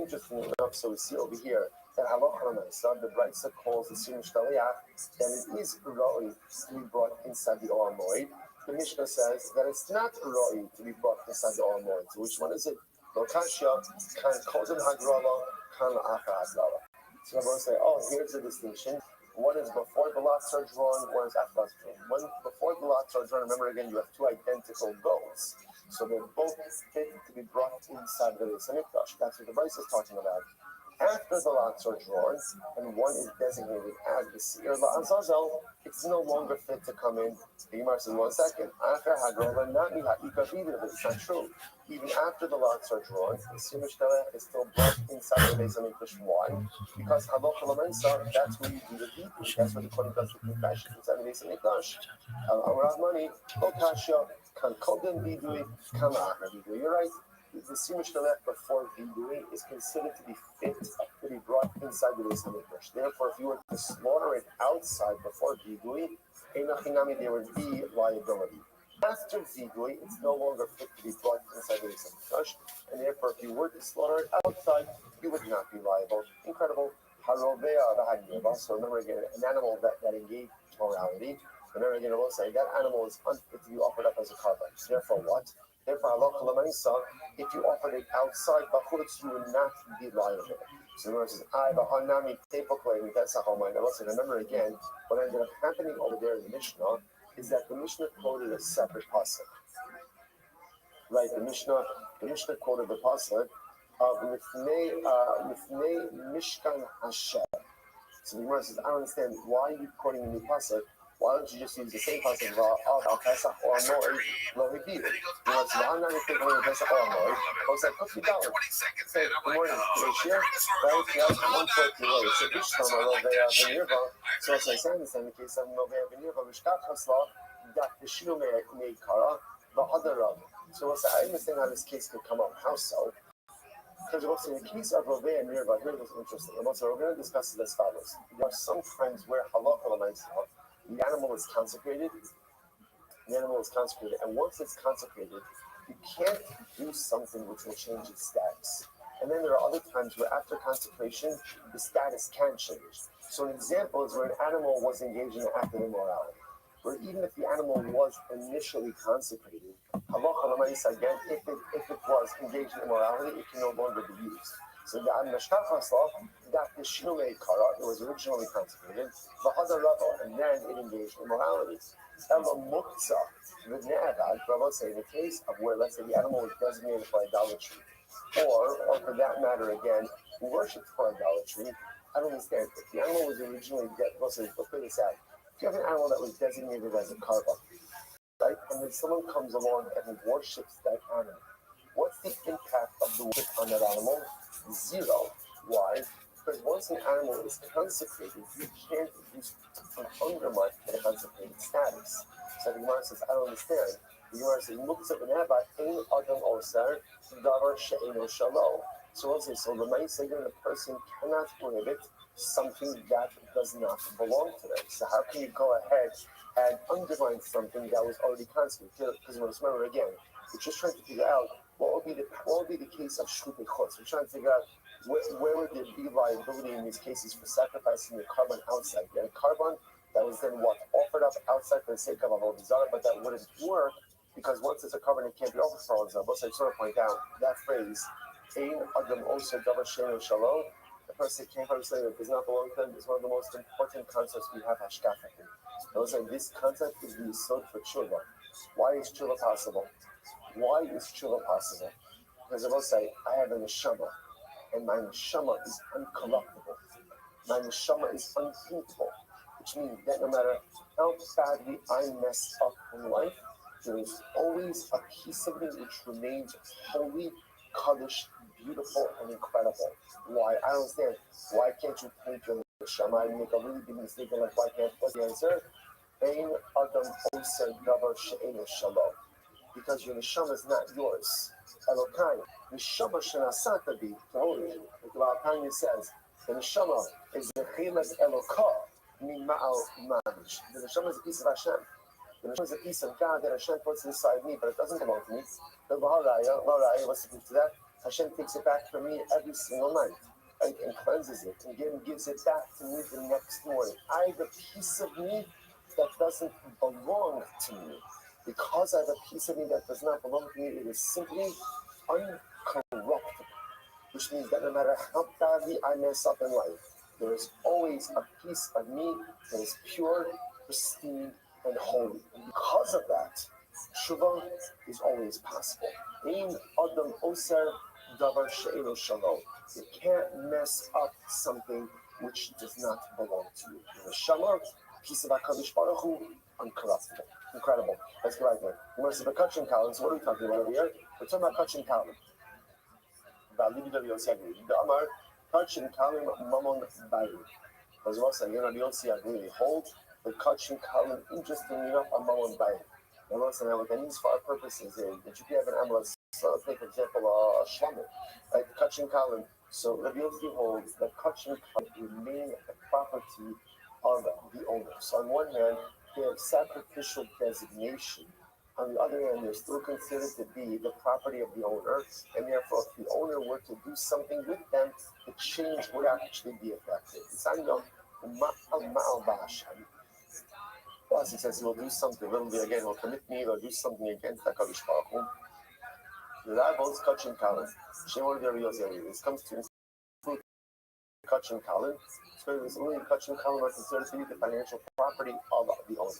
interestingly enough, so we see over here that the Brisa calls the Sim Shtaliach that it is Roi to be brought inside the Or Moed. The Mishnah says that it's not Roi to be brought inside the Or Moed. So which one is it? Lokashya, Kan Kodem Hagrala, Kan Acha Hagrala. So I'm going to say, oh, here's the distinction. One is before the lots are drawn, one is after lots are drawn. One before the lots are drawn, remember again, you have two identical goats. So they're both fit to be brought inside the Beis Hamikdash. That's what the Brisa is talking about. After the lots are drawn, and one is designated as the Seir La'azazel, it's no longer fit to come in. The Gemara says, 1 second. After Hagrola, not Miha'ika either, but it's not true. Even after the lots are drawn, the Seir Mishtalech is still brought inside the Beis Hamikdash. Why? Because Halacha L'Maisa, that's where you do the Vidui. That's where the Kohen does the confession inside the Beis Hamikdash. Amrav Mani, Lokashya, Kan Kodem Vidui, Kan La'achar Vidui. You're right. The Seir Mishtalech before Vidui is considered to be fit to be brought inside the Beis Hamikdash. Therefore, if you were to slaughter it outside before Vidui, there would be liability. After Vidui, it's no longer fit to be brought inside the Beis Hamikdash, and therefore, if you were to slaughter it outside, you would not be liable. Incredible. So remember again, an animal that engaged morality. Remember again, I will say that animal is unfit to be offered up as a carbon. Therefore, what? Therefore, if you offered it outside Bachutz, you would not be liable. So the Gemara says, remember again, what ended up happening over there in the Mishnah is that the Mishnah quoted a separate pasuk. Right, the Mishnah quoted the pasuk of Mifnei Mishkan Hashem. So the Gemara says, I don't understand, why are you quoting a new pasuk? Why don't you just use the same pasuk of Al Pesach or Moed Lo Hibidu? You know, so I'm not going to Pesach or Moed. I was like, $50. Say, good morning, Rashir. Right? Yes, 140 late. So Bishtama Lovea Benirva. So as I say, in the case of Lovea Benirva, Mishkat Hasla, that the Shinu made Kara, the other Rav. So I understand how this case could come up. How so? Because also in the case of Rovea and Nirva, here is interesting. And also, we're going to discuss it as follows. There are some times where halacha l'maisa, the animal is consecrated. And once it's consecrated, you can't do something which will change its status. And then there are other times where after consecration, the status can change. So an example is where an animal was engaged in an act of immorality, where even if the animal was initially consecrated, halacha l'maisa, again, if it was engaged in immorality, it can no longer be used. So the Mishkat Hasla, that the Shinumei Kara, it was originally consecrated, the other level, and then it engaged in immorality. Ela Muktzah, the Ne'avad, Rabbi say, in the case of where, let's say, the animal was designated for idolatry, or for that matter, again, worshipped for idolatry, I don't understand. If the animal was originally let's put this out. If you have an animal that was designated as a karba, right, and then someone comes along and worships that animal, what's the impact of the worship on that animal? Zero. Why? Because once an animal is consecrated, you can't undermine the consecrated status. So the Gemara says, I don't understand. The Gemara says, Muktzah b'ne'abat ein adam osar davar she'eino shalo. So let's say, so the Ma'aseh, the person cannot prohibit something that does not belong to them. So how can you go ahead and undermine something that was already consecrated? Because remember again, we're just trying to figure out what would be the case of shchutei chutz. We're trying to figure out where would there be liability in these cases for sacrificing the carbon outside. You had a carbon that was then offered up outside for the sake of avodah zarah, but that wouldn't work because once it's a carbon, it can't be offered for avodah zarah. But I sort of point out that phrase, "Ein adam oser davar she'eino shalom." The person can't say that does not belong to them. Is one of the most important concepts we have hashkafa in. I was like, this concept is the yesod for tshuva. Why is tshuva possible? Because I will say, I have a neshama, and my neshama is uncorruptible. My neshama is untaintable, which means that no matter how badly I mess up in life, there is always a piece of me which remains holy, kaddish, beautiful, and incredible. Why? I don't understand. Why can't you paint your neshama? I make a really big mistake, like, why can't? What's the answer? Ein adam oser davar she'eino shalom. Because your neshama is not yours. Elokai, neshama shenasata bi tohu. Like the Baal Tanya says, the neshama is the chelas elokah mima'al manish. The neshama is a piece of Hashem. The neshama is a piece of God that Hashem puts inside me, but it doesn't belong to me. The Laharaya, what's the proof to that? Hashem takes it back from me every single night, right? And cleanses it and again gives it back to me the next morning. I have a piece of me that doesn't belong to me. Because I have a piece of me that does not belong to me, it is simply uncorruptible, which means that no matter how badly I mess up in life, there is always a piece of me that is pure, pristine, and holy. And because of that, tshuva is always possible. Ein adam oser davar she'eino shalom. You can't mess up something which does not belong to you. The shalom, piece of HaKadosh Baruch Hu, uncorruptible. Incredible. Let's go right there. When it's the Kachin Kalin, so what are we talking about over here? We're talking about Kachin Kalin. The Amar, Kachin Kalin Mamon Bayi. As well saying, Yossi Agri, hold the Kachin Kalin, interestingly enough, a Mamon Bayi. And also, what that means for our purposes is that you can have an amulet. So let's take, for example, a shlamim, like Kachin Kalin. So Rabbi Yossi holds that Kachin Kalin remain the property of the owner. So on one hand, they have sacrificial designation. On the other hand, they're still considered to be the property of the owner, and therefore, if the owner were to do something with them, the change would actually be effective. Plus, he says he will do something, literally again, he'll commit me, he'll do something against HaKadosh Baruch Hu. The Rabbi's Kachin Kalin. This comes to include Kachin Kalin. So this only Kachin Kalin are considered to be the financial property of the owner.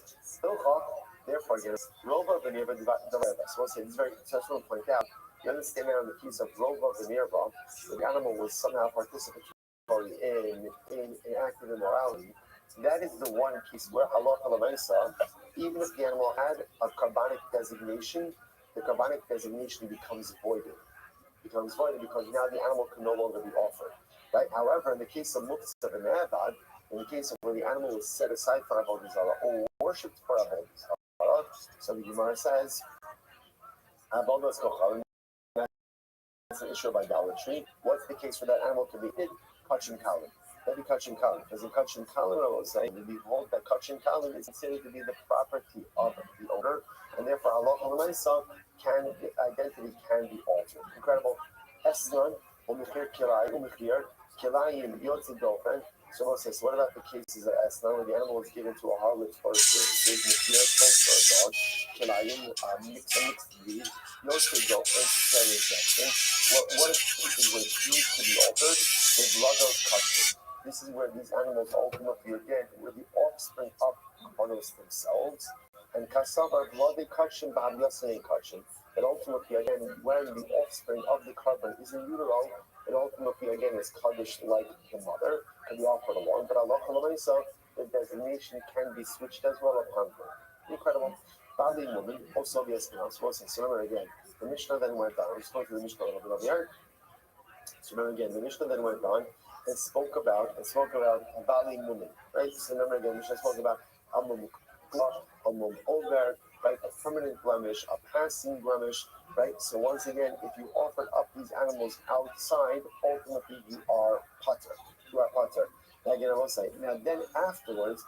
Therefore, again, Rova Venirva Devareva. So we'll say this is very successful to point out. You understand that on the case of Rova Venirva, the animal was somehow participatory in active immorality. That is the one case where Allah even if the animal had a carbonic designation, the carbonic designation becomes voided. Because now the animal can no longer be offered. Right? However, in the case of Muktzah and Avad, in the case of where the animal was set aside for Avodah Zarah or worshipped for Avodah Zarah, so the Gemara says, Avodah Zarah, that's an issue of idolatry. What's the case for that animal to be hid? Kachin Kalin. Maybe Kachin Kalin. Because in Kachin Kalin, I will say, we hold that Kachin Kalin is considered to be the property of the owner, and therefore Allah identity can be altered. Incredible. Esnan, Umikhir Kilai, Umikhir, Kilayim, Yotzi Dolphin. So we'll say, so what about the cases of Esnan where the animal is given to a harlot for a service? Mikhir, for a dog, Kilayim, mixed breed, Yotzi Dolphin, very interesting. What if cases where it needs to be altered? The blood of custard. This is where these animals ultimately, again, were the offspring of Konos themselves. And Kasava, blood they kachin, Bahamyasan kachin. And ultimately, again, when the offspring of the carbon is in utero, it ultimately, again, is kaddish like the mother, can be offered along. But Allah, the designation can be switched as well upon her. Incredible. Bali woman, also the Espinosa, so remember again, the Mishnah then went on. I'm just going through the Mishnah a little bit over here. So remember again, the Mishnah then went on and spoke about Bali Mumin, right? So remember again, Mishnah spoke about Amum Over, right? A permanent blemish, a passing blemish, right? So once again, if you offered up these animals outside, ultimately you are pater. You are pater. Now again, I will say, now then afterwards,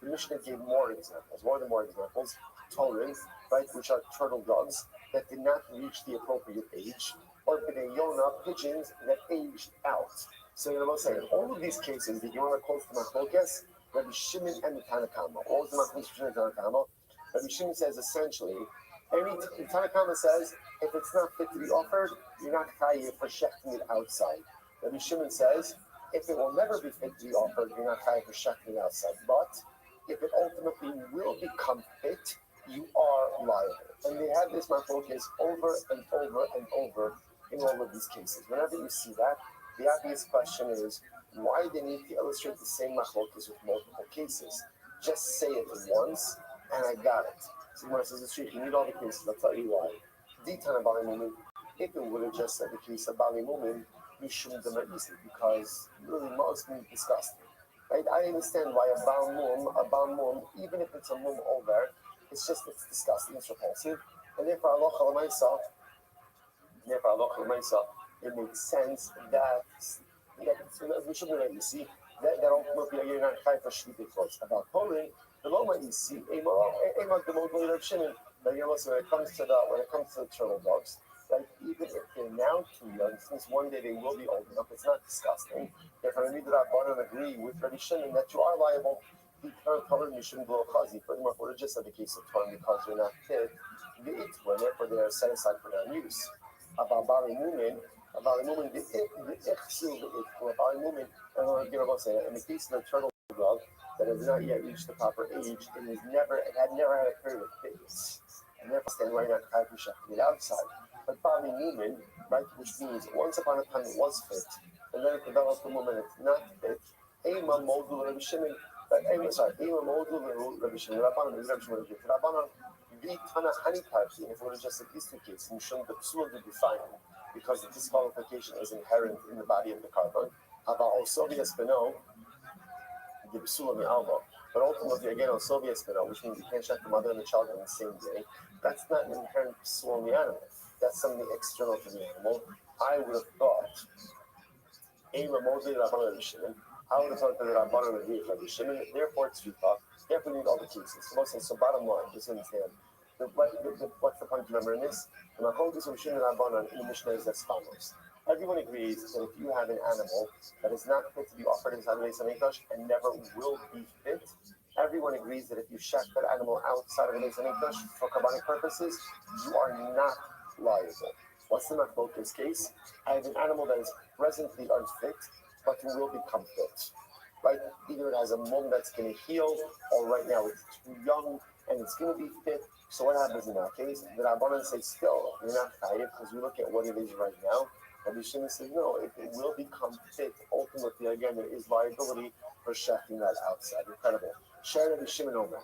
the Mishnah gave more examples. What are the more examples? Torin, right, which are turtle doves that did not reach the appropriate age, or B'nai pigeons that aged out. So you know what I'm saying? All of these cases, the Gemara quotes the Machlokes, Rabbi Shimon and the Tanakama. All of the Machlokes and the Tanakama. Rabbi Shimon says essentially, the Tanakama says, if it's not fit to be offered, you're not chayiv for shechting it outside. Rabbi Shimon says, if it will never be fit to be offered, you're not chayiv for shechting it outside. But if it ultimately will become fit, you are liable. And they have this machlokes over and over and over in all of these cases. Whenever you see that, the obvious question is, why they need to illustrate the same machlokes with multiple cases? Just say it once, and I got it. So Gemara says, it's true, you need all the cases, I'll tell you why. Ditana Bali Mumin, if it would have just said the case of Bali Mumin, you shouldn't have easily, because really most means disgusting. Right? I understand why a Baal Mum, even if it's a Mum over, it's disgusting, it's repulsive. And therefore, Allah it makes sense that we shouldn't let you see that ultimately you're not high for shvite clothes. About Poland, the moment you see when it comes to the turtle dogs, Like even if they're now too young, since one day they will be old enough, it's not disgusting. If Rabbi Rabbanan agree with Rabbi Shimon that you are liable, he can't cover you shouldn't blow a chazi. Pretty much, we're just in the case of Torah because you're not fit. The it when therefore they are set aside for non-use. About Bali Mumin, the ichsu the it for Bali Mumin, and I'm going to say in the case of the turtle dove that has not yet reached the proper age, it had never had a period of fitness. And therefore stand right now to get outside. But Bali Newman, right, which means once upon a time it was fit, and then it developed a moment it's not fit. Ema modul Rabbi Shimon, Ema modul Rabbi Shimon, Rabbanan, Rabbi Shimon, Rabbanan, Vitana Hanikarti, if it was just these two cases, Mishum the Psula to define because the disqualification is inherent in the body of the carbon. About also the Espino, the Psula the Alba. But ultimately, again, on Soviet spinal, which means you can't check the mother and the child on the same day, that's not an inherent psul in the animal. That's something external to the animal. I would have thought, a remotely Rabbanan Rabbi Shimon, I would have thought that Rabbanan Rabbi Shimon, therefore it's Tefillah, therefore we need all the cases. So bottom line, just understand, what's the point to remember in this? The Machogas of Shimon Rabbanan in the Mishnah is as follows. Everyone agrees that if you have an animal that is not fit to be offered inside the Beis Hamikdash and never will be fit, everyone agrees that if you shack that animal outside of the Beis Hamikdash for Kabbanic purposes, you are not liable. What's the Machlokas case? I have an animal that is presently unfit, but will become fit. Right? Either it has a mum that's going to heal, or right now it's too young and it's going to be fit. So what happens in that case? The Rabbanan say still, you're not chayiv because we look at what it is right now. Rabbi Shimon says, no, it will become fit. Ultimately, again, there is liability for shafting that outside. Incredible. Share Rabbi Shimon over.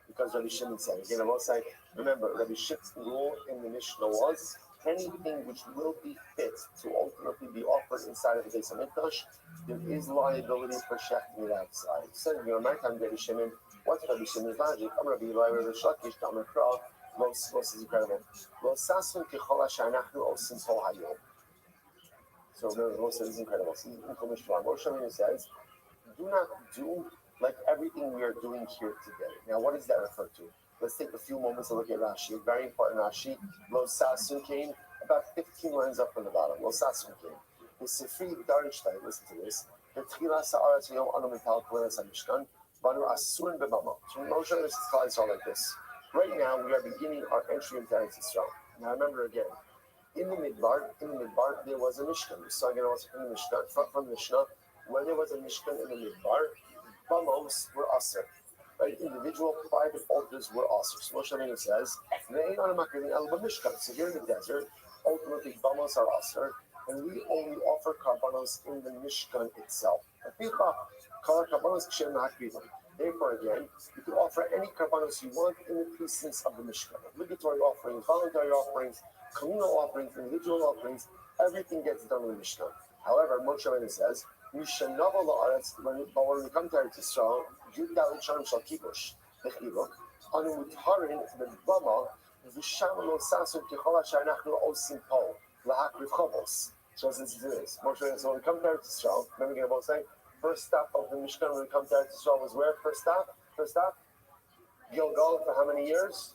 Because Rabbi Shimon said, again, I will say, remember, Rabbi Shimon's rule in the Mishnah was anything which will be fit to ultimately be offered inside of the Beis Hamikdash, there is liability for shafting it outside. So, you know, my time, Rabbi Shimon, what's Rabbi Shimon's logic? I'm Rabbi Eli, Rabbi Shakish, Tamar Kral. Most is incredible. So remember, most is incredible. Moshe Rabbeinu says, do not do like everything we are doing here today. Now, what does that refer to? Let's take a few moments to look at Rashi. A very important Rashi. Lo Sasun came about 15 lines up from the bottom. Lo Sasun came. The Sifri Darishtai, listen to this. The Tchila Sa'aretz Yom Anu Metal Koheles HaMishkan, Banu Asurin Bebama. So Moshe Rabbeinu's slides are like this. Right now, we are beginning our entry into Eretz Yisrael. Now, remember again, in the Midbar, there was a Mishkan. We saw again also from the Mishnah, when there was a Mishkan in the Midbar, Bamos were Aser. Right? Individual private altars were Aser. So Moshe Rabbeinu says, so here in the desert, ultimately Bamos are Aser, and we only offer Karbanos in the Mishkan itself. Therefore, again, you can offer any karbanos you want in the precincts of the Mishkan. Obligatory offerings, voluntary offerings, communal offerings, individual offerings, everything gets done in the Mishkan. However, Moshe Rabbeinu says, when we come to Eretz Yisrael, Yud Shalom Shal Kibush, Bechiluk, Anu Mutarin B'Bama, V'Sham Lo Sasun Kechol Asher Nachnu Osim Po, L'Hakriv Chovos. So this is this. Moshe Rabbeinu says, when we come to Eretz Yisrael, remember again about saying, first stop of the Mishkan when we come to Eretz Yisrael was where? First stop? Gilgal for how many years?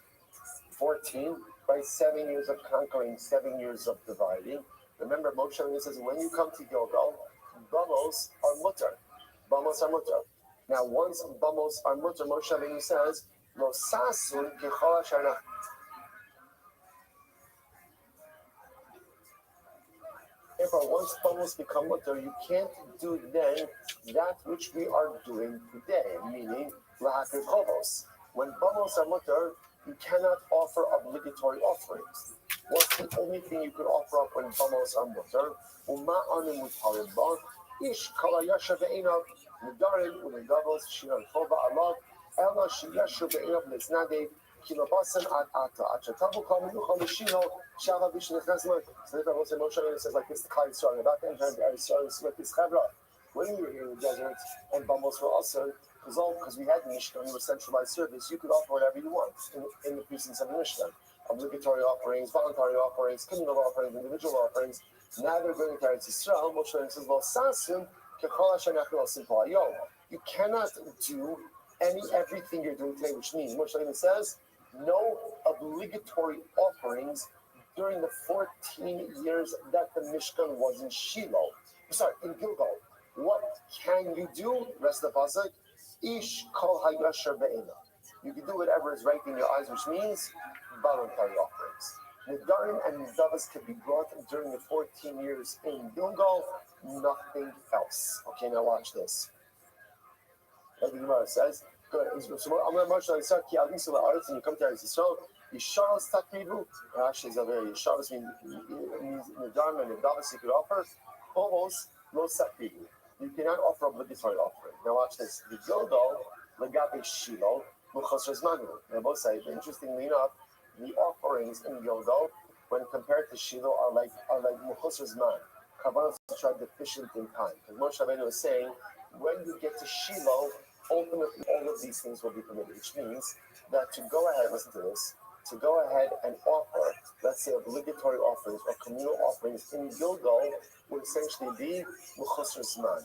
14. By 7 years of conquering, 7 years of dividing. Remember, Moshe Rabbeinu says, when you come to Gilgal, Bamos are mutter. Now, once Bamos are mutter, Moshe Rabbeinu says, Lo Sasun Kechol Asher Nachnu. Therefore, once bamos become mutter, you can't do then that which we are doing today, meaning lahakriv chovos. When bamos are mutter, you cannot offer obligatory offerings. What's the only thing you could offer up when bamos are mutter? Uma anu mutarim ba, ish kala yasha ve'enav, nidarim unidavos shiran chova alav, ela shiyashu ve'enav liznadev, kilobasan ad ata, achatavu kal menucha lishino, shava b'shnechazman. So the Bible says like this, the Klal Yisrael, about to enter into Eretz Yisrael with this Chevra. When we were here in the desert and bamos were also, because we had the Mishkan, we were centralized service, you could offer whatever you want in the precincts of the Mishkan. Obligatory offerings, voluntary offerings, communal offerings, individual offerings. Now they're going to Eretz Yisrael. Moshe Rabbeinu says, "Lo sasim kechol asher nachnu osim po hayom." You cannot do everything you're doing today, which means Moshe Rabbeinu says, no obligatory offerings during the 14 years that the Mishkan was in Shiloh. Sorry, in Gilgal. What can you do? Rest of the pasuk. Ish kol hayasher be'ena. You can do whatever is right in your eyes, which means voluntary offerings. Nedarim and Nedavas can be brought during the 14 years in Gilgal, nothing else. Okay, now watch this. Like the Gemara says, good. So I'm going to march on Isaac, and you come to Israel. Yisharos takribu. Actually, it's a very Yisharos means Nedarim and Nedavas you could offer. Almost no sakribu. You cannot offer obligatory offering. Now watch this. The Gilgal, Lagabe Shiloh, Muchosres Manu. Now both sides, interestingly enough, the offerings in Gilgal, when compared to Shiloh, are like Muchosres Man. Karbanos which are deficient in time. Because Moshe Rabbeinu was saying, when you get to Shiloh, ultimately all of these things will be permitted. Which means that to go ahead, listen to this, to go ahead and offer, let's say, obligatory offerings or communal offerings in Gilgal would essentially be Muchosres Man.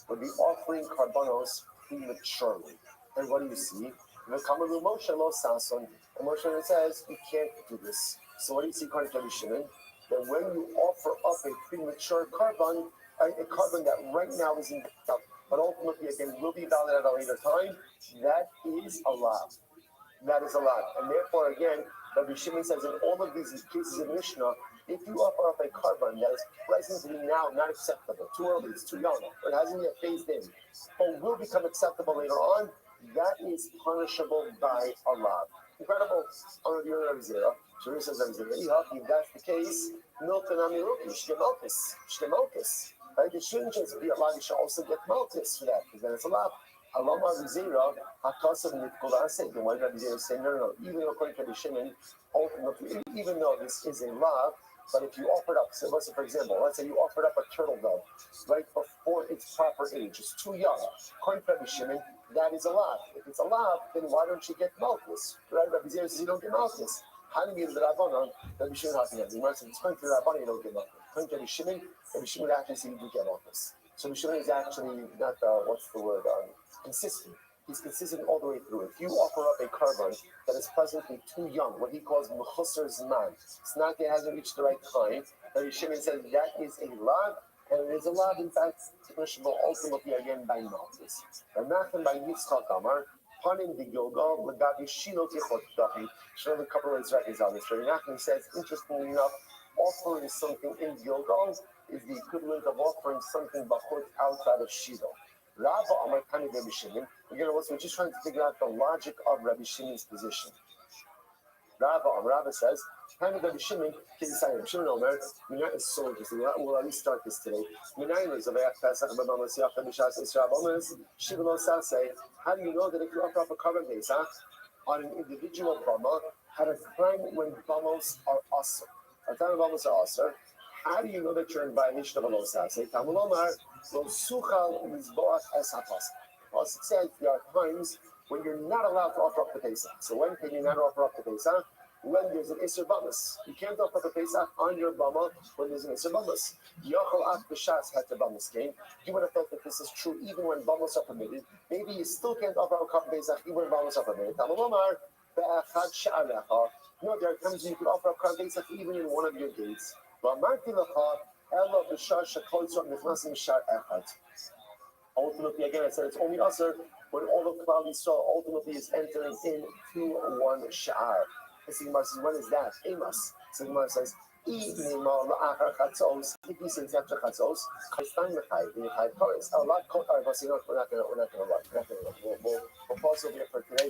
Would be offering Karbanos prematurely. And what do you see? The Kamalu Moshe Lo Sason, and Moshe says you can't do this. So what do you see, according to Rabbi Shimon? That when you offer up a premature carbon, a carbon that right now is in doubt, but ultimately again will be valid at a later time, that is allowed. That is allowed. And therefore, again, Rabbi Shimon says in all of these cases in Mishnah, if you offer up a carbon that is presently now not acceptable, too early, it's too young, or it hasn't yet phased in, but will become acceptable later on, that is punishable by Allah. Incredible. On the Rabbi Zera, Shuri says Rabbi Zera, if that's the case, Milton Amiruki, Shlemalkis. Right? It shouldn't just be allowed, you should also get Malkis for that, because then it's allowed. Allah Rabbi Zera, Hakasav Nitkola said, the one Rabbi Zera saying, no, even according to Rabbi Shimon, ultimately, even though this is a law, but if you offered up, so for example, let's say you offered up a turtle dove right before its proper age, it's too young. According to Rabbi Shimon, that is allowed. If it's allowed, then why don't you get Malchus? Right? Rabbi Zera says you don't get Malchus. How do you get the Rabbanon? Rabbi Shimon has to get the Gemara says it's according to the Rabbanon you don't get Malchus. According to Rabbi Shimon actually says you do get Malchus. So Rabbi Shimon is actually not consistent. He's consistent all the way through. If you offer up a carbon that is presently too young, what he calls Mechusar Zman, it's not yet hasn't reached the right time, Rabbi Shimon says that is a law, and it is a law, in fact, punishable ultimately again by Malchus. Ramachan by Yitzchak Amar, Panim the Gilgal, Lagabi Shiloh Tichot Dafi. Should have a couple of Israelis on this. Ramachan says, interestingly enough, offering something in Gilgal is the equivalent of offering something bachut outside of Shiloh. Rabba Amar Tani Rabbi Shimon. Again, we're just trying to figure out the logic of Rabbi Shimon's position. Rabba says, Tani Rabbi Shimon, Rabbi Shimon Omer, Minay is so interesting. We'll at least start this today. Minay is Avayach Pesach, Babama Siach, Bishas, Israel, Omes, Shivalo Sase. How do you know that if you offer up a carbon Pesach on an individual Bama at a time when Bamos are Asr? At a time when Bamos are Asr, how do you know that you're in violation of a Losase? Tamul Omar, Lo Suchal Mizboach Es HaPasach. It says there are times when you're not allowed to offer up the Pesach. So when can you not offer up the Pesach? When there's an Isser Bamas. You can't offer up the Pesach on your Bama when there's an Isser Bamas. Yochel Ak B'Shas had the Bamas came. You would have thought that this is true even when Bamas are permitted. Maybe you still can't offer up a Pesach even when Bamas are permitted. Tamul Omar, Be'achad Sha'alecha. No, there are times when you can offer up Pesach even in one of your gates. Ultimately, again, I said it's only usher when all the cloudy saw ultimately is entering into one sha'ar. The Gemara says, when is that? Amos. So the Gemara says, if he says after chatzos, we're not going to run. We'll pause over here for today.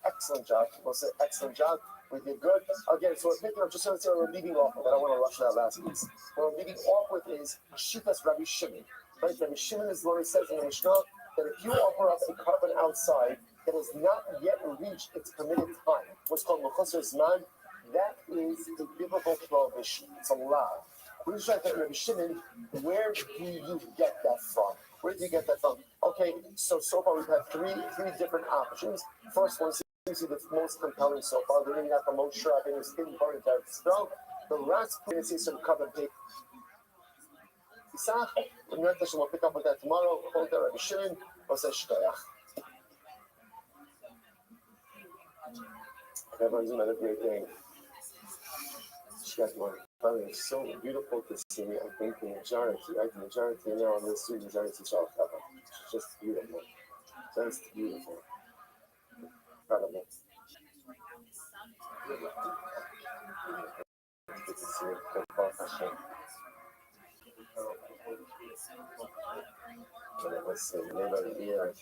Excellent job. We'll say excellent job. We did good. Again, so we're picking up just so we're leading off with. I don't want to rush that last piece. What we're leading off with is Shitas Rabbi Shimon. Right? Rabbi Shimon is the one who says in the Mishnah that if you offer up a carbon outside that has not yet reached its permitted time, what's called Mechusar Zman, that is a biblical prohibition. It's a law. We're just trying to Rabbi Shimon, where do you get that from? Where do you get that from? Okay, so far we've had three different options. First one seems to be the most compelling so far. We're going to have the most sure I think it's hidden part of the throw. The last point is some cover paper. We'll pick up with that tomorrow. Rabbi Shimon, everyone's another great day. get one. It's so beautiful to see. I think the majority, right? The majority now on the street, majority shop cover. It's just beautiful. Just beautiful. Incredible. Good to see it. Good partnership. Let's see. Maybe here.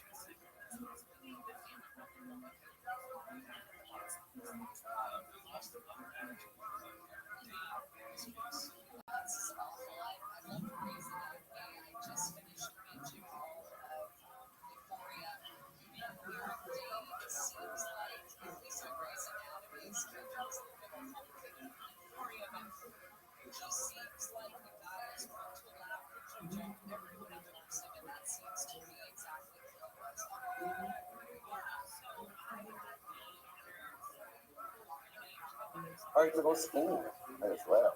All right, go school as well.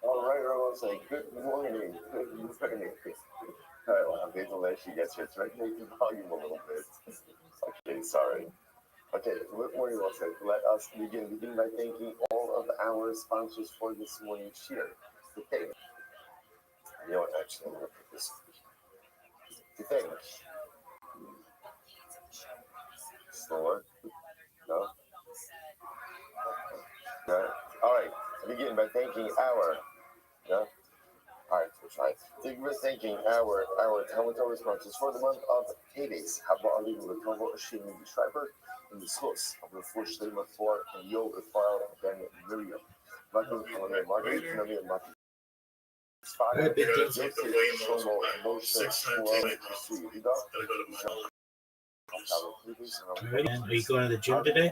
All right, everyone, say good morning. Good morning. All right, well, I'm going to let you get your regulated volume a little bit. Okay, sorry. Okay, good morning, Wilson. Let us begin by thanking all of our sponsors for this morning's cheer. Okay. You know what, actually, I'm going to put this to thank. Store. No? No? All right, begin by thanking our. No? All right, we'll try. We're thanking our Talmud Torah sponsors for the month of Teves. Haba Ali Latovo Ashimi Schreiber in the source of the Fush Lema for and Yo File Ben Miriam. Martin Kalame Margaret Nami and Martin. Father, Joseph Shlomo Moshe Shmuel Alright, are you going to the gym today?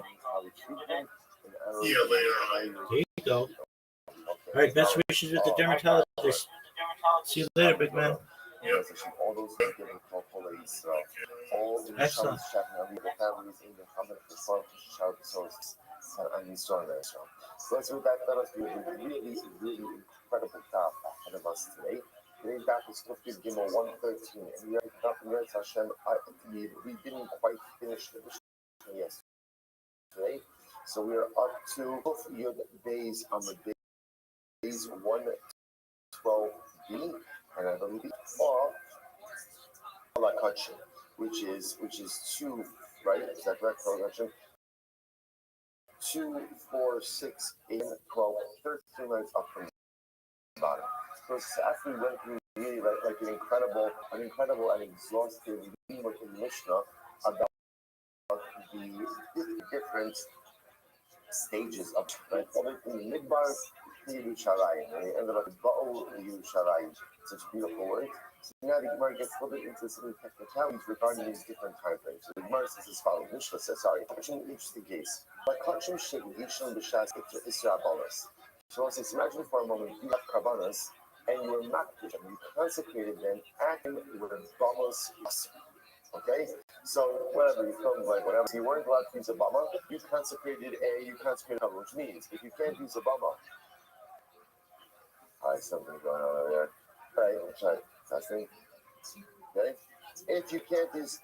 Yeah, later. There you go. Alright, best wishes with the dermatologist. See you later, big man. All those who give police, all the Excellent. families in the family for child resources and he's strong there. So let's with that, let us do a really incredible job ahead of us today. Today's back is Kufir Gimel 113, and we are up in Eretz Hashem. We didn't quite finish the mission yesterday, so we are up to Kuf Yud Days on the days 112b, and I believe or Alakachin, which is 2, right? Is that correct? Alakachin? 2, 4, 6, 8, 12, 13 lines up from the bottom. So after we went through really like an incredible and exhaustive reading in Mishnah about the different stages of right. From the Midbar to Yerushalayim, and they ended up with Ba'ol Yerushalayim. Such a beautiful word. So now the Gemara gets a little bit into some technicalities regarding these different time frames. So the Gemara says as follows. Mishnah says, such an interesting case. So let's just imagine for a moment you have Karbanas and you were makdish, and you consecrated them acting with Bamas. Okay? So whatever, you filmed like whatever. So you weren't allowed to use a Bama, you consecrated a, which means if you can't use a Bama. Alright, something going on over there. Alright, we'll try testing. Okay? If you can't use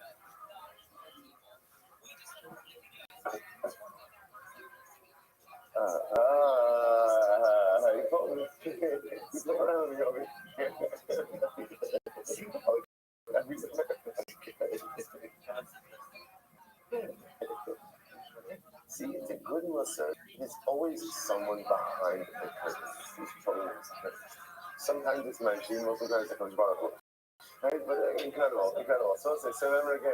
See, it's a good listener. There's always someone behind the curtain who's troubling this curtain. Sometimes it's mentioned, most of the times it comes about. Right? But incredible. So remember again.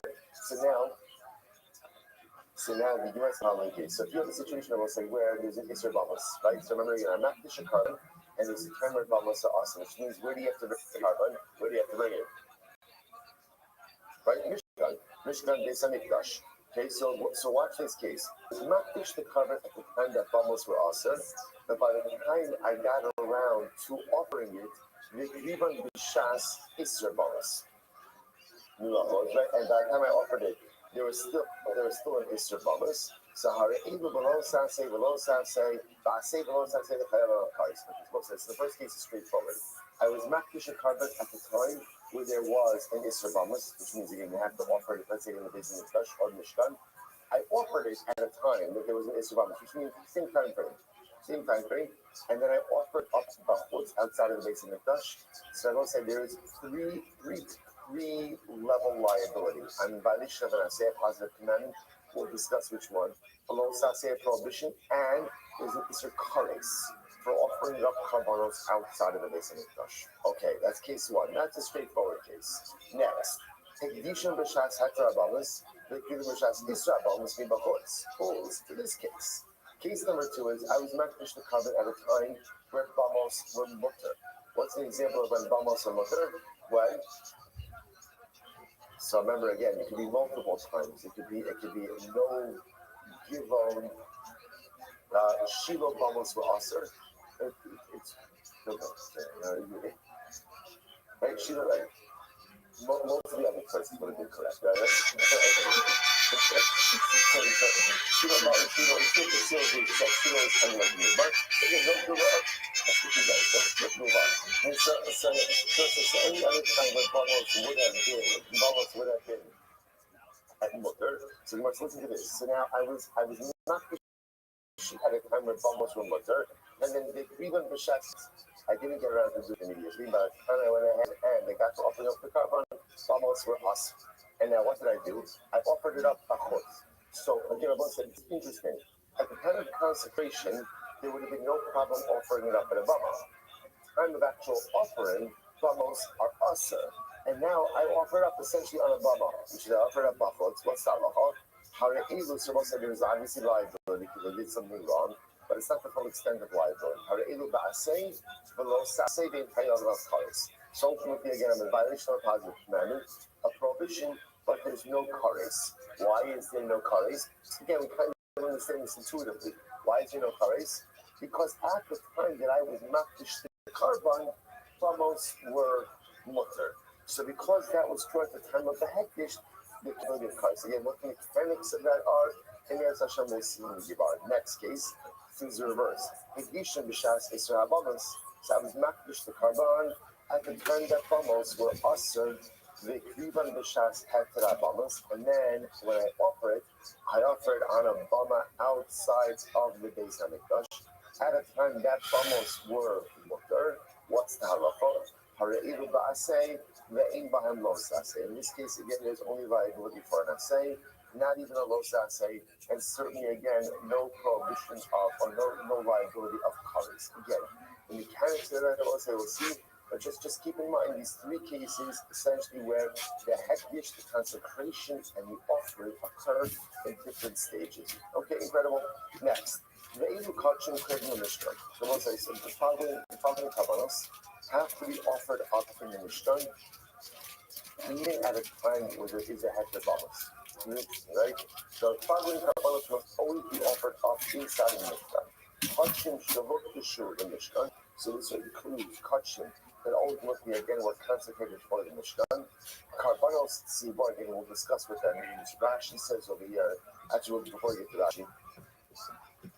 So now the US Halloween case. So if you have a situation I will say where there's an Isser Bamas, right? So remember again, I'm not the Shakar, and there's a term of Bamas to awesome, which means where do you have to bring the carbon? Where do you have to bring it? Right? Mishkan Beis HaMikdash. Okay, so watch this case. I'm not the carbon at the time that Bamas were awesome, but by the time I got around to offering it, the Krivan Bishas Isser Bamas. Right? And by the time I offered it, there was still an Isser Bamas. So the first case is straightforward. I was makdish a carbon at the time where there was an Isser Bamas, which means again you have to offer it, let's say in the Beis HaMikdash or Mishkan. I offered it at a time that there was an Isser Bamas, which means same time frame. same time frame, and then I offered up bachutz outside of the base of Mikdash. So I will say there is three level liability. I'm in violation of an aseh, positive commandment. We'll discuss which one. A low saseh prohibition, and there's an isser kares for offering up karbanos outside of the base of Mikdash. Okay, that's case one. That's a straightforward case. Next, Hekdishon b'shas hatrabamas, v'kivim b'shas israbamas v'bachutz. Pulls to this case. Case number two is I was makdish the carbon at a time where bamos were mutter. What's an example of when bamos were mutter? Well, so remember again, it could be multiple times. It could be no givon. Shiloh bamos were aser. It's right. Shiloh, right. Most of the other places would have been correct, right? Shiloh is kind of like me, but again, don't move on. Let's move on. And so any other time when bamos would have been at mutter. So you must listen to this. So now I was not at a time where bamos were mutter, and then the even b'shas. I didn't get around to do it immediately, but when I went ahead and they got to offering up the carbon, bamos were us. And now what did I do? I offered it up bachutz. So again, I said it's interesting. At the time of consecration, there would have been no problem offering it up at a bama. Time of actual offering, bamos are usher. And now I offer it up essentially on a bama, which is I offered up bachutz. What's that law? Harei Lucermo said there was obviously liability because they did something wrong, but it's not the full extent of liability. So ultimately, again, I'm in violation of a positive commandment, a prohibition, but there's no kares. Why is there no kares? Again, we kind of understand this intuitively. Why is there no kares? Because at the time that I was makdish the carbon, bamos were mutter. So because that was true at the time of the hekdish, the ability of kares. Again, what the mechanics of that are, and as Hashem will see in the Gibar. Next case, things are reversed. Hekdishon b'shas Yisrael bamos. So I was makdish the carbon at the time that bamos were ushered. The krivan b'shas heter bamos, and then when I offer it on a bama outside of the Beis Hamikdash. At a time that bamos were mutter. What's the halacha? Hareilu ba'aseh ve'in b'hem lo saseh. In this case, again, there's only liability for an aseh, not even a lo saseh, and certainly again, no prohibition of or no liability of kares. Again, the mechanics of that I will see. But just keep in mind these three cases essentially where the hekdish, the consecration, and the offering occur in different stages. Okay, incredible. Next, the Eilu Kachim Kredin Mishkan. So once I said the following kavanos have to be offered up in the Mishkan, even at a time where there is a heter bamos. Right? So the following kavanos must always be offered up inside the Mishkan. Kachim Shavuk Teshur the Mishkan. So this includes kachim that ultimately again were consecrated for the Mishkan. Karbanos Tzibor, again we'll discuss what that means. Rashi says over here, actually before we get to Rashi,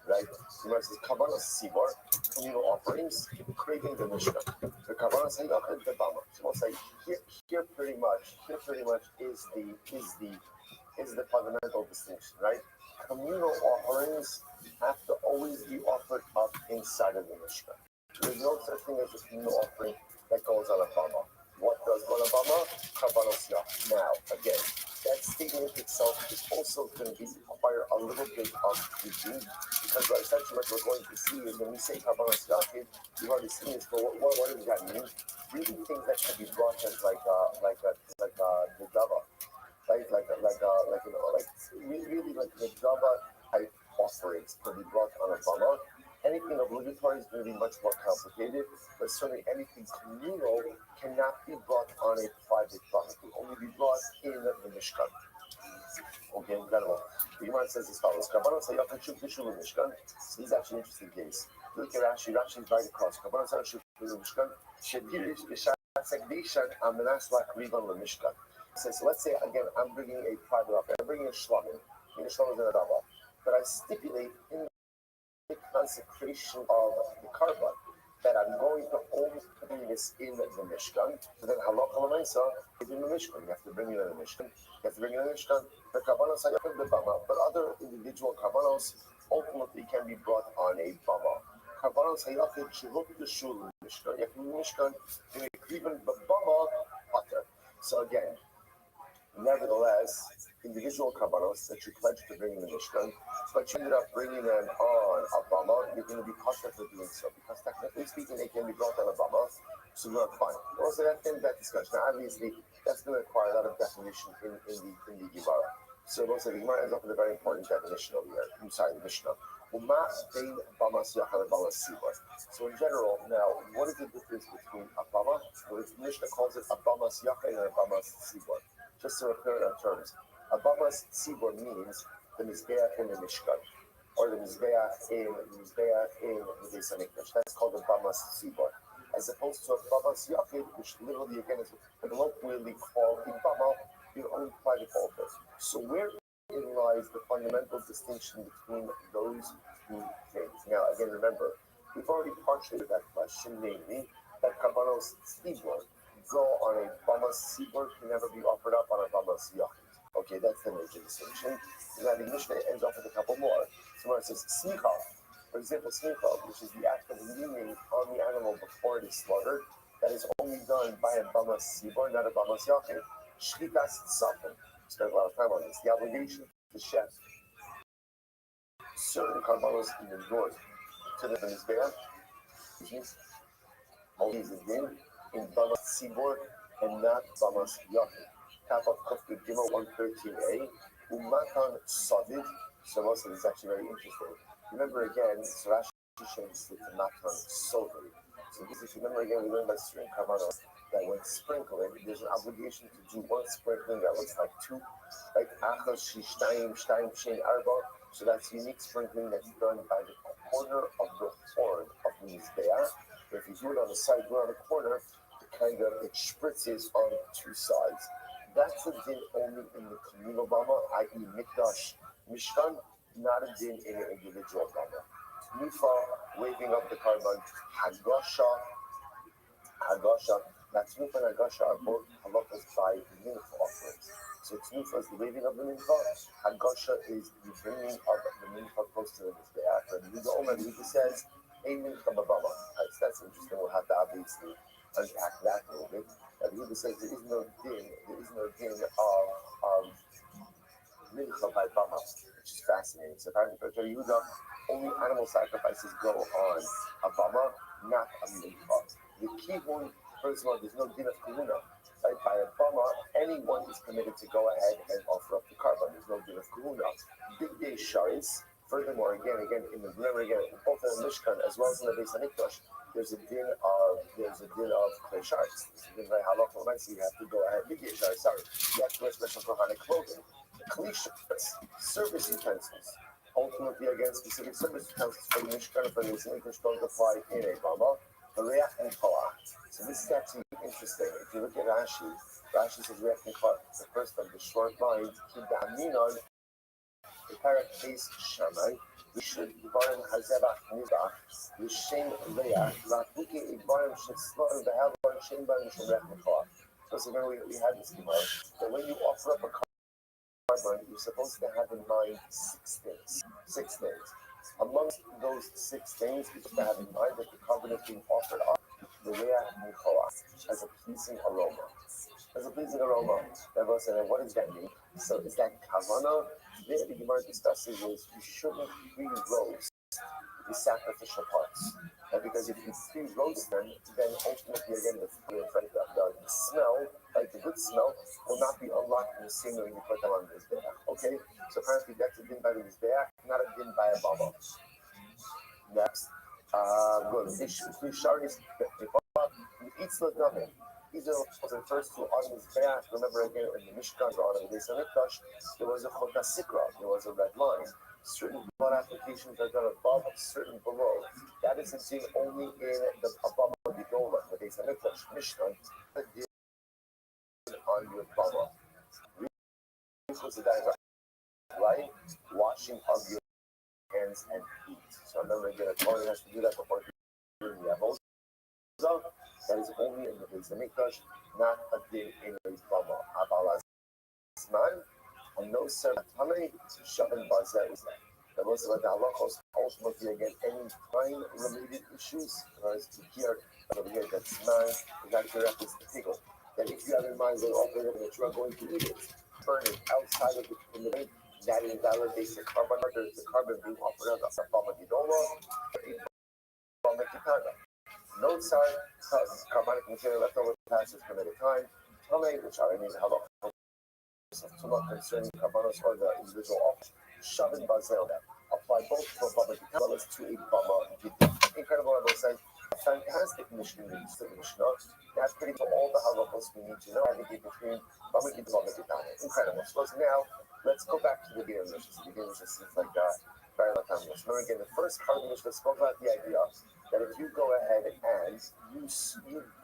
right? Remember, it says Karbanos Tzibor, communal offerings, creating the Mishkan. The Karbanos Hayachid the Bama. So we'll say here pretty much is the fundamental distinction, right? Communal offerings have to always be offered up inside of the Mishkan. There's no such thing as a communal offering that goes on a bama. What does go on a bama? Karbanos yach. Now, again, that statement itself is also going to require a little bit of tweaking, because essentially what we're going to see is when we say karbanos yach, you've already seen this, but what does that mean? Really things that can be brought as like the dava, right? Really like the dava type offerings can be brought on a bama. Anything obligatory is going to be much more complicated, but certainly anything communal cannot be brought on a private bama. It can only be brought in the Mishkan. Okay, incredible. The Gemara says as follows: Karbanos hayachid shuk b'shul Mishkan. So this is actually an interesting case. Look at Rashi. Rashi is right across. Karbanos hayachid shuk b'shul Mishkan. Shedirish b'shasek amenas lak rivan l'Mishkan. So let's say again, I'm bringing a private offering. I'm bringing a shlamim. The shlamim is in a dava, but I stipulate in the consecration of the carbon that I'm going to only bring this in the Mishkan. So then halacha l'maisa is in the Mishkan. You have to bring it in the Mishkan. You have to bring it in the Mishkan. The karbanos hayachid the bama, but other individual karbanos ultimately can be brought on a bama. Karbanos hayachid shehut b'shul mishkan. If mishkan they make even b'bama pater. So again, nevertheless, individual karbanos that you pledged to bring in the mishkan, but you ended up bringing them on a bama, you're going to be kosher for doing so because technically speaking, they can be brought on a bama. So you're fine. Also, that discussion. Now, obviously, that's going to require a lot of definition in the Gemara. So also the Gemara ends up with a very important definition over here. I'm sorry, the Mishnah. So in general, now, what is the difference between a bama? Well, the Mishnah calls it a bamas yachid and a bamas sibor. Just to clear our terms, a bamas sibor means the mizbeach in the Mishkan, or the mizbeach in the Beis Hamikdash. That's called a bamas sibor, as opposed to a bamas yachid, which literally again is what colloquially called a bama, your own private altar. So where lies the fundamental distinction between those two things? Now, again, remember, we've already partially with that question, namely that karbanos sibor go on a bamas sibor can never be offered up on a bamas yachid. Okay, that's the major distinction. Now the Mishnah ends off with a couple more. So where it says smicha, for example, smicha, which is the act of leaning on the animal before it is slaughtered, that is only done by a bamas sibor, not a bamas yachid. Shlitas tzafim. Spent a lot of time on this. The obligation to chef certain karbanos in the north to the mizbeach, which means always again in bamas sibor and not bamas yachid. Tap of Kufta Gimel 113a, Umatan Sadid. So most of this is actually very interesting. Remember again, so Rashi changes it to Matan Sodid. So this, if you remember again, we learned by string karbanos that when sprinkling, there's an obligation to do one sprinkling that looks like two, like Achas Shtayim Shtayim Shein Arba. So that's unique sprinkling that's done by the corner of the horn of the mizbeach. But if you do it on the side, do it on the corner, it spritzes on two sides. That's a din only in the communal bama, i.e. mikdash, mishkan, not a din in an individual bama. Nifa, waving up the karban, hagasha, that's Nufa and Hagasha are both halachas by mincha offerings. So Nufa is the waving of the mincha, Hagasha is the bringing of the mincha close to the mizbeach. And the Omer says, a mincha babama. That's interesting. We'll have to obviously unpack that a little bit. And the says there is no din of mincha by bama, which is fascinating. So apparently for Yehuda, only animal sacrifices go on a bama, not a mincha. The key one, first of all, there's no din of kahuna. Right? By a bama, anyone is permitted to go ahead and offer up the karban. There's no din of kahuna. Big day sharis. Furthermore, again, remember again, both in the Mishkan as well as in the Beis Hamikdash, there's a din of clay shards. It's a din by halacha. So you have to go ahead. Big day sharis. Sorry, you have to wear special kohanic clothing. Clay shards, service utensils. Ultimately, again, specific service utensils for the Mishkan and for the Beis Hamikdash don't apply in a bama. So this is actually interesting. If you look at Rashi says reach and koach. The first of the short lines, Kidaminon, the parak case Shamai, we should Ibarim Hazebach Nizach, the Shem Leah, Rapuki Ibarim should slaughter the Havar, Shem Barim should reach and koach. So again, we had this Gemara that when you offer up a carbon, you're supposed to have in mind six things. Amongst those six things, you have to have in mind that the carbon is being offered up the reach and koach as a pleasing aroma. Everyone said, what does that mean? So is that kavana? There the Gemara discusses is you shouldn't pre-roast the sacrificial parts. And because if you pre-roast them, then ultimately again the smell, like the good smell, will not be unlocked in the same way when you put them on the mizbeach. Okay? So apparently that's a din by the mizbeach, not a din by a baba. Next. Good. Three sharis, eats like nothing. These are the first two on the mizbeach. Remember again in the Mishkan or on the Beis Hamikdash, there was a chota sikra, there was a red line. Certain blood applications are done above, certain below. That is a thing only in the above the Gola, the Beis Hamikdash Mishkan. On your baba. This was a diagram, right? Washing of your hands and feet. So remember again, a Kohen has to do that before doing the Avodah. That is only in the Beis Hamikdash, not a din in a bama. Abalazman, and no servant. How many shavin bazeh is that? The most of the halachos ultimately again any time-related issues. Whereas here, over here, that's 9, that here is the tickle. That if you have in mind that that you are going to eat it, burn it outside of the brain, that invalidates the carbon being offered as a Bamagidola, Bamakitana. Notes are carbonic material left over the passage from at a time, Tame, which are in halakha concerning carbonos or the individual office, Shavin Bazel that apply both to a Bama as to a Bama Gidin. Incredible, I will say. Fantastic Mishnah, that's pretty much all the halachos we need to know navigate between Bama Gidin and Bama Gidin. Incredible. So now, let's go back to the beginning of the beginning, which seems like very long time. Remember again, the first part of the Mishnah spoke about the idea that if you go ahead and you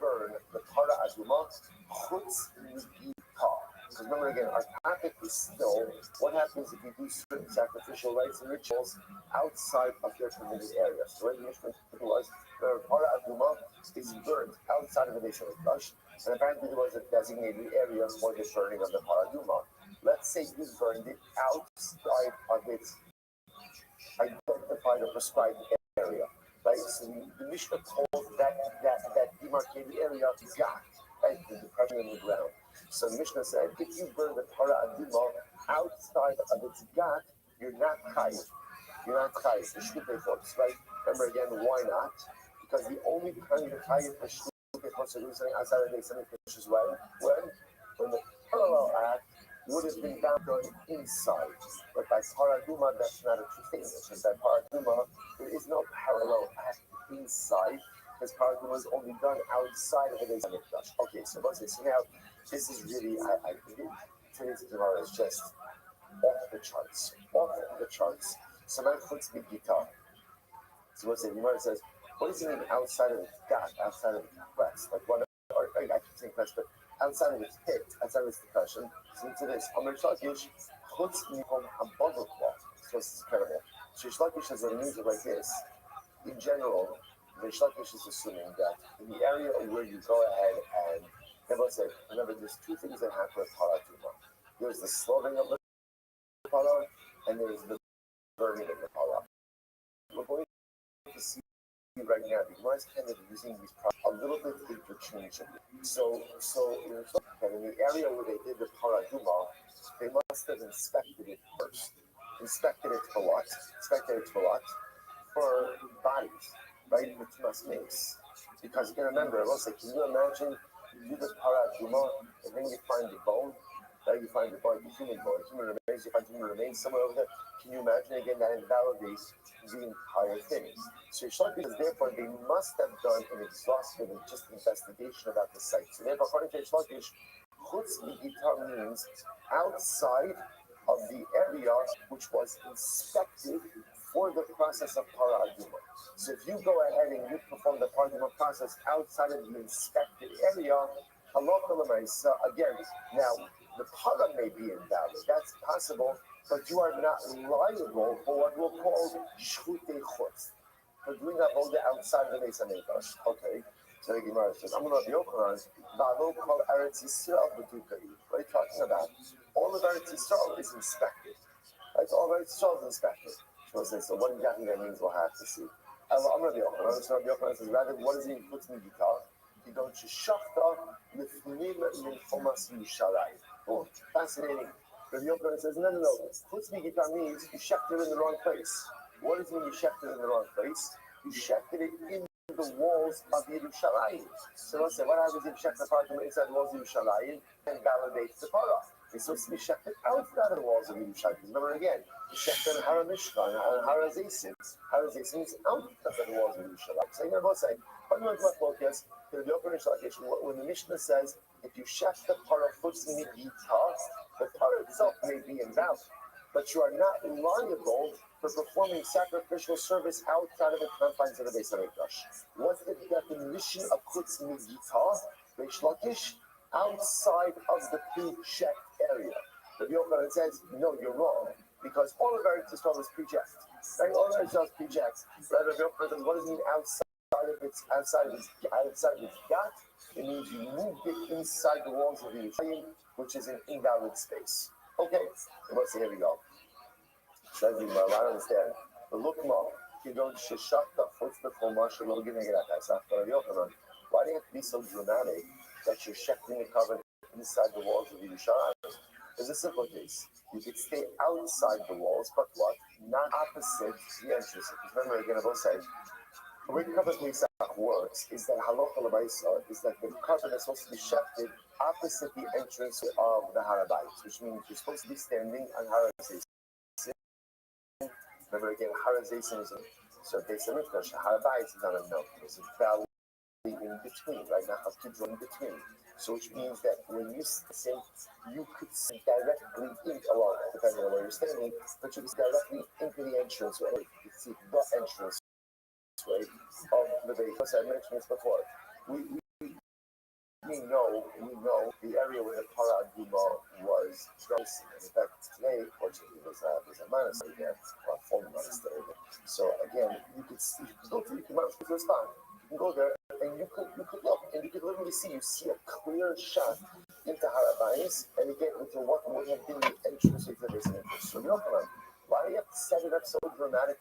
burn the para aduma, chutz migita. Because remember again, our topic is still what happens if you do certain sacrificial rites and rituals outside of your permitted area. So the Mishnah was the para aduma is burnt outside of the Beis Hamikdash, and apparently there was a designated area for the burning of the para aduma. Let's say you burned it outside of its identified or prescribed area. Right? So the Mishnah calls that demarcated area gat, right? The depression in the ground. So the Mishnah said, if you burn the para aduma outside of its gat, you're not chayiv. You're not chayiv. The shluchei folks, right? Remember again, why not? Because the only time you're chayiv for shluchei folks are doing something outside of the Beis Hamikdash is when the parallel act would have been done inside. But by paraduma, that's not a true statement. Because by paraduma, there is no parallel act inside, because paraduma is only done outside of the Beis Hamikdash. Okay, so let's say, so now, this is really, I think today's Gemara is just off the charts. Off the charts. So now puts me guitar. So let's say, the Gemara says, what does it mean outside of the God, outside of the quest? Like, what, or I keep saying quest, but outside of its pit, outside of its depression, so into this, Amr Shlakish, Chutz Mihom Abodok Law. So this is incredible. So Shlakish has a music like this. In general, the Shlakish is assuming that in the area where you go ahead and, remember, there's two things that happen with Paratuma. There's the slaughtering of the Para, and there's the burning of the Para. We're going to see right now, the Gemara is kind of using these a little bit interchangeably. So in the area where they did the paraduma, they must have inspected it first. Inspected it for what? For bodies, right? Which must makes. Because you can remember, I will say, can you imagine you do the paraduma and then you find the bone? Right? You find the bone, the human bone, human remains, you find human remains somewhere over there. Can you imagine again that invalidates the entire thing? So Shlakish, therefore, they must have done an exhaustive and just investigation about the site. So therefore, according to Shlakish, Chutz Migita means outside of the area which was inspected for the process of paraduma. So if you go ahead and you perform the paraduma process outside of the inspected area, halacha l'maisa, again, now the para may be invalid, that's possible, but you are not liable for what we'll call shchutei chutz, for doing avoda outside the Beis Hamikdash. Okay, so the Gemara says, I'm going to be Yochanan, v'alo kol Eretz Yisrael b'dukai. What are you talking about? All of Eretz Yisrael is inspected. Right? All of Eretz Yisrael is inspected. So what exactly that means, we'll have to see. I'm going to be Yochanan. So Rabbi Yochanan says, rather, what does it mean? Chutz migita? You don't shachta lifnim min chomas Yerushalayim. Oh, fascinating. Rabbi Yochanan says, no. Chutz migita means you shechted it in the wrong place. What does it mean you shechted it in the wrong place? You shechted it in the walls of Yerushalayim. So let's say, what happens if you shecht the part inside the walls of Yerushalayim and validates the Torah? It's supposed to be shechted outside of the walls of Yerushalayim. Remember again, you shechted in Har HaMishkan, and Har HaZeisim. Har HaZeisim is outside of the walls of Yerushalayim. So you're going to say, when the Mishnah says, if you shecht the Torah chutz migita, the Torah itself may be invalid, but you are not liable for performing sacrificial service outside of the confines of the Beis Hamikdash. What's the definition of chutz migita? Reish Lakish, outside of the pre-checked area. The Yochanan says, no, you're wrong, because all of Eretz Yisrael is pre-checked. Right? All of Eretz Yisrael is pre-checked. Right? The Yochanan says, what does it mean outside of its gat? It means you moved it inside the walls of Yerushalayim, which is an invalid space. Okay, let's see, here we go. I don't understand. But look more. כגון ששחת חוץ לחומה שלא כנגד הפסח, but Yochanan, why do you have to be so dramatic that you're shechting the covenant inside the walls of Yerushalayim? There's a simple case. You could stay outside the walls, but what? Not opposite the entrance. Because remember, again, I will say, the way covenant Pesach works is that halacha l'maisa is that the covenant is supposed to be shechted opposite the entrance of the Harabait, which means you're supposed to be standing on Harazayim. Remember again, Harazayim is so Beis Hamikdash, Harabait is on a note. There's a valley in between, right? Now, have to draw in between. So which means that when you say you could see directly into, well, depending on where you're standing, but you could see directly into the entrance way. You could see the entrance way of the Beit. I mentioned this before. We know the area where the Para Aduma was rising. In fact, today, fortunately, there's a monastery there, or a former monastery there. So again, you could go to the monastery to respond. You can go there and you could look and you could literally see a clear shot into Harabayis and you get into what would have been the entrance into the Beis Hamikdash. So Yochanan, why do you have to set it up so dramatically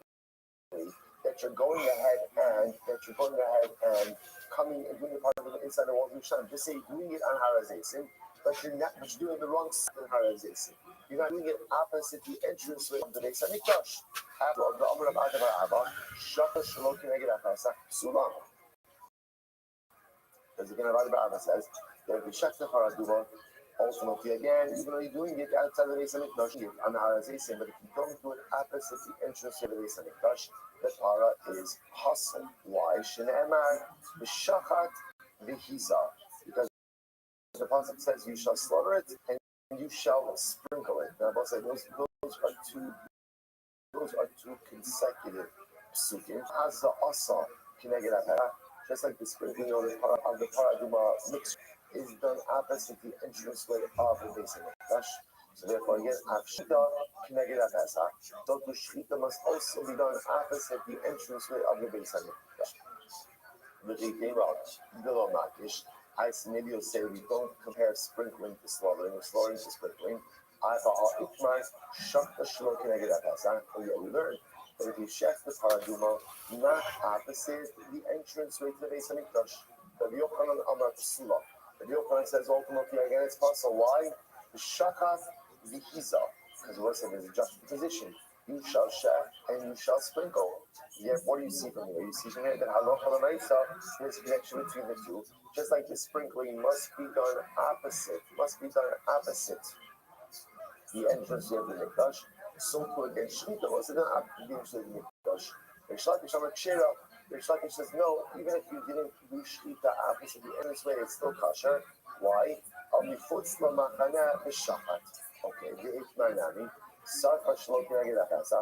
that you're going ahead and coming and doing part of it inside the walls of Yerushalayim? Just say doing it on Harazayim, but you're doing the wrong side on Harazayim. You're not doing it opposite the entrance of the Beis Hamikdash. After the Amr of Adam Abba, Shaka Shalom Kineged HaPesach Sulam. As again, Rabbi Abba says, that if you check the Haraduma, ultimately again, even though you're doing it outside the Beis Hamikdash, on the Harazayim, but if you don't do it opposite the entrance of the Beis Hamikdash, the para is hustle. Why? Shne'emar v'shachat v'hiza. Because the pasuk says you shall slaughter it and you shall sprinkle it. Now, both say those are two consecutive psukim. As the asa kineged ha'pera, just like the sprinkling of the paraduma mixture is done opposite the entranceway of the Beis Hamikdash. So therefore, again, Shita Kineged HaPesach. So the Shita must also be done opposite the entranceway of the Beis Hamikdash. Maybe you'll say we don't compare sprinkling to slaughtering or slaughtering to sprinkling. Oh yeah, we learned that if you check the paraduma, not opposite the entranceway to the Beis Hamikdash, the Yochanan Amar Psula. The Yochanan says ultimately again it's possible. Why? The shakat v'hiza, because what I said is a juxtaposition. You shall shech and you shall sprinkle. Yet, what do you see from here? You see from here that halacha l'maisa, there's a connection between the two. Just like the sprinkling must be done opposite the entrance of the mikdash. So too again, shechita was done opposite the entrance of the mikdash. Rish Lakish says no, even if you didn't do shechita opposite the entrance way, it's still kosher. Why? Okay,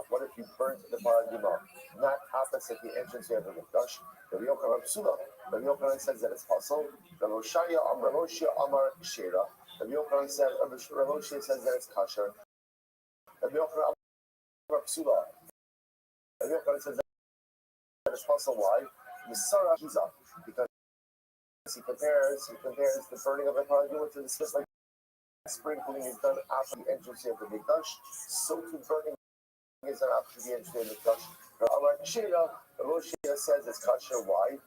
what if you burnt the paraduma not opposite the entrance of the mikdash? The Yochanan says that it's possible. The Roshaya Amar Kshera. The Yochanan says that it's kosher. The Yochanan Amar Psula. The Yochanan says that it's possible. Why? Misara Hiza, because he compares the burning of the paraduma to the spit like sprinkling is done after the entrance of the mikdash, so too burning is done after the entrance of the mikdash. The Moshe says it's kosher. Why?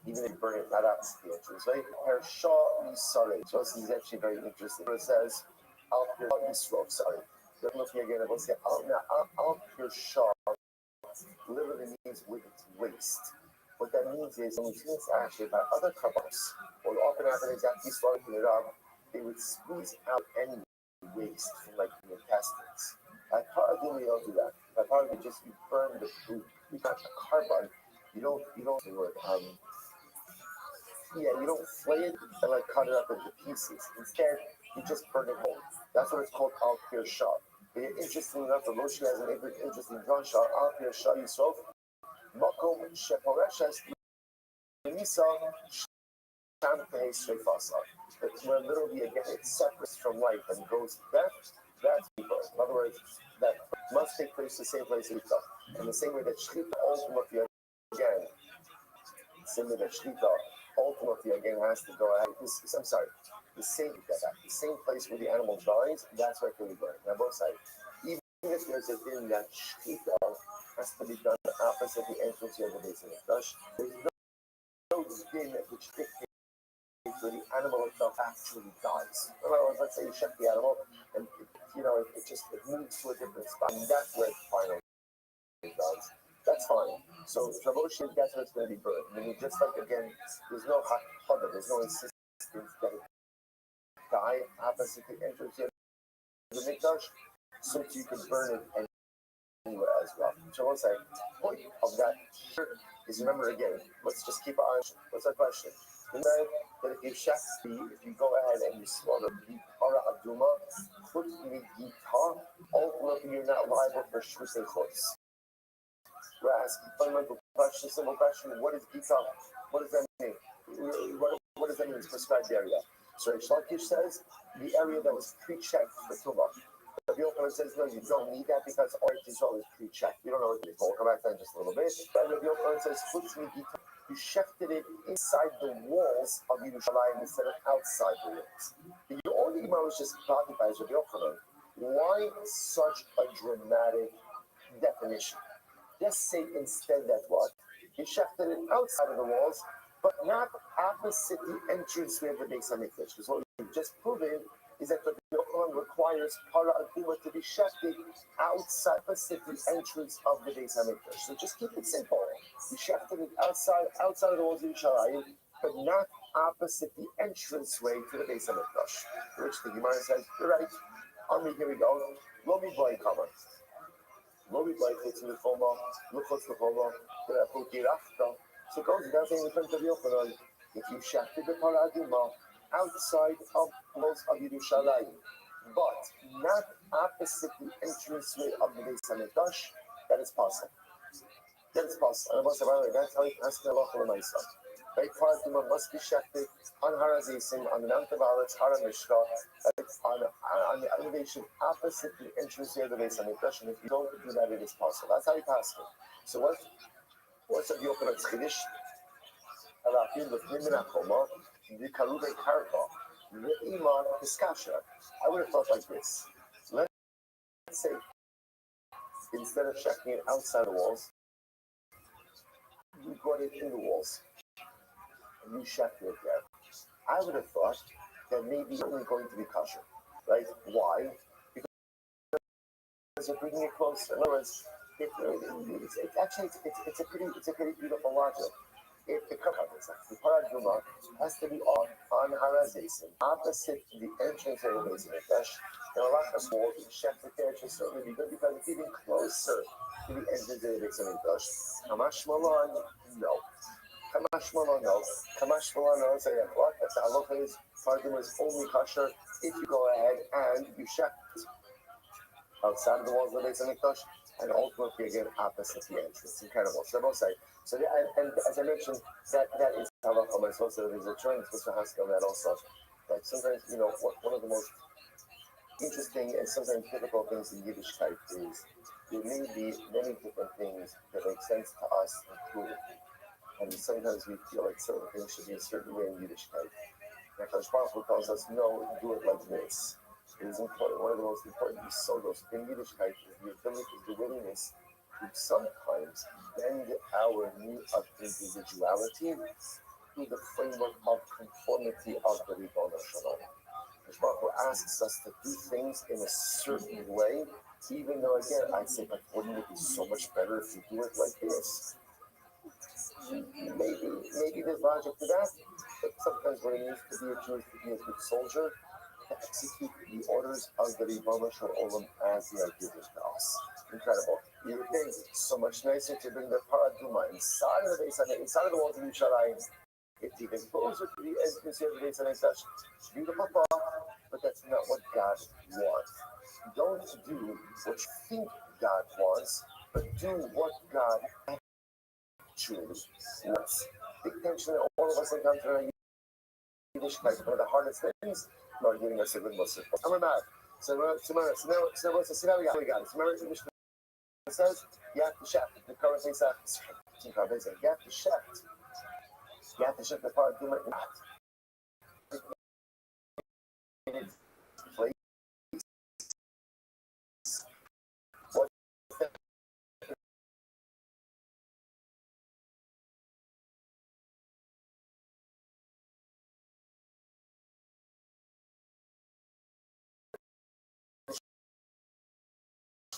Even if you burn it not after the entrance, right? So this is actually very interesting. It says Al Yisrof. Sorry, looking again, it will say Al Shah literally means with its waist. What that means is when we see this actually by other kabbos, what often happens is after you start it up, they would squeeze out any waste from like the intestines. At paraduma, you don't do that. At paraduma, you burn the food. You got the carbon. You don't flay it and like cut it up into pieces. Instead, you just burn it whole. That's what it's called al pir shah. Interesting enough, the Moshe has an interesting drasha. Al pir shah yisrof makom sheporeshes nisa shampei shefasa. That's where literally again it separates from life and goes that's deeper. In other words, that must take place the same place as Shechita. In the same way that Shechita ultimately again, has to go ahead. The same place where the animal dies, that's where it can be burned. Now both sides. Even if there's a din that shkita has to be done opposite the entrance of the base of the Mikdash, there's no din which dictates where the animal itself actually dies. In other words, let's say you shut the animal and it moves to a different spot, and that's where it finally dies. That's fine. So Shavuot, that's where it's going to be burned. I mean, just like again, there's no hakpada, there's no insistence that it die opposite the entrance of the Mikdash, so you can burn it anywhere as well. So what's the point of that is, remember again, let's just keep on. What's our question? Remember that if you go ahead and you slaughter the para aduma, put the gita, ultimately you're not liable for shusei chutz. We're asking fundamental question, simple question: what is gita? What does that mean? What does that mean? It's prescribed area. So Shalkish says the area that was pre-checked for tumah. The Yochanan says, no, you don't need that because all Israel is pre-checked. We don't know what it is. We'll come back to that in just a little bit. But the Yochanan says, you shefted it inside the walls of Yerushalayim instead of outside the walls. The only Gemara was just bothered by Rabbi Yochanan. Why such a dramatic definition? Just say instead that what? You shefted it outside of the walls, but not opposite the entranceway of the Beis HaMikdash. Because what we've just proven is that the Yochanan requires para aduma to be shefted outside the entrance of the Beis HaMikdash. So just keep it simple. You shefted it outside of the walls of Yerushalayim, but not opposite the entranceway to the Beis HaMikdash. Which the Gemara says, you're right. Here we go. Lo mi boy cover. Lo mi boy fits in the former. Look what's the former. So it goes without saying in front of Yochanan, if you shefted the para aduma outside of the walls of Yerushalayim, but not opposite the entranceway of the Beis HaMikdash, that is possible. That is possible. And by the way, that's how you ask the Allah for the Maisa. Right, Paraduma must be shefted on Harazisim, on the Mount of Aretz, Hara Mishka, on the elevation opposite the entranceway of the Beis HaMikdash, and if you don't do that, it is possible. That's how you pass it. So what's the Yochanan Chiddush? Alafim l'fnim min hachoma, v'karu be'karka, v'imar piskasha. I would have thought like this. Let's say, instead of checking it outside the walls, you brought it in the walls, and you checked it there. I would have thought that maybe it's only going to be kosher, right? Why? Because you're bringing it closer. In other words, it's a pretty beautiful logic. If the paraduma has to be on Harazesim, opposite the entrance of the Beis HaMikdash, and a lot of walls and check the entrance certainly be good because it's even closer to the entrance of the Beis HaMikdash. Kamash Malon, no. Kamash Malon, no. Kamash Malon, no. Say what? That's the halacha is paraduma is only kosher if you go ahead and you check outside of the walls of the Beis HaMikdash, and ultimately again opposite the entrance. Incredible. So both say. So and as I mentioned, that is halacha. My source there's a trend which has on that also. Like sometimes one of the most interesting and sometimes difficult things in Yiddishkeit is there may be many different things that make sense to us intuitively, and sometimes we feel like certain things should be a certain way in Yiddishkeit. And Hakadosh Baruch Hu tells us, no, do it like this. It is important. One of the most important yisodos in Yiddishkeit is the ability, the willingness to sometimes bend our view of individuality to the framework of conformity of the Ribono Shel Olam. Hakadosh Baruch Hu asks us to do things in a certain way, even though again I say, but wouldn't it be so much better if you do it like this? Maybe there's logic to that, but sometimes what it means to be a Jew is to be a good soldier, to execute the orders of the Ribono Shel Olam as they are given to us. Incredible. You would think so much nicer to bring the paraduma inside of the Beis HaMikdash, inside of the walls of Yerushalayim. It's even closer to the entrance of the Beis HaMikdash. Beautiful thought, but that's not what God wants. Don't do what you think God wants, but do what God actually wants. Big tension that all of us encounter in Yiddishkeit. One of the hardest things about giving us a good Muslim. And we're mad. So now we got it. So remember, the Mishnah says, you have to check the current things that you have to check the paraduma in its place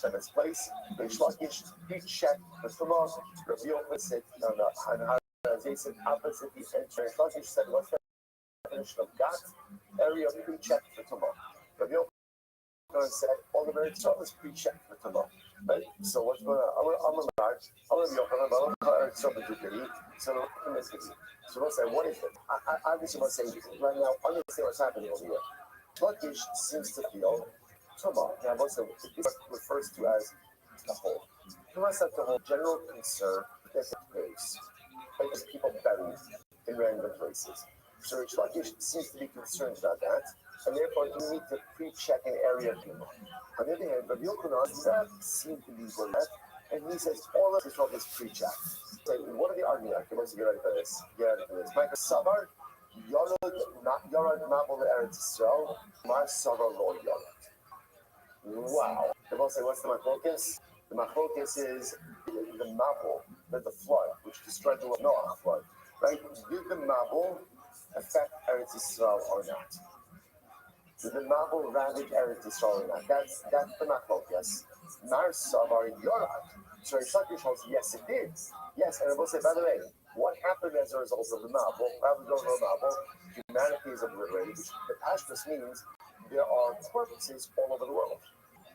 in its place. Reish Lakish pre-checked the Tumah. Rabbi Yochanan said, no, they said opposite the entry. Reish Lakish said, what's the definition of gat? Area pre-checked the Tumah. Rabbi Yochanan said, all the very Yisrael is pre-checked the Tumah. Right? So what's going on? I'm a Rabbi Yochanan, but I'm so so we'll say, what is it? I obviously want to say right now, understand what's happening over here. Lakish seems to feel Tumah. Now, what's the refers to as the whole. Tumah is the whole general concern that the graves, like there's people buried in random places. So Reish Lakish seems to be concerned about that, and therefore you need to pre-check an area of people. On the other hand, Rabbi Yochanan does not seem to be worried about, and he says all of Israel is pre-checked. So what are the arguments? Okay, let's get ready for this. Get ready for this. Michael Sabar, Yorad Mabul Eretz Yisrael, Mar Sabar Lo Yorad. Wow. They both say, what's the machlokas? The machlokas is the Mabul, the flood, which destroyed the Noah flood. Right? Did the Mabul affect Eretz Yisrael or not? Did the Mabul ravage Eretz Yisrael or not? That's the machlokas. Mar Sabar Yorad. So Reish Lakish holds, yes, it did. Yes, and I will say, by the way, what happened as a result of the Mabul? Humanity is obliterated, which the Pashtus means there are corpses all over the world.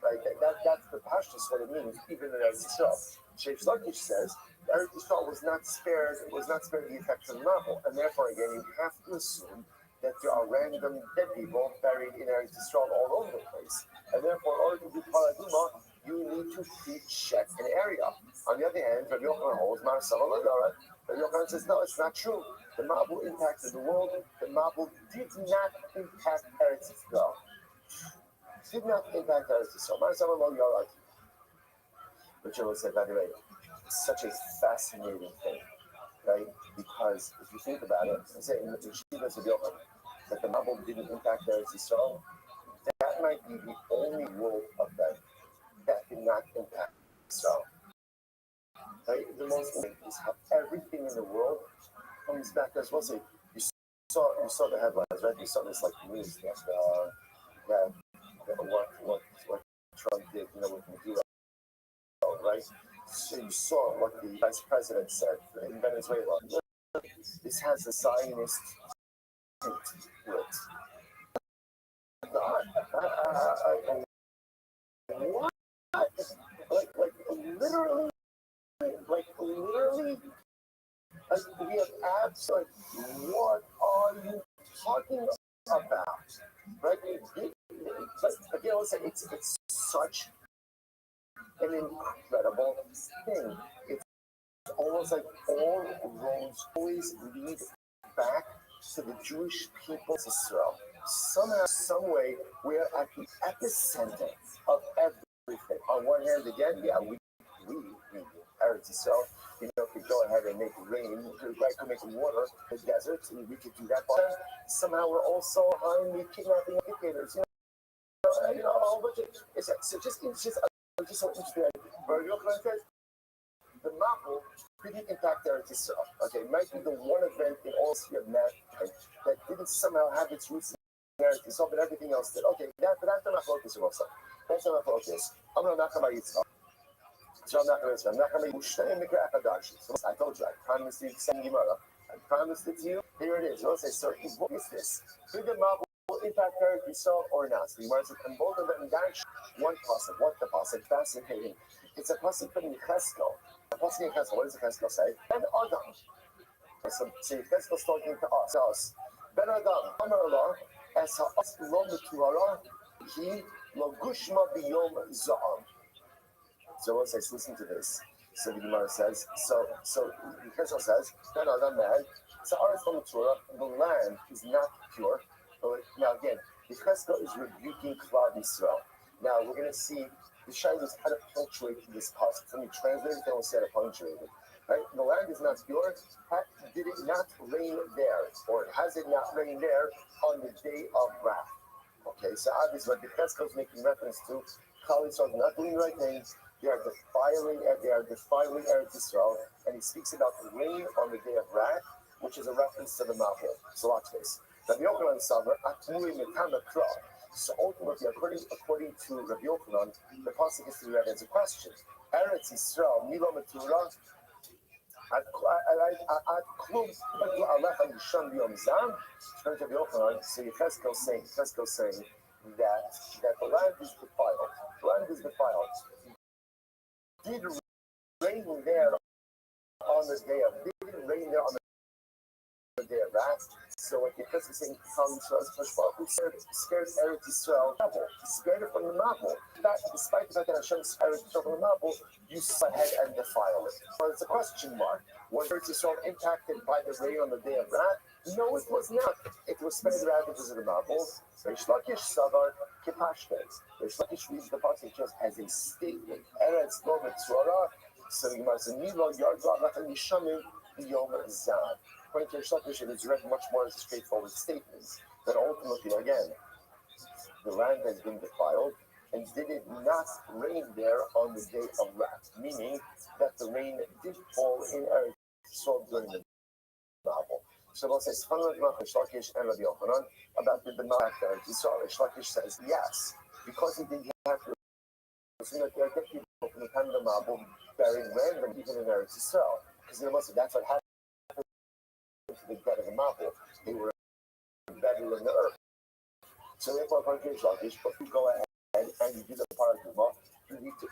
Right? That's the Pashtus, what it means, even in Eretz Yisrael. Reish Lakish says Eretz Yisrael was not spared the effects of the Mabul, and therefore, again, you have to assume that there are random dead people buried in Eretz Yisrael all over the place, and therefore, in order to do Paraduma, you need to pre-check an area. On the other hand, Rabbi Yochanan holds Marasava Lagarat. Rabbi Yochanan says, no, it's not true. The Mabul impacted the world. The Mabul did not impact Eretz Yisrael. Did not impact Eretz Yisrael. Marasava Lagarat. Which I will say, by the way, it's such a fascinating thing, right? Because if you think about it, I say in the Shivas of Yochanan, that the Mabul didn't impact Eretz Yisrael, that might be the only world event that did not impact Israel. Right? The most thing is how everything in the world comes back as well. So you saw the headlines, right? You saw this like news that what Trump did, with Maduro, right? So you saw what the vice president said in Venezuela. This has a Zionist tint to it. What? Literally, we have absolute. What are you talking about? Right? But again, I'll say it's such an incredible thing. It's almost like all roads always lead back to the Jewish people of Israel. Somehow, some way, we're at the epicenter of everything. On one hand, again, we Eretz Yisrael, could go ahead and make rain, could make water in the desert, and we could do that. But somehow we're also behind the kidnapping dictators. A whole bunch of it's just so interesting. Rabbi Yochanan says the Mabul didn't impact Eretz Yisrael. Okay, it might be the one event in all history of mankind that didn't somehow have its roots in Eretz Yisrael, but everything else did. Okay, that's not my focus, also. That's not my focus. I'm not going to Yitzchak. So I'm not going to Mikra. So I told you, I promised you some Gemara. I promised it to you. Here it is. You'll say, sir, what is this? Did the Mabul impact Eretz Yisrael or not? So Gemara says, and both of them dash one pasuk. What the pasuk? Fascinating. It's a pasuk from Yecheskel. The pasuk in Yecheskel. What does Yecheskel say? Ben Adam. So Yecheskel's talking to us. Ben Adam. Amar Allah. Es ha'as lo metuara. He lo gushma biyom za'am. So we'll say, listen to this. So the Gemara says, so Yecheskel says, Ben Adam man. The land is not pure. Now again, Yecheskel is rebuking Klal Yisrael. Now we're going to see the shayla is how to punctuate this pasuk. Let me translate it, then we'll see how to punctuate it. Right? The land is not pure. Did it not rain there, or has it not rained there on the day of wrath? Okay, so obviously what Yecheskel is making reference to, Klal Yisrael is not doing the right things. They are defiling Eretz Yisrael, and he speaks about the rain on the day of wrath, which is a reference to the Mabul. So watch this. Rabbi Yochanan Savar, Atmui Metana Kra. So ultimately, according to Rabbi Yochanan, the pasuk is to be read as a question. Eretz Yisrael, Milo Matura, at Klum, Alecha Yisham Yom Zam. Rabbi Yochanan, so Yechezkel saying that the land is defiled. The land is defiled. Did rain there on the day of? Did rain there on the day of wrath? So what Yechezkel is saying, who scared Eretz Yisrael, he spared it from the Mabul. Despite the fact that Hashem spared it from the Mabul, you saw ahead and defile it. So it's a question mark. Was Eretz Yisrael impacted by the rain on the day of wrath? No, it was not. It was spared rather because of the Mabul. Reish Lakish Savar Kipashtes. Reish Lakish reads the passage just as a statement. Eretz Lo Mitzvara. So the Gemara says, Milo Yard Lachan Yishamim Yom Zad. According to Reish Lakish, it is read much more as a straightforward statement. But ultimately, again, the land has been defiled, and did it not rain there on the day of wrath? Meaning that the rain did fall in Eretz Yisrael during the Mabul. So we'll say, Reish Lakish and Rabbi Yochanan about the impact of Eretz Yisrael. Reish Lakish says, yes, because he didn't have to. So that there are people from the time of the Mabul buried random even in Eretz Yisrael, because that's what happened to the dead of the Mabul. They were embedded in the earth. So therefore, according to Reish Lakish, if you go ahead and you do the paraduma, you need to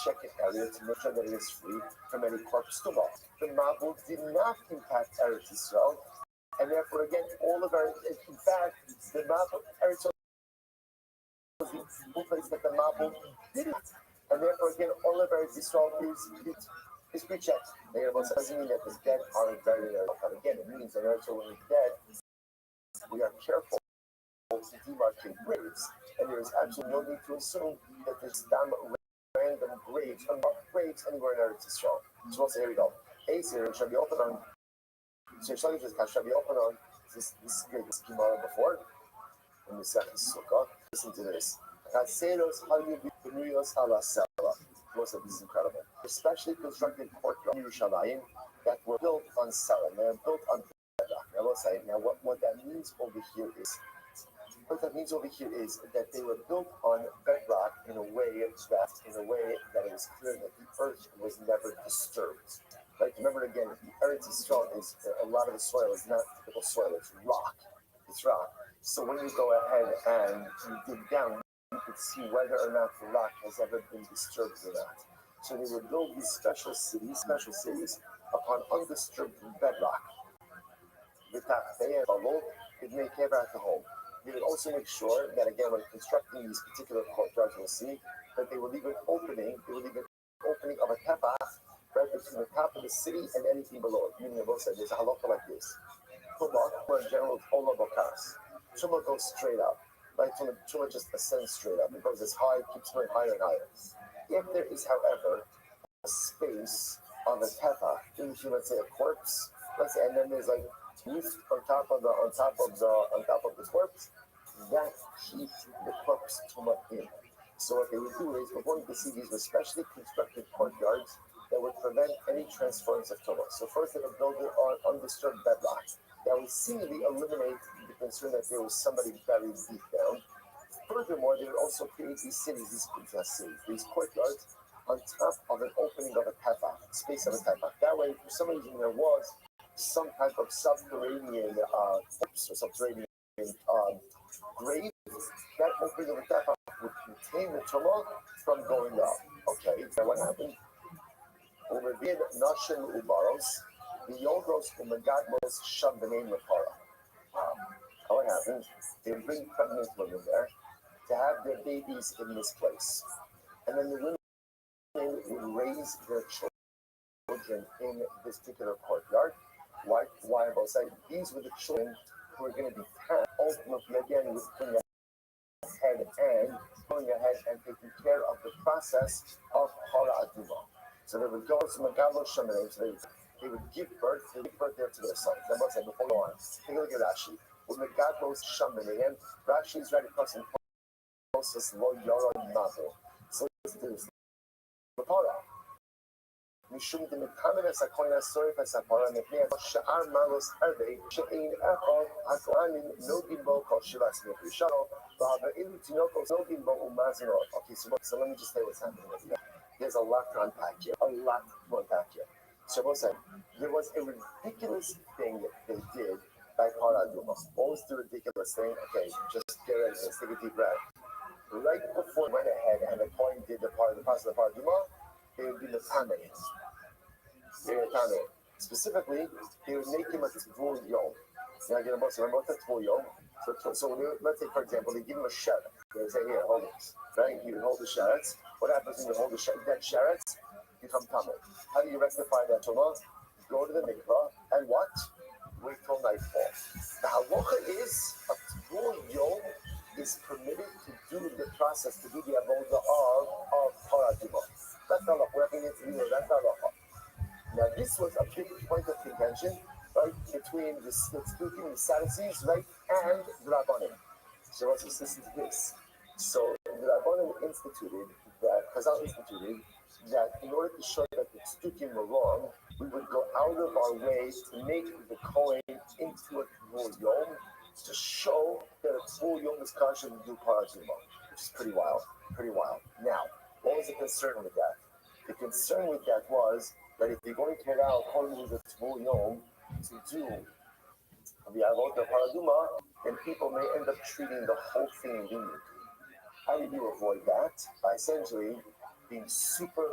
check an area to make sure that it is free from any corpse tumah. The Mabul did not impact Eretz Yisrael, and therefore, again, all of our, in fact, the Mabul, Eretz Yisrael was the only place that the Mabul didn't. And therefore, again, all of Eretz Yisrael is pre-checked. It doesn't mean that the dead aren't buried in Eretz Yisrael. Again, it means that Eretz Yisrael, when it's dead, we are careful to demarcate graves. And there is absolutely no need to assume that there's random graves, unmarked graves anywhere in Eretz Yisrael. So we'll say, here we go. Acer, Rabbi Yochanan. So Rabbi Yochanan, this is great. This came out before in the second sukkah. Listen to this. This is incredible. Especially constructed courtyard in Yerushalayim that were built on Sarah. They are built on bedrock. I will say, now what that means over here is that they were built on bedrock in a way that it was clear that the earth was never disturbed. Like, remember again, the Eretz Yisrael is, a lot of the soil is not typical soil, it's rock. It's rock. So when you go ahead and you dig down, you can see whether or not the rock has ever been disturbed or not. So they would build these special cities upon undisturbed bedrock. It may care about the home. They would also make sure that, again, when constructing these particular courtyards, you'll see that they will leave an opening of a tepach right between the top of the city and anything below it. Meaning, both sides, there's a halacha like this. Tumah, in general, ola bokas. Tumah goes straight up. Right? Tumah just ascends straight up. It goes as high, keeps going higher and higher. If there is, however, a space on the tepach into, let's say, a corpse, and then there's like roof on top of the corpse, that keeps the corpse tumah in. So what they would do is, we're going to see these were specially constructed courtyards that would prevent any transference of tumah. So first they would build it on undisturbed bedrock. That would seemingly eliminate the concern that there was somebody buried deep down. Furthermore, they would also create these cities, these courtyards, on top of an opening of a tepach, space of a tepach. That way, for some reason, there was some type of subterranean corpse or subterranean grave. That opening of a tepach would contain the tumah from going up. Okay, so what happened? Over there, Nashim Ubaros, the Yogos Umagadmos Sham the name Rapara. What happened? They would bring pregnant women there to have their babies in this place. And then the women would raise their children in this particular courtyard. Why both sides? These were the children who were going to be tasked ultimately again with going ahead and taking care of the process of Hara Aduma. So they would go to Magalo Shamanim, so they would give birth there to their sons. That was before we go on. Take a look at Rashi. When Magalo Shamanim, Rashi is right across in process Lo Yara Mabo. So let's do this. משום דמתמנס הכהן השורף הספרה מפני שאר מעלוס הרבה שאין אחד הכהנים נוגעים בו כל שבע סביב ראשונו והבאים תינוקות נוגעים בו ומאזינו. Okay, so let me just tell you what's happening with that. There's a lot to unpack here. A lot to unpack here. So there was a ridiculous thing that they did by Paraduma. What was the ridiculous thing? Okay, just get ready. Let's take a deep breath. Right before they went ahead and the coin did the process of the Paraduma, they would be the Tameis. Specifically, they would make him a Tvul Yom. Now, again, remember what the Tvul Yom? So let's say, for example, they give him a sheret. They say, here, hold this. Right? You hold the sherets. What happens when you hold the dead sherets? Become Tameh. How do you rectify that Tumah? Go to the mikvah and what? Wait till nightfall. The halacha is a Tvul Yom is permitted to do the process, to do the avodah of Paraduma. That's the halacha. We're having it to do that's the halacha. Now, this was a big point of contention, right, between the Sadducees, right, and the Rabbanim. So let's just listen to this. So the Rabbanim instituted that, Chazal instituted that in order to show that the Tzdukim were wrong, we would go out of our way to make the Kohen into a Tvul Yom to show that a Tvul Yom is conscious to do Paraduma, which is pretty wild, pretty wild. Now, what was the concern with that? The concern with that was that if you're going to allow a Kohen who's a Tvul Yom to do the Avodah Paraduma, then people may end up treating the whole thing leniently. How do you avoid that? By essentially being super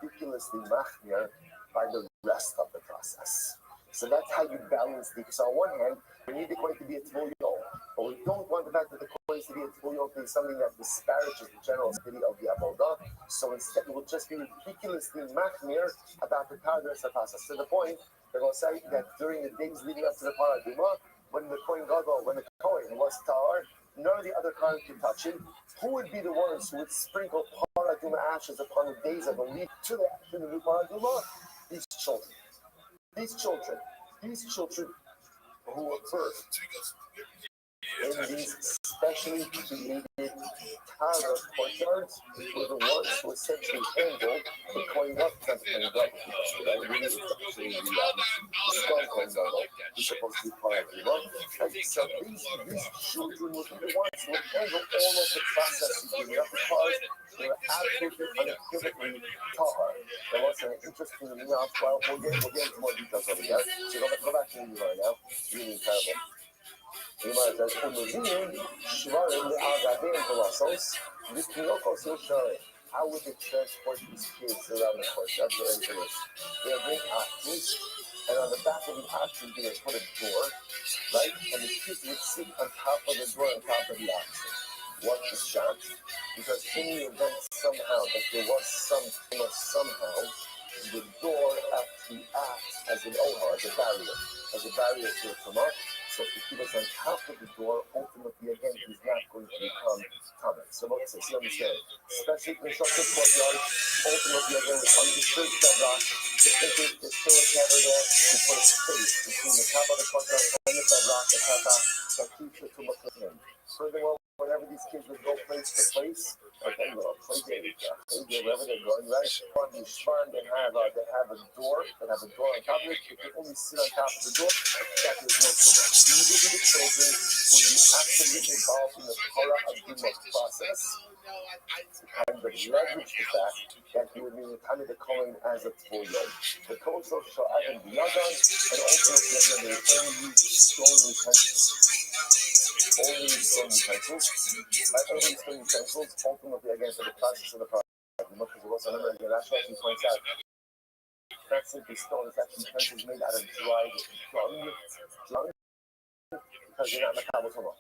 ridiculously machmir by the rest of the process. So that's how you balance the. So on one hand, we need the Kohen to be a Tvul Yom, but we don't want the fact that the Kohen to be a Tvul Yom to be something that disparages the general city of the Avodah. So instead, it will just be ridiculously machmir about the Paradis of process. To the point that we'll say that during the days leading up to the Paraduma, when the Kohen Gadol, when the Kohen was tar, none of the other Kohen could touch him. Who would be the ones who would sprinkle Paraduma ashes upon the days of the lead to the new Paraduma? These children. These children who were birthed in these specially created Tara courtyards were the ones who essentially handled the coin up temple and right the skull coin level, who's supposed to be part of the and so these children would be the ones who would handle all of the processes in the upper part. They were absolutely unequivocally Tahar. There was an interesting enough, well, we'll get into more details over there. So go back to the right now. It's really incredible. How would they transport these kids around the course? That's what it is. They would bring oxen, and on the back of the oxen, they would put a door, right? And the kids would sit on top of the door, on top of the oxen. What the shot? Because in the event somehow that there was somehow, the door actually acts as an ohar, as a barrier to come up. So if he was on top of the door, ultimately, again, he's not going to become Tameh. So let's see, understand. Specially constructed courtyard, ultimately, again, with undisturbed bedrock, there's still a cover there. We put a space between the top of the courtyard and the bedrock, the tata, that keeps the tumah in. Furthermore, whenever these kids would go place to place, okay, well, play date, wherever they're going, right? On the shmarn, they have a door on top of it. You can only sit on top of the door. That is no problem. These would be the children who would be actively involved in the Torah of Duma process, and the leverage the fact that he would be the time of the Kohen as a Tvul Yom. The Kohen shall have been Yagan, and ultimately, again, they only stone utensils. Only stone utensils, ultimately, again, for the process of the Torah. Because it was another, that's what he points out. Not simply stone, it's actually utensils made out of dried dung, because they're not Makabel Tumah.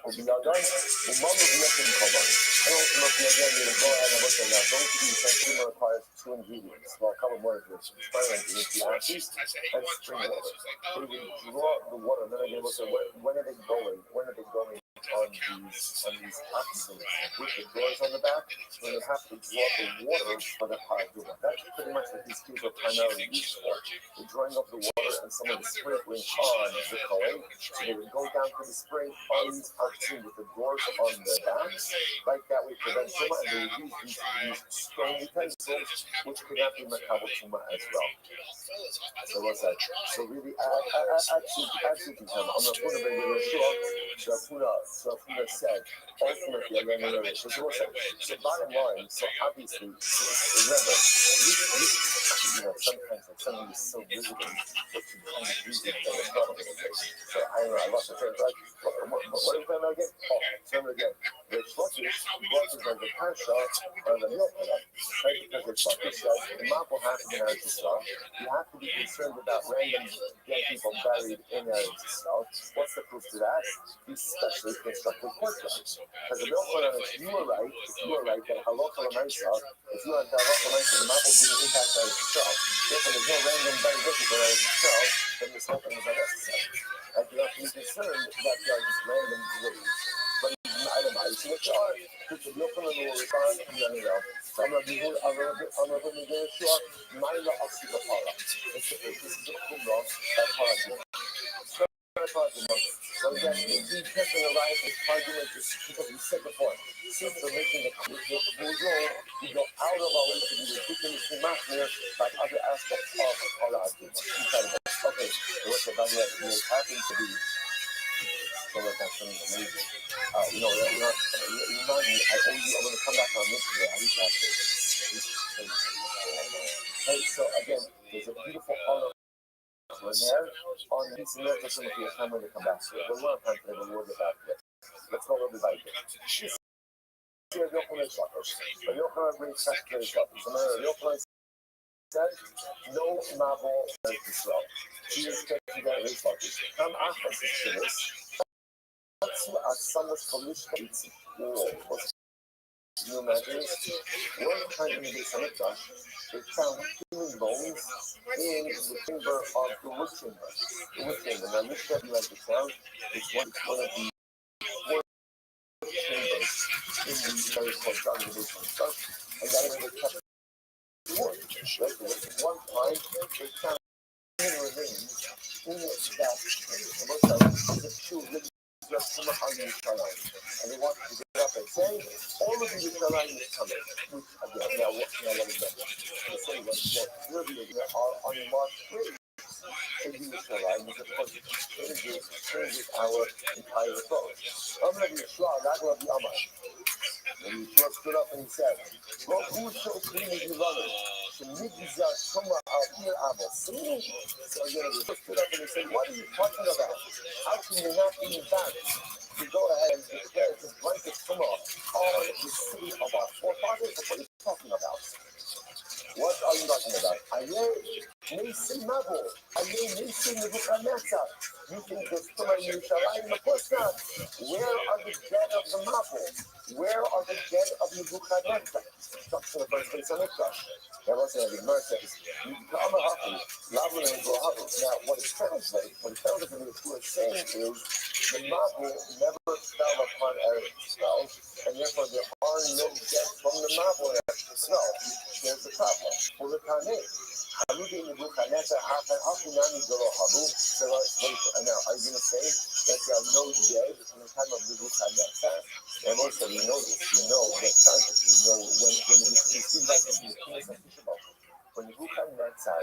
Will be Yagan, will Mama be Yakin Koban. And ultimately, again, they will go ahead and look at that. Those to be essentially requires two ingredients. Well, a couple more ingredients. Primary ingredients, the ashes and spring water. They will draw the water, and then again, look at when are they going? When are they going on these axles with the doors on the back, when they have to draw the water for the paraduma. That's pretty much what these keys are primarily used for. The drawing of the water and some of the sprinkling on the Kohen. So they would go down to the spring on these axles with the doors on the back. Like that we prevent tuma, and they would use these stone utensils, which could not be makabel tuma as well. So what's that? So really, actually, I'm not going to make it a short. So Puna said, ultimately, I'm going to know this. So bottom line, so obviously, remember, sometimes like something is so visible that you kind of use it in a problem. So I don't know, I lost the train of thought. What are we talking about again? Oh, remember again. The shortage like the pasha or the milk, right? Because the shortage says the map will happen in Eretz Yisrael. You have to be concerned about random dead people buried in Eretz Yisrael. What's the proof to that? These specially constructed courtyards. Because the milk if you were right that halacha l'maisa, if you had halacha l'maisa, the map will be impact Eretz Yisrael. Therefore, there's no random buried dead people in Eretz Yisrael, then this whole thing is unnecessary. And you have to be concerned that there are just random graves. But I don't know, you see what you are. Put the milk on the will respond to the other. So I'm going to be here, I'm going to be very sure. Myla Asiba Para. This is the Kumra, that's Para. So again, the person arrives with argument just because we said before. Since we're making the we go out of our way to be ridiculously machmir by other aspects of our argument. Okay, so what's the value that it happens to be? So like that's something amazing. Remind me, I'm going to come back on this today. I need to ask this. Okay, so again, there's a beautiful honor. We're there on these miracles in the time when they come back to it. We're not time today, but we'll get back to it. Let's go over the Bible. No novel Israel. She is getting that race focus. Come after this. That's what some of the can you imagine this? One time in the Hamikdash, they found human bones in the chamber of the wood chamber. The wood chamber. Now, this that you like to sound, it's one of the four chambers in the very called organization stuff, and that is they kept the wood. Right? One time, they found human remains in that chamber. So most of the two living just come on the Yerushalayim. And they wanted to get up and say, all of the Yerushalayim is coming. Which, again, now what is that? They say what clearly are unmarked graves in the Yerushalayim, which of course changes our entire approach. Amr Yeshua, Ragla B'Amar. And Yeshua stood up and he said, well, who shall clean the runner? So again, Yeshua stood up and he said, what are you talking about? How can you not be back to go ahead and declare this blanket tumah on the city of our forefathers? What are you talking about? What are you talking about? Nisim Mabo. Nisim Nebuchadnezzar. You think there's tumah in Yerushalayim? Of course not. Where are the dead of the Mabo? Where are the dead of Nebuchadnezzar? Talks in the first place on Mikdash. That wasn't a verse says, now, what it sounds like what Yeshua is saying is, the Mabo never fell upon Eretz Yisrael, and therefore there are no dead from the Mabo in Eretz Yisrael. There's the problem. For the Taneh, Harugei Nebuchadnezzar, how can Nani Goro Haru? So, now, are you going to say that there are no dead from the time of Nebuchadnezzar? And also, we know this. We know that scientists, we know when you see like this in the Kingdom of Ishmael, when Nebuchadnezzar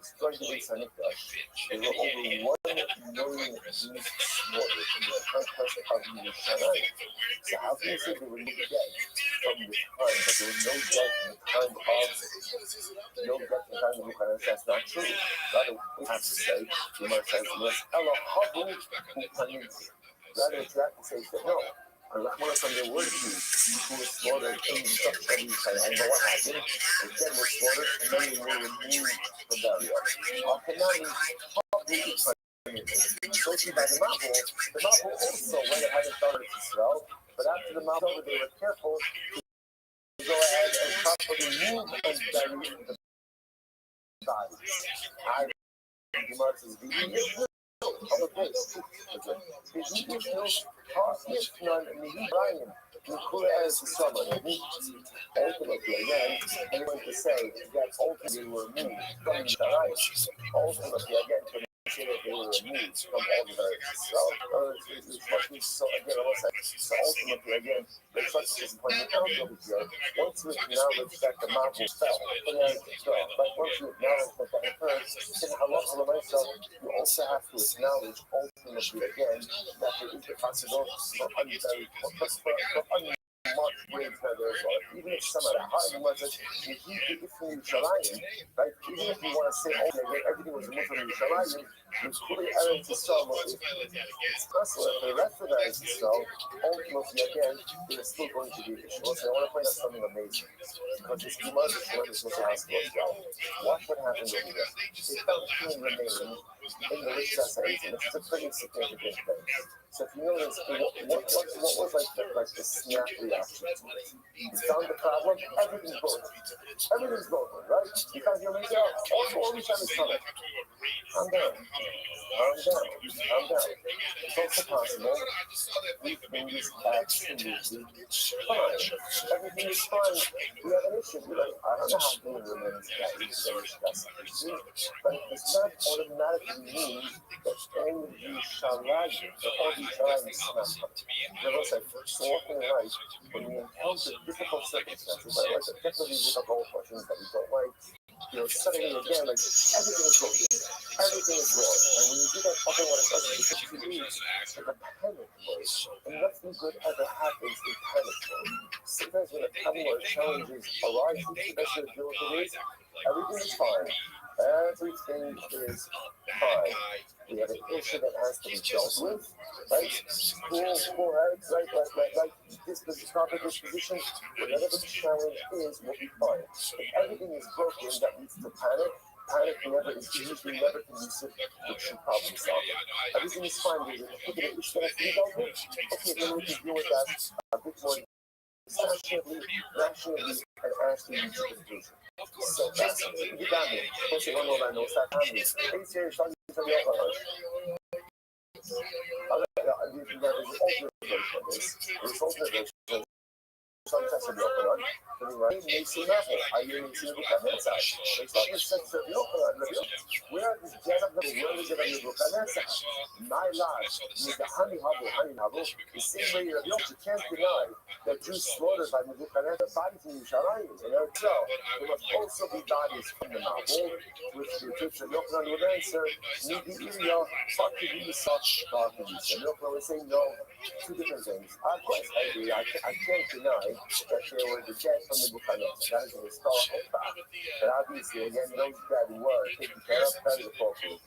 destroyed the base of Hamikdash, there were over 1 million Jews slaughtered in the conquest of Yerushalayim. So how can you say there were no dead from the time, but there was no dead from the time of Nebuchadnezzar? That's not true. Rather, we have to say, the Gemara says, was Elohabu Upanim. Rather, it's not to say that no. Unless one of them, there were Jews who were slaughtered in the destruction of Yerushalayim. But what happened? The dead were slaughtered and then they were removed from burial. So see by the Mabo also went ahead and started to Israel, but after the Mabo, they were careful to go ahead and properly move and bury the body. Aber okay, Ezekiel knows if none Ryan, Nikula as the summer. Ultimately, again, I'm going to say that ultimately were removed from the Alliance. Ultimately, again, to say that they were removed from all the variants. So again, so ultimately, again, the trust is pointing out over here. Once we acknowledge that the marble fell, but once you acknowledge that that occurred, then Allah myself, you also have to acknowledge ultimately again that there is the possibility for unmarked graves that there as well. Even if some of the hard ones that you keep it from Yerushalayim, right? Even if you want to say, oh, that everything was removed from Yerushalayim, you fully Eretz Yisrael, it's possible that the rest of the Eretz Yisrael, ultimately again, there is still going to be an issue. Also, I want to point out something amazing, because this Gemara is tremendous with the hospital as well. Watch what happened over there. They found human remains in the rich society. This is a pretty significant thing. So if you notice, what was the snap reaction to it? You found the problem, everything's broken. Everything's broken, right? You found your mistake, all the time is coming. Calm down. Calm down. It's also possible everything is absolutely fine. Everything is fine. We have an issue. We're like, I don't know how human remains that we so disgusting. But it does not automatically mean that all of you Shalayim, that all these Shalayim is not coming. There was so often in life, when we encounter difficult circumstances, like particularly difficult questions that we don't like, suddenly again, like, everything is broken. Everything is wrong. And when you do that, often what it does is it leads to the panic mode. And nothing good ever happens in panic mode. Sometimes when a problem or challenges arise, the best way to deal with it is, everything is fine. Everything is fine. We have an issue that has to be dealt with, right? Cool, right? Like this topic, this position, whatever the challenge is, will be fine. If everything is broken, that leads to panic. Panic is usually never conducive to true problem solving. Everything is fine. There's a particular issue that has to be dealt with. Okay, then we can deal with that a bit more rationally, and actually reach the conclusion. So fascinating. You got me. Você não vai não estar comigo. Tem que ser só de saber agora. There's observations. Sometimes a blocker on, right? Makes you nothing. I hear you see the cabeça. It's not just such a blocker, where is the where is the blocker? My life is the honey hubble. The same way you can't deny that Jews slaughtered by the Nebuchadnezzar, bodies in Yerushalayim, and Eretzel, there must also be bodies from the Mabul, which the Egyptian Yochanan would answer, Nibiria, Yochanan would say no, two different things. Of course, I agree, I can't deny that they were the dead from the Nebuchadnezzar. That is an historical fact. But obviously, again, those that were taken care of, that is appropriate.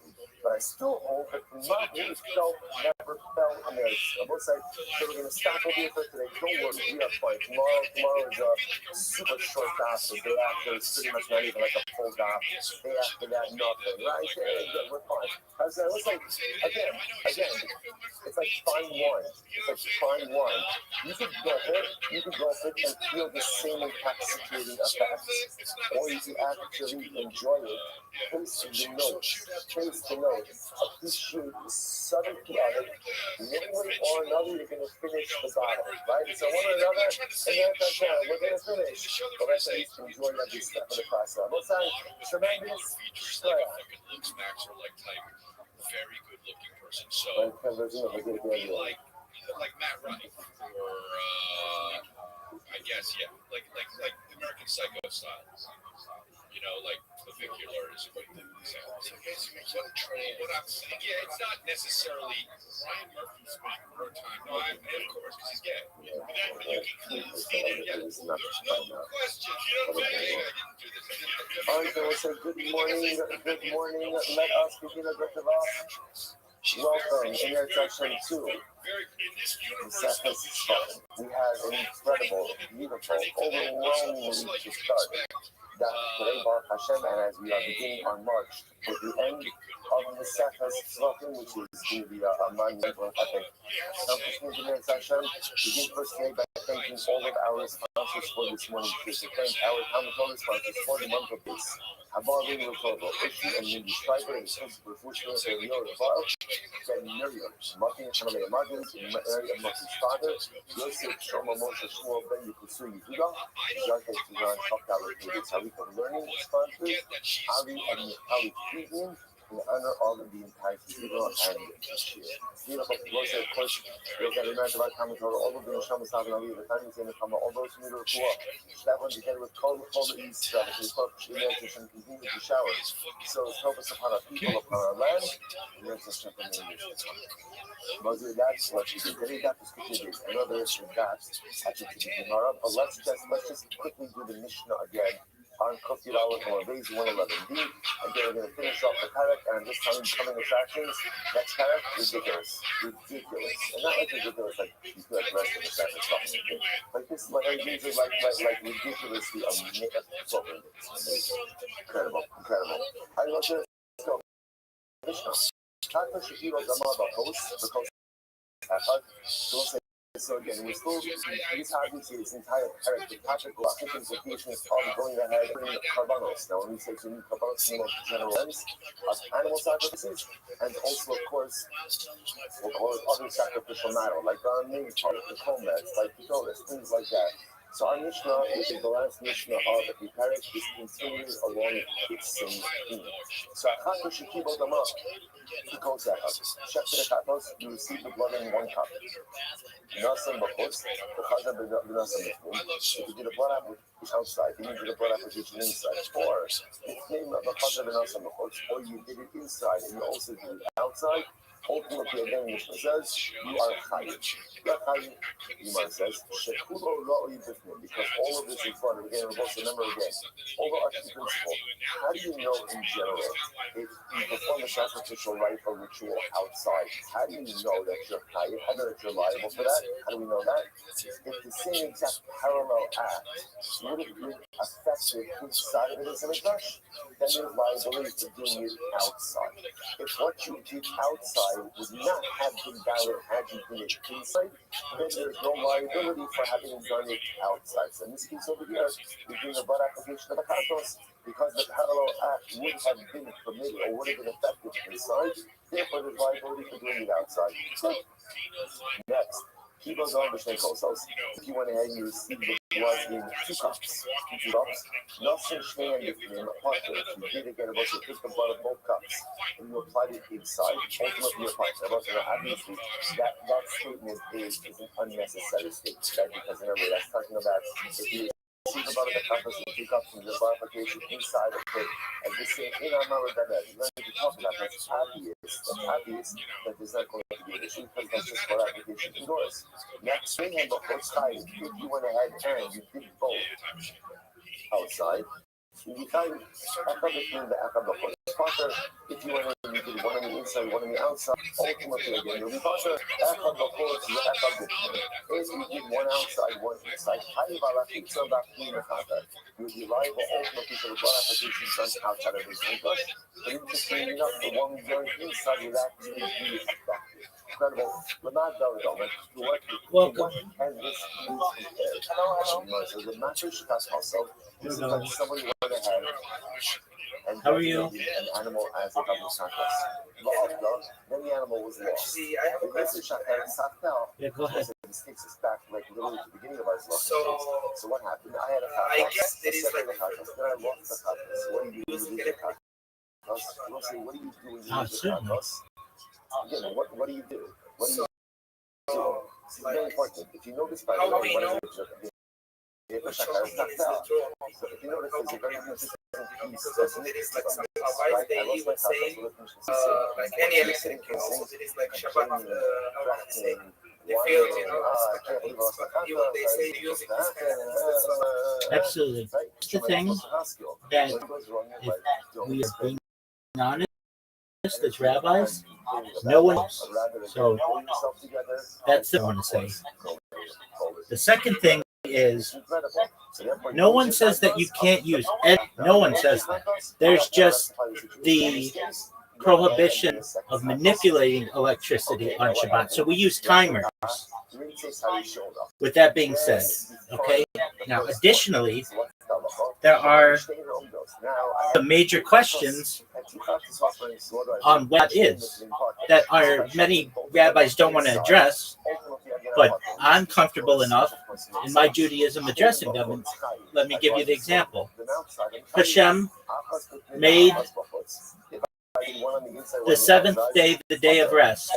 But I still hold that the Mabul itself never fell in there. I will say, so we're going to stop over here for today. Don't worry, we are fine. Tomorrow is a super short fast. The day after is pretty much not even like a full fast. The day after that, nothing. Right? Yeah, we're fine. As I was like, again, it's like fine wine. It's like fine wine. You could gulp it and feel the same intoxicating effects, or you can actually enjoy it, taste the notes, appreciate the subtlety of it. One way or another, you're going to finish the bottle, right? So one or another, and then we're going to finish. But let's at least enjoy every step of the process. What's that? Tremendous. Very good looking person. So maybe like Matt Rife, or I guess like American Psycho style. Like clavicular is a good example. What I'm saying, it's not necessarily Ryan Murphy's more time. No, of course, because he's gay. But you can clearly see that. There's no question. You know what I'm saying? I didn't do this. All right, so we'll say good morning. Let us begin a bit of us. Welcome in your section 2. We have an incredible, beautiful, overwhelmingly to start. that today, Baruch Hashem, and as we are beginning our march to the end of the Sefas Tzlachim, which is going to be a monumental epic accomplishment in Eretz Hashem, begin first today by thanking all of our sponsors for this morning's case. To thank our Talmud sponsors for the month of this. Habar Ring Retorval, Ishi and Mindy Schreiber, and Sons of Refushman, and Yor Val, Ben Miriam, Martin Chamalea Martin, Mary of Moshe's father, Yosef Shoma Moshe Shmuel Ben Yekusu Yehuda, Yarkei Tizan, Chakdal, Tarika Learning sponsors, Ali and Michali Friedman, in honor of the entire Yeshiva and beautiful Rosa, of course, look at the match about Kamatora, all of the Neshama Savan Ali, the Tani Zayna Kama, all those who need to report, that one together with Kol East, the Imagine continue to shower. So it's help us upon our people, upon our land, and let's just check in the English. Mostly that's what you do. Today, that was continued. I know there is some gaps at the Gemara, but let's just quickly do the Mishnah again. On Kofi Dalet or Base 111D. Again, we're going to finish off the parak, and this time coming attractions. Next parak, ridiculous. And not like ridiculous, like you feel like the rest of the set is something. Like this, like I usually like ridiculously amazing. Incredible. I love this. Let's go. Mishnah. Taka Shahiro Gamaba host, because so again, we're still, this obviously this entire parak, the topic of implication is probably going ahead and carbonos. Now, when we say to need carbonos, in the general sense of animal sacrifices, and also, of course, we'll call it other sacrificial matter, like our main part, the comets, like the goddess, things like that. So our Mishnah, which is the last Mishnah of the parak, is continuing along its same theme. So Achatu Shekibo Dama, he goes that up. Shech to the Katos, you receive the blood in one cup. Nasan Bachos, the Chazan B'Nasan B'Chum. If you did a blood application outside, then you did a blood application inside. Or it came of the Chazan B'Nasan B'Chos, or you did it inside and you also did it outside. Ultimately, again, Mishnah says, you are Chayim. Yimar says, Shekulo Ra'oi B'Fnim, because all of this is fun. Again, we're supposed to remember again, overarching principle. How do you know in general if you perform a sacrificial rite or ritual outside? How do you know that you're Chayim? How do you know that you're liable for that? How do we know that? If the same exact parallel act would have been effective inside of it as a mikdash, then there's liability for doing it outside. If what you did outside would not have been valid had you done it inside, then there's no liability for having done it outside. So in this case over here, we're doing a blood application of the katos because the parallel act would have been permitted or would have been effective inside, therefore there's liability for doing it outside. Next, he goes on to say also, if you went ahead and you received the blood in two cups, nothing Shneim Yifnim partner. If you did again, about to take the blood of both cups and you applied it inside, ultimately your partner. Obviously, that statement is an unnecessary statement, right? Because remember, that's talking about if you receive the blood of the cups and two cups and your blood application inside of it, and just say, in our mouth, that you're going to be talking about that's obvious that there's not going to be an issue because that's just blood application indoors. Next thing, and outside, if you went ahead and you did both outside, you kind of between the akabakos. If you went and you did one on the inside, one on the outside, ultimately again, you'll be pasha akabakos, the akabakos. If you did one outside, one inside, you would be liable ultimately for the blood application done outside of his windows. But interestingly enough, the one done inside would actually be effective. Incredible. Welcome. And this is compared. So the matter also, this is like somebody went ahead and how are you? An animal as a double sacrifice. Then the animal was lost. Yeah, go ahead. This takes us back like literally to the beginning of our life. So what happened? I had a I guess there is like a then I lost the carcass. What do you do with the carcass? What do you do with the carcass? Again, what do you do? What do you do? It's very important. If you notice by the way, what is it? So if you notice, there's a very consistent piece. There is like some advice they even say, like any electric also there is like Shabbat, they feel, even they say music is kind of absolutely. The thing that if we are being honest, as rabbis, no one else. So that's what I want to say. The second thing is No one says that you can't use it. No one says that. There's just the prohibition of manipulating electricity on Shabbat. So we use timers. With that being said, okay, now additionally, there are some major questions on what is that are many rabbis don't want to address, but I'm comfortable enough in my Judaism addressing them. And let me give you the example. Hashem made the seventh day the day of rest.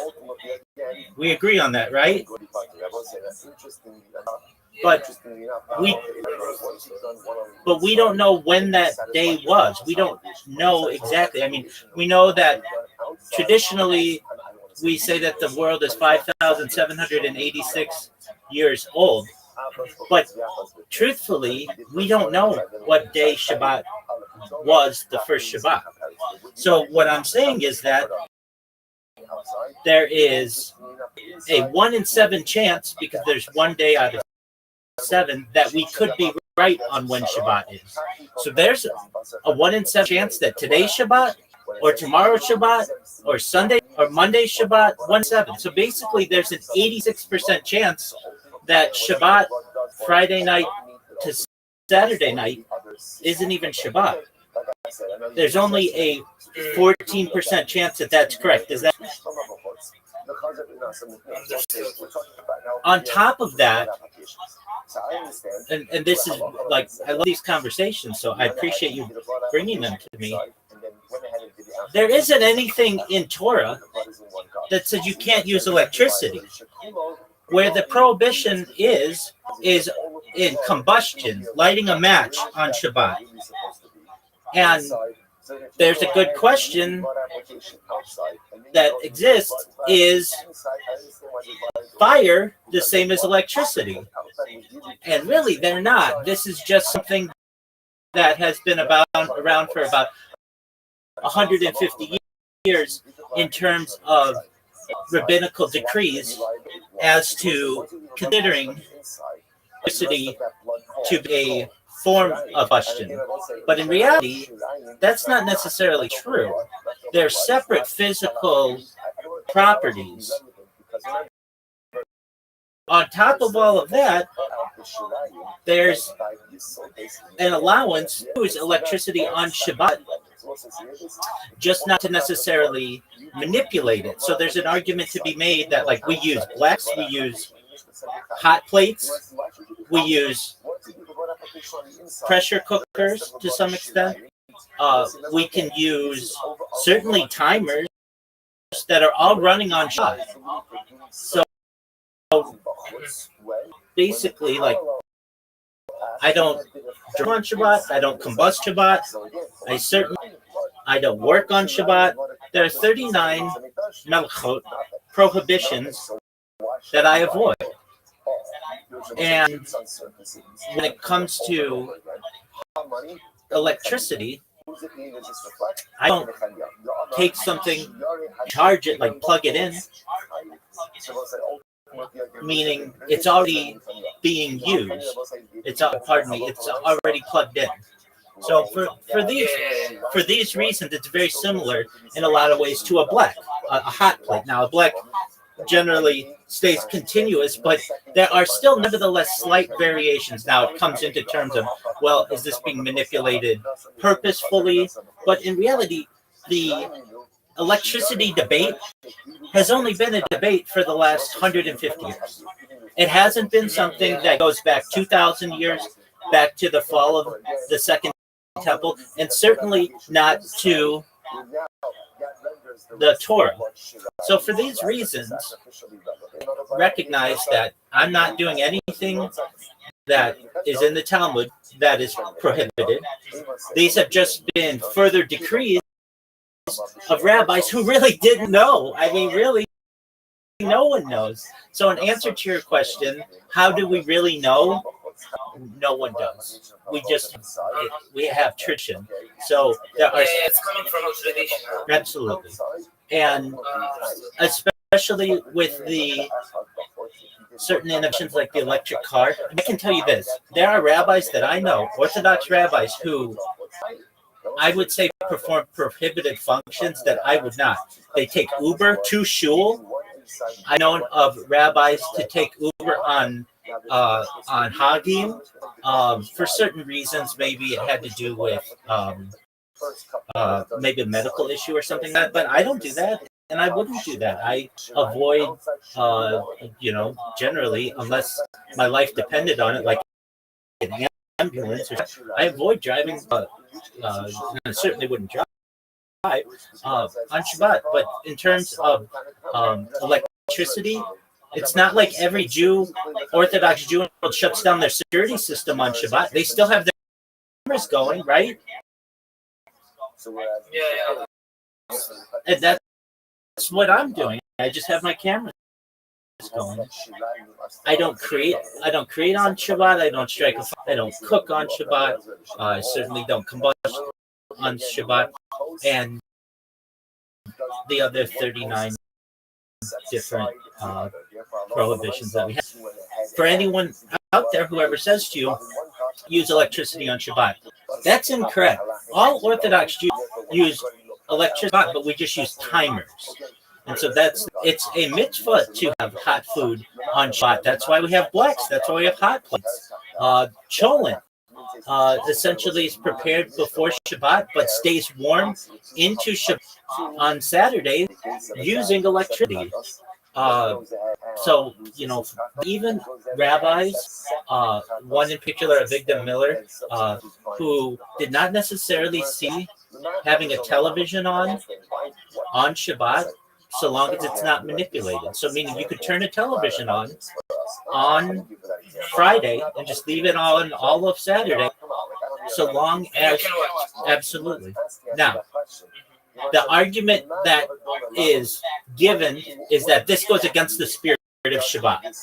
We agree on that, right? But we don't know when that day was. We don't know exactly. I mean, we know that traditionally we say that the world is 5,786 years old. But truthfully, we don't know what day Shabbat was the first Shabbat. So what I'm saying is that there is a 1 in 7 chance, because there's one day out of 7 that we could be right on when Shabbat is. So there's a 1 in 7 chance that today's Shabbat, or tomorrow's Shabbat, or Sunday or Monday's Shabbat, 1 in 7. So basically there's an 86% chance that Shabbat, Friday night to Saturday night, isn't even Shabbat. There's only a 14% chance that that's correct. Is that? On top of that, and this is like, I love these conversations, so I appreciate you bringing them to me. There isn't anything in Torah that says you can't use electricity. Where the prohibition is in combustion, lighting a match on Shabbat. And there's a good question that exists: is fire the same as electricity? And really, they're not. This is just something that has been around for about 150 years in terms of rabbinical decrees as to considering electricity to be a form of combustion. But in reality, that's not necessarily true. They're separate physical properties. On top of all of that, there's an allowance to use electricity on Shabbat, just not to necessarily manipulate it. So there's an argument to be made that, like, we use blacks, we use hot plates, we use pressure cookers to some extent. We can use certainly timers that are all running on Shabbat. So basically, like, I don't drink on Shabbat, I don't combust Shabbat, I don't work on Shabbat. There are 39 melchot, prohibitions, that I avoid. And when it comes to electricity, I don't take something, charge it, like plug it in, meaning it's already being used. It's already plugged in. So for these reasons, it's very similar in a lot of ways to a black, a hot plate. Now, a black generally stays continuous, but there are still nevertheless slight variations. Now, it comes into terms of, well, is this being manipulated purposefully? But in reality, the electricity debate has only been a debate for the last 150 years. It hasn't been something that goes back 2,000 years, back to the fall of the Second Temple, and certainly not to the Torah. So for these reasons, recognize that I'm not doing anything that is in the Talmud that is prohibited. These have just been further decrees of rabbis who really didn't know. I mean, really, no one knows. So in answer to your question, how do we really know? No one does. We have tradition. So there are. It's coming from a tradition. Absolutely. And especially with the certain innovations like the electric car. I can tell you this: there are rabbis that I know, Orthodox rabbis, who I would say perform prohibited functions that I would not. They take Uber to shul. I know of rabbis to take Uber on Hagim for certain reasons. Maybe it had to do with maybe a medical issue or something like that. But I don't do that, and I wouldn't do that. I avoid, generally, unless my life depended on it, like an ambulance. I avoid driving. I certainly wouldn't drive on Shabbat. But in terms of electricity, it's not like every Jew, Orthodox Jew, shuts down their security system on Shabbat. They still have their cameras going, right? Yeah. And that's what I'm doing. I just have my cameras going. I don't create on Shabbat. I don't strike a fire. I don't cook on Shabbat. I certainly don't combust on Shabbat. And the other 39 different prohibitions that we have. For anyone out there who ever says to you, use electricity on Shabbat, that's incorrect. All Orthodox Jews use electricity, but we just use timers. And so it's a mitzvah to have hot food on Shabbat. That's why we have blacks. That's why we have hot plates. Cholent essentially is prepared before Shabbat, but stays warm into Shabbat on Saturday using electricity. So, even rabbis, one in particular, Avigdor Miller, who did not necessarily see having a television on Shabbat, so long as it's not manipulated. So meaning you could turn a television on Friday and just leave it on all of Saturday, so long as, absolutely. Now, the argument that is given is that this goes against the spirit of Shabbat.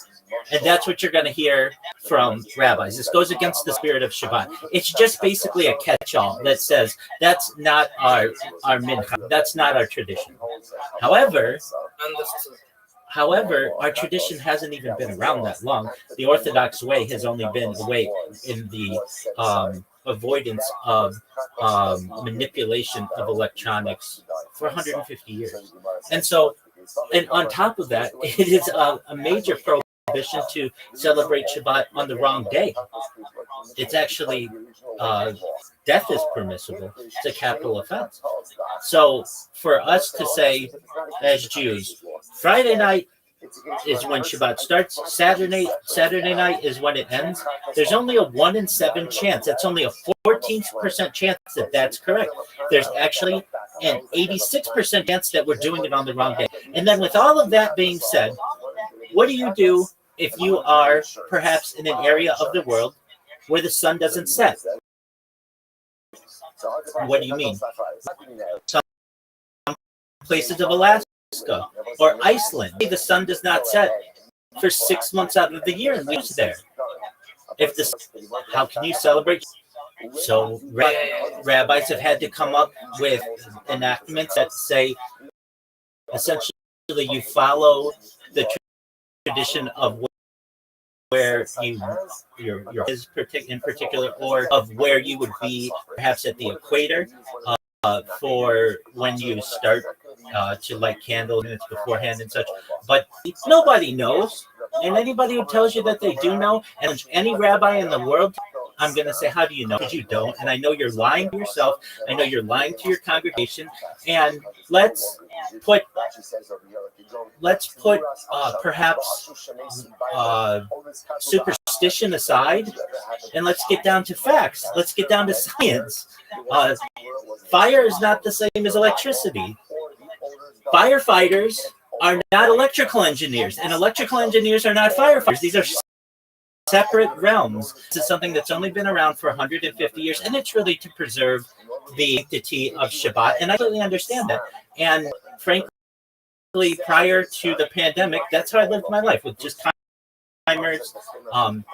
And that's what you're going to hear from rabbis. This goes against the spirit of Shabbat. It's just basically a catch-all that says that's not our mincha, that's not our tradition. However, our tradition hasn't even been around that long. The Orthodox way has only been the way in the avoidance of manipulation of electronics for 150 years. And so, and on top of that, it is a major prohibition to celebrate Shabbat on the wrong day. It's actually, death is permissible. It's a capital offense. So for us to say, as Jews, Friday night is when Shabbat starts. Saturday night is when it ends. There's only a 1 in 7 chance. That's only a 14% chance that that's correct. There's actually an 86% chance that we're doing it on the wrong day. And then with all of that being said, what do you do if you are perhaps in an area of the world where the sun doesn't set? What do you mean? Some places of Alaska or Iceland, the sun does not set for 6 months out of the year, and we're there. How can you celebrate? So rabbis have had to come up with enactments that say, essentially, you follow the tradition of where your is in particular, or of where you would be perhaps at the equator for when you start to light candles minutes beforehand and such. But nobody knows, and anybody who tells you that they do know, and any rabbi in the world, I'm going to say, how do you know? Because you don't. And I know you're lying to yourself. I know you're lying to your congregation. And let's put perhaps superstition aside, and let's get down to facts. Let's get down to science. Fire is not the same as electricity. Firefighters are not electrical engineers, and electrical engineers are not firefighters. These are separate realms. This is something that's only been around for 150 years, and it's really to preserve the sanctity of Shabbat, and I totally understand that. And frankly, prior to the pandemic, that's how I lived my life, with just timers.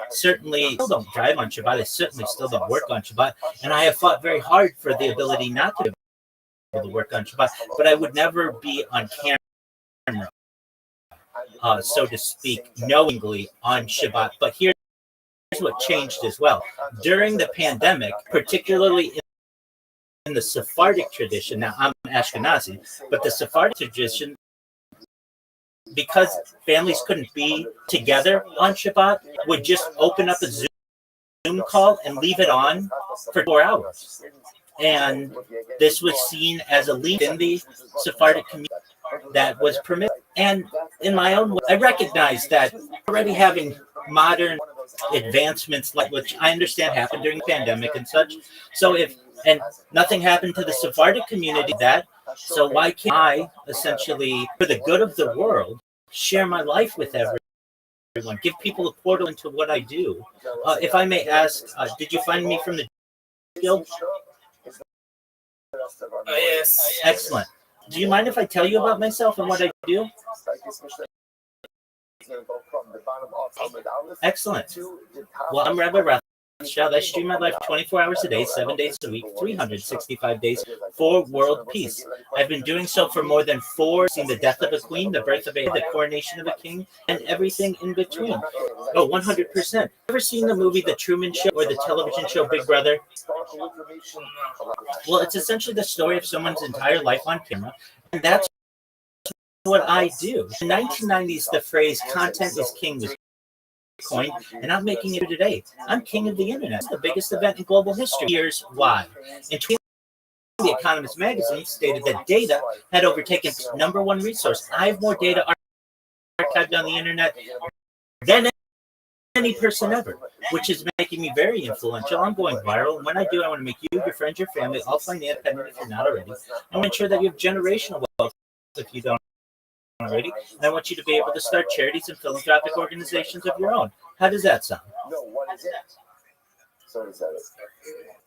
Certainly still don't drive on Shabbat. I certainly still don't work on Shabbat, and I have fought very hard for the ability not to be able to work on Shabbat, but I would never be on camera so to speak, knowingly on Shabbat. But here's what changed as well. During the pandemic, particularly in the Sephardic tradition, now I'm Ashkenazi, but the Sephardic tradition, because families couldn't be together on Shabbat, would just open up a Zoom call and leave it on for 4 hours. And this was seen as a lead in the Sephardic community that was permitted. And in my own way, I recognize that already having modern advancements, like which I understand happened during the pandemic and such. So and nothing happened to the Sephardic community so why can't I essentially, for the good of the world, share my life with everyone, give people a portal into what I do? If I may ask, did you find me from the guild? Yes. Excellent. Do you mind if I tell you about myself and what I do? Excellent. Well, I'm Rabbi Rothschild. I stream my life 24 hours a day, 7 days a week, 365 days for world peace. I've been doing so for more than 4, seeing the death of a queen, the birth of the coronation of a king, and everything in between. Oh, 100%. Ever seen the movie The Truman Show or the television show Big Brother? Well, it's essentially the story of someone's entire life on camera, and that's what I do. In the 1990s, the phrase "content is king" was coined, and I'm making it today. I'm king of the internet. It's the biggest event in global history. Here's why. In 2020, The Economist magazine stated that data had overtaken #1 resource. I have more data archived on the internet than any person ever, which is making me very influential. I'm going viral, and when I do, I want to make you, your friends, your family, all financially independent if you're not already. I want to ensure that you have generational wealth if you don't already, and I want you to be able to start charities and philanthropic organizations of your own. How does that sound?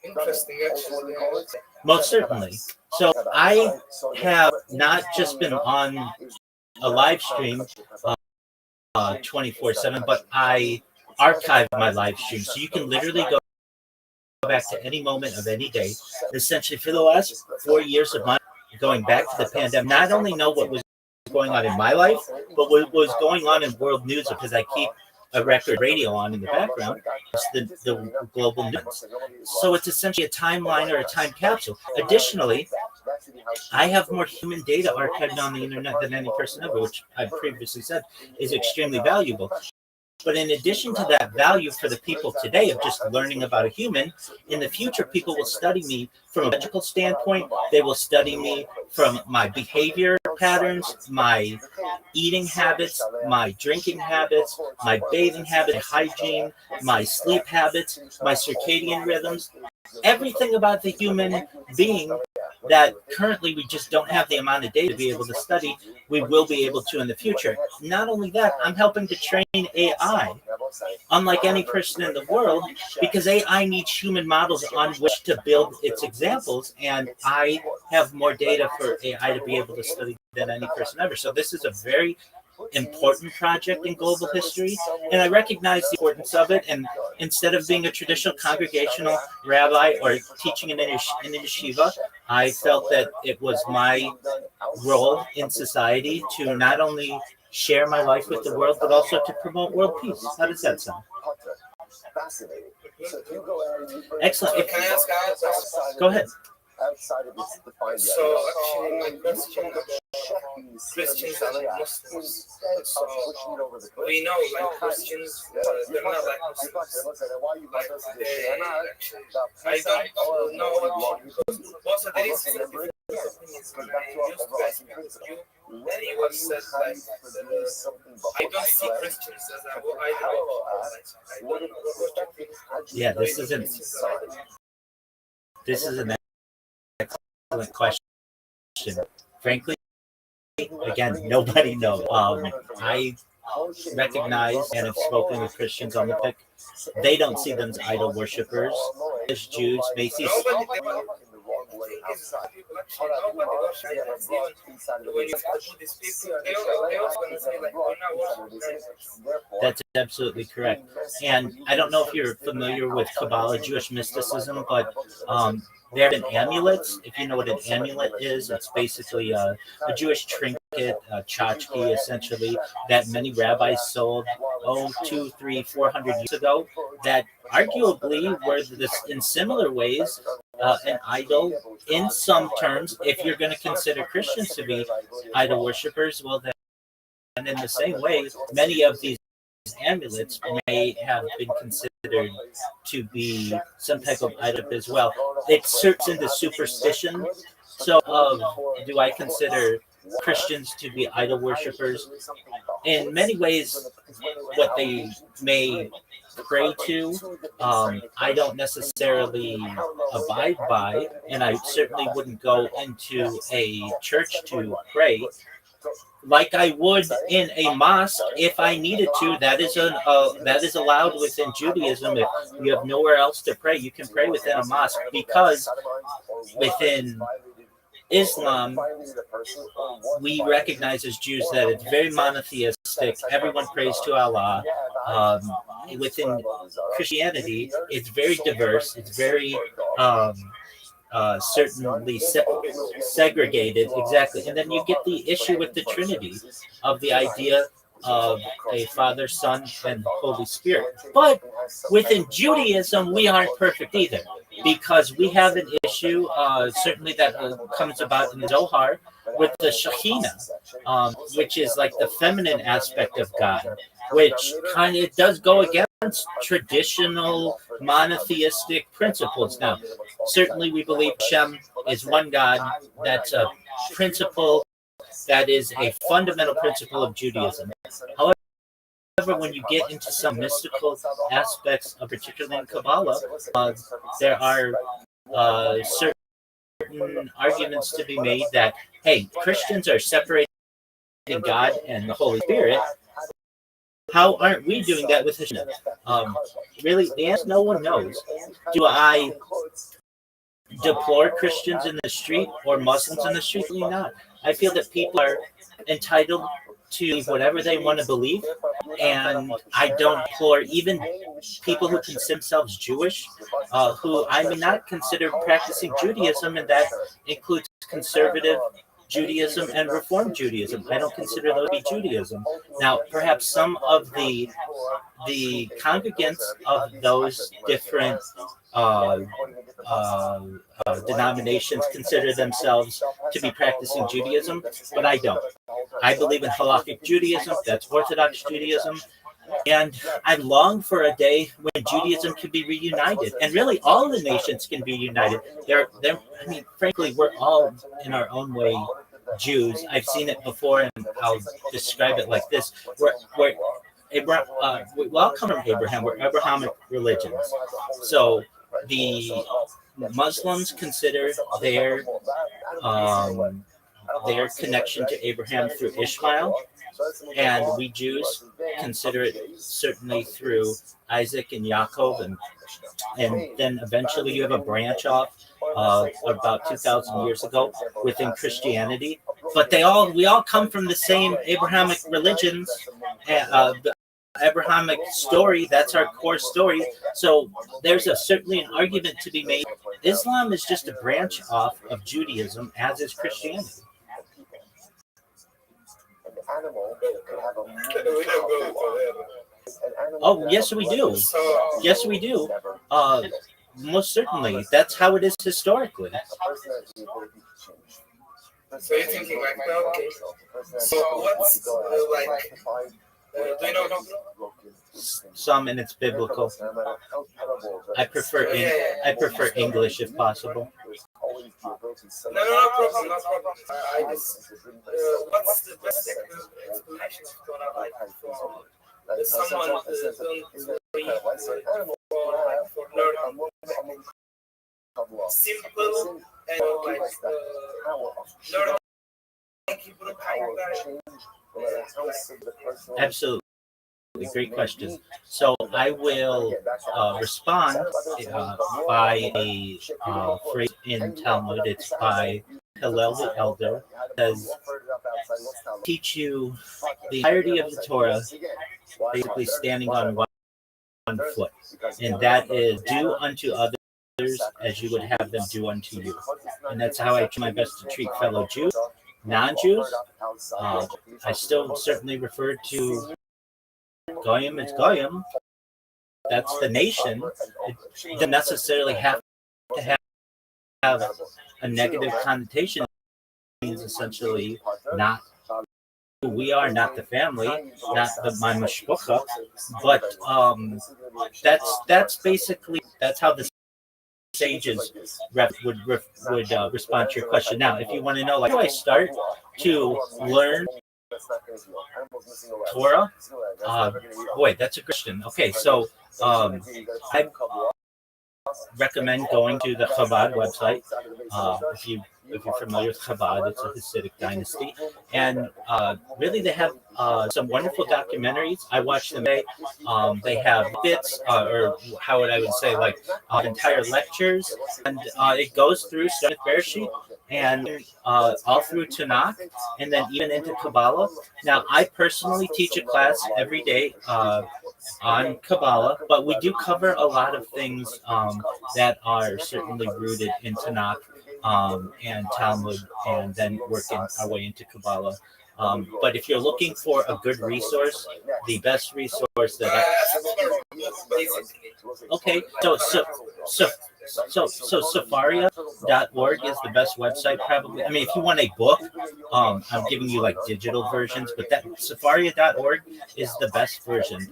Interesting, actually. Most certainly. So I have not just been on a live stream 24/7, but I archive my live stream, so you can literally go back to any moment of any day. Essentially, for the last 4 years of my going back to the pandemic, not only know what was going on in my life, but what was going on in world news, because I keep a record radio on in the background. It's the global news. So it's essentially a timeline or a time capsule. Additionally, I have more human data archived on the internet than any person ever, which I previously said is extremely valuable. But in addition to that value for the people today of just learning about a human, in the future, people will study me from a medical standpoint. They will study me from my behavior patterns, my eating habits, my drinking habits, my bathing habits, my hygiene, my sleep habits, my circadian rhythms, everything about the human being that currently we just don't have the amount of data to be able to study. We will be able to in the future. Not only that, I'm helping to train AI, unlike any person in the world, because AI needs human models on which to build its examples, and I have more data for AI to be able to study than any person ever. So this is a very important project in global history, and I recognize the importance of it. And instead of being a traditional congregational rabbi or teaching in a yeshiva, I felt that it was my role in society to not only share my life with the world, but also to promote world peace. How does that sound? Excellent. Can I ask a question? Go ahead. So actually, my question about Christians and Muslims. So we know, like Christians, they're not like Muslims. Like they actually, I don't know what because also there is different opinions. When I used to ask you, and he was said like, I don't see Christians as an idol. I don't know what you think. Yeah, this is an excellent question. Frankly, again, nobody knows. I recognize and have spoken with Christians on the pick. They don't see them as idol worshippers. As Jews may see. That's absolutely correct. And I don't know if you're familiar with Kabbalah, Jewish mysticism, but There have been amulets. If you know what an amulet is, it's basically a Jewish trinket, a tchotchke, essentially, that many rabbis sold, 200, 300, 400 years ago, that arguably were this in similar ways an idol in some terms. If you're going to consider Christians to be idol worshippers, well, then in the same way, many of these amulets may have been considered to be some type of item as well. It serves into superstition. So, do I consider Christians to be idol worshippers? In many ways, what they may pray to, I don't necessarily abide by, and I certainly wouldn't go into a church to pray like I would in a mosque if I needed to. That is allowed within Judaism. If you have nowhere else to pray, you can pray within a mosque, because within Islam, we recognize as Jews that it's very monotheistic. Everyone prays to Allah. Within Christianity, it's very diverse. It's very certainly segregated, exactly. And then you get the issue with the Trinity, of the idea of a Father, Son, and Holy Spirit. But within Judaism, we aren't perfect either, because we have an issue, certainly that comes about in the Zohar, with the Shekhinah, which is like the feminine aspect of God, which kind of does go against traditional monotheistic principles. Now, certainly we believe Shem is one God. That's a principle that is a fundamental principle of Judaism. However, when you get into some mystical aspects, particularly in Kabbalah, there are certain arguments to be made that, hey, Christians are separating God and the Holy Spirit. How aren't we doing that with Hashem? Really, the answer, no one knows. Do I deplore Christians in the street or Muslims in the street? Really not. I feel that people are entitled to whatever they want to believe, and I don't deplore even people who consider themselves Jewish, who I may not consider practicing Judaism, and that includes conservative Judaism and Reform Judaism. I don't consider those to be Judaism. Now, perhaps some of the congregants of those different denominations consider themselves to be practicing Judaism, but I don't. I believe in halakhic Judaism. That's Orthodox Judaism. And I long for a day when Judaism can be reunited, and really all the nations can be united. I mean, frankly, we're all in our own way Jews. I've seen it before, and I'll describe it like this: we all come from Abraham. We're Abrahamic religions. So the Muslims consider their connection to Abraham through Ishmael, and we Jews consider it certainly through Isaac and Yaakov, and then eventually you have a branch off about 2,000 years ago within Christianity. But we all come from the same Abrahamic religions, the Abrahamic story. That's our core story. So there's certainly an argument to be made. Islam is just a branch off of Judaism, as is Christianity. Oh, yes, we do. Yes, we do. Most certainly. That's how it is historically. So you're thinking like, okay, so what's do you know? Some, and it's biblical. I prefer English if possible. No problem. I just what's the best explanation of Torah, like for someone for learning simple and like learning Hebrew? Absolutely. Great question. So I will respond by a phrase in Talmud. It's by Hillel the Elder. It says, teach you the entirety of the Torah, basically standing on one foot. And that is, do unto others as you would have them do unto you. And that's how I try my best to treat fellow Jews, non-Jews. I still certainly refer to Goyim as Goyim. That's the nation. It doesn't necessarily have to have a negative connotation. It means essentially not who we are, not the family, not my mashpucha, but that's basically that's how the sages would respond to your question. Now, if you want to know, like, how do I start to learn Torah? Boy, that's a question. Okay, so I recommend going to the Chabad website. If you're familiar with Chabad, it's a Hasidic dynasty, and really they have some wonderful documentaries. I watch them. They have bits, or how would I would say, like entire lectures, and it goes through starting with Bereshit and all through Tanakh, and then even into Kabbalah. Now, I personally teach a class every day on Kabbalah, but we do cover a lot of things that are certainly rooted in Tanakh and Talmud, and then working our way into Kabbalah. But if you're looking for a good resource, the best resource that so Sefaria.org is the best website, probably. I mean, if you want a book, I'm giving you like digital versions, but that Sefaria.org is the best version.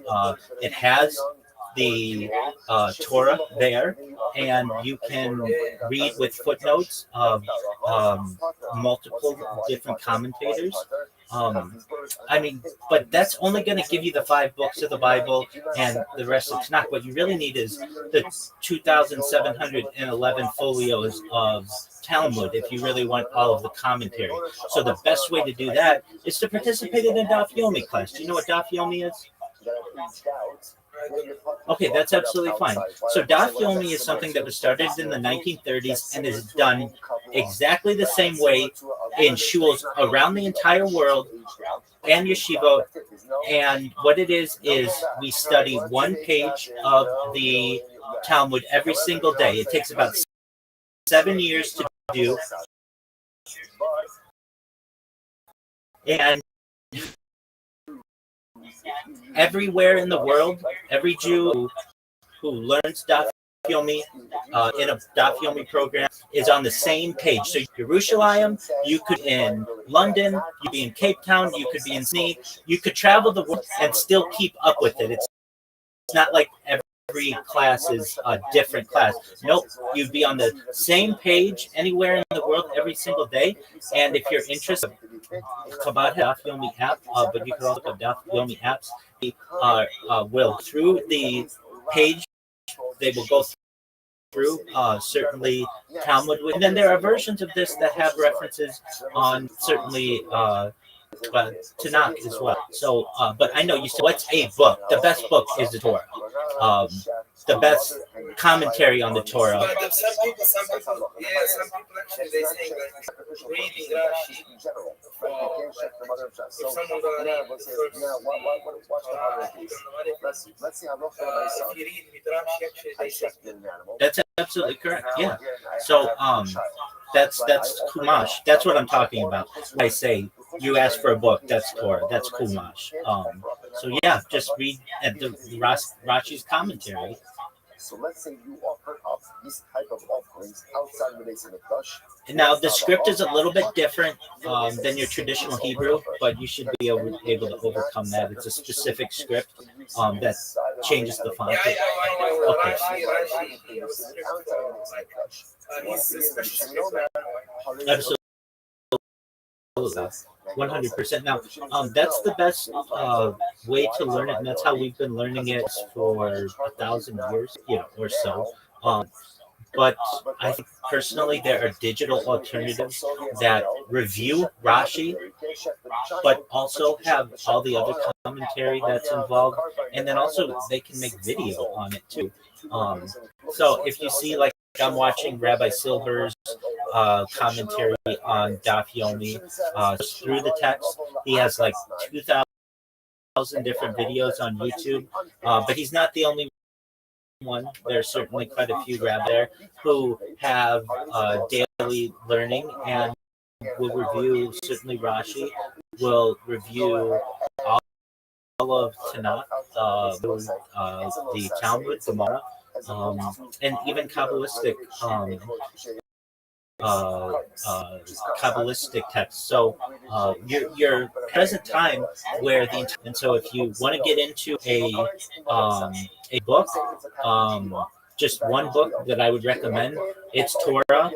It has the Torah there, and you can read with footnotes of multiple different commentators. I mean, but that's only going to give you the 5 books of the Bible and the rest of Tanakh. What you really need is the 2,711 folios of Talmud if you really want all of the commentary. So the best way to do that is to participate in a Daf Yomi class. Do you know what Daf Yomi is? Okay, that's absolutely fine. So Daf Yomi is something that was started in the 1930s and is done exactly the same way in shuls around the entire world and yeshivot. And what it is we study one page of the Talmud every single day. It takes about 7 years to do. And everywhere in the world, every Jew who learns Daf Yomi in a Daf Yomi program is on the same page. So Yerushalayim, you could be in London, you'd be in Cape Town, you could be in Sydney, you could travel the world and still keep up with it. It's not like every class is a different class. Nope, you'd be on the same page anywhere in the world every single day. And if you're interested, Chabad Daf Yomi app, but you can also look up Daf Yomi apps. Will through the page, they will go through certainly Talmud, and then there are versions of this that have references on certainly Tanakh as well. So, but I know you said, what's a book? The best book is the Torah. The best commentary on the Torah. But some people actually they say that reading Rashi. If someone gonna read the first, let's see how if you read with Rashi, actually they say that's absolutely correct. Yeah. So that's Kumash. That's what I'm talking about. I say you ask for a book, that's Torah. That's Kumash. So yeah, just read the Rashi's commentary. So let's say you offer up this type of offerings outside the Beis Hamikdash. Now the script is a little bit different than your traditional Hebrew, but you should be able to overcome that. It's a specific script that changes the font. Okay. Absolutely. 100%. Now, that's the best way to learn it, and that's how we've been learning it for 1,000 years, or so. But I think personally there are digital alternatives that review Rashi, but also have all the other commentary that's involved, and then also they can make video on it too. So if you see, like, I'm watching Rabbi Silver's commentary on Daf Yomi through the text. He has like 2,000 different videos on YouTube, but he's not the only one. There's certainly quite a few rabbis there who have daily learning and will review. Certainly, Rashi will review all of Tanakh, the Talmud, Gemara, and even Kabbalistic texts. So your present time where and so if you want to get into a book, just one book that I would recommend, it's Torah.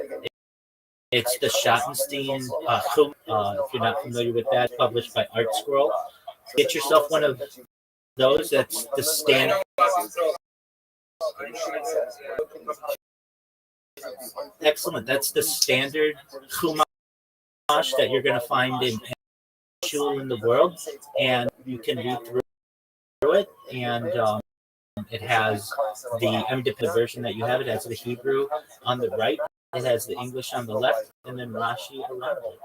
It's the Schottenstein if you're not familiar with that, published by Art Scroll. Get yourself one of those. That's the standard. Excellent. That's the standard Chumash that you're going to find in shul in the world, and you can read through it. And it has the independent version that you have. It has the Hebrew on the right. It has the English on the left, and then Rashi around it.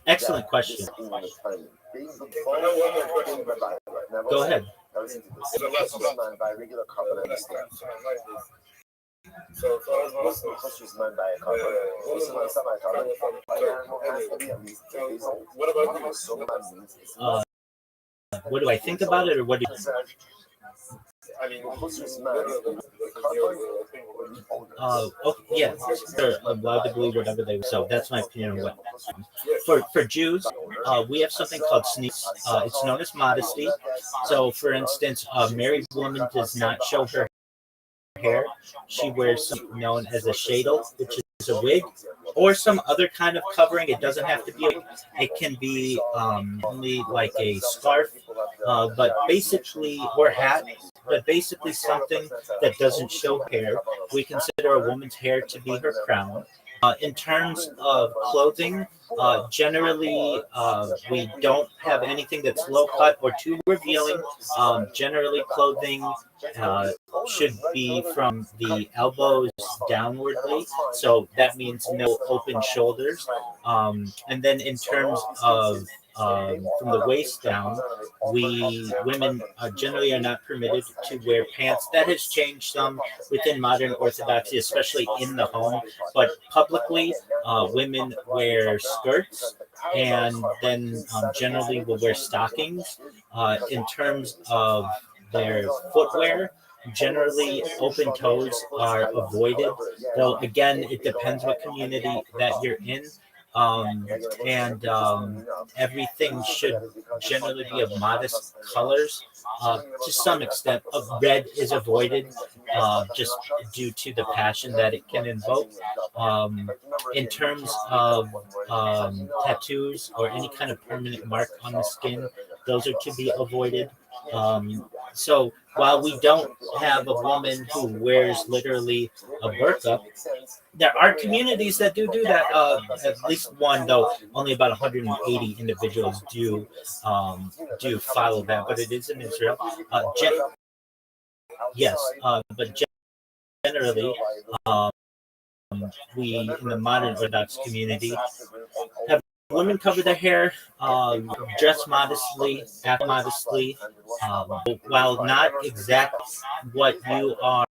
Excellent question. Go ahead. What do I think about it, or what do you? Yeah, they're allowed to believe whatever they. So that's my opinion on what. For Jews, we have something called sneaks. It's known as modesty. So, for instance, a married woman does not show her hair. She wears something known as a shadel, which is a wig, or some other kind of covering. It doesn't have to be. It can be only like a scarf, but basically, or hat. But basically, something that doesn't show hair. We consider a woman's hair to be her crown. In terms of clothing, generally, we don't have anything that's low cut or too revealing. Generally, clothing should be from the elbows downwardly. So that means no open shoulders. And then in terms of from the waist down, women generally are not permitted to wear pants. That has changed some within modern Orthodoxy, especially in the home. But publicly, women wear skirts, and then generally will wear stockings. In terms of their footwear, generally open toes are avoided. Though again, it depends what community that you're in. And everything should generally be of modest colors. To some extent, red is avoided just due to the passion that it can invoke. In terms of tattoos or any kind of permanent mark on the skin, those are to be avoided. So while we don't have a woman who wears literally a burqa, there are communities that do that. At least one, though, only about 180 individuals do follow that, but it is in Israel. Yes, but generally, we in the modern Orthodox community have women cover their hair, dress modestly, act modestly, while not exactly what you are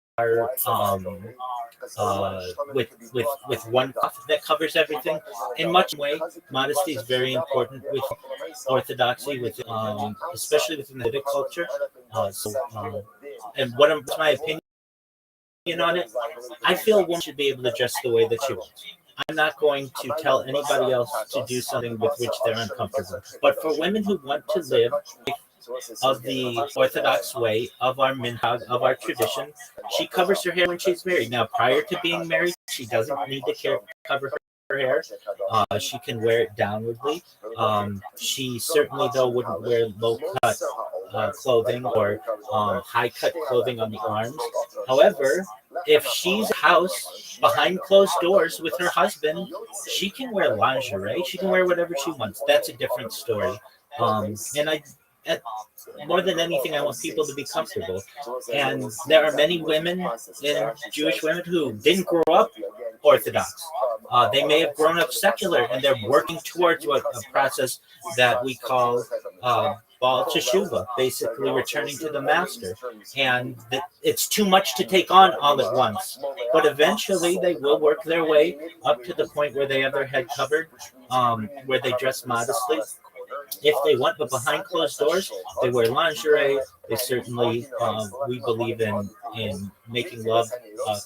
with one cloth that covers everything. In much way, modesty is very important with Orthodoxy, with especially within the Vedic culture. And what's my opinion on it? I feel a woman should be able to dress the way that she wants. I'm not going to tell anybody else to do something with which they're uncomfortable. But for women who want to live of the Orthodox way, of our minhag, of our tradition, she covers her hair when she's married. Now, prior to being married, she doesn't need to cover her hair. She can wear it downwardly. She certainly, though, wouldn't wear low-cut clothing or high-cut clothing on the arms. However, if she's a house behind closed doors with her husband, she can wear lingerie. She can wear whatever she wants. That's a different story. And more than anything, I want people to be comfortable. And there are many women, and Jewish women, who didn't grow up Orthodox. They may have grown up secular and they're working towards a process that we call Baal Teshuvah, basically returning to the master. And it's too much to take on all at once. But eventually they will work their way up to the point where they have their head covered, where they dress modestly if they want, but behind closed doors, they wear lingerie. They certainly, we believe in making love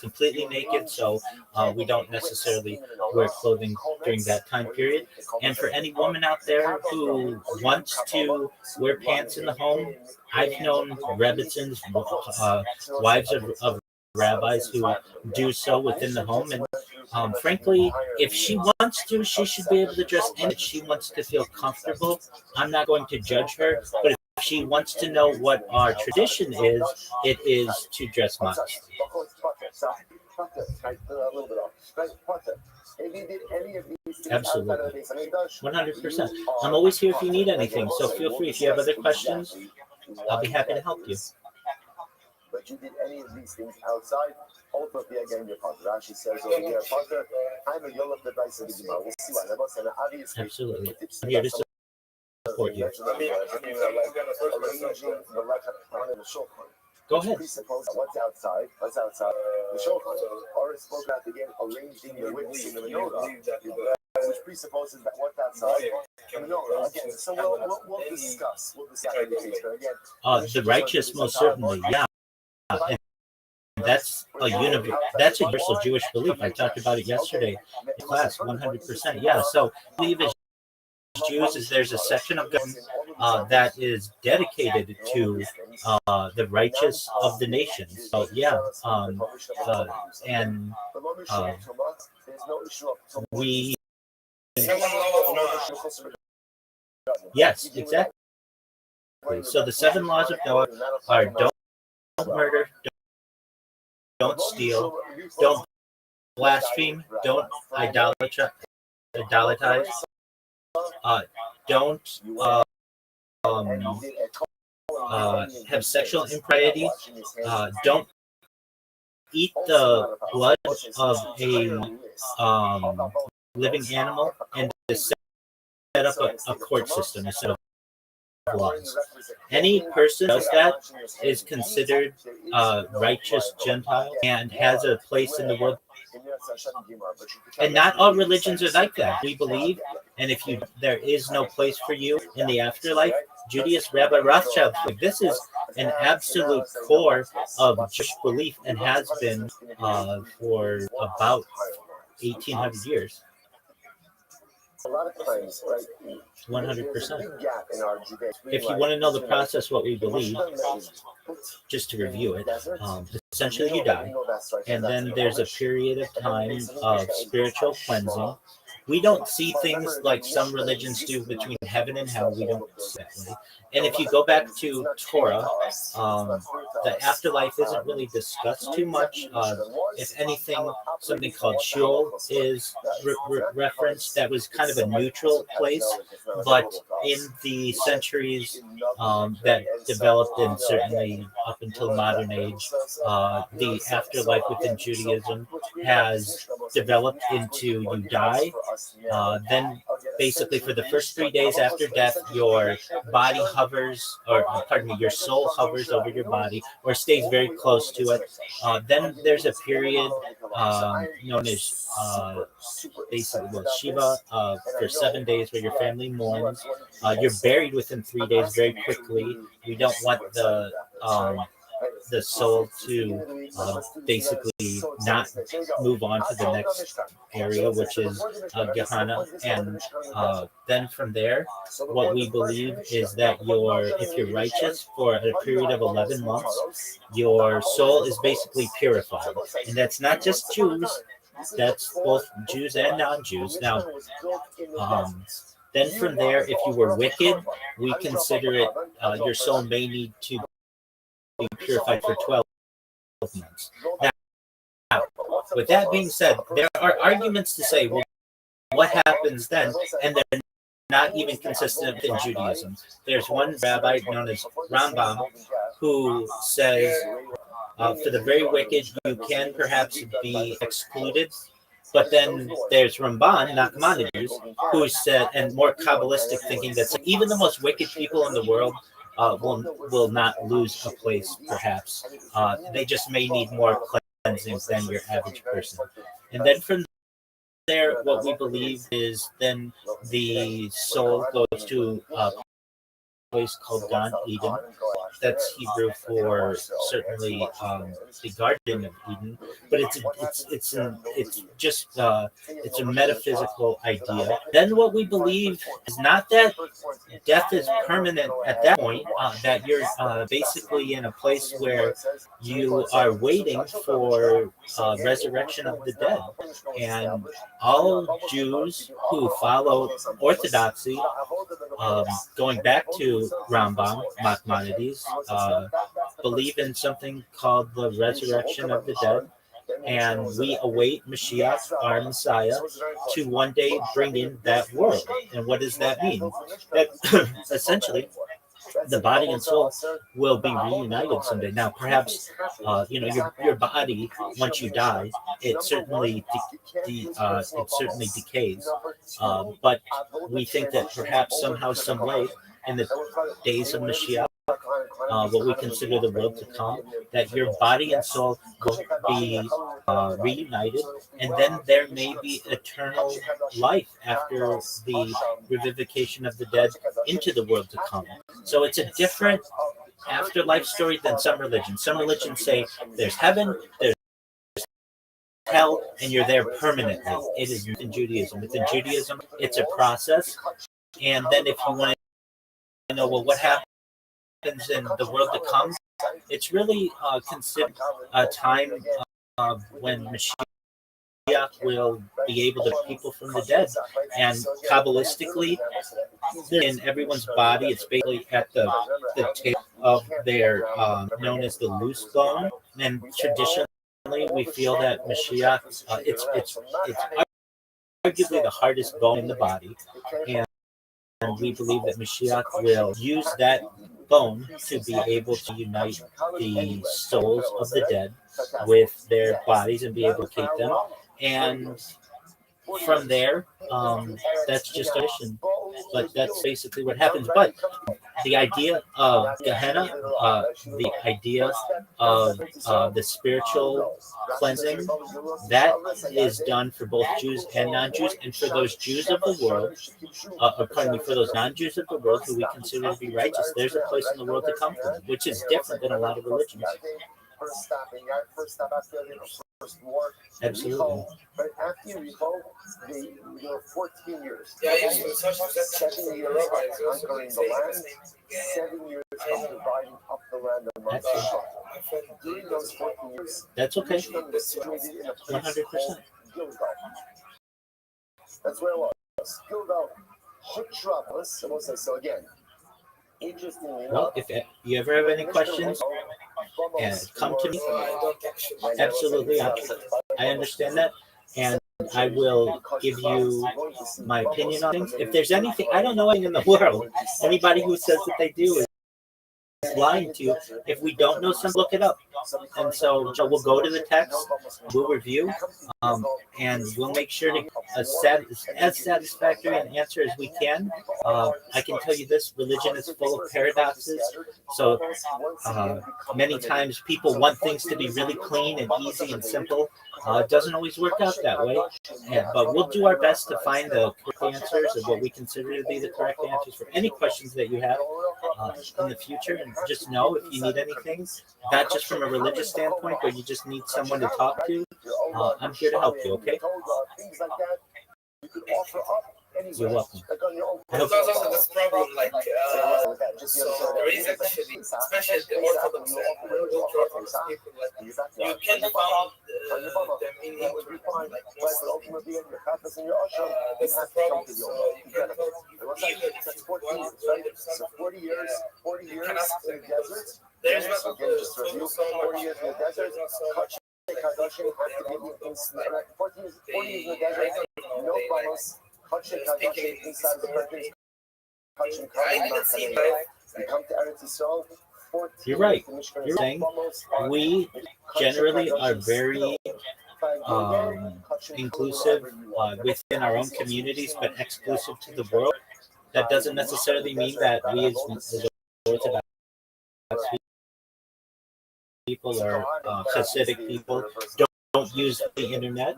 completely naked, so we don't necessarily wear clothing during that time period. And for any woman out there who wants to wear pants in the home, I've known Rebbitzins, wives of rabbis who do so within the home. And frankly, if she wants to, she should be able to dress in it. She wants to feel comfortable. I'm not going to judge her, but if she wants to know what our tradition is, it is to dress modestly. Absolutely. 100%. I'm always here if you need anything, so feel free. If you have other questions, I'll be happy to help you. But you did any of these things outside, ultimately again your partner. Rashi says over here, partner, I'm a Yolam the Dice of the Gemara. We'll see why. Obviously, absolutely. I'm here to support you. Go ahead. What's outside? What's outside? The shofar. Or it spoke out again, arranging the wicks in the menorah, which presupposes that what's outside the menorah. Again, so we'll discuss. We'll discuss the righteous, most certainly, yeah. And that's a universal Jewish belief. I talked about it yesterday in class. 100%. Yeah. So I believe as Jews is there's a section of God that is dedicated to the righteous of the nations. So yeah, and we. Yes, exactly. So the 7 laws of Noah are: don't murder, don't steal, don't blaspheme, don't idolatrize, don't have sexual impropriety, don't eat the blood of a living animal, and to set up a court system instead of laws. Any person who does that is considered a righteous Gentile and has a place in the world. And not all religions are like that. We believe, and if there is no place for you in the afterlife, Judaist Rabbi Rothschild, this is an absolute core of Jewish belief and has been for about 1,800 years. A lot of times, right? 100%. If you want to know the process, what we believe, just to review it, essentially you die, and then there's a period of time of spiritual cleansing. We don't see things like some religions do between heaven and hell. We don't see that way. And if you go back to Torah, the afterlife isn't really discussed too much. If anything, something called Sheol is referenced. That was kind of a neutral place, but in the centuries that developed, and certainly up until modern age, the afterlife within Judaism has developed into you die. Then basically for the first 3 days after death, your body hovers, or pardon me, your soul hovers over your body or stays very close to it. Then there's a period known as basically Shiva for 7 days where your family mourns. You're buried within 3 days very quickly. We don't want the soul to basically not move on to the next area, which is Gehenna. And then from there, what we believe is that if you're righteous for a period of 11 months, your soul is basically purified. And that's not just Jews, that's both Jews and non-Jews. Now, then from there, if you were wicked, we consider it, your soul may need to be purified for 12 months. Now, with that being said, there are arguments to say, well, what happens then? And they're not even consistent in Judaism. There's one rabbi known as Rambam who says, for the very wicked, you can perhaps be excluded But then there's Ramban, Nachmanides, who said, and more Kabbalistic thinking, that even the most wicked people in the world will not lose a place, perhaps. They just may need more cleansing than your average person. And then from there, what we believe is then the soul goes to a place called Gan Eden. That's Hebrew for certainly the Garden of Eden, but it's just it's a metaphysical idea. Then what we believe is not that death is permanent at that point. That you're basically in a place where you are waiting for resurrection of the dead, and all Jews who follow Orthodoxy, going back to Rambam, Maimonides, believe in something called the resurrection of the dead, and we await Mashiach, our Messiah, to one day bring in that world. And what does that mean? That essentially the body and soul will be reunited someday. Now, perhaps your body, once you die, it certainly decays. But we think that perhaps somehow, some way, in the days of Mashiach, what we consider the world to come, that your body and soul will be reunited, and then there may be eternal life after the revivification of the dead into the world to come. So it's a different afterlife story than some religions. Some religions say there's heaven, there's hell, and you're there permanently. It is in Judaism. Within Judaism, it's a process. And then if you want to know, well, what happens in the world to come, it's really considered a time when Mashiach will be able to people from the dead. And Kabbalistically, in everyone's body, it's basically at the tip of their known as the loose bone. And traditionally, we feel that Mashiach, it's arguably the hardest bone in the body, and we believe that Mashiach will use that bone to be able to unite the souls of the dead with their bodies and be able to keep them. And from there, that's just tradition. But that's basically what happens. But the idea of Gehenna, the idea of the spiritual cleansing, that is done for both Jews and non-Jews. And for those Jews of the world, for those non-Jews of the world who we consider to be righteous, there's a place in the world to come from, which is different than a lot of religions. First war. Absolutely. But after Yericho, they were 14 years. Yeah, I used to 7 years of conquering the land, 7 years of dividing up the land amongst them. During those 14 years, that's okay. Jerusalem was situated in a place 100%. called Gilgal. That's where it was. Gilgal, Hutra. So again, interestingly enough, if you ever have any questions, and come to me. Absolutely, I understand that, and I will give you my opinion on things. If there's anything, I don't know anything in the world. Anybody who says that they do is lying to you. If we don't know something, look it up. And so we'll go to the text, we'll review, and we'll make sure to as satisfactory an answer as we can. I can tell you this: religion is full of paradoxes. So many times people want things to be really clean and easy and simple. It doesn't always work out that way. But we'll do our best to find the correct answers of what we consider to be the correct answers for any questions that you have in the future. And just know, if you need anything, not just from a religious standpoint, but you just need someone to talk to, I'm here to help you, okay? You're welcome. Because also this problem, so there is actually, especially the Orthodox and ultra-Orthodox people, you can find them in internet, that's the problem. So you can even if you want to understand, 40 years, you can ask them, because there's not so much, there's not so much. 40 years in the desert, no promise. Inside the curtains. I didn't see that. You come to Eretz Yisrael. You're right. You're saying we generally are very inclusive within our own communities, but exclusive to the world. That doesn't necessarily mean that we as Orthodox people or Hasidic people don't use the internet,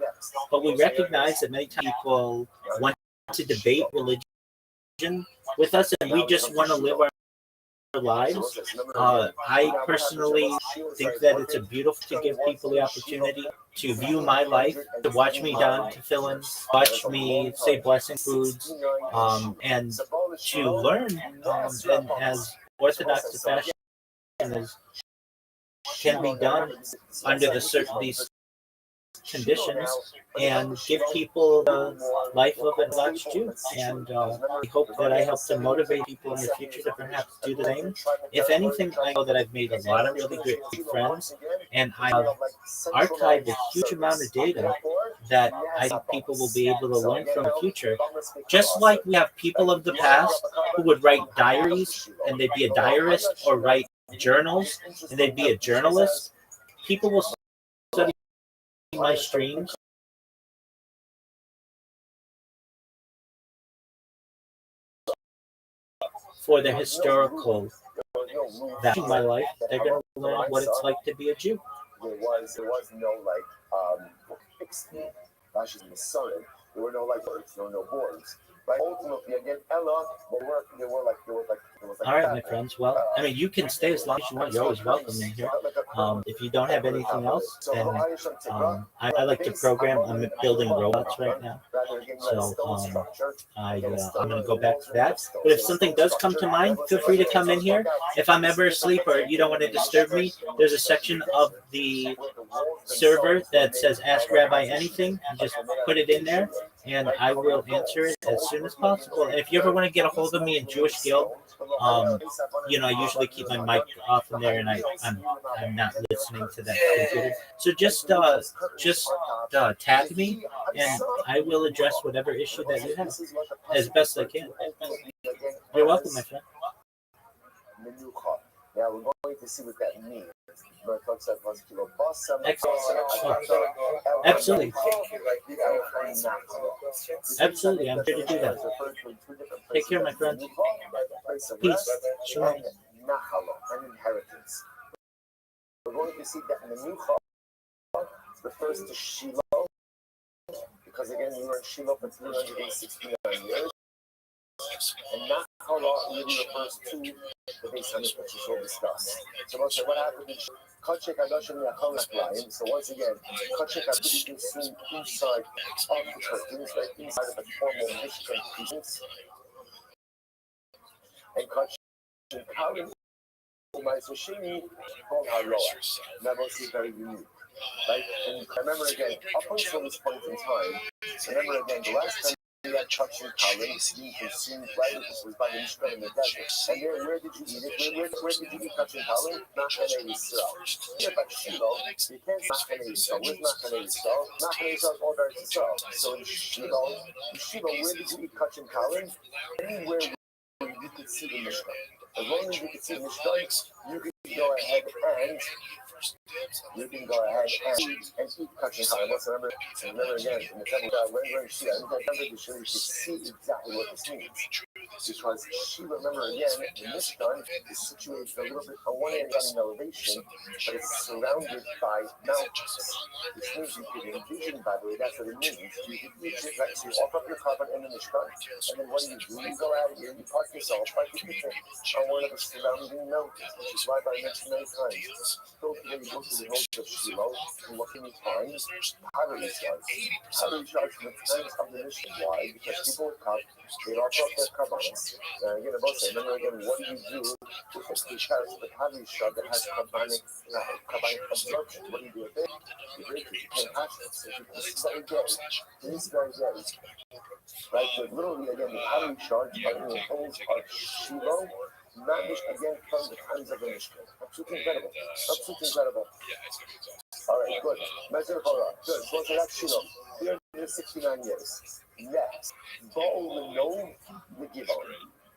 but we recognize that many times people want to debate religion with us, and we just want to live our lives. I personally think that it's a beautiful to give people the opportunity to view my life, to watch me dance, to fill in, watch me say blessing foods, and to learn. And as Orthodox fashion is can be done under these conditions and give people the life of an Orthodox Jew. And I hope that I help to motivate people in the future to perhaps do the same. If anything, I know that I've made a lot of really great friends, and I have archived a huge amount of data that I think people will be able to learn from in the future. Just like we have people of the past who would write diaries and they'd be a diarist, or write journals and they'd be a journalist, people will study my streams for the historical that in my life. They're going to learn what it's like to be a Jew. There was no fixed lashes in the sun. There were no words, there were no boards. Right? Ultimately, again, Ella, there was all right, my friends. Well, I mean, you can stay as long as you want. You're always welcome in here. If you don't have anything else, then I like to program. I'm building robots right now, so I'm going to go back to that. But if something does come to mind, feel free to come in here. If I'm ever asleep or you don't want to disturb me, there's a section of the server that says "Ask Rabbi Anything." You just put it in there, and I will answer it as soon as possible. And if you ever want to get a hold of me in Jewish Guild, I usually keep my mic off in there, and I'm not listening to that computer. So just tag me, and I will address whatever issue that you have as best I can. You're welcome, my friend. Now we're going to see what that means. Absolutely. Absolutely, I'm here to do that. Take care, my friend. Peace. Shalom. An inheritance. We're going to see that Menucha refers to Shiloh, because again, we were in Shiloh for 369 years. And Nachala really refers to the Beis Hamikdash, which we'll discuss. So what happened is Kachek Adashim Yachal. So once again, Kachek Adashim consumed inside of the church, inside of the formal Mishkan pieces. And Kachek Kalim Umaysoshimi called Haroah. That was very unique. Right? And remember again, up until this point in time, remember again, the last time we had Kachek Kalim being consumed, right? This was by the Mishkan in the desert. And there, where did you eat it? Where did you eat Kachek Kalim? Nachane Yisrael. Here by Shiloh, you can't Nachane Yisrael. Where's Nachane Yisrael? Nachane Yisrael is all there to Yisrael. So in Shiloh, where did you eat Kachek Kalim? Anywhere you could see the Mishkan. As long as you can see the Mishkan, you can go ahead and eat Kachek Kalim. Remember again, in the temple, when we're in Shiva, you can see exactly what this means. Because Shiva, remember again, the Mishkan is situated a little bit on one end in elevation, but it's surrounded by mountains. Which means you can envision, by the way, that's what it means. You can eat it, right? So you offer up your carbon in the Mishkan, and then what do? You go out here, you park yourself, park your pizza on one of the surrounding mountains, which is why I mentioned many times. So when you go to the hills of Shiloh, and what can you find? Pottery shards. Pottery shards from the times of the Mishkan. Why? Because people would come, they'd offer up their carbonates. Again, about say, remember again, what do you do with the shards of the pottery shard that has carbonic absorption? What do you do with it? You break it, you can't touch it. This is very good. This is very good. Right, so literally, again, the pottery shards are in the holes of Shiloh, not again from the times of the Mishkan. Absolutely incredible. Absolutely incredible. All right, good. Good. So that's Shiloh. 369 years. Next, Baal Lenov the Gibon.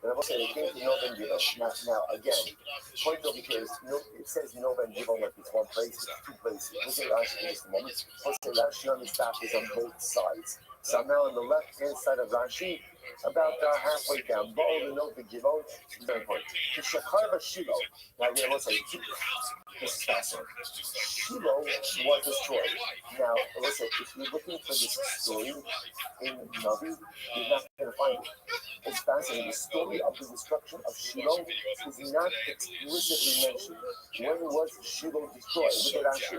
And I will say they came to Nov and Givon. Now again, the point over here is it says Nov and Givon like it's one place, it's two places. Look at Rashi in just a moment. Let's say Rashi on his back is on both sides. So I'm now on the left hand side of Rashi, about halfway down. Bo'ol and Nov and Givon. Very important. To Shechar Shiloh. Now again, let's say this is fascinating. Shiloh was destroyed. Now listen, if you're looking for this story in Navi, you're not going to find it. It's fascinating. The story of the destruction of Shiloh is not explicitly mentioned. When was Shiloh destroyed? Look at Rashi.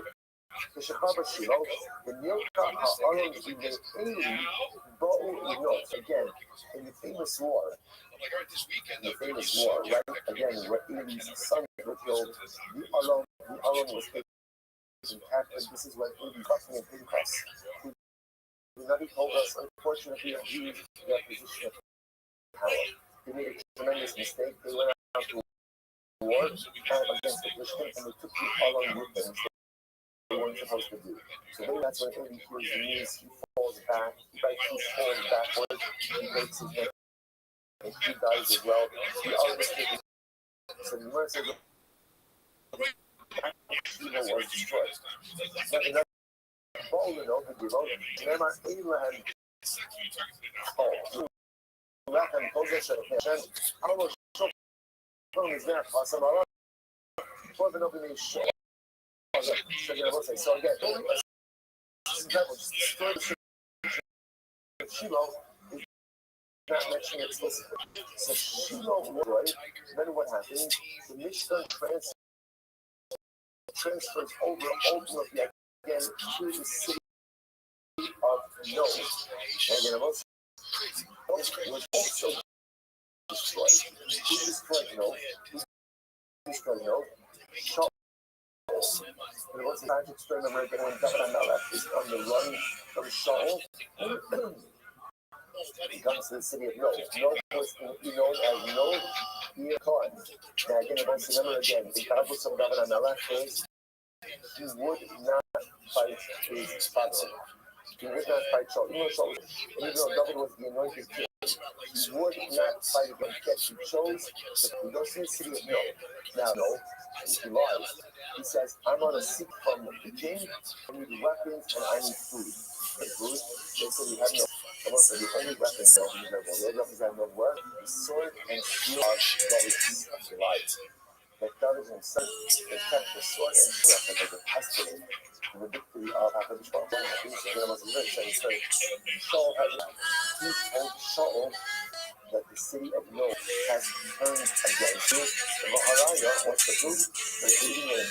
The Shechar Shiloh, the Nilka Ha'aron B'Ne'eli Bo'u Inot. Again, in the famous war, right? Again, where Eli's sons were killed, the Aron was taken captive. This is when Eli fucking in Pinchas. The Navi told us, unfortunately, of Jews, their position of power. They made a tremendous mistake. They went out to war against the Christians, and they took the Aron with them. They weren't supposed to do. So then that's when Eli hears the news. He falls back. He falls backwards. He breaks his neck. And he dies as well. The Aron is taken. So the Gemara says, Shiloh was destroyed. Now, Bo'ol and Nov and Givon, Ne'emar Abraham. Lechem Kodesh Hashem. Alo Shofar Mizbeach Hasamara. For the Novi Nation. So again, Shiloh is not mentioned explicitly. So Shiloh was right. Then what happened? The Mishnah transfers over ultimately again to the city of Nov. And again, was also destroyed. Who destroyed Nov? Shaul. And what's the tragic story of American when David Melech is on the run from Shaul? He comes to the city of Nov. Nov was known as Nov Yekon. Now again, I want to remember again, the Bible of David Melech is he would not fight his father. He would not fight Shaul. Even though David was the anointed king, he would not fight against Ket. He chose to go to the city of Nov. Now, no, he lies. He says, I'm on a seek from the king, I need weapons, and I need food. And food, they said, we have no. So the only weapons that we have, the weapons that we have were the sword and shield of David's light. That David himself, they kept the sword and shield as like a testament to the victory of HaKadosh Baruch Hu. Shaul he told Shaul that the city of Nov has turned against you. The Maharaya wants the proof. They're aiding and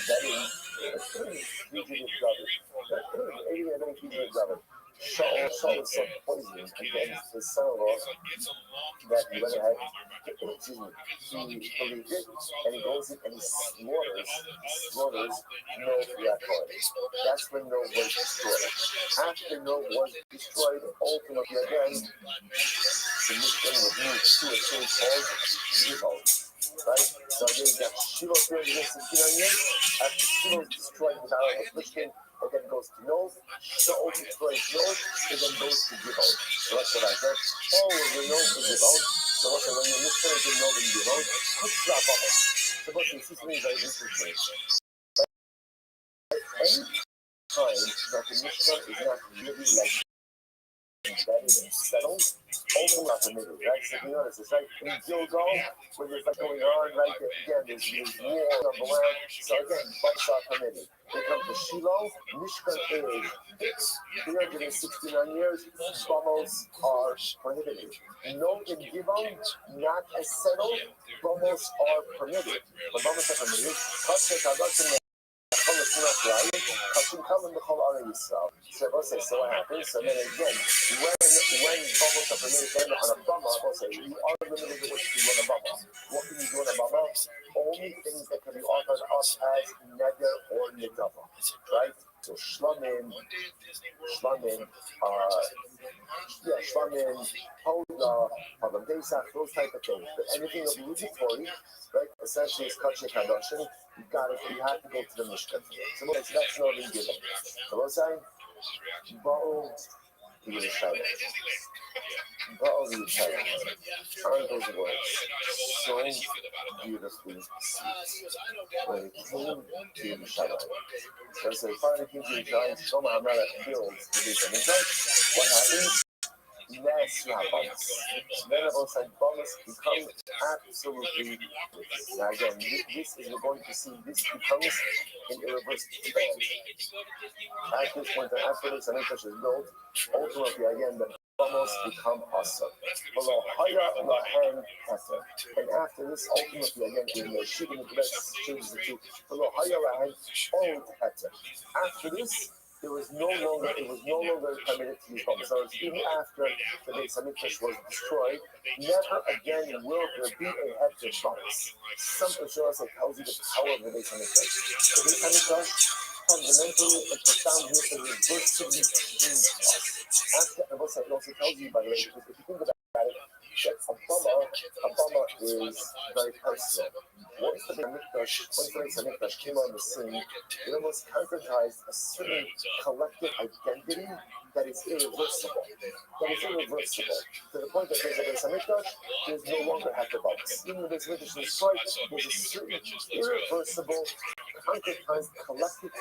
abetting fugitive David. Shaul was so poisoned against his son-in-law that he went ahead, he believed it, and he goes in and he slaughters Nov Yaakov. That's when Nov was destroyed. After Nov was destroyed, ultimately again, the mission was moved to a city called Givon. Right? So again, you got Shiloh 369 years. After Shiloh is destroyed without affliction, it then goes to Nov. Shaul destroys Nov, it then goes to Givon. So that's what I said. Oh, we're Nov and Givon. So also when you're listening to Nov and Givon, quick drop on it. So what you see something very interesting. Any time that the Mishnah is not really like embedded and settled, open up the middle, right? So you notice it's right in Gilgal, when there's like going on, right? Again, there's war on the land. So again, fights are permitted. They come to Shiloh, Mishkan is 369 years, Bamos are prohibited. Nov and Givon, not as settled, Bamos are permitted. But Bamos are permitted. So what happens? So then again, when bubbles are permitted then on a bummer, I'll say you are limited to what you do on a bummer. What can you do on a bummer? Only things that can be offered us as neder or nidava, right? So shlamim, hoda, Adam Pesach, those type of things. But anything obligatory, right? Essentially, is kachik hadashin. You have to go to the Mishkan. So that's not being given. So what's saying? Bo'ol Yerushalayim. Ba'al Yerushalayim. Aren't those words so beautifully sweet? When it came to Yerushalayim, so it finally came to Yerushalayim, Shlomo HaMelech builds the Beit HaMikdash. What happens? Yes, you have bonus. Then of us like bonus becomes absolutely. Now again, this is we're going to see this becomes an irreversible band. At this point, after this Hamikdash is built, ultimately again the bonus become awesome. Below Haya Lahan Heter. And after this, ultimately again in the Shibin Mikdash changes it to below Haya Lahan Old Heter. After this, it was no longer permitted to use bombs. So even after the Beit Hamikdash was destroyed, never again will there be a heter bonus. Something shows that tells you the power of the Beit Hamikdash. The Beit Hamikdash fundamentally and profoundly and reversibly changed us. After it also tells you, by the way, because if you think about it, that Obama is very personal. Once the Beit Hamikdash came on the scene, it almost concretized a certain collective identity that is irreversible. To the point that there's a Beit Hamikdash, there's no longer heterodox. Even the Beit Hamikdash is destroyed, there's a certain irreversible, concretized collective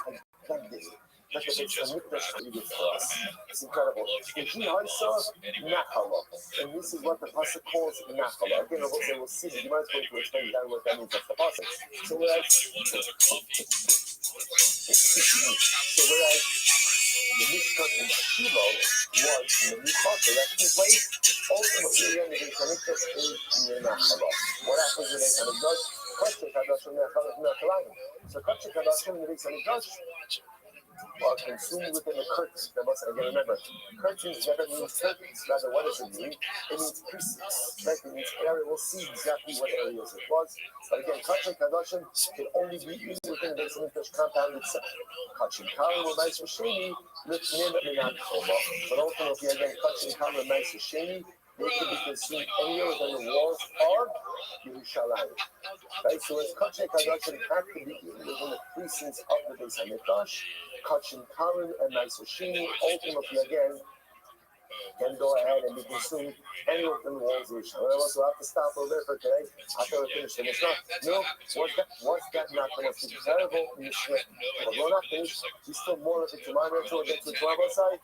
identity that the Beit Hamikdash created for us. It's incredible. And this is what the pasuk calls Nachala. Again, we'll see. You might going to explain down what that means. That's the pasuk. So whereas the Mishkan in Shiloh was in the Mishkan, the resting place, ultimately the Beit Hamikdash is in Nachala. What happens in the Beit Hamikdash? Kachek Hadashim Nechalayim. So Kachek Hadashim in the Beit Hamikdash are consumed within the curtains. Again, remember, curtains never means curtains. Rather, what does it mean? It means precincts. Right? It means area. We'll see exactly what areas it was. But again, Kachim Kadashim can only be used within the Beit Hamikdash compound itself. Kachim Kalim or Ma'is Sheni, Lifnim Minat Choma. But ultimately, again, Kachim Kalim or Ma'is Sheni, they can be consumed anywhere within the walls of Yerushalayim. Right? So as Kachim Kadashim have to be within the precincts of the Beit Hamikdash, Kachim Kalim and Ma'is Sheni, ultimately again, can go ahead and be consumed anywhere within the walls of Yerushalayim. So we'll have to stop a little bit for today after we finish the Mishnah. No, was that not the most terrible Mishnah? But we're not finished. We still more of it tomorrow until we get to the 12 side.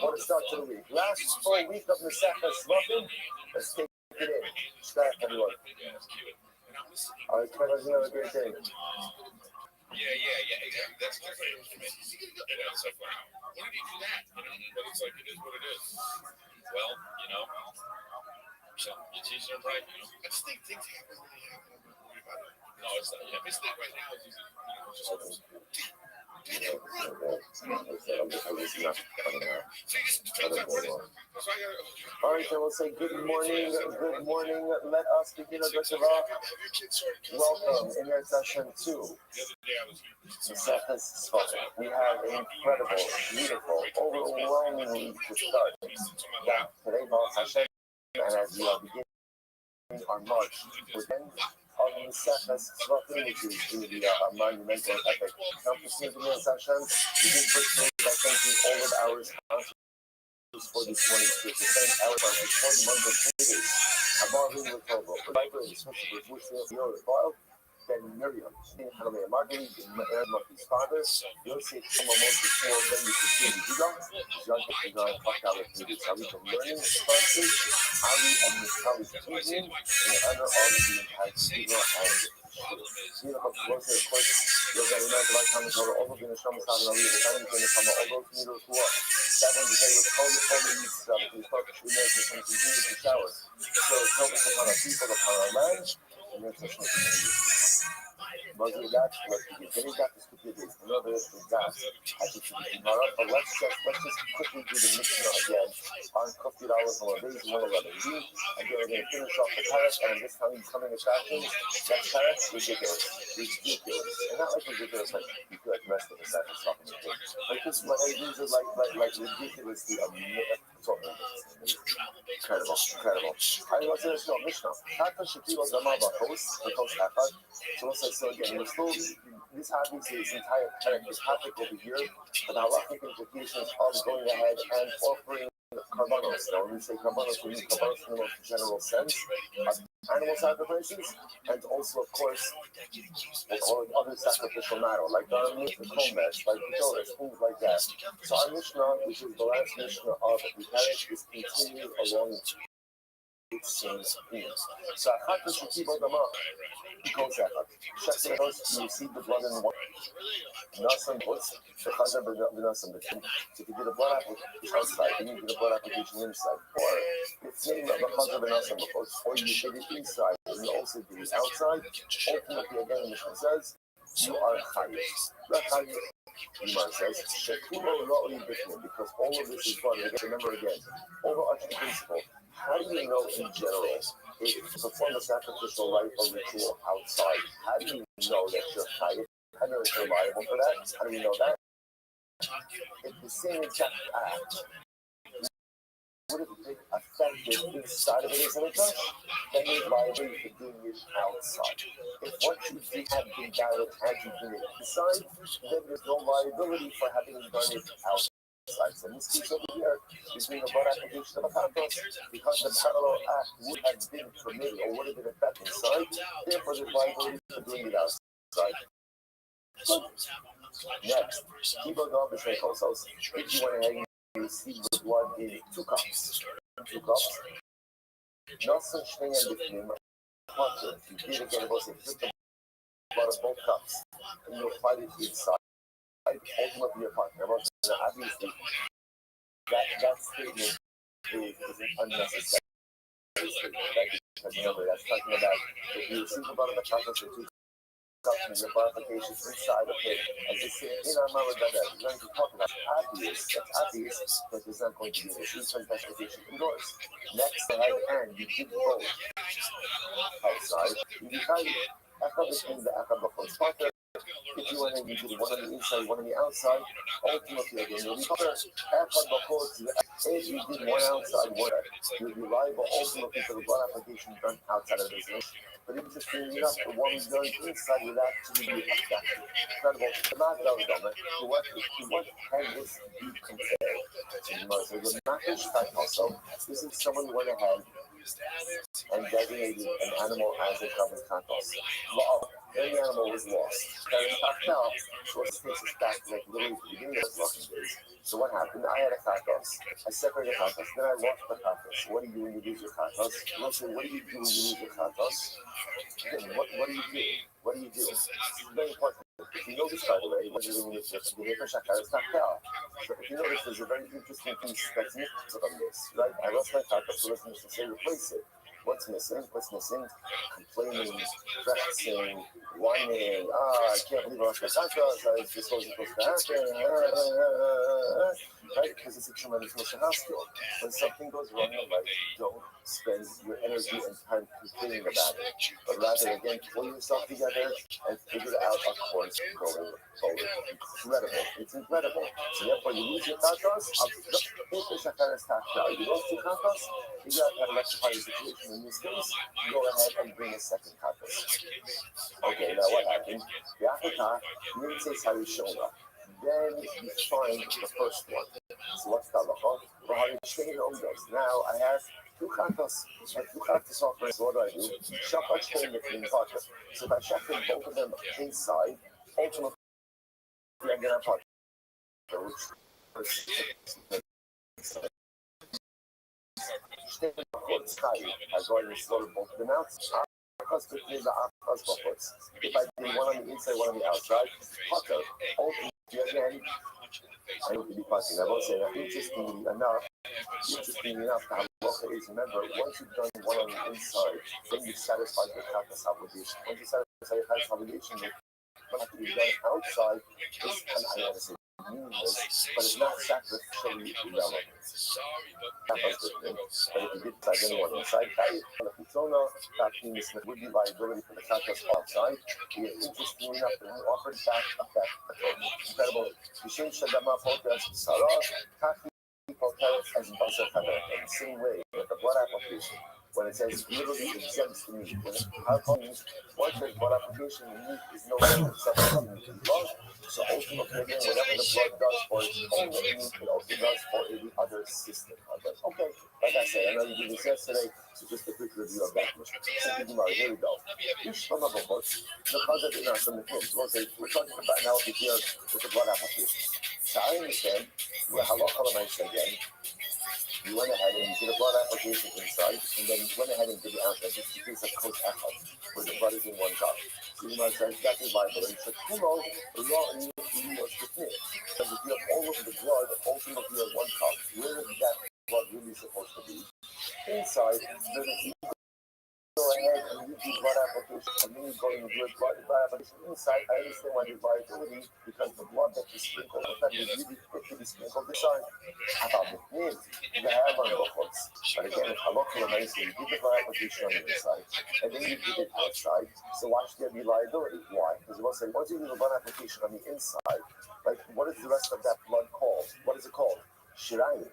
What a start to the week. Last full week of Nesachas Svachim. Let's take it in. Shkaya, everyone. All right, have a great day. Yeah, exactly. That's different. It's like, wow, why did you do that? But it's like, it is what it is. Well, so it's easier, right? I just think things happen when they happen. I'm not worried about it. No, it's not. Yeah, this thing right now is easy. Just all right, then we'll say good morning. Good morning. Let us begin our Dr. Welcome in your session 2. We have an incredible, beautiful, overwhelming week to start. That today, Baruch Hashem, and as we are beginning our march within of the Nesachas Svachim, which is the monumental epic. Now, proceed to the session. We did first by thanking all of our sponsors for this morning's trip. The same hour sponsors for the month of Friday. Amarvin Latovo, the library, especially with Wushville, Yoda File, Ben Miriam, Hanalea Marguerite, Aaron Murphy's father, Yosef Shimamon, then you can see the Judah, John Kigan, Fakala, Salito Learning sponsors, Ali and Miss Kali's teaching, in honor of the entire Judah and Judah of Closer, of course, you're very nice about coming to all of the Nisham Sagan, Ali, the time to come all those meters who are 7 today with all the needs of the focus, we know that we continue to shower. So help us upon our people, upon our land, and your social community. But let's just quickly do the Mishnah again on $50 on days 111. Again, we're going to finish off the parrot, and this time coming attractions. That parrot, ridiculous. And not like ridiculous, like you feel like the rest of the set is talking about. Like this, these are like ridiculously Incredible, incredible. I was in a Mishnah. Kata Shakiro Zama Bakos, because Hakat. So again, we're still, this obviously is entire this topic over here, but the halachic implications of going ahead and offering karbanos. Now, when we say karbanos, we mean karbanos in the most general sense, animal sacrifices, and also, of course, all other sacrificial matter, like the chomesh, like ketoris, things like that. So our Mishnah, which is the last Mishnah of the Parak, is continuing along its same theme. So Achat Shekibot Dama, because Achat, you receive the blood in the water. Nasam puts the Chazar B'Nasam. So if you did a blood application outside, then you did a blood application inside. Or it's named the Chazar B'Nasam, or you did it inside, and you also did it outside. Ultimately, again, the Mishnah says, you are Chayiv. Not Chayiv. Iman says, because all of this is done. Remember again, overarching principle. How do you know in general if you perform a sacrificial rite or ritual outside? How do you know that you're Chayiv? How do you know that you're liable for that? How do you know that? If the same exact act would have been effective inside of it as an church, then you're liable for doing it outside. If what you did had been valid had you done it inside, then there's no liability for having done it outside. So in this case over here, you're doing a blood application of a contract because the parallel act would have been permitted or would have been effective inside, therefore there's liability for doing it outside. Next, Kibo Dog is like also, if you went ahead and you received the blood in 2 cups, Nothing Schwingen between you did again, it was a blood of both cups, and you applied it inside. Ultimately, your partner. Obviously, that statement is unnecessary. Because remember, that's talking about if you receive about the chocolates or 2 cups and your verification inside of it. As they say in our Mama Dada, we're going to talk about obvious. That's obvious, but there's not going to be an issue for verification indoors. Next, and you did both outside. You decided after between the Akabakos partner. If you went and you did one on the inside, one on the outside, ultimately again, you'll be covered. If you did one outside, you'll be liable ultimately for the blood application done outside of the business. But interestingly enough, the one done inside would actually be effective. Incredible. The math does that. To what can this be compared? So the math type also, this is someone who went ahead and designated an animal as a covered contos. Then the animal was lost. Now, so it takes us back to like literally the beginning of the walking days. So what happened? I had a katos. I separated the katos. Then I lost the katos. What do you do when you lose your katos? Listen, what do you do when you lose your katos? Again, what do you do? What do you do? This is very important. If you notice, by the way, what you're doing is the Hefer Shakar is not cow. So if you notice, there's a very interesting piece that's missing on this, right? I lost my katos, so let's just say replace it. What's missing? What's missing? Complaining, practicing, whining. I can't believe I lost my contract. This wasn't supposed to happen. Right? Because it's a tremendous emotional skill. When something goes wrong in life, don't spend your energy and time complaining about it. But rather, again, pull yourself together and figure out a course going forward. Incredible. It's incredible. So therefore, you lose your contracts. You lost your contracts. You got to rectify the situation. In this case, go ahead and bring a second contract. Okay, now what happened? The Africa, you didn't say Sarishona. Then you find the first one. So what's the halacha? Now I have 2 katas and 2 katas offering. So what do I do? Shafach came between partners. So if I shafted both of them inside, ultimately I'm going to partner. Has already slaughtered both of them out. If I do one on the inside, one on the outside, potter, ultimately again, I know to be passing. I will say that interestingly enough, the halacha is, remember, once you've done one on the inside, then you satisfy your katas obligation. Once you satisfy your katas obligation, what have to be done outside is, and I want to say meaningless, but it's not sacrificially irrelevant. That was the thing. But if you did tag anyone inside, that means there would be liability for the katas outside. Interestingly enough, they offered back effect. Incredible. as in the same way with the blood application. When it says literally exempts the meat, how comes once there's blood application, the meat is no longer substituted to blood. So ultimately, again, whatever the blood does for its own meat, it also does for any other system. Okay, like I said, I know you did this yesterday, so just a quick review of that. Here we go. We're talking about now here with the blood application. So I understand, we're halacha again. You went ahead and you did a blood application inside, and then you went ahead and did the outside, just in case of coach echad, where the blood is in one cup. So you might say that is vital. And so kulo raw in was because if you have all of the blood ultimately in one cup, where is that blood really supposed to be? Inside, there's go ahead and you do blood application, and then you go and do a blood application inside. I understand why there's liability, because the blood that you sprinkle, the fact is really fit to be sprinkled inside. About the name, the hammer and the hooks. But again, if halakha nicely, you did the blood application on the inside, and then you did it outside. So why should there be liability? Why? Because we'll say, once you do the blood application on the inside, like, what is the rest of that blood called? What is it called? Shirayim.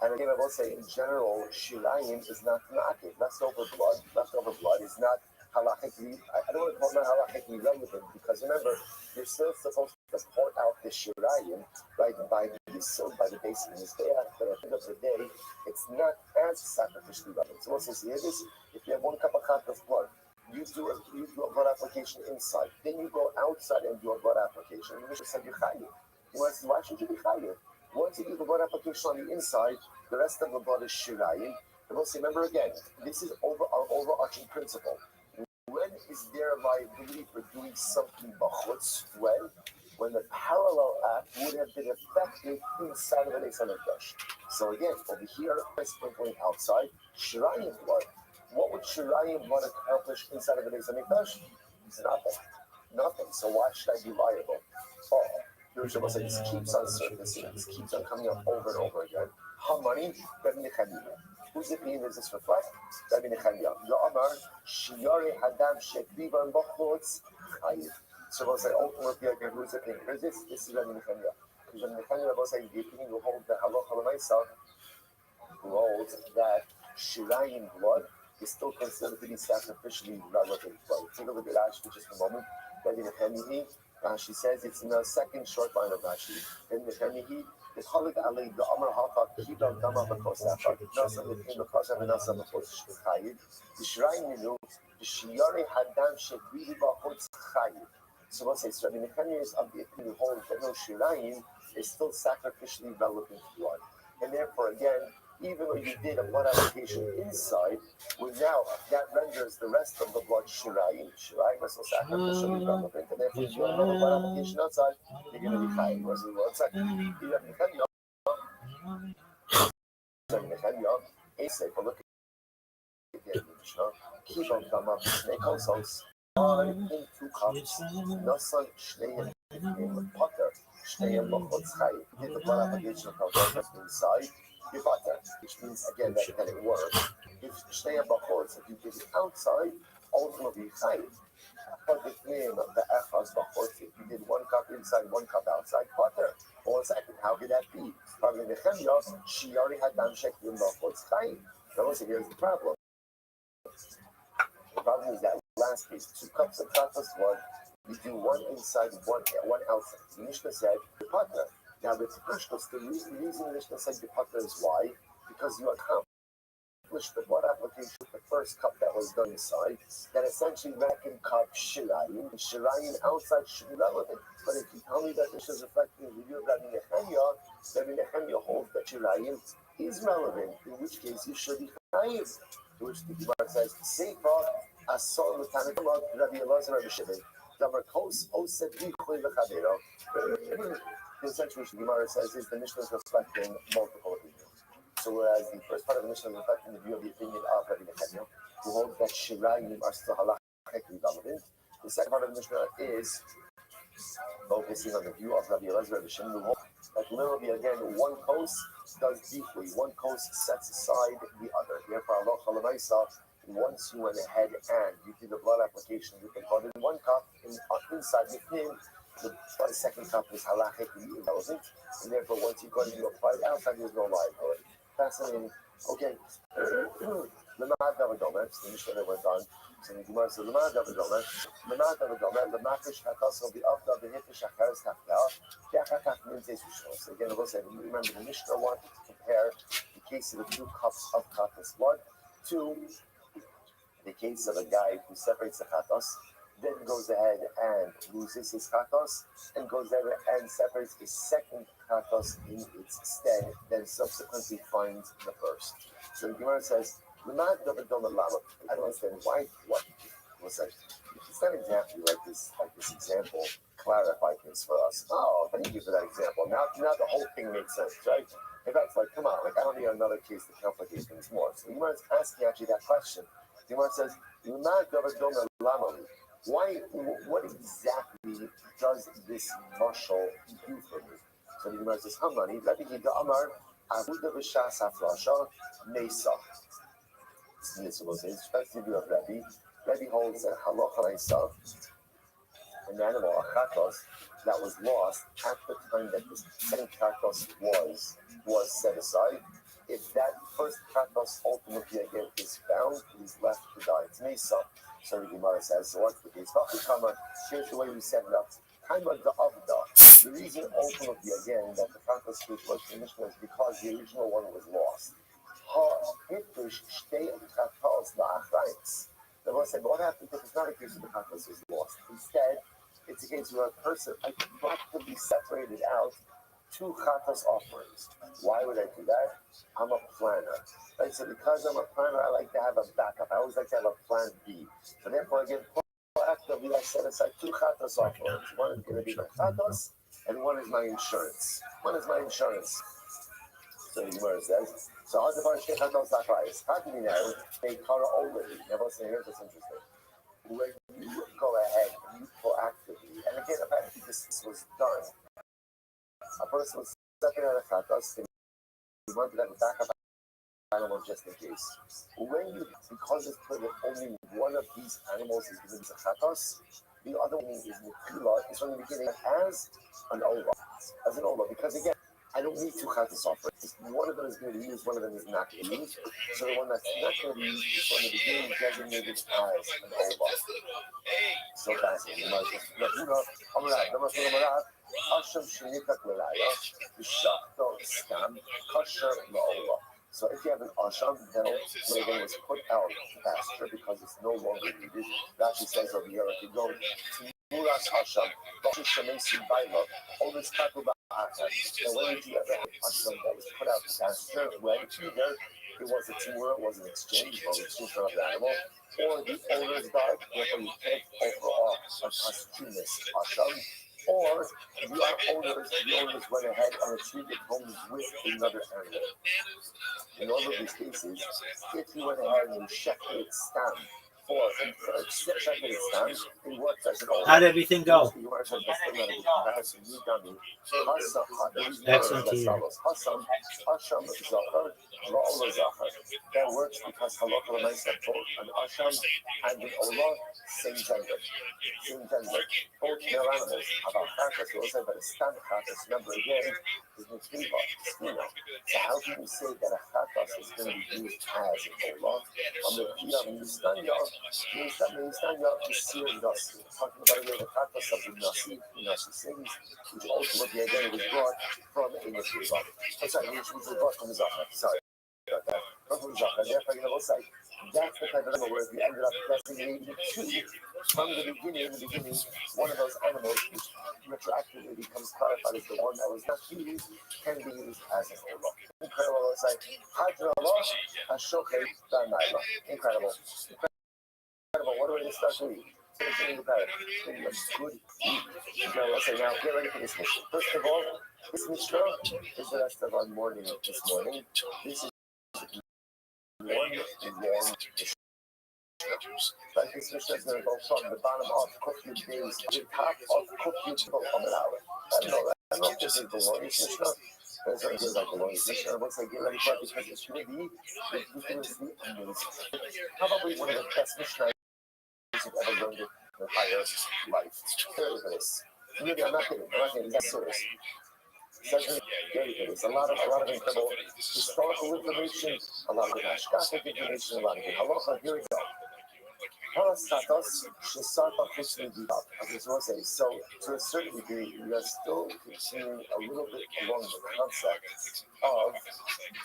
And again, I will say, in general, shirayim is not naked. Leftover blood is not halachically, I don't want to call it halachically relevant, because remember, you're still supposed to pour out the shirayim, right, by the base of the mizbeach, but at the end of the day, it's not as sacrificially relevant. So what's this? If you have 1 cup of blood, you do a blood application inside, then you go outside and do a blood application. You said you're chayiv. Why should you be chayiv? Once you do the blood application on the inside, the rest of the blood is shirayim. And we'll say, remember again, this is our overarching principle. When is there liability for doing something b'chutz? When the parallel act would have been effective inside of the Beis Hamikdash. So again, over here, by sprinkling outside, shirayim blood. What would shirayim blood accomplish inside of the Beis Hamikdash? Nothing. So why should I be liable? This keeps on surfacing. This keeps on coming up over and over again. Hamani, Rabbi Nechemiah. Whose opinion does this reflect? Rabbi Nechemiah. Ya'amar, Shiyare Hadam Shekrivan Bachotz Chayiv. So we'll say, ultimately, again, whose opinion? This is Rabbi Nechemiah. Because Rabbi Nechemiah will say, the opinion will hold that halacha l'maisa holds that shirayim blood is still considered to be sacrificially relevant blood. Take a look at Rashi for just a moment. Rabbi Nechemiah. Rashi says it's in the second short line of Rashi. In the Nechemiah, the Chalik Ali, the Amar Hafak, Kibam Dama Bakosafak, Nasa Mikim Bakosaf, and Nasa Bakos Chayid, the Shrine Minu, the Shiari Hadam Shekrivi Bakos Chayid. So we'll say, Rabbi Nechemiah is of the opinion holds that no Shirayim is still sacrificially relevant blood. And therefore, again, even though you did a blood application inside, now that renders the rest of the blood shirayim. Shirayim is still sacrificially relevant, and therefore you do another blood application outside, you're going to be chayim. Whereas the one second, you have Nechemiah, but look at the Mishnah. Keep on come up, snake households, in 2 cups, nasan shnei in potter, shnei mochotz chayim. Did the blood application of inside. Which means again that it works. If shnei bachotz, if you did it outside, ultimately chayiv. But the name of the echaz bachotz, if you did 1 cup inside, 1 cup outside, potter. Or second, how could that be? Probably Nechemiah, Shiari Hadam Sheklim bachotz chayiv. Now listen, here's the problem. The problem is that last piece, 2 cups of kafas blood, you do 1 inside, 1 outside. The Mishnah said, potter. Now, the reason the Mishnah said Gepatra is why? Because you accomplished the blood application with the first cup that was done inside, that essentially second cup shirayim, and shirayim outside should be relevant. But if you tell me that this is reflecting the review of Rabbi Nechemiah holds that shirayim is relevant, in which case you should be chayiv. To which the Gemara says, Seifa asor l'tanakot Rabbi Elazar Rabbi Shimon, Damar kos osed v'choy v'chavero. The essentially the Gemara says is the Mishnah is reflecting multiple opinions. So whereas the first part of the Mishnah is reflecting the view of the opinion of Rabbi Nechemiah, who holds that shirayim are still halachically relevant, the second part of the Mishnah is focusing on the view of Rabbi Elazar Rabbi Shimon, who holds that literally again 1 kos does deeply, 1 kos sets aside the other. Therefore, halacha l'maisa, once you went ahead and you did the blood application, you can put in 1 cup inside the thing. the second cup is halachically irrelevant, and therefore once you go and you apply it outside, there's no liability. Fascinating. Okay. Lemad David Omer, the Mishnah that went on. So the Gemara says, Lemad David Omer, Lemakish Hakas will be up the Hitish Akaris Tafel, Yakakak Mintes Rishos. Again, we'll say, remember the Mishnah wanted to compare the case of the 2 cups of Katas blood to the case of a guy who separates the Katas, then goes ahead and loses his Katas, and goes ahead and separates his second Katas in its stead, then subsequently finds the first. So the Gemara says, I don't understand why. What was that? It's not exactly like this example clarified things for us. Oh, thank you for that example. Now the whole thing makes sense, right? In fact, like, come on, like I don't need another case to complicate things more. So the Gemara is asking actually that question. The Gemara says, why? What exactly does this mashal do for me? So the Gemara says, Hamani, let me give the Amar, Avuda Vishas Haflasha, Mesa. This was the perspective of Rabbi. Rabbi holds that halacha itself, an animal, a chatos, that was lost at the time that the second chatos was set aside. If that first chatos ultimately again is found, he's left to die. It's mesa. So the Gemara says, so what's the case? Here's the way we set it up. The reason ultimately again that the chatos was the Mishnah is because the original one was lost. The Lord said, what happens if it's not a case of the chatos is lost? Instead, it's a case where a person practically separated out 2 chatos offerings. Why would I do that? I'm a planner. Right? So because I'm a planner, I like to have a backup. I always like to have a plan B. So therefore, again, proactively, I set aside 2 chatos offerings. One is going to be my chatos, and one is my insurance. So the Gemara says, so how do you how do we know they cover already? Now, listen, here's what's interesting. When you go ahead and you proactively, and again, apparently this was done. A person was stepping out of chatos, and he wanted to have a backup animal just in case. When you, because it's clear that only one of these animals is going to be a chatos, the other one is Nikula, is from the beginning as an Ola. Because again, I don't need 2 chatos offerings. One of them is going to be used, one of them is not going to be used. So the one that's not going to be used is from the beginning designated as an Ola. So fascinating. So if you have an asham, then it was put out to pasture because it's no longer needed. Rashi says over here, if you go to Muras Asham, all this type of and when you have an asham that was put out to pasture, when either it was a tumor, it was an exchange, or exchange for another animal, or the owners died, therefore you can't offer a posthumous asham. Or the owners went ahead and retrieved it home with another animal. In all of these cases, if you went ahead and you checked its stem, it works as an How'd everything go? Excellent to hear. That works because halacha l'maisa both an asham and an olah same gender. Both male animals have a chatas, we also have a stam chatas. Remember again, is mitzvah, schema. So how can we say that a chatas is going to be used as an olah? On the piyam mistanya is seer nasi. Talking about again the chatas of the nasi sins, which ultimately again was brought from a mitzvah. I'm sorry, which was brought from Zachar. Sorry. Therefore, that's the type of animal where if you ended up designating 2 from the beginning, one of those animals which retroactively becomes clarified as the one that was not used can be used as an olah. Incredible. It's like incredible. What do we start to eat? Good. Okay, let's say now get ready for this mission. First of all, this Mishnah is the rest of our morning this morning. This is one long Mishnah. But this Mishnah is going to go from the bottom of Kufyud days to the top of Kufyud Chomer. I don't know if this is the longest Mishnah. It's going to be like the longest Mishnah. Once I get ready for it, because it's going to be ridiculously amazing. Probably one of the best Mishnahs you've ever learned in your entire life. Here it is. Really, I'm not kidding. That's serious. There's a lot of incredible historical information, a lot of hashkafic information, a lot of halacha. Here we go. Parastatos shesarta chusni divat. As I was saying, so to a certain degree, we are still continuing a little bit along the concept of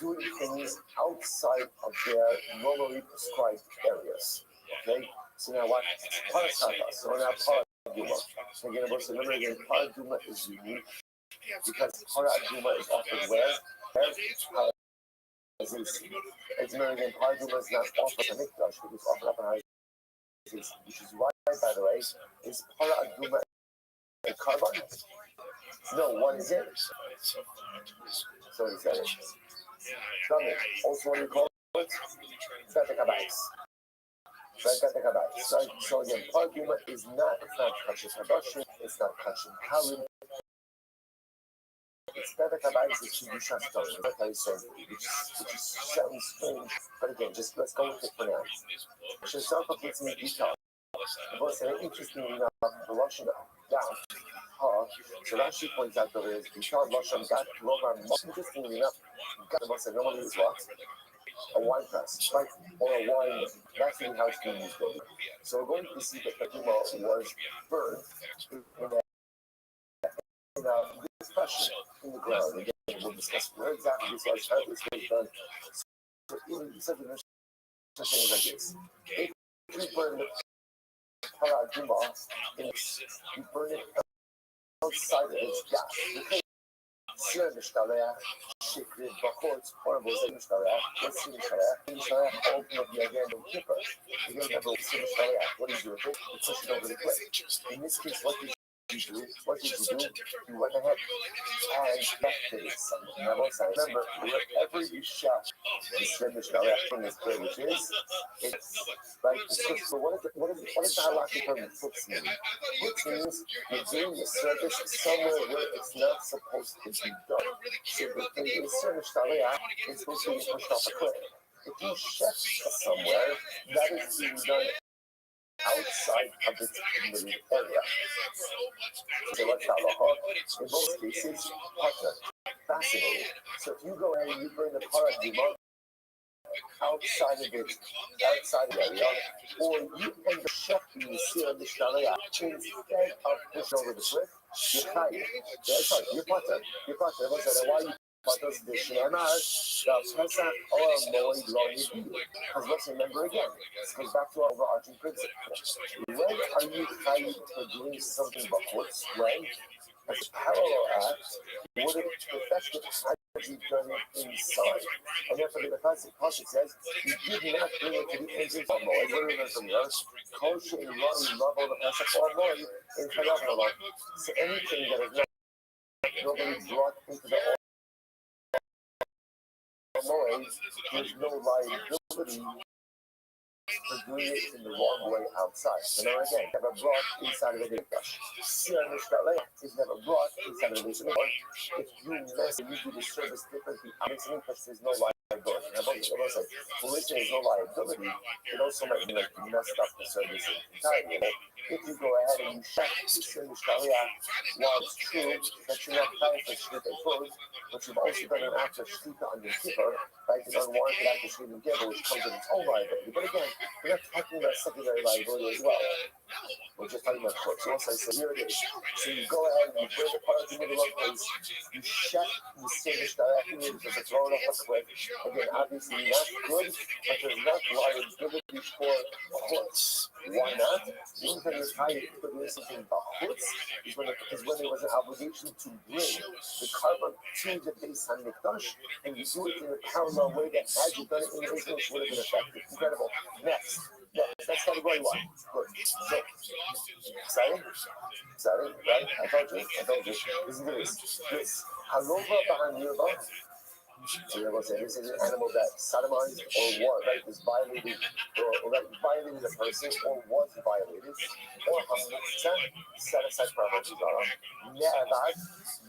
doing things outside of their normally prescribed areas. Okay? So now what? Parastatos. So now paraduma. Again, remember again, paraduma is unique because paraduma is offered where? It's remember again, paraduma is not offered to mikdash, it is offered up in which is why, by the way, is paraduma a carbon? No, what is it? So is that it? Tell me, also what do you call it? Betekabais. Right? So again, paraduma is not, it's not kachim hadashim, it's not kachim kalim. It's Betekabais, it's Shibusha stone, which sounds strange, but again, just let's go with it for now. Shesarpa puts in detail. But interestingly enough, the Lashon down, so Rashi points out that there is Bishal Lashon Gat Lomar. Interestingly enough, Gat normally is what? A wine press, right? Or a wine. That's how it's being used. So we're going to see that the Duma was burned in a depression in the ground. Again, we'll discuss where exactly this was, how this was done. So even such a thing like this. If you burn the paraduma, you burn it outside of its gas. Sir Mishkaleh, Shikrid Bakot, or was it Mishkaleh? What's Mishkaleh? Mishkaleh open up the again of Kippur. You don't remember what's Mishkaleh. What is your thing? You push it over the cliff. In this case, what did you do? What did you do? You went ahead and left something. Now, remember, wherever you shout, the Sir Mishkaleh from this prayer, which is, it's right. So what is the halakhic term puts mean? Puts means you're doing the service somewhere where it's not supposed to be done. So the thing is, Sir Mishkaleh is supposed to be pushed off a cliff. If you chef somewhere, that is being done outside of its community area. So what's halacha? In both cases, fascinating. So if you go ahead and you bring the paraduma outside of the area, or you end up chefing the Sir Mishkaleh instead of pushing over the cliff, you're tired. Sorry, you're potter. Why you potters the Shemar, the Pesach, or Moed Lo Yibim? Because let's remember again, this goes back to our overarching principle. When are you tired for doing something bachutz? When? As a parallel act, would it affect the had you done it inside? And therefore, the passage says, you did not bring it to the entrance of Moed. What do we learn from here? Kosher in law, you love all the Pesach or Moed in Chayav. So anything that is not normally brought into the Moed, there's no liability for doing it in the wrong way outside. Remember again, never brought inside of the Mikdash. Sir Mishkaleh is never brought inside of the Mikdash. If you mess and you do the service differently, obviously there's no liability. Now, when there's no liability, it also might be like you messed up the service entirely. If you go ahead and you check Sir Mishkaleh, while it's true that you're not paying for Shlita food, but you've also done an act of Shlita on your keeper, right? An unwarranted act of Shlita Gibber, which comes with its own liability. But again, we're not talking about secondary liability as well. We're just talking about short. So here it is. So you go ahead and you bring the product into the wrong place, you check the service directly in because it's thrown off a cliff. Again, obviously not good, but there's not liability for hooks. Why not? The only thing is how you put this in hooks is when there was an obligation to bring the carbon to the base on Mikdash, and you do it in a parallel way that had you done it in the business would have been effective. Incredible. Next. That's category one. Good. So, exciting, right? I told you. Listen to this. This Halova Bahanirba. So you're going to say this is an animal that sodomized or was, right? Was violated, or that violated a person, or was violated, or set aside for Avodah Ne'avad,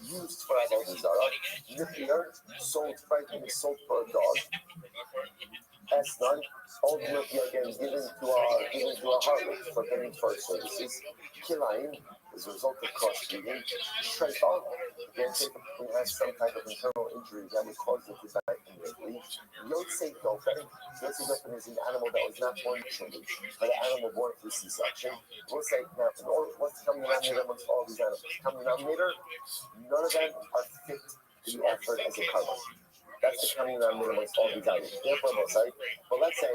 used for Avodah Zarah. Nifir, sold, frightened, sold for a dog. Esnan, ultimately again given to a harlot for getting for services. Kilaim, as a result of crossbreeding. Shaitan, again, typically has some type of internal injury that would cause it to die immediately. Yotzei Dofen is an animal that was not born naturally, but an animal born through C-section. We'll say, now, what's the common denominator amongst all these animals? Common denominator, none of them are fit to be offered as a carbon. That's the common denominator amongst all these items. Therefore, we'll say, but let's say,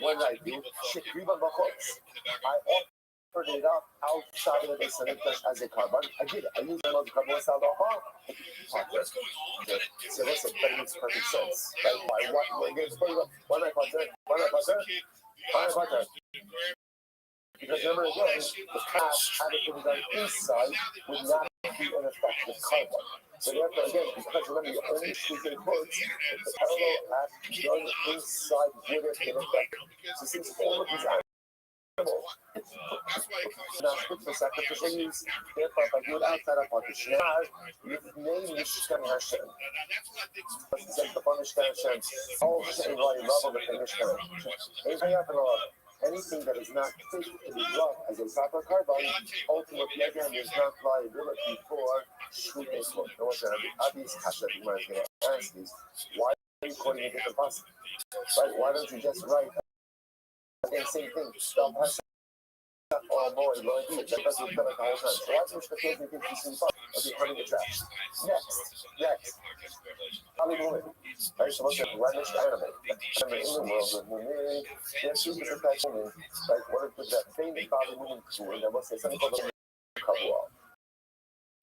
what did I do? I offered it up outside of the base of as a carbon. I did it. I used another carbon style so listen, but it makes perfect sense. Right? Why not partner? Because remember again, the past having been done inside would not be an effective carbon. So therefore again, because remember you only choose the quotes, the parallel act done inside would have been effective. So since all of these not fit for sacrificial use, therefore if I do it outside of partition, לפני משכן השם. זה בפון משכן השם. all שאים לא ילבו לפני משכן. Anything that is not fit to be brought as a proper carbon, ultimately again there's not liability for shute ekot. No one's going to be obvious kasha the Gemara is going to ask is, why are you quoting a different passage? Right? Why don't you just write again same thing? Oh boy, Lord, that's what we've done it the whole time. So why do you think he's in fun? Okay, running the trap. Next. Hallelujah. Right, so what's the blemish animal? And in the world of women, there's two different types of women. Like, what is that famous body woman tool? And what's the something called a kabua?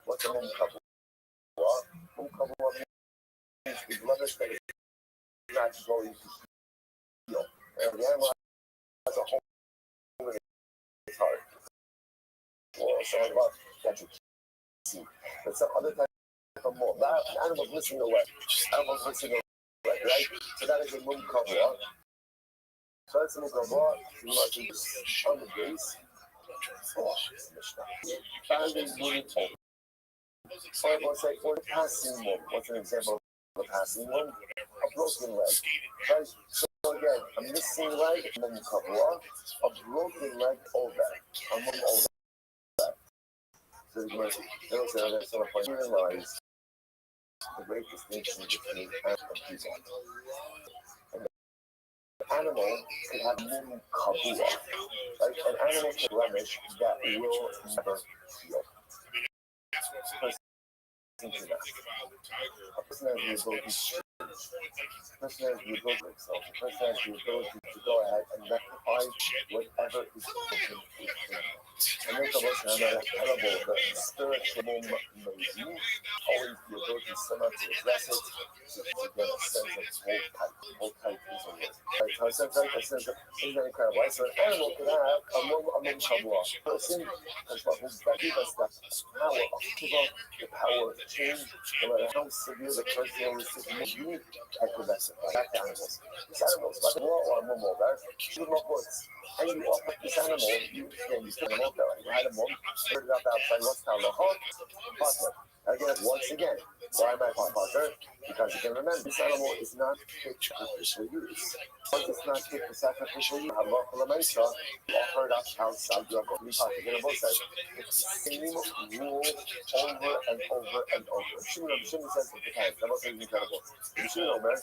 What's a mum kabua? Mum kabua means the blemish that is not going to heal. And the animal has a whole heart. Or something about that you see. But some other type of more. That animal's missing away. Right? So that is a mum kabua. So that's a mum kabua. You must do this on the base. Finding mum kabua. Or the passing mum. What's an example of a passing mum? A broken leg. Right? So again, a missing leg, mum kabua. A broken leg, over. A mum over. So there's sort of point to realize the great distinction between animal and people. And the animal can have mum kabua, right? An animal can blemish that will never heal. A person has the ability to himself. The person has the ability to go ahead and rectify whatever is broken. And then the person has a terrible, the spiritual maybe, always the ability somehow to address it, to get a sense of hold tight is a word. Right, so isn't that incredible? Right? So an animal can have a mum kabua. A person who's give us the power of change, no matter how severe the person is, you can prevent it. Back to animals. These animals, like a raw or a mum over, shoot them up words. And you offer this animal, you can animal there. You had a mum, put it up outside, what's called a hawk, partner. Again, once again, why am I partner? Because you can remember, this animal is not fit for sacrificial use. Once it's not fit for sacrificial use, you offer it up outside your body. It's the same rule over and over and over. Shimon says it depends. That was incredible. Shimon Omer,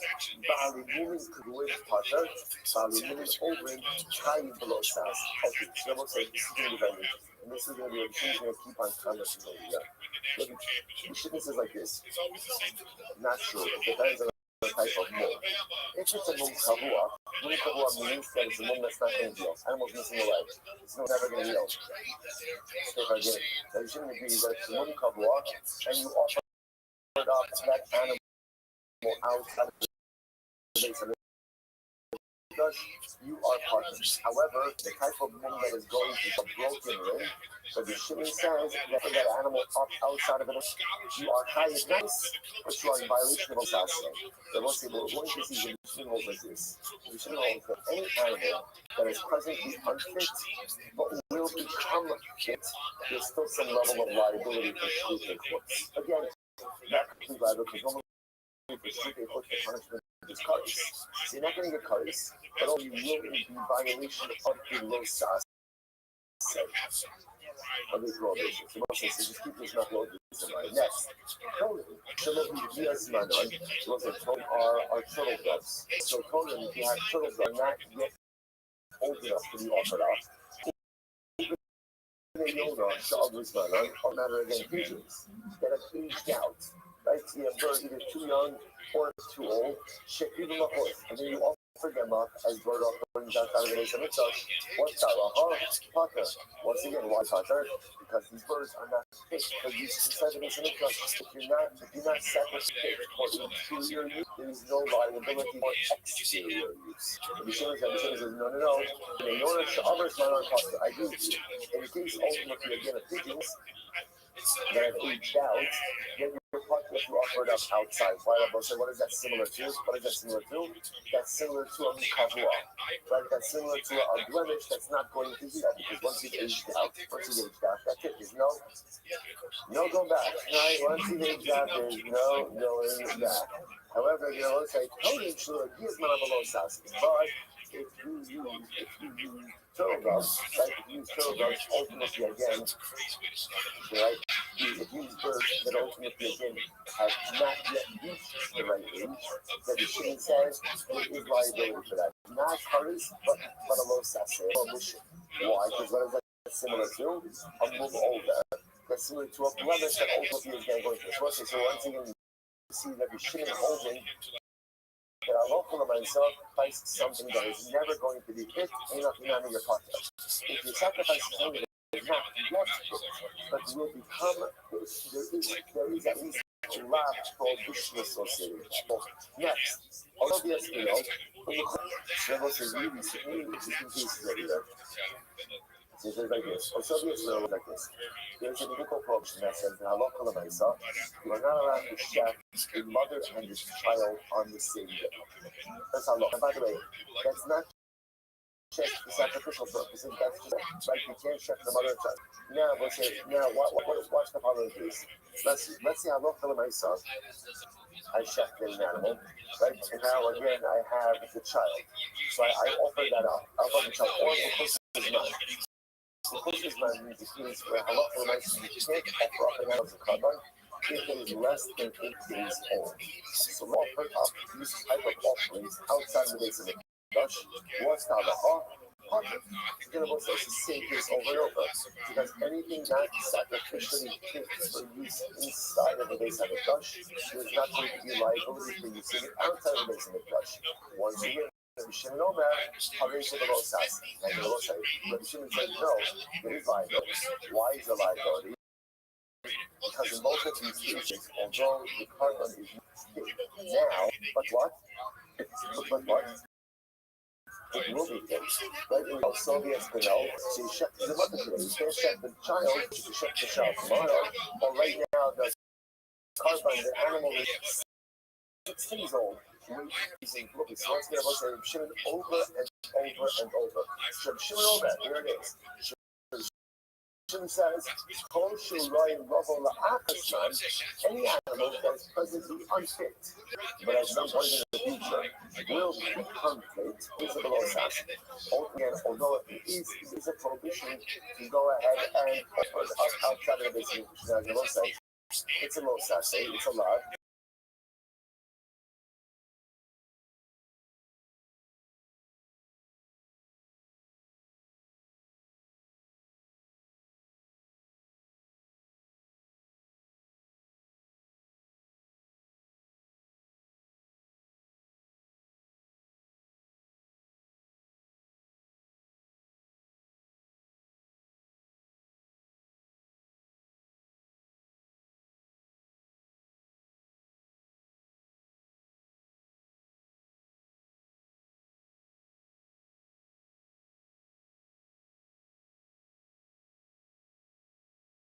Bali Mumin Kuduin partner, Bali Mumin over in trying below Sas. Okay, Shimon says this is going to be very interesting. And this is going to be a thing we're going to keep on commenting over here. Shimon says like this. Not sure. It depends on the type of mum. If it's a mum kabua means that it's a mum that's not going to heal. Animal's missing a leg. It's never going to heal. So if I get it, then you shouldn't agree that it's a mum kabua and you offer it up to that animal outside of the base of it. Because you are partners. However, the type of mum that is going to a broken limb, so the Shimon says that for that animal up outside of it, you are high and nice, but you are in violation of Osasne. They will say, well, one of the things the Shimon holds like this. The Shimon holds that any animal that is presently unfit, but will become fit, there's still some level of liability for shooting quotes. Again, not complete liability, because normally for shooting quotes, the punishment is cuts. So you're not going to get cuts, but all you will be in violation of the low sauce. on the prohibition. So Moshe says, just keep this not loaded in mind. Next, Shalom Yes Manon was a told are turtle doves. So told them if you have turtle doves not yet old enough to be offered up. They don't know, Shabbos Manon, or matter again, pigeons that have aged out. Right? So you have birds either too young or too old, Shekivim Mahor, and then you offer them up as bird offerings outside of the nation itself. What's Halacha? Potter. Once again, why Potter? Because these birds are not fit for use inside the nation itself. If you're not sacrificing for interior use, there is no liability for exterior use. The Mishnah says, no. In order to others, I agree with you. In the case ultimately again of pigeons that have aged out, then you're partly to offer it up outside. So what is that similar to? That's similar to a mikavua, right? That's similar to a blemish that's not going to heal, because once you've aged out, that's it. There's no going back. Right? Once you've aged out, there's no going back. However, let's say, but if you use turtle doves, right? If you use turtle doves, ultimately again, right? If you use birds that ultimately again have not yet reached the right age, that the Shin says there is liability for that. Not hers, but a low sase, a mission. Why? Because what is that similar to? A move older. That's similar to a blemish that ultimately is going to go into the So once again, you see that the Shin is holding that our local myself sacrifice something that is never going to be fit in your pocket. If you sacrifice something that is not yet fit, but will become, there is at least a large prohibition associated. Next, although the SPO, there was a really significant cases over there. So it's like this. For Soviets, it was like this. There's a legal prohibition that says in Halakha Lemaisa, you are not allowed to share a mother and a child on the same day. That's halakha. And by the way, that's not just for sacrificial purposes. That's just like you can't share the mother and child. Now, watch the following case. Let's say Halakha Lemaisa, I shech an animal, right? And now again, I have the child. So I offer that up. I offer the child, or because it's mine. Because this man means it means for halakha lemaisa you can't offer up an animal as a carbon if it is less than 8 days old. So we offer up these type of offerings outside the base of the Dutch. What's the halakha? You're going to say it's the same case over and over, because anything not sacrificially fit for use inside of the base of the Dutch, there's not going to be liability for using it outside of the base of the Dutch. Once again, Rabbi Shimon Omer, Harei to the Rosas. And the Rosas, Rabbi Shimon said, no, there is liability. Why is there liability? Because in both of these cases, although the carbon is now, but what? It will be fixed. Right? In the Soviets, so you check the mother today. You can't check the child, you check the child tomorrow. Or right now, the carbon, the animal is 6 days old. Using focus. So let's get about Rabbi Shimon over and over. So Rabbi Shimon Omer, here it is. Shimon says, "Kol shuloi ravo la'achasman," any animal that is presently unfit, but at some point in the future will become fit, is a below sas. Again, although it is a prohibition to go ahead and offer it up outside of the business, it's a low sas, it's a lot.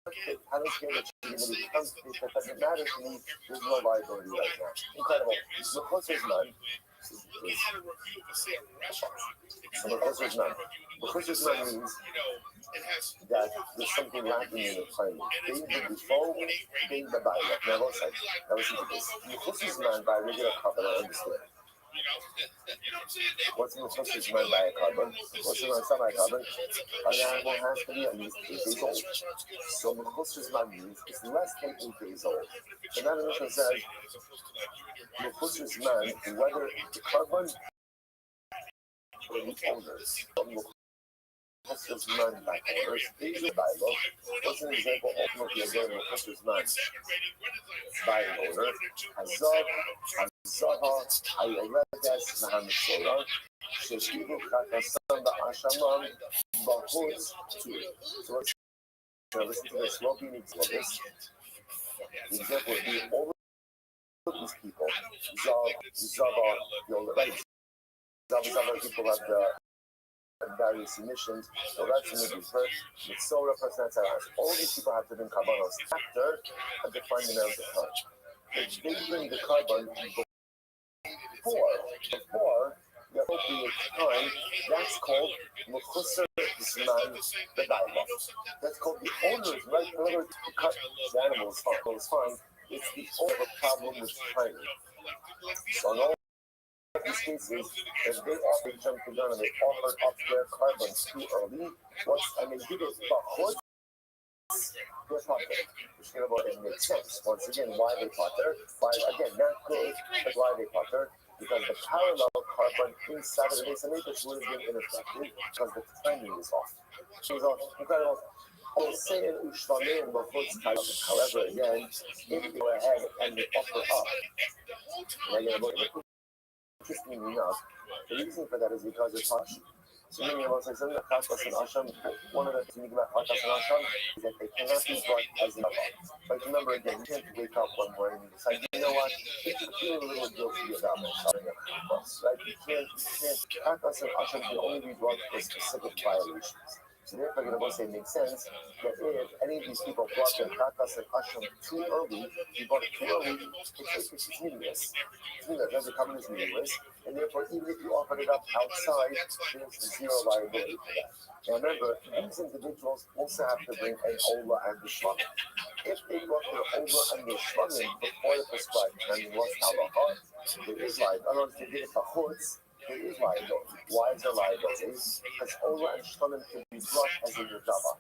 I don't care that you're going to become fit, that doesn't matter to me. There's no liability right now. Incredible. So because there's none, means that there's something lacking in the claim. Being the before, being the by. Now, let's listen to this. Because there's none by regular covenant, I understand. What's the Muslim's man by a carbon? What's the man by a carbon? An animal has to be at least 8 days old. So Muslim's man means it's less than 8 days old. So now the Mishnah says, Muslim's man, whether the carbon or the owners, Muslim's man by owners, is a Bible. What's an example ultimately again of Muslim's man by an owner? Hazav, Hazaha, Ayoredes, Mahamisorah, Sheshibu Kakasam, Ashamam, Bahutz, to. So listen to this, what we need to this. The example would be all of these people, Zav, Zava, Yoredes, Zava people have the various emissions, so that's in the reverse. With solar personality, all these people have to bring carbonos after a defined amount of time. If they bring the carbon before the appropriate time, that's called Mukhusar Zman Bedaiva. That's called the owner's right. In other words, the animal is fine. It's the owner problem with timing. So in all these cases, if they offer jump the gun and they offered up their carbon too early, and they did it bachut, they're potter. Which it makes sense. Once again, why they potter? Why again, not good, but why they potter? Because the parallel carbon inside of the base of matrix would have been ineffective because the timing is off. So incredible. However, again, if they go ahead and they offer up, interestingly enough, the reason for that is because it's Hashim. So many of us, like Chatas and Asham, one of the things about Chatas and Asham is that they cannot be brought as an Abba. But remember again, you can't wake up one morning and decide, you know what, if you feel a little guilty about myself, right? You can't, Chatas and Asham can only be brought for specific violations. So therefore, you're going to say it makes sense that if any of these people brought their Chatas and Asham too early, you brought it too early, it's meaningless. It doesn't come in as meaningless, and therefore, even if you offered it up outside, there's zero liability for that. Now remember, these individuals also have to bring an Ola and the Shvanim. If they brought their Ola and the Shvanim before the prescribed time, what's halacha? There is liability. Otherwise, they did it for chutz. There is liability. Why is there liability? Because Ola and Shvanim can be brought as a Yudava.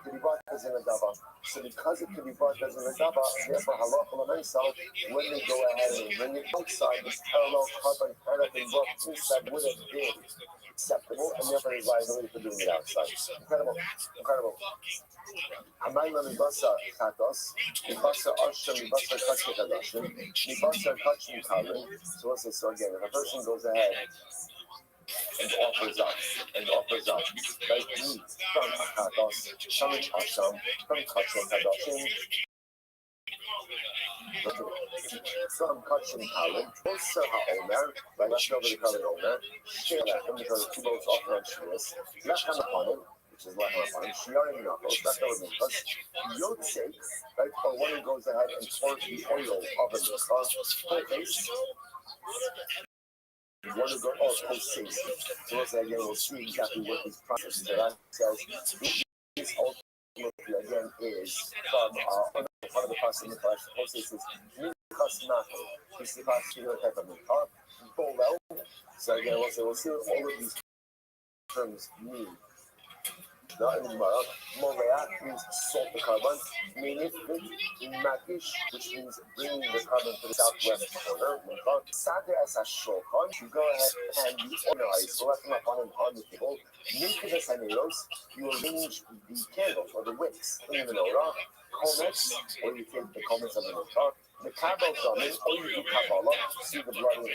Can be brought as an Adava. So because it can be brought as an Adava, therefore halacha l'maisa, when they go ahead and bring it outside, this parallel carbon had been brought inside would have been acceptable, and therefore there's liability for doing it outside. Incredible. Hamayla mibasa chatos, mibasa asham, mibasa kachmi kadashim, mibasa kachmi kalin. So what's this? So again, if a person goes ahead and offers up, right, meat from Akados, from Asham, from Kachim Kadashim, from Kachim Kalin, also HaOmer, right, that's nobody called it Omer, Shelechem, because the two boats offer on Shias, Lechem upon him, which is Lechem upon him, Shiarim Nachos, that's no Minchas, Yotzek, right, or one who goes ahead and pours the oil of a Minchas, full face, one who goes post-haste. So once again, we'll see exactly what these processes are. Says this ultimately again is from part of the process in the post-haste is Minchas Nacho. This is the particular type of Minchas. Bolel. So again, we'll see what all of these terms mean. Not in the Gemara. Moreat means salt the carbon. Menifrit, Makish, which means bringing the carbon to the southwest corner. Sadeh as a shulchan, you go ahead and you organize, select them upon an on the table. Mikveh Saneros, you arrange the candles or the wicks in the menorah. Comets, or you take the comets of the menorah. The Kabbalah drumming, or you do Kabbalah, see the blood in a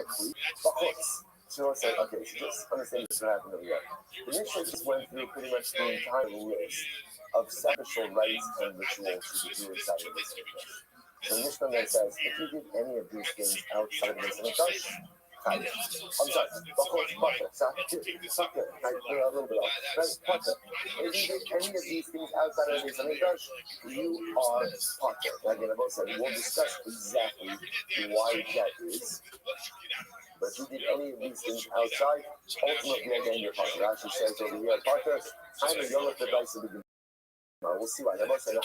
cleat. Bachutz. So I said, okay, so just understand this is what happened over here. The Mishnah just went through pretty much the entire list of sacrificial rites and rituals you could do inside of this. So the Mishnah then says, if you did any of these things outside of this Mikdash, I'm sorry, Potter, I put a little bit off. Potter. If you did any of these things outside of this Mikdash, you are Potter. Again, I both said, we'll discuss exactly why that is. But if you did any of these things outside, ultimately again you're Potter. Rashi says over here, Potter, I'm a young of the dice of the We'll see why. Obviously,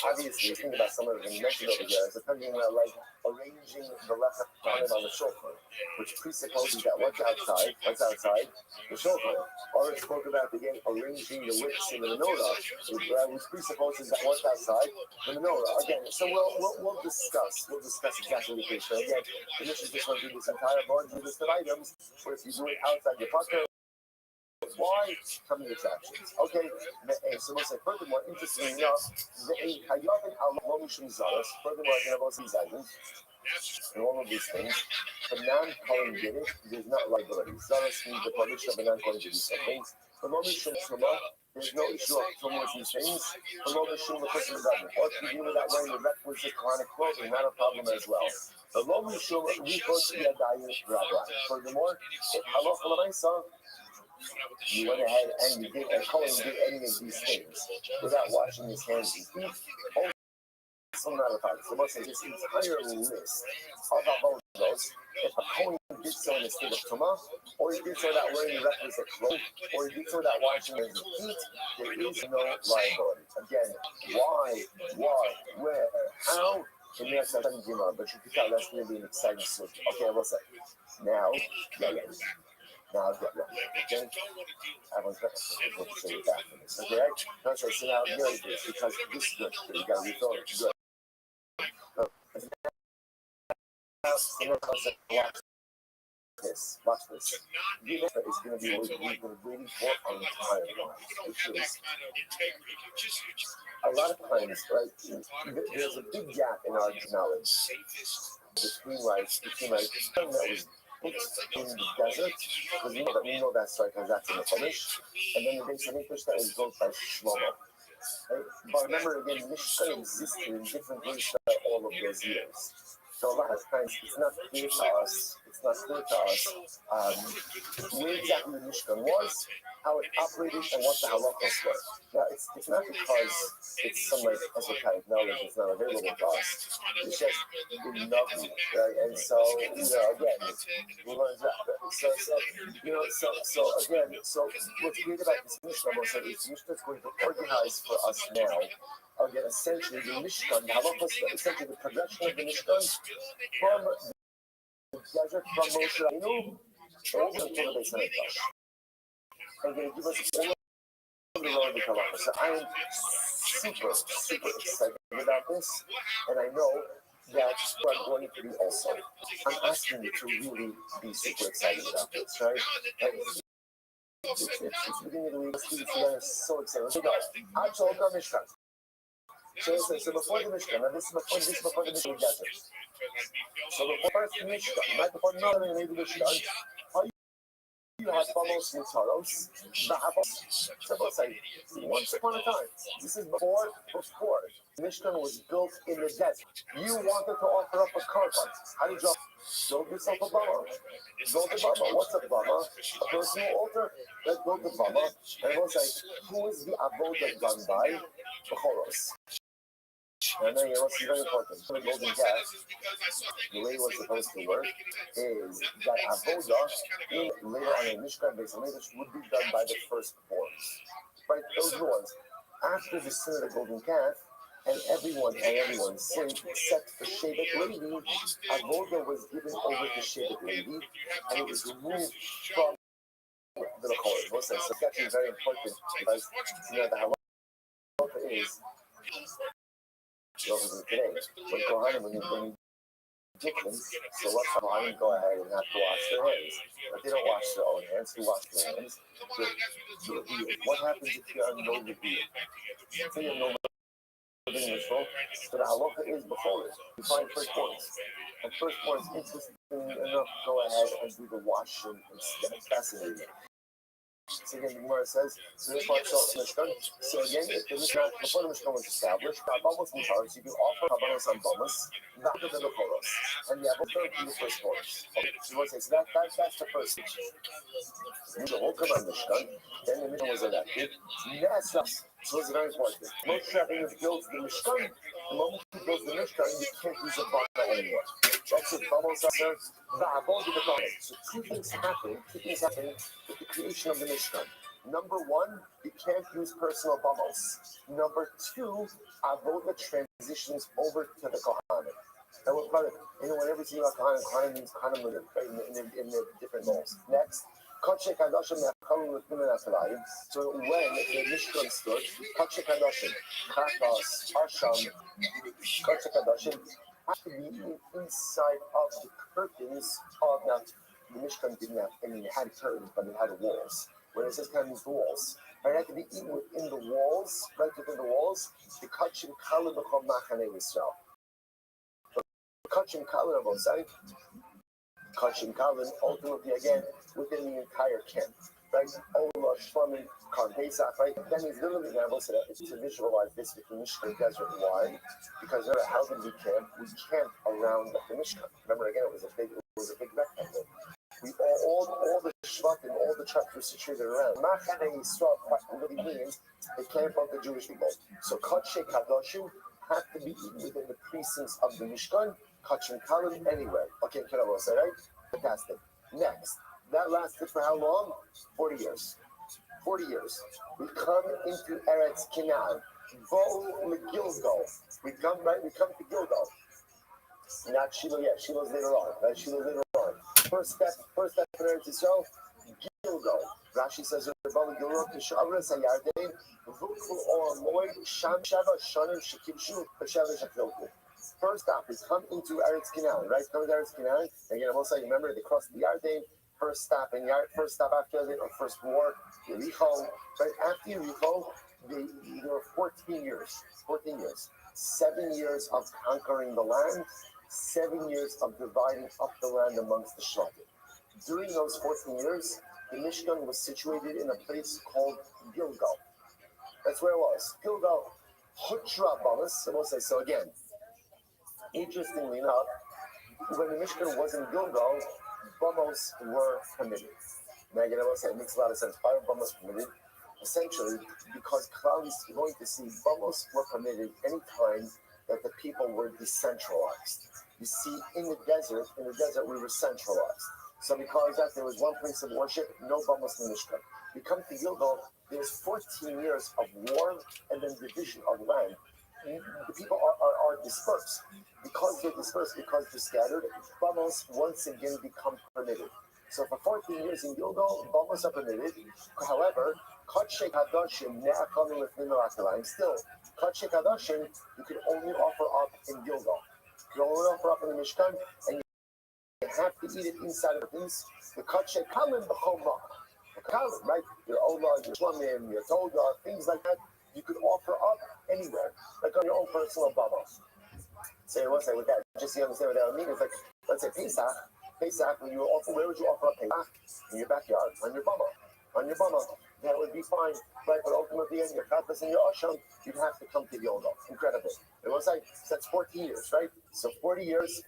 think about some of them you mentioned over here. As a talking about like arranging the left hand on the shofar, which presupposes that what's outside, the shofar. Or it spoke about again arranging the wicks in the menorah, which presupposes that what's outside the menorah. Again, so we'll discuss exactly the case. So again, the mission just went through this entire laundry list of items. Where if you do it outside your pocket. Why coming attractions? Okay, so we'll say furthermore, interestingly enough, furthermore, I can have also these items and all of these things. But non-calling did it, there's not liability. Zaras means the permission of a non-calling to do something. For there's no issue of filming with these things. For or if you do without wearing the requisite Quranic clothing, not a problem as well. The furthermore, if halacha l'maisa, you went ahead and you did, and Cohen did any of these things without washing his hands and feet. Also not a problem. So let's say this entire list of avodos, if a Cohen did so in a state of tumah, or he did so without wearing the requisite clothes, or he did so without washing his feet, there is no liability. Again, why, where, how? But you can tell that's going to be an exciting subject. Okay, what's that? Now, Now I'll get ready. Okay? Everyone's got to say it back for this. Okay, right? No, so now here it is, because this is good. You got to refill it. Good. Watch this. You know it's going to be what we've been waiting for our entire lives, which is a lot of times, right? There's a big gap in our knowledge between something that was in the desert, because we know that story because that's in the Chumash, and then the base of English that was built by Shlomo. Right? But remember again, Mishkan existed in different ways throughout all of those years. So a lot of times it's not clear to us where exactly the Mishkan was, how it operated, and what the halachos were. Now, it's not because it's some like esoteric knowledge that's not available to us. It's just in nothing, right? And so, again, we learn that. So what's great about this Mishnah is that this Mishnah is going to organize for us now. Again, essentially the Mishkan, the halachos, essentially the progression of the Mishkan from the desert, from Moshe Rabbeinu, over to the Beis Hamikdash. And going to give us all of the relevant halachos. So I am super excited about this, and I know that you are going to be also. I'm asking you to really be super excited about this, right? It's the beginning of the week. I'm so excited. So go. Achol Mishkan. So before the Mishkan, and this is before the Mishkan desert. So before the Mishkan, right before the Mishkan, you have Bamos Mutaros, once upon a time. This is before Mishkan was built in the desert. You wanted to offer up a carbon. How did you build yourself a bama? Build a bama. What's a bama? A personal altar? Let's build a bama. And everyone's like, who is the avodah done by? Bechoros. And then what's very important, the golden calf, the way it was supposed to work is that avodah later on in Mishkan Beis Hamikdash would be done by the firstborns. Right? Those are the ones. After the sin of the golden calf, and everyone sinned except for Shevet Levi, avodah was given over to Shevet Levi, and it was removed from the Bechoros. So it's actually very important because the halacha is today. When Kohanim, when you get them, so what's Kohanim go ahead and have to wash their hands? But they don't wash their own hands. Who wash their hands? What happens if you are no reveal? Say you're no reveal, so the halacha is before it. You find firstborns. And firstborns, interesting enough, go ahead and do the washing instead. Fascinating. So again, the Gemara says, so again, if the Mishnah, before the Mishnah was established, Kabbalos Mutaros, you can offer Kabbalos on Bamas, not the Bechoros, and the Avodah be the firstborns. Okay, so you want to say, so that's the first stage. The whole Kabbalah Mishnah, then the Mishnah was elected, so it's very important. Moshe Rabbeinu built the Mishkan. The moment he builds the Mishkan, you can't use a Bama anymore. That's it. Bamos are the Avodah the Bama. So two things happen with the creation of the Mishkan. Number one, you can't use personal bubbles. Number two, avoda transitions over to the kohanim. And we're kind of, whenever you see about kohanim means kohanim in the different roles. Next, so when the Mishkan stood, Kodesh Kadoshim, Chatas, Asham, Kodesh Kadoshim, have to be inside of the curtains of the Mishkan didn't have, it had curtains, but it had walls. Whereas this kind of walls. And it had to be eaten within the walls, right within the walls, the Kachim Kala B'chol Machane Yisrael. Kachim Kala, on side, Kachim Kala, ultimately again, within the entire camp. Right? Ola, Shlomin, Khan Pesach, right? Then he's literally able to visualize this with the Mishkan desert. Why? Because remember, how did we camp? We camped around the Mishkan. Remember, again, it was a big rectangle. We all the Shvatim, all the tribes were situated around. Machane Yisrael really means the camp of the Jewish people. So Kodesh Kadoshim have to be eaten within the precincts of the Mishkan, Kachim Kalim anywhere. Okay, can I say right? Fantastic. Next, that lasted for how long? 40 years. 40 years. We come into Eretz Canaan. Bo Megilgal. We come to Gilgal. Not Shiloh yet. Shiloh's later on. Right? Shiloh's later on. First step in Eretz Yisrael, Gilgal. Rashi says, first stop, we come into Eretz Canaan, right? Come to Eretz Canaan. Again, I'm also remember they crossed the Yarden. First stop after the first war, Yericho. Right after Yericho, there were 14 years. 14 years. 7 years of conquering the land. 7 years of dividing up the land amongst the Shvatim. During those 14 years, the Mishkan was situated in a place called Gilgal. That's where it was. Gilgal, Hutra Balas. I will say so again. Interestingly enough, when the Mishkan was in Gilgal, Bamos were permitted. Now again, I will say it makes a lot of sense. Why were Bamos permitted? Essentially, because Klal is going to see Bamos were permitted any time that the people were decentralized. You see, in the desert, we were centralized. So because that there was one place of worship, no Bamos in Mishkan. You come to Gilgal, there's 14 years of war and then division of land. The people are dispersed. Because they're dispersed, because they're scattered, Bamos once again become permitted. So for 14 years in Gilgal, Bamos are permitted. However, Kodesh Kadoshim, still, Kodesh Kadoshim, you could only offer up in Gilgal. You can only offer up in the Mishkan, and you have to eat it inside of the things. The Kodesh Kalim B'choma. Kalim, right? Your Ola, your Shlamim, your Toga, things like that, you could offer up anywhere, like on your own personal Bamos. So what's that with that? Just so you understand what that would mean. It's like, let's say Pesach, when you offer, where would you offer up Pesach? In your backyard, on your bama. That would be fine, right? But ultimately, in your Chatas and your Asham, you'd have to come to Gilgal. Incredible. It was like, so that's 14 years, right? So 40 years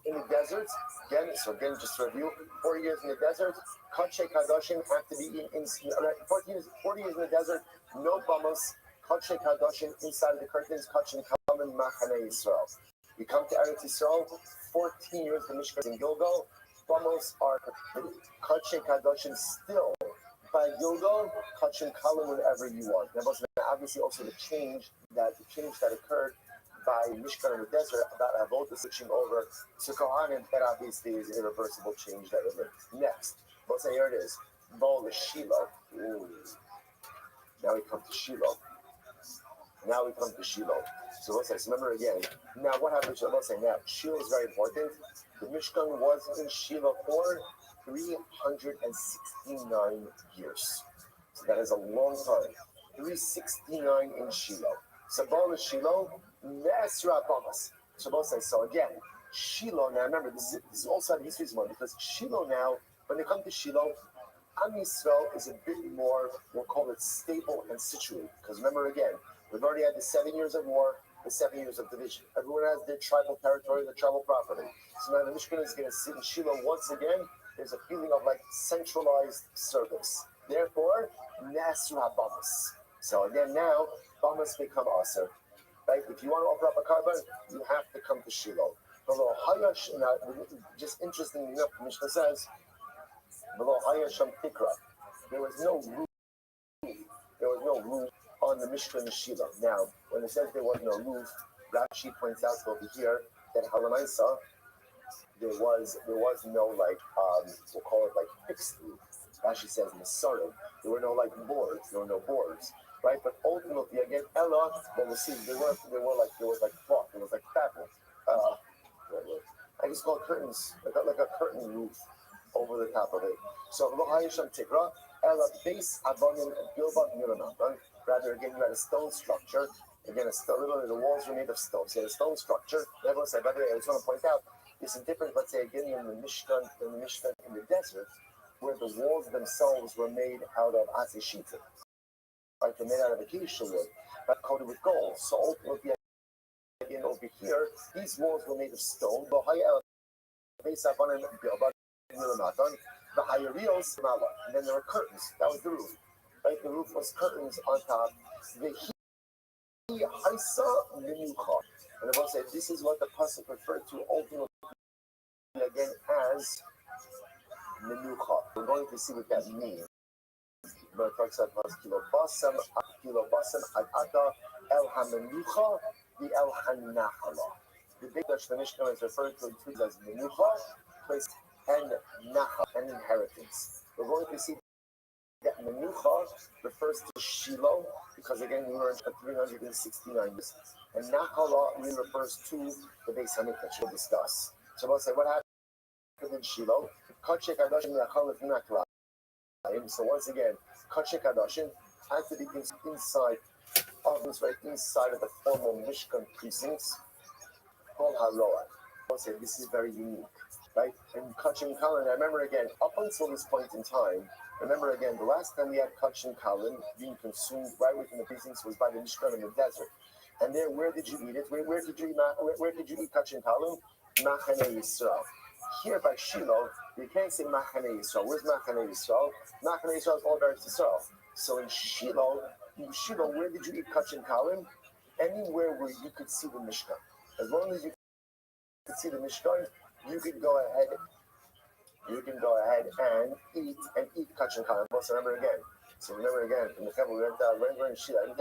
in the desert. Again, just to review, 40 years in the desert. Kodesh Kadoshim have to be in 40 years in the desert. No Bamos. Kodesh Kadoshim inside of the curtains. Kodesh Kadoshim Machane Yisrael. You come to Eretz Yisrael. 14 years the Mishkan in Gilgal. Bamos are Kodesh Kadoshim still. By Gilgal, Kachim Kalim whenever you want. That was obviously also the change that occurred by Mishkan in the desert about Avodah switching over to Kohanim. That obviously is an irreversible change that occurred. Next, let's say here it is. Bowl of Shiloh. Now we come to Shiloh. So let's say, remember again. Now what happened to let's say now Shiloh is very important. The Mishkan was in Shiloh for 369 years. So that is a long time. 369 in Shiloh. So Baal is Shiloh, Nesra Bamas. So both say, so again, Shiloh now, remember, this is also a history one, because Shiloh now, when they come to Shiloh, Am Yisrael is a bit more, we'll call it stable and situated. Because remember again, we've already had the 7 years of war, the 7 years of division. Everyone has their tribal territory, their tribal property. So now the Mishkan is going to sit in Shiloh once again. There's a feeling of like centralized service. Therefore, Nasra Bamas. So again, now Bamas become Aser. Right? If you want to offer up a carbon, you have to come to Shiloh. Below Hayash, just interestingly enough, the Mishnah says, below Hayasham Tikra, there was no roof no roof on the Mishkan and Shiloh. Now, when it says there was no roof, Rashi points out over here that Halamaisa, there was no like we'll call it like fixed roof. Rashi says Masarim. There were no like boards. There were no boards, right? But ultimately, again, Ella, what we'll see, there was like cloth. There was like fabric. I just call it curtains, like a curtain roof over the top of it. So Lohayisham Tikra, Ella base Abonim Bilbot Milanatan. Rather, again, you had a stone structure. Again, literally the walls were made of stone. So you had a stone structure. Everyone said, by the way, I just want to point out, this is different, let's say, again, in the Mishkan in the desert, where the walls themselves were made out of asishita. Right? They're made out of acacia wood, but coated with gold. So ultimately, again, over here, these walls were made of stone. The higher reels, and then there were curtains. That was the roof. Right? The roof was curtains on top. The Haisa Menucha. And the Bible said this is what the pasuk referred to ultimately again as Menucha. We're going to see what that means. But it talks about kilobasam adata el hamenucha the el hanachala. The big Dutch Mishkan is referred to as Menucha, place, and Nacha, and inheritance. We're going to see that Menucha refers to Shiloh, because again we were at 369 years. And Nachala really refers to the Beis Hamikdash we'll discuss. So we'll say what happened in Shiloh. So once again, Kachek Adashin had to be inside of this, right inside of the formal Mishkan precincts called Haloah. I'll say this is very unique, right? And Kachin Kalin, I remember again, up until this point in time, remember again, the last time we had Kachin Kalin being consumed right within the precincts was by the Mishkan in the desert. And there, where did you eat it? Where did you eat Kachin Kalin? Machane Yisrael. Here by Shiloh, you can't say Machane Yisrael. Where's Machane Yisrael? Machane Yisrael is all about Yisrael. So in Shiloh, where did you eat Kachin Kalin? Anywhere where you could see the Mishkan. As long as you could see the Mishkan, you can go ahead and eat Kachin Kalin. Also remember again. So remember again, in the Kevin, we went in Shiloh.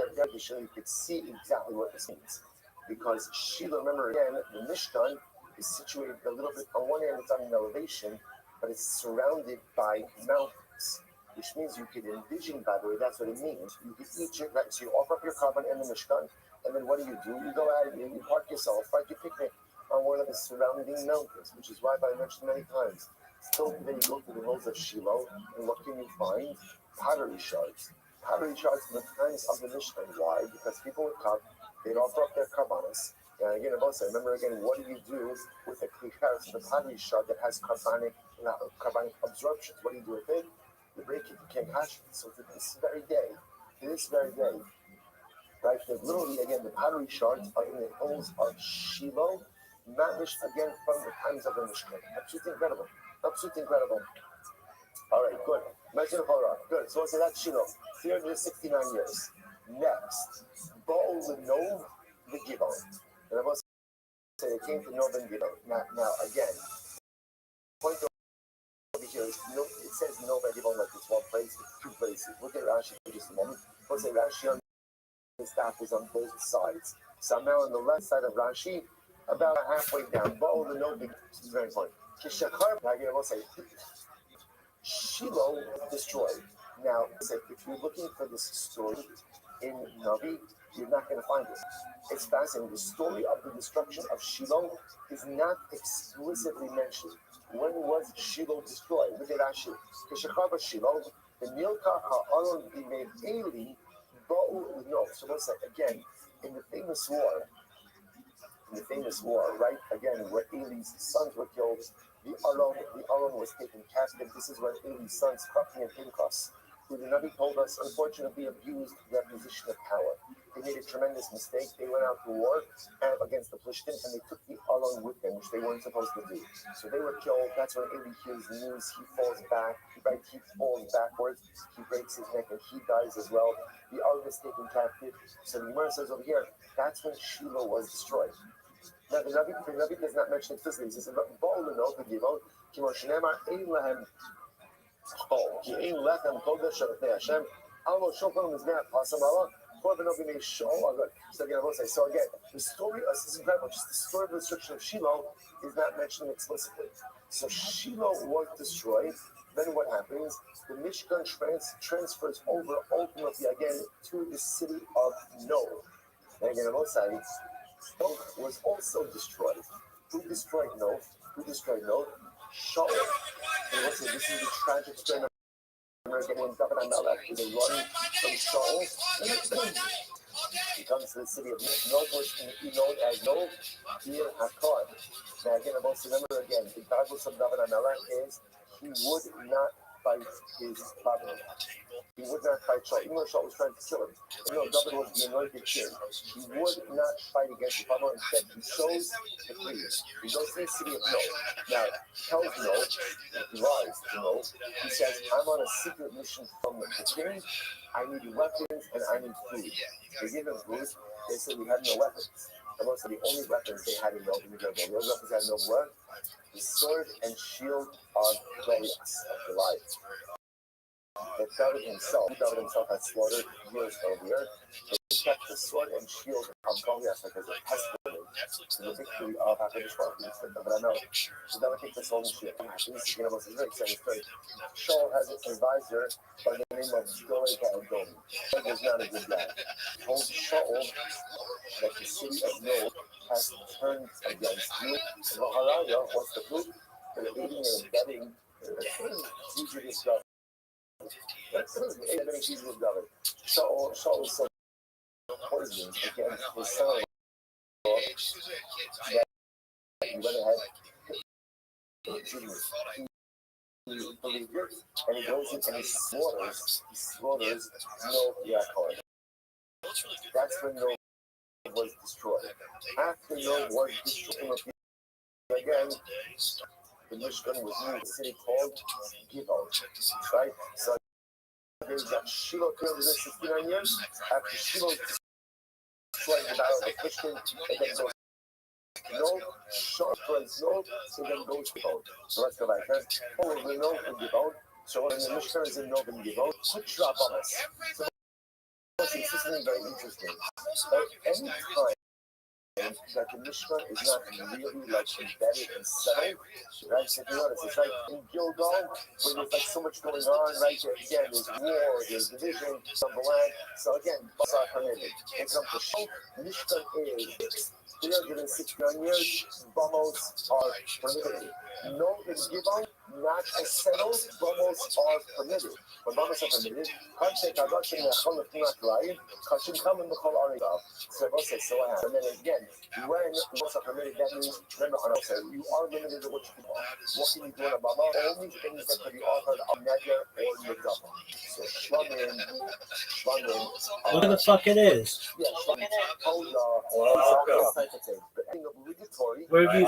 You could see exactly what this means. Because Shiloh, remember again, the Mishkan is situated a little bit, on one hand it's on an elevation, but it's surrounded by mountains, which means you could envision, by the way, that's what it means. You could eat your, right, so you offer up your carbon in the Mishkan, and then what do? You go out and you park yourself, right, you picnic on one of the surrounding mountains, which is why I mentioned many times. Still today you go to the hills of Shiloh, and what can you find? Pottery shards. Pottery shards in the times of the Mishkan. Why? Because people would come, they'd offer up their karbanos. And again, also remember again, what do you do with a klicher, the pottery shard that has carbonic absorption? What do you do with it? You break it, you can't hash it. So to this very day, right? That literally again, the pottery shards are in the hills of Shiloh, mamish again from the times of the Mishkan. Absolutely incredible. Absolutely incredible. All right, good. Good. So that's Shiloh. 369 years. Next, Baal Lenov the Gibon. And I must say, it came to Nov and Gibon. Now again, point over here is, it says Nov and Gibon like it's one place, it's two places. Look at Rashi for just a moment. Let's say Rashi on the staff is on both sides. So I'm now on the left side of Rashi, about halfway down. Baal Lenov, this is very important. Kishachar, again, I will say, Shiloh destroyed. Now, if you're looking for this story in Navi, you're not going to find it. It's fascinating. The story of the destruction of Shiloh is not explicitly mentioned. When was Shiloh destroyed? Look at Rashi. Kishachar Shiloh, the Nilka Ha'aron B'mei Eli Ba'u L'no. So let's say again, in the famous war, right? Again, where Eli's sons were killed, the Aron was taken captive. This is when Eli's sons, Hophni and Pinchas, who the Navi told us, unfortunately abused their position of power. They made a tremendous mistake. They went out to war against the Plishtim, and they took the Aron with them, which they weren't supposed to do. So they were killed. That's when Eli hears news. He falls back. He falls backwards. He breaks his neck, and he dies as well. The Aron is taken captive. So the Gemara says over here, that's when Shiloh was destroyed. Now, the Navi does not mention explicitly. He says, Baal Lenov the Gibon, Kimo Shneimar Ein Lahem Chol, Ki Ein Lechem Kodesh Shavtei Hashem, almost Shofar is not possible. So again, I will say, so again, the story, this is incredible, just the story of the destruction of Shiloh is not mentioned explicitly. So Shiloh was destroyed. Then what happens? The Mishkan transfers over ultimately again to the city of Nob. And again, I will say, Nob was also destroyed. Who destroyed Nob? Who destroyed Nob? Shaul. And also, this is the tragic story of American named David Amalek. Is a run from Shaul. He comes to the city of Nob, which is known as Nob Ir Hakar. Now again, I must remember again, the Bible of David Amalek is he would not fight his father. He would not fight Shaul, even though Shaul was trying to kill him. David was the anointed king. He would not fight against the father. Instead, he chose to flee. He goes to the city of Nob. Now, he tells Nob, he lies to Nob. He says, I'm on a secret mission from the king. I need weapons and I need food. They give him food. They said we have no weapons. And most of the only weapons they had in Nob, the only weapons they had in Nob were the sword and shield of Goliath. That David himself had slaughtered years earlier. He kept the sword and shield of Goliath because of testimony to the victory of Hakadosh But I know. So David takes the sword and shield. This is a very exciting story. Shaul has an advisor by the name of Doeg Edom. Doeg was not a good guy. He told Shaul that the city of Nob has turned against you. Vaharaya, what's the proof? They're aiding and abetting fugitive government. Shaul was so poisoned against his son that he went ahead he believed it, and he goes in and he slaughters Nob Yaakov. That's when Nob was destroyed. After Nob was destroyed again, the Mishkan was moved to a city called Givon. Right? So there's that Shiloh 369 years. After Shiloh destroyed the battle of the Christian, it then goes Nob, Shaul destroys Nob, so then goes to Givon. So let's go back here. Oh, we know in Givon. So when the Mishkan is in Nob and Givon, put drop on us. So this is something very interesting. Any time that the Mishkan is not really like embedded and settled, right? So if you notice, it's like in Gilgal, where there's like so much going on, right? Again, there's war, there's division, some land. So again, both are permitted. When it comes to Shaul, Mishkan is 369 years, Bamos are permitted. No in Givon, not as settled, Bamos are permitted. When Bamos are permitted, so I have. And then again, when Bamos are permitted, that means, remember, you are limited to what you can do. What can you do in a Bama? Only things that can be offered are Neder or Nidama. So Shlamim. What the fuck it is? Yeah, Shlamim. Where have you?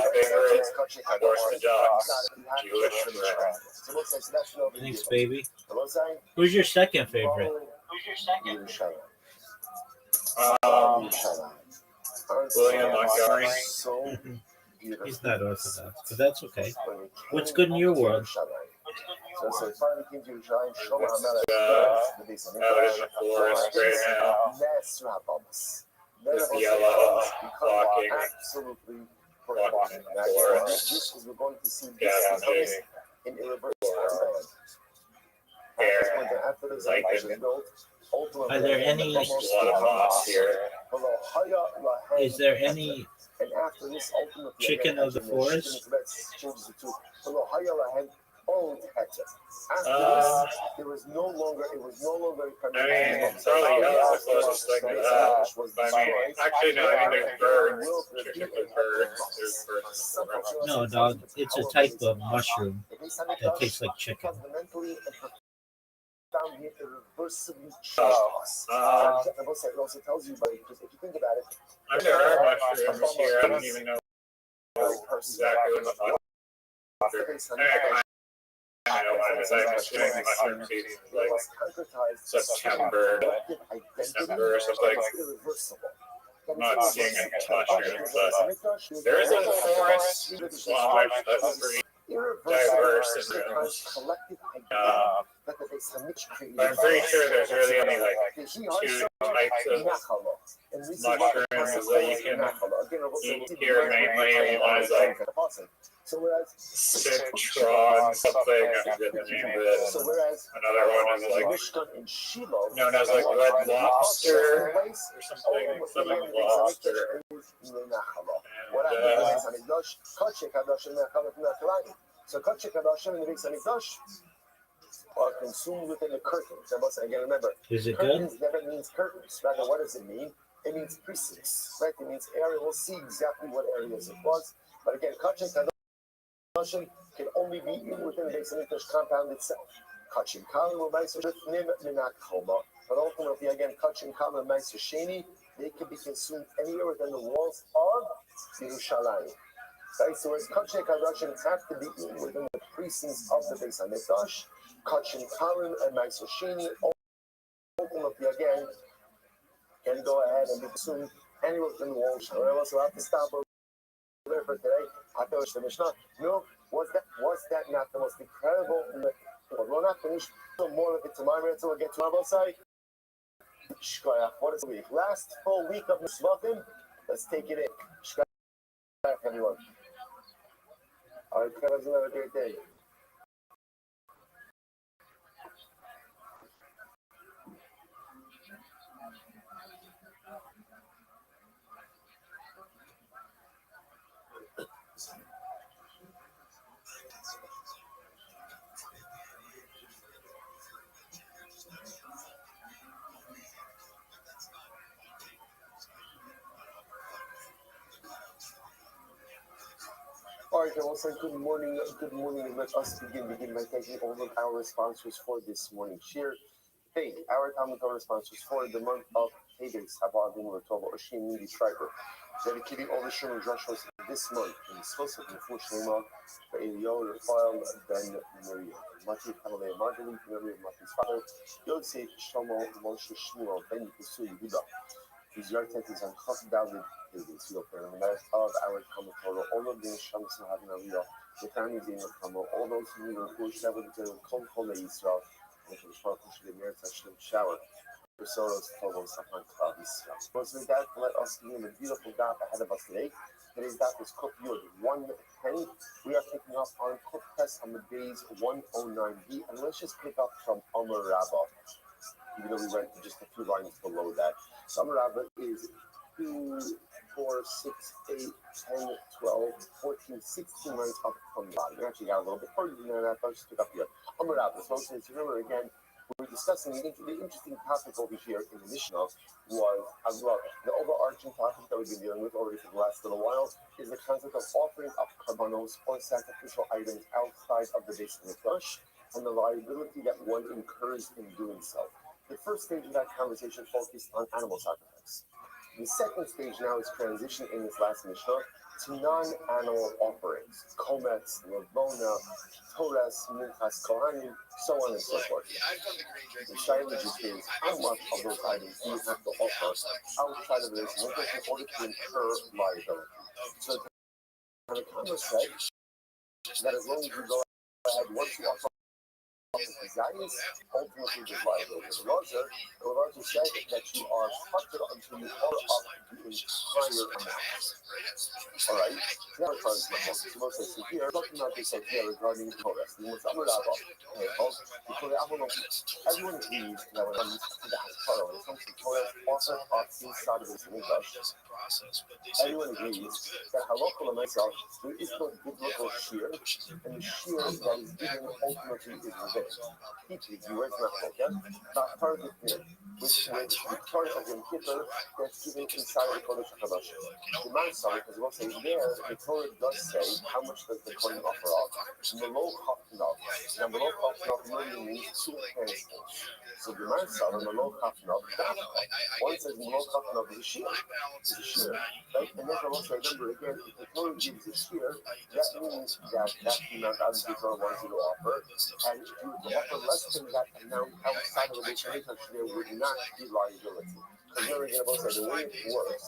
Thanks, baby. Who's your second favorite? William Montgomery. He's not Orthodox, but that's okay. What's good in your world? So it finally came to Yerushalayim. Shlomo HaMelech, the base of Out in the forest right now. This yellow walking. Absolutely Walking perfect. in the forest. This is we're going to see Gouging. this in irreversible. Hair. After the Like Zayt was built, ultimately, Are there any? There's a lot of moss here. Is there any and after this, ultimately, chicken of the forest? After this, it was no longer I mean, probably not the closest thing to that. I mean, actually, no, I mean, there's birds. Chicken with birds. There's birds in the forest. No, dog. It's a type of mushroom that tastes like chicken. Found it irreversibly changed. It also tells you, but because if you think about it, I've never heard mushrooms here. I don't even know exactly what the fuck. I know why this is doing mushroom season like September, December or something. I'm not seeing any mushrooms, but there is a forest lodge that's pretty diverse and that the Beis Hamikdash created. But I'm pretty sure there's really only like The he two also types of nachala. And this is what the mushrooms pasuk that you calls can nachala. Again, I'll say eat here mainly. One is like so whereas citron something, I forget the name of it. so whereas Another one is like Mishkan in Shiloh known as like red lobster or oh, something lobster. What And happens in the Beis Hamikdash? Kodesh Kadoshim Nachala Nachalaim. So Kodesh Kadoshim in the Beis Hamikdash are consumed within the curtains. I must again remember. Is it good? Curtains never means curtains. Rather, what does it mean? It means precincts, right? It means area. We'll see exactly what areas it was. But again, Kodesh Kadoshim can only be eaten within the Beis Hamikdash compound itself. Kachim Kalim or Meiser Nim Minat Choma. But ultimately, again, Kachim Kalim and Meiser Sheni, they can be consumed anywhere within the walls of Yerushalayim. Right? So as Kachim Kadoshim have to be eaten within the precincts of the Beis Hamikdash, Kachim Kalim and Meiser Sheni, ultimately, again, can go ahead and be consumed anywhere within the walls. Alright, well, so I have to stop over there for today. I thought the Mishnah. No, was that not the most incredible? We're not finished. More of it tomorrow, so we'll get to our side. What is the week? Last full week of Mishvatim. Let's take it in. Shkoyach, everyone. All right, guys, have a great day. All right, I will say good morning, and let us begin by thanking all of our sponsors for this morning's share. Thank our Talmud Torah sponsors for the month of Teves, Havadin, Rotova, Oshim, Midi, Schreiber, dedicating all the Shem Joshua this month in the Schos of Nefush Shema, for Eliyahu, Rafael, Ben Miriam, Mati, Hamalei, Margalit, memory of Mati's father, Yosef, Shlomo, Moshe, Shmuel, Ben Yikusu, Yehuda, whose yard tent is on Chaf David. Is the prayer. And that of our Talmud Torah, all of the Shams who have an Aliyah, the family being a Talmud, all those who need a push, that would be Kol Chol Yisrael, and the Shema Kush, the Meretz Hashem shower, for Soros, Togo, Safan, Klav, Yisrael. So with that, let us begin a beautiful daf ahead of us today. Today's daf is Kuf Yud 110. We are picking up on Kuf Test on the days 109b, and let's just pick up from Amar Rabbah, even though we went just a few lines below that. So Amar Rabbah is 2, 4, 6, 8, 10, 12, 14, 16 lines up from the bottom. We actually got a little bit further than that. I'll just pick up here. Amar Rabbah. So remember again, we were discussing the interesting topic over here in the Mishnah was the overarching topic that we've been dealing with already for the last little while is the concept of offering up karbanos or sacrificial items outside of the Beis Hamikdash and the liability that one incurs in doing so. The first stage of that conversation focused on animal sacrifice. The second stage now is transition in this last Mishnah to non-animal offerings, komets, lavona, torres, minchas kohanim, so on and so forth. The shaila just is how much of those items do you have to offer outside of this in order to incur liability. So the Kama said that as long as you go ahead once you offer Zayis, ultimately there's liability. The Lazar said that you are fucked until you offer up the entire amount. Alright? Now it's on the most says here, talking about this idea regarding Torres. The most Amarabah, everyone agrees that when it comes to the Hashpara, when it comes to Torres offered up inside of this English, everyone agrees that halakha myself, there is no biblical shear, and the shear that is given ultimately is revenge. Deeply, you is not broken, but part of it, which is the part of Yom Kippur that's given inside the Kodesh HaKadosh. The Mansar, as well say there, the Torah does say how much does the Kohen offer up. Below Chafnav. Now, below Chafnav really means 2 handfuls. So the Mansar, below Chafnav, one says below Chafnav is a shear. It's a shear. Right? And then also remember again, if the Torah gives a shear, that means that that's the amount that the Torah wants you to offer. And if you offer less than that amount outside of the Beis Hamikdash, there would not be liability. Because remember again, about the way it works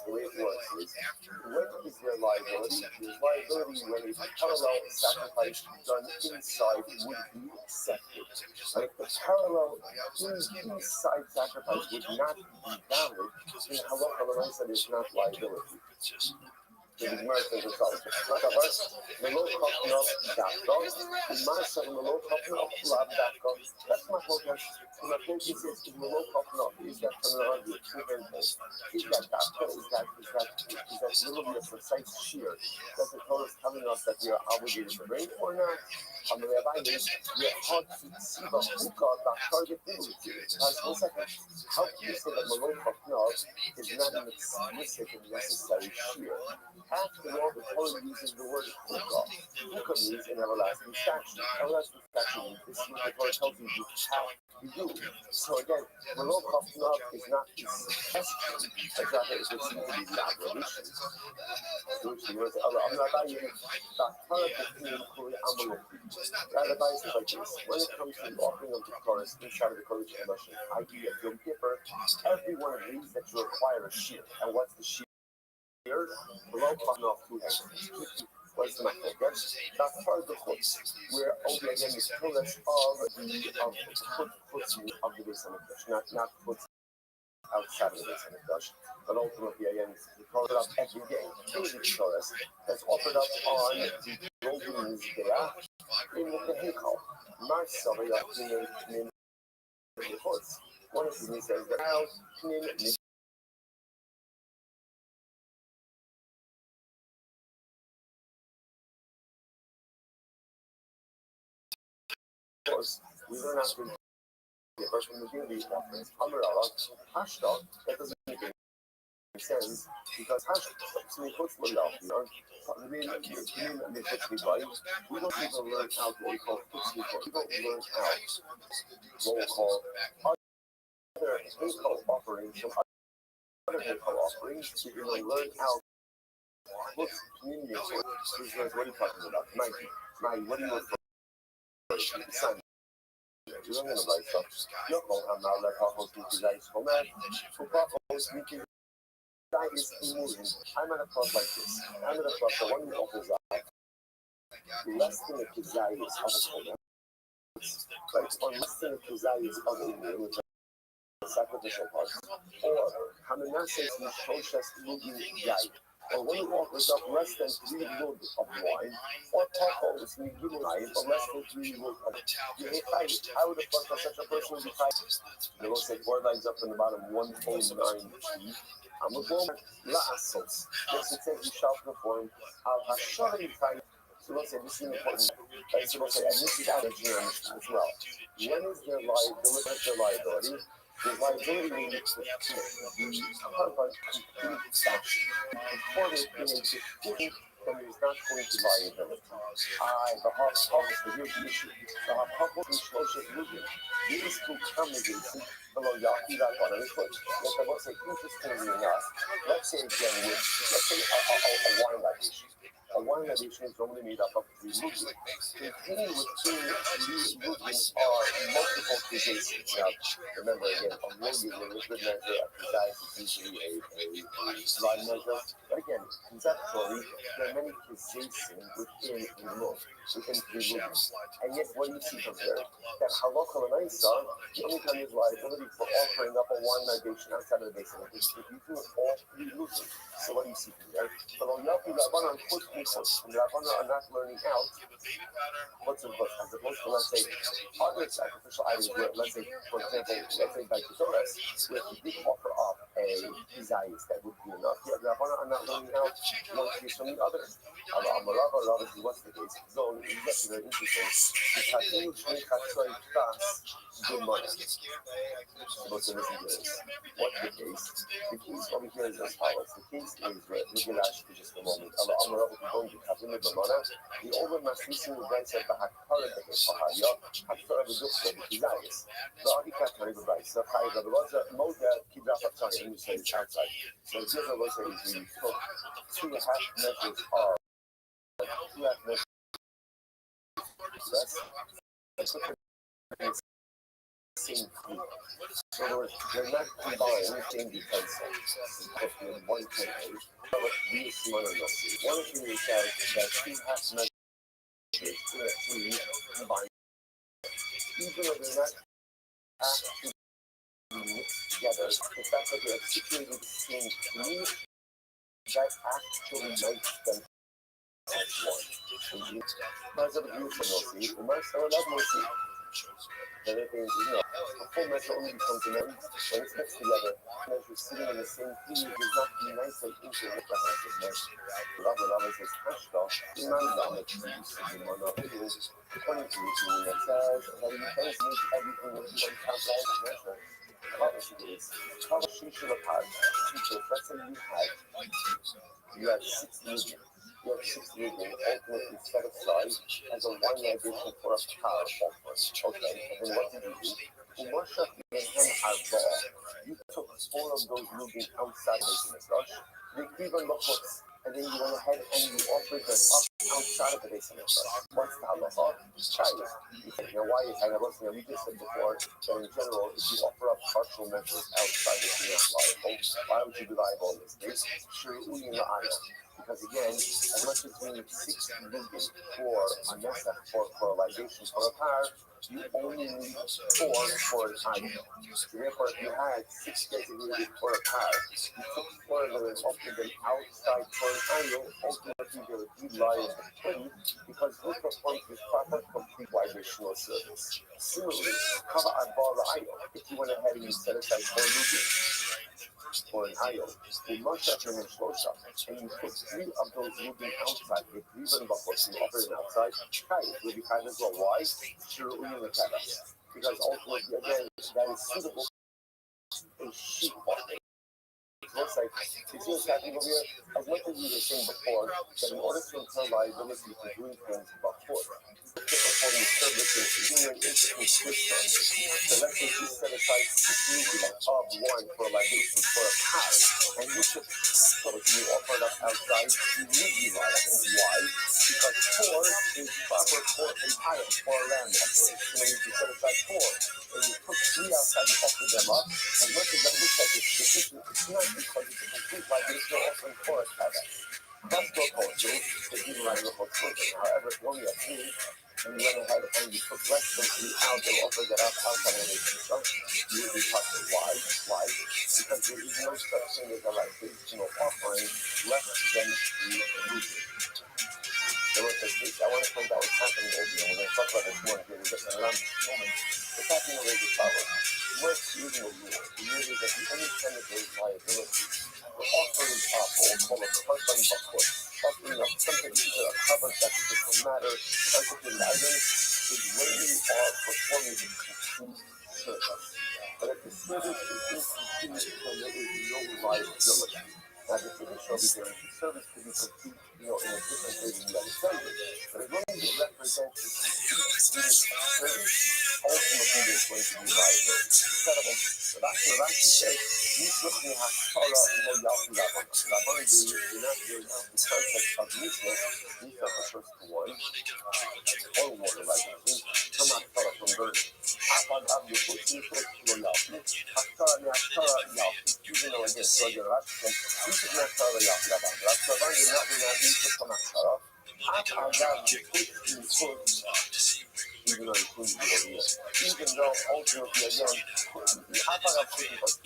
is when is there liability? There's liability when a parallel sacrifice done inside would be accepted. Like the parallel inside sacrifice would not be valid, then halacha l'maisa there's not liability. The Gemara says it's all. Melo kopnov dafka, Masa melo kopnov lav dafka. That's my focus. My focus is melo kopnov. Is that terminology two variables? Is that dafka? Is that literally a precise shear that the Torah is telling us that we are obligated to bring or not? You're hard to see the hookah that target things. Guys, 1 second. How can you say that melo kopnov is not an explicit and necessary shear? After all, the Torah uses the word hookah. Hookah means an everlasting statue. Everlasting statue means this is what the Torah tells you you have to do. So again, the low kafnav is not the suggestion, but rather it would seem to be the obligation. Which the words Allah, I'm not buying that Torah is rather by is like this. When it comes to the offering of the Torah inside of the Kodesh Hamashim, i.e. of Yom Kippur, everyone agrees that you require a shear. And what's the shear? Below kafnav two hands. What's the matter? That's part of the chutz. We're only again the pillars of the Beis Hamikdash, not chutz outside of the Beis Hamikdash, but ultimately again we call it up every day. In the pillars that's offered up on the golden mizbeach in the Hekal. Marsavia in the chutz. One of the says that now course, we learn after the first from the unity offerings, Amarala, hashtag, that doesn't make any sense, because hashtag, so we put what we we don't even learn out what we call fixing. We don't learn out what we call other Hekal offerings, some other Hekal offerings, we can learn out what community is. What are you talking about? Maggie, what are you referring to? Son, you don't know about stuff. No, I'm not like how to design so mad. For prophets, we can design this moving. I'm at a club like this. I'm at a club that one offers up less than a desire of a coda. Right? Or less than a desire of a meal, which are sacrificial parts. Or Hamanasses and Shoshas moving yai. Or when he offers up less than 3 load of wine, or Pachol is given wine, or less than 3 load of I would have thought that such a person would be fighting. They will say 4 lines up in the bottom 109 G. I'm a woman, La Asos. Yes, it says you shall perform Al Hashari time. So let's say this is important. So let's say, and this is energy as well. When is their liability? The liability means the carbon complete before there's been a decision, then there's not going to liability. The hot is the real issue. The hot and explosive movement. These two combinations below Yaki that one of the foot. Let the most interestingly enough, let's say again with a wine libation. A wine libation is normally made up of 3 movements. Including within these movements are multiple physaces. Now, remember again, a regular liquid measure of physize is usually a dry measure. But again, conceptually, there are many physaces within a move, within 3 movements. And yet, what do you see from there? That halacha l'maisa, the only time there's liability for offering up a wine libation outside of the basin is if you do all 3 movements. So what do you see from there? But on Yafi Rabbanan put inputs, and Rabbanan are not learning out what's in as opposed to, let's say, other sacrificial items where, let's say, for example, let's say by Kedoras, where if you did offer up a desires that would be enough, yet Rabbanan are not learning out one case from the other. Amarava, obviously, what's the case? So, it's very interesting. Because in Chatzoi Kras, good money. What's the case? The case over here is as follows. The case is Migelash for just a moment. Amarava, the over Maslisim events at the Hakara that they Pahaya, Hakara the Dukha, the desires. The Adikatari the Rice, the Kai the Rosa, Moda, Kidrapatari, and you say it's outside. So the other Rosa is we took 2.5 measures of 2.5 measures. same fluid. So in other words, they're not combined in because in one country, but we assume on one thing is that two half measures three combined, even though they're not actually mixed together, the fact that they're situated in the same fluid, that actually makes them as one. Mas eu vi o Sanofi, o mais são das músicas. There is, a full measure only becomes an end when it's mixed together. Measure sitting in the same fluid does not unite them into a different measure. Lava says Hashta, Imanda, which uses in one of his, according to routine, that says that you can't make everything with one complex measure. Conversation apart, let's say you had 6 million. You have 6 million ultimately set aside as a one ligation for a power focus. Okay, and then what did you do? Umasha Mehem Arba. You took 4 of those moving outside of the Mishrash. They even Maputs. And then you went ahead and you offered them up outside of the base of Mishrash. What's the halacha? China. You say, why is halacha? We just said before that in general, if you offer up partial measures outside of the Mishrash, why would you be liable in this case? Sure, because again, as much as we need 6 million for a nessa, for a ligation for a power, you only need 4 for an ion. So therefore, if you had 6 designated for a power, you took 4 of them and offered them outside for an ion, ultimately they would be liable because this performs this proper complete vibrational service. Similarly, cover a ball of ion. If you went ahead and you set aside 4 movements for an ion, and you put 3 of those moving outside, the 3 of them operating outside, will be kind as well. Why? Because ultimately, again, that is suitable a sheep walking. Looks like it's just happening over here. As much as we were saying before, that in order to incur liability for doing things before, performing services, doing interesting systems. So let's say you set aside 6 million of one for libation for a cow, and you took so you offered up outside, you would be liable. Why? Because 4 is proper for an iron for a lamb. So when you set aside 4, and you put 3 outside and offer them up, as much as that looks like it's deficient, it's not because it's a complete libation offering for a cow. That's what culture is utilizing the whole children. However, if you only have 3, and you went ahead and you put less than 3 out and offered that up outside of the system, you would be talking why? Because there is no such thing as a libational offering less than 3 movements. There was a case, I want to point out what's happening over here. We're going to talk about this more here. We're getting around this moment. What's happening over the power? We're using a rule. The rule is that the only time that there is liability, the offering up or called a carbon bucket, offering up something either a carbon sacrificial matter, unsubstantiated items, is when you are performing the complete service. But if the service is incomplete, then there is no liability. Now, this is a show because the service could be complete, in a different way than you understand it. But as long as it represents the complete service, ultimately there's going to be liability. Incredible. So that's what Rashi says. You look me have Torah, Yafu Rabban. Rabban do not hear now the context of Mishnah. These are the first 1. All water liability. Come out Torah from burning. Upon of the put you put to Yafu. Torah Yafu. Even though again, so you're right. You should not Torah Yafu Rabban. Rabban did not do that. You should come out Torah. Upon of the put you put. Even though ultimately again,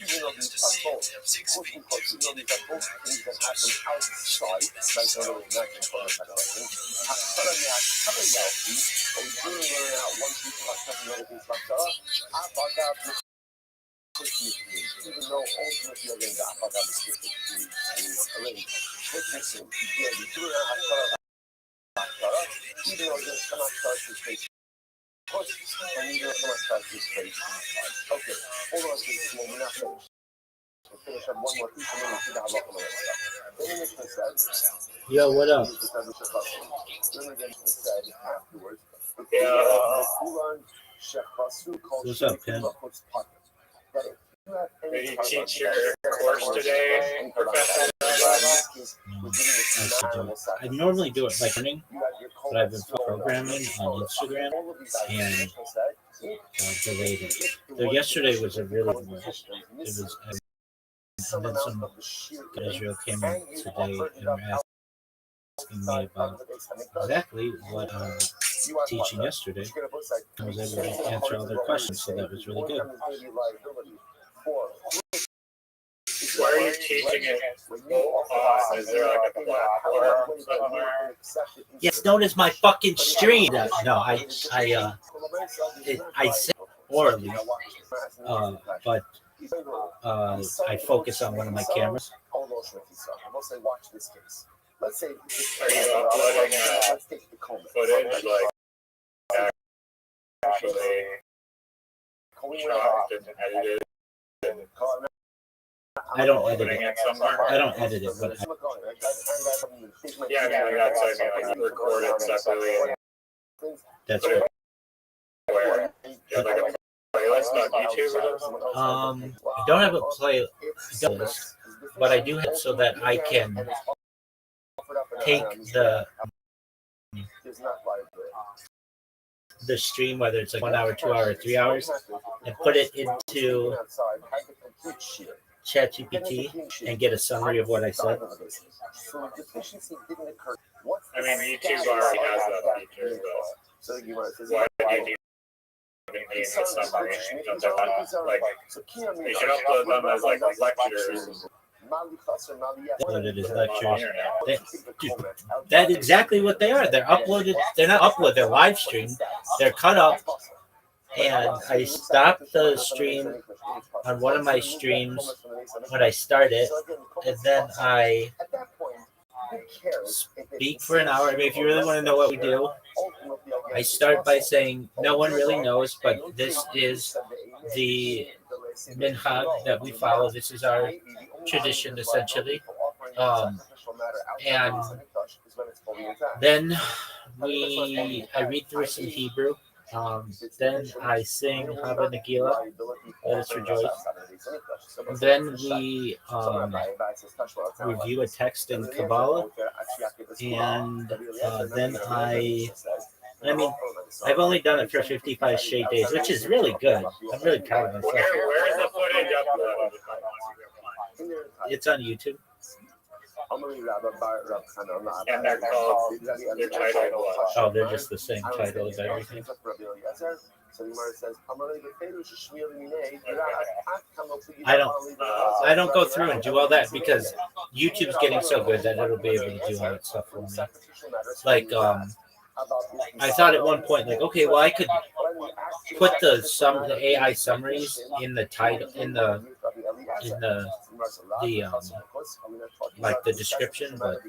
even though these are both, even though these are both things that happen outside, like in other words, not in front of but we do learn out one piece of something, another piece of even though ultimately again, the Apagab is already witnessing, we do learn even though there's some outside space. And you don't know what starts this page. Okay, hold on to this moment, we're not finished. We'll finish up one more piece and then we'll see the halacha on the other. Then the Mishnah says, Yo, what up? Then again, it said afterwards, What's up, Ken? Did you teach your course today, Professor? I normally do it like morning, but I've been programming on Instagram, and delayed it. So yesterday was a really good one. It was, and then some Israel came in today and were asking me about exactly what I was teaching yesterday. I was able to answer all their questions, so that was really good. Where are you teaching it on? Is there like a platform somewhere? Yes, known as my fucking stream. No, I say orally, but I focus on one of my cameras. Let's say, Are you uploading footage like actually chopped and edited? I don't edit Putting it. it somewhere? I don't edit it, but Yeah, I mean, that's what I mean. Like, you record it separately. that's Put it what. where? Do you have like a playlist on YouTube or something? I don't have a playlist, but I do have so that I can take the stream, whether it's like 1 hour, 2 hour, 3 hours, and put it into ChatGPT and get a summary of what I said. I mean, YouTube already has that feature, but why do you even need a summary of that? Like, you should upload them as like lectures. Uploaded as lectures. Dude, that's exactly what they are. They're uploaded. They're not uploaded. They're live streamed. They're cut up. And I stopped the stream on one of my streams when I started, and then I speak for an hour. I mean, if you really want to know what we do, I start by saying no one really knows, but this is the minhag that we follow. This is our tradition, essentially. And then I read through some Hebrew. Then I sing Haba Nagila, Let Us Rejoice. Then we review a text in Kabbalah, and then I've only done it for 55 straight days, which is really good. I'm really proud of myself. Where is the footage uploaded? It's on YouTube. And they're called, they're titled what? Oh, they're just the same title as everything. I don't go through and do all that because YouTube's getting so good that it'll be able to do all that stuff for me. Like, I thought at one point, like, okay, well, I could put the AI summaries in the title, in the like the description, but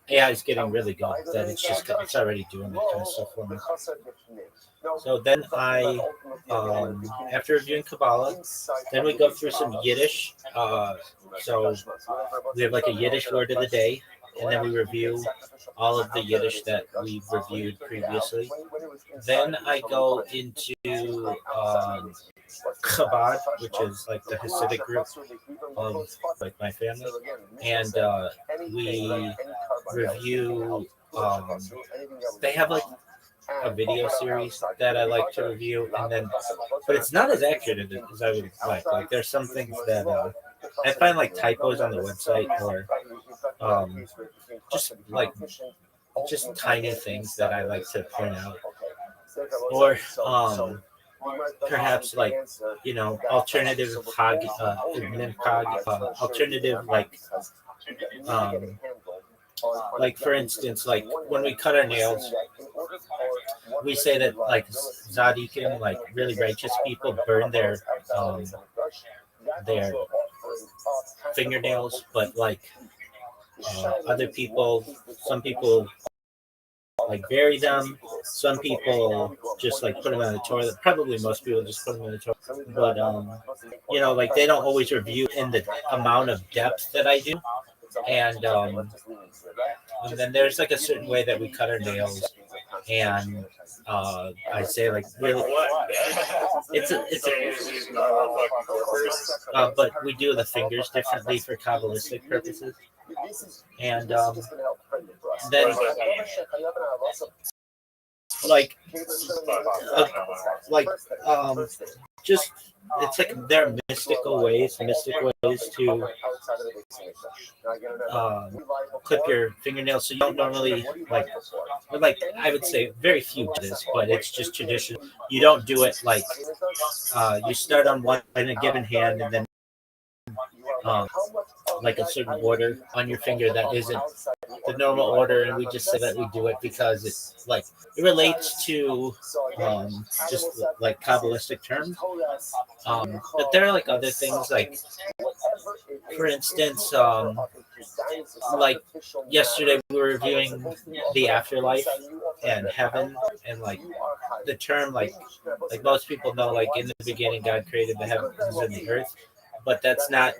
AI is getting really good that it's already doing that kind of stuff for me. So then after reviewing Kabbalah, then we go through some Yiddish. So we have like a Yiddish word of the day, and then we review all of the Yiddish that we've reviewed previously. Then I go into Chabad, which is like the Hasidic group of like my family, and we review. They have like a video series that I like to review, and then, but it's not as accurate as I would like. Like there's some things that I find like typos on the website, or just tiny things that I like to point out, or perhaps like alternative alternative like for instance, like when we cut our nails, we say that like tzaddikim, like really righteous people, burn their fingernails, but like other people, some people like bury them. Some people just like put them in the toilet. Probably most people just put them in the toilet. But like they don't always review in the amount of depth that I do. And then there's like a certain way that we cut our nails, and I say like really, but we do the fingers differently for Kabbalistic purposes, and then like But, like just it's like there are mystic ways to clip your fingernails. So you don't normally like I would say very few do this, but it's just tradition. You don't do it like you start on one in a given hand and then um, like a certain order on your finger that isn't the normal order, and we just say that we do it because it's like it relates to just like Kabbalistic terms. But there are like other things like, for instance, like yesterday we were reviewing the afterlife and heaven, and like the term like most people know, like in the beginning God created the heavens and the earth, but that's not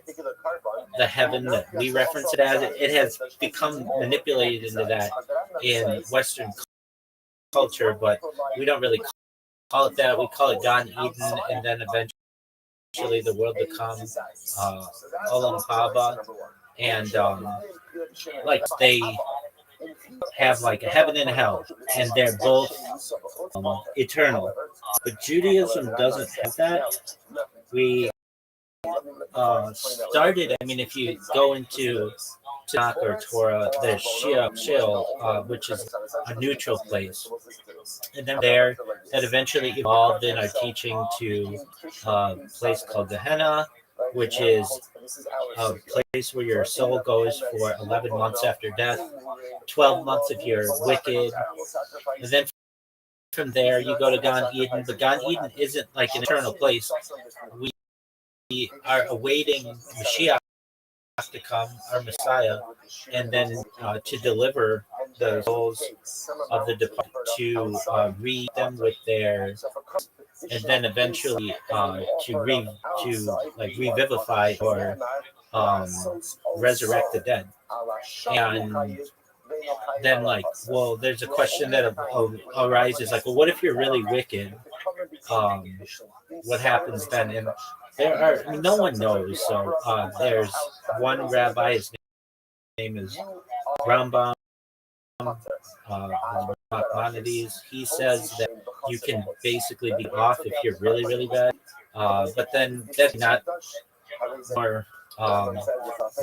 the heaven that we reference it as. It has become manipulated into that in Western culture, but we don't really call it that. We call it Gan Eden, and then eventually the world becomes Olam Haba, and like they have like a heaven and hell, and they're both eternal. But Judaism doesn't have that. We started. I mean, if you go into Tanakh or Torah, there's Sheol, which is a neutral place, and then there that eventually evolved in our teaching to a place called Gehenna, which is a place where your soul goes for 11 months after death, 12 months if you're wicked, and then from there you go to Gan Eden. But Gan Eden isn't like an eternal place. We are awaiting Mashiach to come, our Messiah, and then to deliver the souls of the departed, to read them with their, and then eventually to like revivify or resurrect the dead. And then like, well, there's a question that arises like, well, what if you're really wicked? What happens then? And there are, I mean, no one knows. So there's one rabbi, his name is Rambam, Maimonides. He says that you can basically be off if you're really, really bad. But then that's not more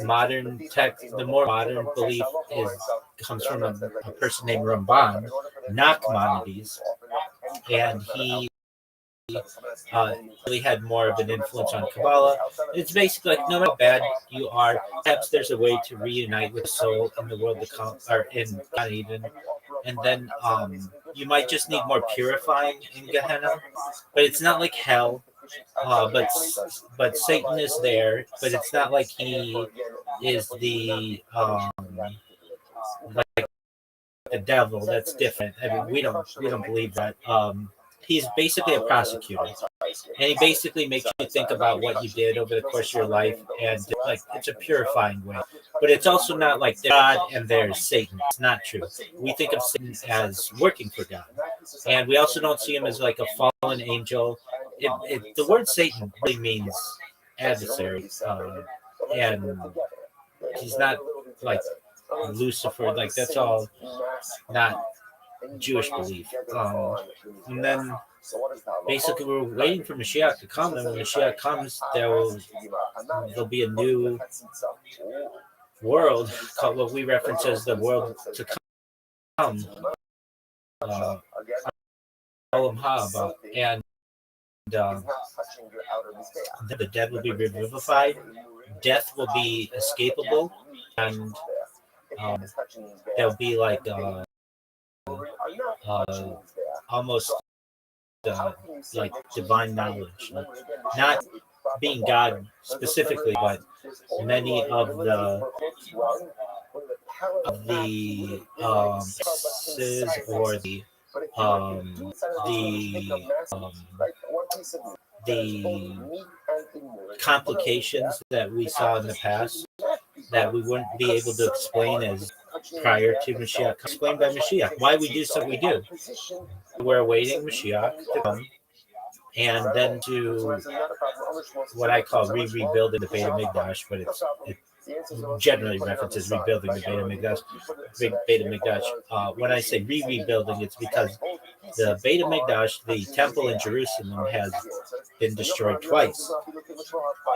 modern tech. The more modern belief comes from a person named Ramban, Nachmanides, and he really had more of an influence on Kabbalah. It's basically like no matter how bad you are, perhaps there's a way to reunite with the soul in the world to come, or in Gan Eden, and then you might just need more purifying in Gehenna, but it's not like hell. But Satan is there, but it's not like he is the like the devil. That's different. I mean, we don't believe that. He's basically a prosecutor, and he basically makes you think about what you did over the course of your life, and like it's a purifying way. But it's also not like God and there's Satan. It's not true. We think of Satan as working for God, and we also don't see him as like a fallen angel. The word Satan really means adversary, and he's not like Lucifer. Like that's all not Jewish belief. And then basically we're waiting for Mashiach to come, and when Mashiach comes, there'll be a new world called what we reference as the world to come, Olam Haba, and the dead will be revivified, death will be escapable, and there'll be like almost like divine knowledge, like not being God specifically, but many of the or the complications that we saw in the past that we wouldn't be able to explain as prior to Mashiach, explained by Mashiach. Why we do so we do. We're awaiting Mashiach to come, and then to what I call rebuilding the Beit HaMikdash, but generally references rebuilding the Beit Hamikdash. When I say rebuilding, it's because the Beit Hamikdash, the temple in Jerusalem, has been destroyed twice,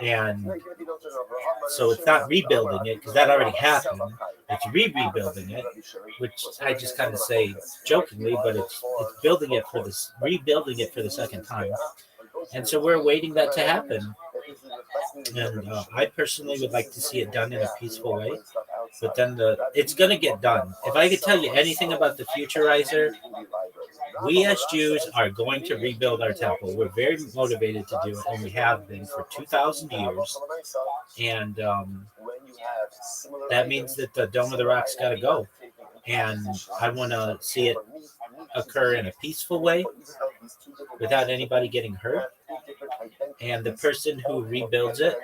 and so it's not rebuilding it because that already happened. It's rebuilding it, which I just kind of say jokingly, but it's building it for this, rebuilding it for the second time, and so we're waiting that to happen. And I personally would like to see it done in a peaceful way, but then it's going to get done. If I could tell you anything about the Futurizer, we as Jews are going to rebuild our temple. We're very motivated to do it, and we have been for 2,000 years. And that means that the Dome of the Rock's got to go. And I want to see it occur in a peaceful way without anybody getting hurt. And the person who rebuilds it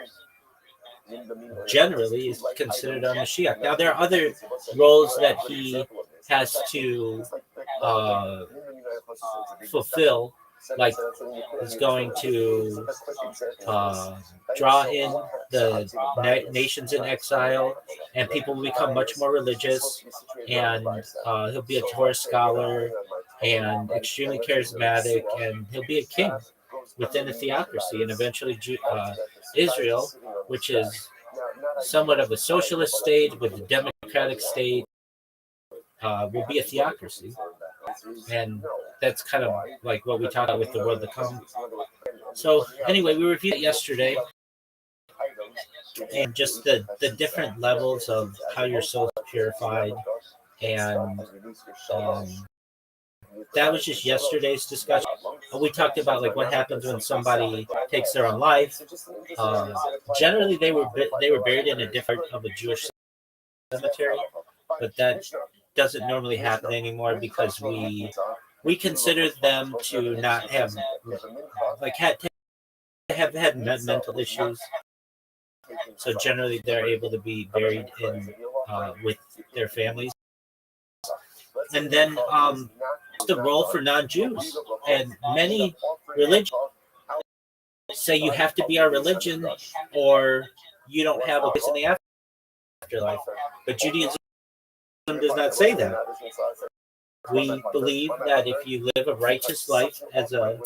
generally is considered a Mashiach. Now, there are other roles that he has to fulfill, like he's going to draw in the nations in exile, and people will become much more religious, and he'll be a Torah scholar and extremely charismatic, and he'll be a king within a theocracy, and eventually Israel, which is somewhat of a socialist state with a democratic state, will be a theocracy. And that's kind of like what we talked about with the world to come. So anyway, we reviewed it yesterday, and just the different levels of how your soul is purified, and that was just yesterday's discussion. We talked about like what happens when somebody takes their own life. Generally, they were buried in a different of a Jewish cemetery, but that doesn't normally happen anymore because we consider them to not have like have had mental issues. So generally, they're able to be buried in with their families. And then the role for non-Jews, and many religions say you have to be our religion or you don't have a place in the afterlife. But Judaism does not say that. We believe that if you live a righteous life as a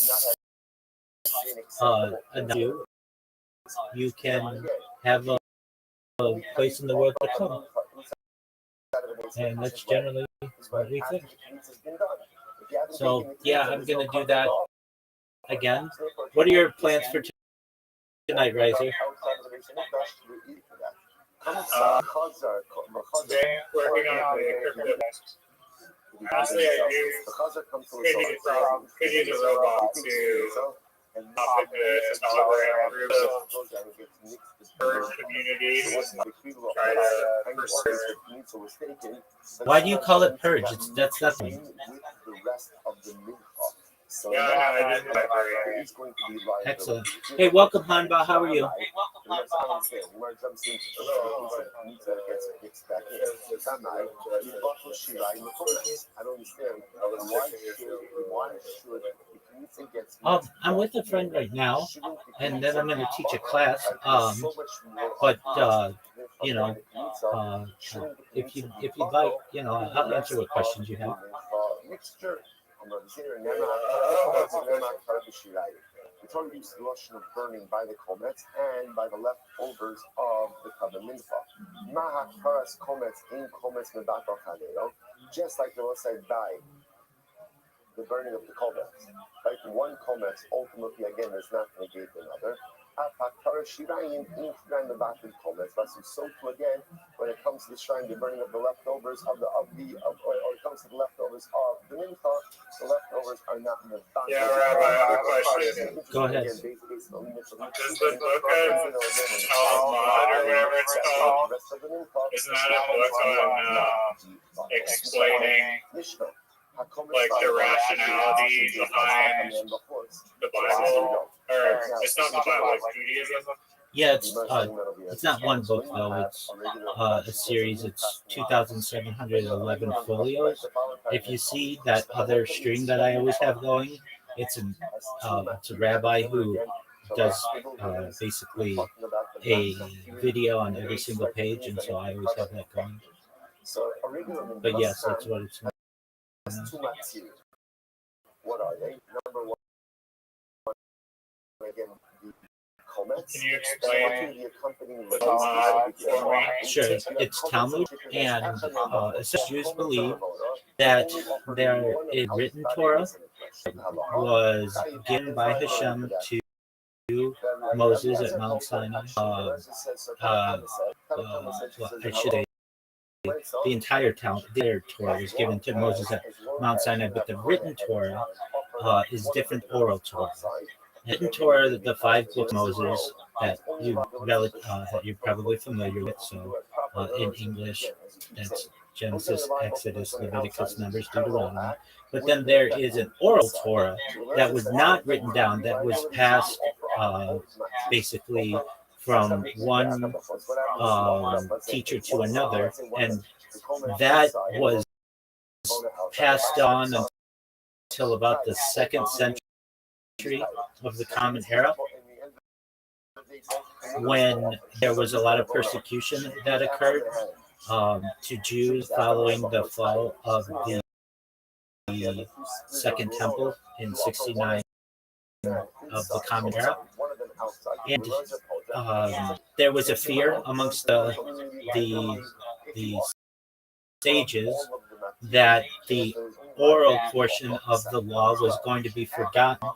Jew, you can have a place in the world to come. And that's generally what we think. So, yeah, I'm going to do that again. What are your plans for tonight, Riser? Today, working on the crypto. Honestly, I could use a robot to hop into this hologram group of bird communities and try to pursue. Why do you call it purge? That's nothing. Yeah, no, I didn't library. Excellent. Hey, welcome, Hanba. How are you? I'm with a friend right now, and then I'm going to teach a class. But you know, if you'd like, you know, I'll answer what questions you have. The Torah uses the lotion of burning by the comets and by the leftovers of the Kabbalah Mincha. Mahak paras comets in comets mebato chaleo, just like the Lord said by the burning of the comets. Like one comet ultimately again is not negate another. So too again, when it comes to the shrine, the burning of the leftovers of the when it comes to the leftovers of the mincha, the leftovers are not in the back. Yeah, Rabbi, I have a question. Go ahead. Does the book of Talmud or whatever it's called, isn't that a book on explaining like the rationality behind the Bible? Or it's not the Bible, it's Judaism? Yeah, it's not one book though. It's a series. It's 2,711 folios. If you see that other stream that I always have going, it's a rabbi who does basically a video on every single page, and so I always have that going. But yes, that's what it's. What are they? Number one, again, the comments. Can you explain Sure, it's Talmud, and Jews believe that there is written Torah was given by Hashem to Moses at Mount Sinai. Well, I should say the entire Torah was given to Moses at Mount Sinai, but the written Torah is different oral Torah. Written Torah, the 5 books of Moses that you're probably familiar with. So in English, that's Genesis, Exodus, Leviticus, Numbers, Deuteronomy. But then there is an oral Torah that was not written down, that was passed basically from one teacher to another, and that was passed on until about the 2nd century of the Common Era, when there was a lot of persecution that occurred to Jews following the fall of the Second Temple in 69 of the Common Era. And there was a fear amongst the sages that the oral portion of the law was going to be forgotten,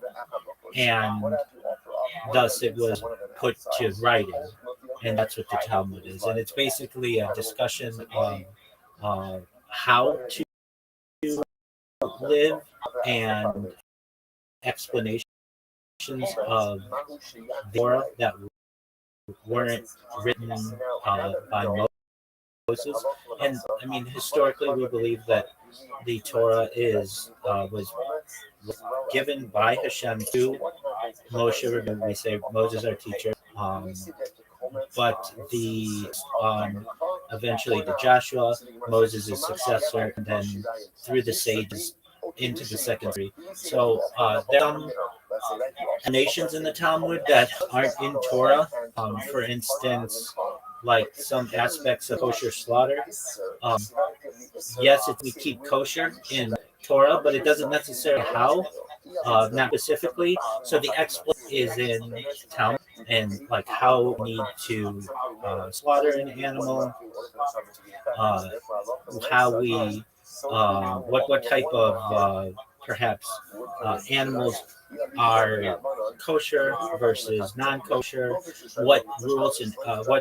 and thus it was put to writing, and that's what the Talmud is. And it's basically a discussion of how to live and explanations of the Torah that weren't written by Moses. And I mean, historically, we believe that the Torah was given by Hashem to Moshe. We say Moses, our teacher, but eventually to Joshua, Moses' successor, and then through the sages into the 2nd century. So there are some nations in the Talmud that aren't in Torah. For instance, like some aspects of kosher slaughter. Yes, we keep kosher in Torah, but it doesn't necessarily how, not specifically. So the explanation is in Talmud, and like how we need to slaughter an animal, how we, what type of perhaps animals are kosher versus non-kosher, what rules and what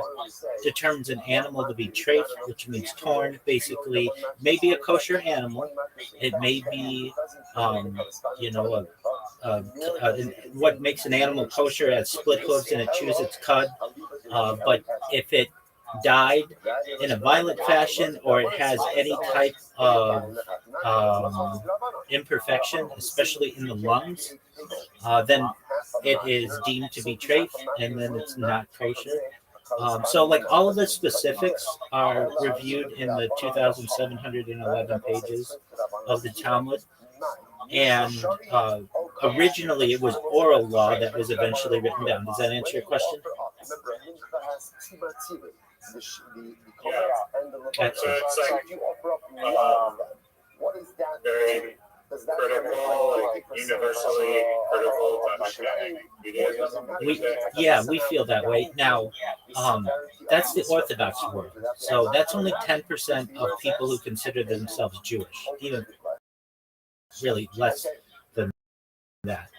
determines an animal to be treif, which means torn. Basically, maybe a kosher animal. It may be, what makes an animal kosher has split hooves and it chews its cud. But if it died in a violent fashion, or it has any type of imperfection, especially in the lungs, then it is deemed to be treif, and then it's not kosher. So like all of the specifics are reviewed in the 2,711 pages of the Talmud. And originally it was oral law that was eventually written down. Does that answer your question? So it's like very critical, like universally critical to understanding Judaism. We feel that way. Now, that's the Orthodox world. So that's only 10% of people who consider themselves Jewish, even really less than that.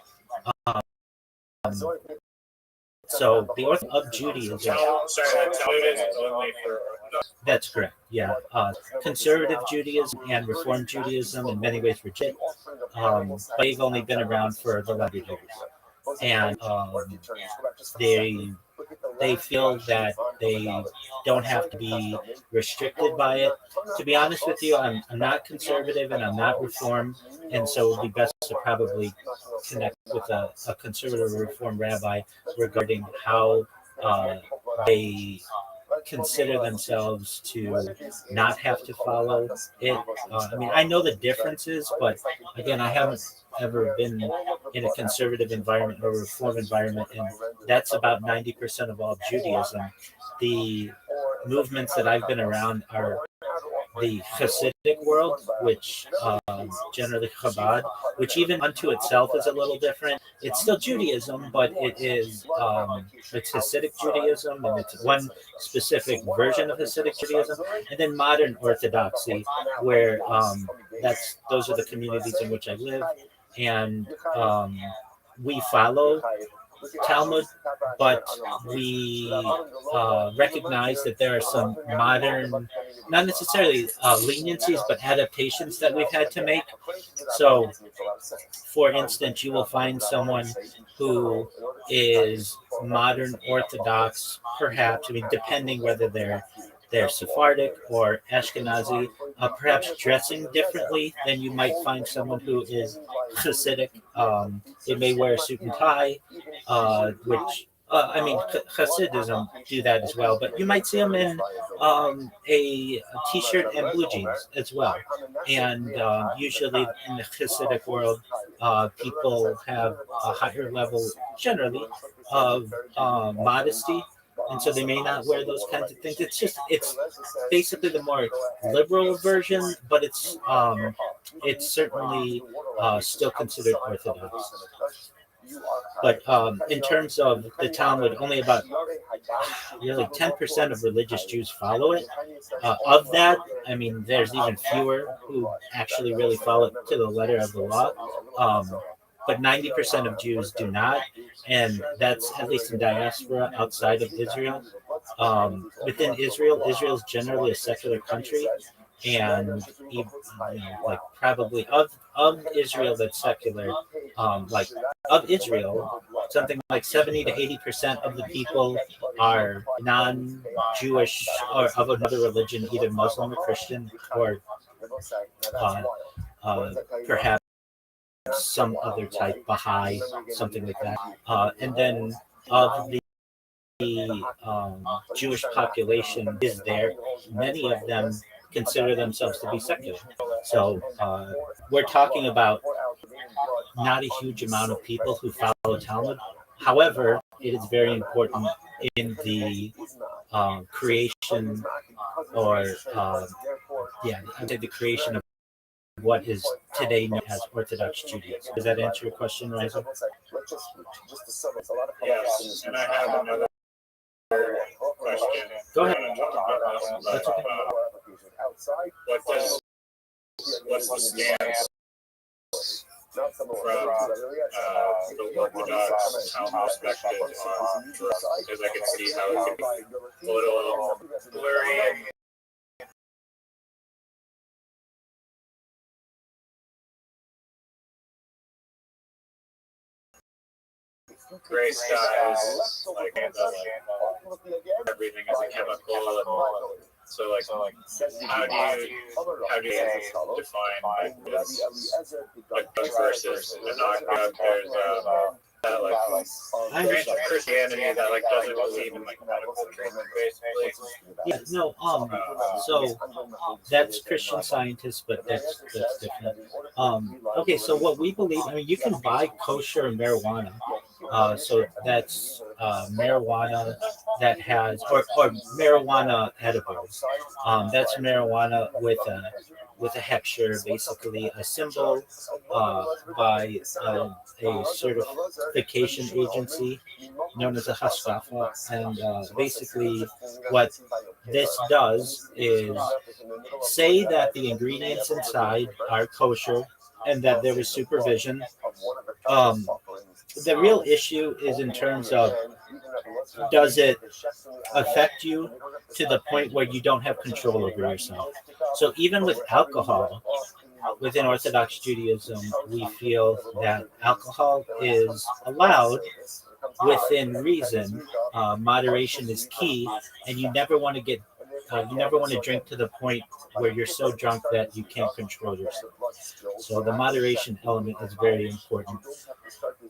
So the Orthodox of Judaism. That's correct. Yeah, conservative Judaism and Reform Judaism in many ways reject. But they've only been around for the last years, and they feel that they don't have to be restricted by it. To be honest with you, I'm not conservative and I'm not Reform, and so it would be best to probably connect with a conservative or Reform rabbi regarding how they consider themselves to not have to follow it. I mean, I know the differences, but again, I haven't ever been in a conservative environment or reform environment, and that's about 90% of all Judaism. The movements that I've been around are the Hasidic world, which generally Chabad, which even unto itself is a little different. It's still Judaism, but it is it's Hasidic Judaism, and it's one specific version of Hasidic Judaism, and then modern Orthodoxy, where those are the communities in which I live, and we follow Talmud, but we recognize that there are some modern, not necessarily leniencies, but adaptations that we've had to make. So, for instance, you will find someone who is modern Orthodox, perhaps, I mean, depending whether they're Sephardic or Ashkenazi, perhaps dressing differently than you might find someone who is Hasidic. They may wear a suit and tie, which I mean, Hasidism do that as well, but you might see them in a t-shirt and blue jeans as well. And usually in the Hasidic world, people have a higher level, generally, of modesty, and so they may not wear those kinds of things. It's basically the more liberal version, but it's certainly still considered Orthodox. But in terms of the Talmud, only about really 10% of religious Jews follow it. Of that, I mean, there's even fewer who actually really follow it to the letter of the law. But 90% of Jews do not, and that's at least in diaspora outside of Israel. Within Israel, Israel is generally a secular country, and like probably of Israel that's secular, like of Israel, something like 70 to 80% of the people are non-Jewish or of another religion, either Muslim or Christian, or perhaps some other type, Baha'i, something like that. And then of the Jewish population is there, many of them consider themselves to be secular. So we're talking about not a huge amount of people who follow Talmud. However, it is very important in the creation, or I'd say the creation of what is today known as Orthodox Judaism. Does that answer your question, Riza? Yes, and I have another question. Go ahead. That's okay. What's the stance from the Orthodox Talmud perspective on Jerusalem? Because I can see how it could be a little blurry and gray skies, like everything is a chemical, and so how do you define like this, like versus the knockout? There's that like Christianity that like doesn't believe in like medical treatment, basically. Yeah, no, so that's Christian Scientists, but that's different. Okay, so what we believe, I mean, you can buy kosher marijuana. So that's marijuana that has, or marijuana edibles. That's marijuana with a hechsher, basically a symbol by a certification agency known as a haskafa. And basically what this does is say that the ingredients inside are kosher and that there was supervision. The real issue is in terms of, does it affect you to the point where you don't have control over yourself? So even with alcohol, within Orthodox Judaism, we feel that alcohol is allowed within reason. Moderation is key, and you never want to drink to the point where you're so drunk that you can't control yourself. So the moderation element is very important.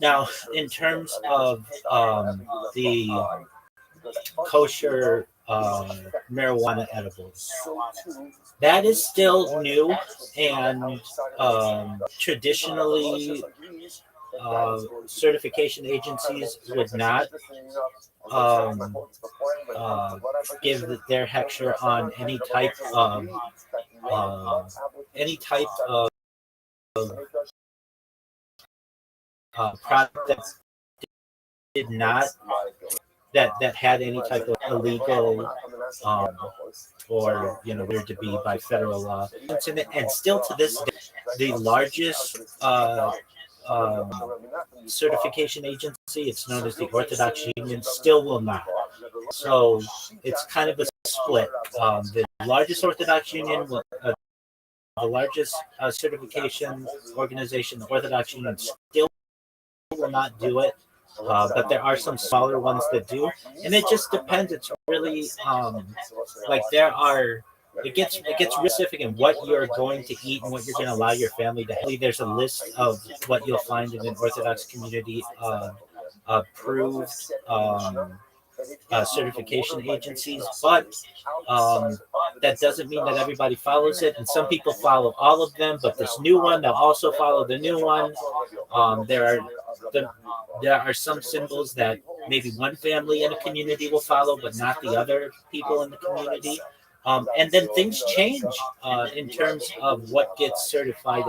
Now, in terms of the kosher marijuana edibles. That is still new, and traditionally, certification agencies would not um, give their hecture on any type of product that did not that had any type of illegal or were to be by federal law. And still to this day, the largest certification agency, it's known as the Orthodox Union, still will not. So it's kind of a split. The largest Orthodox Union, the largest certification organization, the Orthodox Union, still will not do it. But there are some smaller ones that do, and it just depends. It's really like it gets real specific in what you're going to eat and what you're going to allow your family to have. There's a list of what you'll find in an Orthodox community approved certification agencies, but that doesn't mean that everybody follows it. And some people follow all of them, but this new one, they'll also follow the new one. There are some symbols that maybe one family in a community will follow, but not the other people in the community. And then things change in terms of what gets certified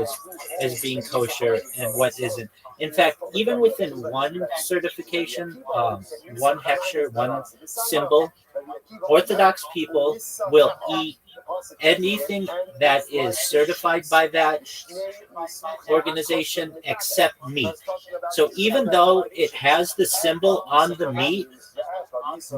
as being kosher and what isn't. In fact, even within one certification, one hechsher, one symbol, Orthodox people will eat anything that is certified by that organization except meat. So even though it has the symbol on the meat,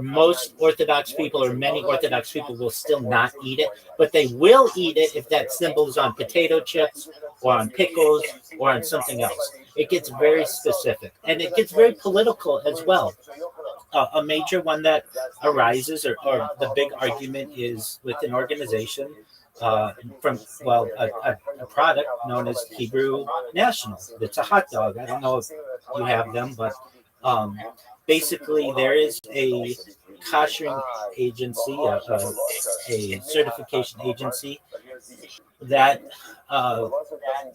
most Orthodox people or many Orthodox people will still not eat it, but they will eat it if that symbol is on potato chips or on pickles or on something else. It gets very specific, and it gets very political as well. A major one that arises, or the big argument, is with an organization from a product known as Hebrew National. It's a hot dog. I don't know if you have them, but basically there is a koshering agency, a certification agency that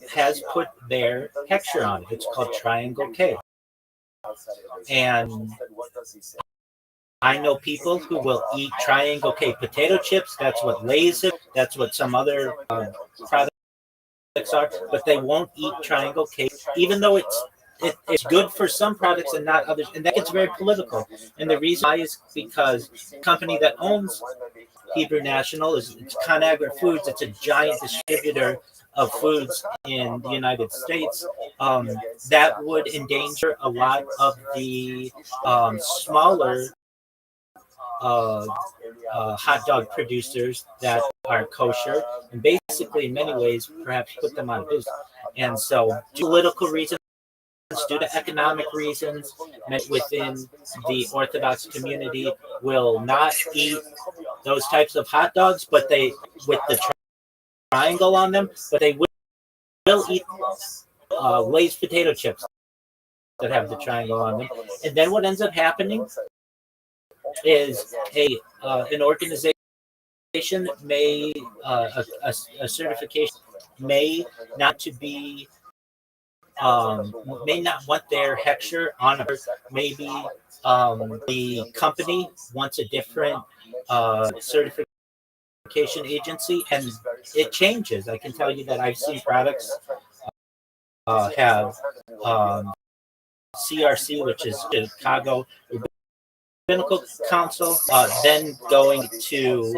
has put their hechsher on it. It's called Triangle K. And I know people who will eat Triangle K potato chips. That's what Lay's is. That's what some other products are. But they won't eat Triangle K, even though it's good for some products and not others. And that gets very political. And the reason why is because the company that owns Hebrew National it's ConAgra Foods. It's a giant distributor of foods in the United States. That would endanger a lot of the smaller hot dog producers that are kosher, and basically in many ways perhaps put them out of business. And so political reasons, due to economic reasons, within the Orthodox community will not eat those types of hot dogs, but they with the triangle on them, but they will eat Lay's potato chips that have the triangle on them. And then what ends up happening is an organization may a certification may not to be may not want their hechsher on it. Maybe the company wants a different certification agency, and it changes. I can tell you that I've seen products have CRC, which is Chicago Rabbinical Council, then going to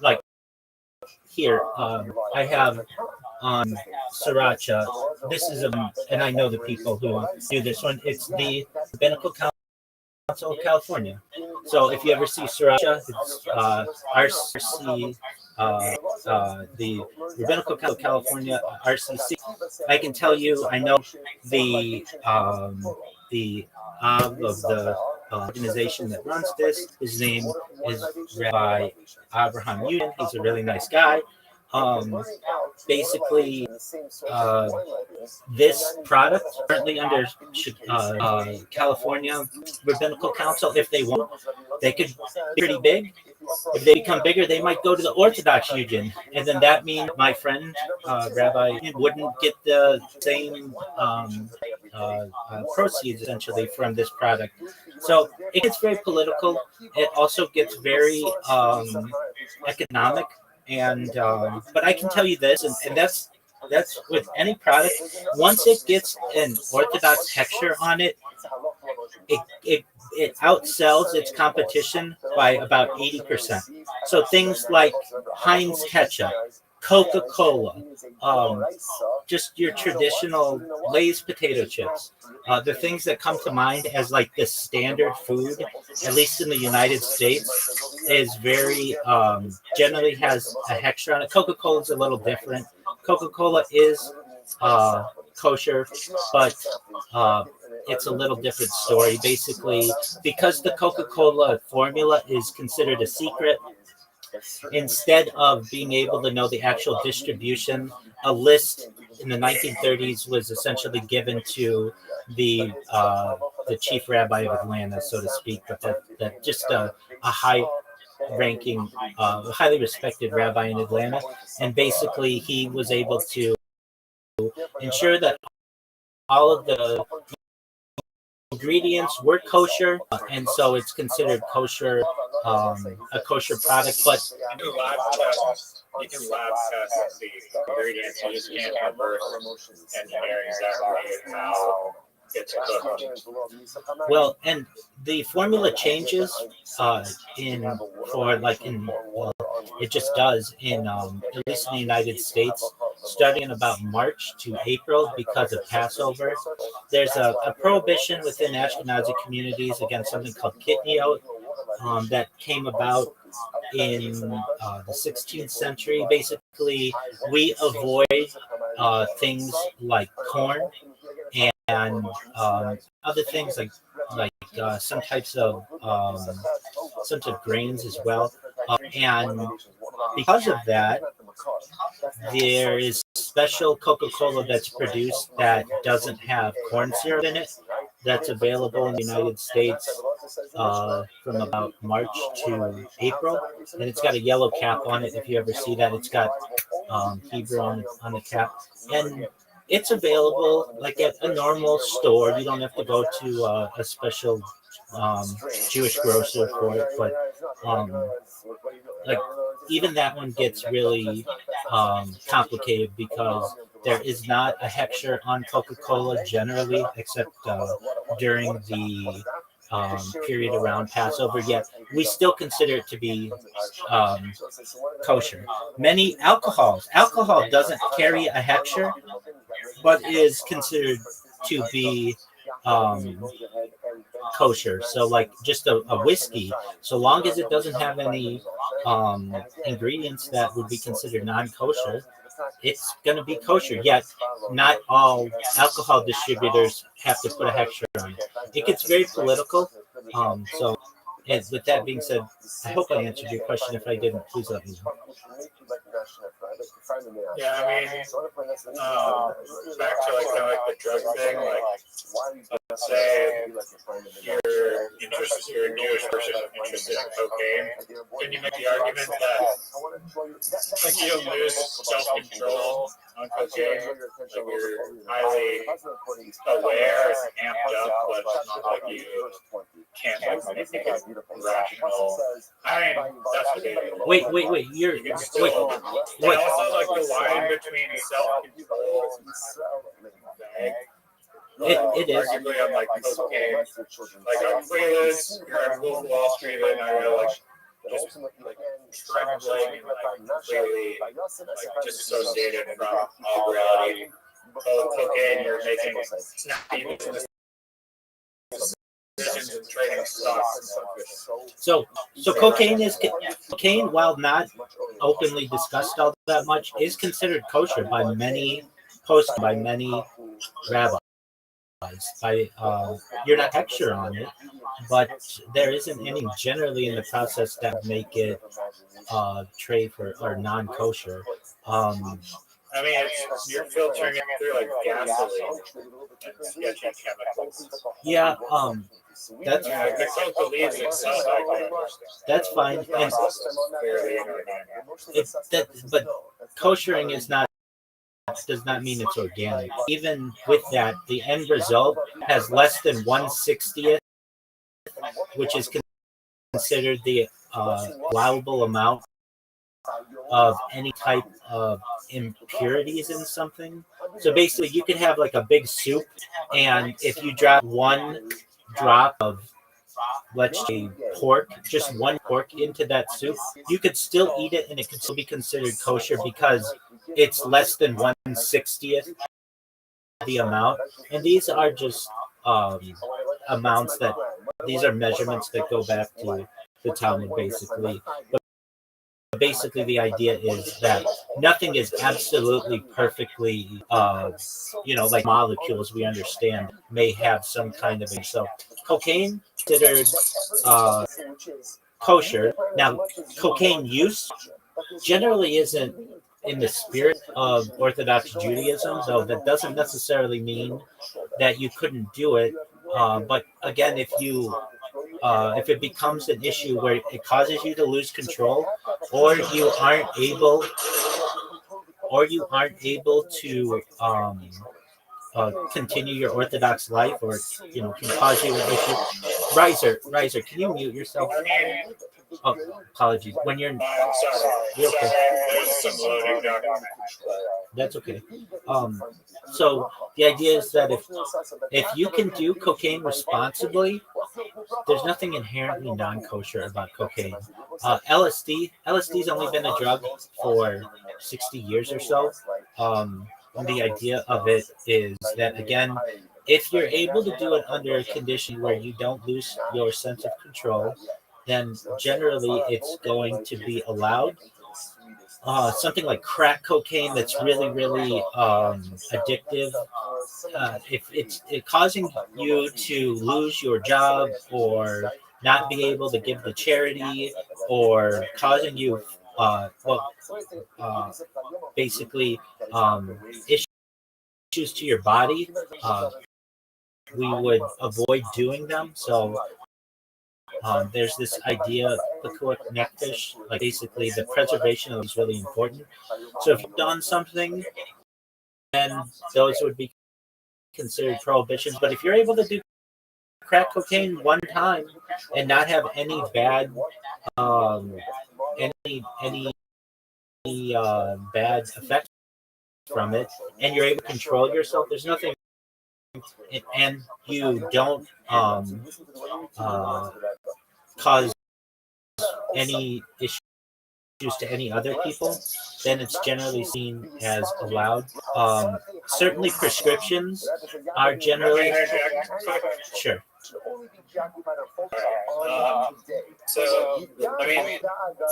like here. I have on Sriracha. This is and I know the people who do this one. It's the Rabbinical Council of California. So if you ever see Sriracha, it's RC, the Rabbinical Council of California, RCC. I can tell you, I know the of the organization that runs this. His name is Rabbi Abraham Yudin. He's a really nice guy. basically this product currently under California Rabbinical Council. If they want, they could be pretty big. If they become bigger, they might go to the Orthodox Union, and then that means my friend Rabbi wouldn't get the same proceeds essentially from this product. So it gets very political. It also gets very economic, and but I can tell you this, and that's with any product. Once it gets an Orthodox texture on it, it outsells its competition by about 80%. So things like Heinz ketchup, Coca-Cola, just your traditional Lay's potato chips. The things that come to mind as like the standard food, at least in the United States, is very generally has a texture on it. Coca-Cola is a little different. Coca-Cola is kosher, but it's a little different story. Basically, because the Coca-Cola formula is considered a secret, instead of being able to know the actual distribution, a list in the 1930s was essentially given to the chief rabbi of Atlanta, so to speak, but that just a high-ranking, highly respected rabbi in Atlanta, and basically he was able to ensure that all of the ingredients were kosher, and so it's considered kosher, a kosher product. But you can lab test the ingredients. You just can't reverse engineer exactly how it's cooked. Well, and the formula changes it just does in at least in the United States, starting in about March to April because of Passover. There's a prohibition within Ashkenazi communities against something called kitniot that came about in the 16th century. Basically, we avoid things like corn and other things like some types of grains as well. And because of that, there is special Coca-Cola that's produced that doesn't have corn syrup in it. That's available in the United States from about March to April, and it's got a yellow cap on it. If you ever see that, it's got Hebrew on the cap, and it's available like at a normal store. You don't have to go to a special Jewish grocer for it, but like even that one gets really complicated because there is not a hechsher on Coca-Cola generally, except during the period around Passover. Yet we still consider it to be kosher. Many alcohol doesn't carry a hechsher, but is considered to be kosher. So like just a whiskey, so long as it doesn't have any ingredients that would be considered non-kosher, it's going to be kosher. Yet not all alcohol distributors have to put a hechsher on it. It gets very political. So and with that being said, I hope I answered your question. If I didn't, please let me know. Yeah, I mean, back to like kind of like the drug thing, like let's say you're a Jewish person interested in cocaine, can you make the argument that like you don't lose self-control on cocaine, like you're highly aware and amped up, but it's not like you can't like anything rational. I mean, that's debatable. Wait. You can still, Wait. Also like the line between self-control and It is. arguably on like cocaine, like on Cleveland's, you're at Wolf of Wall Street, and I really like just like trembling and like completely like disassociated from all reality. So cocaine, you're making snappy decisions and trading stocks and stuff. So cocaine, while not openly discussed all that much, is considered kosher by many rabbis. by you're not extra on it, but there isn't any generally in the process that would make it trade for or non-kosher. I mean, you're filtering it through like gasoline and sketchy chemicals. Yeah, that's Yeah, like the coca leaves itself, I can understand. that's fine. And Process is fairly inorganic. but koshering is not does not mean it's organic. Even with that, the end result has less than 1/60th, which is considered the allowable amount of any type of impurities in something. So basically, you could have like a big soup, and if you drop one drop of, let's say, pork, just one pork into that soup, you could still eat it and it could still be considered kosher because it's less than 1/60th the amount. And these are just amounts that these are measurements that go back to the Talmud basically. But basically the idea is that nothing is absolutely perfectly like molecules we understand may have some kind of so cocaine considered kosher. Now cocaine use generally isn't in the spirit of Orthodox Judaism, though that doesn't necessarily mean that you couldn't do it. But again, if it becomes an issue where it causes you to lose control, or you aren't able to continue your Orthodox life, or can cause you an issue. Riser, can you mute yourself? Oh, apologies. When you're I'm sorry. you're okay. There's some loading document. That's okay. So the idea is that if you can do cocaine responsibly, there's nothing inherently non-kosher about cocaine. LSD's only been a drug for 60 years or so. And the idea of it is that, again, if you're able to do it under a condition where you don't lose your sense of control, then generally it's going to be allowed. Something like crack cocaine that's really, really addictive. If it's causing you to lose your job or not be able to give to charity, or causing you, basically issues to your body, we would avoid doing them. So there's this idea, the nekfish, like basically the preservation of it is really important. So if you've done something, then those would be considered prohibitions. But if you're able to do crack cocaine one time and not have any bad bad effects from it, and you're able to control yourself, there's nothing, and you don't cause any issues to any other people, then it's generally seen as allowed. Certainly prescriptions are generally sure. So, I mean,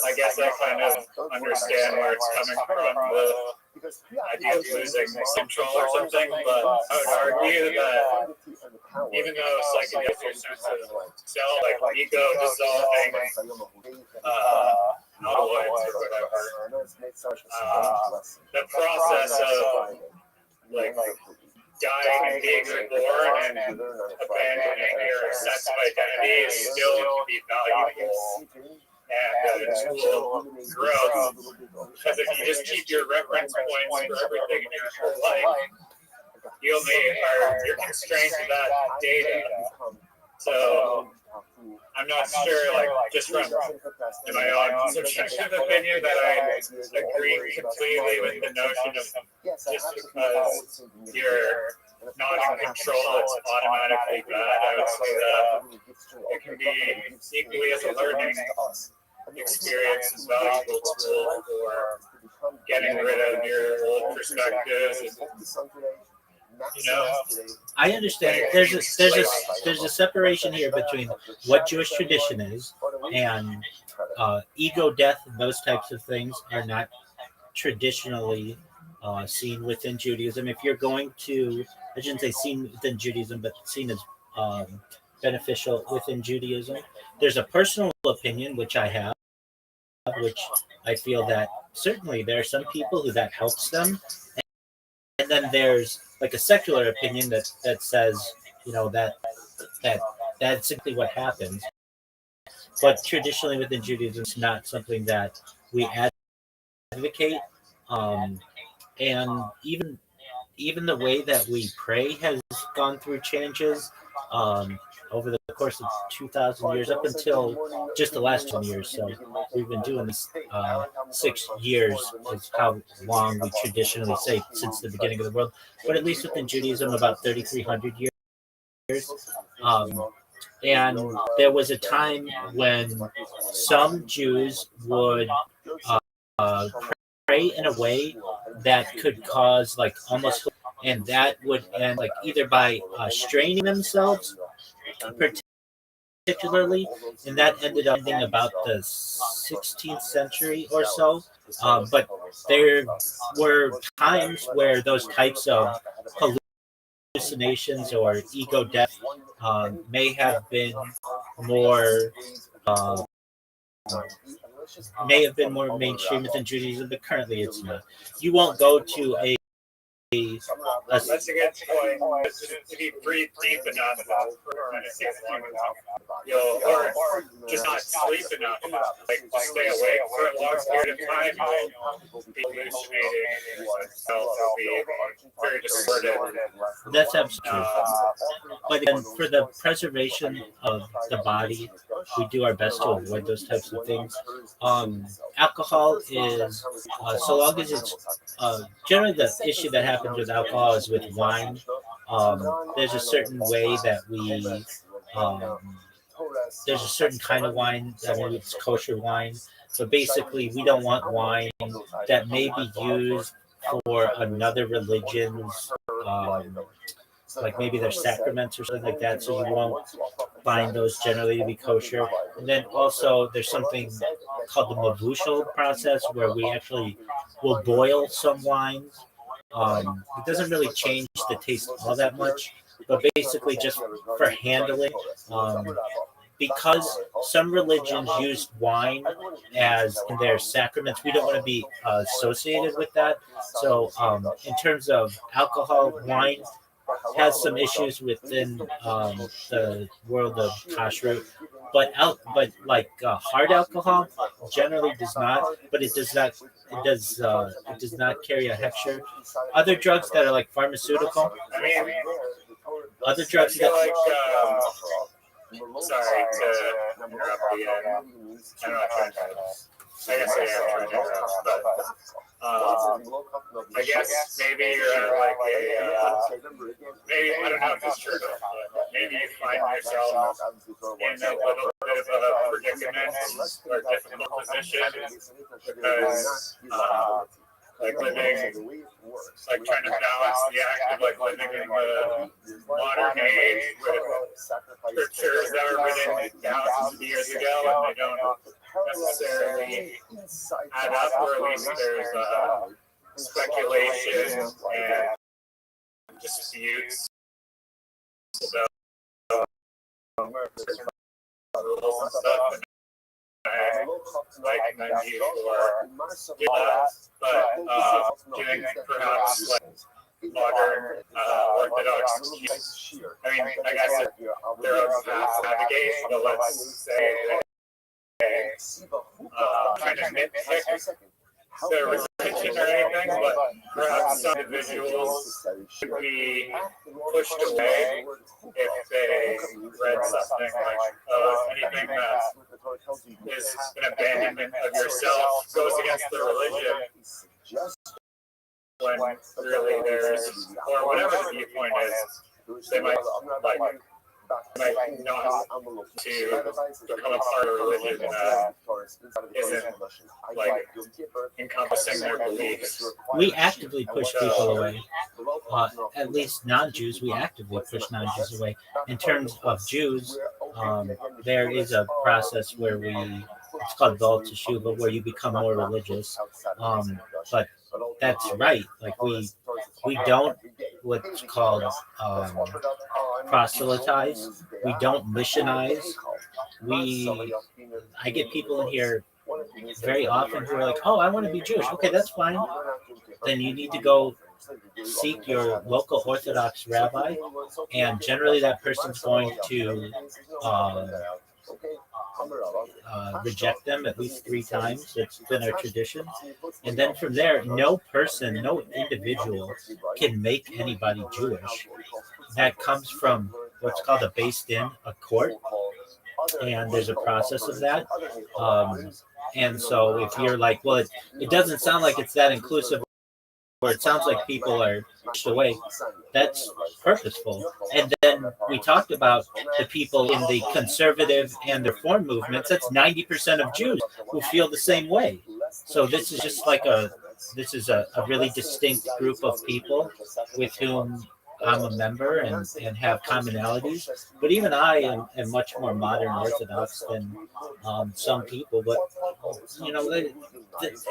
I guess I kind of understand where it's coming from, the idea of losing control or something, but I would argue that even though psychedelics are sell like ego dissolving alloys or whatever, the process of like dying and being reborn and abandoning your sense of identity is still to be valuable and a tool of growth. Because if you just keep your reference points for everything in your whole life, you're constrained to that data. So I'm not sure, like, just from my own subjective opinion, that I agree completely with the notion of just because you're not in control, it's automatically bad. I would say that it can be equally as a learning experience and valuable tool for getting rid of your old perspectives and, I understand. There's a separation here between what Jewish tradition is, and ego death and those types of things are not traditionally seen within Judaism. If you're going to, I shouldn't say seen within Judaism, but seen as beneficial within Judaism. There's a personal opinion, which I have, which I feel that certainly there are some people who that helps them. And then there's like a secular opinion that says, that that's simply what happens. But traditionally within Judaism, it's not something that we advocate. And even the way that we pray has gone through changes over the course of 2,000 years, up until just the last 10 years. So we've been doing this 6 years is how long we traditionally say since the beginning of the world. But at least within Judaism, about 3,300 years. And there was a time when some Jews would pray in a way that could cause like almost, and that would end like either by straining themselves particularly, and that ended up ending about the 16th century or so. But there were times where those types of hallucinations or ego death may have been more mainstream within Judaism, but currently it's not. You won't go to a That's a good point. If you breathe deep enough, or just not sleep enough, like just stay awake for a long period of time, you'll be hallucinating, you'll be very distorted. That's absolutely true. But again, for the preservation of the body, we do our best to avoid those types of things. Alcohol is, so long as it's, generally the issue that happens with alcohol is with wine. There's a certain way that we, there's a certain kind of wine that maybe it's kosher wine. So basically, we don't want wine that may be used for another religion's, like maybe their sacraments or something like that. So you won't find those generally to be kosher. And then also there's something called the mavushal process where we actually will boil some wines. It doesn't really change the taste all that much, but basically just for handling, because some religions use wine as in their sacraments, we don't want to be associated with that. So in terms of alcohol, wine has some issues within the world of kashrut, but like hard alcohol generally does not, but it does not carry a hechsher. Other drugs that are like pharmaceutical, I mean, other drugs I feel that like, sorry to interrupt again. I'm not trying to, I guess I am trying to interrupt, but I guess maybe you're at like maybe, I don't know if it's true, but maybe you find yourself in a little bit of a predicament or difficult position because like living, like trying to balance the act of like living in the modern age with scriptures that were written thousands of years ago and they don't necessarily add up, or at least there's speculation and disputes about rules and stuff. And I commend you for doing that, but doing perhaps like modern Orthodox views. I mean, I guess there are paths to navigate, but let's say trying to nitpick their religion or anything, but perhaps some individuals should be pushed away if they read something like anything that is an abandonment of yourself goes against the religion when really there's, or whatever the viewpoint is, they might not to become a part of a religion that isn't like encompassing their beliefs. we actively push people away. At least non-Jews, we actively push non-Jews away. In terms of Jews, there is a process where we it's called Baal Teshuva, where you become more religious. But that's right. Like we don't what's called proselytize. We don't missionize. I get people in here very often who are like, "Oh, I want to be Jewish." Okay, that's fine. Then you need to go seek your local Orthodox rabbi, and generally that person's going to reject them at least 3 times. It's been our tradition. And then from there, no person, no individual can make anybody Jewish. That comes from what's called a based in, a court. And there's a process of that. And so if you're like, well, it doesn't sound like it's that inclusive, or it sounds like people are pushed away, that's purposeful. And then we talked about the people in the conservative and the reform movements. That's 90% of Jews who feel the same way. So this is just like a really distinct group of people with whom I'm a member and have commonalities. But even I am much more modern Orthodox than some people. But, you know,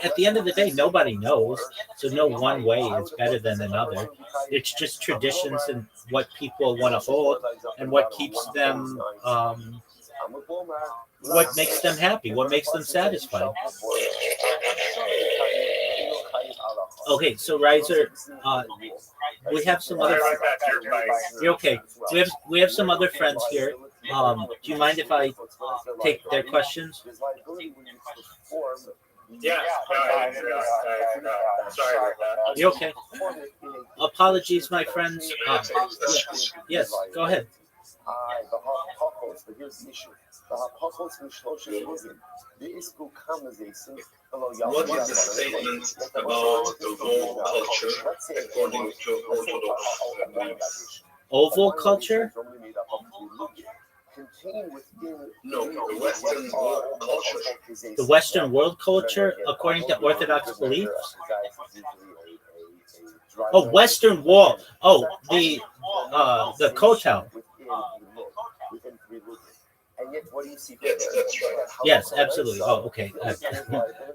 at the end of the day, nobody knows. So no one way is better than another. It's just traditions and what people want to hold and what keeps them, what makes them happy, what makes them satisfied. Okay, so Riser, we have some other. You're okay. We have some other friends here. Do you mind if I take their questions? Yeah. Sorry about that. You're okay. Apologies, my friends. Yes, go ahead. What is the statement about the wall culture according to Orthodox beliefs? Oval culture? No, the Western world culture. The Western world culture, according to Orthodox beliefs? Oh, Western Wall. Oh, the Kotel. Yes, that's right. Yes, absolutely. Oh, okay.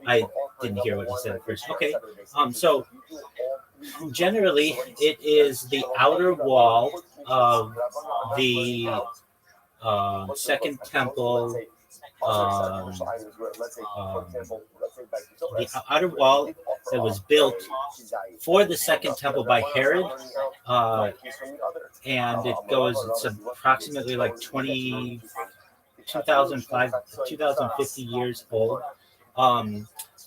I didn't hear what you said at first. Okay. So generally, it is the outer wall of the Second Temple. The outer wall that was built for the Second Temple by Herod, and it's approximately like 2,050 years old.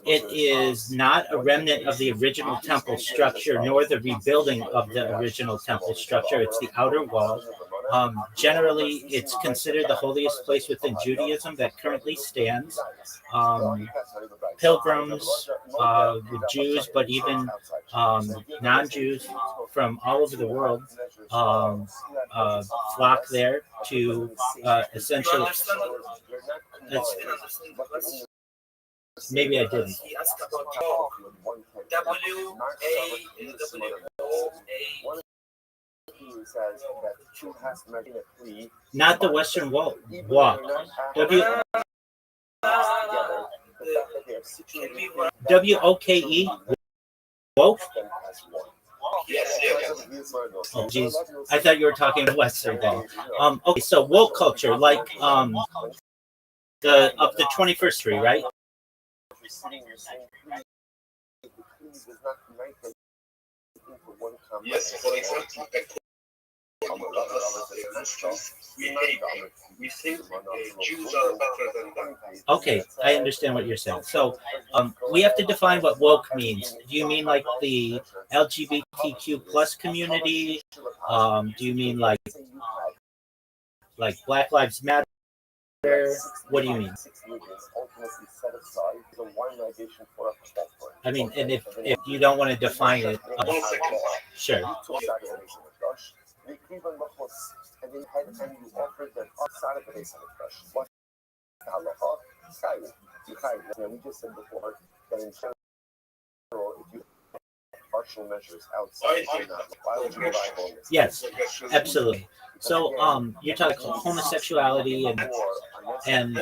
It is not a remnant of the original temple structure, nor the rebuilding of the original temple structure. It's the outer wall. Generally, it's considered the holiest place within Judaism that currently stands. Pilgrims, with Jews, but even non-Jews from all over the world flock there to essentially. Maybe I didn't. Not the Western Wall. Walk. WOKE. Woke. Yes. Oh, geez. I thought you were talking Western Wall. Okay, so woke culture, like the 21st century, right? Yes, for example, we think Jews are better than them. Okay, I understand what you're saying. So we have to define what woke means. Do you mean like the LGBTQ plus community? Do you mean like Black Lives Matter? What do you mean? I mean, and if you don't want to define it, sure. partial measures outside of that. Why would you go by wholeness? Yes, absolutely. So you're talking homosexuality and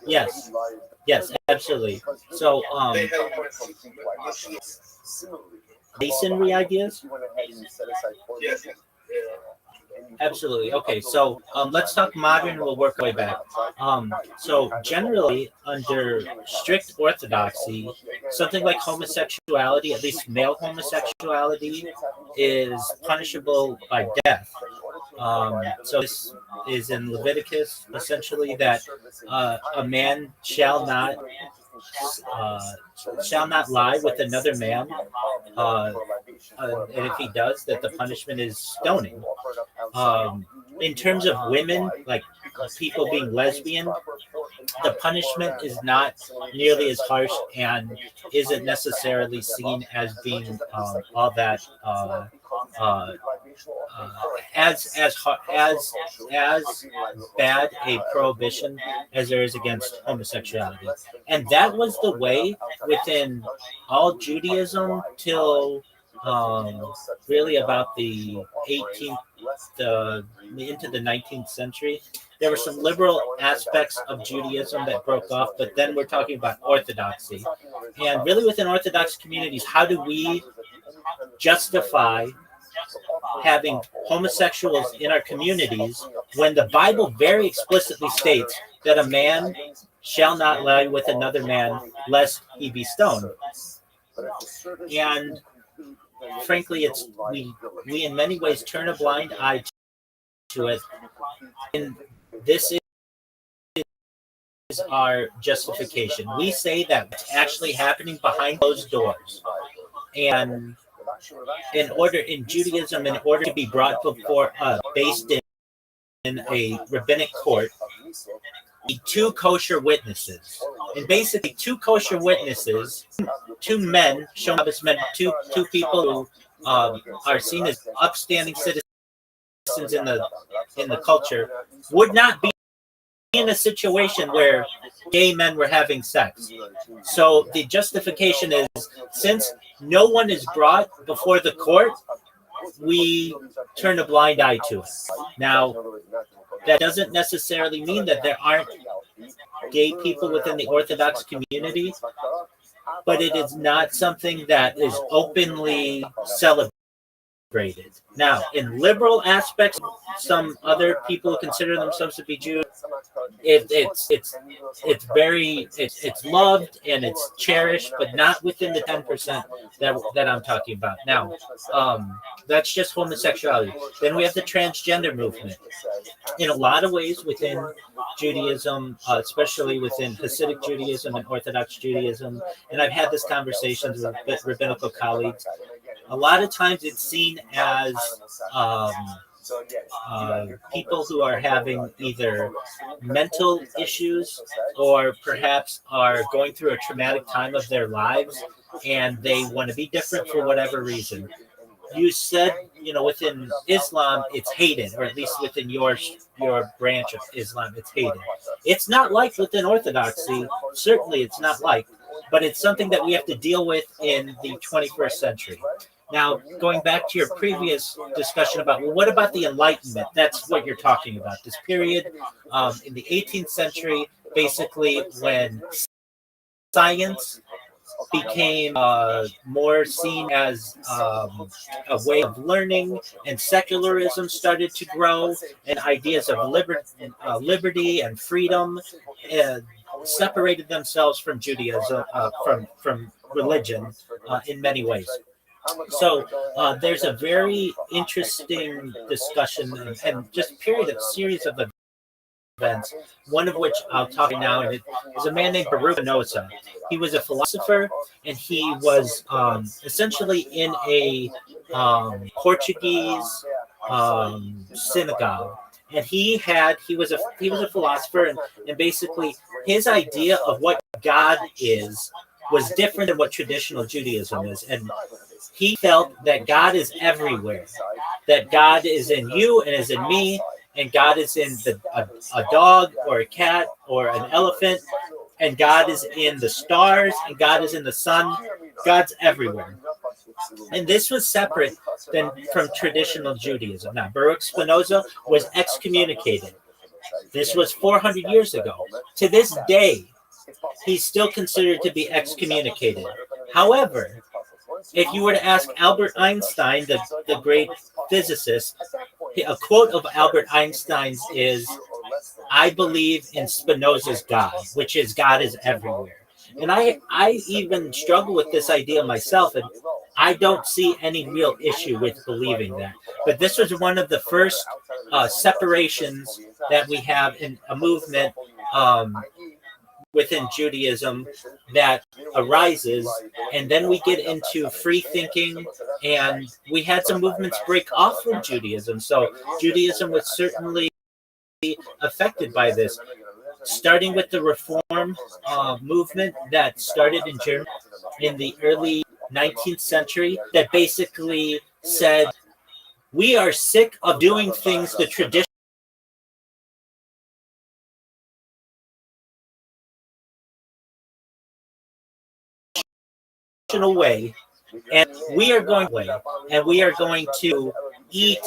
yes, yes, absolutely. So masonry ideas. Absolutely. Okay, so let's talk modern and we'll work our way back. So generally, under strict orthodoxy, something like homosexuality, at least male homosexuality, is punishable by death. So this is in Leviticus, essentially, that a man shall not lie with another man, and if he does, that the punishment is stoning. In terms of women, like people being lesbian, the punishment is not nearly as harsh and isn't necessarily seen as being all that as bad a prohibition as there is against homosexuality. And that was the way within all Judaism till really about the 18th into the 19th century. There were some liberal aspects of Judaism that broke off, but then we're talking about orthodoxy. And really within Orthodox communities, how do we justify having homosexuals in our communities when the Bible very explicitly states that a man shall not lie with another man lest he be stoned? And frankly, we in many ways turn a blind eye to it, and this is our justification. We say that it's actually happening behind closed doors, and in Judaism, in order to be brought before us, based in a rabbinic court, two kosher witnesses. And basically, two kosher witnesses, two men, shown up as men, two people who are seen as upstanding citizens in the culture, would not be in a situation where gay men were having sex. So the justification is, since no one is brought before the court, we turn a blind eye to it. Now, that doesn't necessarily mean that there aren't gay people within the Orthodox community, but it is not something that is openly celebrated. Now, in liberal aspects, some other people who consider themselves to be Jews, it's loved and it's cherished, but not within the 10% that I'm talking about. Now, that's just homosexuality. Then we have the transgender movement. In a lot of ways within Judaism, especially within Hasidic Judaism and Orthodox Judaism, and I've had this conversations with rabbinical colleagues, a lot of times it's seen as people who are having either mental issues or perhaps are going through a traumatic time of their lives and they want to be different for whatever reason. You said, within Islam, it's hated, or at least within your branch of Islam, it's hated. It's not like within Orthodoxy. Certainly it's not like, but it's something that we have to deal with in the 21st century. Now, going back to your previous discussion about, well, what about the Enlightenment? That's what you're talking about. This period in the 18th century, basically when science became more seen as a way of learning, and secularism started to grow, and ideas of liberty and freedom separated themselves from Judaism, from religion in many ways. So there's a very interesting discussion and just series of events, one of which I'll talk about now, and it is a man named Baruch Spinoza. He was a philosopher, and he was essentially in a Portuguese synagogue. And he was a philosopher, and basically his idea of what God is was different than what traditional Judaism is. And he felt that God is everywhere, that God is in you and is in me, and God is in a dog or a cat or an elephant, and God is in the stars, and God is in the sun. God's everywhere. And this was separate than from traditional Judaism. Now, Baruch Spinoza was excommunicated. This was 400 years ago. To this day, he's still considered to be excommunicated. However, if you were to ask Albert Einstein, the great physicist, a quote of Albert Einstein's is, "I believe in Spinoza's God," which is God is everywhere. And I even struggle with this idea myself, and I don't see any real issue with believing that. But this was one of the first separations that we have in a movement within Judaism that arises, and then we get into free thinking, and we had some movements break off from Judaism. So Judaism was certainly affected by this, starting with the Reform movement that started in Germany in the early 19th century, that basically said, we are sick of doing things the traditional way, and we are going away, and we are going to eat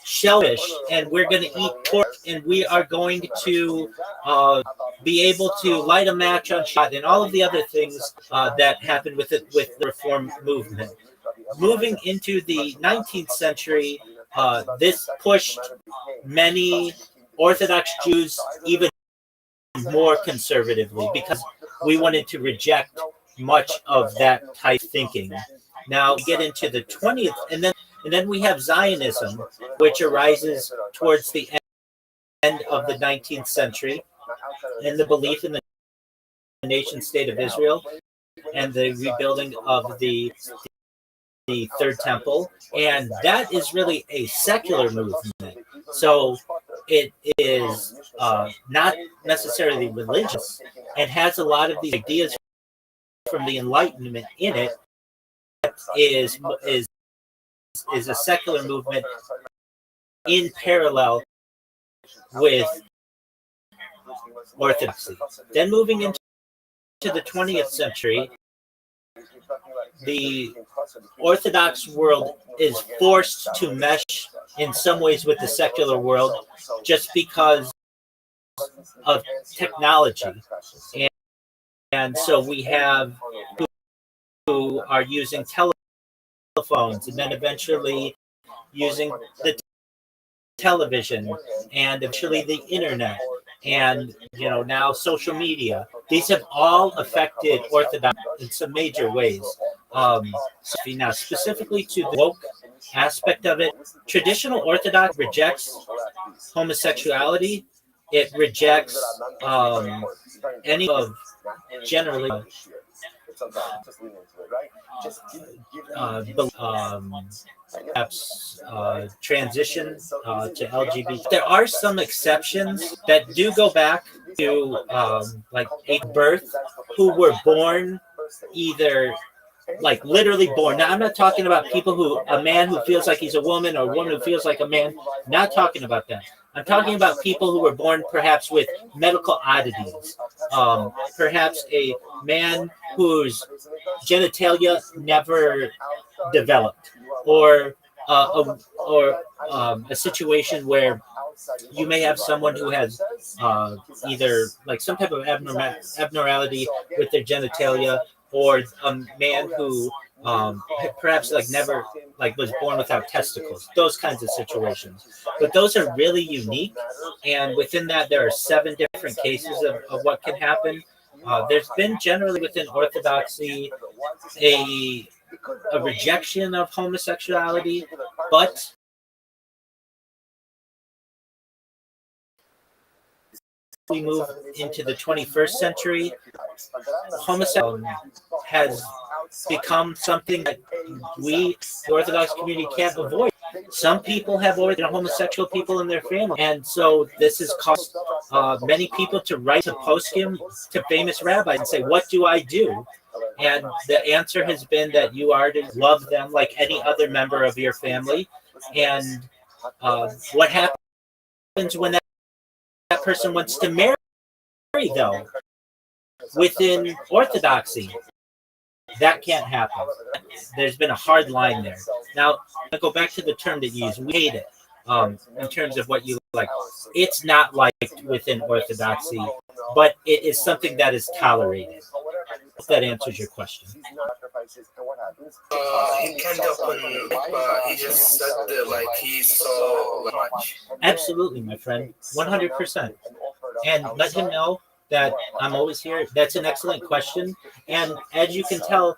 shellfish, and we're going to eat pork, and we are going to be able to light a match on Shabbat, and all of the other things that happened with the Reform movement. Moving into the 19th century, this pushed many Orthodox Jews even more conservatively, because we wanted to reject much of that type thinking. Now we get into the 20th, and then we have Zionism, which arises towards the end of the 19th century, and the belief in the nation state of Israel and the rebuilding of the Third Temple, and that is really a secular movement. So it is not necessarily religious, and has a lot of these ideas from the Enlightenment in it. Is a secular movement in parallel with Orthodoxy. Then moving into the 20th century, the Orthodox world is forced to mesh in some ways with the secular world just because of technology. And so we have who are using telephones, and then eventually using the television, and eventually the internet, and now social media. These have all affected Orthodox in some major ways. Now, specifically to the woke aspect of it, traditional Orthodox rejects homosexuality. It rejects any of generally perhaps transition to LGBT. There are some exceptions that do go back to like a birth, who were born either like literally born. Now, I'm not talking about a man who feels like he's a woman, or a woman who feels like a man. Not talking about that. I'm talking about people who were born perhaps with medical oddities. Perhaps a man whose genitalia never developed, or a situation where you may have someone who has either like some type of abnormality with their genitalia, or a man who perhaps like never was born without testicles. Those kinds of situations. But those are really unique, and within that there are 7 different cases of what can happen. There's been generally within Orthodoxy a rejection of homosexuality, but we move into the 21st century, homosexuality has become something that we, the Orthodox community, can't avoid. Some people have avoided homosexual people in their family, and so this has caused many people to write to poskim to famous rabbis and say, "What do I do?" And the answer has been that you are to love them like any other member of your family. And what happens when that person wants to marry, though, within Orthodoxy? That can't happen. There's been a hard line there. Now, I'll go back to the term that you use. We hate it in terms of what you like. It's not liked within Orthodoxy, but it is something that is tolerated. If that answers your question. He came up on but he just said that like he saw much. Absolutely, my friend. 100%. And let him know that I'm always here. That's an excellent question. And as you can tell,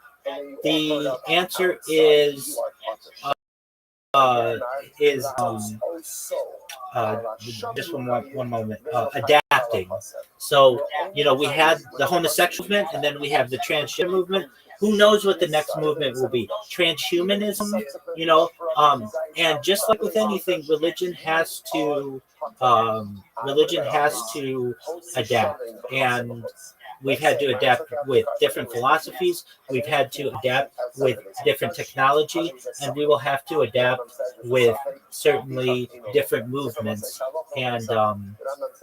the answer is just one moment, adapting. So, we had the homosexual movement, and then we have the transgender movement. Who knows what the next movement will be? Transhumanism, and just like with anything, religion has to adapt. And we've had to adapt with different philosophies. We've had to adapt with different technology, and we will have to adapt with certainly different movements. And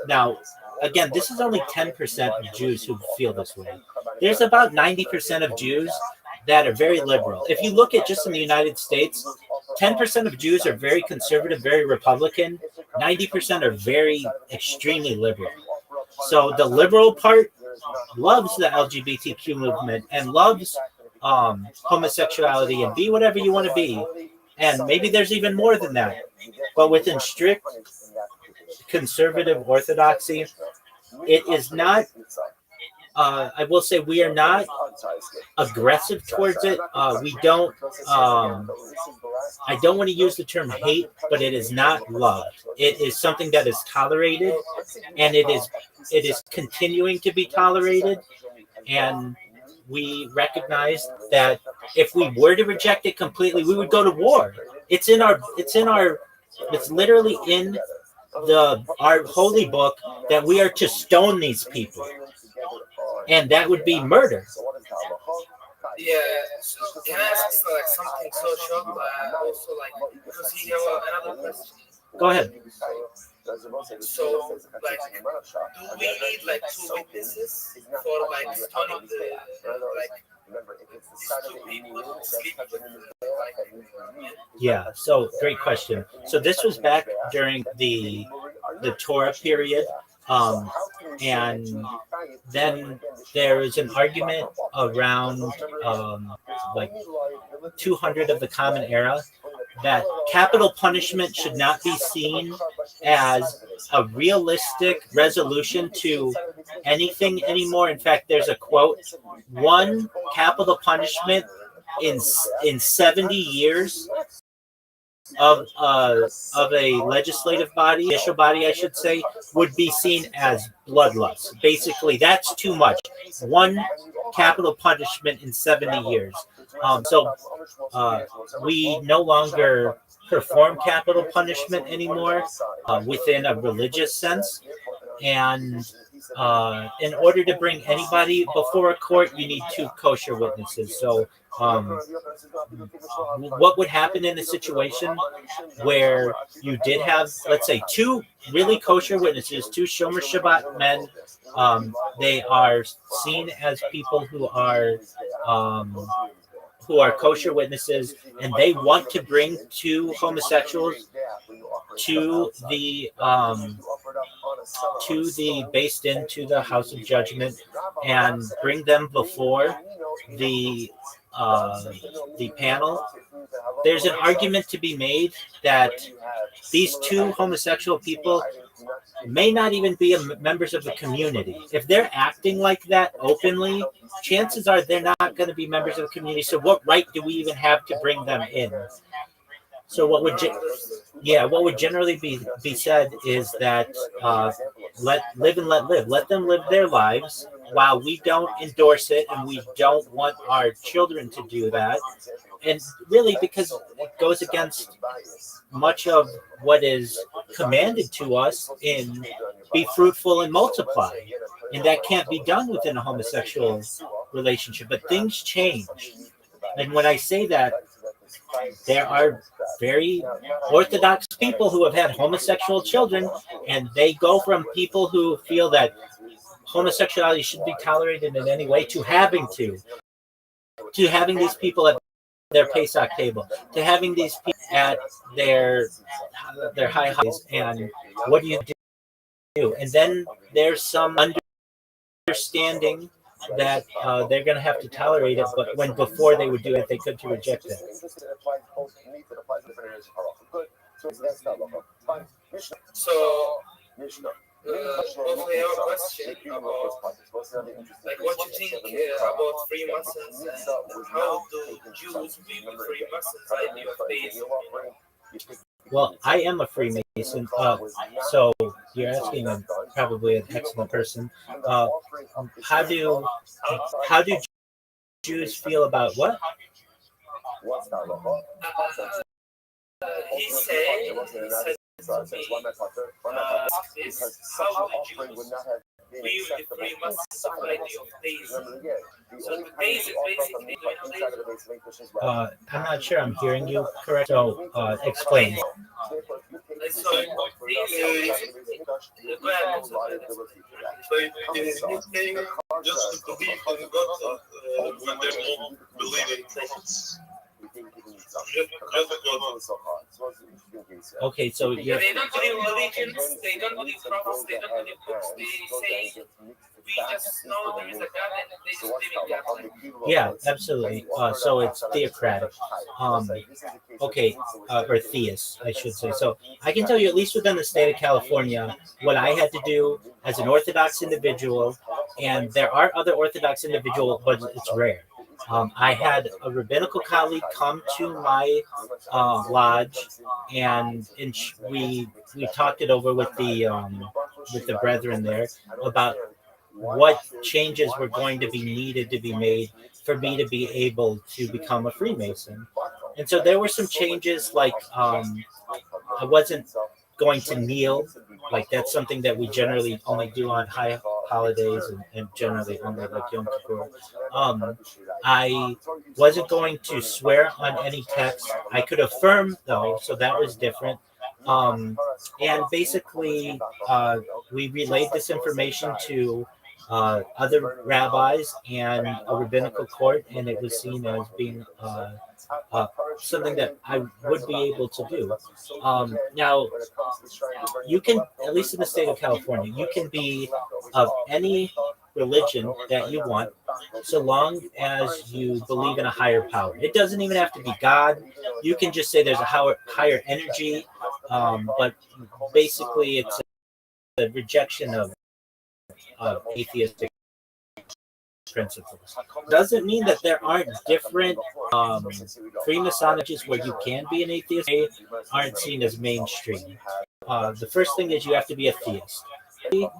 now, again, this is only 10% of Jews who feel this way. There's about 90% of Jews that are very liberal. If you look at just in the United States, 10% of Jews are very conservative, very Republican. 90% are very extremely liberal. So the liberal part loves the LGBTQ movement and loves homosexuality and be whatever you want to be. And maybe there's even more than that. But within strict conservative orthodoxy, it is not, I will say we are not aggressive towards it. We don't, I don't want to use the term hate, but it is not love. It is something that is tolerated, and it is continuing to be tolerated. And we recognize that if we were to reject it completely, we would go to war. It's literally in our holy book that we are to stone these people, and that would be murder. Yeah, can I ask like something so short? Also, like, because he have another question. Go ahead. So, like, do we need like 2 witnesses for like stoning Yeah, so great question. So this was back during the Torah period, and then there is an argument around like 200 of the Common Era that capital punishment should not be seen as a realistic resolution to anything anymore. In fact, there's a quote: one capital punishment in 70 years of a legislative body, initial body, I should say, would be seen as bloodlust. Basically, that's too much. One capital punishment in 70 years. So we no longer perform capital punishment anymore within a religious sense. And in order to bring anybody before a court, you need 2 kosher witnesses. So what would happen in a situation where you did have, let's say, 2 really kosher witnesses, 2 Shomer Shabbat men? They are seen as people who are kosher witnesses, and they want to bring 2 homosexuals to the based into the house of judgment and bring them before the panel. There's an argument to be made that these 2 homosexual people may not even be members of the community. If they're acting like that openly, chances are they're not going to be members of the community. So what right do we even have to bring them in? So what would generally be said is that let live and let live. Let them live their lives while we don't endorse it, and we don't want our children to do that. and really because it goes against much of what is commanded to us in be fruitful and multiply, and that can't be done within a homosexual relationship. But things change, and when I say that, there are very orthodox people who have had homosexual children, and they go from people who feel that homosexuality should be tolerated in any way to having these people at their Pesach table, to having these people at their high highs, and what do you do? And then there's some understanding that they're going to have to tolerate it, but when before they would do it, they could to reject it. So, also your question about like what you think about Freemasons and how do Jews view the Freemasons idea of theism? Well, I am a Freemason, so you're asking probably an excellent person. How do Jews feel about what? He said to me, is how the Jews view the Freemasons idea of theism. So the theism basically I'm not sure I'm hearing you correct, so explain. So go ahead. So anything just to believe in God when they don't believe in prophets. Okay, so yeah, they don't believe religions, they don't believe prophets, they don't believe books. They say we just know there is a God and they just believe in God. Yeah, absolutely. So it's theocratic. Okay, or theist, I should say. So I can tell you, at least within the state of California, what I had to do as an Orthodox individual, and there are other Orthodox individuals, but it's rare. I had a rabbinical colleague come to my lodge, and we talked it over with the brethren there about what changes were going to be needed to be made for me to be able to become a Freemason. And so there were some changes, like I wasn't going to kneel, like that's something that we generally only do on high holidays and generally only like Yom Kippur. I wasn't going to swear on any text. I could affirm though, so that was different. And basically, we relayed this information to other rabbis and a rabbinical court, and it was seen as being something that I would be able to do. Now, you can, at least in the state of California, you can be of any religion that you want, so long as you believe in a higher power. It doesn't even have to be God. You can just say there's a higher energy, but basically it's a rejection of atheistic principles. Doesn't mean that there aren't different Freemasonities where you can be an atheist. They aren't seen as mainstream. The first thing is you have to be a theist. You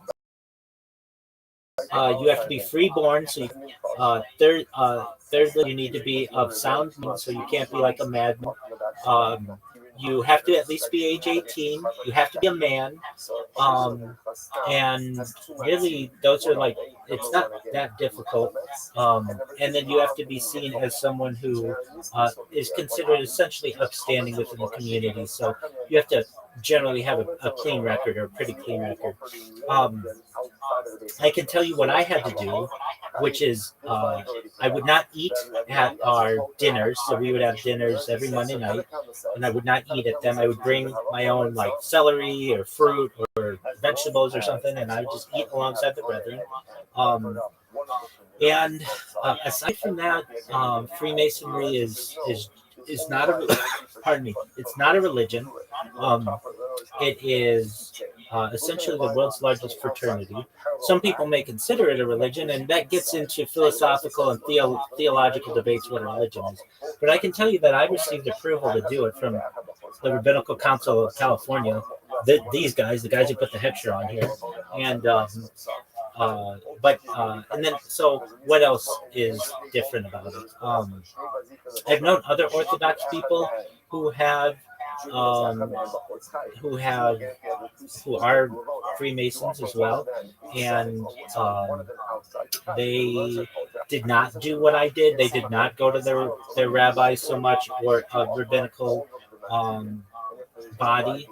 have to be freeborn. So thirdly, you need to be of sound mind, so you can't be like a madman. You have to at least be age 18. You have to be a man. And really, those are like, it's not that difficult. And then you have to be seen as someone who is considered essentially upstanding within the community. So you have to generally have a clean record, or a pretty clean record. I can tell you what I had to do, which is I would not eat at our dinners. So we would have dinners every Monday night, and I would not eat at them. I would bring my own like celery or fruit or vegetables or something, and I would just eat alongside the brethren. And aside from that, Freemasonry is not a pardon me. It's not a religion. It is essentially the world's largest fraternity. Some people may consider it a religion, and that gets into philosophical and theological debates what a religion is. But I can tell you that I received approval to do it from the Rabbinical Council of California. These guys, the guys who put the hechsher on here, and and then so what else is different about it? I've known other Orthodox people who have um, who have who are Freemasons as well, and they did not do what I did. They did not go to their rabbis so much or a rabbinical body,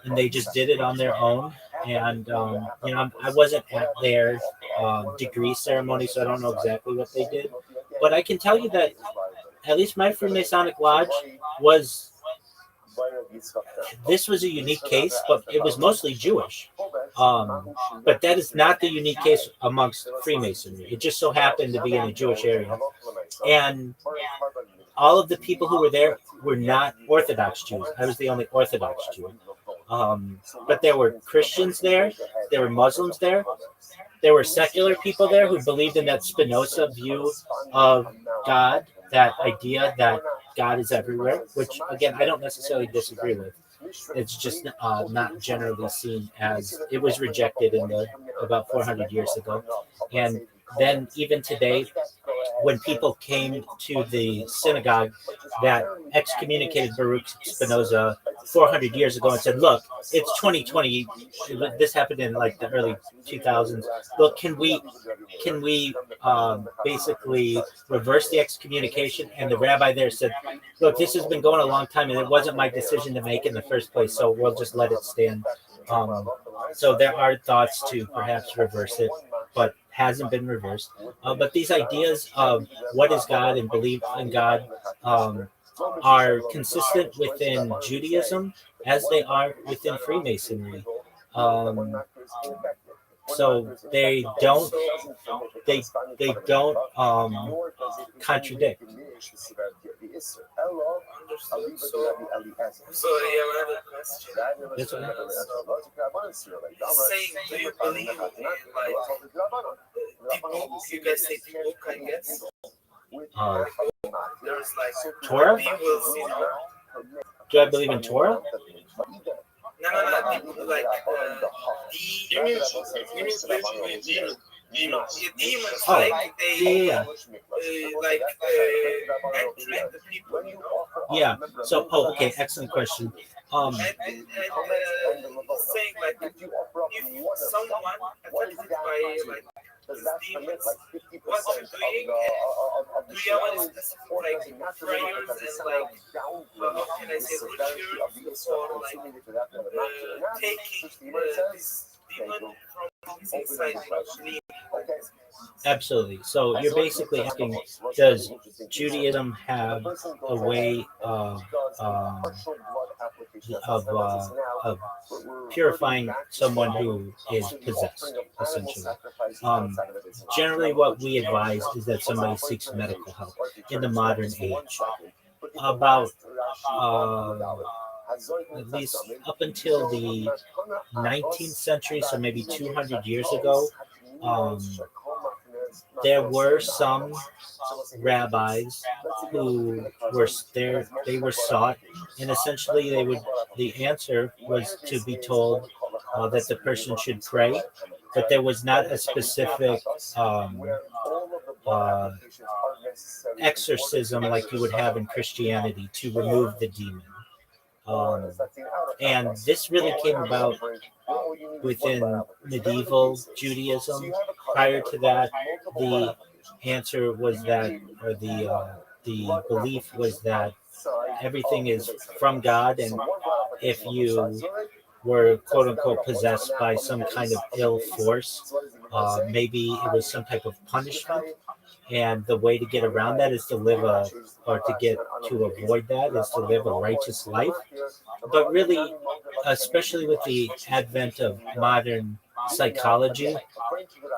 and they just did it on their own. And I wasn't at their degree ceremony, so I don't know exactly what they did. But I can tell you that at least my Freemasonic lodge was. This was a unique case, but it was mostly Jewish. But that is not the unique case amongst Freemasonry. It just so happened to be in a Jewish area. And all of the people who were there were not Orthodox Jews. I was the only Orthodox Jew. But there were Christians there. There were Muslims there. There were secular people there who believed in that Spinoza view of God, that idea that God is everywhere, which, again, I don't necessarily disagree with. It's just not generally seen as it was rejected in about 400 years ago. And then even today, when people came to the synagogue that excommunicated Baruch Spinoza 400 years ago and said, look, it's 2020. This happened in like the early 2000s. Look, can we basically reverse the excommunication? And the rabbi there said, look, this has been going a long time and it wasn't my decision to make in the first place, so we'll just let it stand. So there are thoughts to perhaps reverse it, but hasn't been reversed. But these ideas of what is God and belief in God are consistent within Judaism as they are within Freemasonry. So they don't contradict. So yeah, another question. That's okay. Saying, do you believe in like you guys say book, I guess? There's like Torah? we will see Do I believe in Torah? No, like You mean basically demons? demons, Oh, like they yeah. like attract the people, you know. Yeah. So, okay, excellent question. And saying like if someone affected by like these demons, what you're doing, do you have any specific like prayers and like how can I say rituals for like taking this demon from his inside, like Absolutely. So you're basically asking, does Judaism have a way of purifying someone who is possessed, essentially? Generally, what we advise is that somebody seeks medical help in the modern age. About at least up until the 19th century, so maybe 200 years ago, there were some rabbis who were there. They were sought, and essentially, the answer was to be told that the person should pray, but there was not a specific exorcism like you would have in Christianity to remove the demon. And this really came about within medieval Judaism. Prior to that, the answer was that, or the belief was that everything is from God, and if you were quote unquote possessed by some kind of ill force, maybe it was some type of punishment. And the way to get around that is to avoid that is to live a righteous life. But really, especially with the advent of modern psychology,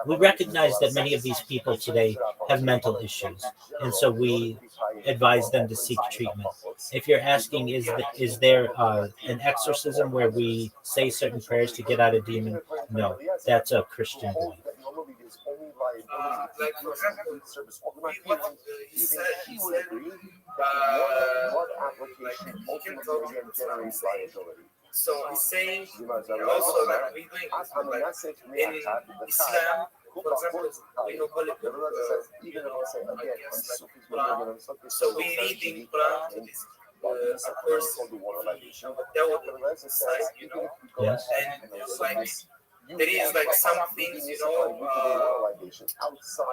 we recognize that many of these people today have mental issues. And so we advise them to seek treatment. If you're asking, is there an exorcism where we say certain prayers to get out a demon? No, that's a Christian belief. like for example, what he said like he can talk to so he's saying also like we doing like in Islam For example, we know Holy Book, even if I say I again, guess, like Sufis, Quran. So we reading Quran to this a person, that would decide, Yes. and it's like there is like some things,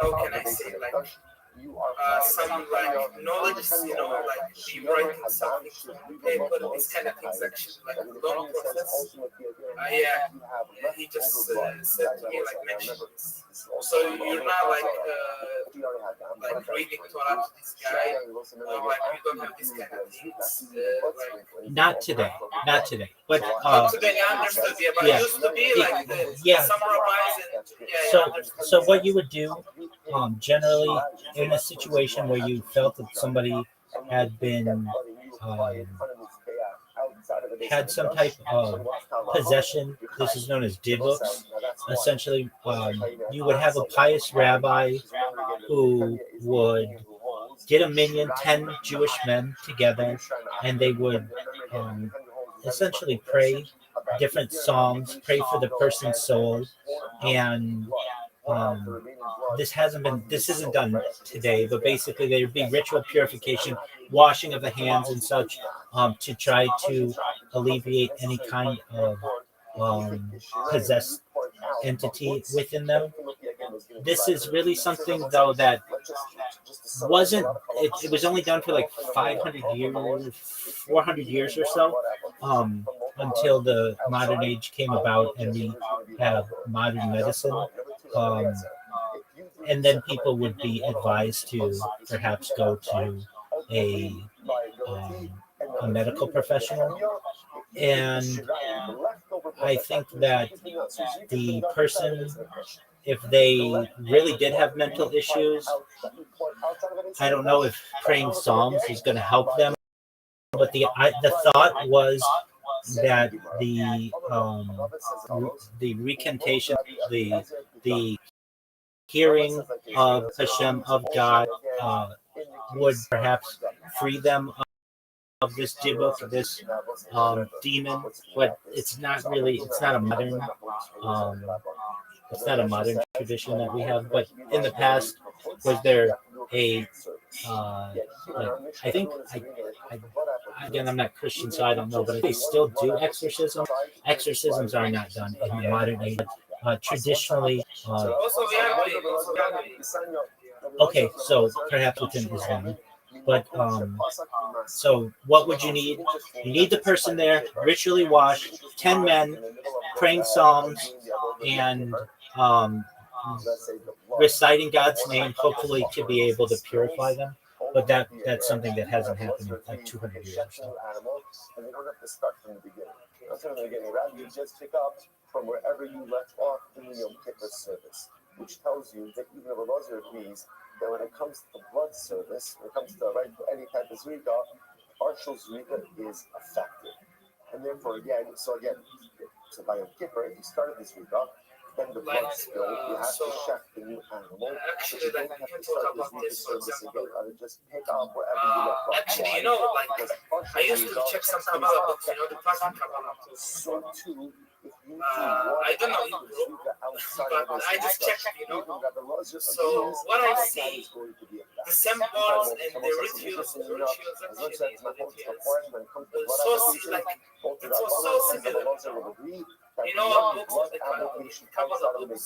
how can I say, like some like knowledge, like we writing something on paper, these kind of things actually like a long process. Yeah, he just said to me like mention this. So you're not like reading Torah to this guy, or like you don't have this kind of things. Like Not today. Not today. But not today, I understood, yeah, but yeah. it used to be like Yeah. some rabbis and So, I understood. so what you would do, generally, in a situation where you felt that somebody had been had some type of possession, this is known as divuks. Essentially, you would have a pious rabbi who would get a minion, 10 Jewish men together, and they would essentially pray different songs, pray for the person's soul, and this isn't done today, but basically there'd be ritual purification, washing of the hands and such, to try to alleviate any kind of possessed entity within them. This is really something though that wasn't it was only done for like 500 years, 400 years or so, until the modern age came about and we have modern medicine. And then people would be advised to perhaps go to a medical professional. And I think that the person, if they really did have mental issues, I don't know if praying psalms is going to help them. But the thought was that the recantation, the hearing of Hashem, of God, would perhaps free them of this dibuk, this demon. But it's not a modern tradition that we have. But in the past, was there a like, I think again, I'm not Christian, so I don't know, but they still do exorcism. Exorcisms are not done in the modern age. Traditionally, okay, so perhaps within Islam, but so what would you need? You need the person there, ritually washed, 10 men praying psalms and reciting God's name, hopefully to be able to purify them. But that's something that hasn't happened in like 200 years or so. And you don't have to start from the beginning. Not from the beginning. Rather, you just pick up from wherever you left off in the Yom Kippur service, which tells you that even the Elazar agrees that when it comes to blood service, when it comes to any type of zrika, partial zrika is effective. And therefore, so by Yom Kippur, if you started this zrika, then the blood spill, you have to chef the new animal. Actually, like, we can talk about this, for example. Just pick up wherever you left off. Actually, I used to check some Kabbalah books, the classic Kabbalah books. So too, if you I don't know Hebrew, but I just checked, So what I see, the symbols and the rituals actually, it was so similar. Our books, the Kabbalah books,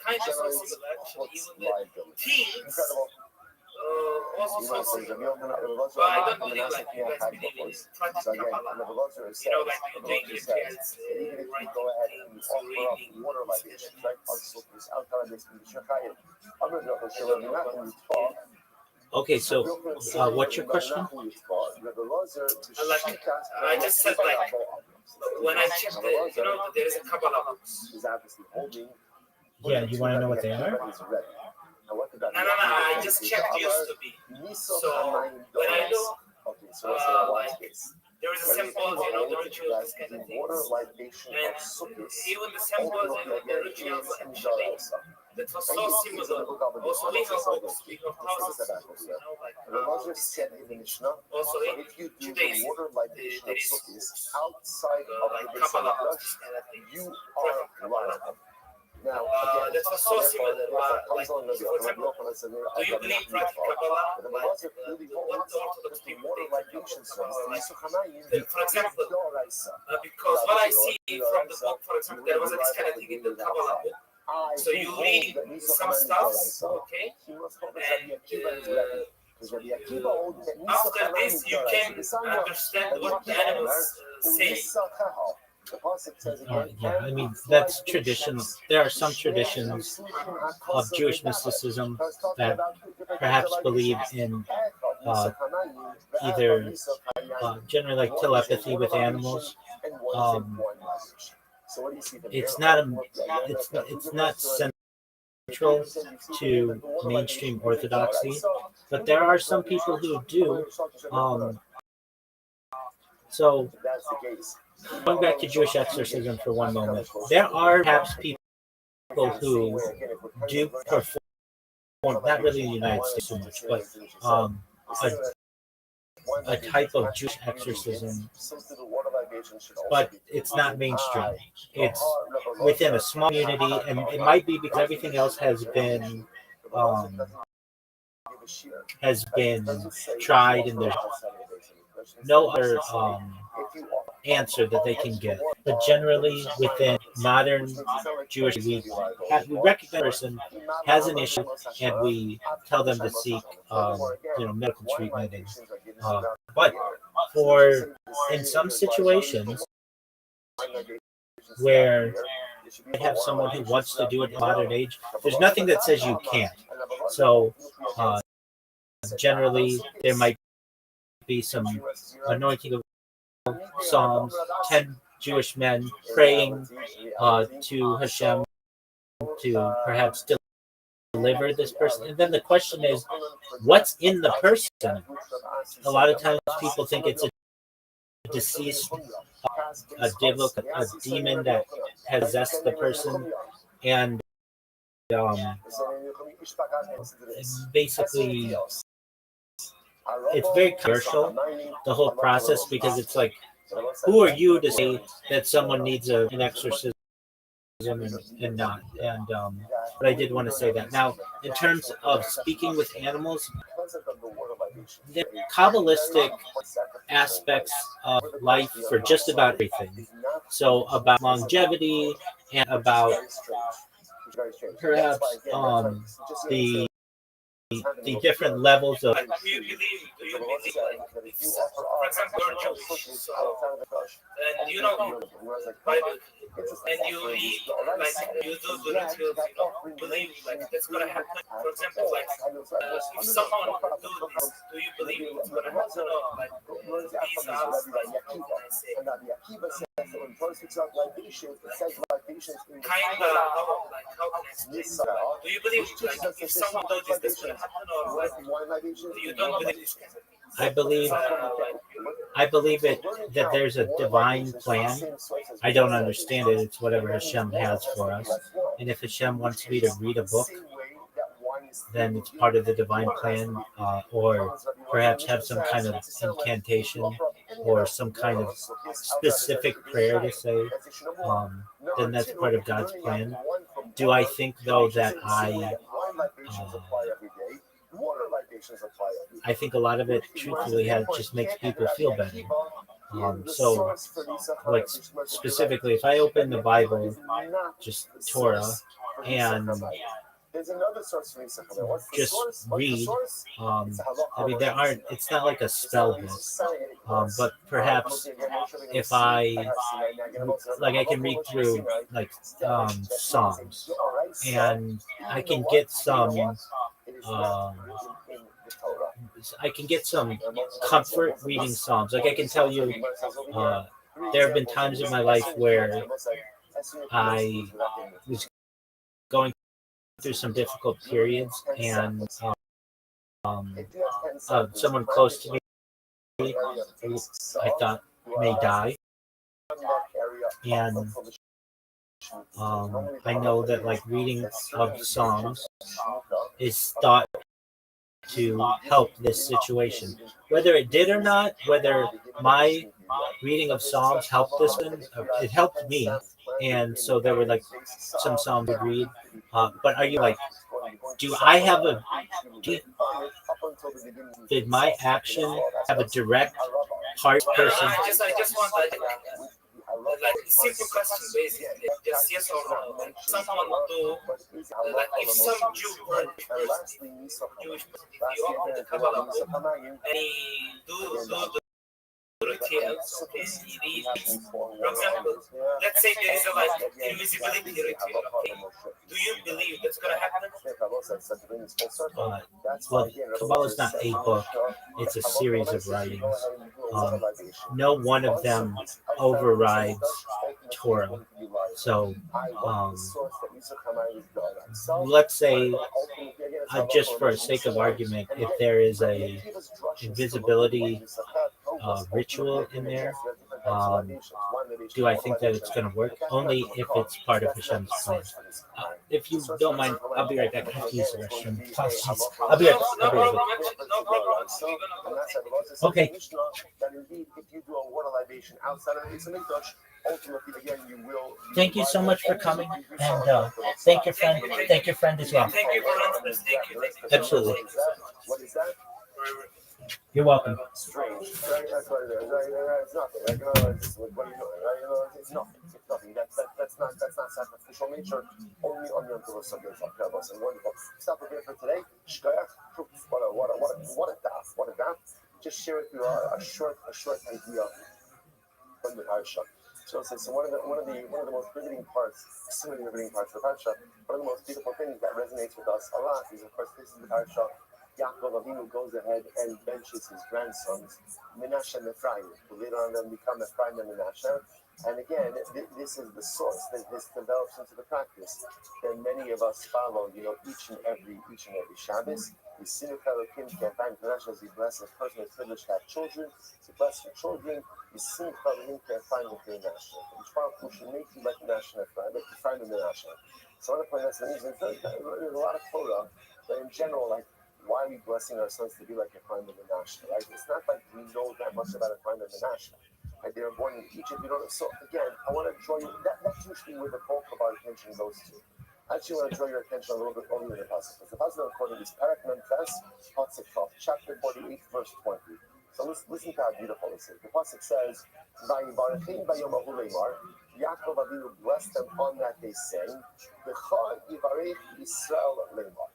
kind of so similar actually. Even the themes also so similar. But I don't believe like you guys believe in practical Kabbalah. Like you doing rituals, writing things, reading. Okay, so what's your question? I just said like when I checked there is a Kabbalah books. Yeah, you want to know what they are? No, I just checked used to be. So when I do, there is a symbol, the rituals, this kind of things. And even the symbols, the rituals actually, that was so similar. Also, we have books, we have thousands of books, Also, in Judaism, there is books, like Kabbalah, this kind of things. Now, that was so similar. Like, for example, do you believe practical Kabbalah? Like, what the Orthodox people think about Kabbalah? Like, for example, because what I see from the book, for example, there was this kind of thing in the Kabbalah book. So you read some stuff, okay, and after this you can understand what the animals say. Yeah, I mean, that's traditional. There are some traditions of Jewish mysticism that perhaps believe in either generally like telepathy with animals. It's not it's not central to mainstream orthodoxy, but there are some people who do. So going back to Jewish exorcism for one moment, there are perhaps people who do perform, not really in the United States so much, but a type of Jewish exorcism, but it's not mainstream. It's within a small community, and it might be because everything else has been tried, and there's no other answer that they can get. But generally, within modern Jewish, we recognize a person has an issue, and we tell them to seek, medical treatment. But in some situations where you have someone who wants to do it in modern age, there's nothing that says you can't. So generally, there might be some anointing of Psalms, 10 Jewish men praying to Hashem to perhaps deliver this person. And then the question is, what's in the person? A lot of times people think it's a deceased, a demon that has possessed the person. And basically, it's very commercial, the whole process, because it's like, who are you to say that someone needs an exorcism and not? And but I did want to say that. Now, in terms of speaking with animals, the Kabbalistic aspects of life for just about everything. So about longevity and about perhaps the different levels of. Do you believe, like, if, for example, you're Jewish, so, and you know Bible, and you read, like, you do the rituals, believe, like, that's gonna happen. For example, like, if someone do this, do you believe it's gonna happen, or like, these are, like, how can I say, how can I explain? Do you believe, like, if someone does this, that's gonna happen, or like, you don't believe this? I believe it that there's a divine plan. I don't understand it. It's whatever Hashem has for us. And if Hashem wants me to read a book, then it's part of the divine plan, or perhaps have some kind of incantation or some kind of specific prayer to say, then that's part of God's plan. Do I think, though, that I think a lot of it, truthfully, just makes people feel better. So, like, specifically, if I open the Bible, just Torah, and just read, I mean, it's not like a spell book, but perhaps if I can read through, like, Psalms, and I can get some comfort reading Psalms. Like, I can tell you, there have been times in my life where I was going through some difficult periods, and someone close to me, I thought, may die. And I know that, like, reading of Psalms is thought to help this situation. Whether it did or not, whether my reading of Psalms helped this one, it helped me. and so there were like some psalms would read. But are you like, do I have a, do, did my action have a direct part person? I just want like simple question basically, just yes or no. Like someone do like if some Jewish person, if you open the Kabbalah book and he do the rituals, okay, he reads, for example, let's say there is a like invisibility ritual, okay. Do you believe that's gonna happen? Well, Kabbalah is not a book; it's a series of writings. No one of them overrides Torah. So, let's say, just for sake of argument, if there is a invisibility ritual in there, do I think that it's going to work? Only if it's part of Hashem's plan. If you don't mind, I'll be right back. I have to use the restroom. I'll be right back. No problem. Okay. That indeed, if you do a water libation outside of the Beis Hamikdash, ultimately, again, you will. Thank you so much for coming, and thank your friend. Thank your friend as well. Thank you for answering. Thank you. Absolutely. What is that? You're welcome. Strange. Right? That's what it is. Right? It's nothing. Like, it's, what are you doing? Right? It's nothing. It's nothing. That's not sacrificial nature. Only on your Torah subjects of Kabbos. And wonderful. Stop again for today. Shkoyach. What a daf. What a daf. Just share with you a short idea from the parsha. So one of the most riveting parts, so many riveting parts of the parsha. One of the most beautiful things that resonates with us a lot is, of course, this is the parsha. Yaakov Avinu goes ahead and benches his grandsons, Menashe and Ephraim, who later on then become Ephraim and Menashe. And again, this is the source that this develops into the practice that many of us follow, each and every Shabbos. We sin of Elohim, Ephraim, Menashe, as he blesses a person who's privileged to have children, to bless your children. We sin of Elohim, Ephraim, and Menashe. Which part we should make you like Menashe and Ephraim, like Ephraim and Menashe. So I want to point out some things. There's a lot of Torah, but in general, like, why are we blessing our sons to be like Ephraim and Menashe? Right? It's not like we know that much about Ephraim and Menashe. Right? They were born in Egypt. So again, I want to draw you. That's usually where the bulk of our attention goes to. I actually want to draw your attention a little bit earlier in the passage. Because the passage according is Parak Memphis, Pasuk 12, chapter 48, verse 20. So listen to how beautiful this is. The pasuk says, "Vayivarechim bayomahu leimar." Yaakov Avinu blessed them on that day, saying, "B'cha yivarech Yisrael leimar."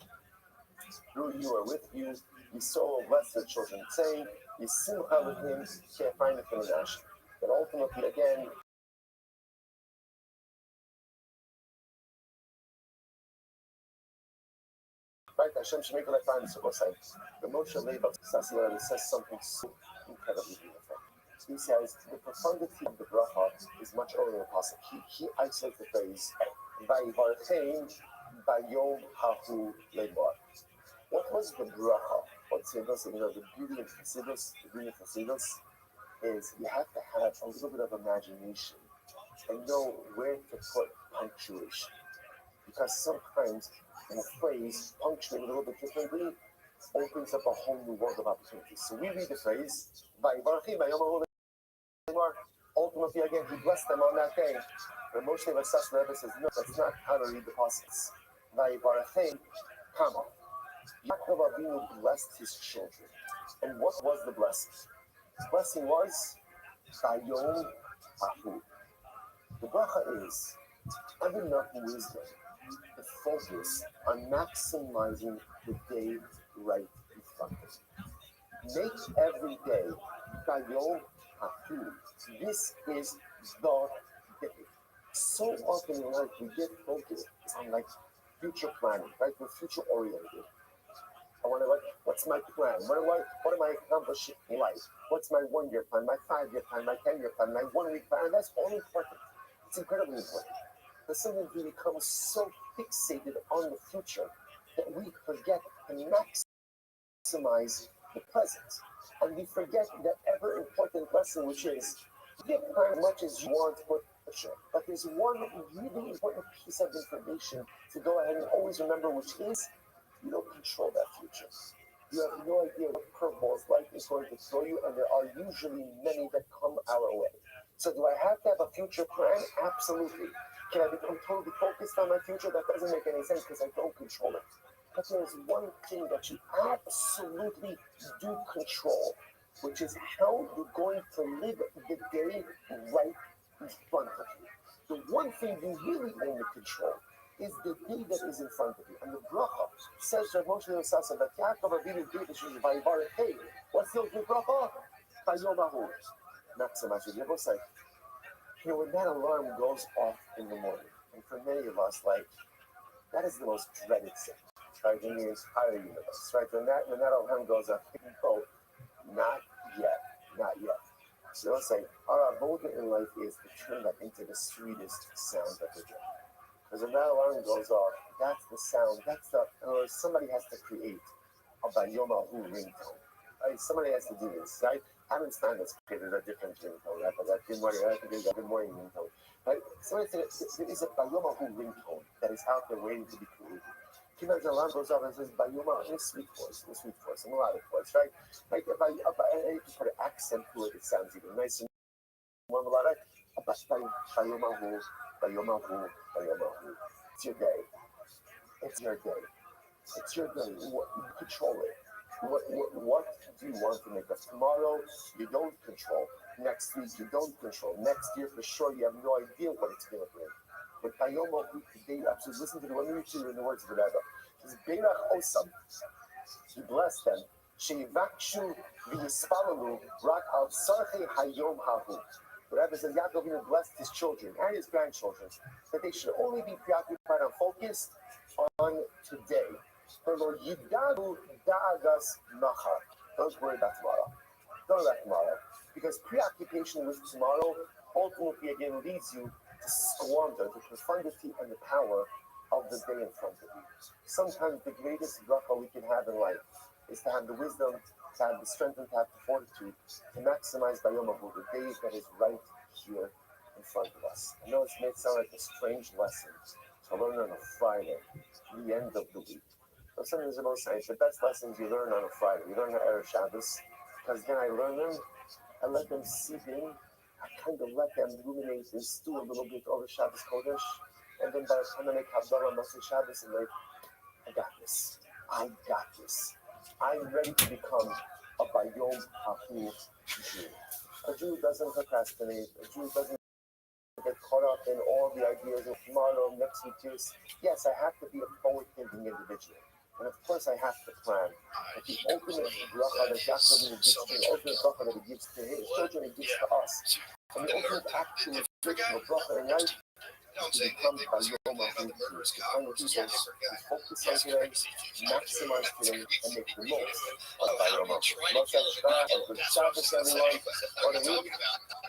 Through you are with you, so bless the children, saying, "Yisimcha with him, can't find it from the nation." But ultimately, again, right? Hashem Shemekah Le'Ephraim Sukkosai. The Moshe Leibach Sasiyah says something so incredibly beautiful. He says the profundity of the bracha is much earlier in the pasuk. He isolates the phrase "Vayivarchein bayom hahu leimar." What was the bracha? The beauty of Chassidus is you have to have a little bit of imagination and know where to put punctuation. Because sometimes in a phrase, punctuate a little bit differently opens up a whole new world of opportunities. So we read the phrase, ultimately again, he blessed them on that day. But Moshe Vasash Rebbe says, no, that's not how to read the passages. Comma. Yaakov Avinu blessed his children. And what was the blessing? The blessing was Bayom Ahu. The bracha is have enough wisdom to focus on maximizing the day right in front of you. Make every day Bayom Ahu. This is the day. So often in life we get focused on future planning, right? We're future oriented. I wonder what's my plan? What am I accomplishing in life? What's my 1-year plan, my 5-year plan, my 10-year plan, my 1-week plan? And that's all important. It's incredibly important. But sometimes we become so fixated on the future that we forget to maximize the present. And we forget that ever important lesson, which is you can plan as much as you want, but there's one really important piece of information to go ahead and always remember, which is you don't control that future. You have no idea what curveballs life is going to throw you, and there are usually many that come our way. So do I have to have a future plan? Absolutely. Can I become totally focused on my future? That doesn't make any sense because I don't control it. But there's one thing that you absolutely do control, which is how you're going to live the day right in front of you. The one thing you really only control is the day that is in front of you. And the bracha says that Moshe Sasa that Yaakov Avinu did this is by Baruch. Hey, what's the ultimate bracha? Hayom Ahu. Maximize your level side. You know, when that alarm goes off in the morning, and for many of us, like, that is the most dreaded thing, right? In the entire universe, right? When that alarm goes off, oh, not yet, not yet. So let's say our avoda in life is to turn that into the sweetest sound of the day. Because when that alarm goes off, that's the sound, that's the, or somebody has to create a Bayomahu ringtone. Right? Somebody has to do this, right? Adam Stein has created a different ringtone, right? But that good morning ringtone. Right? Somebody said there is a Bayomahu ringtone that is out there waiting to be created. Sometimes the alarm goes off and says Bayoma in a sweet voice, a melodic voice, right? Like if you put an accent to it, it sounds even nice and more melodic. Bayomahu. It's your day. It's your day. It's your day. You control it. What do you want to make of tomorrow? You don't control. Next week you don't control. Next year for sure you have no idea what it's going to bring. But Bayomahu today, absolutely listen to the one minute in the words of the Rebbe. It's Beirach Osam. He blessed them. Sheyivakshu v'yispalalu rak al sarchei hayom hahu. The Rebbe says Yaakov even blessed his children and his grandchildren that they should only be preoccupied and focused on today. Those worry about tomorrow. Don't worry about tomorrow. Because preoccupation with tomorrow ultimately again leads you to squander the profundity and the power of the day in front of you. Sometimes the greatest bracha we can have in life is to have the wisdom, to have the strength, and to have the fortitude to maximize Bayomahu, the day that is right here in front of us. I know it may sound like a strange lesson to learn on a Friday, the end of the week. But sometimes the best lessons you learn on a Friday. You learn on Erev Shabbos, because then I learn them, I let them seep in, I kind of let them ruminate and stew a little bit over Shabbos Kodesh, and then by the time I make Havdalah on Motzei Shabbos, I'm like, I got this. I'm ready to become a Bayom Hahu Jew. A Jew doesn't procrastinate. A Jew doesn't get caught up in all the ideas of tomorrow, next week. Yes, I have to be a forward-thinking individual. And of course I have to plan. But the ultimate bracha that Yaakov gives to the ultimate bracha that he gives to his children, he gives to us. And the ultimate actual bracha in life to become Bayom Hahu Jew. To find the people to focus on today, maximize today, and make the most of Bayom Hahu. Good Shabbos, everyone. What a week.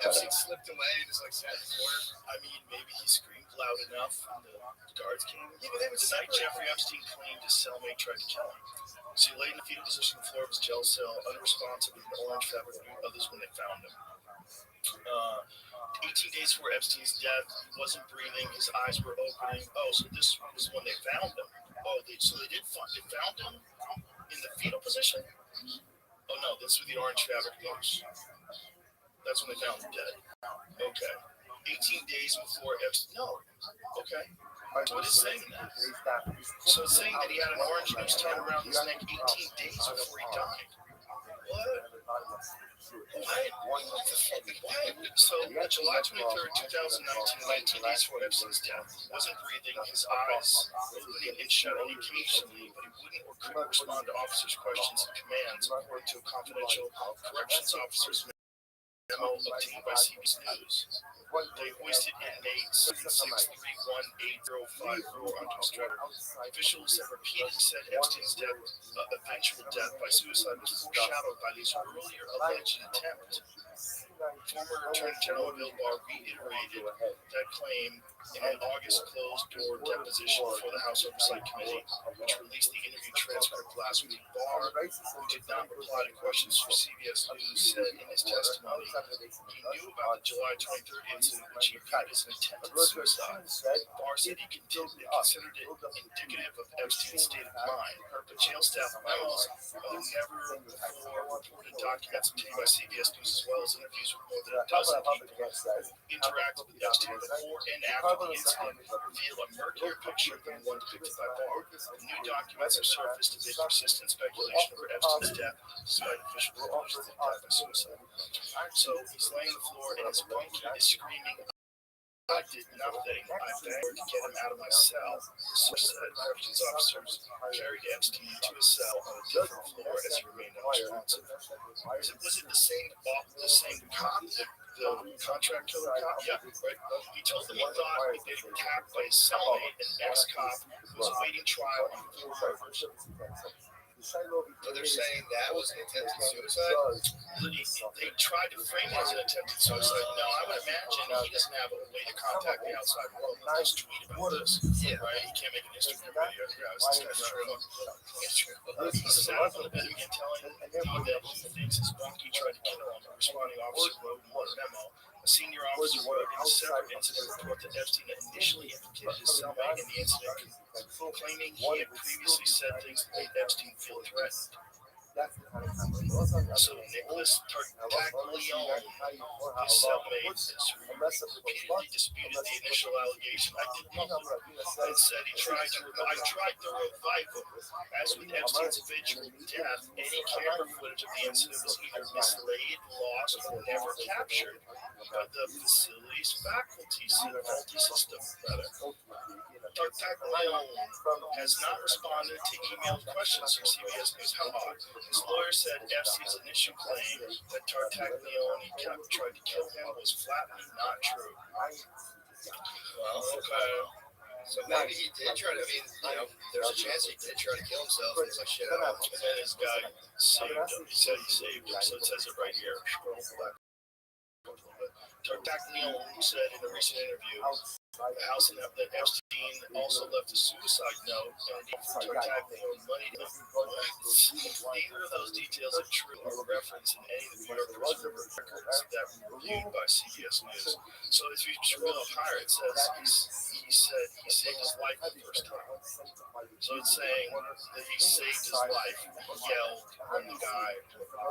Epstein slipped away and is like sat in the corner. I mean, maybe he screamed loud enough and the guards came. Yeah, but the night Jeffrey Epstein claimed his cellmate tried to kill him. So he lay in the fetal position on the floor of his jail cell, unresponsive with an orange fabric and others when they found him. 18 days before Epstein's death, he wasn't breathing, his eyes were opening. Oh, so this was when they found him. Oh, they found him in the fetal position? Oh no, this was the orange fabric goes. That's when they found him dead. Okay. 18 days before Epstein. No. Okay. So it is saying that. So it's saying that he had an orange noose tied around his neck 18 days before he died. What? Why? So July 23rd, 2019, 19 days before Epstein's death, he wasn't breathing, his eyes opening and shutting occasionally, but he wouldn't or couldn't respond to officers' questions and commands, according to a confidential corrections officer's memo obtained by CBS News. They hoisted inmate 7631850 onto a stretcher. Officials have repeatedly said Epstein's eventual death by suicide was foreshadowed by this earlier alleged attempt. Former Attorney General Bill Barr reiterated that claim in an August closed-door deposition before the House Oversight Committee, which released the interview transcript last week. Barr, who did not reply to questions from CBS News, said in his testimony he knew about the July 23rd incident, which he viewed as an attempted suicide. Barr said he considered it indicative of Epstein's state of mind, but jail staff memos never before reported documents obtained by CBS News as well as interviews interviews with more than a dozen people who interacted with Epstein before and after the incident reveal a murkier picture than the one depicted by Barr. The new documents have surfaced amid persistent speculation over Epstein's death, despite official reports that he died by suicide. So he's laying on the floor and his bunkie is screaming, "I did nothing. I begged to get him out of my cell." The source said corrections officers carried Epstein to his cell on a different floor as he remained unresponsive. Was it the same cop, the contract killer cop? Yeah, right. He told them he thought he'd been attacked by his cellmate, an ex-cop who was awaiting trial on 4 murders. So they're saying that was an attempted suicide? They tried to frame it as an attempted suicide. No, I would imagine he doesn't have a way to contact the outside world. He'll just tweet about this. Yeah, right? He can't make an Instagram video. Guys, this guy's true. It's true. He's sat on the bed again telling me that he thinks his bunkie tried to kill him. A responding officer wrote in a memo. A senior officer wrote in a separate incident report that Epstein initially implicated his cellmate in the incident, claiming he had previously said things that made Epstein feel threatened. So Nicholas Tartaglione, his cellmate, has repeatedly disputed the initial allegation. I did nothing, and said I tried to revive him. As with Epstein's eventual death, any camera footage of the incident was either mislaid, lost, or never captured by the facility's faculty system. Tartaglione has not responded to emailed questions from CBS News. How odd. His lawyer said Epstein's initial claim that Tartaglione tried to kill him was flatly not true. Well, Okay. so maybe he did try to, there's a chance he did try to kill himself. And he's like, shit, I don't know. And then his guy saved him. He said he saved him. So it says it right here. Scroll back. Tartaglione said in a recent interview, the house that Epstein also left a suicide note and offered Tartaglione money to neither of those details are true or referenced in any of the New York Post records that were reviewed by CBS News. So if you scroll up higher, it says he said he saved his life the first time. So it's saying that he saved his life. He yelled when the guy,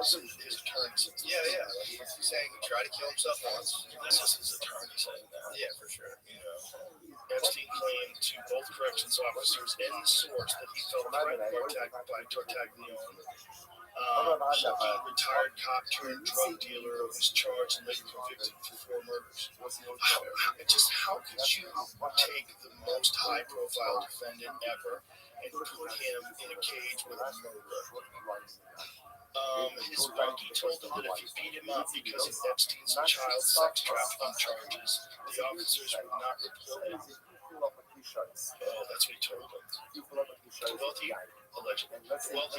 his attorney said, Yeah. He's saying he tried to kill himself once. this is his attorney saying that. Yeah, for sure. Epstein claimed to both corrections officers and the source that he felt threatened by Tartaglione. A retired cop turned drug dealer who was charged and later convicted for 4 murders. How could you take the most high-profile defendant ever and put him in a cage with a murderer? His bunkie told him that if he beat him up because of Epstein's child sex trafficking charges, the officers would not report it. Oh, that's what he told him. The wealthy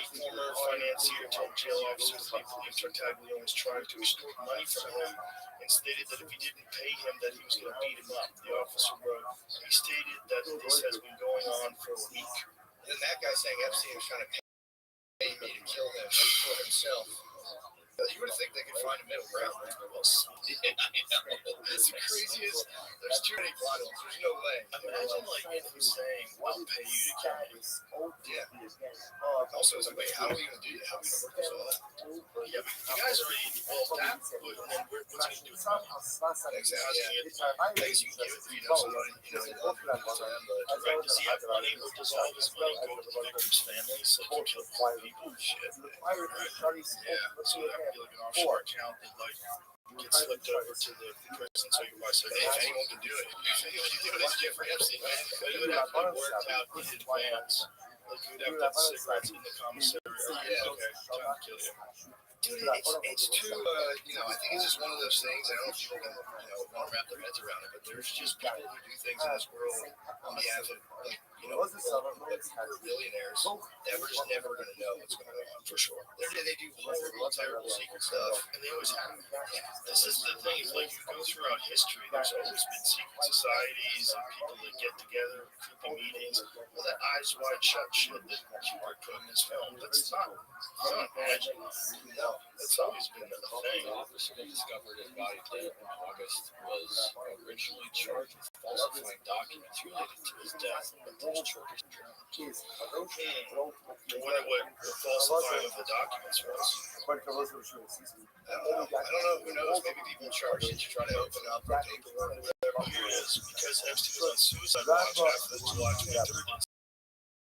former financier told jail officers that he believed Tartaglione was trying to extort money from him and stated that if he didn't pay him, that he was going to beat him up. The officer wrote, he stated that this has been going on for a week. And that guy saying Epstein was trying to pay me to kill him for himself. You would think they could find a middle ground. It's the craziest. There's too many plot holes. There's no way. Imagine him saying, "I'll pay you to kill me." Yeah. Also, it's like, wait, how are we going to do that? How are we going to work this all out? Yeah, but you guys already that. And then what's he going to do? Exactly. I guess you can give it to somebody. You love them, but Right? Does he have money? Or does all his money go to the victim's family so he can kill 4 people? Shit. Right? Yeah. So that would be like an offshore account that gets slipped over to the prison so you can buy cigarettes. if anyone can do it, it's Jeffrey Epstein, man. But it would have to be worked out in advance. Like you would have to have cigarettes in the commissary. Yeah. Okay, time to kill you. Dude, it's too, I think it's just one of those things. I don't know if people can, want to wrap their heads around it, but there's just people who do things in this world on behalf of, billionaires that we're just never going to know what's going on, for sure. They do horrible, terrible secret stuff. And they always have. This is the thing, is like you go throughout history, there's always been secret societies and people that get together, creepy meetings. All that eyes wide shut shit that Kubrick put in his film, that's not magic. No, that's always been the thing. The officer that discovered his body dead in August was originally charged with falsifying documents related to his death, but those charges dropped. is kadosh, but ultimately, I wonder what the falsifying of the documents was. but there was no assurance. I don't know. Who knows? Maybe people charged to try to open up the paperwork or whatever it is. Because Epstein was on suicide watch after the July 23rd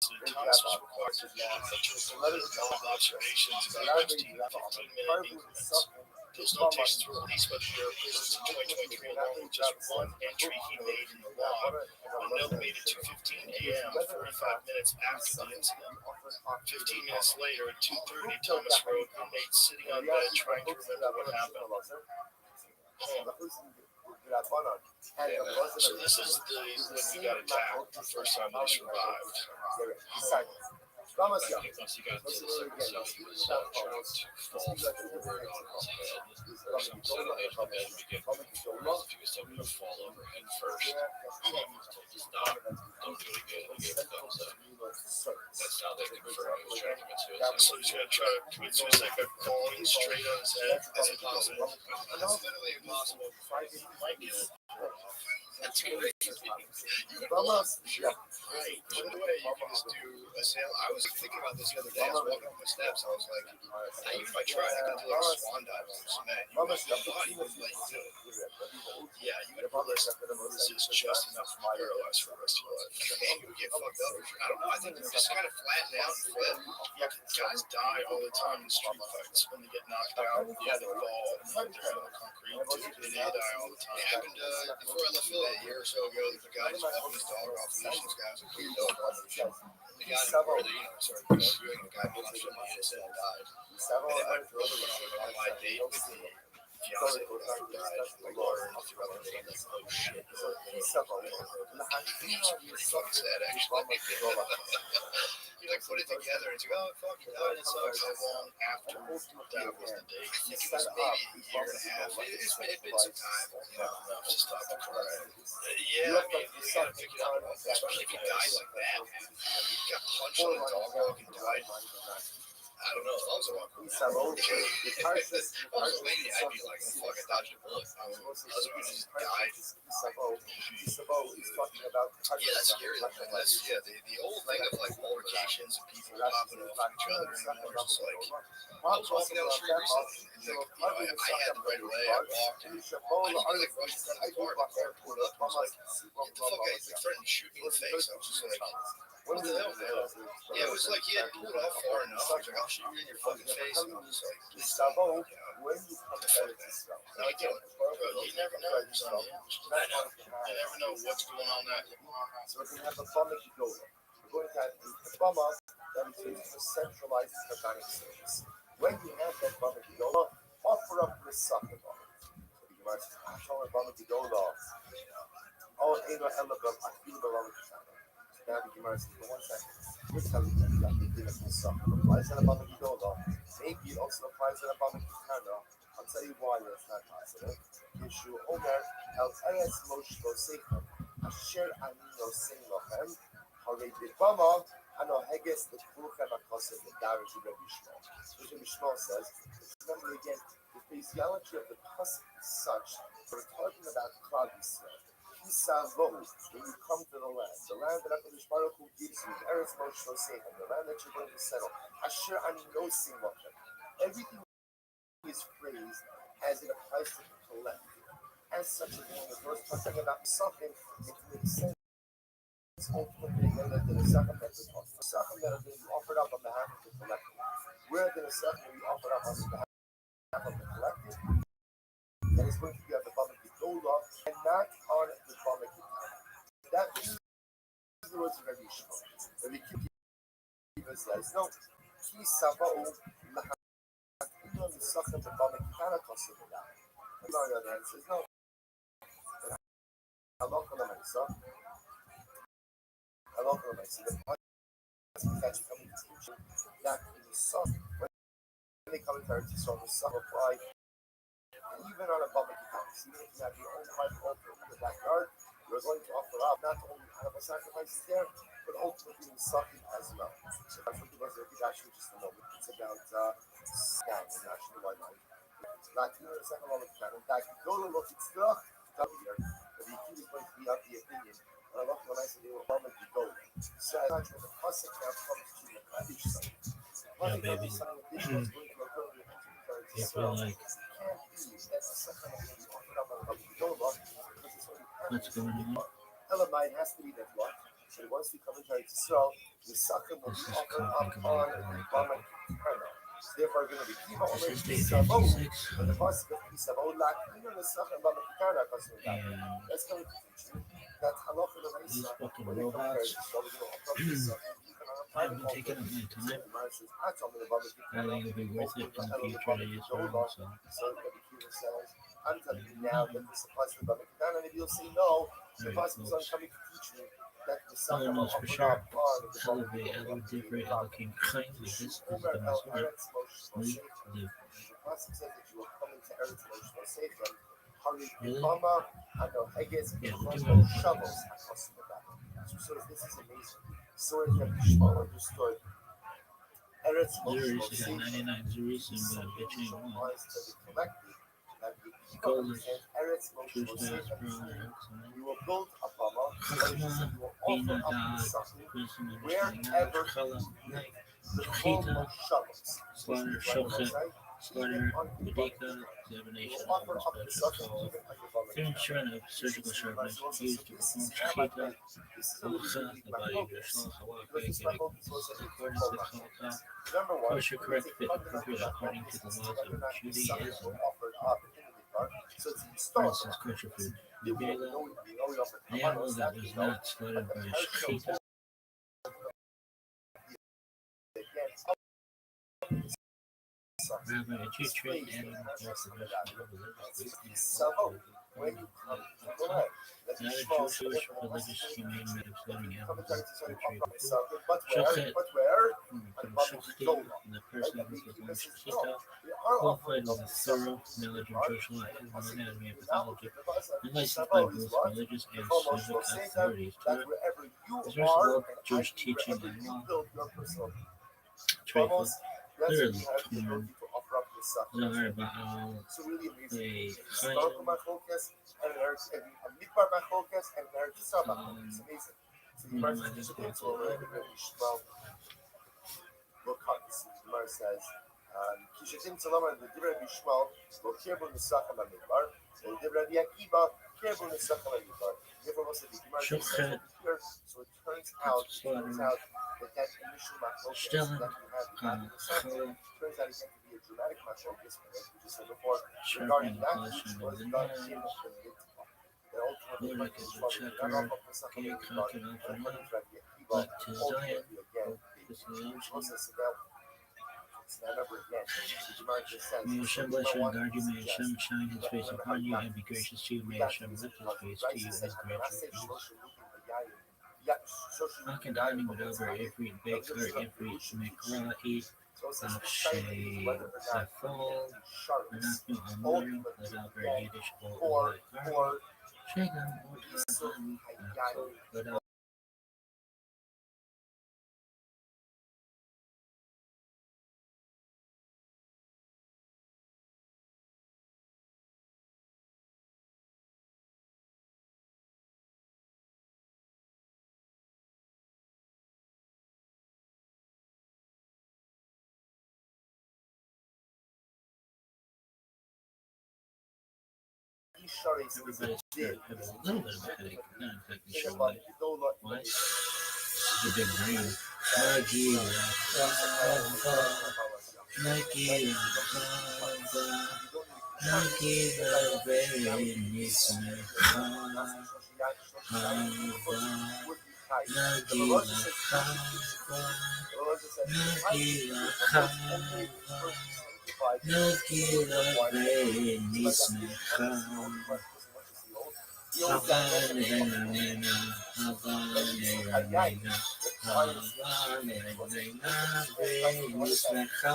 incident, Thomas was required to record all observations about Epstein in 15-minute increments. Those notations were released by the Bureau of Prisons in 2023 along with just one entry he made in the log. A note made at 2:15 a.m., 45 minutes after the incident. 15 minutes later, at 2:30, Thomas wrote, "Inmate sitting on bed trying to remember what happened." So this is when he got attacked the first time that he survived. Once he got to the second cell, he was trying to fall forward on his head. Some said they had bed to get controls if he was still going to fall over head first. He was told to stop. Don't do it again. He gave a thumbs up. That's how they confirmed he was trying to commit suicide. So he's going to try to commit suicide by falling straight on his head. That's impossible. That's literally impossible. Might be it. That's great. Right. By the way, you can just do a sail. I was thinking about this the other day. I was walking up my steps. I was like, even if I tried, I could do like a swan dive on cement. Your body would let you do it. Yeah, you would resist just enough to be paralyzed for the rest of your life. And you would get fucked up. I don't know. I think you just kind of flatten out and flip. Yeah, guys die all the time in street fights when they get knocked out. Yeah, they fall and they're on the concrete. They die all the time. It happened before I left Philly a year or so ago. The guy just walking his dog off the leash. This guy was a big dog. The guy really, started arguing. The guy punched him in the head and died. And then my brother went on my date with the fiance who died. My daughter and a few other dates. Oh shit. Pretty fucking sad, actually. You like put it together and you go, oh fuck, you died. It sucks. How long after that was the date? I think it was maybe a year and a half. It's been some time, enough to stop the car. Yeah, I mean, you gotta pick it up, especially if you die like that. You got punched on a dog walk and died. I don't know. As long as I walk around. If I was a lady, I'd be like, oh, fuck, I dodged a bullet. Husband just died. Yeah, that's scary. The old thing of like altercations and people popping off each other and just like, I was walking down the street recently and I had the right of way. I walked and I just like rushed in front of the car. The car pulled up and was like, what the fuck? I threatened to shoot me in the face. I was just like, what the hell, man? Yeah, it was like he had pulled off far enough. I was like, I'll shoot you in your fucking face. And I was just like, please stop. No, I don't. Bro, you never know who's unhinged. You never know what's going on that. So we're going to have a bomb Gigola. We're going to have a bomb that is a centralized mechanic service. When you have that bomb Gigola, offer up the sucker bomb. So you might say, I told a bomb Gigola. Oh, ain't no element. I feel the wrong thing. Now the Gemara says, for 1 second, you're telling me that the thing is sucker applies to the bomb Gigola. Maybe it also applies to the bomb Gigola. I'll tell you why that's not possible. Yeshu Omer, El Eretz Moshe Sefer, Asher Anino Sing Lochem, Hare Bama, Ano Heges, the Kulchem Akosim, the Daraj Rebbe Shmuel. Rebbe Shmuel says, remember again, the physiology of the cusp is such, we're talking about Klal Yisrael. Kisavo, when you come to the land that HaKadosh Baruch Hu gives you, the Eretz Moshe Sefer, the land that you're going to settle, Asher Anino Sing Lochem. Everything is phrased as it applies to the collective. As such, when the first talking about something, it makes sense. Ultimately, that the second method is offered up on behalf of the collective. Where the second we offered up on behalf of the collective, that is going to be on the Bama Gedola and not on the Bama Gedola. That means the words of Rabbi Shmuel. Rabbi Kiva says, no, Ki Sava'u Lahakinon Nisachim the Bama Gedola Kosim Gedola. On the other hand, says, no. Allah Kalamasa. Allah Kalamasa. The process is actually coming to teach you that in the sun, when they come into Eretz Yisrael, the sun apply even on a public account. Even if you have your own private altar in the backyard, you're going to offer up not only animal sacrifices there, but ultimately in Saki as well. So that's what the Bazar Kidash, just a moment. It's about scan in national wildlife. Latino and second one of the channel. That you go to look, it's still here. But the key is going to be out the opinion. And I love when I say they were Bama Gigola. So as the pasuk now comes to the Kaddish side. Yeah, baby. If you like, what's going on? Elamite has to be that what? So once we come into Israel, the Sachem will This be is offered copying up about on like Bama Kipana. Therefore, going to be Kiva this Omer is day Kisavo, 56, but the pasuk of Kisavo, like even the Sachem Bama Kipana, and that's going to teach you that halacha the these Mesa, fucking when they come to robots Israel, we're going to offer up the Sachem, even on a have private been altar. taking up my time. Gemara says, "Atom in the Bama I Kipana." think it'll be worth it in the future to use for them, so So Rabbi Kiva says, I'm telling you now that this applies to the Baba Kedan, and if you'll say no, the alright, Pasuk is folks. coming to teach me that the All I Sachem know will is for offer sure, up on the Baba elevate, Kedan. elevate, elevate, kindly. This is the Umer El Masora. Eretz Moshe We Moshe. live. The Pasuk says that you will come into Eretz Moshe Moshe, and Hari Really? Bama, and the Heges, Yeah, and we do no have shovels. So this is amazing. So as Rabbi Shmuel understood, Eretz Moshe Zurich got Moshe 99 Zurichs and the bitch ain't one. applies to the collective. That the Gold people is understand Eretz Moshe true Moshe, stars, and bro. you will build a Bama, that is, Chachma, you will Bina, offer up the Dad, Sachem wisdom, understanding, wherever knowledge, Chala, live. life, The full Shechita, shovels, slaughter, Shochet, slaughter, Medika, examination of offer up the special Sachem call, even on your Bama. thin shred of surgical sharpness used to perform Shechita, Olcha, the body of Yeshua, Hawaka, giving according to the Chalakah, Number one, kosher, correct, fit, appropriate according to the laws of Judaism. so it's For installed. instance, kosher food. We Megillah, know we offer an animal that was not slaughtered by a Shechita, rather a Jew trained animal for professional religious when you come to the belief. land. Not a Jewish religious humane method of slaughtering animals as portrayed in food. Shochet, from Shochtim, the person who performs Shechita, qualified with a thorough knowledge of Jewish law, animal anatomy, and pathology, and licensed by both religious and civic authorities. Torah is rest of all Jewish teaching and law. Trifle, literally torn. Zahar Baal, a Chaim, minimizing spiritual Gemara says, Kishatim Salama, the Dibra Bishmal, Lokirbu Nisacham Amidbar, and Dibra Yakiba, Kirbu Nisacham Amidbar. Therefore, most of the Gemara Shochet, so it turns out that initial machlokas that you have in the Chala, turns out it can be a dramatic machlokas, as we just said before, sharpening regarding the that flesh which and was the done nails. in the mitzvah. The ultimate Ludic is a checker, gay content off and on, but to Zion, may Hashem bless you and guard you, may Hashem shine his face upon you and be gracious to you, may Hashem lift his face to you and grant you peace. Hakan ani whatever every bake or every mikra eat Afshay Zafal Anaknu Amor whatever Yiddish or Shagam Otan without everybody's scared. I have a little bit of a headache. Not exactly sure why. Why? This is a big brain. Nagila Nagila Nagila Venismecha Hava Nagila Chava Nagila Chava Nagila Venismecha Havane Ramena Havane Ramena Havane Ramena Venismecha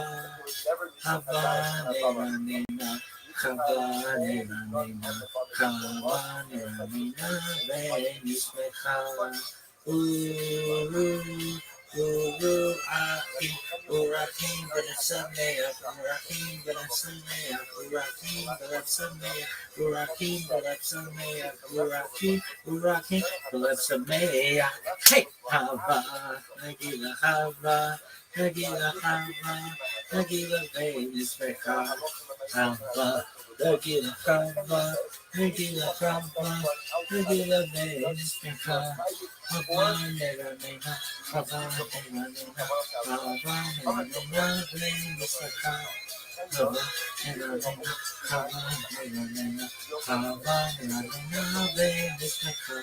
Havane Ramena Havane Ramena Havane Ramena Venismecha Uru Urakim, Urakim, Barasamea, Urakim, Barasamea, Urakim, Barasamea, Urakim, Barasamea, Urakim, Urakim, Barasamea. Hey, Hava, Nagila Hava, Nagila Hava, Nagila Vegas Recha, Hava, Nagila Hava, Nagila Hava, Nagila Vegas Recha, Hava, Nera Nena, Hava, Nera Nena, Hava, Nera Nena, Vegas Recha, Hava, Nera Nena, Hava, Nera Nena, Hava, Nera Nena, Vegas Recha.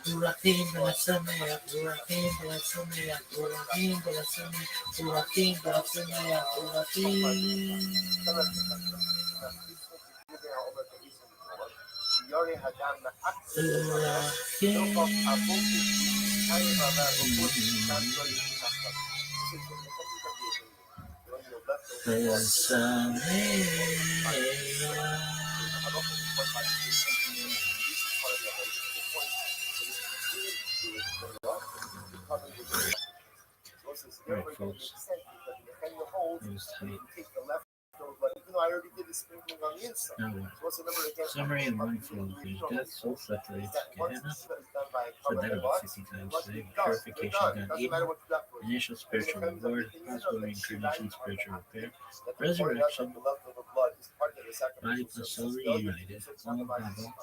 Urakim, Balasamea, Urakim, Balasamea, Urakim, Balasamea, Urakim, Balasamea, Urakim. Right, folks. Even though I already did the sprinkling on the inside. Now what? Summary and mindful of his death, soul separates Gehenna. So that about 50 times today. Purification done Eden. Initial spiritual reward. Possible reincarnation, spiritual repair. Resurrection. Body plus soul reunited. All of Bible.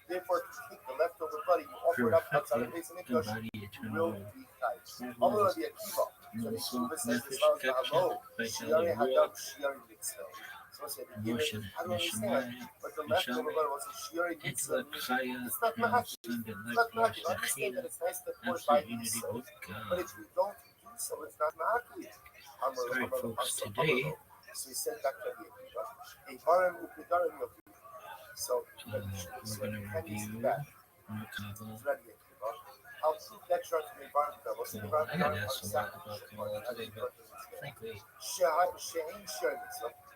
Therefore, if you take the leftover blood and you offer it up outside of the base of English, Body you eternal. will be chayv. Allah the Akiva. So the Soul, Akiva says this nefesh, was caption, hello. vitality, Shiari will, hadam, shiari mitzvah. So I said, emotion, I don't understand. But the leftover blood was a shiari mitzvah. intellect, chaya, It's not transcendent ma'akiv. It's life not force, ma'akiv. Understand that Shekhinah, it's nice to pour by absolute unity yourself. with But God. if you don't do so, it's not ma'akiv. Alright, folks, today So he said back to the Akiva. A barim u'kedarim yokiv. So we're going to review Merkava. I'll prove that chart to the environment level. So the Well, I got environment asked a lot about Kabbalah today, but frankly,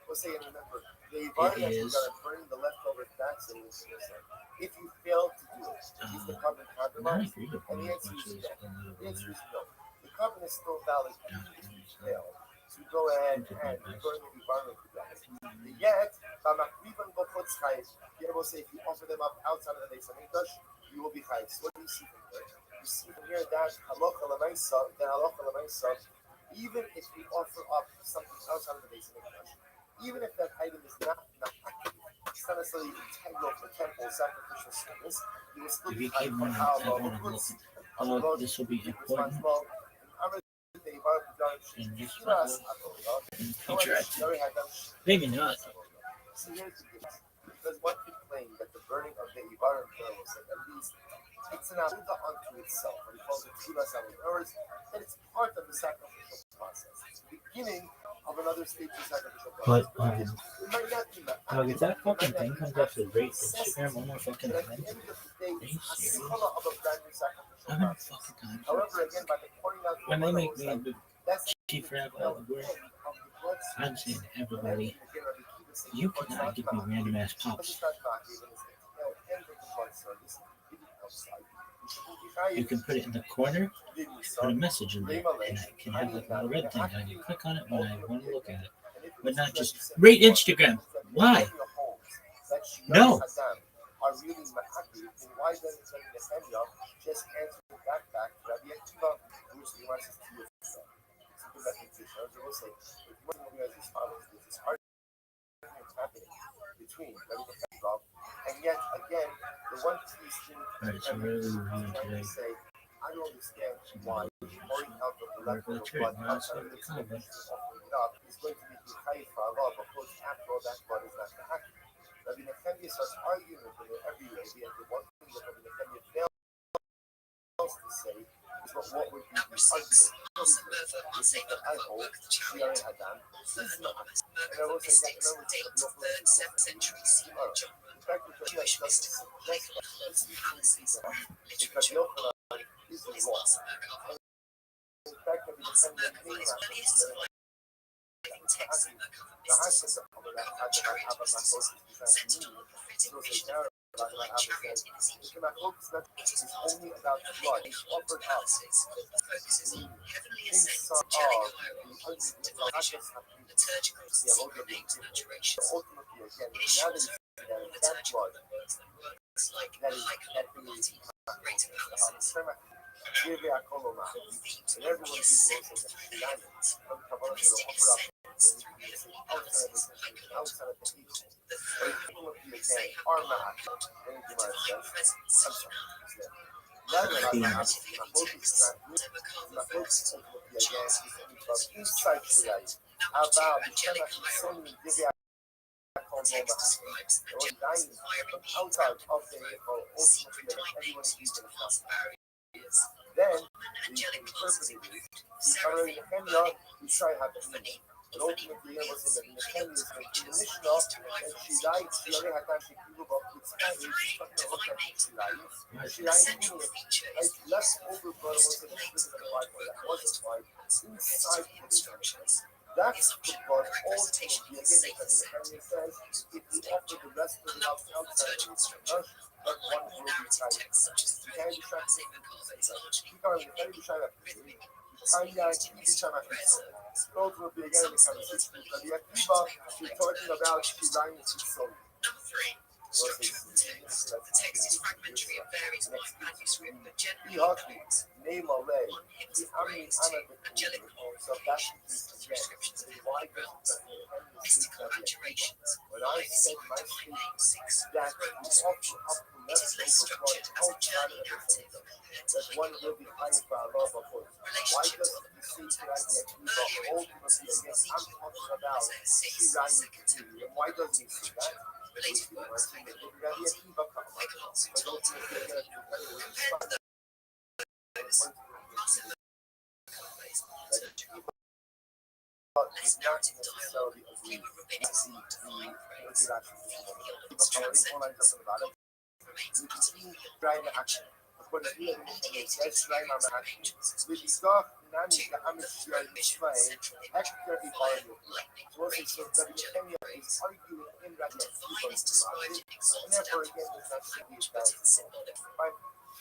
We'll say, and remember, the it environment is is burning the leftover fats and if you fail to do it, is the carbon not compromised? agreed And upon the as answer much is as no. a lot of The answer other is no. The carbon is still valid even if you doctrines. fail. So you go ahead and burn the environment for that. Yet, Pierre will say if you offer them up outside of the base of English, you will be chayiv. So what do you see from here? You see from here that halacha l'maisa, even if you offer up something outside of the base of English, even if that item is not it's not necessarily integral for temple sacrificial service, you will still If be you keep chayiv. running, I want to look. This will be important in this level in future. Maybe not. See, here's the difference. Because one could claim that the burning of the Ibarim was at least it's an avuda unto itself. What he calls it tzuras avuda. In other words, that it's part of the sacrificial process. It's the beginning of another stage of sacrificial process. But dog, if that fucking thing comes up to rate Instagram one more fucking time, are you serious? How many fucking times? However, again, by the pointing out When they make me the chief rabbi of the world, I'm saying to everybody, you cannot give me random ass pops. You can put it in the corner, put a message in there, and I can have like a little red thing. I can click on it when I want to look at it, but not just rate Instagram. Why? No. Are really ma'akiv, then why doesn't Nehemiah just answer the backpack to Rabbi Akiva, which the Gemara says to you? It's a good repetition. I will say, if you want to know as follows, there's this argument happening between Rabbi Akiva, and yet again, the one piece in Alright, so where are we reviewing today? say, I don't understand why pouring out of the leftover blood outside of the offering it up is going to make you chayiv for Allah, but of course, after all, that blood is not ma'akiv. Rabbi Nehemiah starts arguing with him every way. The one thing that Rabbi Nehemiah fails to say is what would be the argument that I hold Shiari Hadam is not. And I will say that in other words, the 3rd, 7th century CE. In fact, the Jewish doesn't suggest that this because Yochanan is wrong. In fact, Rabbi Nehemiah may not text the Hashim of that Central prophetic vision is only about blood. It's offered up. Ultimately, again, now that that blood, that thing is Give a coloma. And everyone gives also the Shilani. From Kabbalah, they offer up outside of the people. But ultimately, again, our Mahat, and Gemara says, I'm sorry. Now that I'm my focus ultimately again is only from inside Shilani. How about the Shemach sending Give a coloma? Or dying from outside of the vehicle, ultimately, everyone is using it. Then we interpreted it. Already Nehemiah, we try to have a meaning. But ultimately, it was in the Nehemiah is in the Mishnah, and she died. She already had time to give up with Spanish. She's talking about what she died. She died meaning like less overblood was the Mishnah than the Bible. That wasn't right. Inside the instructions. That's the blood ultimately. Again, because the Nehemiah says, if you offer the rest of it outside of the but one will be tight. You can't be trying to those will be again the conversation. But the Akiba, we're talking about design soul. The text is fragmentary and varies by manuscript, but generally Name a way. angelic So that's descriptions of heavenly realms, mystical adjurations, when I said my statement that we offer up the it is less structured as a journey narrative compared to that one will be high for our love of course. Why does he say to us that we are ultimately against I'm talking about and why doesn't he say that? related works like the Lord Michael Because ultimately compared to those less narrative dialogue, they were rabbinic divine praise. The struck sentence remains utterly beyond action. Only mediated experience of angels is possible. Central lightning, radiant praise. Divine is described in exalted outward language, but in symbolic form.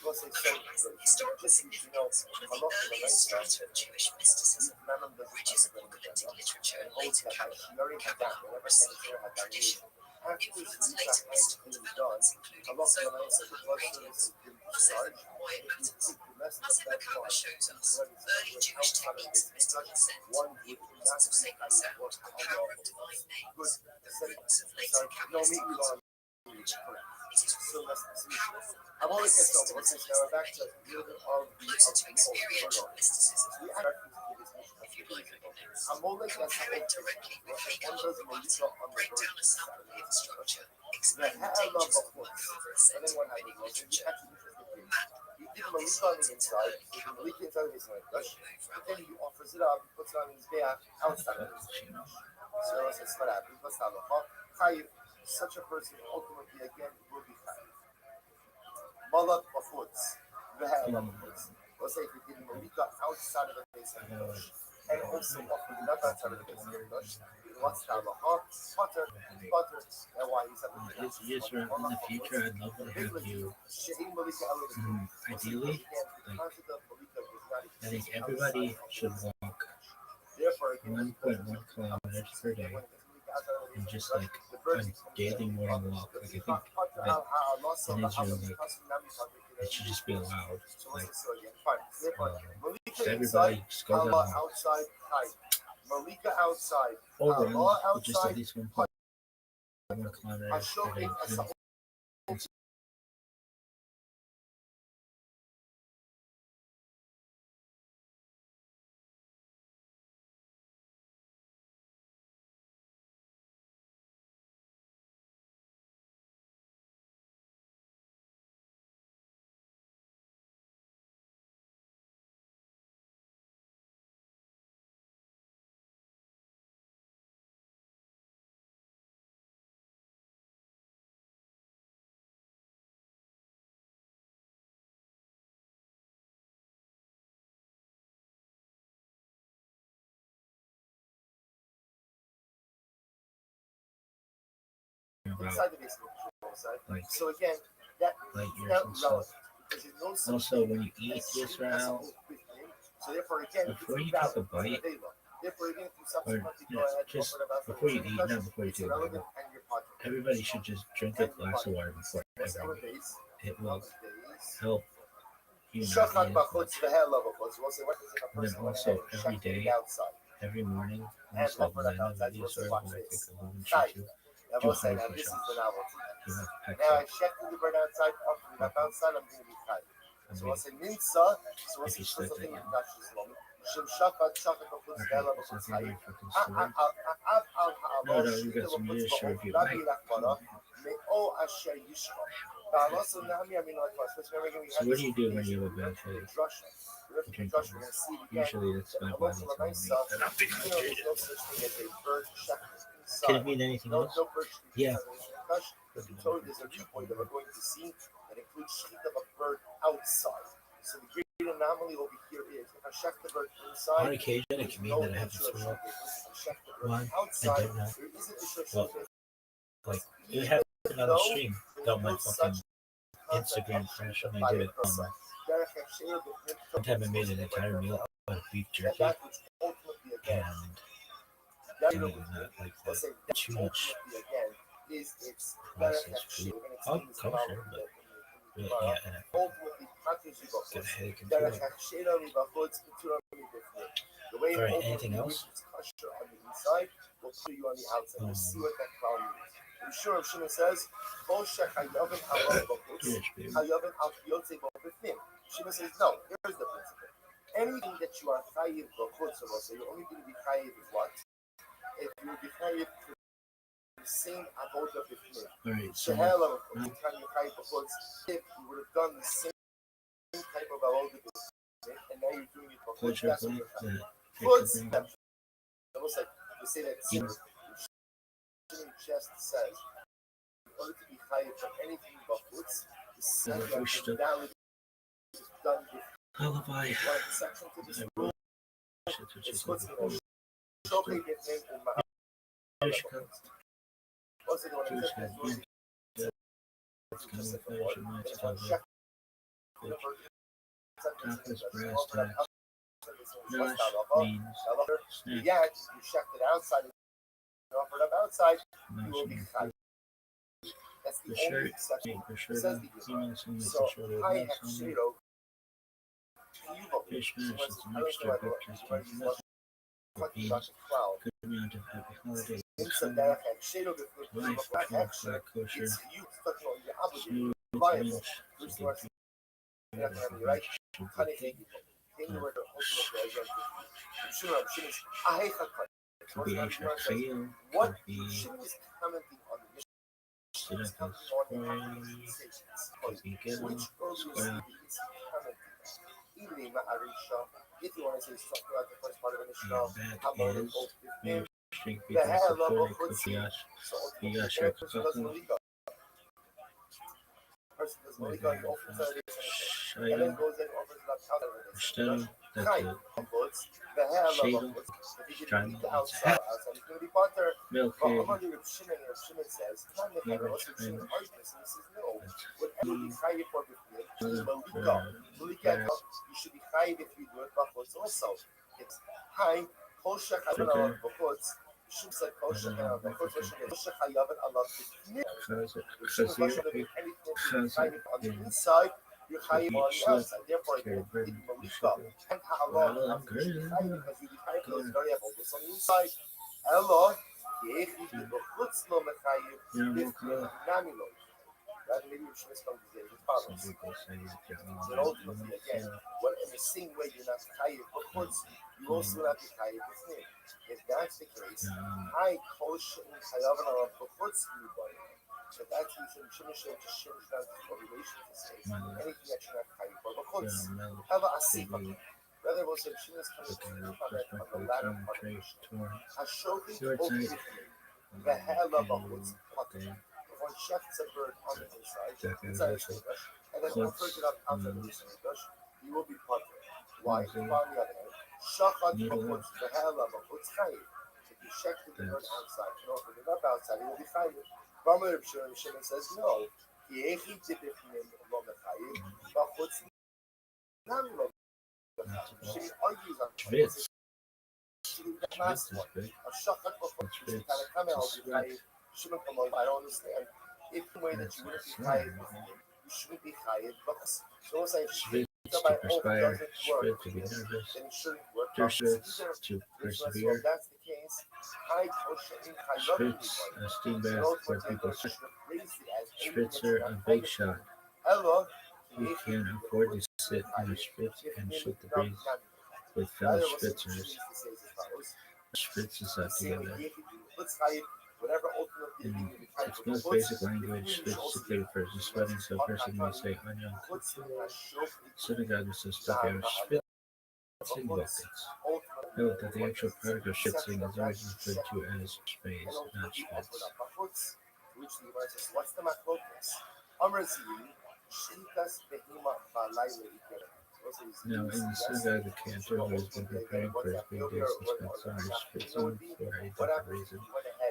Historical significance, one of the earliest strata of Jewish mysticism, bridges apocalyptic literature and later Kabbalah receiving tradition. Influenced later mystical developments, including so-called radiance, observed quiet matters. Massive Macabre shows us early Jewish techniques of mystical ascent, the importance of sacred sound, the power of divine names, the roots of later Kabbalistic knowledge. It is powerful. I'm only so what's this now back to Closer to experiential mysticism, I'm only compare it directly with Hegel writing, break down a sample of structure, explain the dangers of macabre ascent in rabbinic literature, map how this leads to but then he offers it up, he puts it on his back outside of his so it's what happens. What's that? Such a person ultimately again will be chayiv. Malak b'chutz, v'ha'el b'chutz. Let's say if we did malika outside of the base of the English, and also offered not outside of the base of the English, what's the halacha? Butter, and why he's having the Yes, sir. In the future, I'd love to have you. Ideally, I think everybody should walk 1.1 kilometers per day, and just like a daily morning walk. Like I think that in Israel, like it should just be allowed. Like just everybody just goes out and walks. Malika outside. Or run, just at least 1.1 kilometers per day. inside the base side. like So again, that light is years not and stuff. relevant because there's no such Also, thing when you eat as this shooting as a route, whole within. So therefore, again, before it's you take a irrelevant. bite, It's available. Therefore, again, if you or subsequently go yeah, ahead just offer about before you the eat, touch, not before you it's take a bite. irrelevant and your pocket. Everybody should just drink a glass of water before What's our every meal. base? It will Base. help you not Shachat eat as bachutz much. v'hela bachutz. We'll say what is it? A And then person went also ahead and every shached it day, outside every morning, and once like offered up Lena outside. video We'll say serve, watch when I this. take a woman Chai. shoot you, And do we'll say high now push this is ups. the novelty. You have pecs Now I up. shechted the bird outside, offered it up outside. I'm going to be chai. I So mean, we'll say minsa. So we'll if say you first split that, thing yeah. in Dutch is long. Shem shachat bachutz Okay, v'hela so bachutz if you chai. have fucking story. No, no, you got some news to review. Mike, come on. So what do you do when you have a bad headache? You drink water. Usually that's my body telling me that I'm dehydrated. Can it mean anything else? Yeah. Because we told you there's a viewpoint that we're going to see that includes sheet of a bird outside. So the great anomaly over here is if I check the bird inside, On occasion, it can mean that I have to throw up. One, I don't know. Well, like, it happened on the stream. Got my fucking Instagram crash when I did it. One time I made an entire meal out of beef jerky, and definitely not like that. Too much processed food. Oh, kosher, but yeah, and I got a headache and feel like. Alright, anything else? We'll put you on the outside. We'll see what that cloud means. I'm sure Shimon says, Shimon says, no, here's the principle. Anything that you are chayiv b'chutz, so you're only going to be chayiv with what? If you would be chayiv for the same avodah b'fnim. Alright, so If you would have done the same type of avodah b'fnim, and now you're doing it b'chutz, pleasure, that's what like you're that. chayiv. Chutz, almost like we say that Shimon just says, in order to be chayiv from anything b'chutz, the same valid is done with Alibi. one exception to this rule. It's what's the most shocking thing in my also the one Jewish that guy, yeah. It's kind of fetish and nice stuff. Tapas, brass tacks, nosh, beans, snacks, yeah, you checked it outside and offered up outside, you will be nosh, chayiv. That's the the only shirt, exception. the Says shirt, the email saying it's so a shirt I of have nuts on zero. fish mash, it's a mixture of breakfast and nuts, with beans, good amount of happy holidays, life, tracks, like kosher, smooth, ranch, could be extra fail, What could be Shimon is commenting on the mission. stood up as could be given, Which earlier square, statement is commenting on? Even Ma'arisha, if you want to say something about the first part of the Mishnah, and that is Hamon, shrink the because hell the of a food chutzi. kufiyash, So Fiyash the person doesn't Rakakaka, believe God. Person doesn't believe God, he offers a and then Shayla, goes and offers it up outside of the Shtela, that's Chai, it, the hell of a Shayla, chutz. If he Strand, didn't eat outside, he's going to be potter. Milk But egg, Among Reb Shimon says, "Can the Maybe Chayla also Strand, Shimon argues?" And he says, "No. that's Whatever you chayiv for before, Malika, Malika, grass, you should be chayiv if you do it bachutz also. It's high, kol shechayavin sugar, alav bachutz. Shum said kol shechayavin bachutz. Kol shechayavin alav b'fnim. Shum Chazir, anything Chazir, chayiv on the and inside, you're chayiv Could on be the slip, outside. Therefore, carry it's burden, Malika sugar. and Well, ha'alav. I'm You should be good. chayiv because you be chayiv those variables. It's on the inside. Elo, yechi b'chutz lo mechayiv You know, b'fnim nami lo. That maybe Reb Shimon comes to say as follows. some people say that you're But ultimately, again, what in the same way you're not chayiv b'chutz, you also will not be chayiv b'fnim. If that's the case, I kol she'in chayavin alav b'chutz v'yubay. So that's the reason Shimon should just change that formulation to say anything that you're not chayiv for b'chutz. Have a asifa. Rather, we'll say Shimon is coming on the latter part of the Mishnah. Hashochi b'chutz the hell of b'chutz potter. If one shechts a bird on the inside the Mikdash, and then offers it up outside the Mikdash, he will be potter. Why? On the other hand, shachat b'chutz the hell of b'chutz chayiv. If you check the word outside. You know, if it's up outside, it will be fine. Rambam Shimon says no. Yehi tibifnim lo mechayim, bachutz nan lo mechayim. She argues on Schwitz. the last one. A shachat bachutz Tanakama will be chayiv. Shimon Kamon, I don't understand. If the way that you wouldn't be chayiv, you shouldn't be chayiv. So it's like Schwitz to perspire, Schwitz to be nervous, then it shouldn't work. Schwitz to persevere, That's the case. Schwitz a steam bath where people sit, Schwitzer a big shot. We can afford to sit in a Schwitz and shoot the breeze with fellow Schwitzers. Schwitzes are together. In its most basic language, Schwitz security person sweating, so a person may say onion. Synagogue is suspected of schwitzing buckets. Note that the actual particle schwitzing is always referred to as space, not schwitz. Now, in the synagogue, the cantor who has been preparing for his big day suspects are schwitzing for a different reason.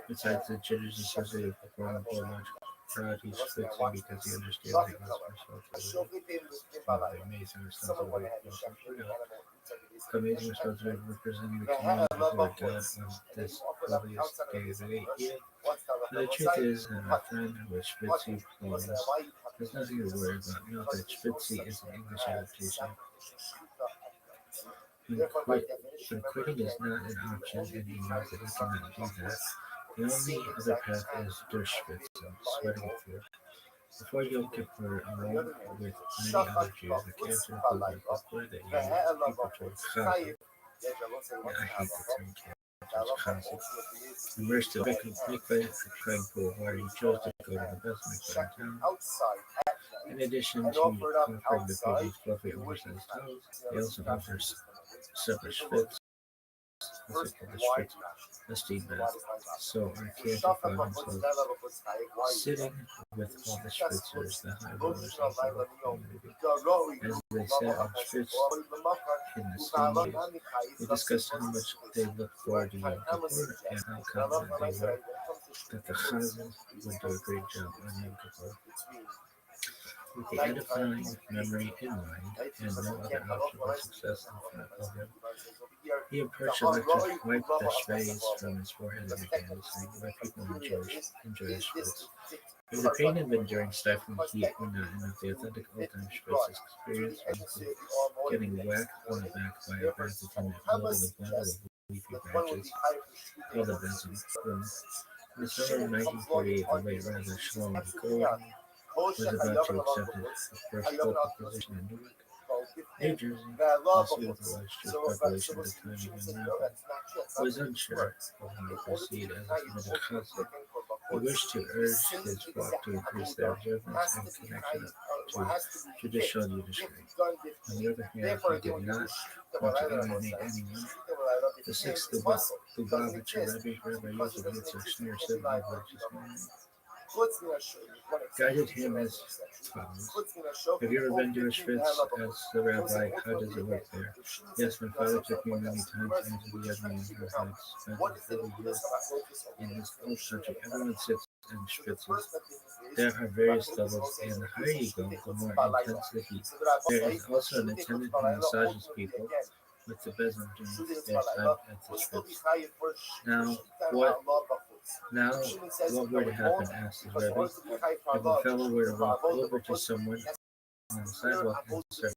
Besides the jitters associated with performing for a large crowd, he's schwitzing because he understands the gospel responsibility. Amazing responsibility. Amazing responsibility representing the community before God on this loveliest day of the age. The truth is that our friend with Spitzy Paul's there's nothing to worry about. Note that Spitzy is an English adaptation. When quitting is not an option, and he knows that he cannot do that, the only other path is Durchschwitzen, sweating it through. Before Yom Kippur, along with many other Jews, the cancer included the before that he used people towards Chazan. I hate the term Chazan. Immersed in a mikveh, a crying pool of water, he chose to go to the best mikveh in town. In addition to offering the people's fluffy, oversized towels, they also offer separate schwitz, a steam bath. So our cancer found themselves sitting with all the schwitzers, the high rollers of the community. As they sat and schwitz in the steam bath, they discussed how much they looked forward to Yom Kippur and how confident they were that the Chazan would do a great job on Yom Kippur. With the edifying memory in mind and no other option for success in front of him, he approached the lector, wiped the schweiz from his forehead and began listening. My people enjoy schwitz. If the pain had been during stifling heat or not enough, the authentic old-time schwitz experience was getting whacked on the back by a bath attendant holding a bundle of leafy branches, called a besom. In the summer of 1948, the late Rabbi Shlomo Gold was about to accept the first local position in Newark, New Jersey, also with a large Jewish population at the time of young Rabbi, was unsure of how to proceed as a committed Chazan. He wished to urge his flock to increase their observance and connection to traditional Yiddish faith. On the other hand, he did not want to alienate anyone. The sixth Lubavitcher Rebbe, Rabbi Yosef Yitzchak Schneer, said guided him as follows. Have you ever been to a schwitz? Asked the rabbi, how does it work there? Yes, my father took me many times into the Yavne who had spent every year in this old country. Everyone sits in schwitzes. There are various levels, and the higher you go, the more intense the heat. There is also an attendant who massages people with the besom during their time at the schwitz. Now, what were to happen? Asked the Rebbe. If a fellow were to walk over to someone on the sidewalk and start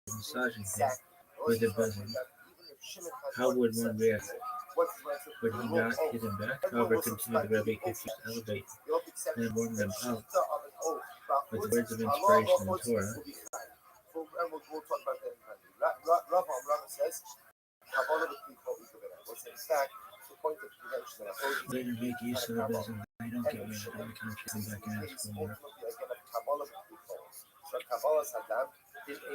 massaging him with a besom, how would one react? Would he not hit him back? However, continued the Rebbe, if you elevate and warm them up with the words of inspiration in Torah, later make use of the besom. I don't get rid of the country, come back and ask for more.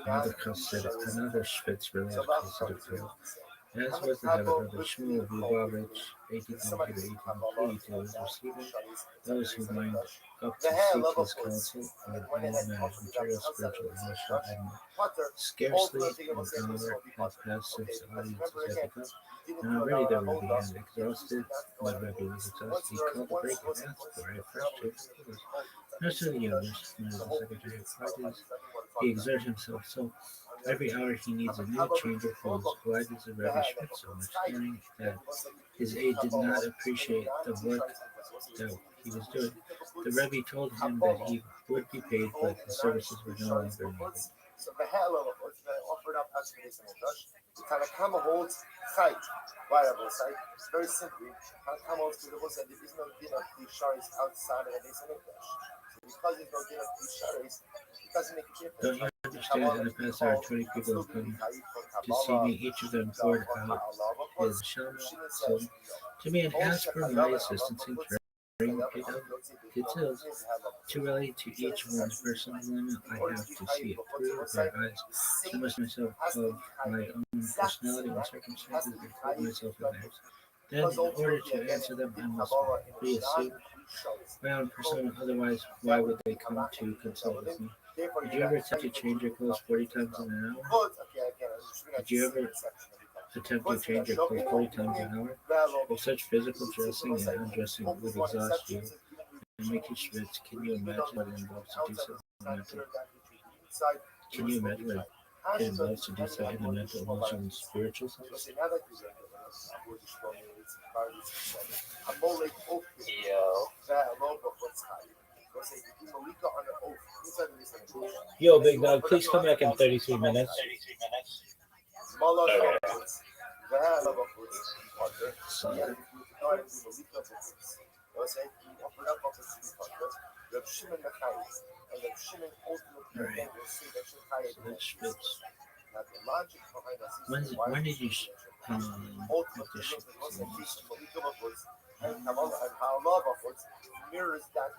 Another schwitz related concept. As was the habit of the Shmuel Lubavitch, 1832 to 1842, was receiving those who lined up to seek his counsel on all matters, material, spiritual, emotional, and more. Scarcely an hour had passed since the audiences had begun, and already the Rebbe had exhausted my Rebbe was exhausted. He called a break and asked for a fresh change of clothes. Nurse of the elders, known as the secretary of parties, he exerts himself so every hour he needs a new change of clothes. Why does the Rebbe Schmidt so much? Hearing that his aide did not appreciate the work that he was doing, the Rebbe told him that he would be paid, but his services were no longer needed. So the hell of it offered up as for this English. The Tanakama holds chait. Why I will say very simply, Tanakama holds to the whole there is no din of Pisharis outside of the base of English. So because there's no din of Pisharis, it doesn't make a difference. Don't you understand? In the past, there are 20 people who come to see me. Each of them poured out his shama so to me and asked for my assistance in carrying it up kids' hills. Too early to each one's personal limit, I have to see it through their eyes. I must myself of my own personality and circumstances and put myself in theirs. Then, in order to answer them, I must reassume my own persona. Otherwise, why would they come to consult with me? Did you ever attempt to change your clothes 40 times in an hour? Did you ever attempt to change your clothes 40 times an hour? If such physical dressing and undressing would exhaust you and make you schwitz, can you imagine what it involves to do so in the mental? Can you imagine what it involves to do so in the mental, emotional, and spiritual sense? Yo, big dog, please come back in 33 minutes. So, that's schwitz. When did you have the schwitz? Mirrors that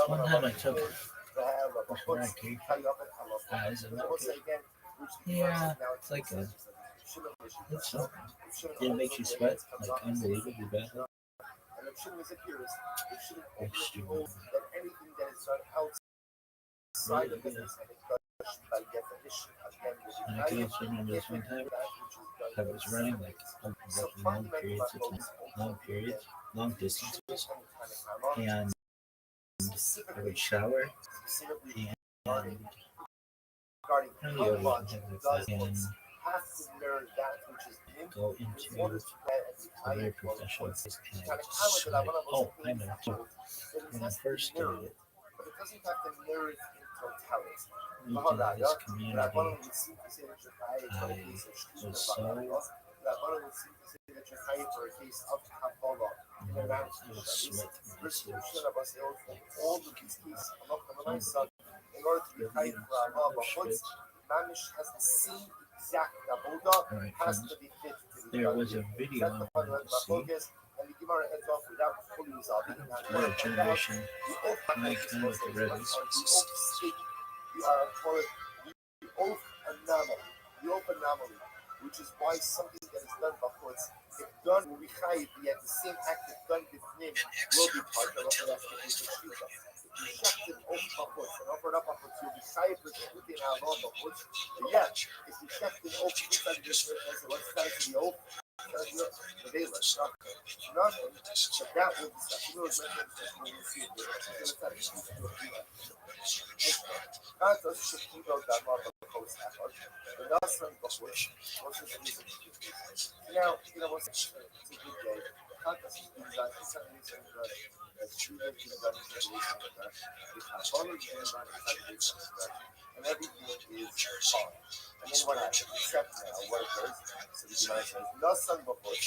one time I took before I came as a milkshake. Yeah, it's like a, it's something. It makes you sweat like unbelievably badly. Extremely. Really, and I can also remember this one time I was running like long periods of time, long distances, and I would shower and yoga and things like that, and go into a very professional place and sweat. Oh, I know too. When I first did it, into this community, I was so I was sweating myself like in order to be chayiv for schwitz, mamish has the same exact avoda, has to be fit to the there was a video I wanted to see. and the Gemara ends off without fully resolving. Another generation, like kind of the Rebbe's. You are called the oath anomaly. The oath anomaly, which is why something that is done before it's done will be chayiv, yet the same act is done b'fnim will be part of the shvita. You check the oath before and offer up before you'll be chayiv for shvita in our law before. Yet, if you check the oath inside the shvita, what's that to the oath? The bailiff, nothing. So that will be stuff. You know, it's like when you see it. Not a shikito that mother post effort. The Nasran before was his reason. Now, you know what's it's a good day. Kantas is doing that. It's a reason that student is done in the reason that the Kabbalah is done inside the reason that and everything is fine. And then what happens? Except now, workers, so the Gemara says, Nasran before.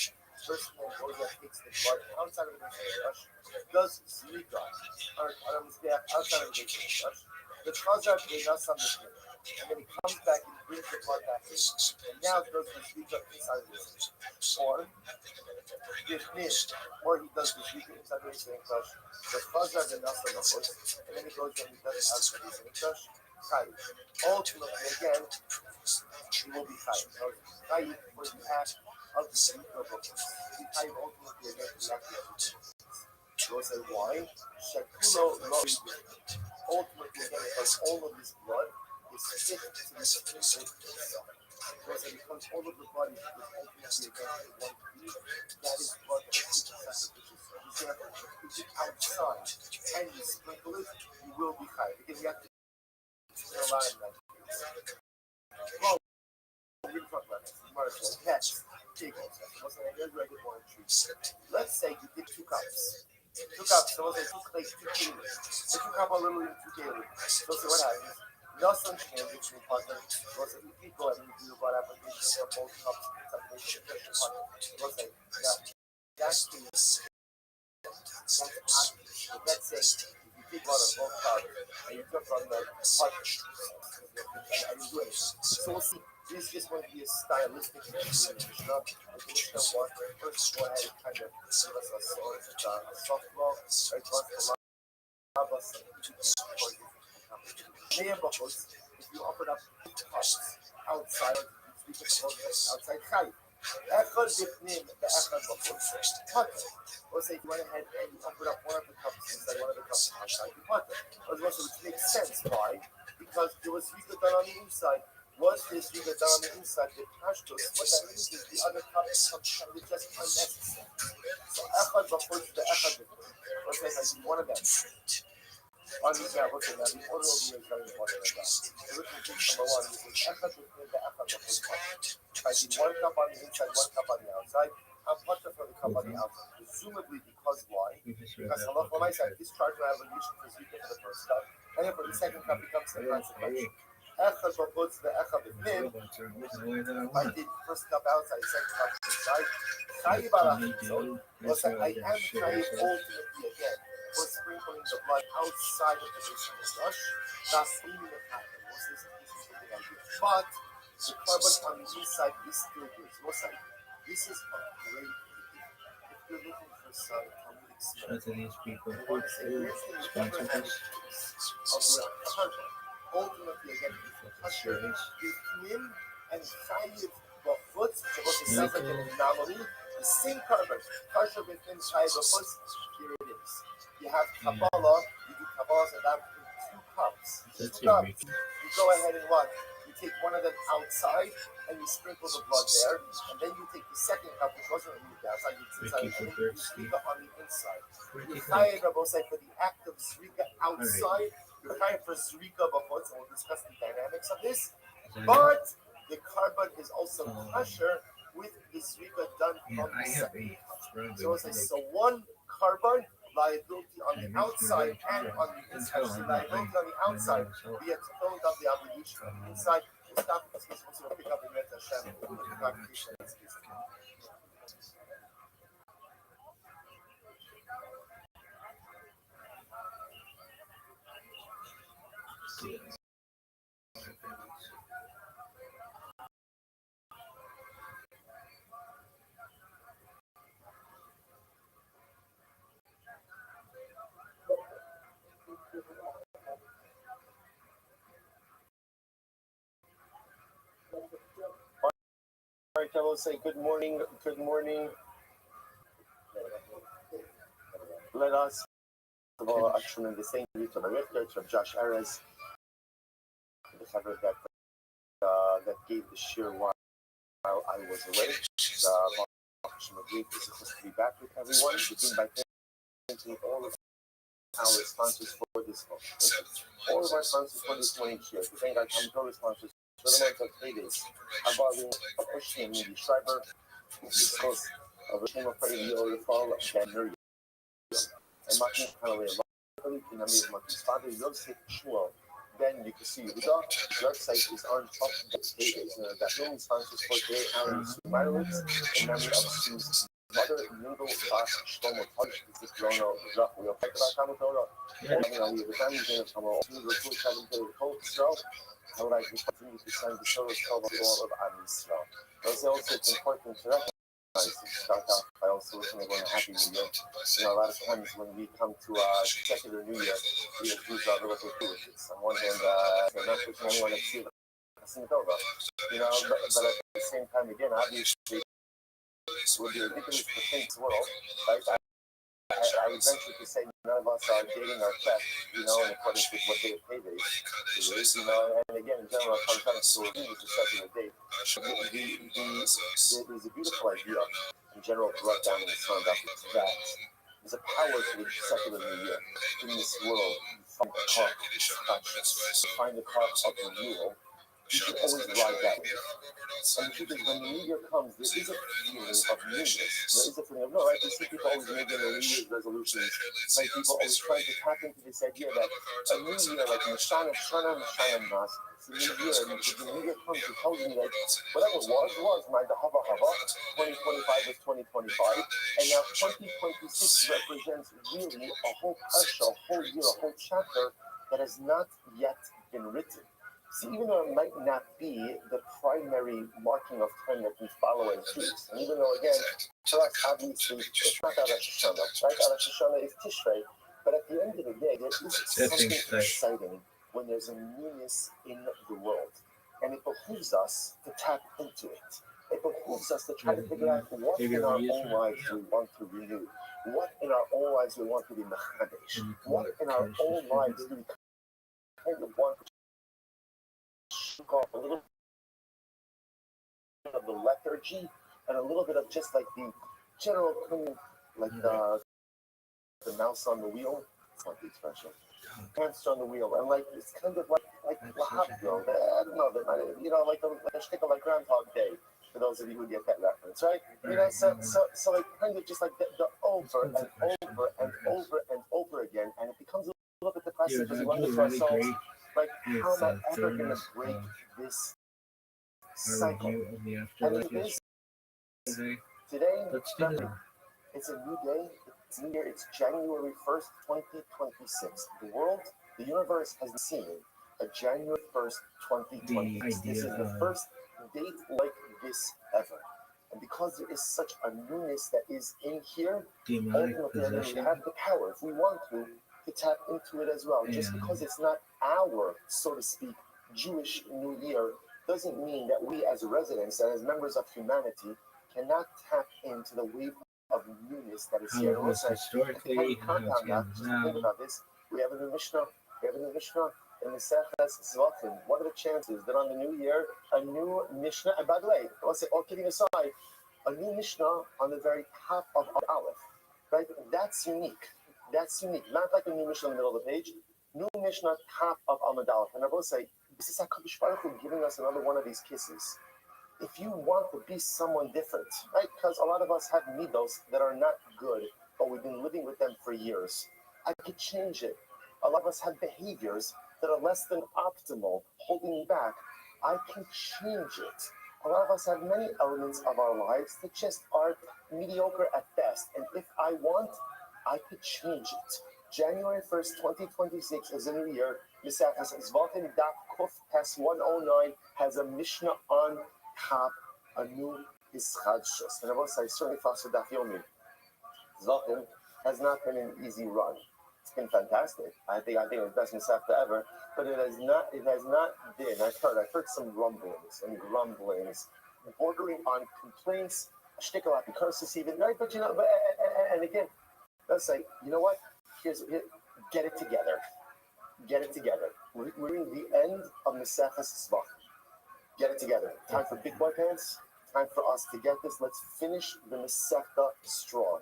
Person that goes that takes the blood outside of the Mishpash does Zrika on his behalf outside of the Mishpash. The Chazar may not some and then he comes back and brings the blood back in. And now does the Zrika inside of the Mishpash. Or he does the Zrika inside of the Mishpash. The Chazar may not some and then he goes and he does it outside of the Mishpash. chayiv. Ultimately, again, he will be chayiv. Now, chayiv for the act of the zrika b'chutz. He chayiv ultimately again for the act of the zrika. We'll say why? Shekulo lo yidin. Ultimately, again, because all of this blood is fit to the sprinkled itself. Because it becomes all of the blood is ultimately again the one bead. That is blood that is fit to sacrificial service. Therefore, if you outside and you sprinkle it, you will be chayiv. Because you have to align that. Well, we're going to talk about this. Next, take it. Let's say you did 2 cups. 2 cups, so let's say 2 plates, 2 kilos. So 2 cups are literally 2 daily. So what happens? Nothing changes between partner. Was it people and you do blood application for both cups? Was it that's the let's say if you take blood on both cups and you took on the partner, I didn't do anything. So we'll see. This is just going to be a stylistic issue. The Mishnah wants to first go ahead and kind of give us a soft blow, right? If you offered up cups outside chayiv. Echad b'pnim ve'echad b'chutz. Pater. Let's say if you went ahead and you offered up one of the cups inside, one of the cups outside, you pater. Which makes sense. Why? Because there was zrika done on the inside. Was this zrika done on the inside with pashtos? What that means is the other cup becomes kind of just unnecessary. So echad b'chutz ve'echad b'pnim. Let's say I do one of them. On the example, now the order of the is very important as well. So look at thing number 1. This is echad b'pnim ve'echad b'chutz. If I did 1 cup on the inside, 1 cup on the outside, I'm pater for the cup on the outside. Presumably because why? Because halacha l'maaseh, I discharge my obligation for zrika for the first cup, and then for the second cup becomes the consequential. Echad b'chutz ve'echad b'pnim. If I did first cup outside, second cup inside, chayiv alachitzon. I am chayiv ultimately again for sprinkling the blood outside of the base of the brush. That's only the pattern. But the carbon on the inside is still good. This is a great. If you're looking for some comedic smell, these people you want to say here's the sponsor of this. where carbon ultimately again usher is him and chayiv b'chutz. It sounds like an anomaly. The same carbon, kasher within chayiv b'chutz. Here it is. You have Kabbalah. You do Kabbalah Adam in 2 cups. 2 cups. You go ahead and what? You take one of them outside and you sprinkle the blood there, and then you take the second cup, which wasn't removed outside, you inside, and then you zrika on the inside. You're chayiv Rabosai for the act of zrika outside. You're chayiv for zrika b'chutz, and we'll discuss the dynamics of this. But the carbon is also kosher with the zrika done from the second cup. So 1 carbon liability on the outside and on the inside. Liability on the outside, we have to fulfillment of the obligation on the inside. We'll stop this case. We'll pick up in Met Hashem. We'll look at the clarification of this case. All right, I will say good morning. Good morning. Let us actually the same week of the Josh Ares, the cover that gave the shir while I was away. The week is supposed to be back with everyone. Begin by thanking all of our sponsors for this book. All of our sponsors for this morning here. To thank our Torah sponsors for the month of 3 days. Above Restream, the Schreiber, the host of Restream of Fall, and Miriam. And Martin Hanaway, Martin's father, Yosef Shmuel. Then you can see the website is on top of the pages. That many sponsors for today, Alan Sumarovitz, and memory of Sue's mother, Ningel Shlomo Hodge, this is Rono, we'll pick about Kamatoro. And the family name of Kamo, Sue's having to hold Israel. I would like to continue to send the service of all of Am Yisrael. Also, it's important to recognize nice. Start off by also wishing everyone a happy new year. You know, a lot of times when we come to secular New Year, we as Jews are a little bit foolish. On one hand, we're not wishing anyone to see it over. You know, but at the same time, again, obviously, it would be ridiculous to think this world, right? I would venture to say none of us are dating our check, you know, in accordance with what day of payday is, you know, and again, in general, sometimes to agree with the secular date. There's a beautiful idea in general brought down in Islam that there's a power to the secular New Year. In this world, you find the clock of conscience, find the clock of renewal. You should always ride that way. And the truth is, when the New Year comes, there is a feeling of newness. There is a feeling of, no, right? You see people always making their New Year's resolutions. Like people always trying to tap into this idea that a New Year, like Mashana, Shana, Mashana, Mas, it's a New Year, and the New Year comes, it tells me, like, whatever was, my Hava Hava, 2025 is 2025, and now 2026 represents really a whole parsha, a whole year, a whole chapter that has not yet been written. See, even though it might not be the primary marking of time that we follow as Jews, and even though, again, for us, obviously, it's not Rosh Hashanah, right? Rosh Hashanah is Tishrei, but at the end of the day, there is something exciting when there's a newness in the world, and it behooves us to tap into it. It behooves us to try to figure out what in our own lives we want to renew, what in our own lives we want to be mechadesh, what in our own lives do we kind of want to off a little bit of the lethargy and a little bit of just like the general clean, like the mouse on the wheel. It's not the expression. Hamster on the wheel, and like it's kind of like Lahab, I don't know, you know, like a shtickle like Groundhog Day. For those of you who get that reference, right? You know, so like kind of just like the over and over and over and over again, and it becomes a little bit depressing because we wonder to ourselves, like, how am I ever going to break this cycle? And it is today. It's a new day. It's New Year. It's January 1st, 2026. The world, the universe has seen a January 1st, 2026. This is the first date like this ever. And because there is such a newness that is in here, ultimately, we have the power, if we want to tap into it as well. Just because it's not our, so to speak, Jewish New Year doesn't mean that we as residents and as members of humanity cannot tap into the wave of newness that is here. And historically, compound that, just think about this. We have a new Mishnah. In the Maseches Zvachim. What are the chances that on the new year, a new Mishnah, and by the way, let's say, all kidding aside, a new Mishnah on the very top of Aleph, right? That's unique. Not like a new Mishnah in the middle of the page. New Mishnah, top of Amud Aleph. And I will say, this is HaKadosh Baruch Hu giving us another one of these kisses. If you want to be someone different, right? Because a lot of us have midos that are not good, but we've been living with them for years. I could change it. A lot of us have behaviors that are less than optimal, holding me back. I can change it. A lot of us have many elements of our lives that just are mediocre at best. And if I want, I could change it. January 1st, 2026 is a new year. Maseches Zvachim Daf Kuf Tes 109 has a Mishnah on top, a new Ischadshus. And I will say, certainly Faster Daf Yomi. Zvachim has not been an easy run. It's been fantastic. I think it's the best Masechta ever, but it has not been. I've heard some rumblings, bordering on complaints, shtickle and curses even, right? But you know, and again, let's say, you know what? Get it together. We're in the end of Maseches Zvachim. Get it together. Time for big boy pants. Time for us to get this. Let's finish the Masechta strong.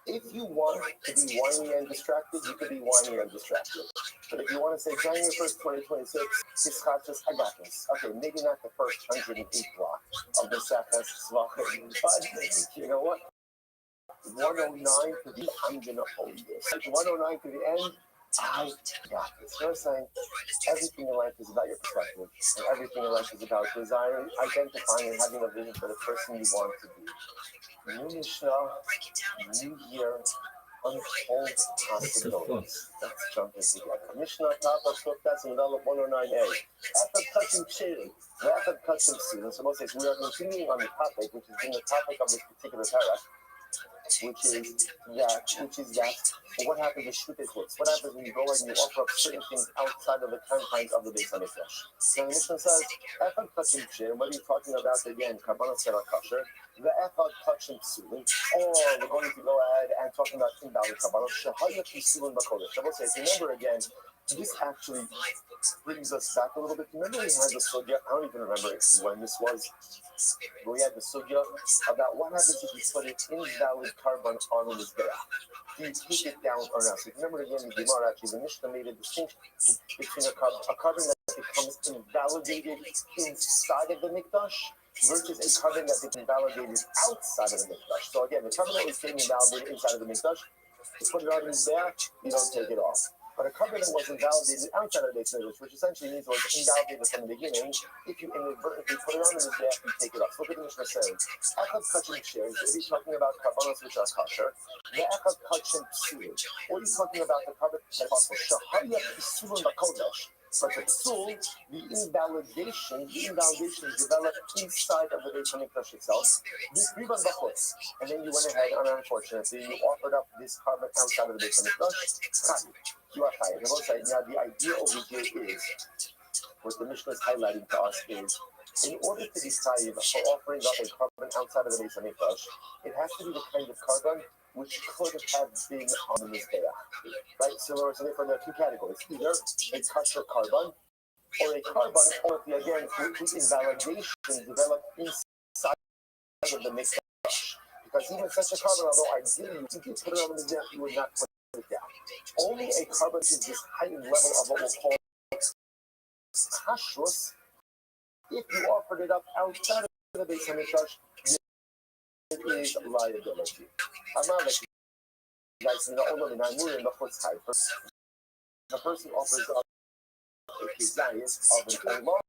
If you want to be whiny and distracted, you can be whiny and distracted. But if you want to say January 1st, 2026, Ischadshus, I got this. Okay, maybe not the first 108 block of the Maseches Zvachim, but you know what? 109 to the end, I'm going to hold this. 109 to the end, I got this. You know what I'm saying? Everything in life is about your perspective, and everything in life is about desiring, identifying, and having a vision for the person you want to be. New Mishnah, new year, a untold That's so possibilities. Let's jump into that. Mishnah Tapa Shoftas in 109a. After touching chili, after touching students, so most we are continuing on the topic, which is in the topic of this particular paragraph, which is that. What happens with shtutikos? What happens when you go and you offer up certain things outside of the confines of the Beis Hamikdash? So the Mishnah says, "Echad touching chili." What are you talking about again? Karbanos that are kosher. The echad touching psulim, or we're going to go ahead and talking about invalid karbanos. Shehaya psulim bakodesh. I will say, remember again. This actually brings us back a little bit. Remember we had the sugya, I don't even remember when this was, but we had the sugya about what happens if you put an invalid carbon on the mizbeach. Do you take it down or not? So remember again, the Gemara actually, the Mishnah made a distinction between a carbon that becomes invalidated inside of the mikdash versus a carbon that becomes invalidated outside of the mikdash. So again, the carbon that was getting invalidated inside of the mikdash, you put it on the mizbeach, you don't take it off. But a carbon that was invalidated outside of the Beis Hamikdash, which essentially means it was invalidated from the beginning, if you inadvertently put it on the mizbeach, you take it off. So look at the Mishnah saying, echad kachim shares, if he's talking about carbonos which are kosher, the echad kachim psulim, or he's talking about the carbon that is possible, shahaya psulim bakodesh. But the psul, the invalidation is developed inside of the Beis Hamikdash itself. This riban bachutz, and then you went ahead and unfortunately you offered up this carbon outside of the Beis Hamikdash. You are chayav. Now the idea over here is what the Mishnah is highlighting to us is, in order to be chayav for offering up a carbon outside of the Beis Hamikdash, it has to be the kind of carbon which could have been on the mizbeach, right? So therefore there are two categories: either a kosher carbon, or a carbon, or again, whose invalidation developed inside of the mikdash. Because even such a carbon, although ideally you could put it on the mizbeach, you would not put it down. Only a carbon is this heightened level of what we'll call kashrus. If you offered it up outside of the Beis Hamikdash, it is liability. The person offers up a kizayis of an olah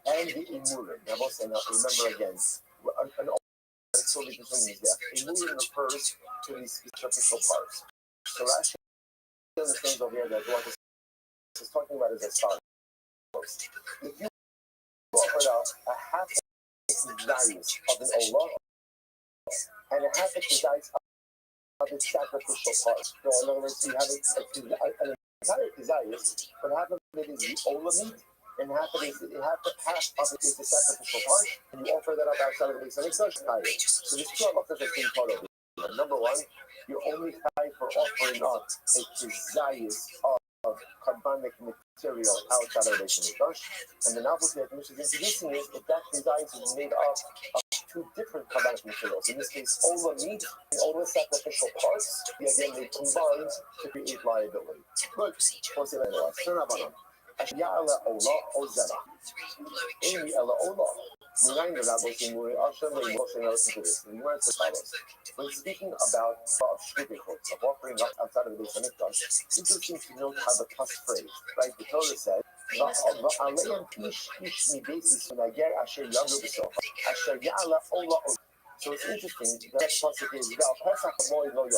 and the imurim. Now, remember again, an olah is totally different means that imurim refers to these superficial parts. So Rashi understands over here that what this is talking about is as follows. If you offered up a half kizayis of an olah and a half a kizayis of the sacrificial part. So in other words, you have an entire kizayis, but half of it is the olah meat, and half of it is the sacrificial part, and you offer that up outside of the Beis Hamikdash. So there's two halachas that came part of it. Number one, you're only chayav for offering up a kizayis of carbonic material outside of the Beis Hamikdash, and the novelty that the Mishnah is introducing is that that kizayis is made up of two different carbonic materials. In this case, olah meat and olah sacrificial parts. Again, they combine to create liability. Good. We'll say that anyway. Ya'ala olah o zera. Amy ela olah. When speaking about shtutikos, of offering up outside of the Beis Hamikdash, it's interesting to note how the plus phrase, right? The Torah said, so it's interesting that pasuk is if you offer up kavanas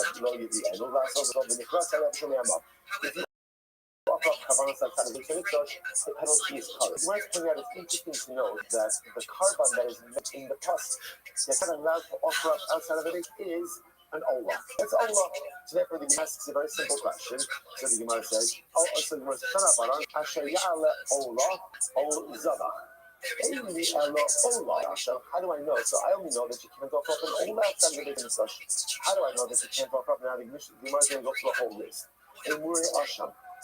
outside of the Hamikdash, the penalty is cut. It's worth pointing out, it's interesting to note that the carbon that is in the pasuk that's not allowed to offer up outside of it is an olah. It's olah. So therefore the Gemara asks a very simple question. So the Gemara says, Asher ya'ala olah o zabach. How do I know? So I only know that you can't offer up an olah outside of the Hamikdash. How do I know that you can't offer up? Now the Gemara is going to go through a whole list.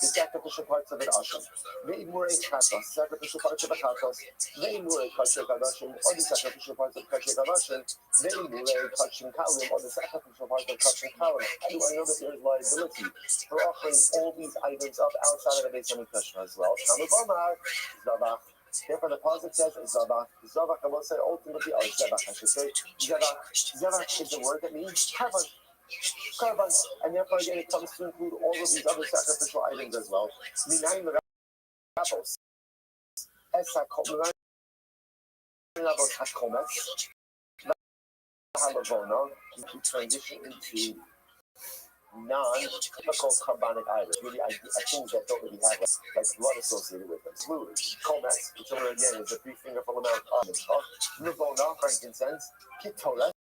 The sacrificial parts of an asham. Ve'imurei chatos, sacrificial parts of a chatos. Ve'imurei kachim kadashim, or the sacrificial parts of kachim kadashim. Ve'imurei kachim kalim, or the sacrificial parts of kachim kalim. How do I know that there is liability for offering all these items up outside of the Beis Hamikdash as well? Shamubamar, zavach. Therefore, the pasuk says zavach. Zavach, I will say ultimately, or zavach, I should say. Zavach. Zavach is a word that means carbon. Carbon, and therefore again it comes to include all of these other sacrificial items as well. To transition into non-typical carbonic items, really things that don't really have like blood associated with them. Fluid, kometz, which over again is a 3-fingerful amount of nirvana, frankincense, ketoles,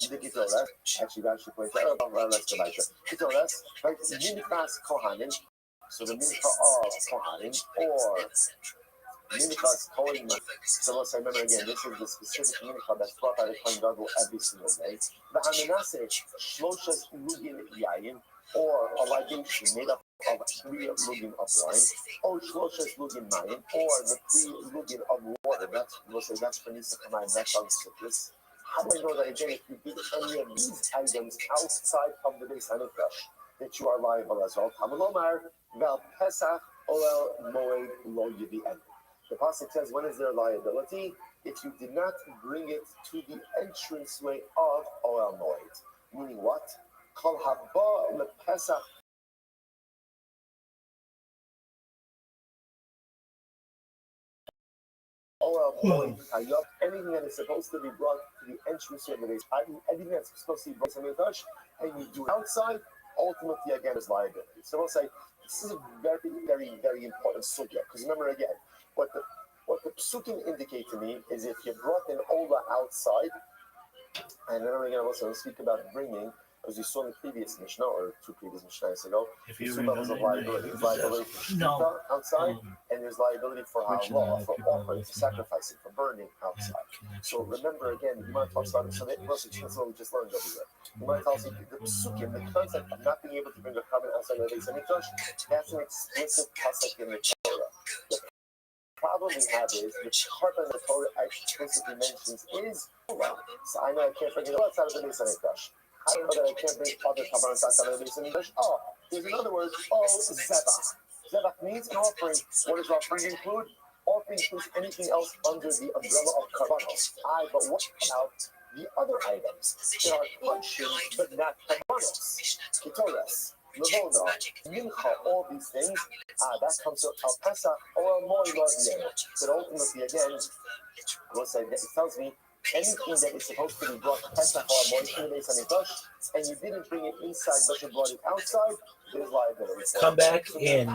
the ketoles, actually that should point out, let's go back to ketoles, right, minchas kohanim, so the mincha of kohanim, or minchas kohen. So let's remember again, this is the specific mincha that's brought by the kohen gadol every single day. The hananase shloshes lugin yayin, or a libation made up of 3 lugin of wine, or shloshes lugin mayim, or the 3 lugin of water. That's for Nisa Kamayim, that's on citrus. How do I know that again, if you did any of these items outside of the Beis Hamikdash, that you are liable as well? Hamalomar vel pesach oel moed lo yivien. The pasuk says, when is their liability? If you did not bring it to the entranceway of oel moed. Meaning what? Kol haba lepesach. Anything that is supposed to be brought to the entrance of the base, anything that's supposed to be brought to the touch, and you do it outside, ultimately again is liability. So we'll say this is a very, very, very important subject, because remember again, what the psukim indicate to me is if you brought an ola outside, and remember again, also speak about bringing, as you saw in the previous Mishnah, or 2 previous Mishnahs ago, there's 2 levels of liability. There's liability for shita outside, and there's liability for halal, for offering, for sacrificing, for burning outside. So remember again, you might talk about it, so that's what we just learned over here. You might also the psukim, the concept of not being able to bring a carbon outside of the Beis Hamikdash, that's an explicit pasuk in the Torah. The problem we have is the carbon the Torah explicitly mentions is Torah. So I know I can't bring it outside of the Beis Hamikdash. I don't know that I can't bring other carbons outside of the Beis Hamikdash. Oh, there's another word. Oh, zebach. Zebach means an offering. What does offering include? Offering includes anything else under the umbrella of karbanos. But what about the other items that are functions but not karbanos? Ketoles, levona, mincha, all these things. That comes to al pesach or al moed lo. But ultimately, again, we'll say that it tells me anything that is supposed to be brought pesach or moed to the Beis Hamikdash, and you didn't bring it inside, but you brought it outside, there's liability. Come back in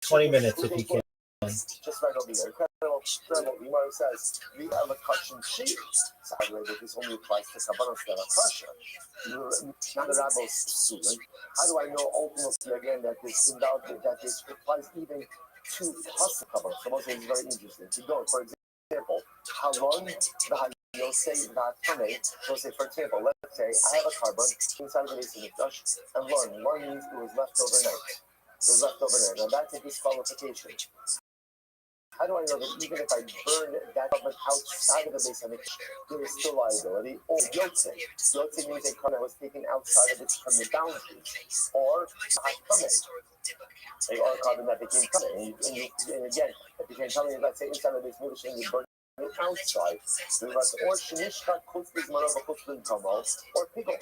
20 minutes if you can. Just right over here. Incredible. The Gemara says, we have a kashin sheet. So by the way, this only applies to kabbalah that are kasha. Not the rabbis student. How do I know ultimately again that this indulgent, that this applies even to pasuk kabbalah? So most is very interesting. To go, for example, how long you'll say that so say for example, let's say I have a carbon inside of the Beis Hamikdash, and one means it was left overnight. It was left overnight. Now that's a disqualification. How do I know that even if I burn that carbon outside of the Beis Hamikdash, there is still liability? Or yotze. Yotze means a carbon that was taken outside of it from the boundaries. Or or a carbon that became coming. And again, it became coming, let's say inside of the Beis Hamikdash, and you burn outside, or shenishka kutzbis marav kutzbis kamal, or pickle.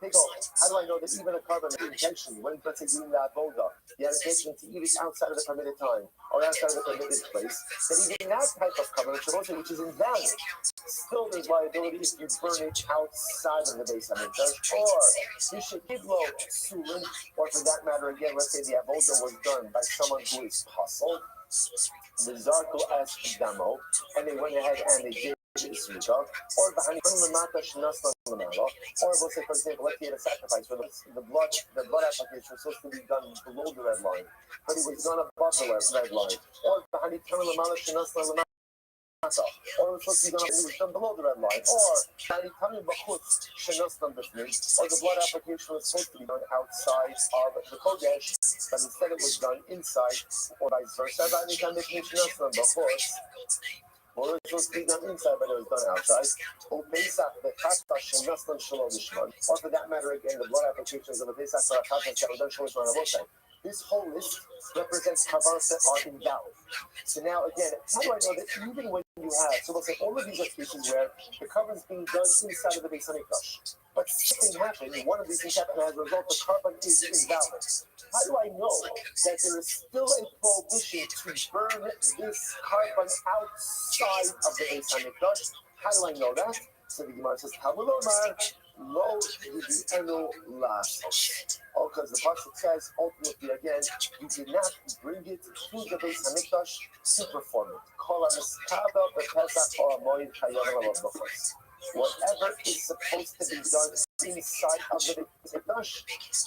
How do I know that even a carbon intention, when let's say doing that boga, you had intention to eat it outside of the permitted time or outside of the permitted place, that even that type of carbon, which is invalid, still there's liability if you burn it outside of the Beis Hamikdash, or you should give low sulin, or for that matter, again, let's say the avoda was done by someone who is puzzled. The Zarko asked Damo, and they went ahead and they did Isrika, or behind or we'll say, for example, let's get a sacrifice where the blood application was supposed to be done below the red line, but it was done above the red line, or behind or it was supposed to be done, it was done below the red line, or the blood application was supposed to be done outside of the Kodesh, but instead it was done inside, or vice versa. Or it was supposed to be done inside, but it was done outside. Or for that matter, again, the blood applications of the Pesach that were done outside. This whole list represents kabbalah that are invalid. So now, again, how do I know that even when you have, so we'll say all of these are cases where the carbon is being done inside of the Beis Hamikdash, but something happened, one of these things happened, and as a result, the carbon is invalid. How do I know that there is still a prohibition to burn this carbon outside of the Beis Hamikdash? How do I know that? So the Gemara says, Lo Yidi'enu Lasos. Oh, because the pasuk says ultimately again, you did not bring it to the Beis Hamikdash to perform it. Kol hamiskaba b'Pesach or Hamoed Chayav L'Bachos. Whatever is supposed to be done inside of the Beis Hamikdash,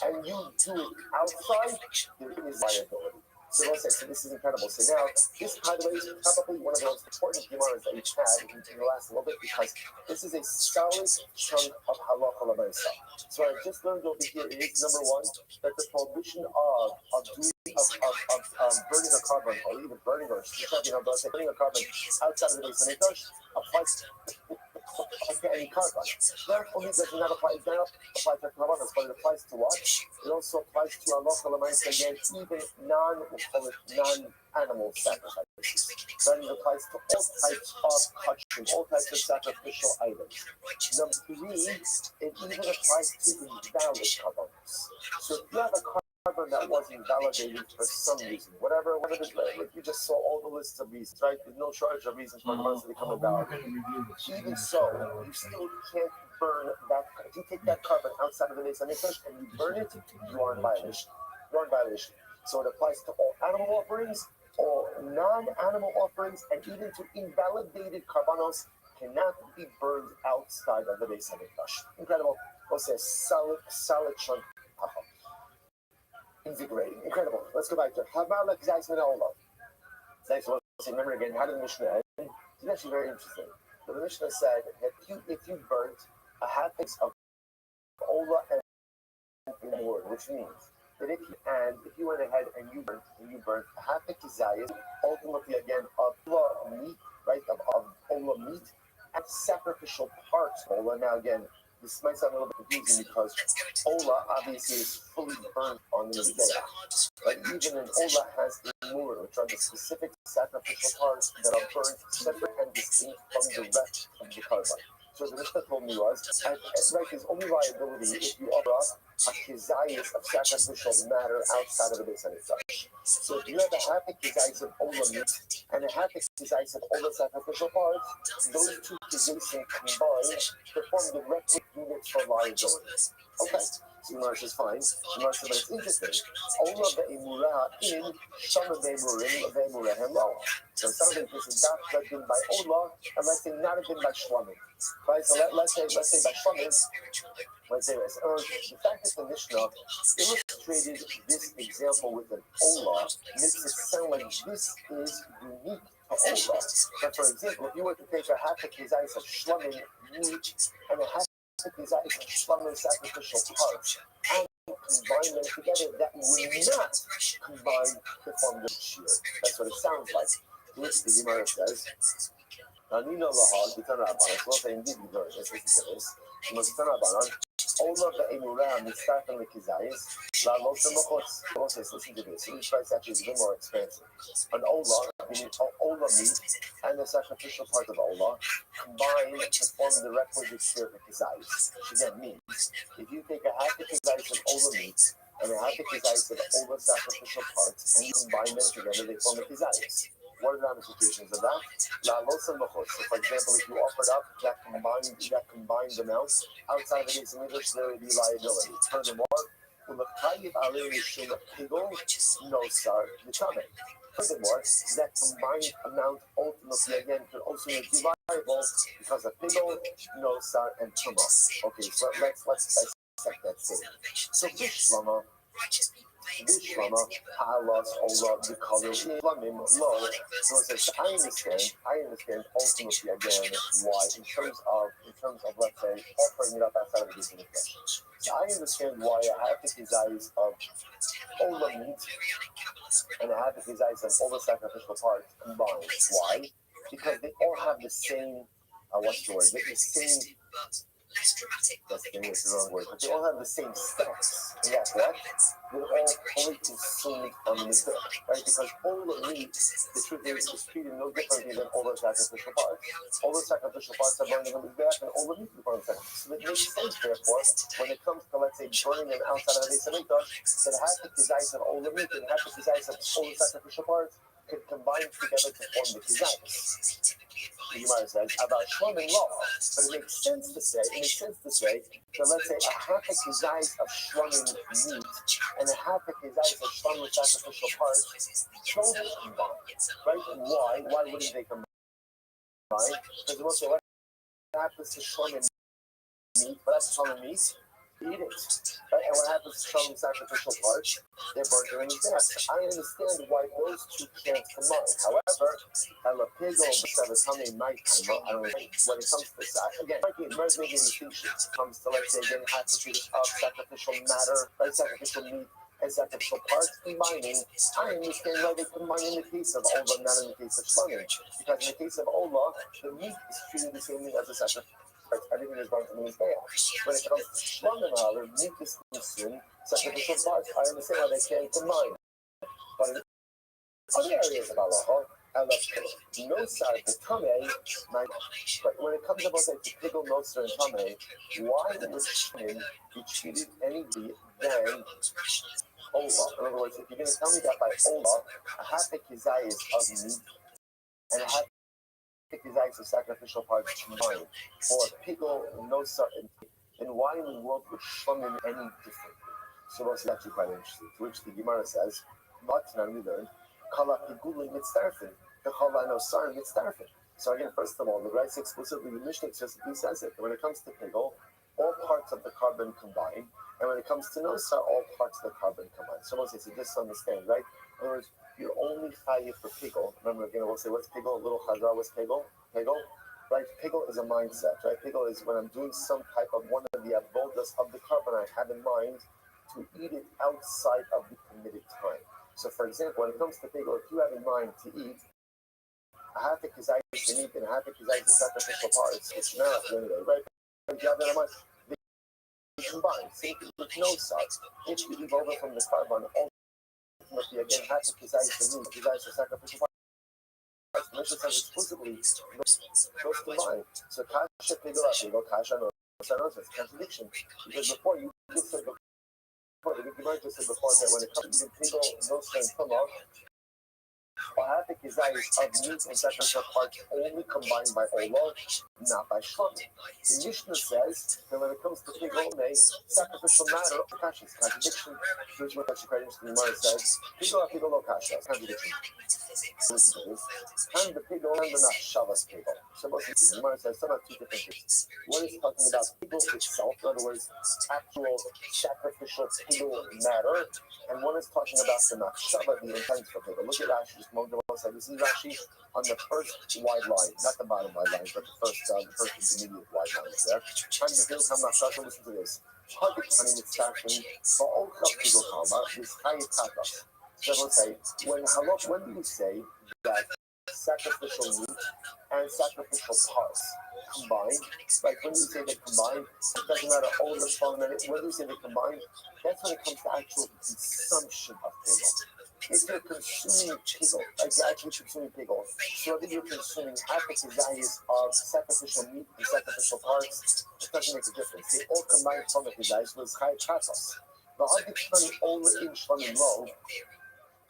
and you do it outside, there is liability. So this is incredible. So now, this, by the way, is probably one of the most important Gemaras that we've had in the last little bit, because this is a solid chunk of halacha l'maisa. So what I just learned over here is, number one, that the prohibition of burning a carbon, or even burning or burning a carbon outside of the Beis Hamikdash applies to any carbon. That only does not apply to carbonos, but it applies to what? It also applies to halacha l'maisa again, even non-animal sacrifices. Then it applies to all types of kachrim, all types of sacrificial items. Number three, it even applies to invalid carbonos. So if you have a carbon that was invalidated for some reason, whatever it is, like you just saw all the lists of reasons, right? There's no shortage of reasons for carbonos to become invalidated. Even so, you still can't burn that. If you take that carbon outside of the Beis Hamikdash and you burn it, you are in violation. You're in violation. So it applies to all animal offerings, all non-animal offerings, and even to invalidated carbonos cannot be burned outside of the Beis Hamikdash. Incredible. Also a solid chunk. Invigorating. Incredible. Let's go back to Hamalek Zaisman Ola. Remember again, how did the Mishnah end? It's actually very interesting. The Mishnah said that if you burnt a half of Ola and wood, which means that if you went ahead and you burnt a half a kizayis, ultimately again of Ola meat, right? Of Ola meat and sacrificial parts of Ola. Now again, this might sound a little bit confusing because Ola obviously is fully burnt on the Mizbeach. But even an Ola has Imur, which are the specific sacrificial parts that are burnt separate and distinct from the rest of the carbon. So the Mishnah told me was, and right, there's only liability if you offer up a kizayis of sacrificial matter outside of the Beis Hamikdash. So if you have a half a kizayis of Ola meat and a half a kizayis of Ola sacrificial parts, those two kizayis combined perform the requisite units for liability. Okay, so Marsh is fine. Marsh, but it's interesting. Ola ve'emura in Shana ve'emurehem lo. So some of it is not been by Ola, unless they not have been by Shlamim. Right, so let's say by Shlamim, let's say this. The fact that the Mishnah illustrated this example with an Ola makes it sound like this is unique to Ola. But for example, if you were to take a half a kizayis of Shlamim meat and a half a kizayis of Shlamim sacrificial parts and combine them together, that would not combine to form the shear. That's what it sounds like. Which the Gemara says. Anino lahal b'tanabanan. It's not indeed the verse. Let's listen to this. B'tanabanan. Ola ve'emura mitzarfen lekizayis. La'los v'mochos. Listen to this. Each price actually is a bit more expensive. An Ola, meaning Ola meat, and the sacrificial part of Ola combine to form the requisite share for kizayis. Which again means if you take a half a kizayis of Ola meat and a half a kizayis of Ola sacrificial parts and you combine them together, they form a kizayis. What are the ramifications of that? So for example, if you offered up that combined amount outside of the Beis Hamikdash, there would be liability. Furthermore, that combined amount ultimately again could also be liable because of pigol, nosar, and tumah. Okay, so let's dissect that statement. So Bishlama, halas, ola, the color, flamim, low. So it says, I understand ultimately again why in terms of let's say offering it up outside of the Beis Hamikdash. So I understand why I have the kizayis of ola meat and I have the kizayis of all the sacrificial parts combined. Why? Because they all have the same what's the word? The same. That's the wrong word, but they all have the same steps. And that's what? They're all fully consumed on the Mizbeach, right? Because all the meat, the truth is treated no differently than all the sacrificial parts. All the sacrificial parts are burned in the Mizbeach, and all the meat is burned in the Mizbeach. So it makes sense, therefore, when it comes to, let's say, burning them outside of the Beis Hamikdash, that half the kizayis of all the meat and half the kizayis of all the sacrificial parts could combine together to form the kizayis. The Gemara says about shlomim law, but it makes sense to say that let's say a half a kizayis of shlomim meat and a half a kizayis of shlomim sacrificial parts don't combine, right? Why? Why wouldn't they combine? Because we'll say what happens to shlomim meat, what happens to shlomim meat? Eat it. Right? And what happens to some sacrificial parts? They're burnt during the death. I understand why those two can't combine. However, Elapigo, Savatame, might come. I don't know. When it comes to this, again, there's maybe a distinction. It comes to, let's say, again, attributes of sacrificial matter, right? Sacrificial meat and sacrificial parts combining. I understand why they combine in the case of Ola, not in the case of Shlomi. Because in the case of Ola, the meat is treated the same as a sacrifice. Everything is going to be fair. When it comes to Shlomi, however, meat is consumed, sacrificial parts, I understand why they can't combine. But in other areas of Allah, no side the tame, but when it comes about like the pigel, noster, and tame, why would Shlomi be treated any than Ola? In other words, if you're going to tell me that by Ola, a half a kizayis of meat and a half kizayis of sacrificial parts combined for a pigel, noster, then why in the world would Shlomi any different? So that's actually quite interesting. To which the Gemara says, Matinan we learned, Kala pigulim mitzdarfin, the Kala nosar mitzdarfin. So again, first of all, the rice explicitly, the Mishnah explicitly says it. When it comes to pigel, all parts of the carbon combine, and when it comes to nosar, all parts of the carbon combine. So we'll say, so just understand, right? In other words, you're only chayiv for pigel. Remember, again, we'll say, what's pigel? A little chazar, what's pigel? Pigel, right? Pigel is a mindset, right? Pigel is when I'm doing some type of one of the avodas of the carbon I have in mind to eat it outside of the permitted time. So, for example, when it comes to pigel, if you have in mind to eat a half a kizayis of meat and a half a kizayis of sacrificial parts, which now at the end of the day, right? If you have that in mind, they combine. Same thing with no sides. If you leave over from the carbon, ultimately, again, half a kizayis of meat, kizayis of sacrificial parts, the Mishnah says exclusively those combine. So, kasha pigel, kasha no, it's a contradiction. Because before you just said before, the Gemara just said before that when it comes to pigel, no strength come off, or half a kizayis of meat and sacrificial parts only combined by Ola, not by Shlomi. The Mishnah says that when it comes to pigel, sacrificial matter, kasha is contradiction. Which what actually quite interesting. The Gemara says, pigel no kasha, contradiction. And the pigel and the Shavas pigel. So most of the Gemara says, some are two different things. One is talking about pigel itself, in other words, actual sacrificial pigel matter, and one is talking about the Machshava, the intent for pigel. Look at Rashi, just a moment ago. This is Rashi on the first wide line, not the bottom wide line, but the first intermediate wide line is there. And the pigel come Machshava, listen to this. Hadik Hanim Mitzvahim, Ba'ol Chaf Pigel Kalma, this Hayit Tatas. So we'll say, when do you say that sacrificial meat and sacrificial parts combine? Like when you say they combine, it doesn't matter all the fun minute. When you say they combine, that's when it comes to actual consumption of pigel. If you're consuming pigel, like you're actually consuming pigel, so whether you're consuming half a kizayis of sacrificial meat and sacrificial parts, it doesn't make a difference. They all combine from the kizayis with chayit chatos. The hard to only in shlomi low.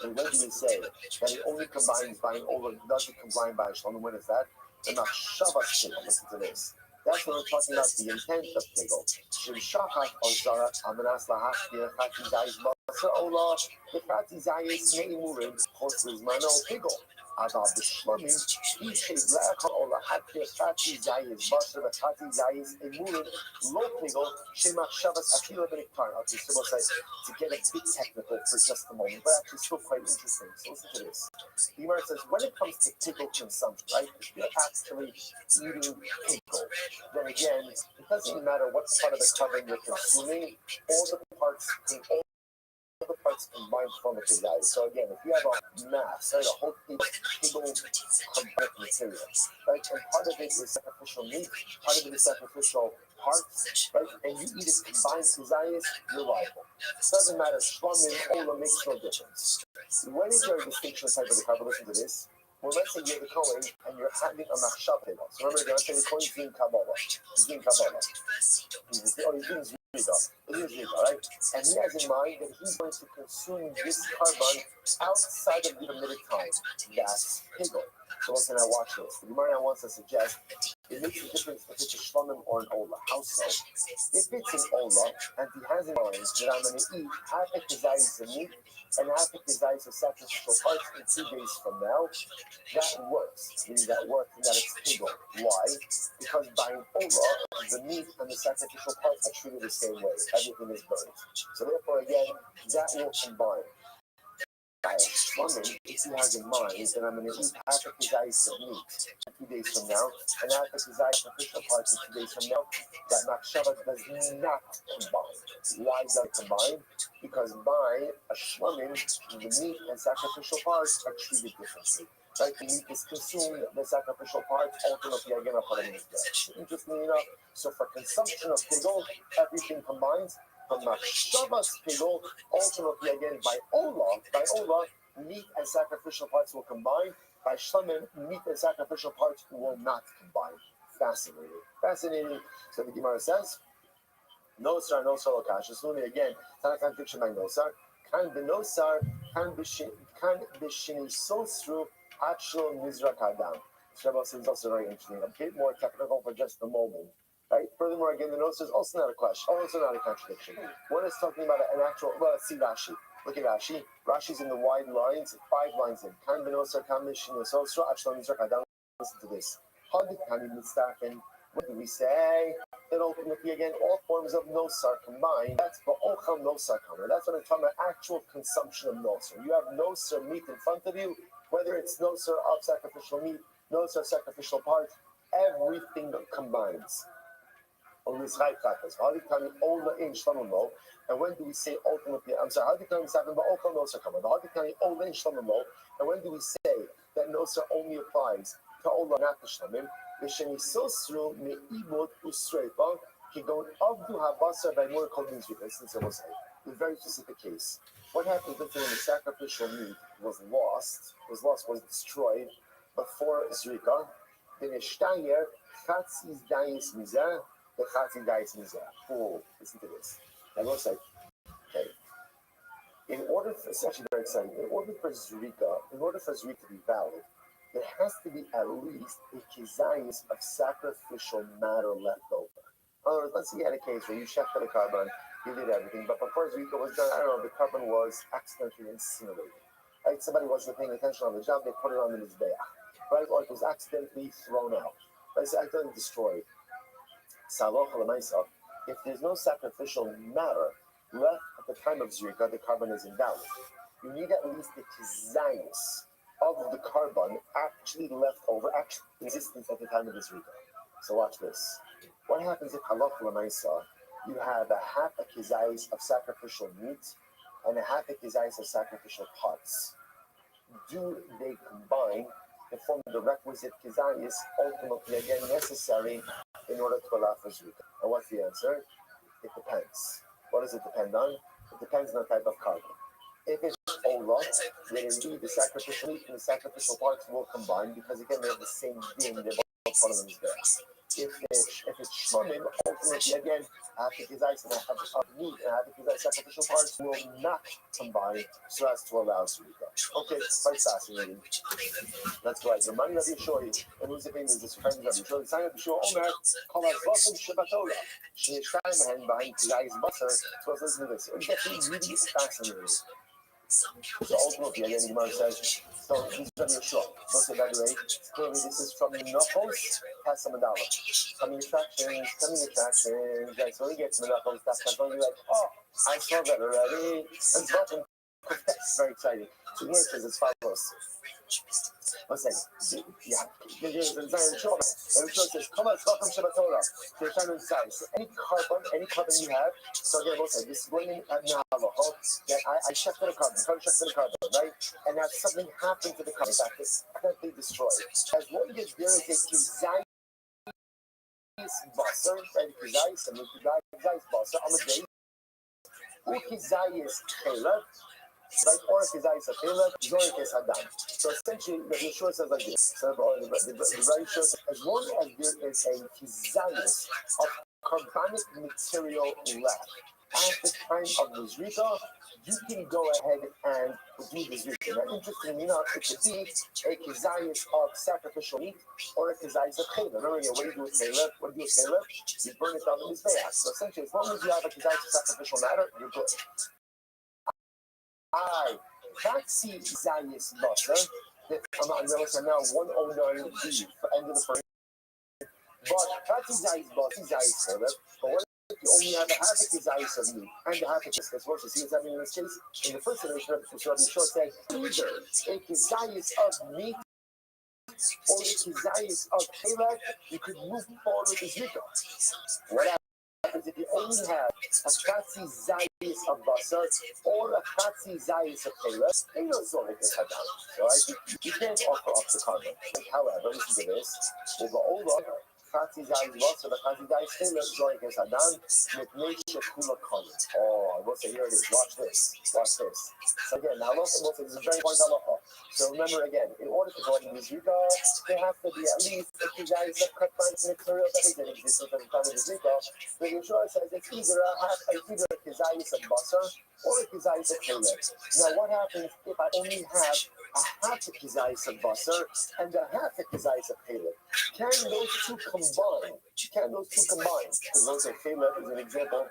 And when do we say that it only combines by an over, doesn't combine by a shalom? When is that? The machshavas pigel. Listen to this. That's when we're talking about the intent of pigel. Shim shachat ozara amenas lahashkir chati zayis b'asa ola b'chati zayis neimurim chos lizmano pigel. Adav b'shlamim ishe blecha ola hakir chati zayis b'asa b'chati zayis neimurim lo pigel shemachshavas akila b'niktar. Okay, so we'll say to get a bit technical for just a moment, but actually still quite interesting. So listen to this. The Gemara says when it comes to pigel consumption, right? If you're actually eating pigel, then again, it doesn't matter what part of the carbon you're consuming, all the parts combined from the kizayis. So again, if you have a mass, right, a whole pigel combined material, right, and part of it is sacrificial meat, part of it is sacrificial parts, right, and you eat it combined kizayis, you're liable. It doesn't matter, shlamim, ola makes no difference. When is there a distinction type of the carbon? Listen to this. Well, let's say you're the Kohen and you're having a machshav table. So remember, you're not saying the Kohen's doing Kabbalah. He's doing Kabbalah. He's doing right? And he has in mind that he's going to consume this carbon outside of the limited time. That's Hegel. So what can I watch this? The Gemara wants to suggest it makes a difference if it's a shlamim or an ola. How so? If it's an ola and he has in mind that I'm going to eat half a kazayis of meat and half a kazayis of sacrificial parts in 2 days from now, that works. Meaning that works and that it's Hegel. Why? Because by an ola, the meat and the sacrificial parts are treated the same way. Everything is burned. So therefore, again, that will combine. By a shlamim, if he has in mind that I'm going to eat half a kazayis of meat 2 days from now, and half a kazayis of official parts in 2 days from now, that machshava does not combine. Why does that combine? Because by a shlamim, the meat and sacrificial parts are treated differently. Right, the meat is consumed, the sacrificial parts ultimately are going to put in his death. Interestingly enough, so for consumption of pigol, everything combines. From machshavas pigol, ultimately again by ola, meat and sacrificial parts will combine. By shlamim, meat and sacrificial parts will not combine. Fascinating. So the Gemara says, nosar lokash. This only again, not a contradiction by nosar. Kan benosar, kan b'shini sosru. Actual Mizrak Adam. Shabbos is also very interesting. A bit more technical for just a moment. Right? Furthermore, again, the notes is also not a question, also not a contradiction. One is talking about an actual, well, let's see Rashi. Look at Rashi. Rashi's in the wide lines, 5 lines in. Kan benosar, kan mishin, yososro, actual Mizrak Adam. Listen to this. Hadit kani mitztafen. What do we say? That ultimately, again, all forms of nosar combined. That's ba'ocham nosar combined. That's what I'm talking about, actual consumption of nosar. You have nosar meat in front of you, whether it's nosar of sacrificial meat, nosar sacrificial parts, everything combines. And when do we say ultimately, I'm sorry, and when do we say that nosar only applies to ola, not to shlamim? There's a very specific case. What happens if when the sacrificial meat was destroyed before Zrika? Then a shtayer chatzis dayis mizah, the chatzis dayis mizah. Oh, listen to this. I will say, okay. It's actually very exciting. In order for Zrika to be valid, there has to be at least a kizayis of sacrificial matter left over. In other words, let's say you had a case where you shechted a carbon, you did everything, but before Zrika was done, I don't know, the carbon was accidentally incinerated. Right? Somebody wasn't paying attention on the job, they put it on the mizbeach. Right? Or it was accidentally thrown out. Right? So accidentally destroyed. If there's no sacrificial matter left at the time of Zrika, the carbon is invalid. You need at least the kizayis of the carbon actually left over, actually in existence at the time of the Zrika. So watch this. What happens if halach l'maisa, you have a half a kizayis of sacrificial meat and a half a kizayis of sacrificial parts? Do they combine to form the requisite kizayis, ultimately again necessary in order to allow for Zrika? And what's the answer? It depends. What does it depend on? It depends on the type of carbon. If it's ola, then indeed the sacrificial meat and the sacrificial parts will combine because again they have the same being, they're both part of them there. If it's shlamim, ultimately again, half the kizayis of meat and half the kizayis sacrificial parts will not combine so as to allow Zrika. Okay, quite fascinating. Let's go ahead. The money of Yeshua, and who's the thing is this friend of Yeshua? The sign of Yeshua Omer, called as Vasim Shabatola. She is trying to behind kizayis butter. So let's listen to this. It's actually really fascinating. So ultimately, again, the Gemara says, so this is from Yeshua. Don't say, by the way, clearly this is from Nachos, past Samadala. Coming attractions. Right, so when you get to the Nachos, that's when you're like, oh, I saw that already. And Zvatim, that's very exciting. So here it says as follows. One second. Yeah. There's a design in Shua. And Yeshua says, come on, welcome Shabbat Torah. So you're trying to decide. So any carbon you have, so again, we'll say, this is going in at Nahalacha, that I checked for the carbon, right? And now something happened to the carbon, that is completely destroyed. As long as there is a kizayis basar, right? Kizayis, and kizayis basar on the day, or kizayis chelav, right? Or kizayis chelav, zorik es hadam. So essentially, the Yeshua says like this. So the Yeshua says, as long as there is a kizayis of carbonic material left at the time of the zrika, you can go ahead and do the zrika. Now, interestingly enough, it could be a kizayis of sacrificial meat or a kizayis of chaylev. Remember again, what do you do with chaylev? What do you do with chaylev? You burn it down in the mizbeach. So essentially, as long as you have a kizayis of sacrificial matter, you're good. That's the zayis butter. I'm not now 109B for end of the first. But that's zayis butter, zayis chaylev. But what if you only have a half a kizayis of meat and a half a kizayis? That's what you see what's happening in this case. In the first iteration of the Rabbi Shor said either a kizayis of meat or a kizayis of chaylev, you could move forward with the zrika. What happens if you only have a chatzi zayis of basar or a chatzi zayis of chaylev? You know, it's all like this. Right? You can't offer up the carbon. However, listen to this. Chatzi zayis basar, the chatzi zayis chaylev, join against Adam. Oh, I will say, here it is. Watch this. Watch this. So again, now look, this is a very important halacha. So remember again, in order to go into the zrika, there have to be at least a kizayis of cut bank material that is in existence at the time of the zrika. The Yeshua says it's either a kizayis of basar or a kizayis of chaylev. Now, what happens if I only have a half a kizayis of basar and a half a kizayis of chaylev? Can those two combine? Because those are chaylev is an example of a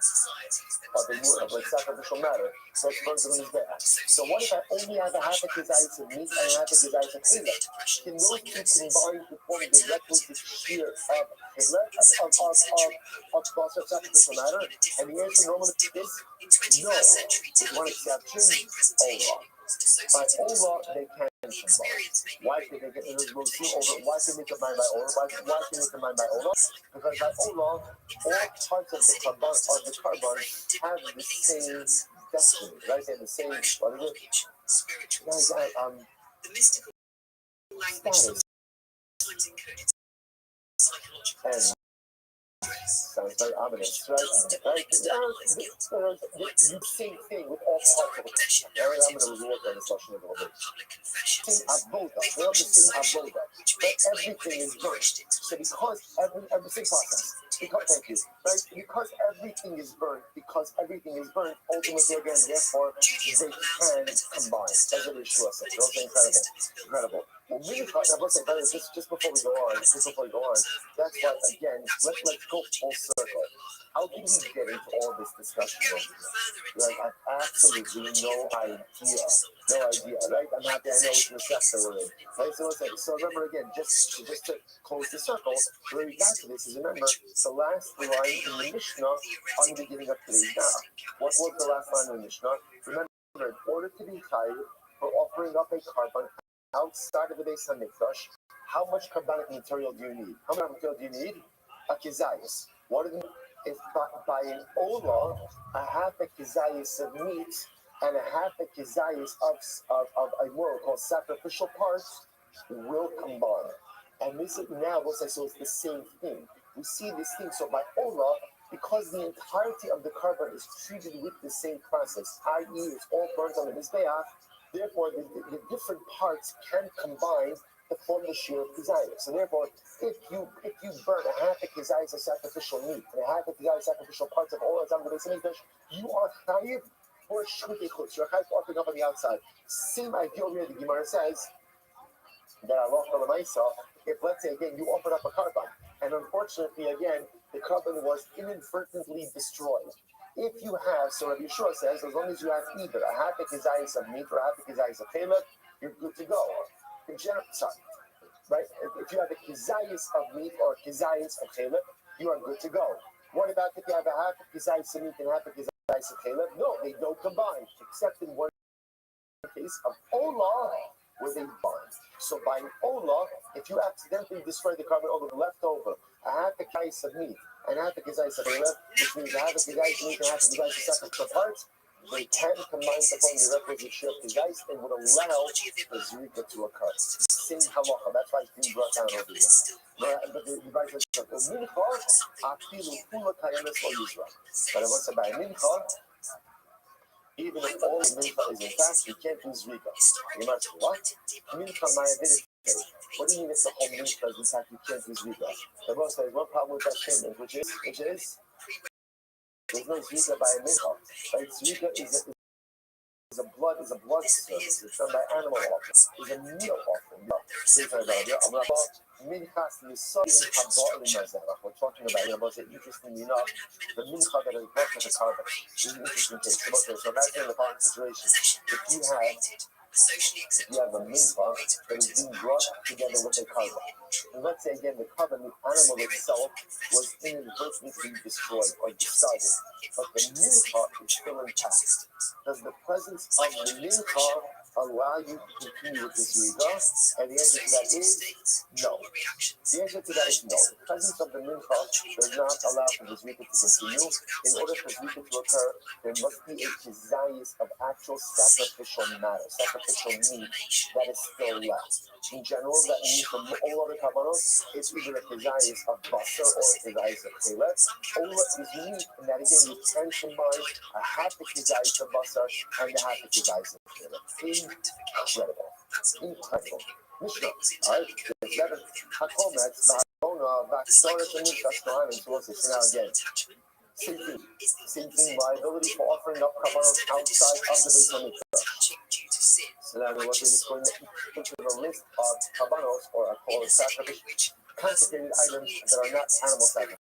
sacrificial matter. So it's burnt on his back. So what if I only have a half a kizayis of meat and a half a kizayis of chaylev? Can those two combine to form the requisite shear of chaylev, of basar sacrificial matter? And the answer normally is no. There's one exception, Allah. By Allah, they can combine. Why can they get into the see over? Why can they combine by Allah? Why can they combine by Allah? Because by Allah, all parts of the carbon have the same destiny, right? They have the same status. And sounds very ominous, right? The same thing with all parts of it. I'm going to work on this lesson a little bit. Same avoda, they're on the same avoda, but everything is burnt. So because every same process. Because everything is burnt, ultimately again, therefore, they can combine. That's what Yeshua says. That's incredible. Well, really, just before we go on, that's why, again, let's go full circle. How can we get into all this discussion? Like, I have absolutely no idea, right? I'm happy I know which recessor we're in. Right? So remember again, just to close the circle, where we got to this is, remember, the last line in the Mishnah on the beginning of today's daf. What was the last line in the Mishnah? Remember, in order to be chayiv for offering up a carbon outside of the Beis Hamikdash, how much carbonic material do you need? How much material do you need? A kizayis. What is if by an olah, a half a kizayis of meat and a half a kizayis of a what called sacrificial parts will combine. And this is now we'll say so it's the same thing. We see this thing. So by olah, because the entirety of the carbon is treated with the same process, i.e., it's all burnt on the mizbeach, therefore the different parts can combine to form the shear of kizayis. So therefore, if you burn a half a kizayis of sacrificial meat and a half a kizayis of sacrificial parts of all that's on the Beis Hamikdash, you are chayiv for shutei chutz. You're chayiv for offering up on the outside. Same idea here. The Gemara says that Allah if let's say again you offered up a carbon and unfortunately again the carbon was inadvertently destroyed. If you have, so Rabbi Yeshua says, as long as you have either a half a kizayis of meat or a half a kizayis of chaylev, you're good to go. In general, right? If you have a kizayis of meat or a kizayis of chaylev, you are good to go. What about if you have a half a kizayis of meat and half a kizayis of chaylev? No, they don't combine, except in one case of olah, where they bind. So by olah, if you accidentally destroy the carbon over the leftover, a half a kizayis of meat and half a kizayis of chaylev, which means a half a kizayis of meat and half a kizayis of sacrificial parts, they can combine to form the requisite shear of kizayis and would allow the zrika to occur. Same halacha. That's why it's being brought down over here. But the Bible says, mincha, afilu kula kayemes lo yizra. But I want to say by mincha, even if all the mincha is intact, you can't do zrika. You must what? Mincha ma'avidit. What do you mean if the whole mincha is intact, you can't do zrika? The Bible says one problem with that statement, which is There's no zrika by a mincha. Right? Zrika is a blood service. It's done by animal offerings. It's a meal offering. We're talking about, interestingly enough, the mincha that is brought to the carbon. This is an interesting case. So imagine the following situation. If you have a mincha that is being brought together with a carbon. And let's say again, the carbon, the animal itself, was inadvertently destroyed or discarded. But the mincha is still intact. Does the presence of the mincha allow you to continue with the zriga? And the answer to that is no. The answer to that is no. The presence of the mincha does not allow for the zriga to continue. In order for zriga to occur, there must be a kizayis of actual sacrificial matter, sacrificial meat that is still left. In general, that means from all other kabbalos, it's either a kizayis of basar or a kizayis of kelet. Ola is unique in that again you can combine a half a kizayis of basar and a half a kizayis of kelet. Incredible. Incredible. Mishnah. Alright, the seventh Hakometz, Bahona, Bakstoris, and Mishkashnohan, and so on. So now again. Same thing, liability for offering up kabbalos outside of the Beit HaMikdash. So now we're looking at going into the list of kabbalos, or I call it sacrifice, consecrated items that are not animal sacrifices.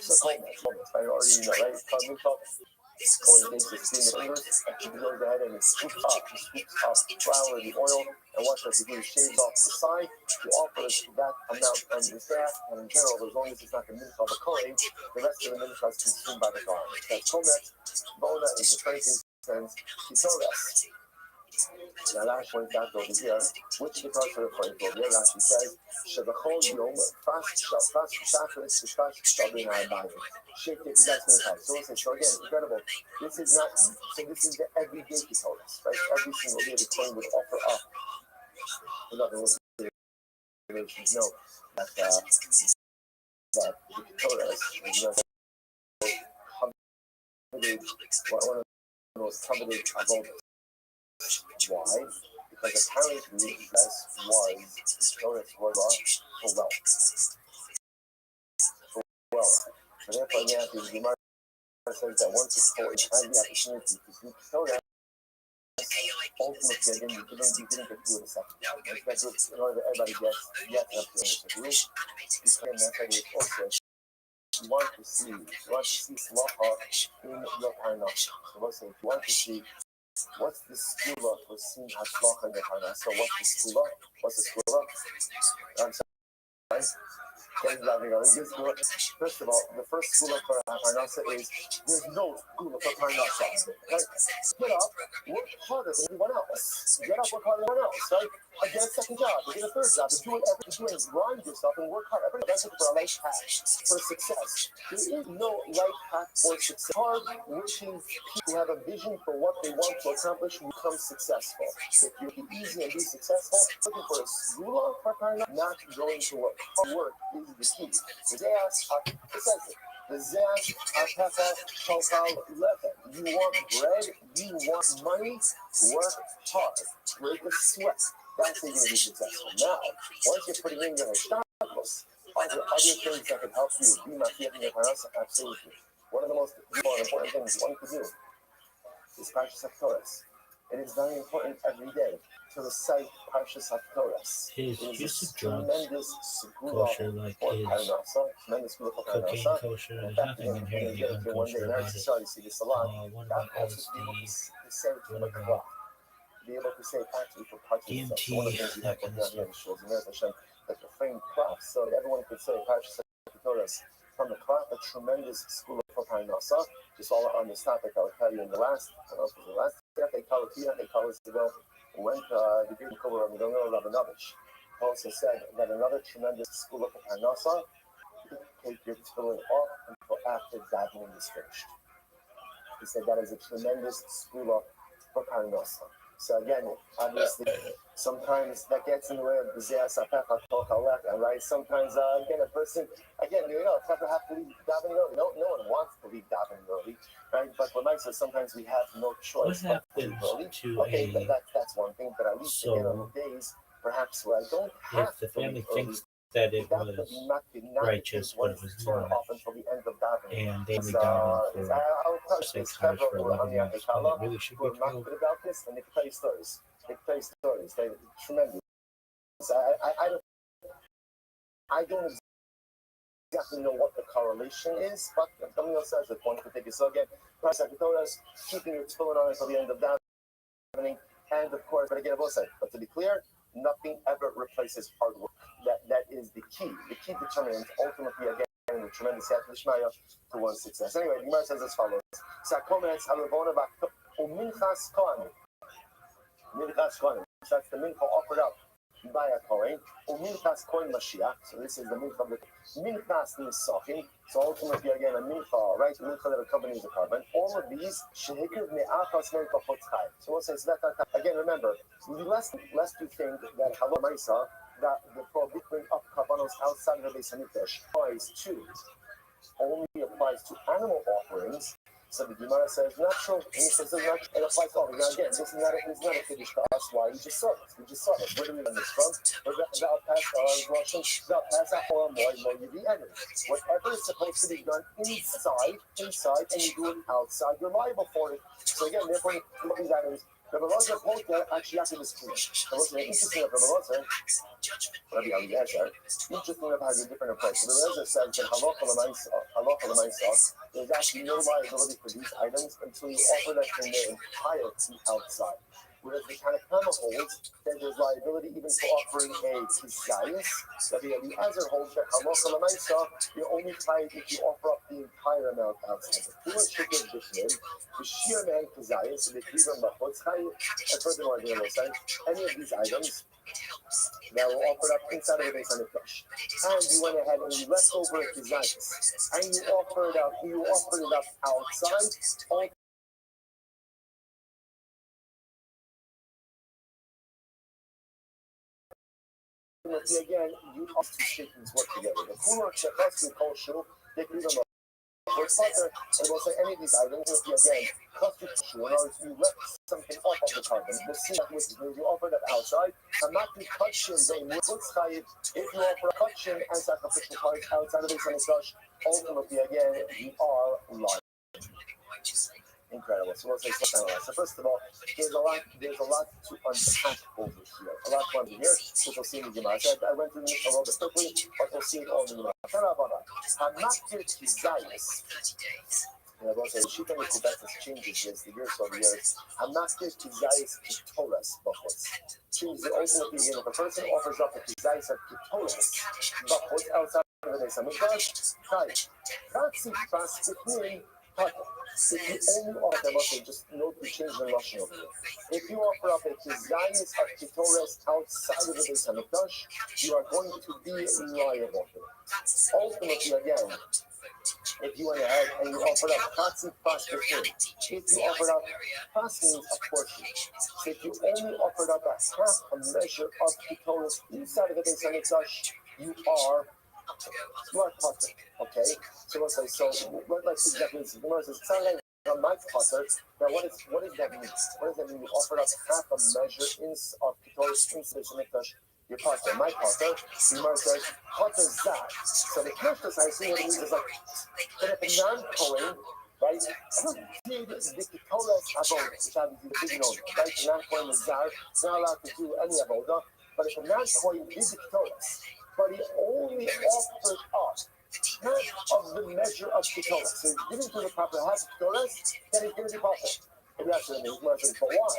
So Hakometz, I already know, right? Going into the fingers, he goes ahead and scoops up flour, the oil, and what does he do? Shaves off the side. He offers that amount on his staff, and in general, as long as it's not the mincha of a kohen, the rest of the mincha is consumed by the garment. That's Komet. Bona is the frankincense. He told us. Now, Rashi points out over here, which the Torah referring to over here. Rashi says, "Shebachol yom fast shacharis v'fast shabin ha'abayim." Shake it, that's going to help. So again, incredible. This is not. So this is the everyday Torah, right? Every single day the Kohen would offer up. In other words, know that the Torah is one of the most coveted avodas. Why? Because apparently this was the Torah for wealth. For wealth. So therefore, again, the Gemara says that once the Torah had the opportunity to do Torah, ultimately, again, you didn't get to do it a second time. Because in order that everybody gets up to the roof, and that's why we also want to see slacha in your parnasa. So let's say if you want to see what's the skula for seeing haslacha in the parnasa. So what's the skula? I'm sorry. First of all, the first skula for parnasa is there's no skula for parnasa. Right? Get up, work harder than everyone else. Get up, work harder than everyone else. Right? Get a second job, get a third job, do it, grind yourself and work hard. Everybody does it for a life hack, for success. There is no life hack for success. Hard wishing people who have a vision for what they want to accomplish will become successful. If you can easy and be successful, looking for a skula for parnasa, not going to work. Hard work is the key. The Zeach Apecha Shofal Lechen. You want bread, you want money, work hard, break a sweat. That's how you're going to be successful. Now, once you're putting in your shackles, are there other things that can help you be mafia in your house? Absolutely. One of the most important things one could do is Parshas HaKtoras. It is very important every day to recite Parshas HaKtoras. His it use is of drugs, tremendous kosher like his tremendous cocaine kosher. There's nothing inherently unkosher about it. What about LSD? What about be able to say actually for Parshas DMT? one of the things we have That kind working of on here in stuff. the shul, Zemer Hashem, like the framed crops, so that everyone could say Parshas HaKtoras from the crop, a tremendous school for parnasa. Just all on this topic, I'll tell you in the last, they call it Tia, they call it Zivil, went the Greek Kober of Migdal Rabinovich. Also said that another tremendous school of parnasa, take your tefillin off until after davening is finished. He said that is a tremendous school for parnasa. So again, obviously, sometimes that gets in the way of the Zeas Apecha Kolchalek, right? Sometimes, again, a person, again, it's not to have to leave davening early. No one wants to leave davening early, right? But what Mike says, sometimes we have no choice. What happens to that's one thing, but at least again on the days, perhaps where I don't have if the to family leave early, thinks that it that was would not be not righteous, but it was turn not. off until the end of davening. And they It's, only davened I'll tell for you, 6 hours for 11 years. But it really should who be are not 12. good about this, and they can tell you stories. They can tell you stories. They're tremendous. I don't exactly know what the correlation is, but Gamliel says that one could take it. So again, keeping your tefillin on until the end of davening, and of course, but again, both sides. But to be clear, nothing ever replaces hard work. That is the key determinant. Ultimately, again, the tremendous Lishmaya to one's success. Anyway, the Gemara says as follows: Sakomets halavona uminchas kohanim. Minchas kohanim. That's the mincha offered up by a kohen. Uminchas kohen Mashiach. So this is the mincha of the minchas nisachim. So ultimately, again, a mincha, right? The mincha that accompanies the carbon. All of these shehikriv me'achas mincha chotzchai. So we'll say so that again. Remember, lest you think that halal ma'isa, that the prohibition of karbanos outside of the Beis Hamikdash only applies to animal offerings. So the Gemara says natural, and it says natural, it applies to all. Now again, this is not a finish to us. Why? We just saw this. Where do we learn this from? Whatever is supposed to be done inside, and you do it outside, you're liable for it. So again, therefore, these items. Rabbi Elazar holds that actually after this clean. So what's interesting of Rabbi Elazar, Rabbi Eliezer, interesting of how a different approach. Rabbi Eliezer says that halacha l'maisa, there's actually no liability for these items until you offer them in their entirety outside. Whereas the Tanakama holds that there's liability even for offering a kizayis. Rabbi Eliezer holds that halacha l'maisa, you're only tied if you offer up the entire amount outside. The Pura Shukr Bishnim, the Shir Man kizayis, the Kriva Machotzchai, and furthermore, the other side, any of these items that were offered up inside of the Beis Hamikdash, and you went ahead and you left over a kizayis, and you offered it up outside. Again, you have two statements work together. The Kulor Shechasku Koshu, they can even and we'll say any of these items will be again Koshu, in other you left something off of the carbon. The sea which means you offer that outside, and not be kutchin, they would if you offer a kutchin and sacrificial parts outside of the Hamikdash, ultimately again, you are lying. Incredible. So we'll say something else. So first of all, there's a lot to unpack over here. A lot to unpack here, which we'll see in the Gemara. I went through this a little bit quickly, but we'll see it all in the Gemara. Hamakir Kizayis. And I will say, Shita Mekubetas changes this the years over years. Hamakir Kizayis Kitoras Bachos. Changes it ultimately again. If a person offers up a Kizayis of Kitoras Bachos outside of the Beis Hamikdash, Ratzi Pras Between. If you only offer them, okay, just note the change in Russian over here. If you offer up a Kizayis of Kitoras outside of the Beis Hamikdash, you are going to be liable for it. Ultimately, again, if you went ahead and you offered up Katsi Pas between, if you offered up Pas means a portion. So if you only offered up a half a measure of Kitoras inside of the Beis Hamikdash, you are potter. Okay, so let's say let's exactly this. The Gemara says it's not like a mic potter. Now, what does that mean? What does that mean? You offered up half a measure of Kitoras inside the Mikdash. Your potter, my potter. The Gemara says potter zat. So the Kishtas, I see what it means is like that if a non-Kohen, right, did the Kitoras avoda, which obviously the big note, right? The non-Kohen is zar, not allowed to do any avoda. But if a non-Kohen did the Kitoras, but he only offered up half of the measure of Ketoras. So he didn't do the proper half of Ketoras, then he's going to be perfect. Maybe that's what it means. But why?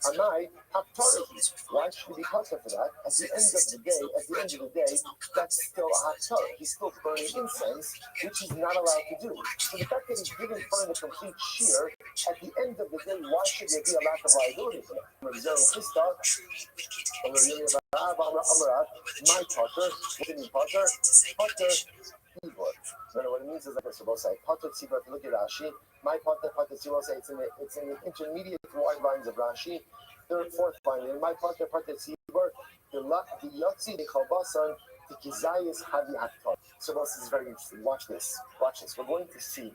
Amai, Haftarah. Why should he be perfect for that? At the end of the day, that's still a Haftarah. He's still burning incense, which he's not allowed to do. So the fact that he didn't burn the complete shear, at the end of the day, why should there be a lack of liability for that? My potter, what do you mean potter? Potter, Ivor. No, what it means is like this. We'll say potter tzibor. If you look at Rashi, my potter tzibor. Say it's in the intermediate wide lines of Rashi. Third, fourth line. In my potter tzibor, the yotzi the chalbasan the kizayis havi haktar. So this is very interesting. Watch this. We're going to see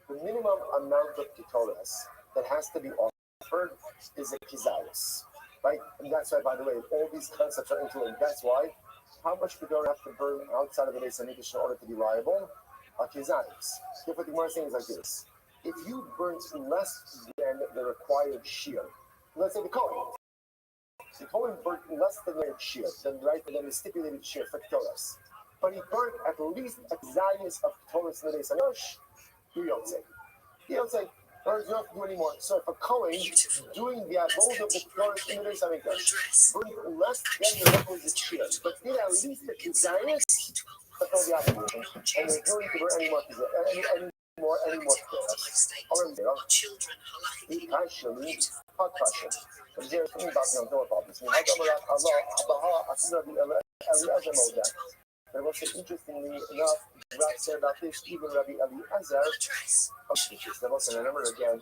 the minimum amount of kitoras that has to be offered is a kizayis. Right? And that's why, by the way, all these concepts are interlinked. That's why How much we don't have to burn outside of the Beis Hamikdash in order to be liable? Kizayis. Therefore, the Gemara is saying is like this: if you burn less than the required shear, let's say the Kohen burnt less than the shear, than the stipulated shear for Ketores, but he burnt at least a Kizayis of Ketores in the Beis Hamikdash, you don't say. You don't say. Or you don't have to do anymore. So if a Kohen doing the abode of the Ketores in the Beis Hamikdash burnt less than the requisite shear, but did at least the Kizayis, that's all the obligation, and there's no need to burn any more Ketores. But what's interestingly enough, Rav said about this, even Rabbi Eliezer, remember again,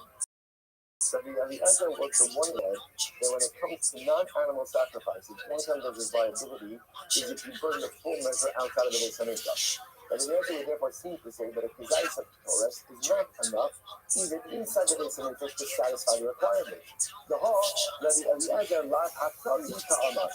Rabbi Eliezer was the one that when it comes to non-animal sacrifices, one time of his viability is if you burn the full measure outside of the Beis Hamikdash. Rabbi Eliezer would therefore seem to say that a Kizayis of Ketores is not enough even inside the Beis Hamikdash to satisfy the requirement. The whole Rabbi Eliezer la hakol yita'amah.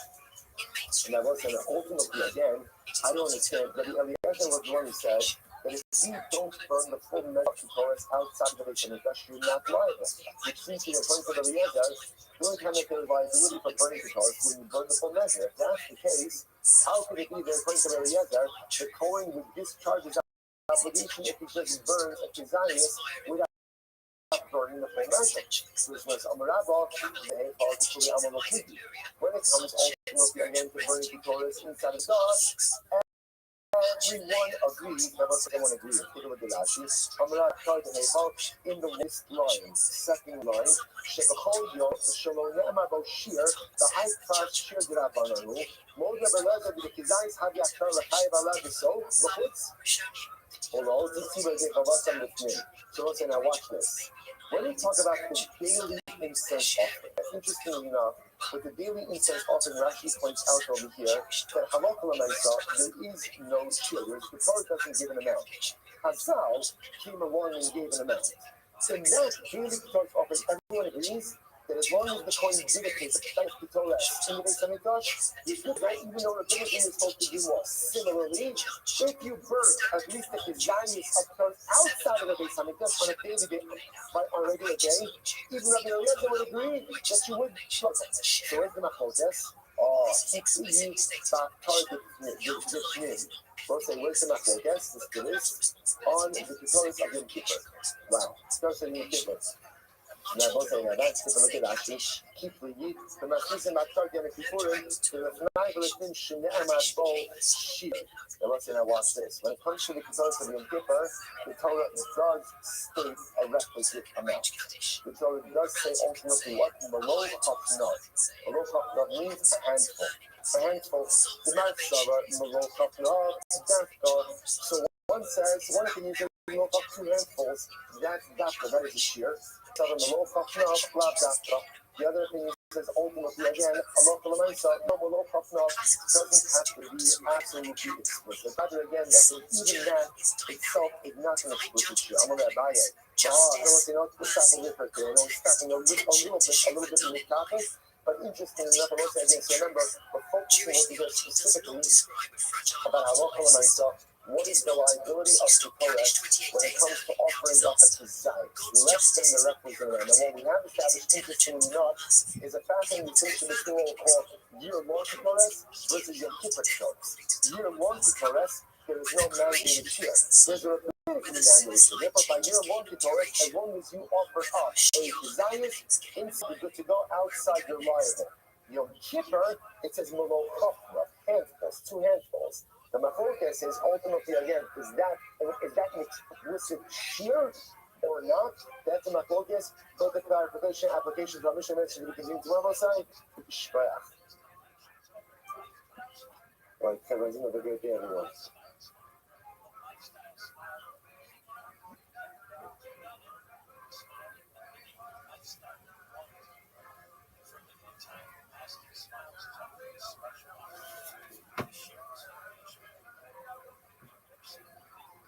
And I was saying that ultimately, again, I don't understand. Rabbi Eliezer was the one who said that if you don't burn the full measure of Ketores outside the Beis Hamikdash, you're not liable. Which seems to be according to Rabbi Eliezer, the only time that there is liability for burning Ketores when you burn the full measure. If that's the case, how could it be that according to Rabbi Eliezer, the Kohen would discharge his obligation if he just burns a Kizayis without burning the full measure? Which was Amarabah, when it comes ultimately again to burning Ketores inside of God, everyone agrees, never someone agrees. Take a look at Rashi. In the list line, second line, the high class shir d'Rabbananu, Moda Beleza the Kizayis have Yakar L'Chai Balad so although this is so let's say now watch this. When we talk about the daily incense offering, interestingly enough, with the daily incense offering, Rashi points out over here that halakha l'maisa, there is no shear. The Torah doesn't give an amount. Hazal came along and gave an amount. So in that daily Torah offering, everyone agrees that as long as the coin did a case of the Torah in the Beis Hamikdash, you could go even though the thing is supposed to do more. Similarly, if you burn at least the Kizayis of Torah outside of the Beis Hamikdash on a daily day, on a regular day, even Rabbi Eliezer would agree that you would shut it. So where's the Machotes? Oh, it's you back target this. We'll say, where's the Machotes? This on the Torah of Yom Kippur. Wow, starts in Yom Kippur. Now, both saying that, take a look at Rashi. Keep the Yid, the Maschis and Maktar Gem Kippurim, to the Fnaivelistin Shine'amat Bo Shir. Now, let's say, now watch this. When it comes to the Ketores of Yom Kippur, the Torah does state a requisite amount. The Torah does say ultimately what? Malol Chafnot. Malol Chafnot means a handful. A handful. The Matzara, Malol Chafnot, so one says, one can use Malol Chaf 2 handfuls. That's Dafka, that is a shear. The other thing is ultimately again, halakha l'maisa, no malol chafnah doesn't have to be absolutely explicit. Rather again, that even that itself is not an explicit shear. I'm gonna buy it. We're stopping it right there. We're stopping a little bit in the topic. But interestingly enough, I want to say again, so remember, we're focusing over here specifically about halakha l'maisa. What is the liability of the Torah when it comes to offering up a Kizayis, less than the requisite amount? Now, what we have established, interestingly enough, is a fascinating distinction between what we call year-long Ketores versus Yom Kippur Ketores. Year-long Ketores, there is no mandated shear. There's a rabbinically mandated shear. Therefore, by year-long Ketores, as long as you offer up a Kizayis, inside, good to go, outside, you're liable. Yom Kippur, it says Malol Chafnah, handfuls, 2 handfuls. The Machotes is ultimately again, is that an explicit shear or not? That's the Machotes. But the clarification applications of Mishnah mentioned we can do tomorrow side. Shprach. Right, everyone's have a great day, everyone.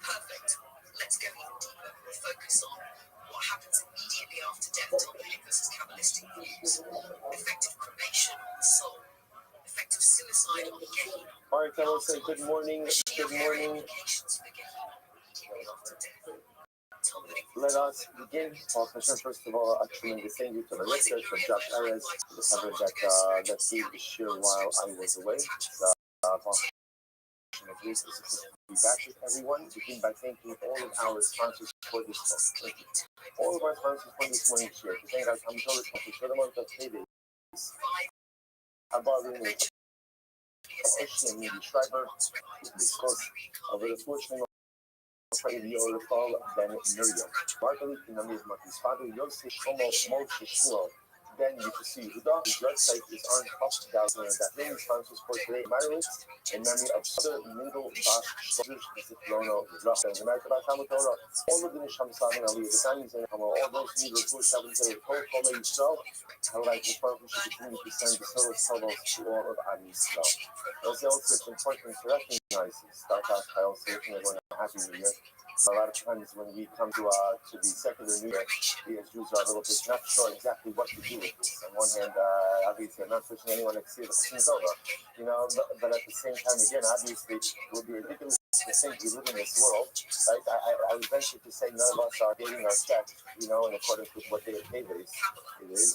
Perfect. Let's go even deeper. Focus on what happens immediately after death on Hilchos Kabbalistic views. Effective cremation on the soul. Effective All right, I will say good morning. Good morning. Let us begin. First of all, a tremendous thank you to the research of Josh Perez, the cover that did share while I was away. It's be back with everyone. Begin by thanking all of our sponsors for this talk. All of our sponsors for this morning share. To thank our Kamitola sponsors for the month of paydays. About Ocean Media Schreiber, discuss over the fortune of the Oracle Ben Miriam. Margaret Pinamir Matis father Yosef Shomo Moshe Shmuel. Ben Yikusi Huda, his website is on top that name sponsors for today Marilyn in memory of other middle Bosch soldiers visit Lono Russia and America by Kamatola. All of the Nisham Slavin Ali, the Chinese and all those who need to seven to the whole Koma Yisrael, how like the partnership between the send the solos to all of Am Yisrael. As also it's important to recognize start out by also wishing everyone a happy new year. So a lot of times when we come to the secular new year, we as Jews are a little bit not sure exactly what to do with this. On one hand, obviously I'm not pushing anyone to see the things over, but at the same time, again, obviously it would be ridiculous to think we live in this world, right? I would venture to say none of us are dating our sex, in accordance with what their pay is,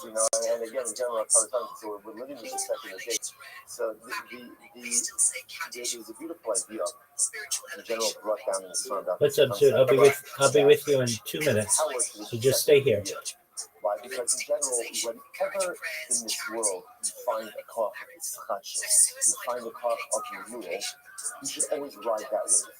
and again, in general, our times, so we're living with the secular date. So there's a beautiful idea in general brought down in the Son about what's up, dude? I'll be with you in 2 minutes. So just stay here. Why? Because in general, whenever in this world you find a koch of tzchachos, you find a koch of renewal, you should always ride that wave.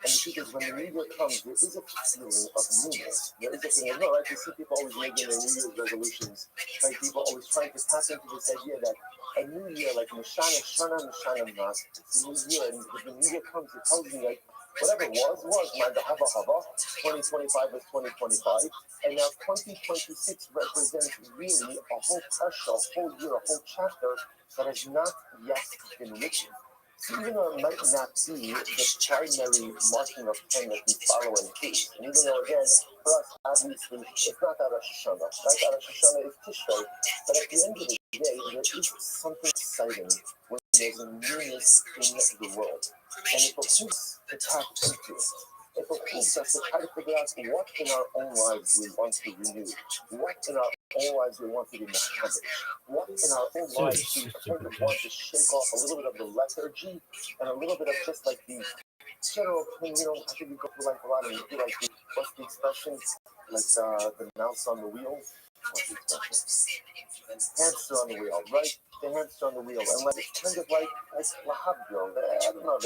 And the truth is, when the new year comes, there is a feeling of newness. There is a feeling, right? You see people always making their New Year's resolutions. Right? People always trying to tap into this idea that a new year, like Mishana, Shana, Mishana, Mas, it's a new year. And when the new year comes, it tells you, like, whatever was, my Hava Hava, 2025 was 2025. And now 2026 represents really a whole pressure, a whole year, a whole chapter that has not yet been written. So even though it might not be the primary marking of pen that we follow and teach, and even though again, for us, obviously, it's not that Rosh Hashanah, right? That Rosh Hashanah is Tishrei, but at the end of the day, there is something exciting when there's a newness in the world. And it behooves to tap into it. It behooves us to try to figure out what in our own lives we want to renew, what in our own lives we want to be mechanic, what in our own lives we kind of want to shake off a little bit of the lethargy and a little bit of just like the general thing, I think we go through life a lot and we feel like what's the expression? Like the mouse on the wheel. What's the expression? Hamster on the wheel, right? The hamster on the wheel. And like it's kind of like Lahabyo. I don't know,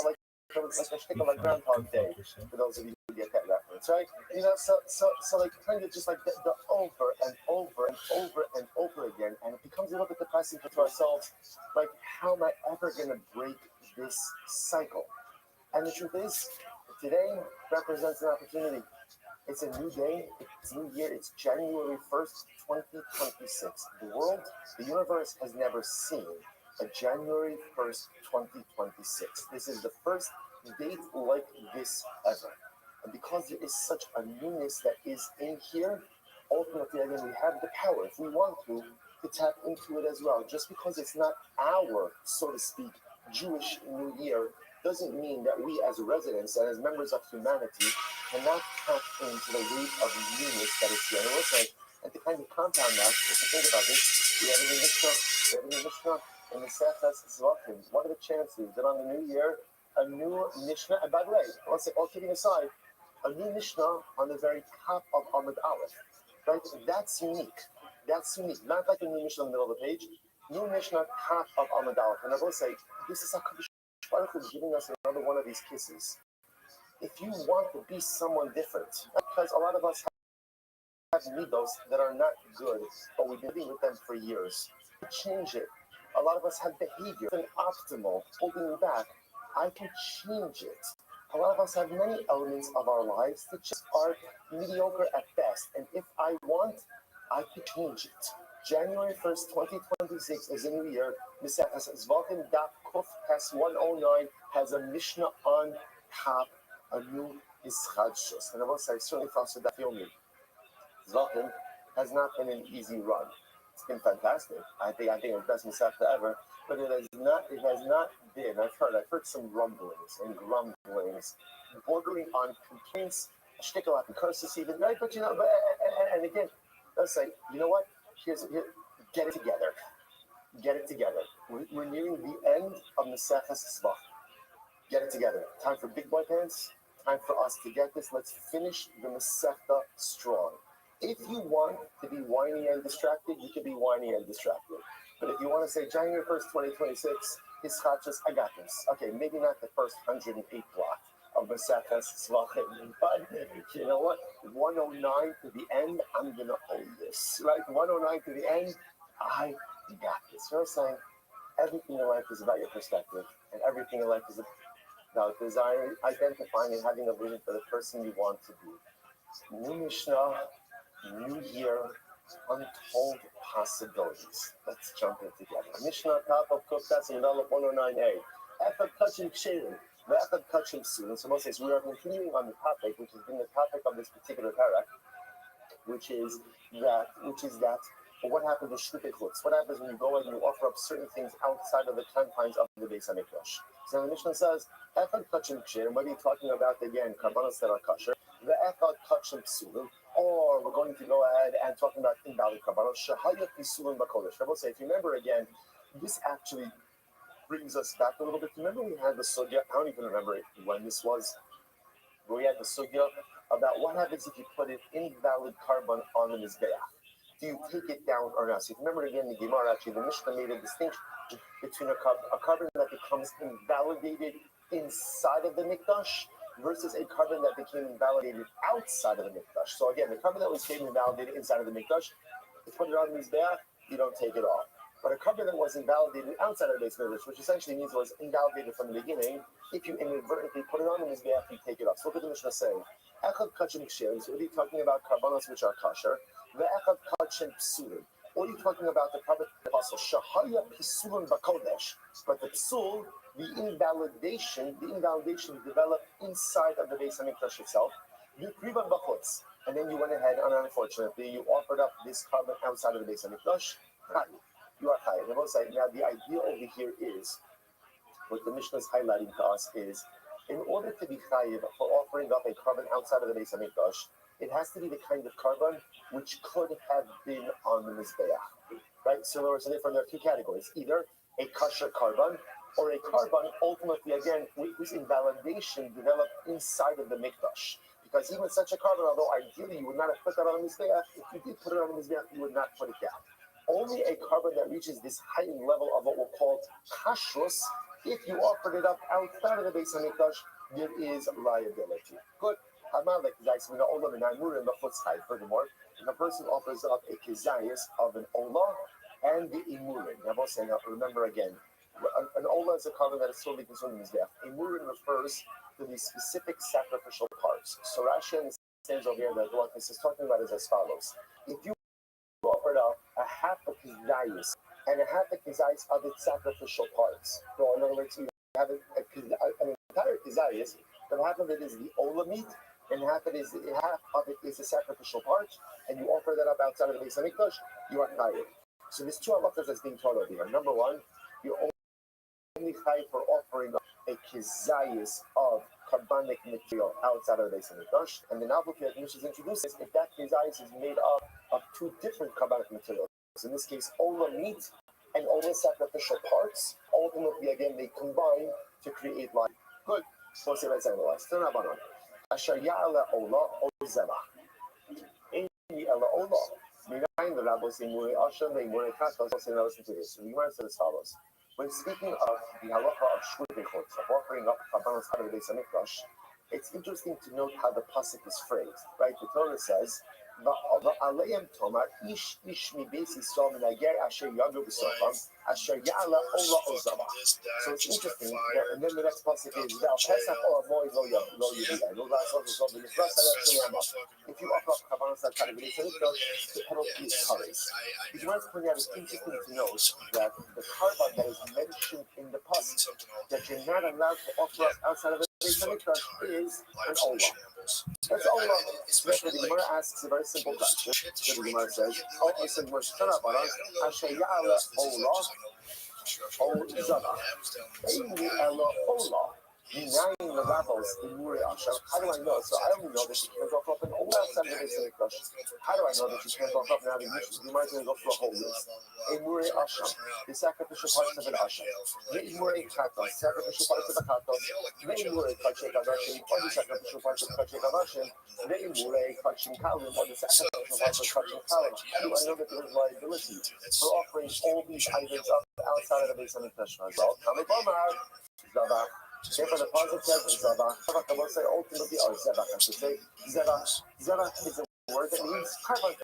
like a stick of like Groundhog Day, for those of you who get that reference, right? So like kind of just like the over and over and over and over again, and it becomes a little bit depressing to ourselves, like how am I ever going to break this cycle? And the truth is, today represents an opportunity. It's a new day, it's a new year, it's January 1st, 2026. The world, the universe has never seen a January 1st, 2026. This is the first date like this ever. And because there is such a newness that is in here, ultimately, again, we have the power, if we want to tap into it as well. Just because it's not our, so to speak, Jewish New Year, doesn't mean that we as residents and as members of humanity cannot tap into the wave of newness that is here. And to kind of compound that, if you think about this, we have a new Mishnah in the Sefas Zvakim. What are the chances that on the new year, a new Mishnah, and by the way, let's say, all kidding aside, a new Mishnah on the very top of Amud Aleph, right? That's unique. Not like a new Mishnah in the middle of the page. New Mishnah, top of Amud Aleph. And I will say, this is HaKadosh Baruch Hu giving us another one of these kisses. If you want to be someone different, because a lot of us have midos that are not good, but we've been living with them for years. Change it. A lot of us have behavior and optimal, holding you back. I can change it. A lot of us have many elements of our lives that just are mediocre at best. And if I want, I can change it. January 1st, 2026 is a new year. Mesechus Zvakim Daf Kuf Tes 109 has a Mishnah on top, a new Ischadshus. And I will say, certainly for us, that Zvakim has not been an easy run. It's been fantastic. I think it's the best Masechta ever. But it has not been. I've heard some rumblings and grumblings, bordering on complaints, shtickle and curses even, right? But and again, let's say, you know what? Here, get it together. Get it together. We're nearing the end of Maseches Tzvach. Get it together. Time for big boy pants. Time for us to get this. Let's finish the Masechta strong. If you want to be whiny and distracted, you can be whiny and distracted. But if you want to say January 1st, 2026, his chachas, I got this. Okay, maybe not the first 108 block of Maseches Tzvachim, but you know what? 109 to the end, I'm going to own this. Right? 109 to the end, I got this. You know what I'm saying? Everything in life is about your perspective, and everything in life is about desiring, identifying, and having a vision for the person you want to be. New Mishnah, new year, untold possibilities. Let's jump in together. Mishnah top of Kuftas and develop 109a. Echad kachim ksherim, ve'echad kachim sulim. So Moses, we are continuing on the topic, which has been the topic of this particular parak, which is that what happens with shluchos? What happens when you go and you offer up certain things outside of the confines of the Beis Hamikdash? So the Mishnah says, echad kachim ksherim. What are you talking about again? Karbanos that are kosher. Ve'echad kachim sulim. Or we're going to go ahead and talking about invalid karbanos. Shahayat pisulim bakodesh. I will say, if you remember again, this actually brings us back a little bit. Remember we had the sugya. I don't even remember when this was. But we had the sugya about what happens if you put an invalid carbon on the mizbeach. Do you take it down or not? So if you remember again, the Gemara actually, the Mishnah made a distinction between a carbon that becomes invalidated inside of the mikdash versus a carbon that became invalidated outside of the mikdash. So again, the carbon that was invalidated inside of the mikdash, you put it on the mizbeach, you don't take it off. But a carbon that was invalidated outside of the Beis Hamikdash, which essentially means it was invalidated from the beginning, if you inadvertently put it on the mizbeach, you take it off. So look at the Mishnah saying, echad kachim ksherim. So are you talking about karbanos which are kosher? Ve'echad kachim psulim. Or are you talking about the carbon apostle shahaya pisulim bakodesh? But the psul, the invalidation developed inside of the Beis Hamikdash itself. V'krivan bachutz. And then you went ahead and unfortunately you offered up this carbon outside of the Beis Hamikdash. You are chayav. Now the idea over here is, what the Mishnah is highlighting to us is, in order to be chayav for offering up a carbon outside of the Beis Hamikdash, it has to be the kind of carbon which could have been on the mizbeach, right? So there are two categories: either a kosher carbon or a carbon ultimately again whose invalidation developed inside of the mikdash. Because even such a carbon, although ideally you would not have put that on the mizbeach, if you did put it on the mizbeach, you would not put it down. Only a carbon that reaches this heightened level of what we'll call kashrus, if you offered it up outside of the Beis Hamikdash, there is liability. Good. Furthermore, if a person offers up a kizayis of an olah and the imurin. Now remember again, an olah is a carbon that is solely consumed in mizbeach. Imurin refers to the specific sacrificial parts. So Rashi understands over here that what this is talking about is as follows. If you offered up a half a kizayis and a half a kizayis of its sacrificial parts. So in other words, you have an entire kizayis, but half of it is the olah meat, and half of it is the sacrificial part, and you offer that up outside of the Beis Hamikdash, you are chayav. So there's two halachas that's being taught over here. Number one, you're only chayav for offering up a kizayis of carbonic material outside of the Beis Hamikdash, and the novelty that Mishnah introduces, if that kizayis is made up of two different carbonic materials, in this case, olah meat and olah sacrificial parts, ultimately again they combine to create life. Good. So let's say let's analyze. Asher ya'ala olah or zebach. Any ela olah. Behind the rabbis in Muri Asher, they Muri Katos, and listen to this. So the Gemara says as follows. When speaking of the halacha of shluchos, of offering up karbanos out of the Beis Hamikdash, it's interesting to note how the pasuk is phrased. Right? The Torah says, "Va'aleim tomar ish mi beis Yisrael minager asher yagu b'sofam asher ya'ala olah ozavah." So it's interesting. And then the next pasuk is, "Val pesach or moed lo yedida." If you offer up karbanos outside of the Beis Hamikdash, the penalty is charis. The Gemara is pointing out it's interesting to note that the carbon that is mentioned in the pasuk that you're not allowed to offer up outside of Beis Hamikdash is an Olah. That's Olah. Therefore, the Gemara asks a very simple question. So the Gemara says, "Oh, I said, we're shut up, Asher Ya'ala Olah, O Zava. Maybe Ella Olah. Nine levels in Muri Asher. How do I know? So I only know that she can't walk up and Olah outside the Beis Hamikdash. How do I know that she can't walk up now? The Gemara is going to go through a whole list. A Muri Asher, the sacrificial parts of an Asher. The Muri Chatos, sacrificial parts of a Chatos. The Muri Kachek Avashim, or the sacrificial parts of Kachek Avashim. The Muri Kachim Kalim, or the sacrificial parts of Kachim Kalim. How do I know that there is liability for offering all these items up outside of the Beis Hamikdash? Well, Kamibomar, Zava. Therefore, the positive says Zava. I will say ultimately, or Zeva, I should say. Zeva. Zeva is a word that means carbon.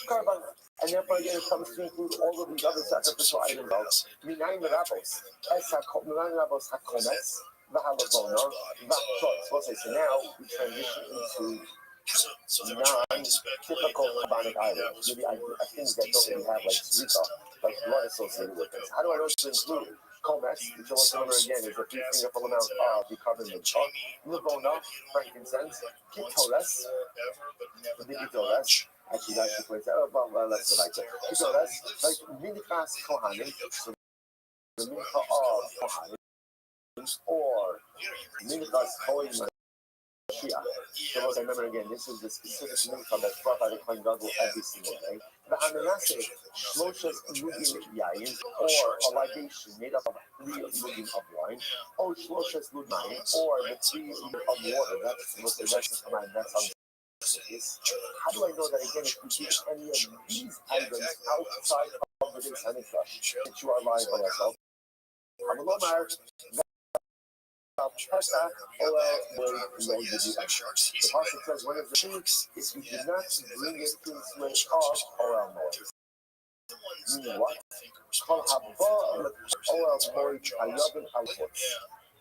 Carbon. And therefore, again, it comes to include all of these other sacrificial items. Minayin Rabos. Minayin Rabos Hakometz. Vahalavona. Vachot. So now we transition into non-typical rabbinic items. Maybe things that don't really have like zrika, like blood associated with this. How do I know to include? Kometz, which I want to remember again, is a 3-fingerful amount of the carbon with chalk. Livona, frankincense. Kitoles, the kitoles. Actually, that's the place. Let's go back to kitoles, like Minchas Kohanim, so the Mincha of Kohanim, or Minchas Kohanim. So once I remember again, this is the specific mincha that's brought by the Kohen Gadol every single day. The Hananase, Shloshas Lugim Yayin, or a libation made up of 3 lugim of wine, or Shloshas Ludayin, or the 3 of water. That's the command. That's how it's. How do I know that again? If you give any of these items outside of the Beis Hamikdash, that you are liable as well? The Pasuk says, one of the things is you do not bring it to the way of oral noise. Meaning what?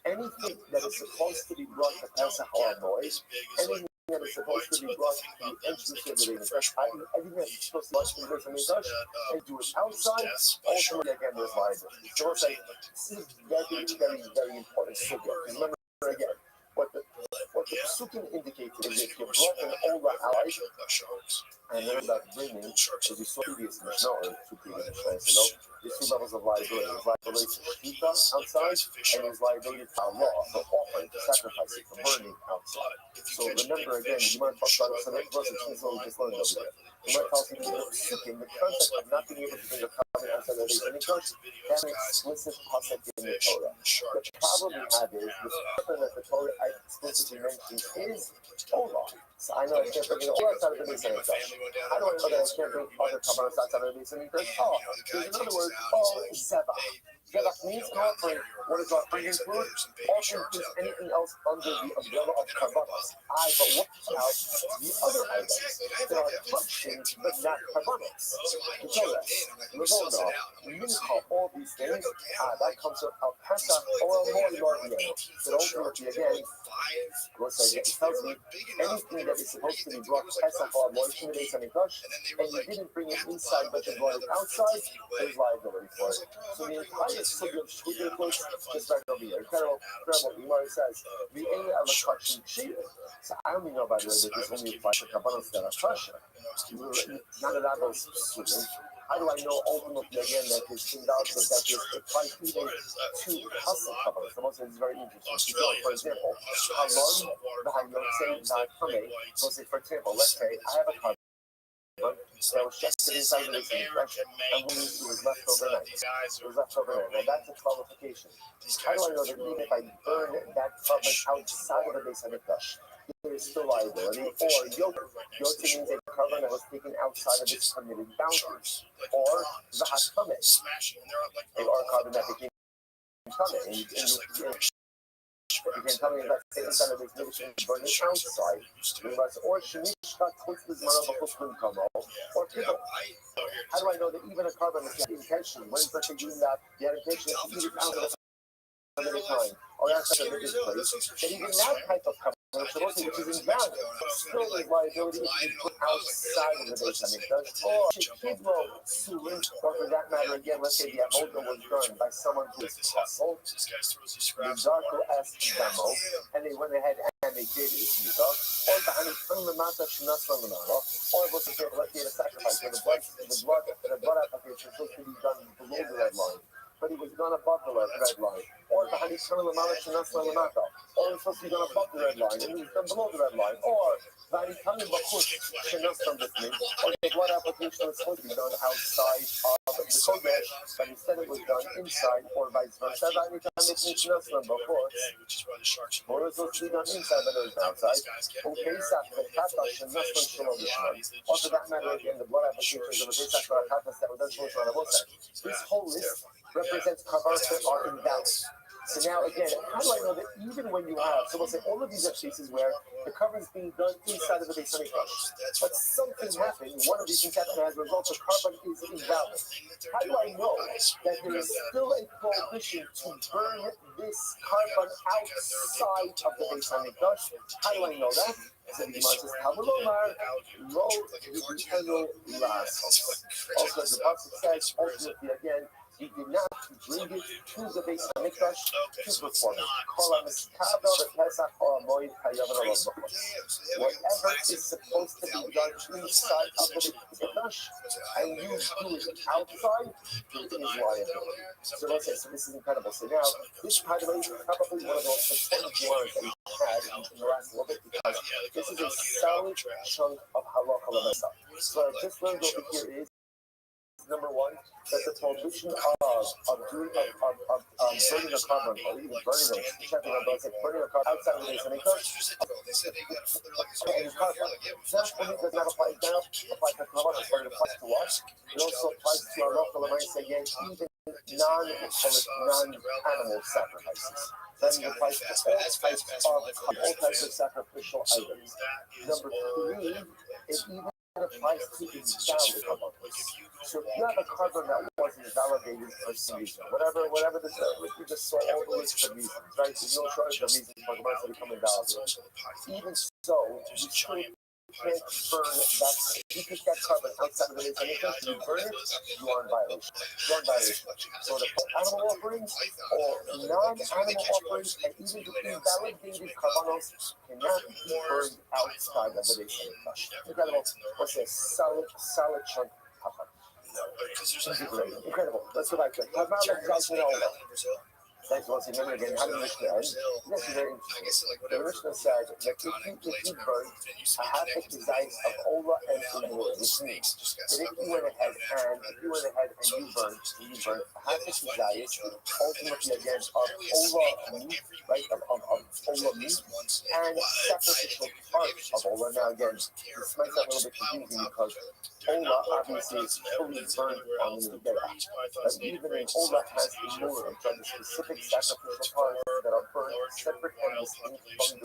Anything that is supposed to be brought to Pesach oral noise, anything that is supposed to be brought to the entrance of the Mikdash, everything that's supposed to be brought to the Mikdash, and do it outside, ultimately again there's liability. So we'll say, this is very, very, very important subject. Remember again, what the Pesukim indicated is if you brought an Ola out, and then that bringing, as we saw previous Mishnah, or 2 previous Mishnahs ago, there's 2 levels of liability. There's liability for Shvita outside, and there's liability for Allah, for offering, for sacrificing, for burning outside. So remember again, you might talk about it, so that verse is so we just learned over there. You might talk about the Pesukim, the concept of not being able to bring a covenant outside of the Beis Hamikdash, that's an explicit concept in the Torah. The problem we have is, the covenant that the Torah explicitly mentions is Olah. So I know I can't bring it all outside of the Beis Hamikdash. How do I know that I can't bring other covenants outside of the Beis Hamikdash? Oh, there's another word, Zeva. Zeva means an offering. What does offering include? Offering includes anything else under the umbrella of karbanos. But what about the other items that are touching but not karbanos? Kitoles, Levona, Mincha, all these things, that comes from Pesach or more Lordiano. So ultimately, again, what's that? It tells me anything that is supposed to be brought Pesach or more to the Beis Hamikdash, and you didn't bring it inside but you brought it outside, there's liability for it. So the entire subject of Shvita close just right over here. Incredible. Gemara says, the only other question cheated. So I only know, by the way, that this only applies to Kabbalah that are kosher. Not allowed those students. How do I know ultimately again that this thing out that this applies even to hustle Kabbalah? The most is very interesting. For example, Halon, the Hayotse, the Kame. So say, for example, let's say I have a carbon that was just inside the Beis Hamikdash, and when it was left overnight. It was left overnight. Now that's a qualification. How do I know that even if I burn that carbon outside of the Beis Hamikdash, there is still liability? Or yoter. Yoter means a carbon that was taken outside of its permitted boundaries. Or the hakame, or a carbon that became kame. And you can tell me that inside of this mission burn it outside. Or shenishka or people. How do I know that even a carbon is intention? When is actually doing that? The intention is to eat it out of the time. Or outside of this place. That even that type of carbon which is invalid. Still, there's liability if you put outside of the Beis Hamikdash, or Kidlo Sulin, or for that matter, again, let's say the avodah was done by someone who is puzzled. The Zarko asked Damo, and they went ahead and they did his mitzvah. Or behind or let's say the sacrifice, where the blood application is supposed to be done below the red line, but it was done above the red line. Or behind or it's supposed to be done above the red line, and it was done below the red line. Or the blood application was supposed to be done outside of the kodesh, but instead it was done inside, or vice versa. Or it's supposed to be done inside, but it was outside. Or for that matter, again, the blood applications of the Pesach or Akatas that were done for this whole list represents kavaros that are invalid. So now again, how do I know that even when you have, so we'll say all of these are cases where the cover is being done inside of the Beis Hamikdash, but something happened, one of these things happened as a result, the carbon is invalid. How do I know that there is still a prohibition to burn this carbon outside of the Beis Hamikdash? How do I know that? So the Gemara says, Talmud Lo Yitanu Las. Also, the Pasuk says, ultimately again, he did not bring it to the Beis Hamikdash to perform it. Whatever is supposed to be done inside of the Beis Hamikdash, and you do it outside, it is liability. So let's say, so this is incredible. So now, this, by the way, is probably one of the most important words that we've had in the last little bit, because this is a solid chunk of halakha l'masa. So I just learned over here is, number one, that the prohibition of burning a carbon, or even burning a carbon outside of the Beis Hamikdash, and carbon, that only does not apply to carbon, but it applies to us. It also applies to our local alliance again, even non-animal sacrifices. Then it applies to all types of sacrificial items. Number three, it even applies to invalid carbons. So if you have a carbon that wasn't validated for some reason, whatever this is, we just saw all the list of reasons, right? There's no shortage of reasons for carbons to become invalidated. Even so, you still can't burn that. If you take that carbon outside of the Beis Hamikdash, you burn it, you are in violation. You're in violation. So the animal offerings or non-animal offerings and even the invalidated carbonos cannot be burned outside of the Beis Hamikdash. Incredible. What's a solid chunk of incredible. Let's go back to it. Thanks once remember again, how the Mishnah ends. This is very interesting. The Mishnah said that if you burn a half a kizayis of Ola and Umur, which means that if you went ahead and you burn a half a kizayis, ultimately again of Ola meat, right, of Ola meat, and sacrificial parts of Ola. Now again, this might sound a little bit confusing because Ola obviously is fully burned on the Gedera. But even in Ola has Umur, which are the specific sacrificial parts that are burned separate and distinct from the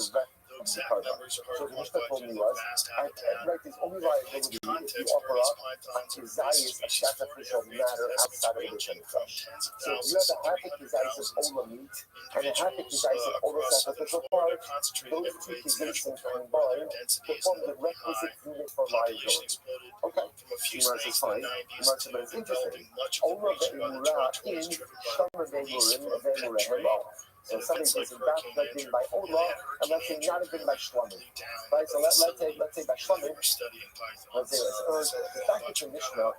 rest of the carbon. So the Mishnah told me was, right, there's only liability if you offer up a kizayis of sacrificial matter outside of the Beis Hamikdash. So if you have a half a kizayis of Ola meat and a half a kizayis of Ola sacrificial parts, those two kizayis combined to form the requisite unit for liability. Okay, Gemara says fine. Gemara says, but it's interesting. Ola ve'imura in Shama ve'imura. So something is not been by Ola, and let's say not been by Shlamim. Right? So let's say by Shlamim, let's say the fact that the Mishnah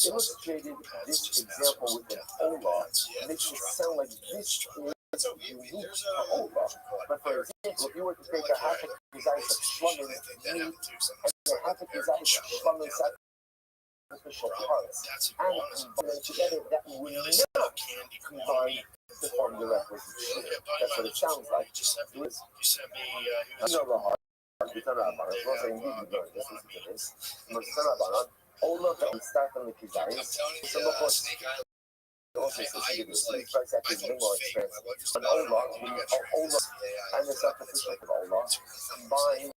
illustrated this example with an Ola makes it sound like this is unique to Ola. But for example, if you were to take a half a kizayis of Shlamim meat and a half a kizayis of Shlamim sacrificial parts, and combine them together, that would not combine to form the requisite shape. That's what it sounds like. You sent me. No, the heart. All of them start from the kizayis. So of course, also to give you a express that is more expensive. But Ola and the sacrificial of Ola combine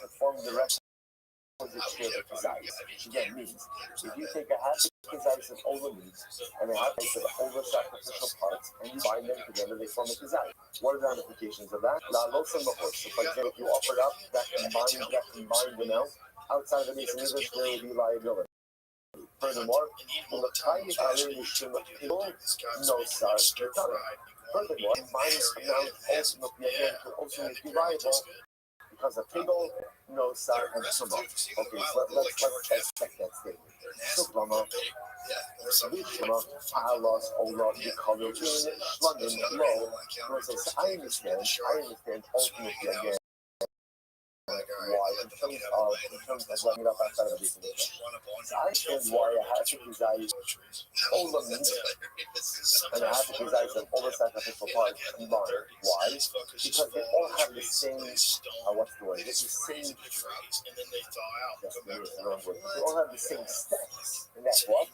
to form the requisite shape of kizayis, which again means if you take a half kizayis of all the meat, and they have all the sacrificial parts, and you bind them together, they form a kizay. What are the ramifications of that? So, for example, if you offered up that combined amount outside of the base of English, there would be liability. Furthermore, no SARS. Furthermore, minus amount ultimately again could also make you liable because of Pigel, no SAR, and Summa. Okay, so let's dissect that statement. Suplama, Vishma, Palos, Ola, Nikolin, Shlumin, Low. I understand ultimately again. Why in terms of letting it up outside of the business. So I understand why a half of his eyes all the meat and a half of his eyes have all the sacrificial parts combined. Why? Because they all have the same what's the word? It's the same they all have the same steps. And that's what?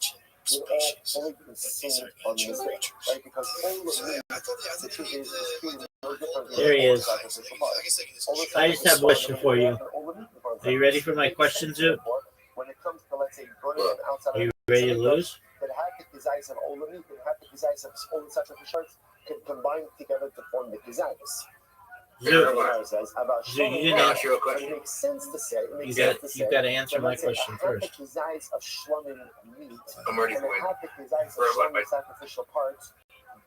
They're all fully consumed on the mistake. Right? Because all the meat the truth is treated no different than There he is. sacrificial parts. I just have a question for you. Are you ready for my question, Zoo? When it comes to, let's say, burning them outside Are you ready to lose? that half the kizayis of all the meat and half the kizayis of all the sacrificial parts can combine together to form the kizayis. Zoo, you didn't answer your question. It makes sense to say. You got to answer my question first. Half the kizayis of shlumin meat I'm ready and to win. half the kizayis of shlumin sacrificial parts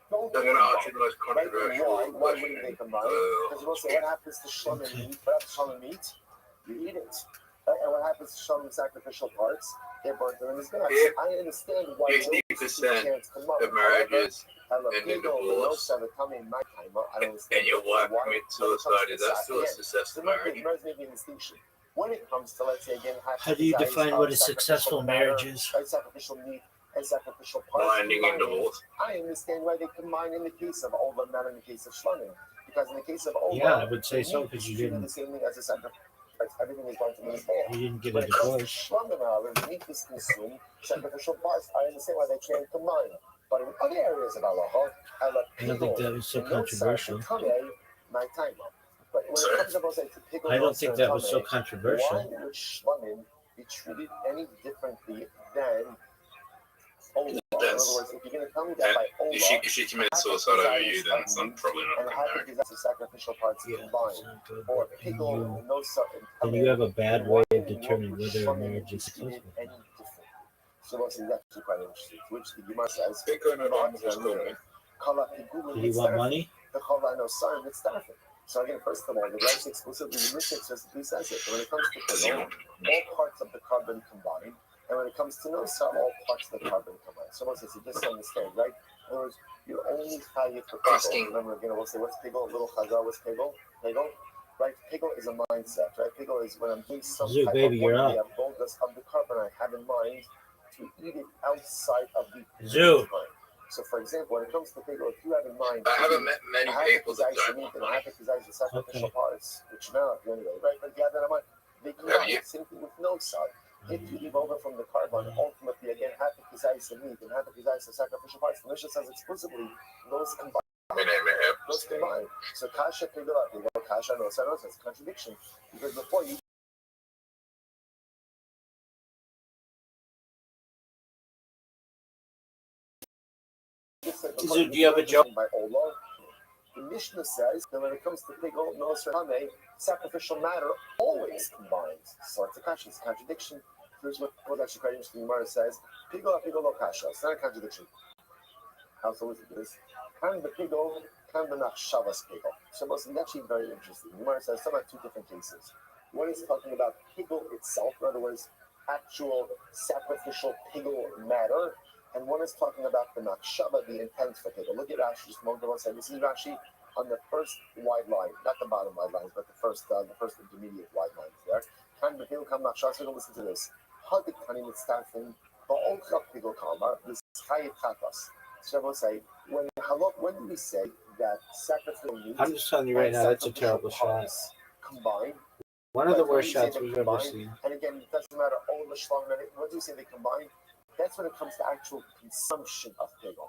don't They're going to ask you the most controversial Why question. wouldn't they combine? Because we'll say, what happens to shlumin meat? What happens to shlumin meat? You eat it. And what happens to shlumin sacrificial parts? They're burnt in his guts. Yeah. I understand why 50% of marriages end in divorce, and your wife commits suicide. Is that still a successful marriage? Making a distinction. When it comes to, let's say again, How do you define what a successful marriage is? Sacrificial meat and sacrificial parts. Binding in divorce. I understand why they combine in the case of Ola, not in the case of shlumin. Because in the case of Ola, Yeah, I would say so because you treated didn't. the same thing as a sacrifice. Everything is going to be fair. You didn't get a When it comes to divorce. shlumin, however, meat is consumed, sacrificial parts. I understand why they can't combine. But in other areas of halacha, I don't think that was so controversial. But when it comes to I don't think that was so controversial. Why would shlumin be treated any differently than Ola? In other words, if you're going to tell me that by Ola, If she commits suicide over you, then it's probably not and going half to of these sacrificial parts Yeah, combined, it's not good. or But Pigel, no then you have a bad way of determining whether a marriage is successful. any different. So what's actually quite interesting, which the Gemara says, Did he want money? the Chala no Sarim, it's Starfin. So again, first of all, the rice exclusively, the Mishnah explicitly says it. When it comes to Pigel, all parts of the carbon combine. And when it comes to no sar, all parts of the carbon combine. So once you just understand, right? In other words, you're only chayiv for Pigel. Remember, again, we'll say, what's Pigel? Little chazal, what's Pigel? Pigel? Right? Pigel is a mindset, right? Pigel is when I'm doing some Zoo, type baby, of you're work, up. of the carbon I have in mind to eat it outside of the Zoo. time. So, for example, when it comes to Pigel, if you have in mind, I haven't met many people that don't want money. the sacrificial parts, which now anyway, right? But yeah, that in mind, they combine. Same thing with no sar. If you leave over from the carbon, ultimately, again, half the kizayis of meat and half the kizayis of sacrificial parts, the Mishnah says explicitly, those combine. Those combine. So, kasha pigel, kasha no sar, it's a contradiction. Because before you Do you have a joke? By Ola, the Mishnah says that when it comes to pigel, no sar, sacrificial matter always combines. So it's a contradiction. Here's what actually quite interesting. Gemara says, pigel lo kasha. It's not a contradiction. How so is this? Kan the pigel, kan the nachshavas pigel. So it's actually very interesting. Gemara says some about two different cases. One is talking about pigel itself, in other words, actual sacrificial pigel matter. And one is talking about the nakshava, the intent for pigel. Look at Rashi, just a moment ago. This is Rashi on the first wide line, not the bottom wide lines, but the first intermediate wide lines there. Kan the pigel, kan nakshava. So listen to this. Hadik tanim mitzarfin ba'ol chak pigel kalmar l'schayit chatas. So we'll say when do we say that sacrificial meat? I'm just telling you right now, that's a terrible shot. Combined. One of the worst shots we've ever seen. And again, it doesn't matter all the shlom. What do we say they combine? That's when it comes to actual consumption of pigel.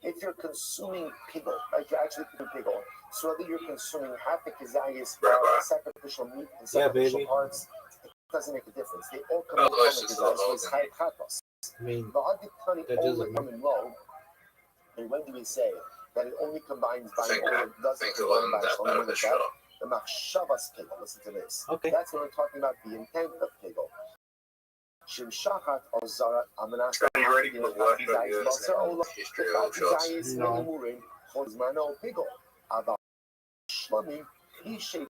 If you're consuming pigel, like you're actually consuming pigel, so whether you're consuming half the kizayis sacrificial meat and sacrificial parts, it doesn't make a difference. They all come out from the kizayis with chayv chatos. I mean, that that doesn't come in low. And when do we say that it only combines by think olam, doesn't think combine alone by that shalom? beneficial. The machshavas pigel. Listen to this. okay. That's when we're talking about the intent of pigel. Shimshachat or zarat amanas. Are you ready for what history of shots? No. Chozmano pigel. Ava shlami. Ishe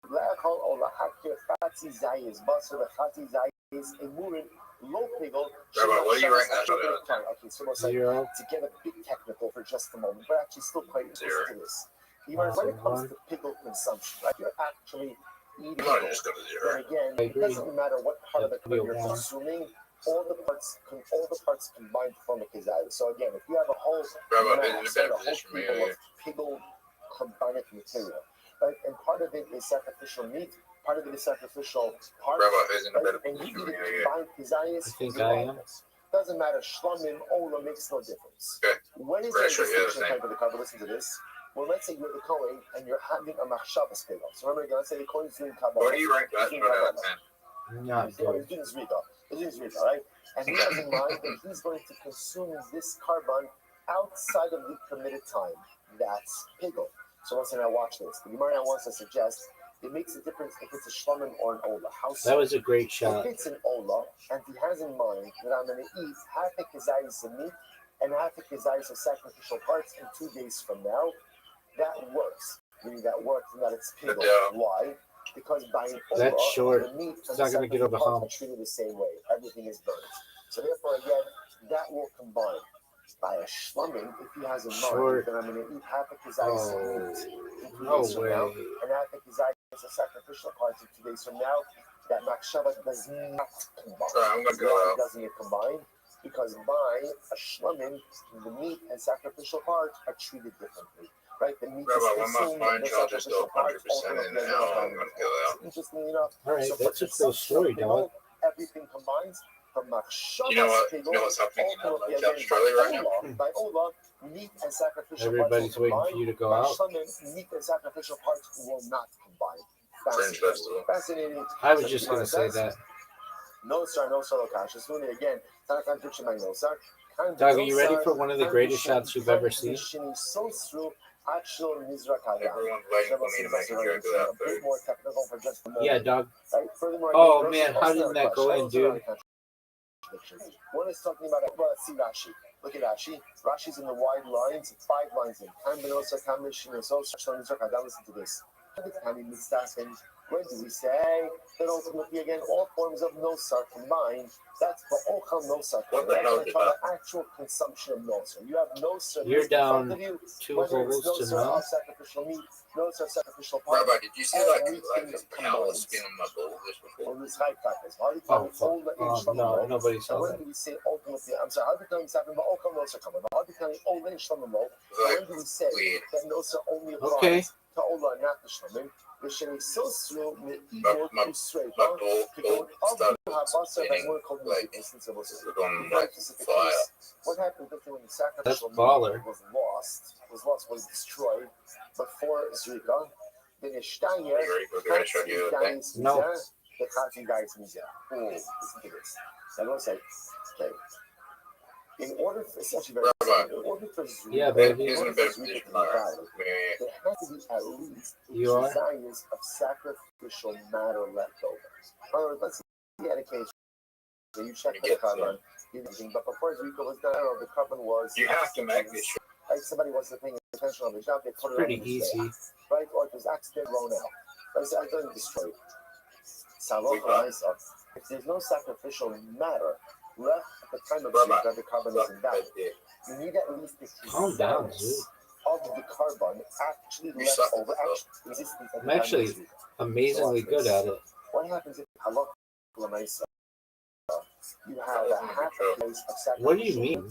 le'achol or lahakir chatzi zayis. Basar chatzi zayis emurin. Low pigel. Rabbi, what do you rank that shot at? Okay, so it's like, 0. to get a bit technical for just a moment, but actually still quite interesting to this. Even when it comes to pickle consumption, right? You're actually eating I'm not pickle. just go to Then 0. again, I it agree. doesn't matter what part of the pickle you're 1. consuming. All the parts combine to form a kizayah. So again, if you have a whole Rabbi, mass, isn't it right, better a whole position for me? people of pickle combined material, right? And part of it is sacrificial meat. Part of it is sacrificial parts. Rabbi, isn't it Right? better And you position for eat me? combined kizayas. I think I am. Doesn't matter, shlamim, ola makes no difference. Okay. When is Right, there a sure, yeah, distinction same. type of the cover? Listen to this. Well, let's say you're the Kohen and you're having a machshavas pigel. So remember again, let's say the Kohen is doing kabbalah. What do you rank that shot out of 10? Not He's good. doing zrika. He's doing zrika, right? And he has in mind that he's going to consume this carbon outside of the permitted time. That's pigel. So once again, I watch this. The Gemara now wants to suggest it makes a difference if it's a shlamim or an ola. How so? That was a great shot. If it's an ola, and he has in mind that I'm going to eat half a kazayis of meat and half a kazayis of sacrificial parts in 2 days from now, that works. Meaning that works and that it's pigel. Yeah. Why? Because by an ola, That's short. the meat It's and not the gonna get sacrificial over parts hump. are treated the same way. Everything is burned. So therefore, again, that will combine. By a shlamim, if he has in mind Short. that I'm going to eat half a kazayis of Oh, meat in 2 no days from now, way. and half a kazayis of sacrificial parts in 2 days from now, that makshava does not combine. I'm gonna go Why out. doesn't it combine? Because by a shlamim, the meat and sacrificial parts are treated differently. Right? The meat Rabbi, is when my consumed, fine the charge is still sacrificial parts 100% also in get now, done. I'm gonna go out. Interestingly enough, All right, so for that's a cool consumption story, of pigel, dog. everything combines from makshava You know what? pigel, You know what's happening in ultimately like again Australia right now? by ola, meat and sacrificial Everybody's parts will waiting for combine. you to go By out. shlamim, meat and sacrificial parts will not combine. Fringe festival. Fascinating. I was just going to say that. No sir, no solo cash. Just doing it again. Tanakan Tuchimai, no sir. Doug, are you ready for one of the greatest shots you've ever seen? Everyone's waiting for me to make sure I do that food. More technical for just a moment. Yeah, Doug. Right? Furthermore, Oh, again, man, how did that go in, dude? One is talking about, well, let's see Rashi. Look at Rashi. Rashi's in the wide lines, 5 lines in. Listen to this. When do we say that ultimately again all forms of nosar combined? That's the ochel nosar. What the hell is That's that? the actual consumption of nosar. You have nosar. You're in front down of you, 2 whether it's holes to nosar none. of sacrificial meat, nosar of sacrificial part. Rabbi, did you see like a power spin on my ball this before? Or this high practice. How do you Oh, tell fuck. all the No, nobody and saw when that. do we say ultimately? I'm sorry. How do you tell me something about ochel nosar coming? How do you tell me all the shlamim? When do we say Weird. that nosar only applies Okay. to ola, not the shlamim? My ball started spinning like it was on like fire. What happened when the That's sacrificial baller. was destroyed before Zrika? Then Ishtayer, You ready for the greatest shot you ever think? No. the Chazi Gai's Mizah. Oh, listen to this. I'm going to say, okay. In order for, it's actually very Rabbi. in order for Zrika, Yeah, baby. He's in a better position than I am. there has to be at least You are? desires of sacrificial matter left over. Or let's see the occasion. So you check the carbon, but before Zrika was done, the carbon was. You have to make this shot. Like somebody wasn't paying attention on the job, they put it Pretty on the easy. right? Or it was accidentally blown out. But it's accidentally destroyed. If there's no sacrificial matter left at the time of Zrika, the carbon isn't valid. You need at least the Calm down, dude. of the carbon actually You left suck at over, this, actually existing at I'm the time actually of Zrika. amazingly good at it. What happens if halakha l'maisa, you have a half a place of sacrificial What do you mean?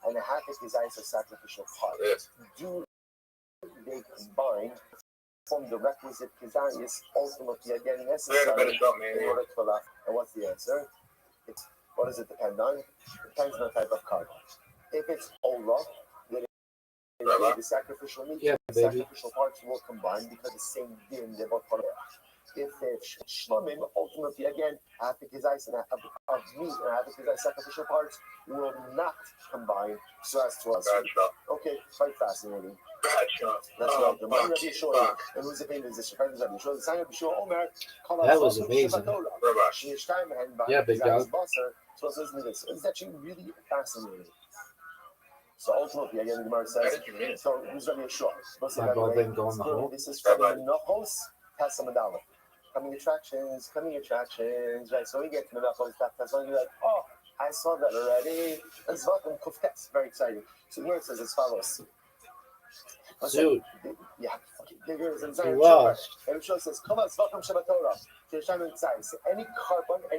and a half a desires of sacrificial part? This. Do they combine from the requisite kizayis ultimately again We're in a necessary better shot, man. in order to allow? And what's the answer? It's, what does it depend on? It depends on the type of carbon. If it's ola, then Rabbi. the sacrificial meat, Yeah, the baby. sacrificial parts will combine because the same din they're both part of it. if it's shlomim, ultimately again, half the kizais of meat and half the kizais sacrificial parts will not combine so as to us. Okay, quite fascinating. That's right. The Rabbi Yeshua, and who's the famous musician? Rabbi Yeshua, the sign of Yeshua Omer. That was amazing. Yeah, big dog. So listen to this. It's actually really fascinating. So ultimately, again, the Gemara says, so who's Rabbi Yeshua? My ball didn't go in the hole. This is from the Nachos Tasamadala. Coming attractions, right? So we get to the Nachos Tasamadala, you're like, oh, I saw that already. It's Vakum Kuftes, very exciting. So the Gemara says as follows. Dude. Yeah. Okay. You lost. And it says, "Come on, Vakum Shabbatorah." Any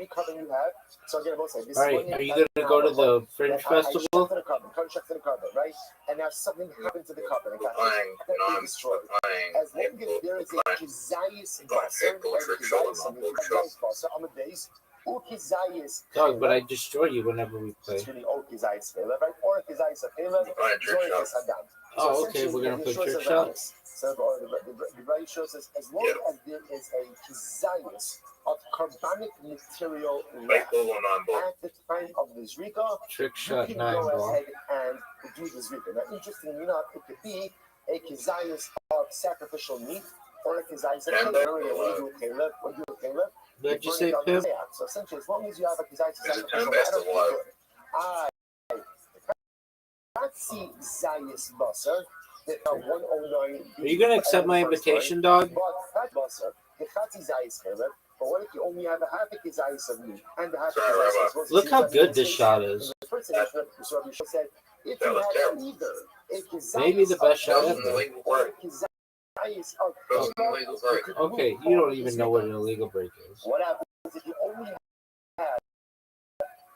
carbon you have. So again, we'll say this. All right, are you gonna go to the Fringe Festival? I shut to the carbon, right? And now something happened to the carbon. It got destroyed. As long as there is a kizayis on the base, Dog, but I destroy you whenever we play. It's really kizayis right? Or kizayis Oh, okay, we're gonna play trick shot. So the Rebbe shows us as long as there is a kizayis of carbonic material left at the time of the zrika, Trick you shot can 9 go ball. ahead and do the zrika. Now, interestingly enough, it could be a kizayis of sacrificial meat or a kizayis of caleb. What do you do caleb? Did you say Pip? So essentially, as long as you have a kizayis of sacrificial meat, I can't see zayis basar. Are you gonna accept my invitation, dog? But what if you only have a half a kizayis of meat and a half a kizayis? Look how good this shot is. Said, if you have either a Maybe the best shot ever. Okay, you don't even know what an illegal break is. What happens if you only have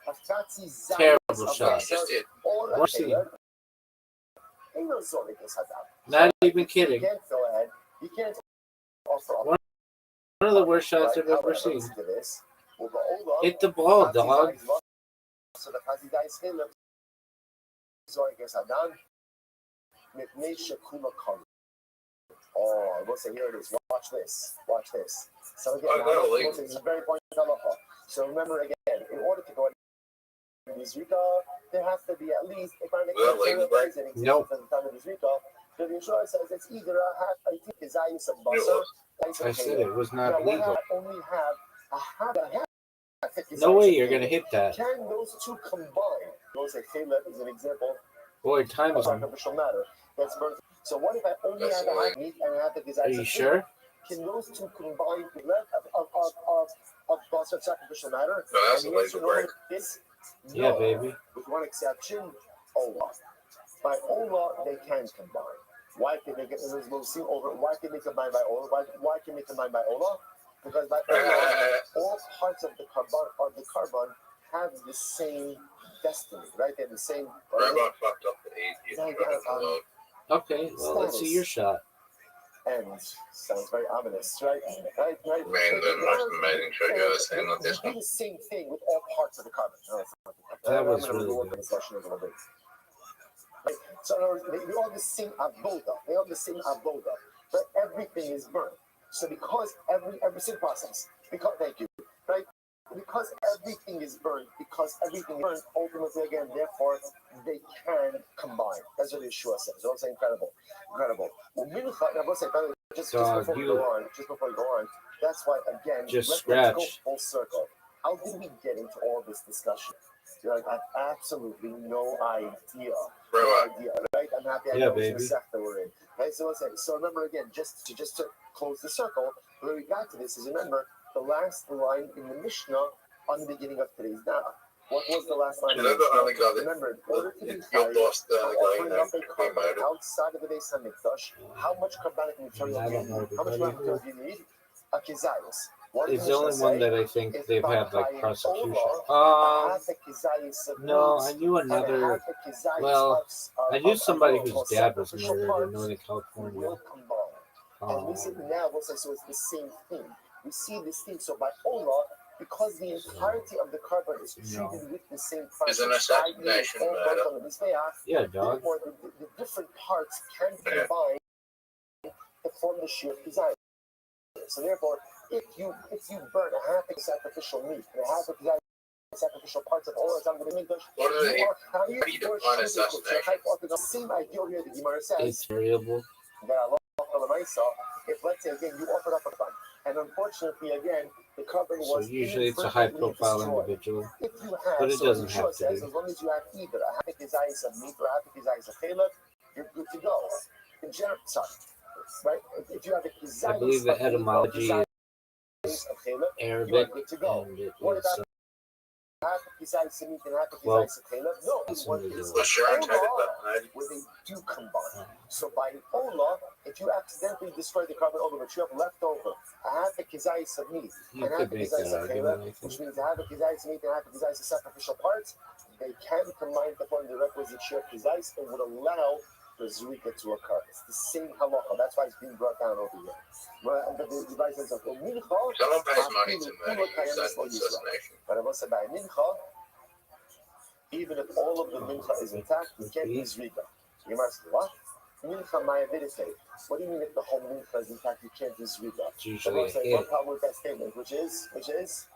a fatty zayis Terrible shot. Worse than not even kidding. You can't offer One of the worst shots I've ever seen. Hit the ball, dog. So the oh, I will say here it is. Watch this. So again, this is a very important halacha. So remember again, in order to go in Zrika, there has to be at least if I'm an example at the time of Zrika, the Yeshua says it's either a half I think is of basar. I said it was not legal. Only have a half. No way you're gonna hit that. Can those two combine? Those like caleb is an example. Boy, time is on. Sacrificial matter. That's birth. So what if I only have a half meat and a half the Are you sure? Can those two combine of basar sacrificial matter? No, that's a laser break. Yeah, baby. With one exception, Ola. By Ola, they can combine. Why can they get? We'll see over. Why can they combine by Ola? Why can they combine by Ola? Because by Ola, all parts of the carbon have the same destiny, right? They have the same. Robot fucked up the 8. Okay, well, let's see your shot. And sounds very ominous, right? Right. Man, the most amazing trick I've ever seen on this one. Do the same thing with all parts of the carbon. That was really good. Right? So in other words, they all the same avoda. But everything is burned. So because every single process, thank you, right? Because everything is burned, ultimately again, therefore they can combine. That's what Yeshua says. It's incredible. Well, just before we go on, that's why again, let's go full circle. How did we get into all this discussion? You're like, I have absolutely no idea. Right? I'm happy I know which sector we're in. Right? So remember again, just to close the circle, where we got to this is remember the last line in the Mishnah on the beginning of today's daf. What was the last line? Remember, in order to be offering up a carbon outside of the Beis Hamikdash, how much carbonic material do you need? How much material do you need? A kizayis. It's the only one that I think they've had like prosecution. No, I knew another. Well, I knew somebody whose dad was murdered in Northern California. And we see now, so it's the same thing. We see this thing. So by Allah, because the entirety of the carbon is treated with the same process, yeah, dog. Therefore, the different parts can combine to form the sheer kizayis. So therefore, if you burn a half of sacrificial meat and a half of the sacrificial parts of all the Mikdash, What are they? you are How do you define assassination? the same idea here the Gemara says It's variable. that Allah, if let's say again you offered up a fund, and unfortunately again the carbon So was usually it's a high-profile destroyed. individual, If you have, but it so doesn't Yeshua have to says, be. as long as you have either a half kizayis of meat or a half kizayis of challah, you're good to go. In general, sorry, right? If you have a kizayis I believe the of meat or etymology kizayis is of challah, you are Arabic, good to go. and it What is about half a kizayis of meat and half a well, kizayis of challah? No, that's what what it is is. Well, sure, I tried it Olah, that night. where they do combine. So by Olah, if you accidentally destroy the carbon over, but you have left over a half a kizayis of meat You and half a could make kizayis that of argument, challah, I think. which means a half a kizayis of meat and half a kizayis of sacrificial parts, they can combine to form the requisite share of kizayis and would allow the zrika to occur. It's the same halacha. That's why it's being brought down over here. But the device says, Someone pays money to murder you, is that assassination? but I must say, by mincha, even if all of the mincha is intact, you can't be zrika. You must what? Mincha mayavidite. What do you mean if the whole mincha is intact, you can't do zrika? It's usually a Say hit. one problem with that statement, which is, there's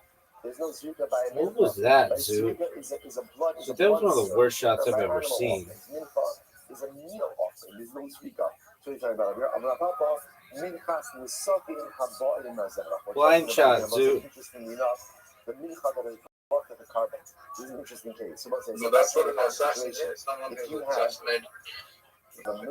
no zrika by a mincha. What was that, Right? Zoo? Zrika is a blood. Is So a that was blood one of the serve. worst shots I've By ever animal seen. offerings. Mincha is a meal offering. There's no zrika. So you're talking about here. Papa, minchas nisokin haba'im mazerah. Blind shot, Zoo. Interestingly enough, the mincha that is brought to the carbon. This is an interesting case. So what's Well, that's what an assassin is. Someone If who you assassinated.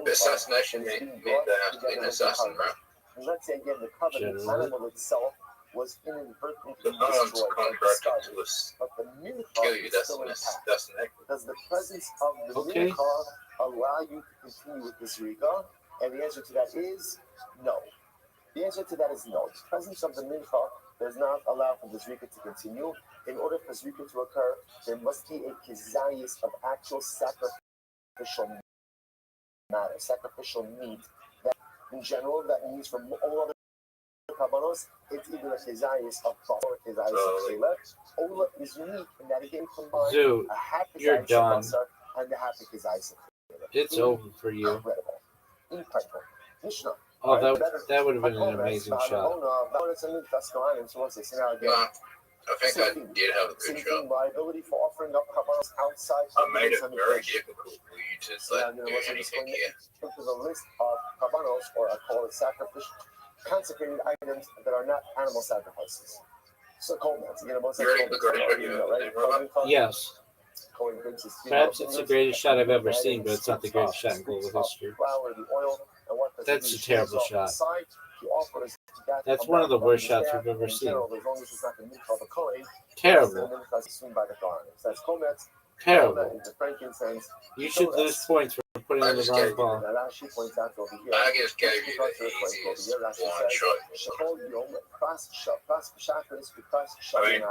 Assassination means there has to be an assassin, right? Let's say again, the carbon Generally. animal itself was inadvertently But no one's destroyed or contracted discarded. to us. But the mincha Kill you, is that's still an intact. assassination. Does the presence of the Okay. mincha allow you to continue with this zrika? And the answer to that is no. The answer to that is no. The presence of the mincha does not allow for the zrika to continue. In order for zrika to occur, there must be a kizayis of actual sacrificial matter, sacrificial meat. That, in general, that means from all other karbanos, it's either a kizayis of basar or a kizayis of challah. Ola is unique in that it can combine Zoo, a half you're kizayis of done. basar and a half a kizayis of challah. It's over for you. Incredible. Incredible. Mishnah. Oh, that would have been an amazing shot. No, I think I did have a good shot. Liability for offering up karbanos outside. I made it very difficult for you to do anything here. Into the list of karbanos, or I call it sacrificial, consecrated items that are not animal sacrifices. So coldmans, you know, most You ready for the greatest video ever? Yes. Perhaps it's the greatest shot I've ever seen, but it's not the greatest shot in global history. That's a terrible shot. That's one of the worst shots we've ever seen. Terrible. Terrible. You should lose points for putting in the wrong ball. I just gave you the easiest one shot. I mean,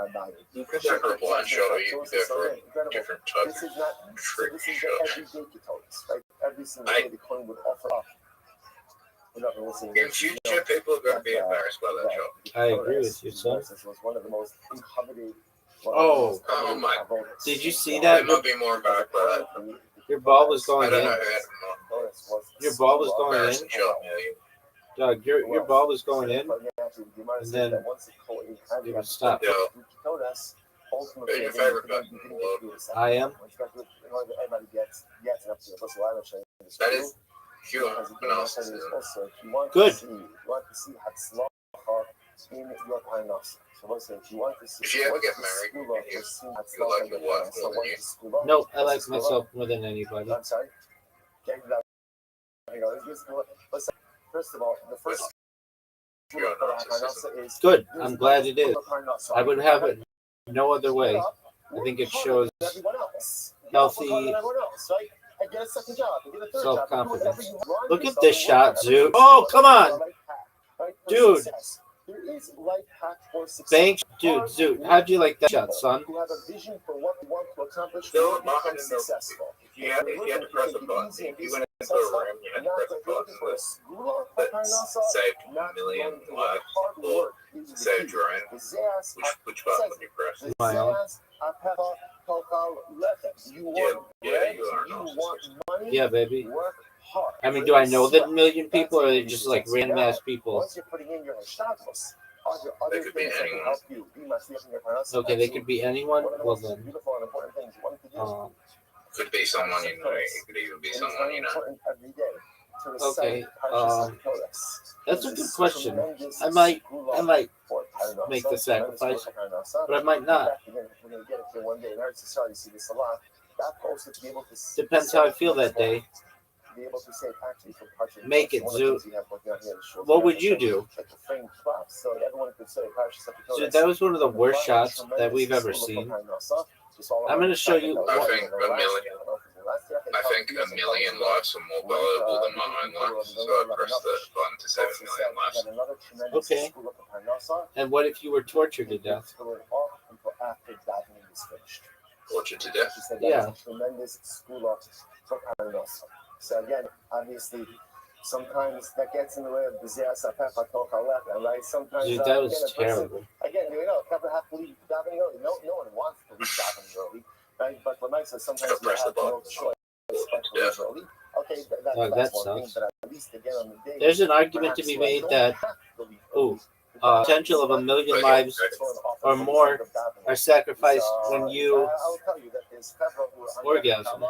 you could do for blind shot, or you could do for a different type This is not of trick this is shot. everyday tutorials, right? Every single day the coin would offer up. In future, people are going to be embarrassed by that shot. I agree with you, son. This was one of the most coveted. Oh, Oh my! did you see They that? might be more embarrassed by that. Your ball was I going don't know in. who had them Your ball was going in. embarrassing shot, million. Doug, your ball was going in, and then it would stop. Yeah. Who's your favorite person in the world? I am. That is pure narcissism. Good. If you ever get married, and you like your wife more than you, Nope, I like myself more than anybody. I'm sorry. First of all, the first pure narcissism. is Good. I'm glad it is. I would have it no other way. I think it shows healthy self-confidence. Look at this shot, Zoo. Oh, come on. Dude. Banks, dude, Zoo. How'd you like that shot, son? Who have a vision for what we want to accomplish Still to not become in the- successful. If you had to press a button, if you went into a room, you had to press a button that saved a million lives or saved your own. Which button would you press? My own. Yeah, you are You narcissist. want money? Yeah, baby. Work hard. I mean, do I know that million people, or are they just like random ass people? Once you're putting in your hashtags, Are there other They could be things that can anyone. help you be masliach in your parnasa? Okay, they could be anyone. One of the Well most then, beautiful and important things you want to do Could be someone you know. It could even be it's someone very you know. important every day to Okay, recite Parshas HaKodesh. that's a It's good question. tremendous I might segula for Parnasa, make the tremendous sacrifice, work of Parnasa. but I might In not. fact, we're going to get it here one day. In Eretz Yisrael, you see this a lot. That also to be able to Depends how I feel that day. to be able to say actually for Parshat Make it, one of the Zoo. things we have working on here is short What would you do? like the framed props, so everyone could say Parshas So HaKodesh. that was one of the worst shots that we've ever seen. I'm going to show you. I think a million lives are more valuable than my own life. So I press the button to save a million lives. Okay. And what if you were tortured to death? Tortured to death. Yeah. Tremendous school of Parnasa. So again, obviously, sometimes that gets in the way of the right? Sometimes Dude, that was again, a person, terrible. again, people have to leave davening early. No one wants to leave davening early, right? But what Mike says, sometimes you have no choice but to leave early. Okay, that's one thing, but at least again on the day, There's an argument to be made that potential of 1 million lives or more are sacrificed when you I'll tell you that there's several who are orgasm.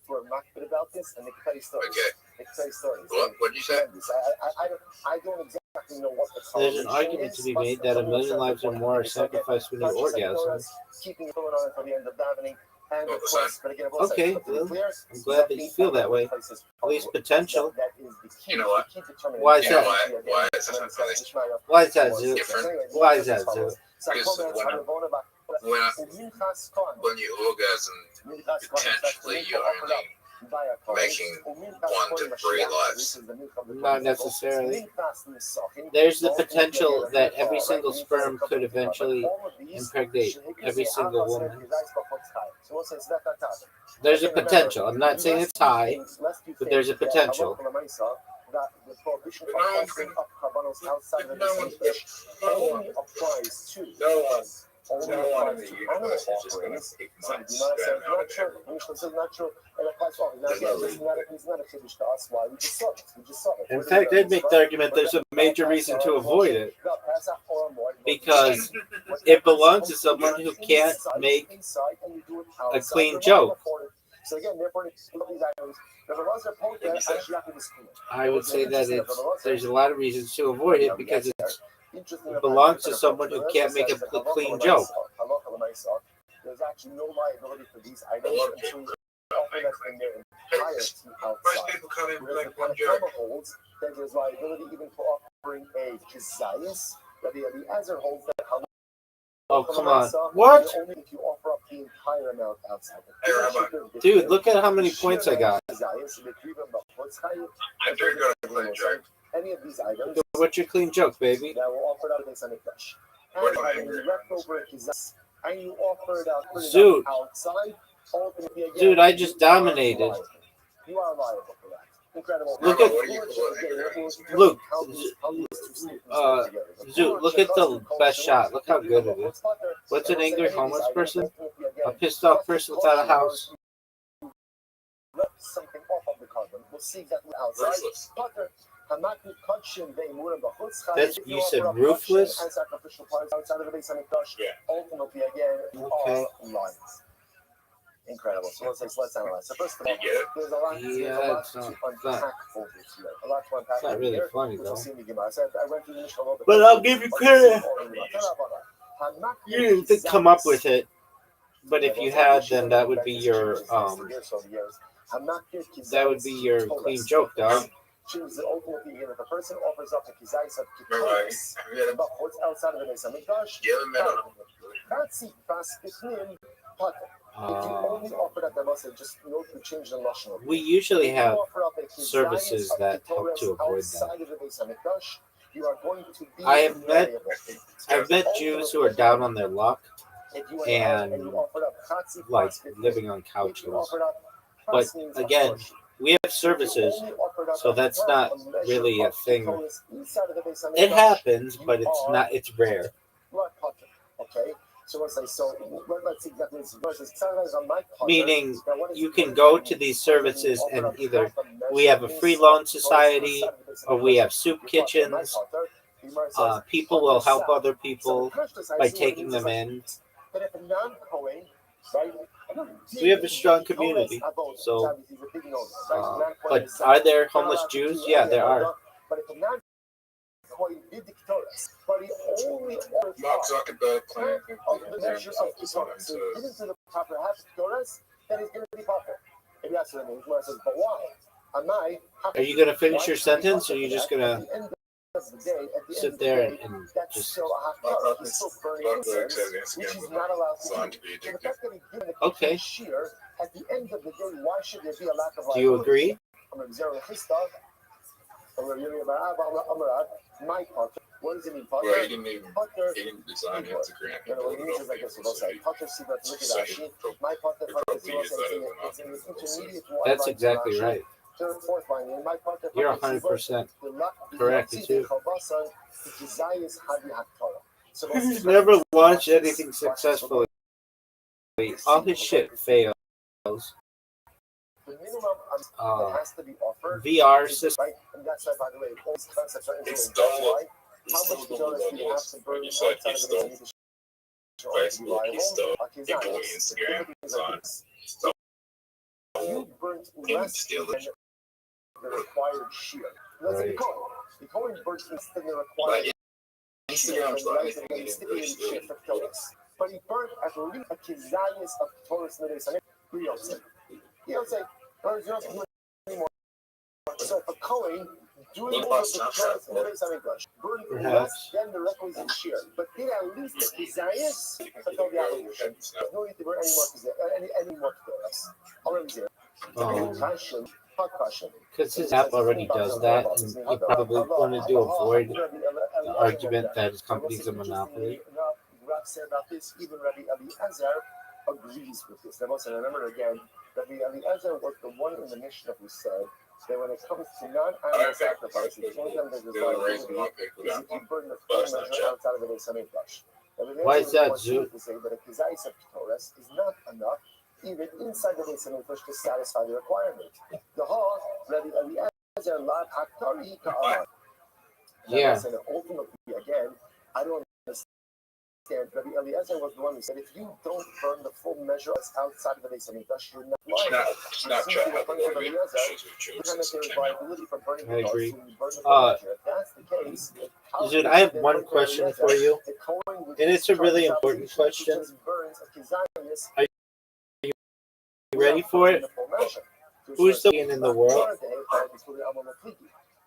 who are not good about this, and they can tell you stories. Okay. They can tell you stories. What did you say? I don't exactly know what the There's an correlation argument is, to be but made that 1 million someone lives said or that more are they said that sacrificed when you Parshas orgasm. HaKodesh, keeping it going on until the end of davening, and of course, but again, Okay, well, I'm glad that you feel that way. At least potential. That is the key. You know what? The key determinant. Why is You know that? why is that funny? Why is that, Zoo? Different. Why is that, Zoo? Because when you orgasm, potentially you're only making 1 to 3 lives. Not necessarily. There's the potential that every single sperm could eventually impregnate every single woman. There's a potential. I'm not saying it's high, but there's a potential. The prohibition of offering up carbonos outside of the only applies to only applies to animal offerings. So the Gemara says not true. Mishnah says not true. It applies to all. Now again, it's not a kiddush to us. Why? We just saw it. In fact, I'd make the argument there's a major reason to avoid it. Because it belongs to someone who can't make a clean joke. So again, therefore, these items, the laws are posted actually after this. I would say that there's a lot of reasons to avoid it because it belongs to someone who can't make a clean joke. There's actually no liability for these items until you offer them in their entirety outside. Most people come in Whereas like the one joke. Tanakh holds that there's liability even for offering a kizayis. Rabbi Eliezer holds that. Oh, come on. What? Only if you offer up the entire amount outside. Hey, Rabbi. Dude, look at how many points I got. I'm very good at playing joke. Any of these items What's your clean joke, baby? that were offered out against Amikdash. What am I And when you left over a kizayis and you offered out Dude. outside, ultimately again, Dude, I just dominated. You are liable for that. Incredible. Look at- Look, Zoo, look at the best shot. Look how good it is. What's an angry homeless person? A pissed off person without a house. Something off of the carbon. We'll see exactly outside. That's, you said roofless? And sacrificial parts outside of the base Hamikdash. Yeah. Ultimately, again, you Okay. are lying. Incredible. So let's analyze. So first of all, You get it? there's a lot, Yeah, it's to not unpack over here. A lot to unpack. It's not over really here, funny, which we'll though. see in the Gemara. So I went through the Mishnah a little bit. But I'll give you credit. You didn't come up with it, but if you had, then that would be your clean joke, dog. Choose the ultimate being if a person offers up a kizayis of Right. kitoris, but what's outside of the Beis Hamikdash, Yeah, man. that's it. Fast between potter. If you only offer that, there must just note to change the lashon. We usually If you have offer up a kizayis services of that help kitoris to avoid outside that. of the Beis Hamikdash, you are going to be I have met- liable. I've met Jews who are down on their luck, If you went and, out you offered up chatzit like fast between, living on if you couches. offered up But fast means of again, portion. we have services, If you only offered up so that's half not a measure really a of thing. kitoris inside of the Beis It Hamikdash, happens, but it's rare. blood potter. Okay, so let's say let's see exactly this versus sometimes on my potter. Meaning, Now, what is you it? can go to these services Offer and up either half a measure we have a free inside loan of the society, Beis Hamikdash. or we have soup Your potter, my kitchens, potter, people will help other people by taking them in. We have a strong community. So, but are there homeless Jews? Yeah, there are. Mark Zuckerberg claimed Are you going to finish your sentence, or are you just going to sit there and just... Zuckerberg says Instagram was not designed to be addictive. Okay. Do you agree? What does it mean? Well, he didn't design Instagram. He wrote it off people, so he said it probably is better than us. That's exactly right. You're 100% correct, too. He's never launched anything successfully. All his shit fails. VR system. It's double. He stole double levels. Like you said, he stole Facebook, he stole Instagram, design. He didn't steal it. Right. Like, Instagram's the only thing he didn't really steal. But he burnt at least a kizayas of Taurus Neresan. So if a Kohen doing all of the Taurus Neresan burn less than the requisite shear, but did at least the kizayas until the abolition. No need to burn any more Taurus. Because his app already does that, and he probably wanted to avoid the argument that his company's a monopoly. About this, even Rabbi Eliezer agrees with this. Now, also remember again, Rabbi Eliezer was the one in the Mishnah who said that when it comes to non-animal sacrifices, the only time there's a liability is if you burn the full measure outside of the Beis Hamikdash. Why is that, Zu? To say that a kizayis of Torres is not enough even inside the Beis Hamikdash to satisfy the requirement. The whole Rabbi Eliezer lat haktari ka'amar. Yeah. Ultimately, again, I don't understand. Rabbi Eliezer was the one who said, if you don't burn the full measure outside of the Beis Hamikdash, you're not lying. It's not true. I agree. Dude, I have one question for you, and it's a really important question. Are you ready for it? Who's the man in the world?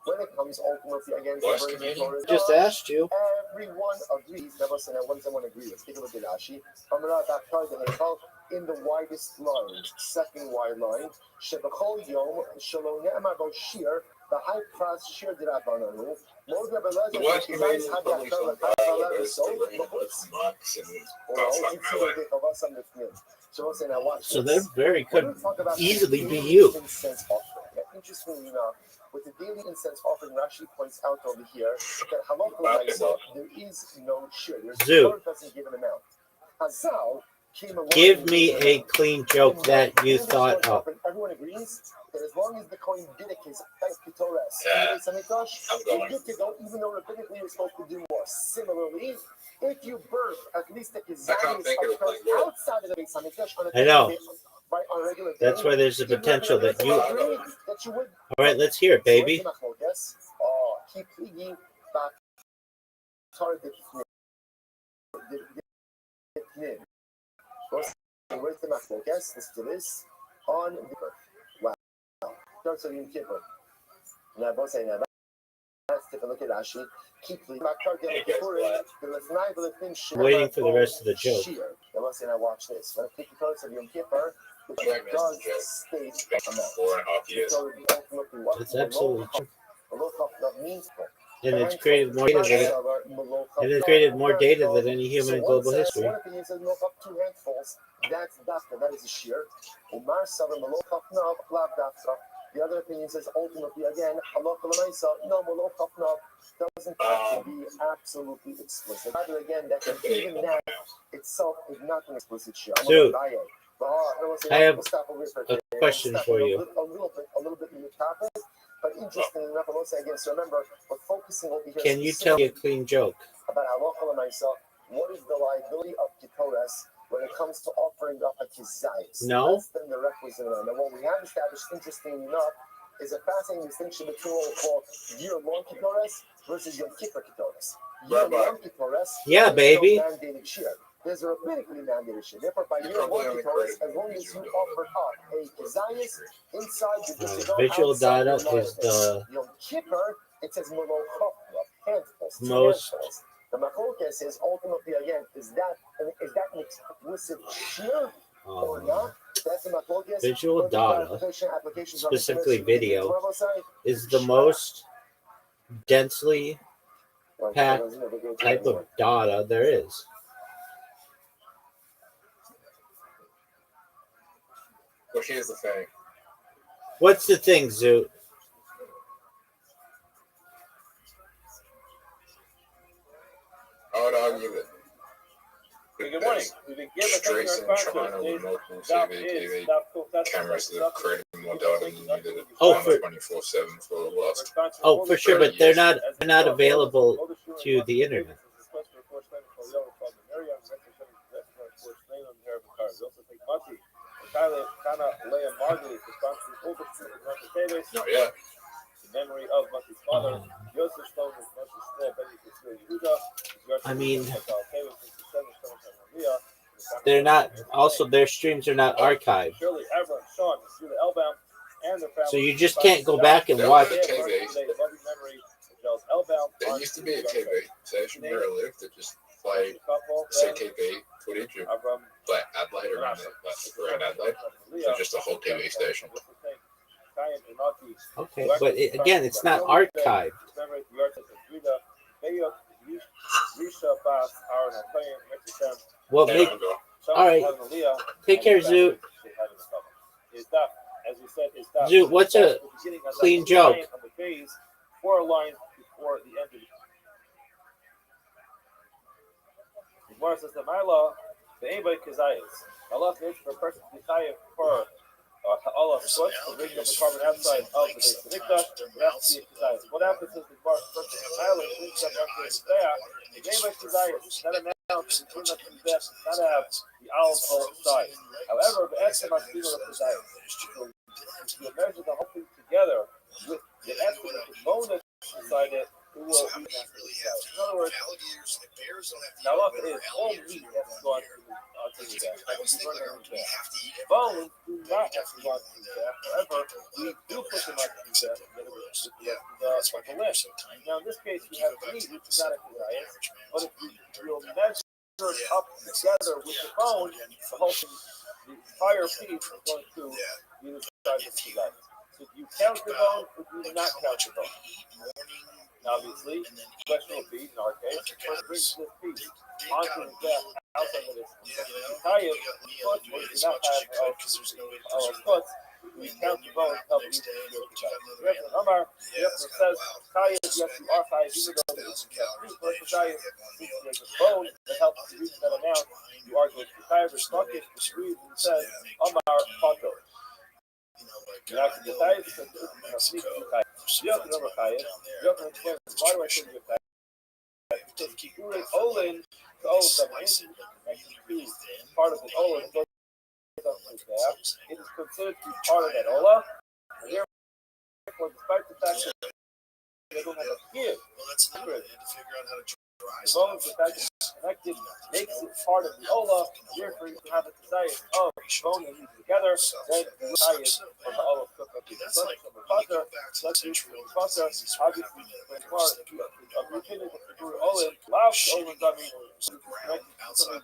When it comes ultimately again to burning Torah, Just asked you. everyone agrees. Never say what does everyone agree with? Take a look at Rashi. In the widest line, second wide line, Shebachol Yom Shalom Ne'emar Bo Shir, the high price Shir D'Rabbananu. The what he made is published on Bible. There's monks and So they very could easily be you. Interestingly enough, with the daily incense offering, Rashi points out over here that halakha there is no shir. Zoo. Doesn't give an amount. Hazal came along. Give me a clean joke that you thought of. Everyone agrees that as long as the coin bidik is Torah, you're good to go, even though rabbinically you're supposed to do more. Similarly, if you birth at least a kizayis outside of the Beis Hamikdash on a I know. on a regular That's why there's a potential that you. would. All right, let's hear it, baby. Keep leading back. Where's the machlokas? Let's do this on the birth. Wow. Starts on Yom Kippur. Now, both say now. Let's take a look at Rashi. Keep leading back. Waiting for the rest of the joke. Now, now watch this. When I click the cards of Yom Kippur, which does state amount. 4.5 years. That's absolutely true. Means And it's created more data than any human in global history. One opinion says milk up 2 handfuls. That's dafka. That is a shear. Umar savar malok up nav lav dafka. The other opinion says ultimately again halakha l'maisa. No malok up nav doesn't have to be absolutely explicit. Rather again that even that itself is not an explicit shear. So, I have a question for you. A little bit in the topic. But interestingly enough, I will say again, so remember, we're focusing over here. Can you tell me a clean joke? About halacha l'maisa, what is the liability of kitoras when it comes to offering up a kizayis? No. Less than the requisite amount. Now, what we have established, interestingly enough, is a fascinating distinction between what we call year-long kitoras versus Yom Kippur kitoras. Year-long kitoras, Yeah, baby. no mandated share. There's a rabbinically mandated share. Therefore, by year-long kitoras, as long as you offered up a kizayis inside the Visual data is the Yom Kippur, it says molochot, handfuls, most. handfuls. The machlokes is ultimately again, is that an explicit share or not? That's the machlokes. Visual data, specifically video, is the most densely packed type of data there is. Well, here's the thing. What's the thing, Zoot? I would argue that Good morning. We've been given Trace in China with multiple TV cameras that have created more data than needed Oh, for 24/7 for the last. Oh, for sure, but they're not available to the internet. Not yet. In memory of Mati's father, Joseph Stone was Mati's small Yehuda. I mean, they're not. Also, their streams are not archived, so you just can't go back and watch. There used to be a TV station where I lived that just played CTV footage of Adelaide around Adelaide. So just a whole TV station. Okay, but again, it's not archived. What make? All right, take care, Zoot. Zoot, what's a clean joke? 4 lines before the end of the Gemara says that my law, the anybody kazayas. Allah is for a person to be chayav for Allah foot, to bring up the carbon outside of the base of Mikdash, it has to be a kazayas. What happens is the Gemara person is island, brings up after the Mizbeach, the anybody kazayas, that amount between the Mizbeach, not to have the olive both sides. However, the estimate of the kazayas. So you measure the whole thing together with the estimate of the bonus inside it, who will be in other words, now look, it is all meat that's gone to the death. Bones do not have to go to the death. However, we do put them on the death the list. Now, in this case, we have meat, which is not a diet, but if we'll measure it up together with the bone, the whole thing, the entire piece is going to be the size of the diet. So do you count the bone or do you not count the bone? Obviously, the question will be, in our case, first brings this piece onto the death outside of this. Tie it, foot, or do not have our foot, we count the bone until we do the Omar, the says, tie it, yes, you are tied, even though it is a bone that helps to reach that amount, you are going to tie the bucket, which reads and says, Omar, Pato. You're not going to tie it, because it's a you have to know Chayim. You have to understand why do I think you're Chayim? Because Kippur is Olin to all of them. Part of the Olin goes up to there. It is considered to be part of that Ola. And therefore, despite the fact that they don't have a give, the bones of that connected makes it part of the Ola. Therefore, you have a desire of bone and meat together. Then you tie it for the Ola cook up to the sun. Let's use the Pasha. Obviously, when far we finish the Kippur Olin, last Olin dummy is connected to something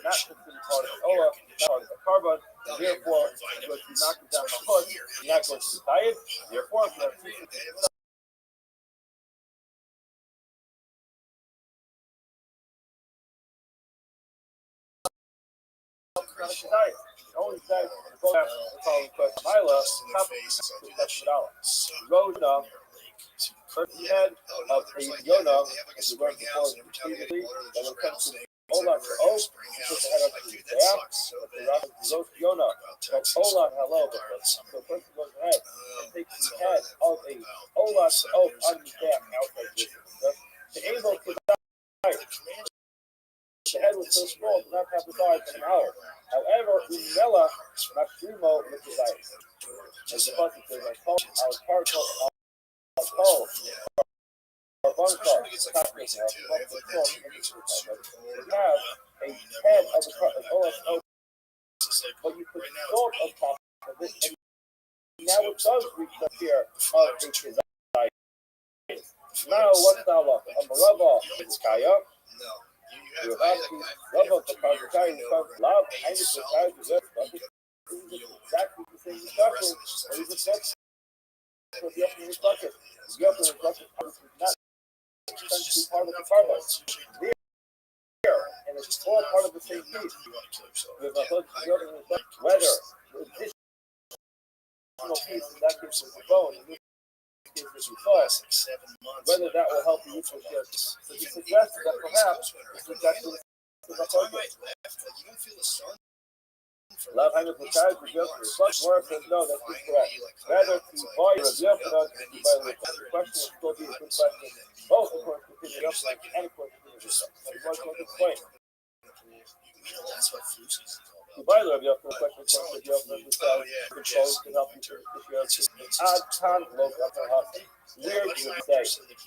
not considered part of the Ola, part of the carbon. Therefore, if you knock it down the hood, you're not going to tie it. Therefore, if you have only died the following question. Mila, Rona, first head of a Yona, as we learned before previously, that when it comes to Ola to O, put the head up to the back, but the Rashi goes Yona. So Ola, hello, so the person goes ahead and takes the head of a Ola to O on the back outside this. The able to die. The head was so small to not have the size of an owl. However, Umela, Maximo, with the dice. As the button says, I call, I'll partial, I'll call. We have a head of an OSO, but you put salt on top of it, and now it does reach the fear of his eyes. Now, what's the law? A marava, it's Kaya. You're about to love of the Kaya, you come love, and it's the Kaya, this is exactly the same discussion, or is it just for the opening bucket? The opening bucket is not essentially part of the carbon. There, and it's all part of the same piece. With a hook, the opening bucket, whether the additional piece in that case is the bone, in this case is the sauce, whether that will help you with your shift. So he suggests that perhaps it's exactly the target. Love Hamid the child to just reflect more says no, that's incorrect. Rather to buy the Yopinot to buy the question is still be a good question. Both according to the Yopinot and according to the Yopinot. And one can explain. To buy the Yopinot question is the Yopinot who says controls can help you to add can look up and up. Weird you would say. That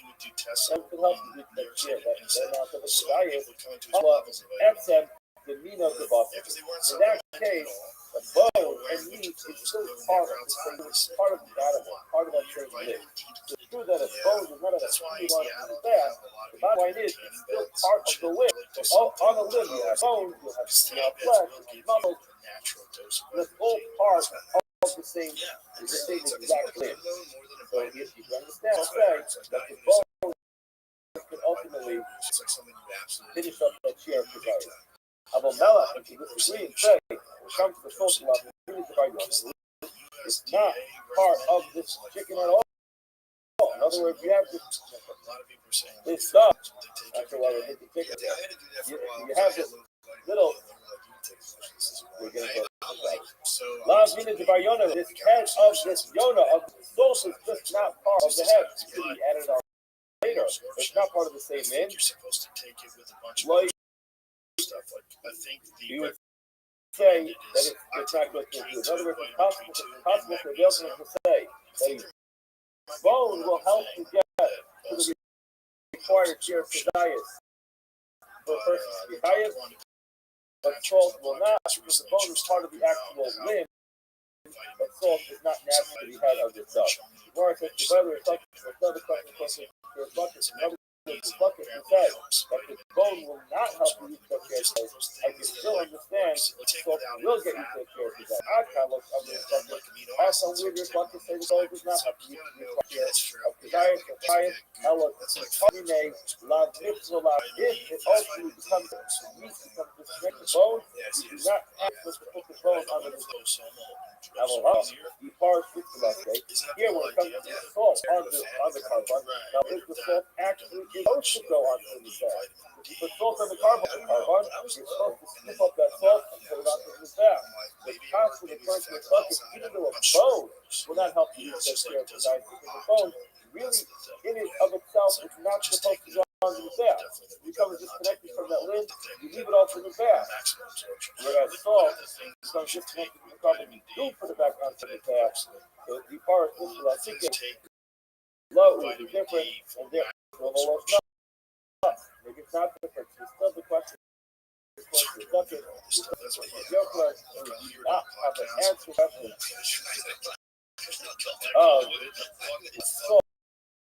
can help you with the cheer. That's not the guy is. XM. The meat of the body. In that case, the bone and meat is still part of the same, part of the animal, part of that same limb. So it's true that a bone is not a key one on the back. The bottom line is it's still part of the limb. So on the limb, you have bone, you have flesh, muscle. That's all part of the same exact limb. So if you understand, I'll say that the bone can ultimately finish up that chair for guys. Abel Melech, if you disagree and say, when it comes to the social level, it's not part of this chicken at all. In other words, you have this stuff. After why they hit the chicken, you have this little. We're going to go. Love meaning the Yona, this head of this Yona of the source is just not part of the head. It should be added on later. It's not part of the same name. You're supposed to take it with a bunch of stuff. Like, I think you would say that it's not good to do. In other words, it's possible for the Yopinot to say that a bone will help you get to the required chair for diet. For a person to be highest, but salt will not, because the bone is part of the actual limb, but salt is not naturally had of itself. More effective, whether it's another question, your bucket, the bucket says that the bone will not help you reach the chair today. I can still understand salt will get you to the chair today. I kind of look up this bucket. I have some weird bucket say the bone does not help you reach the chair of desire, for diet, Ella, Hardine, love, mitzvah, love. If it ultimately becomes disconnect the bone, you do not have to put the bone under the bone. I will help you part with the left day. Here, when it comes to the salt on the carbon, now is the salt actually supposed to go on to the side? If you put salt on the carbon, you're supposed to scoop up that salt and put it onto the back. The constant occurrence of the bucket, even though a bone will not help you take care of the diet, because the bone really, in and of itself, is not supposed to go onto the back. You become disconnected from that limb, you leave it all to the back. Whereas salt becomes disconnected from the carbon, you do put it back onto the back. So the part of this will I think low will be different, and there will not. Maybe it's not different. It's still the question. The bucket is your question, and you do not have an answer question. Salt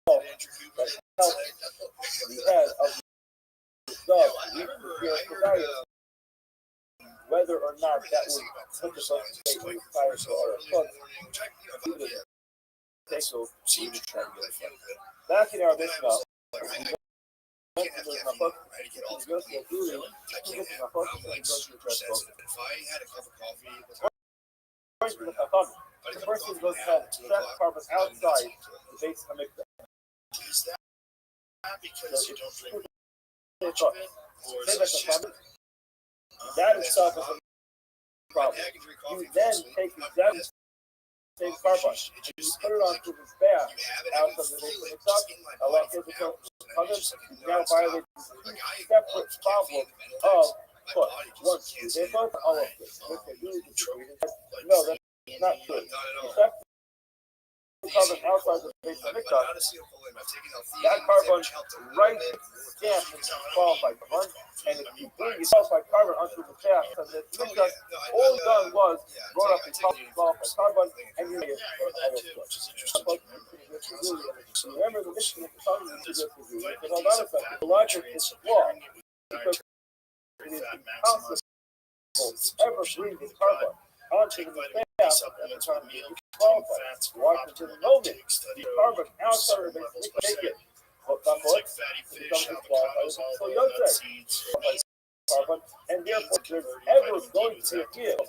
that helps the head of the dog reach the chair for diet. Whether or not that would put the bucket state in fire or a cook, back in our Mishnah, the person goes to check carbon outside the base of the mikveh. Is that because you don't drink? say that's a problem. That itself is a problem. You then take exactly the same carbon and you put it onto this bath out of the base of the truck, allow physical others, you now violate the separate problem of foot. Once they both all of this. What they do is no, that's not true. The carbon outside the base of the truck, that carbon right stamp is qualified carbon, and if you bring your qualified carbon onto the shaft of the truck, all you done was brought up the qualified carbon and you made it remember the mission of the carbon is to do this, and a lot of the logic is flawed because it is impossible to ever bring the carbon onto the shaft at the time you qualify. Why? Because the moment the carbon outside of the base make it. But not what? It becomes disqualified. So you don't say carbon, and therefore there's ever going to be a field.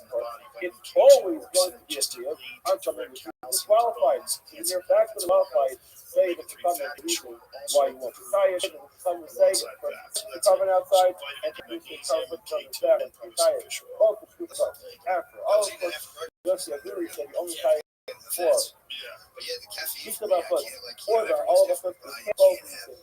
It's always going to be a field on something which is disqualified. And your facts that are qualified say that the carbon is the reason why you want to tie it. Some will say the carbon outside and the carbon from the staff and tie it. Both the two parts. After all of this, just the ability that you only tie it for. Each of our foot, or the all of us both the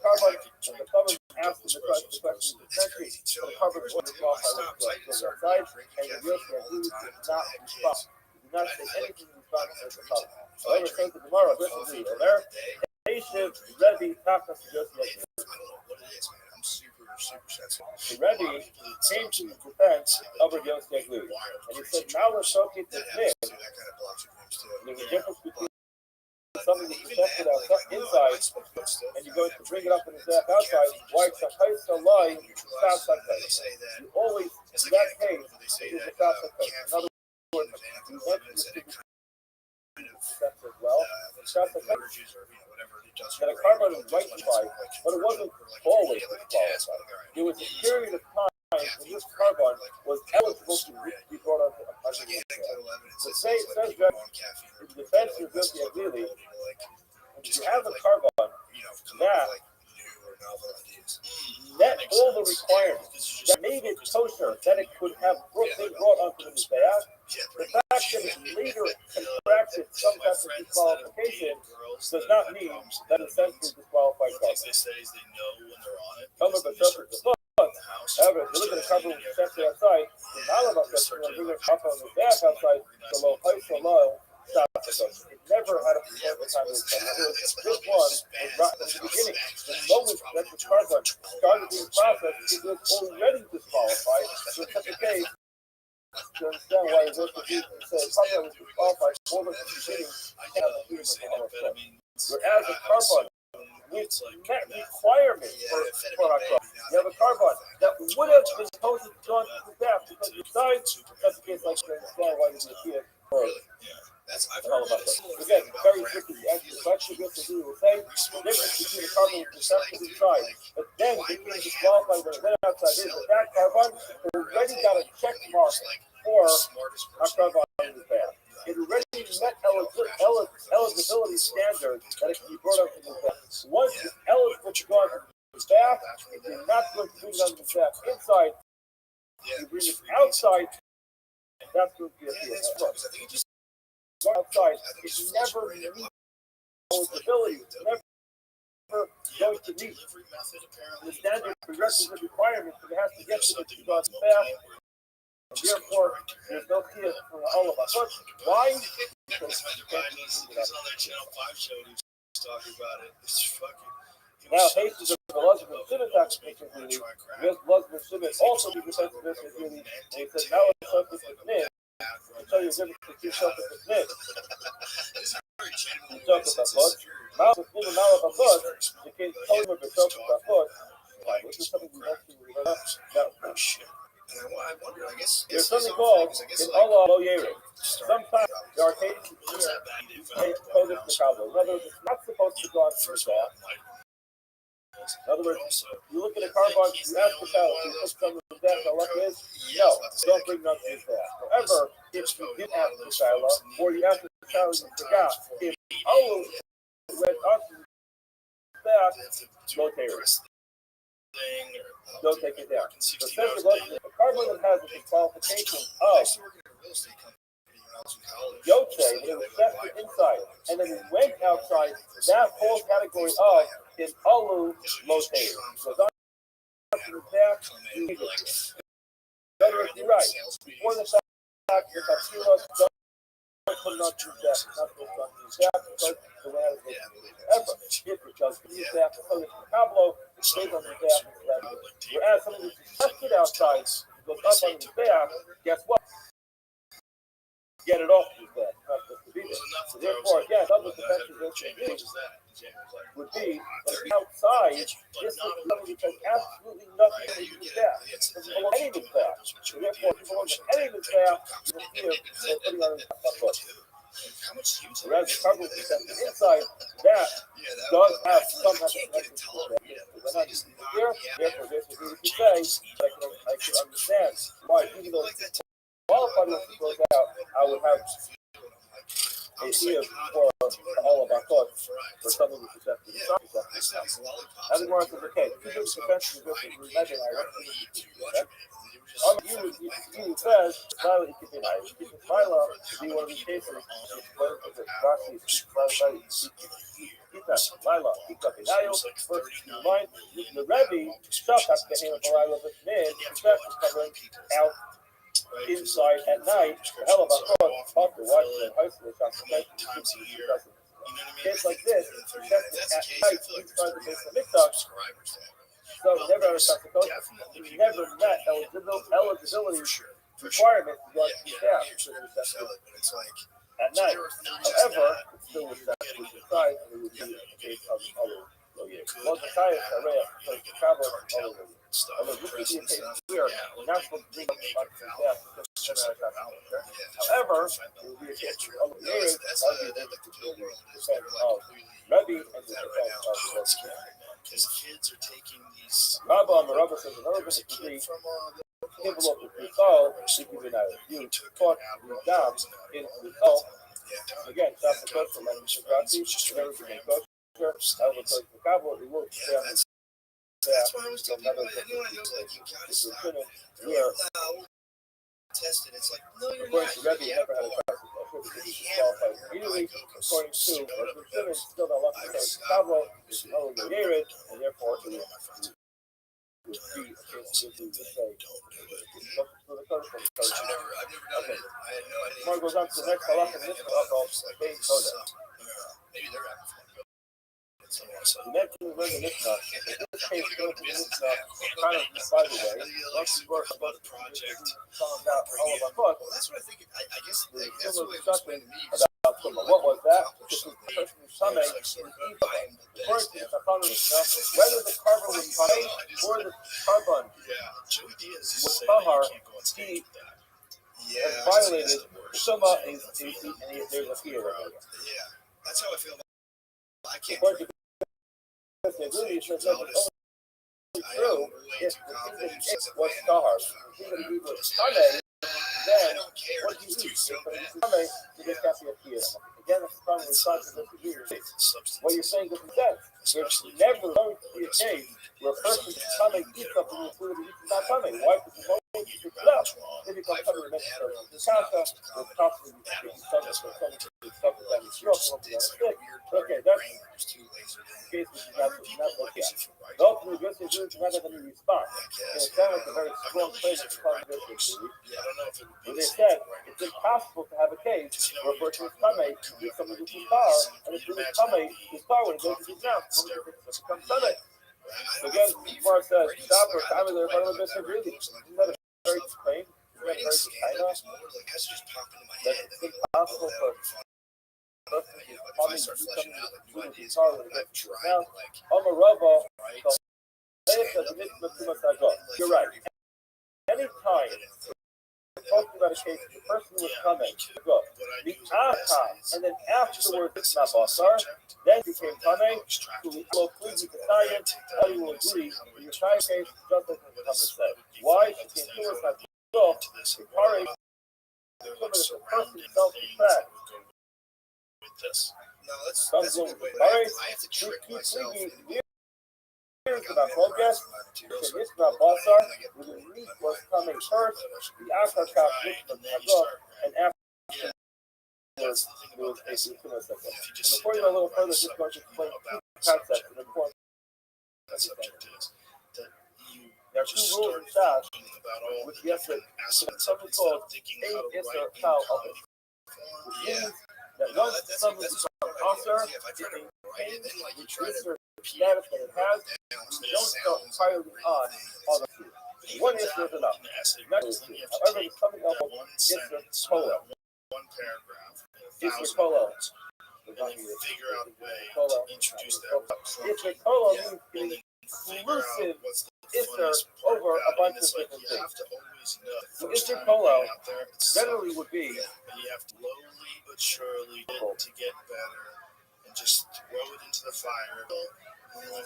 carbon and the carbon after the question of the century, so the carbon was qualified with the outside, and the real estate really did not respond. Did not say anything in response to the carbon. However, says the Gemara, this is the there. Patient, ready, not to suggest the Rebbe came to the defense of a Yosef Louis, and he said, now we're soaking this name. There's a difference between something that's protected inside, and you're going to bring it up in the staff outside. Why it's a place to lie, sounds like that. You always, in that case, it is a sounds like that. In other words, you want to that's as well. Sounds like that. And a carbon is right inside, but it wasn't always disqualified. There was a period of time when this carbon was eligible to be brought up under the so say it says that in defense of guilty ideally, if you have a carbon that met all the requirements that made it kosher, that it could have been brought onto the staff, the fact that it later contracted some type of disqualification does not mean that it's essentially disqualified carbon. Some of the surface of the foot, however, if you look at the carbon with the outside, the knowledge of this, when you bring it up on the staff outside, the low height so low, it never had a percent time of the time. This one was right from the beginning. The moment that the carbon started being processed, it was already disqualified. So in such a case, to understand why it was carbon was disqualified for the beginning, you have the freedom of all of that. Whereas a carbon with met requirement for our carbon, you have a carbon that would have been supposed to join the staff because you signed. That's the case, like to understand why you see it early. That's all about that. Again, very tricky. The answer to the question is to do the same. The difference between the carbon with the separate inside, but then between disqualified when it went outside is that carbon already got a check mark for our carbon in the bath. It already met eligibility standards that it can be brought up in the bath. Once it's eligible to go on the staff, you're not going to bring it on the staff inside. You bring it outside, that's going to be a deal. Outside, it's never meet eligibility. It's never going to meet the standard prerequisite requirements that it has to get to the staff. Therefore, there's no fear for all of us. Why? Because now, Hastings of the Lesbian Senate application duty, this Lesbian Senate also be defensive business duty, and he said, now it's subject to NID. I'll tell you the difference between subject to NID. You talk about foot. Now, if you know about foot, you can't tell you what you're talking about foot. Which is something we have to remember. Now, there's something called in Allah Lo Yere. Sometimes there are cases where it's called the Kabbalah. In other words, it's not supposed to go on to the staff. In other words, you look at a carbon, you ask the child, you put some of the staff, what is? No, don't bring none to the staff. However, if you did ask the child, or you ask the child and you forgot, if Allah went on to the staff, no terror. thing, or Don't take it down. working So 16 hours essentially, a day. the carbon that has the disqualification I of used to work in a real estate company when I was in college. Yoche, So, when it was they would set buy inside, apartments. and then it went outside, that whole category of is alu motated. So it's on the back, you need it. Better if you're right. Before the fact, the Tapilas don't put it on to that, not put it on to that, because the way it is ever. If it does use that, because it's Pablo, it stays on the back. Whereas something that's left it outside, goes up on the back, guess what? Get it off his back, not just to be there. So therefore, again, other defensive would be that outside, this is something that has absolutely nothing to do with that. It doesn't belong to any of his back. So therefore, if it belongs to any of his back, you can feel they're putting on his back. Whereas the cargo protected inside, that does have some type of connection to that. We're not using it here, therefore, this is what you say, I can understand why, even though it's qualified once it goes out, I would have a here for all of our thoughts for someone who's susceptible to something. I think more says, okay, two different defenses versus imagine I want you says, Sila Ikipinay, Sila to be one of these cases, Lila, Ikapinayo, first in mind, the Rebbe, stuff at the hand of Lila, but man, that is covering out inside at night, the hell of a thought, after watching the high school times a year. Case like this, protected at night inside the base of Mikdash, so never had a consequence. We never met eligibility requirements to go to the staff at night. However, it still was that inside, and it would be a case of other. Well, the Kaya Saraya, so travel all over. Although this would be a case where we're not supposed to bring up the death because it's never had a however, it would be a case where other years, that would be the defense of Rebbe and the defense of the because kids are taking these. Rabba says another bit of degree. People of the Rizal, you taught the down in Rizal. Again, that's the question. Like Mr. Grazi, never been a coach. I will tell you the Cabo, it will stay on that's why I was telling people, anyone who's like, you gotta stop. Where tested, it's like, no, you're according not. to Rebbe, never had a qualified immediately. According to Simmons, still not left to Cabo, is no Yered, and therefore it would be a case of to say, I've never done it. I had no idea. Mark goes on to the next halacha, and this halacha, Bein Soda. Maybe they're having fun. You mentioned the word Mishnah. In this case, going to the Mishnah, kind of, by the way, once we work about the project, talking about all of our books, well, that's what I think. I guess there's that's still what a discussion about what was that? This is the person who summoned according to the Chachamim Mishnah, whether the carbon was Pare or the carbon was Tahar, he has violated the Shema, and there's a fear over here. Yeah, that's how I feel. I can't. They agree, so it's only true if the thing that he ate was tahar. The thing that he ate was tame, then what do you eat? If it's tame, you just have to appear. Again, that's the problem with scientists disagree. What you're saying doesn't make sense. There's never going to be a case where a person is tame eats something and the food that he's not tame. Why? Because it's always picked it up. Then it becomes something that makes sense. The kata was constantly taking something that is strong, something that is thick. Okay, that's case which is not like that. The ultimate good thing is not having a response. And it sounds like a very strong place to find this. When they said it's impossible to have a case where a person is tame, you somebody who's tar, and it's really tame, his tar when it goes to his mouth, somebody becomes tame. So again, Gemara says, stop or time of their part of the business really. Isn't that a very strange? Isn't that very China? That's impossible for if I start fleshing out like new ideas, I've tried like you're right. Anytime we're talking about a case, the person was coming to go. The and then afterwards it's not basar, then became coming to the flow please with the science, how you will agree in your science case, just like the Muhammad said. Why? She came to us not to go, the party, the person self-respect. This. No, that's a good way. I have to trick myself. about focus, it's about Balsar, the meat was coming first, the Akakak, and after was a similar cycle. Before you go a little further, just going to explain two concepts and important. There are two rules in Shas, which we have to something called Ein Isser Kal Office, which means that once something becomes Asar, it maintains the Isser status that it has. We don't start piling on all the food. One Isser is enough. However, the coming up of Isser Kola. Isser Kola. Figure out a way to introduce that. Isser Kola means inclusive Isser over a bunch of different things. So Isser Kola generally would be you have to slowly but surely to get better and just throw it into the fire.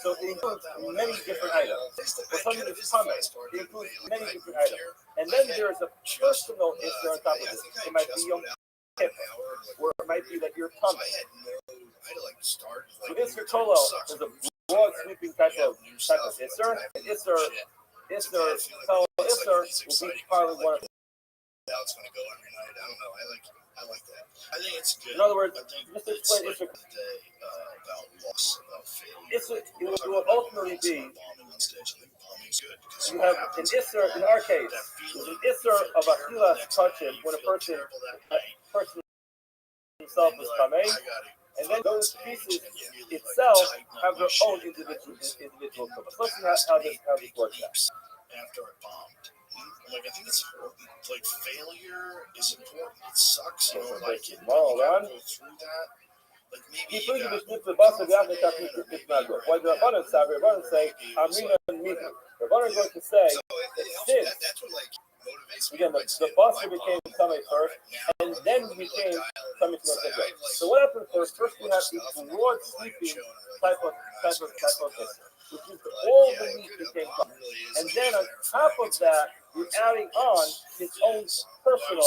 So it includes many different items. For something that's common, it includes many different items. And then there is a personal Isser on top of it. It might be your hip, or it might be that you're coming. So Isser Kola is a broad sweeping type of Isser. And Isser will be probably one of How it's going to go every night. I don't know. I like that. I think it's good. In other words, I think just to explain Isser, about loss, about failure. it will ultimately be Bombing on stage. I think bombing's good. you have an Isser, in our case, there's an Isser of Achilas touching when a person himself is coming, and then those pieces itself have their own individual purpose. Let's see how this works out. After I bombed. Like, I think it's important. Like, failure is important. It sucks, you know, like, you gotta go through that. Like, maybe you got... The Rabbanan say, Amina and Mika. The Rabbanan is going to say, since, that's what, like, motivates me. again, the Basar became Tamei first, and then became Tamei Tamei. So what happened first? First we have the broad sweeping type of thing, which is all the meat became common. And then on top of that, you're adding on his own personal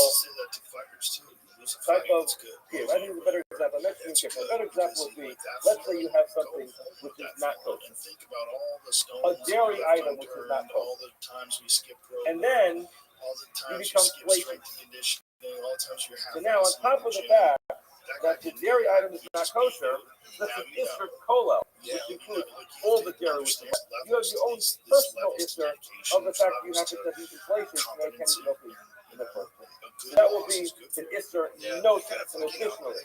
type of here. I think a better example. A better example would be, let's say you have something which is not kosher, a dairy item which is not kosher, and then you become flaky. So now on top of the fact that the dairy item is not kosher, that's an Isser Kola, which includes all the dairy which you have. You have your own personal Isser of the fact that you have to have these inflations so they can't be open in the first place. So that will be an Isser no sense, and additionally,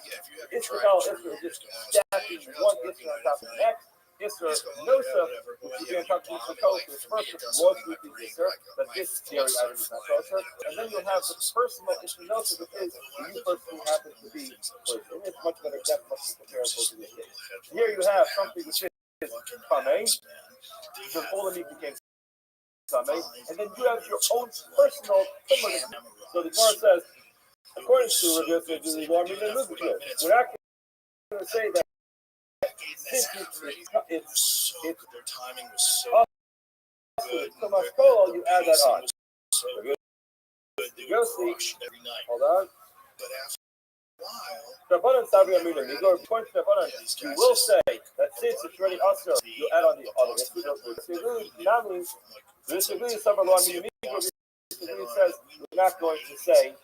Isser Kola Isser is just stacking one Isser on top of the next. Isser Nosa, which again talks about Isser Kola, is first of all sweeping Isser, that this dairy item is not kosher, and then you'll have the personal Isser Nosa, which is you personally happen to be kosher. And it's much better, that's much comparable to this case. Here you have something which is Tamei, because all the meat became Tamei, and then you have your own personal Tumah. So the Gemara says, according to Rabbi Yosef, we're not going to say that since it's their timing was so good. You add that on. Yossi, every night. Hold on. But after a while, you will say that since it's already usher, you add on the other. This says we're not going to say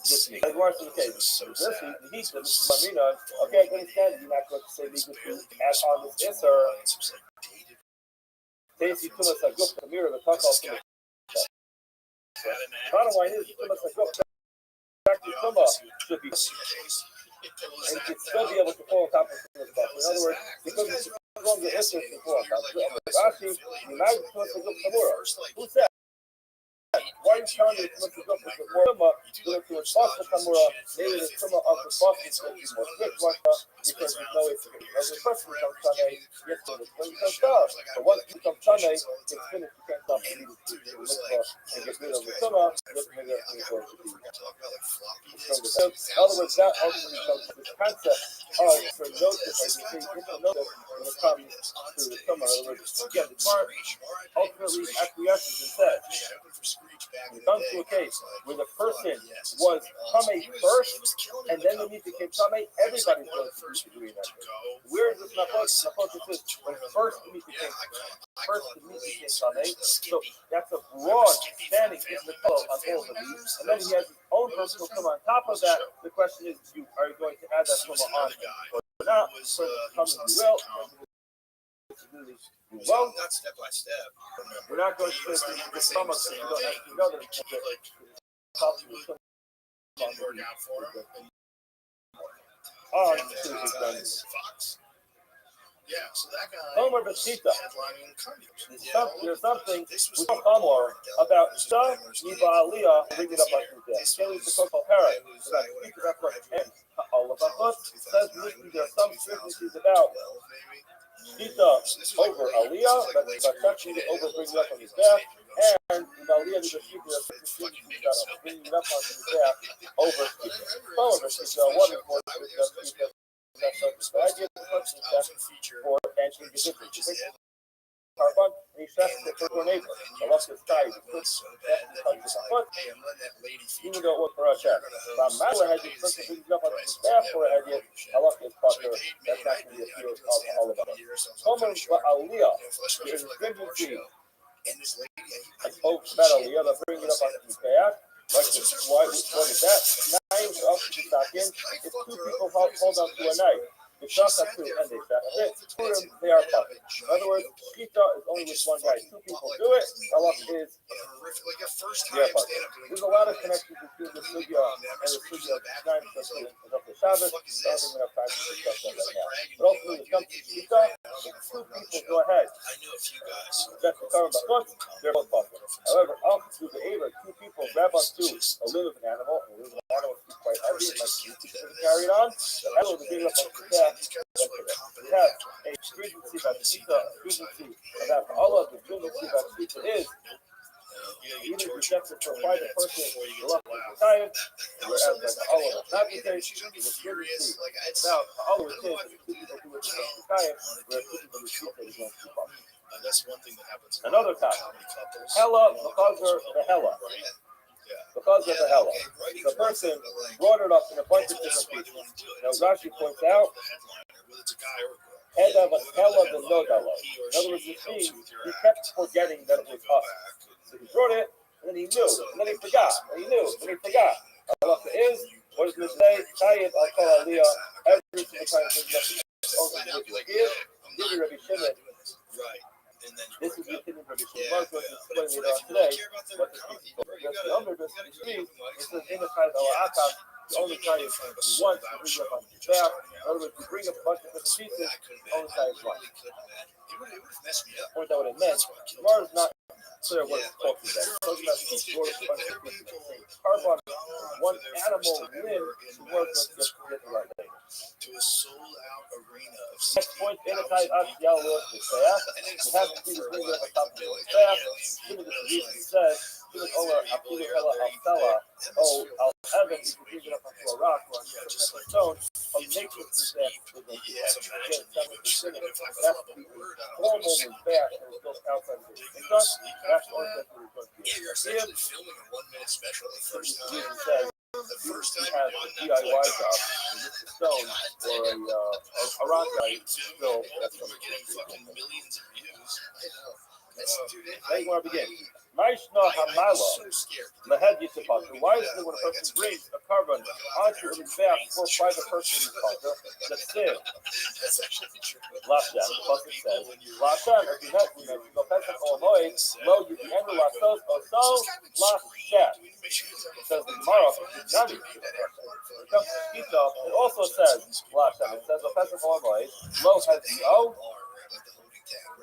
this meat. As worse in the case. This is okay, I understand you're not going to say legal food add on this Isser. Tasty Tumas Aguf, the mirror, the talk of bottom line is Tumas Aguf. Back to Tuma should be, and you should still be able to pull on top of the stuff. In other words, because it's going to Isser to pull on top of Rashi, you might Tumas Aguf Tamura. Who said? Why are you telling me Tumas Aguf is the Tuma to enforce the Tamura? Maybe the Tuma of the Boss is going to be more strict, because you know it's as a person becomes Tamei, yes, when you come down. But once you become Tamei, it's finished. You can't stop and get rid of the Tuma. You have to make everything work to be. So, in other words, that ultimately becomes this concept of for notice, as you see, notice when it comes to the Tuma. In other words, again, the Gemara ultimately acquiesces and says, when it comes to a case where the person was Tamei first, and then the meat became Tamei, everybody's going to be doing that. Where is this Nafos? Nafos is when first the meat became Tamei. So that's a broad standing in the color on all of the meat. And then he has his own personal tumah on top of that. The question is, are you going to add that tumah on or not? So comes you will. Well, not step by step. we're not going to say the stomach. You don't actually know that it's Hollywood didn't work out for him. on Fox. Yeah, so that guy Homer was Batista. headlining carnival. There's something we don't know more about Shah Niba Aliyah bringing up like this. Kelly the Coco Parrot. All of us says there are some frequencies about Shita over Aliyah, but actually over bringing up on his back, and Aliyah is a secret of frequencies that bringing up on his back over Shita. However, Shita, what is more Shita? The idea of the person for answering the difference. Carbon, and he sets it for a neighbor. The left is tied. Even though it was for a check. But Mala had this person who's up on his back for a idea. Allah is Potter. That's not going to be a fear of all of us. Homer Aliyah is a stringency. I spoke about Aliyah, but bring it up on his back. What is that? Knives up to the second. If two people hold on to a knife, the shots have two and they shot it. They are puppet. In other words, Shita is only with one guy. Two people do it. Allah is their puppet. There's a lot of connections between the sugya and the sugya of knives of the Shabbos. I don't think we have time to discuss that right now. But ultimately, when it comes to Shita, if two people go ahead, that's the cover of they're both puppet. However, up to the Ava, two people grab onto a limb of an animal, and the limb of an animal is quite heavy, and like you carry it on, the animal will bring it up on the back. We have a stringency about Shita, a stringency about Allah, the stringency about Shita is either rejected for a private person, the left is retired, whereas like Allah is not the case, the stringency about Allah is two people who are retired, whereas two people who Shita is going to be That's one thing that happens. Another time, Hella, because of the Hella. Because of the Hella. The person brought it up in a bunch of different pieces. Now, Rashi points out, Hella the Nodala. In other words, you see, he kept forgetting that it was us. So he brought it, and then he knew, and then he forgot, and he knew, and he forgot. Allah is, what does this say? Tayyib al-Kal Aliyah, every single time he brings up the Give Rabbi Shimon. This is the opinion of Rabbi Shimon. Mark was explaining it today. What the people just the under this street, it says in the side of our Akam, the only time is once to bring up on the back. In other words, to bring up a bunch of different pieces, only time is once. Point out what it meant. Tomorrow is not clear what it's talking about. It's talking about the short bunch of pieces. Carbon, one animal limb to work with just to get the right thing. To a sold-out arena of next point, Benatai Akiyal Lord the Sayah. We have to see the bring up the top of the Sayah. Given the tradition says, given Ola Akilu Hela Al-Sala, Al-Evan, you can bring it up onto a rock or onto a stone, of nature is that we're going to get something to that's the formal is back and it's built outside of the income. That's the only thing we're going to do. You're essentially filming a 1-minute special the first time. Says, the first time has a DIY job, just a stone or a rock guy, so that's we're getting fucking millions of views. I know. Where you want to begin? Maishna Hamala, Lahed Yisapaka. Why is it when a person brings a carbon onto his back for a private person in his culture, the sin? Lashan, the Pasuk says, Lashan, if you met me, no peasant or moed, lo you the end of Lasos, or so, Lashan. It says the Gemara, Nani. When it comes to Shita, it also says, Lashan. It says, no peasant or moed, lo has the O.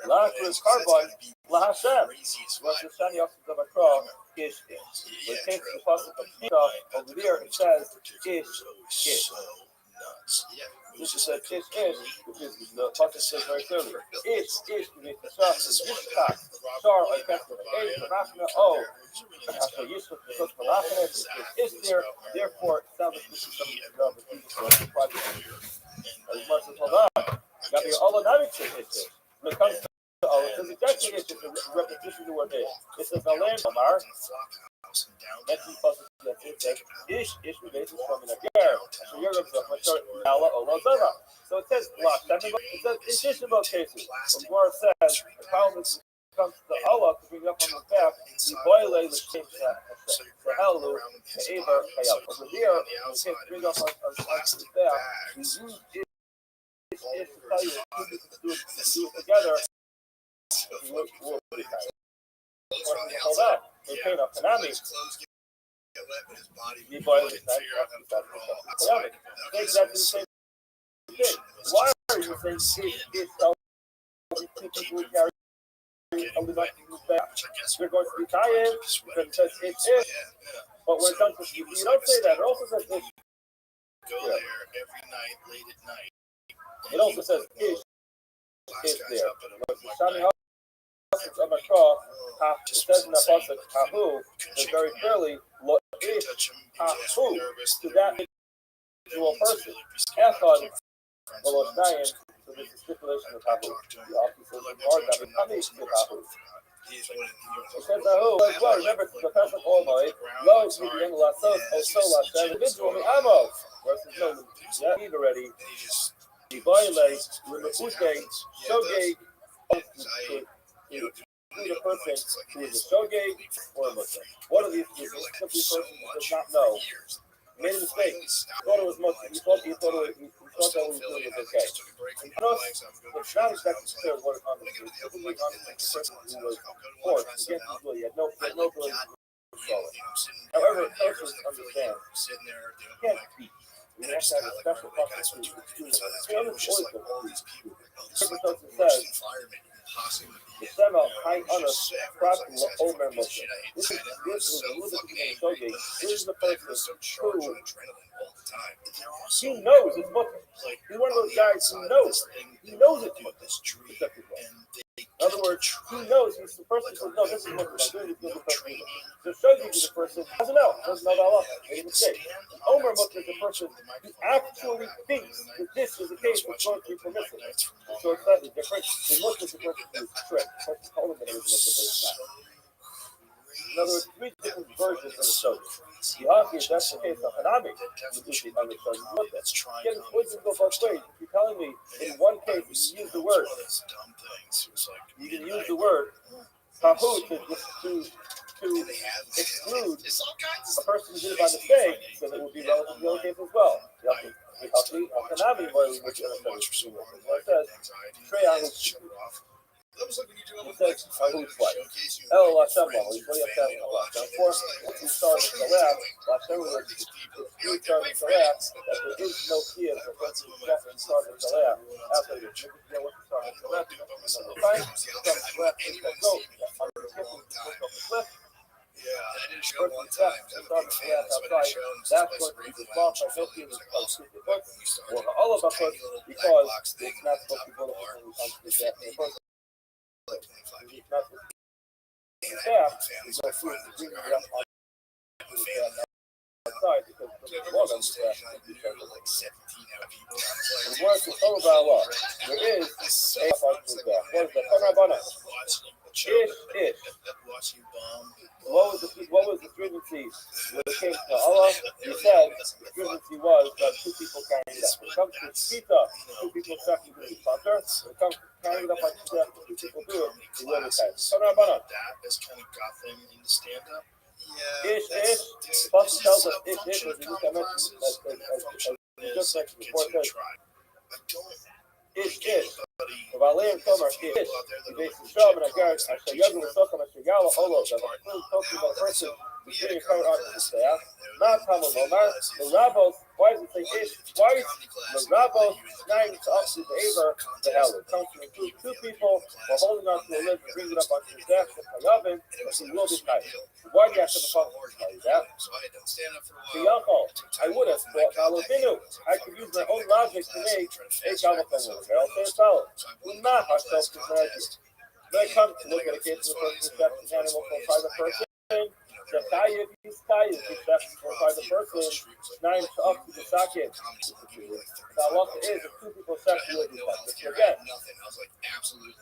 Lachris carbon, Lahashem. Rosh Hashanah of a crow, Ish. When it came to the pasuk of Shita, over there it says Ish. This is a Ish, which is the pasuk says very clearly. Ish, with the shah, Yishkak, Shar, I kept it. A, Manachna, O. So Yishkak, because Manachna is there, therefore, it sounds like this is something that the people are project. As much as hold on. Got me all the Navik Ish. When it comes to it says exactly it's just a repetition to what it is. It says Alam Amar, house and downtown. Next week, plus ish basis from an agar. So you're going to Allah Allah Zava. So it says block. That means it's just about cases. The Gemara says the problem is comes to Allah to bring it up on the back. We violate the king the Halu, the Aver, Hayal. Over there, we can't bring up on the back. We use ish to tell you to do it together. We'll be tired. Hold on. They paid off Konami. We violate that. Exactly the same thing. Why are you saying it's so people who carry you're going to be tired because it says it's it. But when it comes to you don't say that. It also says it. Go there every night, late at night. It also says it is there. It says in the pasuk Hahu, it's very clearly lo ish Hahu to that individual person. Echad v'lo shnayim. So this is stipulation of Hahu. The officer of the Lord that becomes Hahu. It says Hahu as well. Remember the pasuk Olmai lo yidiyan lasos oso lashem individual mi'amo versus no need already. He violates with the Ute Shogeg to the person who is a Shogeg or a Muslim. One of these is simply a person who does not know. He made a mistake. He thought it was Muslim. He thought that what he was doing was okay. And for us, it's not exactly clear what it was. Typically, the person who was forced against his will. He had no ability to control it. However, it helps us understand. You can't beat. We have to have a special process to do it. The other choice of all these people. The person says, the Sema high honor craft Omer Muslim. This is a little bit of a This is the person who he knows it's Muslim. He's one of those guys who knows. He knows it's Muslim. In other words, he knows he's the person who knows this is Muslim. I'm doing this with the person. The Shogeg is the person who doesn't know Allah, made a mistake. Omer Muslim is the person who actually thinks that this is the case that's going to be permissible. So it's slightly different. The Muslim is the person who is tricked. The person told him that it was Muslim, but it's not. In other words, three different versions of the Shogeg. The obvious, that's the case of Hanami, which is the other Shogeg Muslim. Again, it's always going to go both ways. You're telling me in one case you use the word. You can use the word Hahu to exclude a person who did it by mistake, so that it would be relevant to the other case as well. Hanami, which is what it says, Trey on his Hahu's wife. El Lashem Lahu, he's really upset with Allah. Now, of course, once we start with the lab, Lashem was we start with the lab, that there is no key for person who definitely start with the lab. After you know what to start with the lab, fine, start with the lab, go, yeah, I did a show one time. That's what the small facility is or all of us because it's not supposed to go to the country. Outside because the law doesn't like 17 people. The word is told by Allah. There is a what is the Panabana? Ish. What was the stringency when it came to Allah? He said the stringency was that two people carrying it up. When it comes to pizza, two people expecting to do it. When it comes to carrying it up like two people do it, he will be tight. Panabana. That has kind of got them in the stand-up. Ish. Plus tells us ish, as you just mentioned, as just mentioned before, it says ish. Valeim Tomer ish. He basically showed him a guy, Asher Yagu Sokam Asher Yala Olo, that was talking about a person who's getting a covered onto the staff. Not Tamil Omar. The Rabbos, why does it say ish twice? The Rabbos, nine to up to the Aver, the Hell. It comes to include two people who are holding on to a limb and bring it up onto the staff, the Hayavim, but he will be tight. Why do you have to tell you that? I would have thought Malavinu. I could use my own logic to make a Kalafan with I'll say it's solid. We're not ourselves to an idea. When it comes to look at a case of a person who accepts an animal from a private person, The Chayiv is Chayiv, which that's by the person, nine up to the second. The halacha is if two people sex with each other. Again,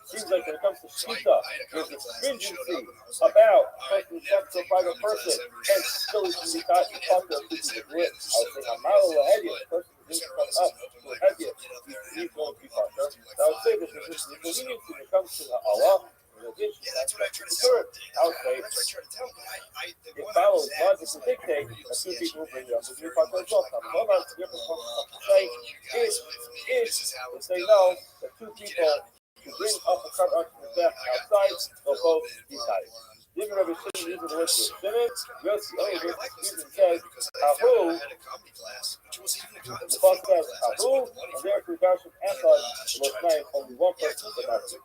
seems like when it comes to Shita, there's a stringency about person who sex with a private person and still is to be taught to talk to two people with. I would say, Amal Lahedi, the person who didn't come up to a Hedi, he's going to be partner. I would say that there's a convenience when it comes to Allah. Yeah, that's what I try to Sure. tell them. Okay. That's what I try to tell them. It follows logically dictate that two people bring it up with your partner as well. Hold on, different point to say if they know that two people who bring up a cart onto the deck outside, they'll both be tied. Even if it's sitting using the word Shimon, Yossi only says, Ahu, the boss says, Ahu, and therefore Darshim Echad, was named only one person is about it.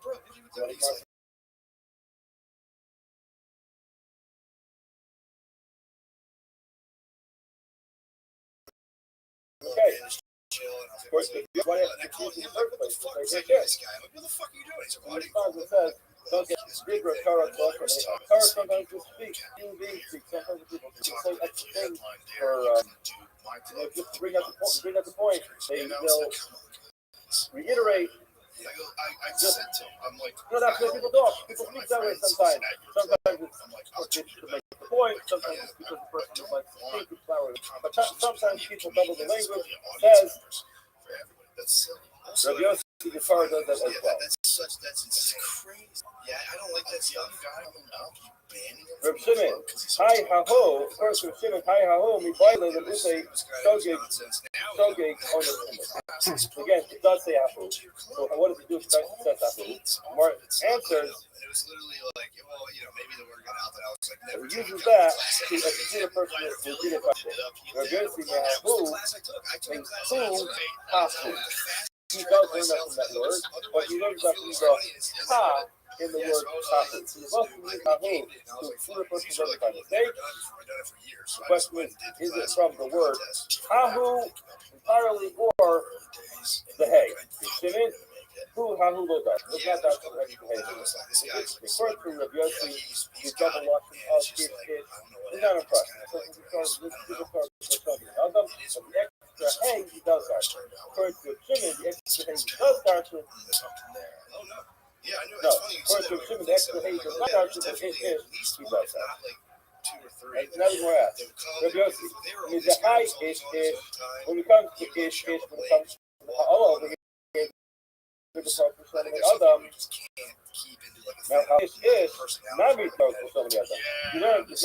Okay. Of course, why have to choose in the first place? Right there. What the fuck are you doing? He's like, He responds and says, don't get bigger Torah talk. Torah sometimes will speak. Human beings speak. Sometimes people say extra things for, just to bring out the point. They'll reiterate. I said to him, I'm like, No, that's what people talk. People speak that way sometimes. Sometimes it's to make the point. Sometimes it's because the person is like speak it's flower. But sometimes people double the language. Says Rabbi Yossi the Torah does that as well. That's crazy. Yeah, I don't like that stuff. Reb Shimon, hi ha ho. First Reb Shimon, hi ha ho. Mi baile the buse shogeg on the again. It does say ha ho. So what does it do? It says ha ho. More answers. It was literally like, well, maybe the word got out that I was like, never. It uses that to execute a person to repeat a question. Reb Yossi may ha ho means who ha ho. He does learn that from that word, but he learns that from the ha in the word ha. So you must use ha ho to exclude a person who doesn't by mistake. The question is it from the word ha ho entirely or the hay? Shimon, who ha ho lo does? It's not that correct the hay. According to Rabbi Yossi, the double washing of his kid is not impressed. So because this is a part of something else, the hay he does that. According to Shimon, the extra hay he does that. Yeah, I know. No, It's funny you according to said Shimon, that. the extra hay he does not that. He does that. It's not even more asked. Rabbi Yossi, I mean, the high is when it comes to ish, when it comes to ha'ala, over here, the part for so many Adam. Now, how ish not be part for so many Adam. You remember just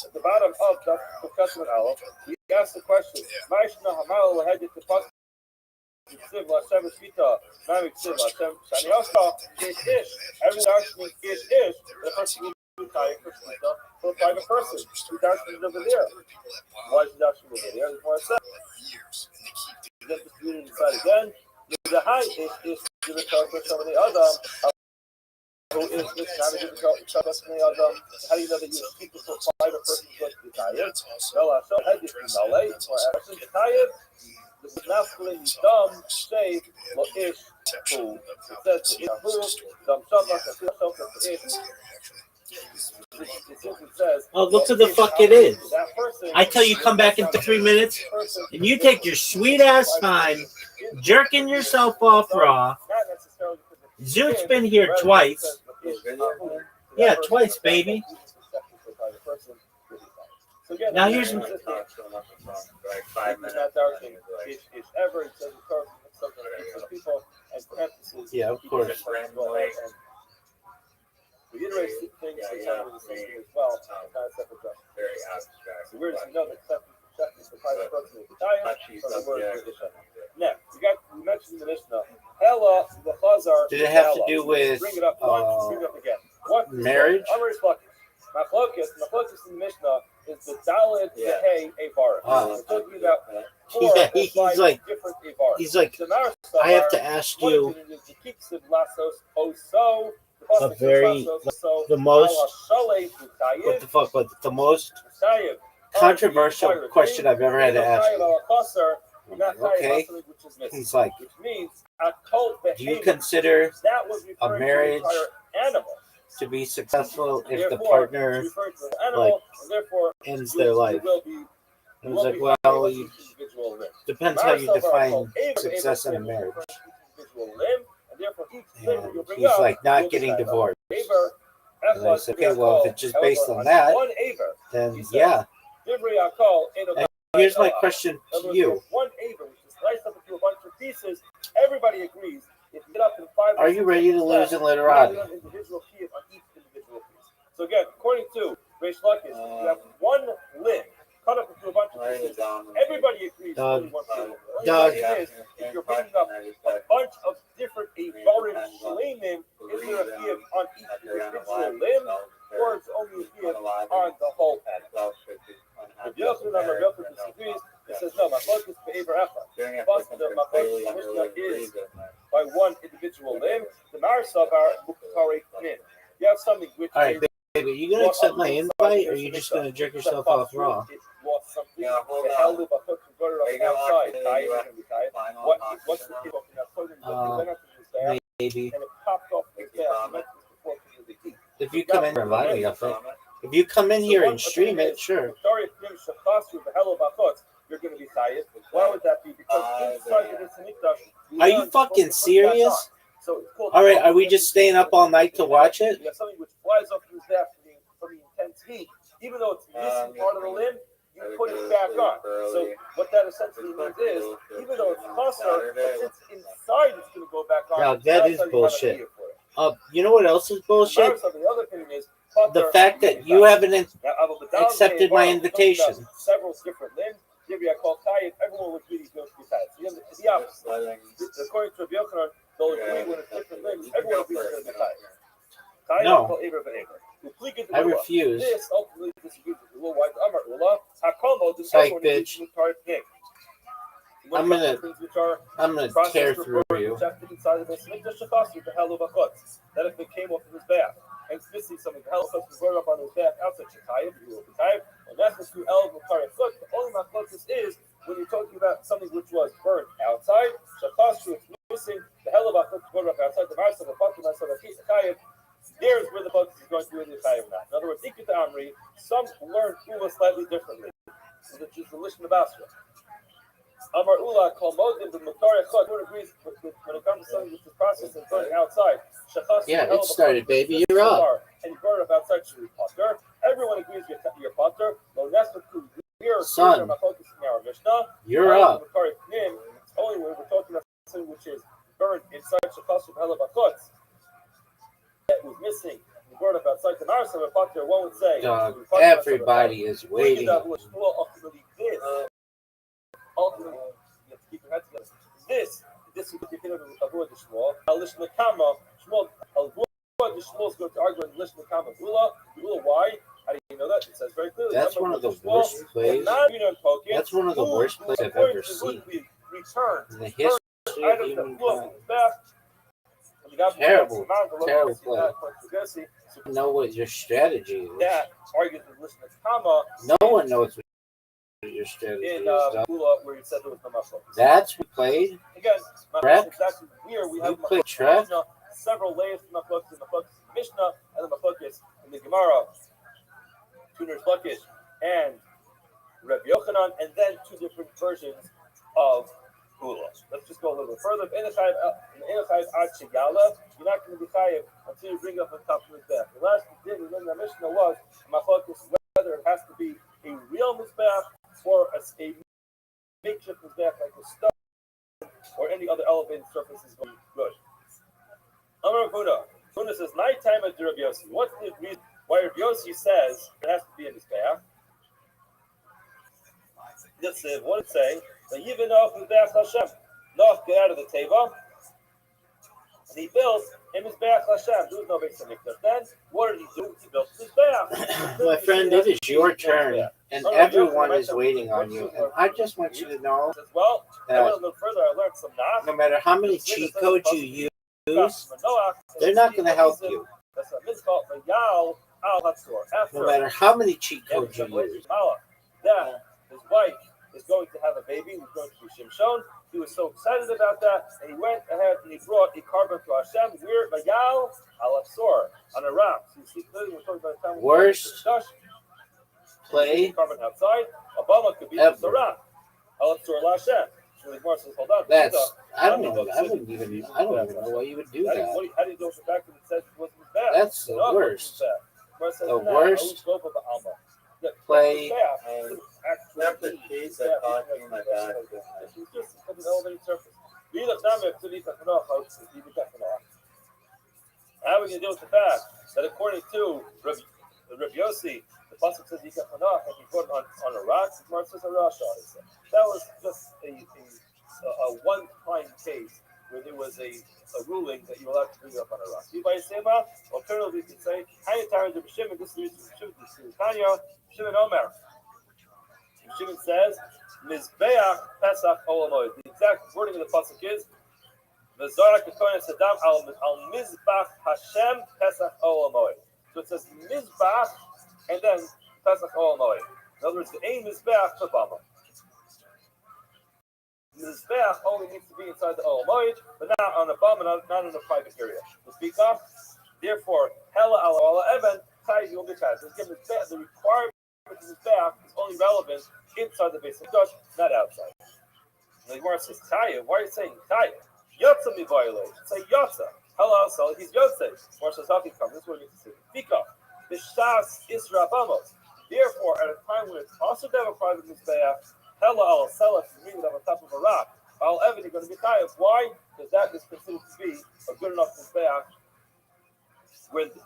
at the bottom of the Testament Aleph, he asked the question, Ma'ishna ha'mal lahedit the pasuk Ksiv Lashem Shvita, Nami Ksiv Lashem Shani Osha, ish. Every darshan ish, the person will be tired for Shvita for a private person. The darshan is over there. Why is the darshan over there? There's more said. Then the student decide again. The high is to the talk for some of the Adam. Who is this Nami to the talk for some of the Adam? How do you know that you speak for a private person who's going to be tired? No, so head is in Malay, or a person is tired. The masculine dumb say lo ish who it says the who dumb something ish. It simply says, oh, look who the fuck it is. that person, I tell you, come back in 3 minutes, and you take your sweet ass time jerking yourself off raw. Zoot's been here twice. Yeah, twice, baby. Now here's my. Like 5 minutes. Yeah, of course. Reiterate things as well. Very abstract. So where does he know that acceptance is the private person of the diet? Next, we mentioned in the Mishnah. Hella the Chazar. Did it have to do with bring it up once, bring it up again. What marriage? My focus in the Mishnah is the Dalit, the Hay, Avar. We're talking about four he's like different Avar. He's like, I have to ask you a very, the most, what the fuck, what the most controversial question I've ever had to ask you. Okay, he's like, do you consider a marriage to be successful if the Therefore, partner it's referred to an animal, and therefore ends their life. will be. It was like, well, it depends how you define success in a marriage. And he's like not getting divorced. And I said, okay, well, if it's just based on that, then yeah. And here's my question to you. One aver, which is sliced up into a bunch of pieces, everybody agrees. If you get up in 5 Are you ready to lose in literati? Individual piece on each individual piece. So again, according to Reish Lakish, you have one limb cut up into a bunch of pieces. Everybody agrees. Doug, If you're bringing up a bunch of different avarim shleimim, is there a chiyuv on each individual limb, or it's only a chiyuv on the whole animal? If Yochanan disagrees, he says no. My focus for Aver Echad. My focus is by one individual limb. The Marsav are Mukhari Nim. You have something which. All right, baby, you gonna accept my invite, or are you just gonna jerk yourself off raw? Lost something. The hell of a hook and got it outside. What's the kid opening up? Maybe. And it popped off his back. If you come in and remind me of it. If you come in here and stream it, sure. You're going to be tired. Why would that be? Because inside of this mikdash, Are you fucking serious? So it's called. All right, are we just staying up all night to watch it? You have something which flies off his back from the intense heat, even though it's missing part of the limb. You put it back on. So what that essentially means is, even though it's closer, if it's inside, it's going to go back on. Yeah, that is bullshit. You know what else is bullshit? The other thing is the fact that you haven't accepted my invitation. Several different limbs. Everyone would agree he's going to be tired. So the opposite. According to Rabbi Yochanan, they'll agree when it's different limbs. Everyone agrees he's going to be tired. No. I refuse. This ultimately disagrees with the Lord. Psych, bitch. I'm gonna tear through you. That if it came off of his back, and this is something the hell was brought up on his back outside Shekayim, you will be tired. And that's what you eligible target foot. The only machlokas is when you're talking about something which was burned outside. Shekashu, it's missing the hell of a foot brought up outside the mouth of a bucket, that's what a Shekayim. There's where the focus is going to be with the Shekayim now. In other words, Ikut Amri, some learn Ula slightly differently, which is the Lishon of Basra. Amar Ula called Modim the Mutar Echad. Everyone agrees when it comes to something which is processed and burning outside. Yeah, it started, baby. You're up. And you burn up outside Shuri Potter. Everyone agrees you're Potter. Son, you're up. Only when we're talking about something which is burned inside Shachas of Helabakot that was missing. You burn up outside the Marsa of Potter. One would say, everybody is waiting. Ultimately, you have to keep your head together. This is what you can avoid the Shmuel. Lishna Kama, Shmuel, avoid the Shmuel is going to argue in Lishna Kama. Gula, why? How do you know that? It says very clearly. That's one of the worst plays. That's one of the worst plays I've ever seen in the history of humankind. Terrible play. I know what your strategy is. That argues with Lishna Kama. No one knows what your strategy is. Where he said there was no muscle. That's what we played. Again, Trek? exactly here we have played Trek? Several layers of Machlokas in the Mishnah and the Machlokas in the Gemara. Tuner's Lakish and Rabbi Yochanan, and then two different versions of Gula. Let's just go a little bit further. In the Chayiv Ad Shigala, you're not going to be Chayiv until you bring up the top of his back. The last thing we did in the Mishnah was Machlokas whether it has to be a real Mizbeach or a makeshift Mizbeach like a stone or any other elevated surface is going to be good. Amar Buddha. Buddha says, nighttime at Rabbi Yossi. What's the reason why Rabbi Yossi says it has to be a Mizbeach? Let's say, what it's saying, that even though Mizbeach Hashem, Noach get out of the table, and he built a Mizbeach Hashem. There was no Beis HaMikdash then. What did he do? He built Mizbeach. My friend, it is your turn, and everyone is waiting on you. And I just want you to know that no matter how many cheat codes you use, they're not going to help you. No matter how many cheat codes you use. That his wife is going to have a baby, who's going to be Shimshon, He was so excited about that, and he went ahead and he brought a carbon to Hashem. Where Vayal Alapsor on a rock. So you see clearly we're talking about the time. Worst play carbon outside. Obama could be just a rock. Alapsor Lashem. So the Gemara says, hold on. That's I don't know. I don't even know why you would do that. How do you go back to the says it wasn't bad? That's the worst. The worst play. That's the case that caused me my bad. It's just an elevated surface. How are we going to deal with the fact that according to Rabbi Yossi, the pasuk says Yikach Hanach, and he put it on a rock? The Gemara says a rasha. That was just a one-time case where there was a ruling that you're allowed to bring it up on a rock. Alternatively, you can say, this is Tanya, Shimon Omer. Shimon says, Mizbeach Pesach Olamoid. The exact wording of the pasuk is, V'zorak Kekohen Saddam al Mizbach Hashem Pesach Olamoid. So it says Mizbach and then Pesach Olamoid. In other words, the aim Mizbeach Tabama. Mizbeach only needs to be inside the Olamoid, but not on a bum and not in a private area. To speak of, therefore, Hela Ala Evan, Tayyid Yom B'Kaz. The requirement of Mizbeach is only relevant inside the base of Dutch, not outside. And the Gemara says, Tayyid, why are you saying Tayyid? Yotza mi violate. Say Yotza. Hello, so he's Yotze. Gemara says, how can come? This is what we need to say. Fika. Bishtas Isra Bamos. Therefore, at a time when it's also to have a private Mizbeach, Hella I'll sell it to bring it on top of a rock. I'll ever you're going to be Tayyid. Why? Because that is considered to be a good enough Mizbeach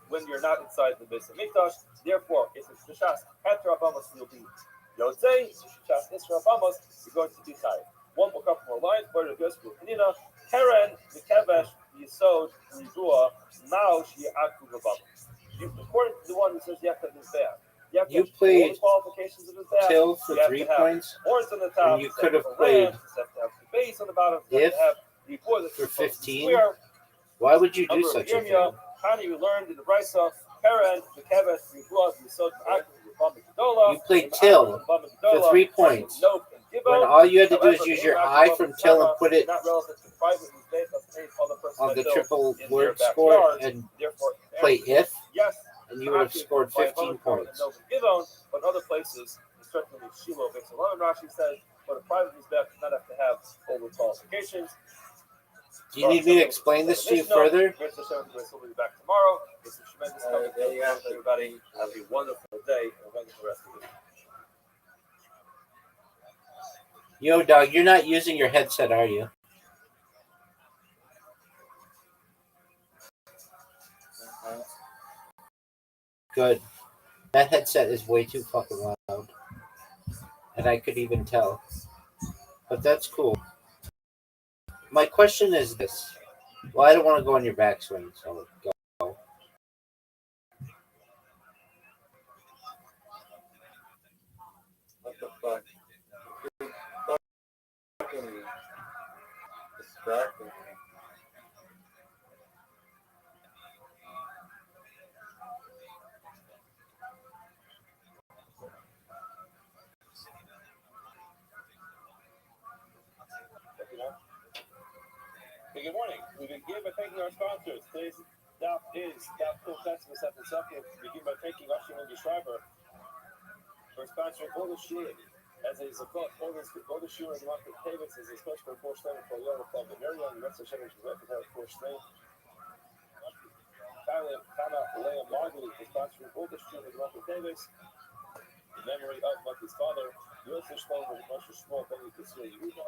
when you're not inside the base of Mikdash. Therefore, if it's Bishtas Hetra Bamos, you'll be Yotze. Bishtas Isra Bamos, you're going to be Tayyid. One more couple more lines. Where it goes to Penina. Keren, Mikevesh, Yisod, Rizua, Mao, Shiaku, Gabam. According to the one who says you have to have this bad. You played qualifications of this till for 3 points, horns on the top, and you could have played have the base on the bottom, if for 15. Why would you do such a thing? Hani, we learned in the Brisa, Keren, Mikevesh, Rizua, Yisod, You played till for 3 points. When all you had to do is use your eye from till and put it on the triple word score and play if, and you would have scored 15 points. But other places, certainly Shiloh makes a lot of Rashi says, but a private Mizbeach does not have to have all the qualifications. Do you need me to explain this to you further? We'll be back tomorrow. It's a tremendous conversation. Everybody have a wonderful day and a wonderful rest of the week. Yo, dog, you're not using your headset, are you? Good. That headset is way too fucking loud. And I could even tell. But that's cool. My question is this. Well, I don't want to go on your backswing, so go. What the fuck? Distracting me. Good morning. We begin by thanking our sponsors. Today's daf is Daf Kuf Tetzvah Sefer Sefer. We begin by thanking Ashim and Schreiber for sponsoring all the shiurim. As a support, all the shiurim in Market Davis is a special for Shlomo for Yom Tov and Miriam. The rest of Shemesh is represented for Shlomo. Kana Leah Marguerite for sponsoring all the shiurim in Market Davis. In memory of Marty's father, Yosef Shlomo and Moshe Shmuel, Ben Yisrael Yehuda.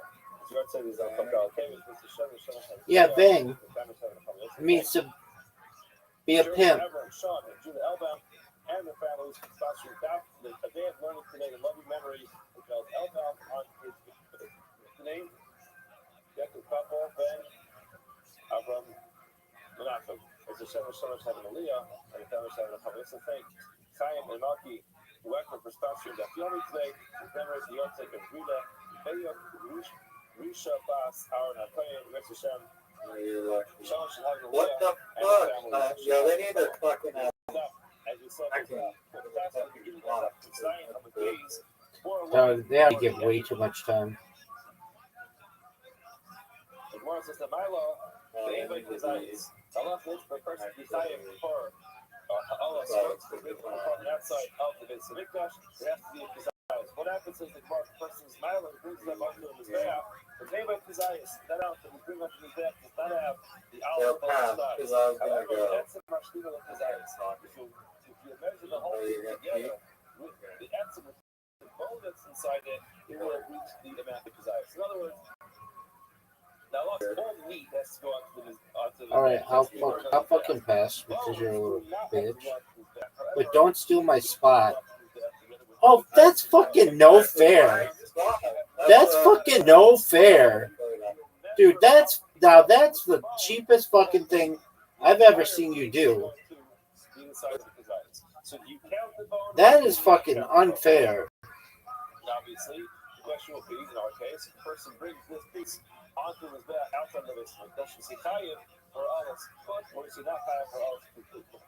Yeah, bang. It means to be a pimp. And the families sponsoring the day of learning today, a lovely memory of Elval on his name. Yaakov Papa, Ben, Avram, Menachem. As the Shemesh Shemesh having Aliyah, and the families having a public. So thank Chaim and Maki, who for sponsoring that Yomi today. His memories, the Yotzek of Rita, Bayok, Risha Bas, Aaron Hakoyen, Rich Hashem. What the fuck? Yo, they need to fucking They have to give way too much time. my law, the invite desires. Allah makes the person desire for Allah starts to bring from outside of the Beis Hamikdash. There has to be a desires. What happens is the person's mile and brings them onto the Mizbeach. The invite desires. That out that we bring onto the Mizbeach does not have the olive oil side. However, that's the Mashlim of desires. If you measure the whole thing together with the etzim, with the bone that's inside it, it will reach the amount of desires. In other words, now all meat has to go onto the All right, I'll fucking pass because you're a little bitch. But don't steal my spot. Oh, that's fucking no fair. That's fucking no fair, dude. That's the cheapest fucking thing I've ever seen you do. That is fucking unfair. Obviously, the question will be, in our case, the person brings this piece onto his back outside of his does she say chayiv for Allah's foot, or is he not chayiv for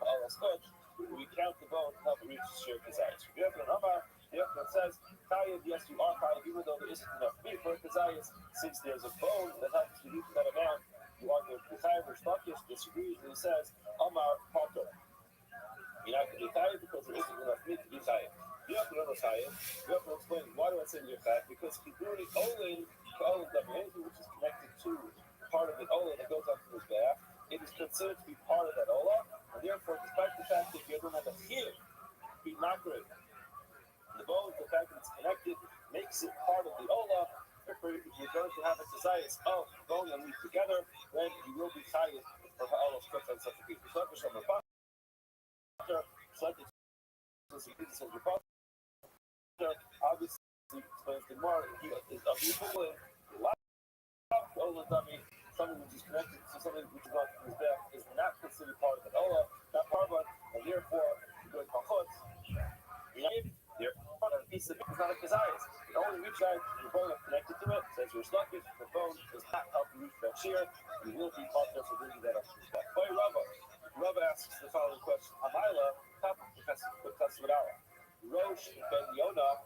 Allah's foot? We count the bone to help reach the share desires. The Yechon says, chayiv, yes, you are chayiv, even though there isn't enough meat for desires. Since there's a bone that helps you reach that amount, you are the chayiv or shtakish disagrees, and he says, Amar Pater. You're not going to be chayiv because there isn't enough meat to be chayiv. You have to know chayiv. You have to explain why do I say you're chayiv? Because kiburi olin anything which is connected to part of the olah that goes up to his back, it is considered to be part of that olah, and therefore, despite the fact that you don't have a here, be not great. The bone, the fact that it's connected, makes it part of the olah. Therefore, if you're going to have a desire of bone and meat together, then you will be chayiv for Allah's foot on such a piece. Obviously, explains the more he is of equal in something which is connected to something which is not his back is not considered part of the olah, not part of it, and therefore you go to pachot. Therefore, a piece of meat is not a desires. The only reach out the bone is connected to it. Says you're stuck if the bone does not help you reach that shear, you will be part of bringing that up to his back. Rava asks the following question: Amaila, top of the Testament Allah. Rosh ben Yonah.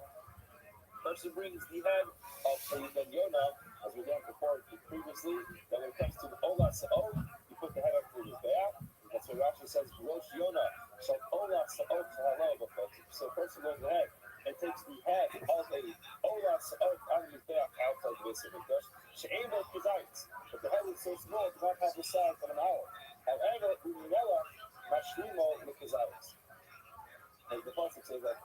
Person brings the head of the ben Yonah, as we learned before previously, that when it comes to the Olah Sa'od, you put the head up to his back. That's what Rashi says, Rosh Yonah, shall Olah Sa'od Shahalav. So a person goes ahead and takes the head of a Olah Sa'od out of his back outside the Beis Hamikdash. She'ain bo kizayis, but the head is so small it does not have the size of an owl. However, Uminella, Mashrimo Mikizayis. As the Pasuk says, our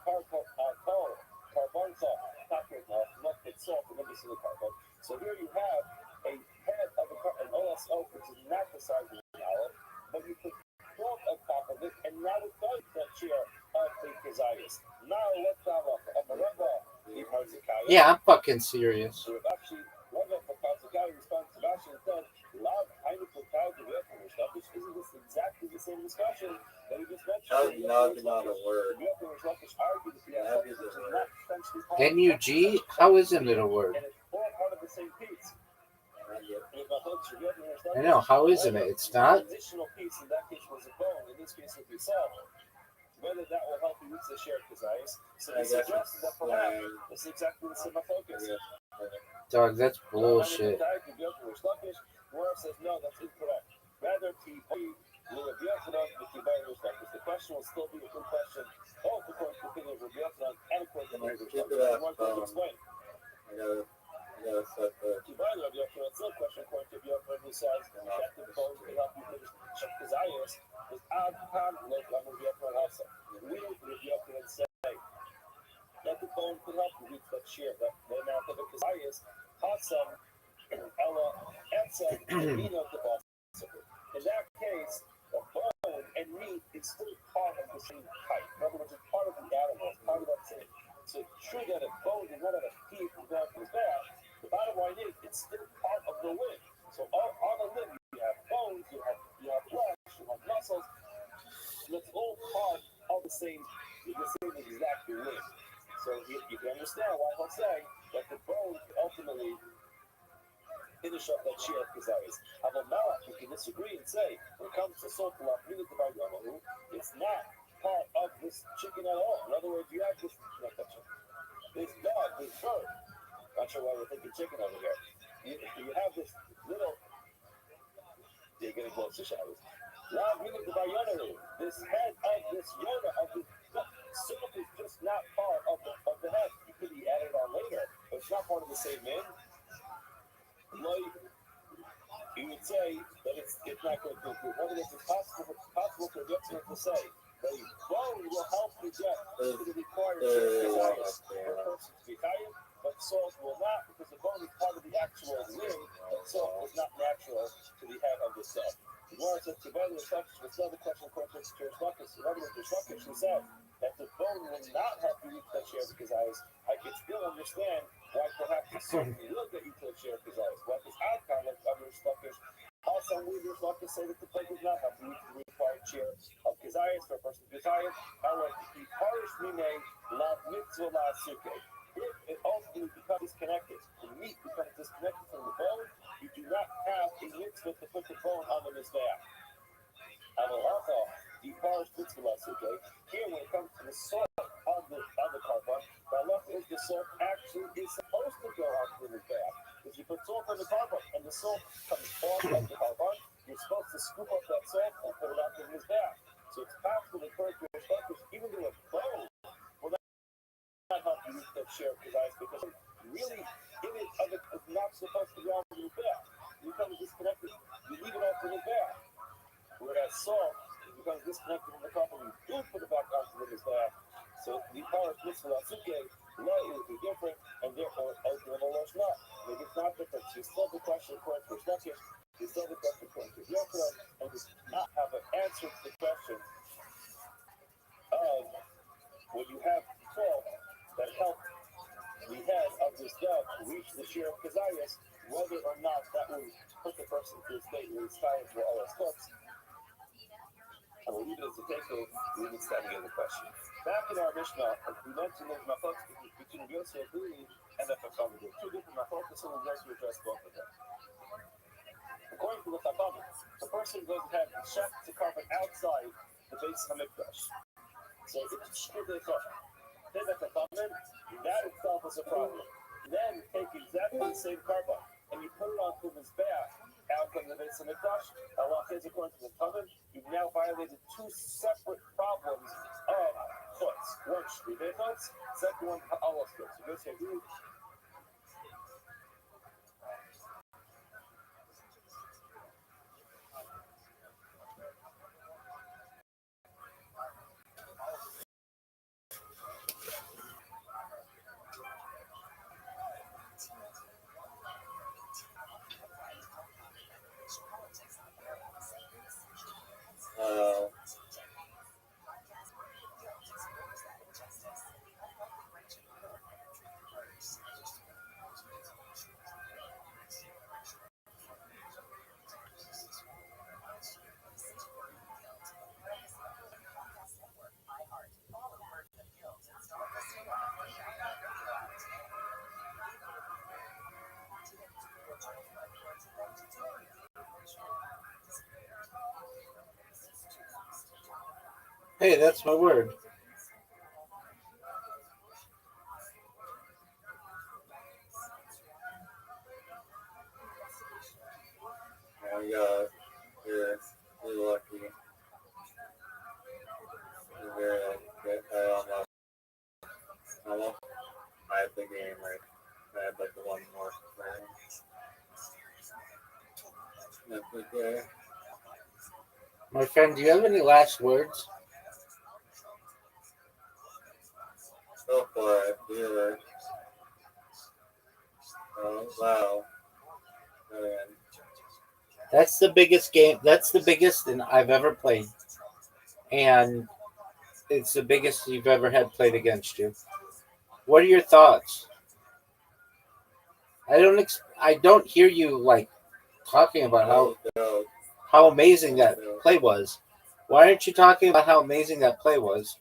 carbon salt, not put salt in every single carbon. So here you have a head of an OSO, which is not the size of an owl, but you put salt on top of it, and now it does that share of the Kazayas. Now let's have Yeah, I'm fucking serious. So if actually one of the Kazakari responds to Rashi and says, Lav Heineken Kazakari, which isn't this exactly the same discussion that we just mentioned? Not a word. NUG? How isn't it a word? And it's all part of the same piece. I know, how isn't it? It's not? The additional piece in that case was a bone, in this case it would be salt. Whether that will help you reach the shared desires. So he suggested that perhaps it's exactly the same focus. Dog, that's bullshit. Moore says no, that's incorrect. Rather, the question will still be a good question, both according to the opinion of Rabbi Yochanan and according to the Rabbi Yochanan. Explain. Rabbi Yochanan, it's still a question according to Rabbi Yochanan who says that the bone can help you finish check desires. Is ad pan like Rabbi Yochanan also. We, Rabbi Yochanan, say that the bone can help you reach that shear, that the amount of the desires. Hassam, Ella, Etzem, and Nino the boss. In that case, the bone and meat is still part of the same type. In other words, it's part of the animal, it's part of that same. So it's true that a bone is not a teeth and down to his back. The bottom line is, it's still part of the limb. So on the limb, you have bones, you have flesh, you have muscles. And it's all part of the same exact limb. So you can understand why he'll say that the bone ultimately finish up that shear of desires. However, Malach, you can disagree and say, when it comes to salt, it's not part of this chicken at all. In other words, you have this dog, this bird. Not sure why we're thinking chicken over here. you have this little. They're gonna go to shadows. This head of this Yoda of this self is just not part of the head. You could be added on later, but it's not part of the same man. Like you would say that it's not going to be. Nevertheless, it's possible for the Yetzirah to say that a bone will help you get to the required desires for a person to be higher, but salt will not, because the bone is part of the actual limb, but salt is not natural to the head of the cell. Gemara says, "Together the structure." It's another question according to Shlokish. In other words, the Shlokish who said that the bone will not help you reach that share because I can still understand why perhaps the salt will get you to the share because why? Because I kind of other Shlokish. Also, we do Shlokish say that the bone does not help you reach the required share of Kazayas for a person to Kazayas. However, the parish mine la mitzvah la suke. If it ultimately becomes disconnected, the meat becomes disconnected from the bone, you do not have a mitzvah to put the bone on the mizbeach. Amalacha, the parish mitzvah la suke. Here, when it comes to the salt of the carbon, the halacha is the salt actually is supposed to go onto the mizbeach. If you put salt on the carbon and the salt comes off of the carbon, you're supposed to scoop up that salt and put it onto the mizbeach. So it's possible to encourage your focus, even though a bone will not help you reach that share of kazayas, because really, image of it is not supposed to be on the mizbeach. It becomes disconnected. You leave it off the mizbeach. Whereas salt becomes disconnected from the carbon, you do put it back onto the mizbeach. So the power of mitzvah suke law would be different, and therefore ultimately it's not. Maybe it's not different. So you still have the question according to Shlokish, you still have the question according to Yochanan, and we not have an answer to the question of when you have salt that helped the head of this dove reach the share of Kazayas, whether or not that will put the person to a state where his time for all his cooks. I will leave it as a takeaway. We need to start again the question. Back in our Mishnah, we mentioned there's machlokas between Yosef and the Chachamim. There are two different machlokas, and we're going to address both of them. According to the Chachamim, the person goes ahead and shafts the carpet outside the base of Hamikdash. So it's strictly a carpet. Then the Chachamim, that itself is a problem. Then take exactly the same carpet and you put it onto the mizbeach out from the base of Hamikdash. Allah says, according to the Chachamim, you've now violated two separate problems of chutz. One, shrive chutz. Second one, ha'alas chutz. So go say, Hey, that's my word. Oh my god. You're lucky. You're very lucky. I almost I had the game right. I had like the one more thing. That's okay. My friend, do you have any last words? Go for it. Do it. Oh, wow. Man. That's the biggest game. That's the biggest I've ever played. And it's the biggest you've ever had played against you. What are your thoughts? I don't hear you like talking about how amazing that play was. Why aren't you talking about how amazing that play was?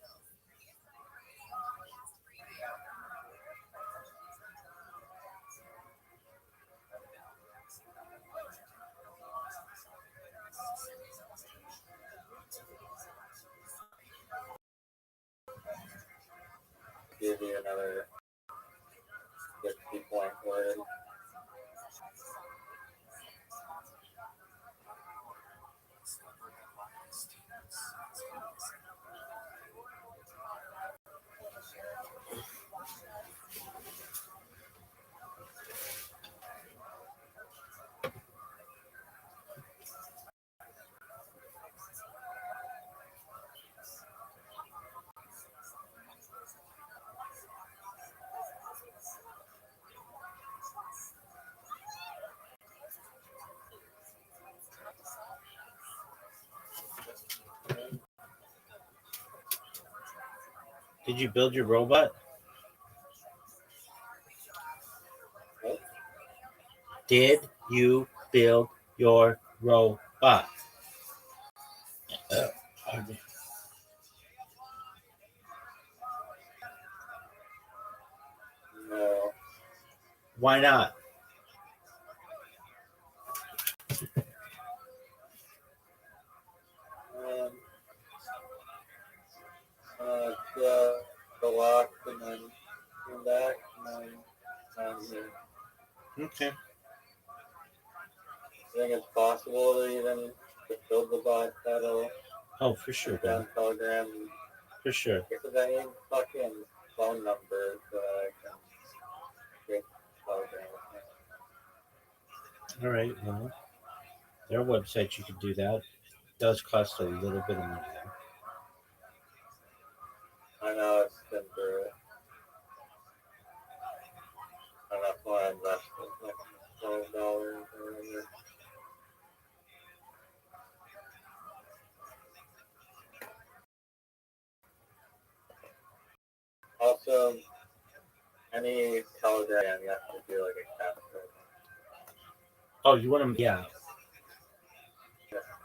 Give you another 50 point word. Did you build your robot? Did you build your robot? No. Why not? The lock and then came back and then here. Okay. I think it's possible to even build the bot that'll Oh, for sure, put down man. Telegram. For sure. If there's any fucking phone number that I can get Telegram with. All right. Well, there are websites you could do that. It does cost a little bit of money. I know it's been through it. I don't know if I invested like $12 or whatever. Also, any Telegram you have to do like a password. Oh, you want to? Yeah.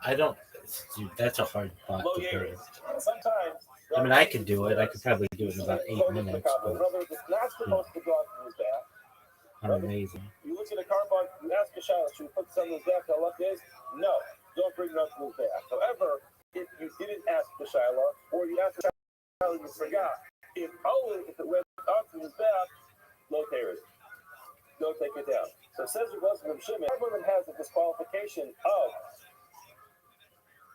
I don't. Dude, that's a hard bot to build. Sometimes. I mean, I could do it. I could probably do it in about 8 minutes. But, Not supposed to go out from his bath. I'm amazing. You look at a carbon, you ask a child, should we put something in his bath? The luck is, no, don't bring it up to his bath. However, if you didn't ask the Shiloh, or you asked the Shiloh and you forgot, if it went up to his bath, no tear it. Don't take it down. So it says it was from Shimon. Everyone has a disqualification of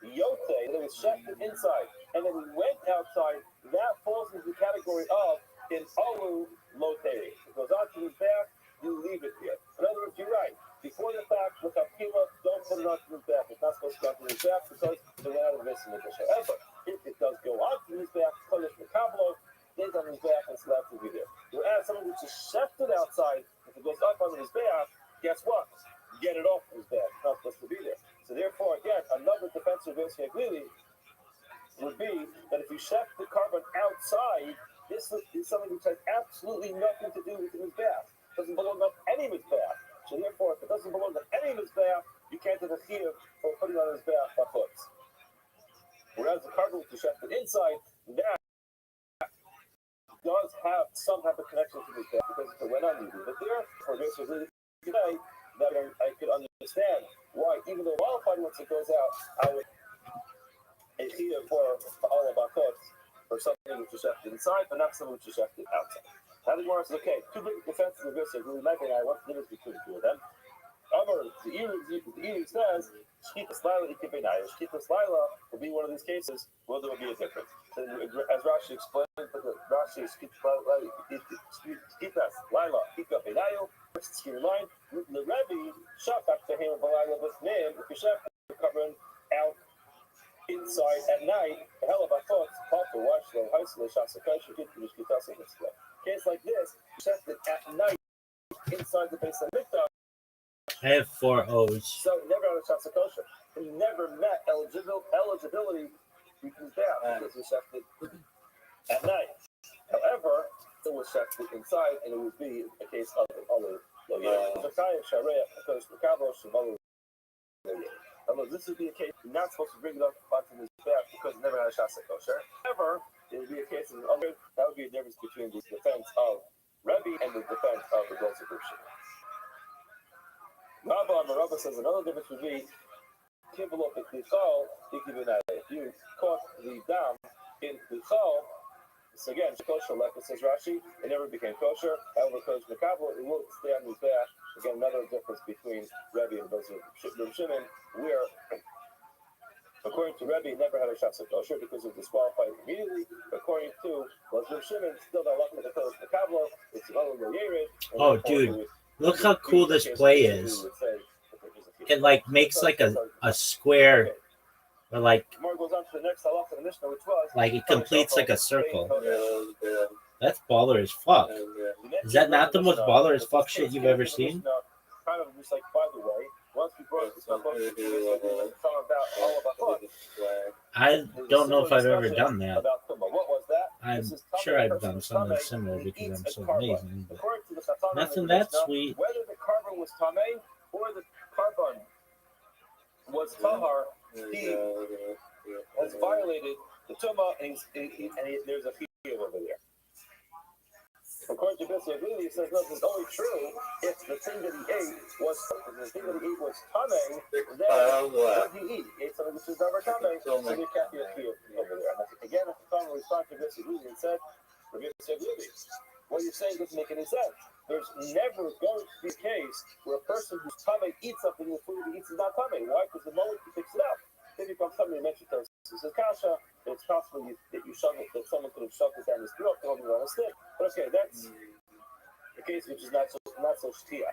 Yote, that was shafted inside, and then he went outside. That falls into the category of in Olu Lote. It goes on to his back, you leave it here. In other words, you're right. Before the fact, with Akila, don't put it onto his back. It's not supposed to go onto his back because they went out of this in the However, if it does go onto his back, Kodesh Mekablo, stays on his back and it's allowed to be there. Whereas something which is shafted outside, if it goes up on his back, guess what? Get it off his back. It's not supposed to be there. So therefore, again, another defensive risk would be that if you shaft the carbon outside, this is something which has absolutely nothing to do with his bath. It doesn't belong on any of his bath. So therefore, if it doesn't belong on any of his bath, you can't have a chiyuv for putting on his bath by foot. Whereas the carbon which is shafted inside, that does have some type of connection to his bath because if it went on, you leave it there. For this today, that I could understand why, even though wildfire, once it goes out, I would a chiyuv for all of our thoughts for something which is shafted inside, but not something which is shafted outside. Now the Gemara says, okay, two big defenses of this. Really, my thing, what's the difference between the two of them? The Eri says, Shkitas Laila Ikibinai. Shkitas Laila will be one of these cases where there will be a difference. So, as Rashi explained, Rashi Shkitas Laila Ikibinai. First keep in mind, the Rebbe shot back to him Laila with man. If you shot the covering out inside at night, the hell of a thought, to watch the high school shots of Kosher get to the Shkitas in this way. Case like this, shot it at night inside the base of Mikdash. I have 4 O's. So he never had a chance of kosher. He never met eligibility because because he shafted at night. However, it was shafted inside, and it would be a case of an other loyal. This would be a case you're not supposed to bring it up onto his back because he never had a chance of kosher. However, it would be a case of an other. That would be a difference between the defense of Rebbe and the defense of the Dolce Christian. Rabba says another difference would be if you caught the dam in Bichal, so again, kosher, like it says Rashi, it never became kosher. However, Kodesh Mekabel, it will stay on his back. Again, another difference between Rebbe and Reb Shimon, where according to Rebbe, he never had a shot of kosher because he was disqualified immediately. According to Reb Shimon, still not lucky to Kodesh Mekabel. It's another Yered. Oh, dude. Look how cool this play is. It like makes like a square, or like it completes like a circle. That's baller as fuck. Is that not the most baller as fuck shit you've ever seen? Kind of just like, by the way, once we brought this up, I don't know if I've ever done that. what was that? I'm This is Tamei, sure I've person done who's something Tamei, similar and because eats I'm a so carbon. amazing. But According to the Chachamim nothing in the that Mishnah, sweet. whether the carbon was Tamei or the carbon was Tahar, he has violated the Tumah, and there's a field over there. According to Bessie Aglili, it says, no, this is only true if the thing that he ate was Tamei, then what did he eat? He ate something which is never Tamei, so there can't be a field over there. And again, if the farmer responded to Bessie Aglili and said, Bessie Aglili, what you're saying doesn't make any sense. There's never going to be a case where a person who's Tamei eats something and the food he eats is not Tamei. Why? Because the moment he picks it up, it becomes something you mentioned. This is kasha, and it's possible that you shove it, that someone could have shoved it down his throat to hold it on a stick. But okay, that's the case which is not so shtia.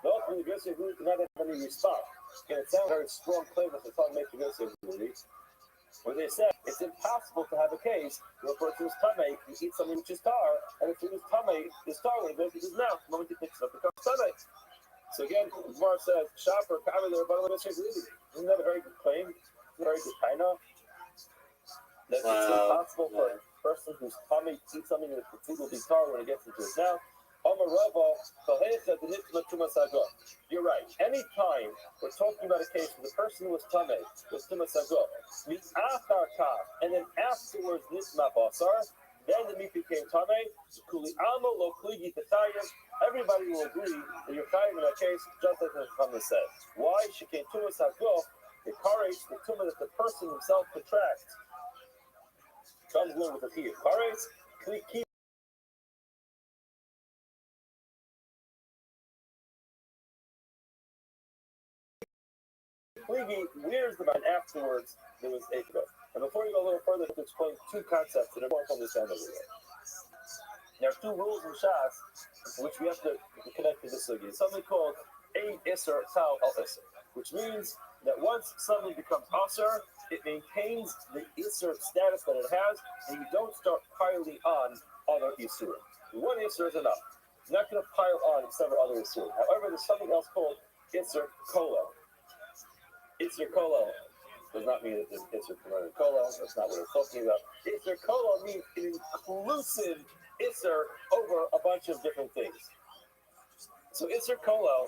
But ultimately, Bessie Aglili did not have any response. And it sounds very strong claim that the Talmud made to Bessie Aglili, where they said it's impossible to have a case where a person is Tamei, he eats something which is tar, and if it is Tamei, is tar when it goes into his mouth, the moment he picks it up, it becomes Tamei. So again, Gemara says, Shafar, Kami, there, but isn't that a very good claim? Very good taina? That it's impossible for a person who's Tamei to eat something that the food will be tar when it gets into his mouth. You're right. Anytime we're talking about a case where the person who was Tamei was Tumas Hagor, and then afterwards Nisma Basar, then the meat became Tamei. Everybody will agree that you're kind in that case, just as the Chachamim said. Why? She came Tumas Hagor, it correlates the tumah that the person himself contracts. Comes in with the fear. Correlates, keep. Where's the man afterwards? There was Ekba. And before you go a little further, to explain two concepts that are important to understand over here. There are two rules in Shas which we have to connect to this sugi. It's something called Ein Isser Tal Al Isser, which means that once something becomes Asr, it maintains the Isser status that it has, and you don't start piling on other Issurim. One Isser is enough. You're not going to pile on several other Issurim. However, there's something else called Isser Kola. Isser Kola does not mean that there's Isser Kola. That's not what we're talking about. Isser Kola means an inclusive Isser over a bunch of different things. So Isser Kola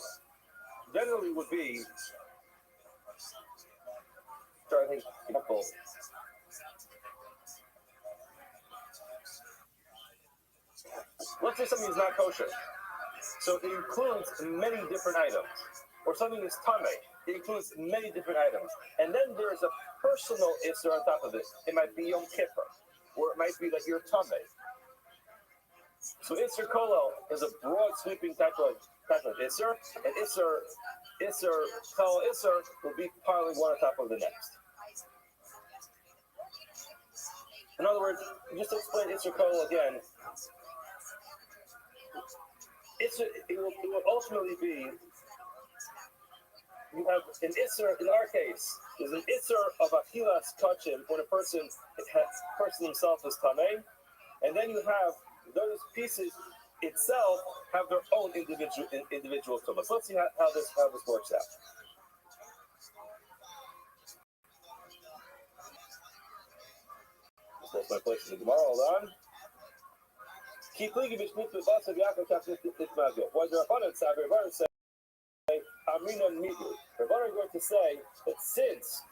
generally would be, I think, example. Let's say something is not kosher. So it includes many different items. Or something is tamei. It includes many different items. And then there's a personal Isser on top of it. It might be Yom Kippur. Or it might be that you're tamei. So Isser Kolo is a broad sweeping type of Isser. And Kol Isser will be piling one on top of the next. In other words, just to explain Isser Kolo again, it will ultimately be, you have an Isser, in our case, there's an Isser of Achilas Kachim when a person himself is Tamei, and then you have those pieces itself have their own individual tumas. Let's see how this works out. That's my place in the Gemara. Hold on. Keep looking at the bus of Yaakov Captain Itmagil. Why the Rabbanan say, Amina Migu. Rabbanan are going to say that since,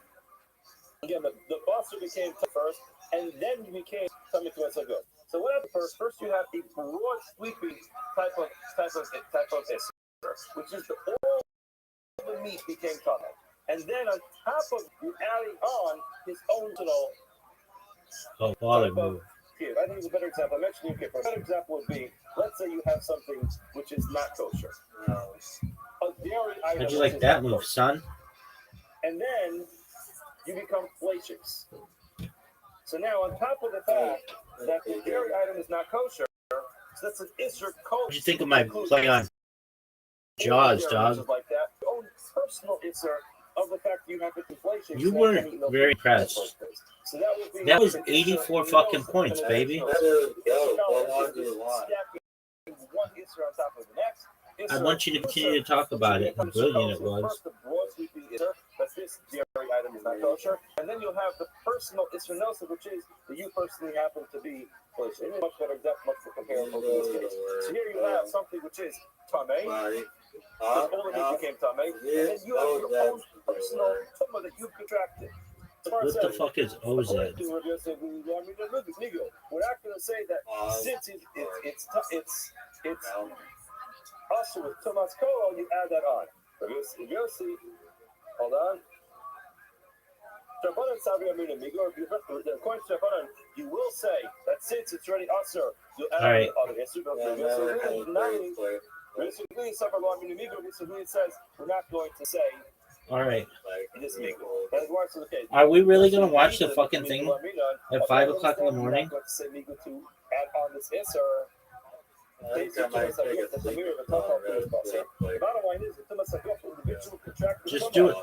again, the Basar became first, and then you became Tamei Tumas Hagor. So what happened first? First, you have a broad sweeping type of Isser, which is all the meat became Tamei. And then on top of you adding on his own move. I think it's a better example. I mentioned Yom Kippur. A better example would be, let's say you have something which is not kosher. A dairy item. How'd you like that move, son? And then you become flacious. So now, on top of the fact that the dairy item is not kosher, so that's an Isser kosher. What do you think of my play on Jaws, dog? Like that. Your own personal Isser of the fact you have inflation. You weren't very impressed. So that was 84 fucking points, baby. I want you to continue to talk about it. How brilliant it was. this dairy item is not kosher. And then you'll have the personal isranosa, which is that you personally happen to be kosher. It's much better depth, much more comparable to this case. So here you have something which is tamei. All the meat became tamei, and then you have your own personal tumah that you contracted. What the fuck is OZ? We're not going to say that since it's also with Tumas Kolo, you add that on. If you see, hold on. According to Rabbanan, you will say that since it's already usher, you add Right. other issue. Basically, it says we're not going to say. All right. This migo. That's why it's the case. Are we really gonna watch the fucking thing at 5 o'clock in the morning? To add on this isser. Just do it.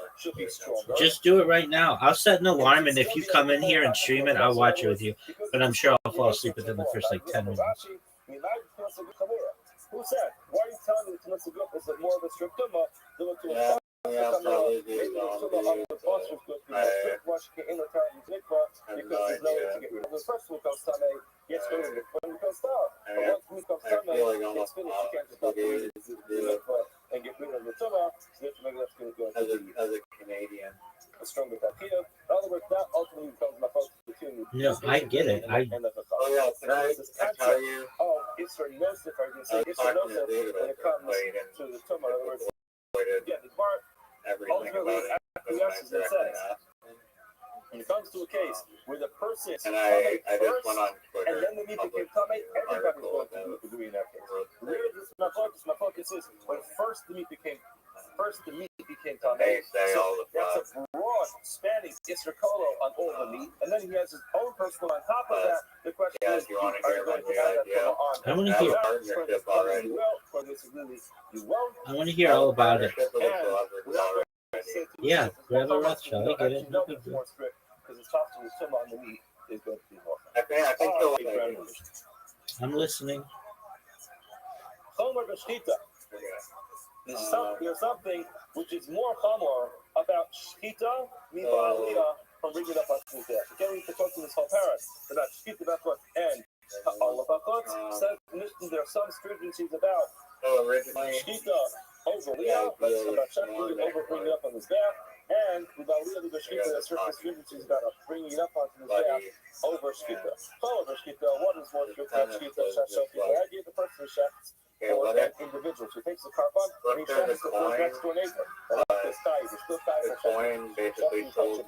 Just do it right now. I'll set an alarm, and if you come in here and stream it, I'll watch it with you. But I'm sure I'll fall asleep within the first 10 minutes. Who said? Why are you telling me that Tumas is more of a strict tumah than what Yeah, probably do. As a Canadian. A stronger tapia. In other words, that ultimately becomes my focus between. No, I get it. Oh yeah, can I tell you? Oh, it's or no if I can say it's or no when it comes to the tumah. In other words, yeah, the part ultimately acquiesces and says. When it comes to a case where the person is And I just went on Twitter. and then the meat became tamei, everybody's going to agree in that case. Where is my focus? My focus is when first the meat became tamei. So that's a broad spanning Israkolo on all the meat, and then he has his own personal on top of that. The question is, you want to are hear you going my to add that idea? on? I want to Have hear. a partnership already. You will, or this really you won't. I want to hear all about it. Partnership with a celebrity already. Yeah, grab a Rothschild. I get it. No big deal. More strict because it's tough to assume on the meat is going to be more. I think Oh, the okay. I'm listening. Chomer b'shchita. There's something which is more chomer about shchita mi'ba'aliyah from bringing it up on Tuesday. Again, we can talk to this whole parak about shchita, about what, and all of our says there are some stringencies about originally, shchita over liyah, that's about shechting, over bringing it up on the staff, and mi'ba'aliyah the shchita, there's certain stringencies about bringing it up onto the staff over shchita. Over shchita, what is more strict about shchita? I gave the person who shechts. Or an individual who takes the carbon and he shechts it for next door neighbor. the coin basically told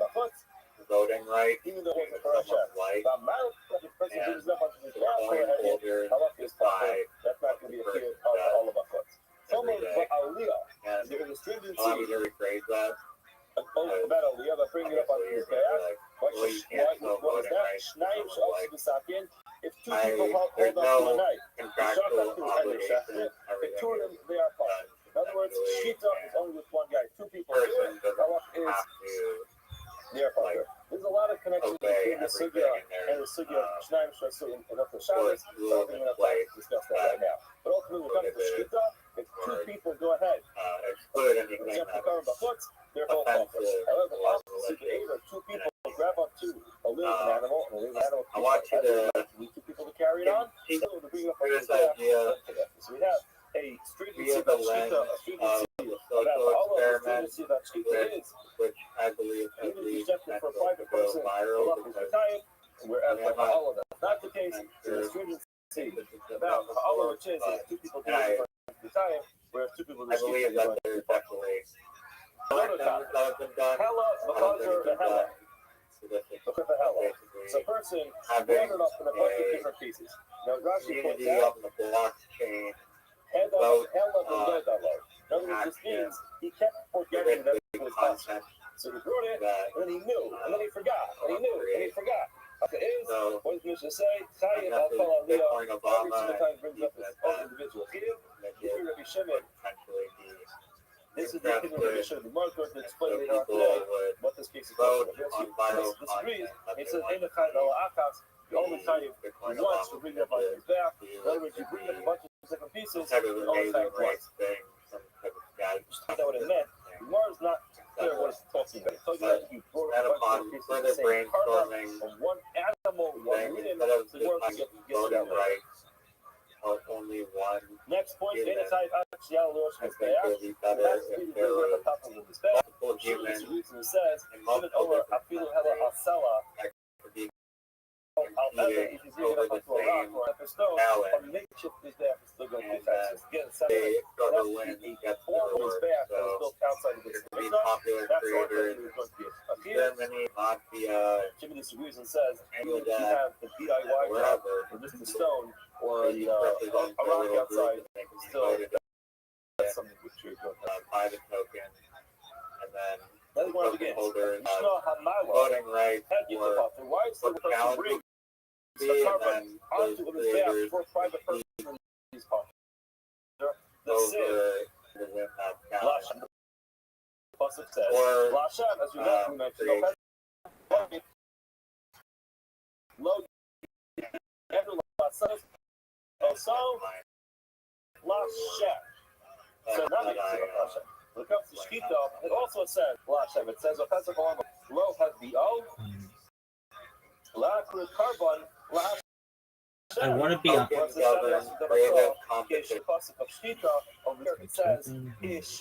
voting right. Even though it wasn't for a someone's chef. life. The amount that the person brings up onto the The coin holder is decide that's not going to be a fear of all of our folks. Someone but Aliyah, and there is a stringency allow me to rephrase that. about Aliyah by bringing it up onto the staff. What is that? Shnayim she'osu b'sakin. If two people hold up to a knife, Contractual obligation, if everything two of them, is they are part. In other words, shita is only with one guy. Two people do person it. doesn't Halach is have to their part. There's a lot of connections obey between the everything sugya in there. and the sugya of Shnayim she'osu and Dr. Shabbos. Rules Something in we're not place discuss that right now. But ultimately, when it comes to shita, if two people go ahead, exclude anything except that the current bachutz, they're both offers. However, opposite the eight, two people grab up to a living animal, and a living animal. I want you to need two people to carry it on. keep So to bring up this the idea so we have a stringency via the about lens shita, a of stringency the about social all of the experiment, stringency about shita is. which I believe has Even if you reached check it for a private go person, viral Allah is because retired, whereas Yeah, all of that's not the case. I'm There's a sure stringency this is about Allah, which is but two people do I- it for retired, whereas two people do I believe shita. that there's definitely Another things topic. that have been done. Hella, because you're the hella. Look at the hella. So a person gathered up in a bunch of different pieces. Now Rashi points community out, on the blockchain. hella v'nodalo. In other words, this means he kept forgetting that it was us. Content So he wrote it, that and then he knew, and then he forgot, and he knew, and he forgot. Okay, is so what does Mishnah say? Chayyim enough al is kol aliyah. Bitcoin Every Obama single time brings up his and own individual chiyuv. Here, Rabbi Shimon, potentially be this is the opinion of Rabbi Shimon. The more going to explain so later on people today would what this case is vote about. on viral Disagrees. content that It they says, want "In the kind of akas, the only time you Bitcoin once to Obama bring up on his back. to In other words, you bring up a bunch of different pieces, some type of you only amazing time once. race thing, some type of guy. That's what it meant. The more is not clear what it's talking about. It's talking about you brought And a upon bunch of further pieces saying karma brainstorming, from one animal, one then human, instead of to work to just get to voting that level. rights of only one, Next point, human, data type axial I think it would be better That's if the there on the were top of the spec. multiple This humans reason says, in even multiple over different afilu hela countries asela, that could be however, if you dig over it up the to a rock same or a stone, challenge, a makeshift is there for still going to be and then Texas. Again, they struggle that's when the he gets to form the of his work. back that was So built outside of there this. could be popular That's all creators that is going to be a in Germany, Latvia, Jimmy disagrees and says, even if you Bangladesh, have the DIY job, wherever, or just a stone, or where you represent a a rock little outside, group and they can be still, voted that's something which you're going to have. by the token, and then That's where it token begins. holders have Yishno Hamawa, voting rights had you for the why is the what the person challenge bring would be, and then those onto his back creators for a private person in his pocket? The sin, over to win that challenge. Lashem, the pasuk says, Or Lashem, as you know, we mentioned, Lo Andrew Lashem, so Lashem. So now we see Lashem. When it comes to Shkita, it also says Lashem. It says Lo has the O. La carbon. I want to be on. creative competition. Over here it says ish.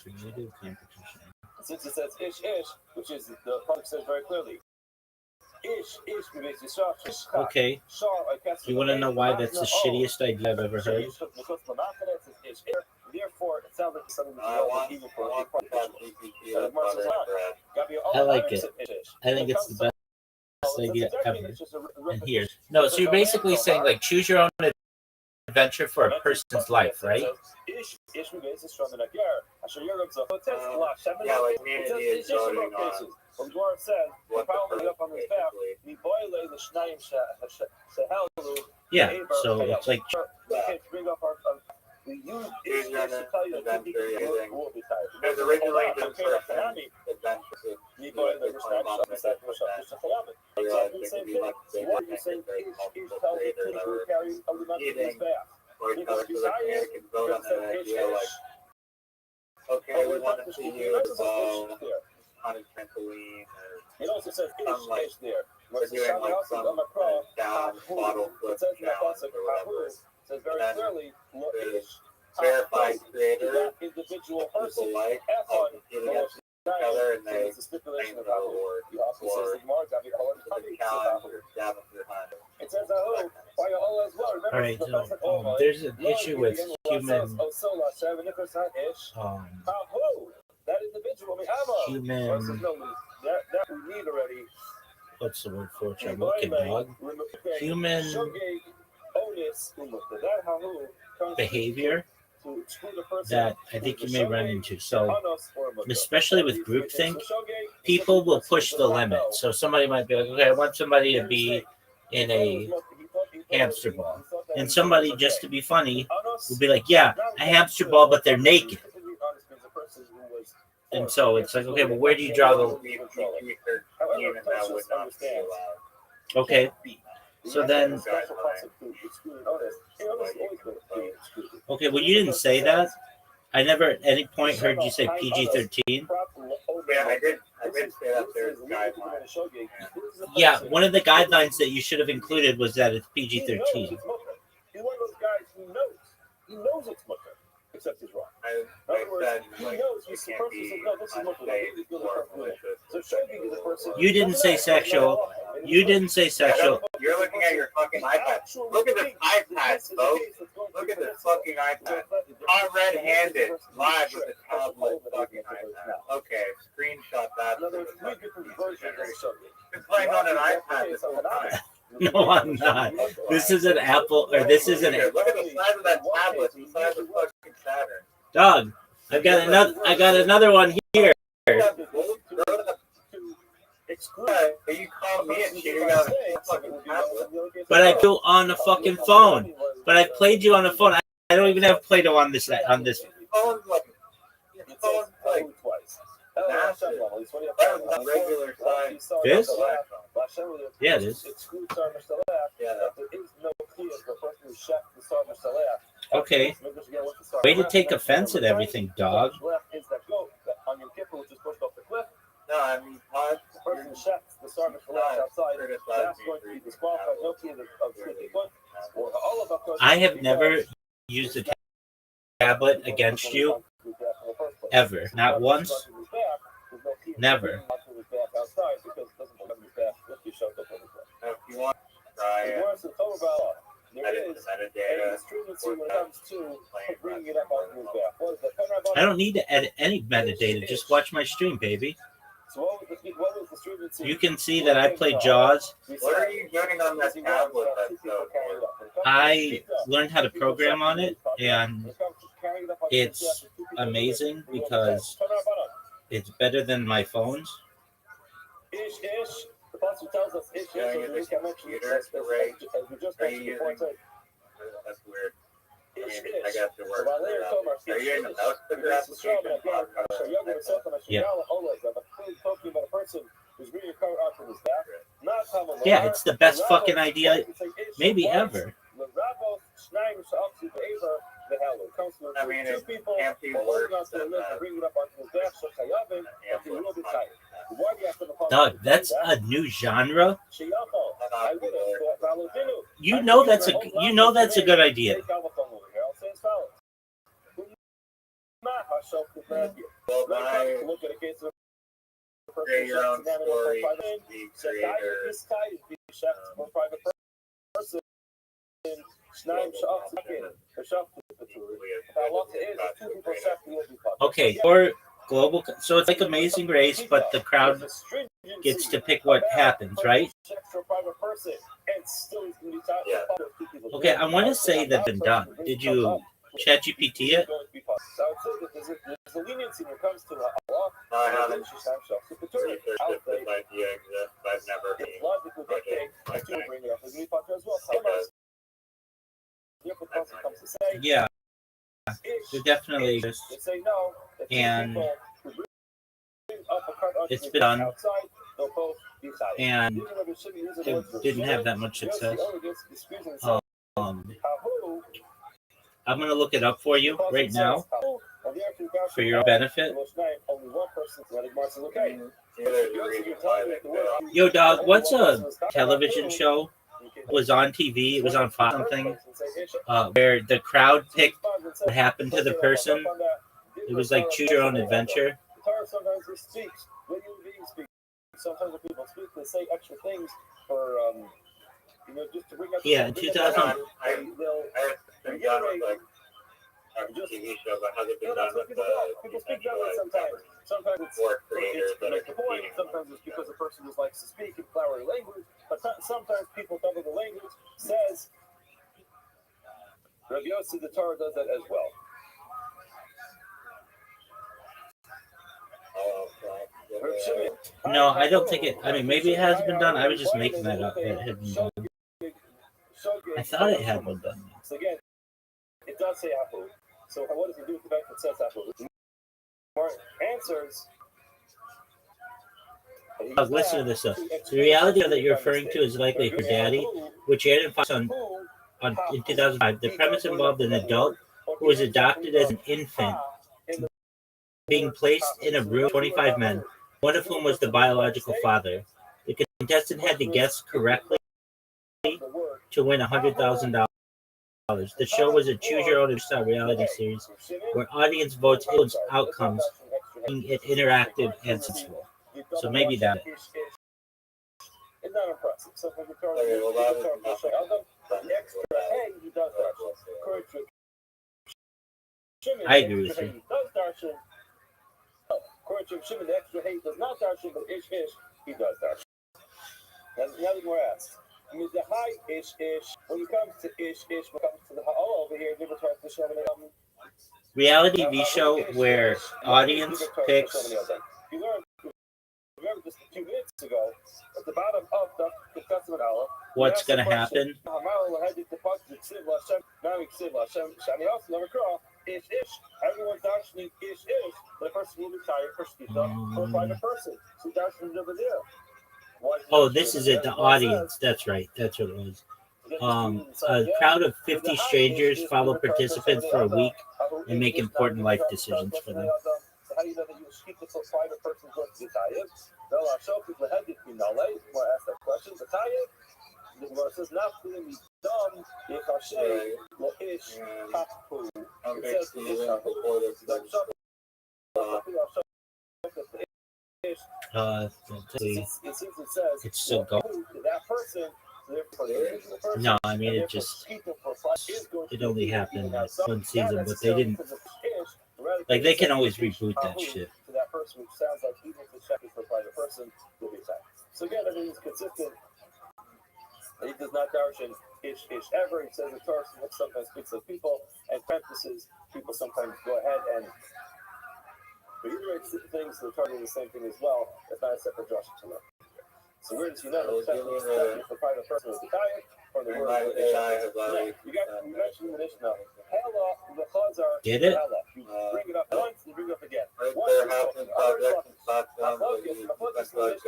Creative competition. Since it says ish, which is the public says very clearly. Okay. You want to know why that's the shittiest idea I've ever heard? Therefore, it sounds like something even for I like it. I think it's the best idea ever. And here, no. So you're basically saying like choose your own adventure for a person's life, right? Yeah, like community is voting on Well, the Gemara says, what the the problem up on his back, Yeah. So it's like we can't bring up our we use Choose your own to tell you that adventure people using will be tired. There's originally Hold on, been okay, person adventure we buy the Restream shop, the second shop, the second. Exactly the same thing. Why are you saying each tell the people who carry a limit in his back? or tell it to the community can vote on that idea like, okay, we want to see you go on a trampoline or It also says Unlike- there. we're doing like some down bottle flip It says in that challenge pasuk, or whatever. it says very And then clearly, there's verified creator that individual person people like all compete against each other and they it's a stipulation claim of the how reward he also says for the Gemara, Gabi, for the challenge or dabbing behind it. it says why you all as well. Remember, all right. the So pasuk, oh, there's an issue with human. That individual, Human. that we need already. What's the word for it? I'm looking, dog. Human behavior that I think you may run into. So, especially with groupthink, people will push the limit. So somebody might be like, okay, I want somebody to be in a hamster ball. And somebody, just to be funny, will be like, yeah, a hamster ball, but they're naked. And so it's like, okay, well, where do you draw the... Okay. So then... Okay, well, you didn't say that. I never at any point heard you say PG-13. Yeah, I did say that there's guidelines. Yeah, one of the guidelines that you should have included was that it's PG-13. He's one of those guys who knows. He knows it's mutter, except he's wrong. I said, like, it can't be unsafe or malicious. So Shogi is a person. You didn't say sexual. You didn't say sexual. You're looking at your fucking iPad. Look at this iPad, folks. Look at this fucking iPad. Caught red-handed, live with a tablet fucking iPad. Okay, screenshot that. There's three different versions of Shogi. Been playing on an iPad this whole time. No, I'm not. This is an Apple, or this is an Look at the size of that tablet, the size of fucking Saturn. dog. I got another one here. You call me a cheater, you got a fucking tablet. But I do on the fucking phone. But I played you on the phone. I don't even have Play-Doh on this. Phone's like massive. Regular size. This? Yeah, it is. Yeah. Okay. Way to take offense at everything, dog. person checks the service left outside, that's going to be disqualified. No key of foot. All of us. I have never used a tablet against you ever. Not once. Never. If you want to try it, edit the metadata, I don't need to edit any metadata. Just watch my stream, baby. You can see that I play Jaws. what are you doing on that tablet that's so important? I learned how to program on it, and it's amazing because it's better than my phones. The pastor tells us ish, Yeah, you think computer the rate. Are you using? That's weird. I mean, I guess it works. Are you using the mouse clicker application? Yeah. Yeah, it's the best fucking idea maybe ever. I mean, it can't be worse than that. Doug, that's a new genre. You know that's a good idea. Well, create your own story, be creator. Okay, or global. So it's like Amazing Race, but the crowd gets to pick what happens, right? Yeah. Okay, I want to say that's been done. Did you ChatGPT it? I haven't researched if this idea exists. I've never seen a project like that. Yeah, it definitely exists. And it's been done, and it didn't have that much success. I'm going to look it up for you right now for your benefit. Yo, dog, what's a television show? It was on TV. It was on Fox something, where the crowd picked what happened to the person. It was like Choose Your Own Adventure. Sometimes when people speak, they say extra things for just to bring up. Yeah, in 2000. I've been done with like a TV show, but hasn't been done with people speak that way sometimes. Sometimes it's for creators that are the point. Sometimes it's because the person just likes to speak in flowery language. But sometimes people cover the language. Says Rabbi Yossi, the Torah does that as well. No, I don't think it. I mean, maybe it has been done. I was just making that up. It had been done. I thought it had been done. So again, it does say Apple. So what does it do with the fact that it says Apple? More answers. Listen to this. The reality that you're referring to is likely for Daddy, which aired in Fox in 2005. The premise involved an adult who was adopted as an infant, being placed in a room with 25 men, one of whom was the biological father. The contestant had to guess correctly to win $100,000. The show was a choose-your-own-style reality series where audience votes influence outcomes, making it interactive and sensible. So maybe that. It's not impressive. So for the I agree with you. According to Shimon, the extra hate does not darshan, but ish, he does darshan. And nothing more asked. I mean, the high ish, when it comes to ish, when it comes to the ha'ol over here, never tries to show me. Reality TV show where audience picks. You learned, remember just a few minutes ago, at the bottom of the Testament Allah, What's going to happen? Everyone's darshaning ish, but a person will be tired for shkita for a private person. So darshaning over there. Oh, this is it. The audience. That's right. That's what it was. A crowd of 50 strangers follow participants for a week and make important life decisions for them. how do you know that you will speak with a private person going to the Tayyib? They'll show people ahead if you know late. More ask that question. The Tayyib, the Gemara says, not feeling me dumb, if I say, lo ish, hafu. It says, ish, hafu. It seems it says, it's still going. that person. No, I mean it just it only happened one season, but they didn't like they can always reboot that shit. To that person, which sounds like even if the check is for a private person, will be attacked. So again, everything is consistent. He does not darshan ish ever. He says the Torah sometimes speaks of people and parentheses. People sometimes go ahead and reiterate things. The Torah does the same thing as well. It's not a separate drasha to learn. So where does he know that the for private person with the diet or the word you mentioned the Mishnah. Hella the chazar. Get it? You bring it up once, you bring it up again. There have been projects in My focus in the Mishnah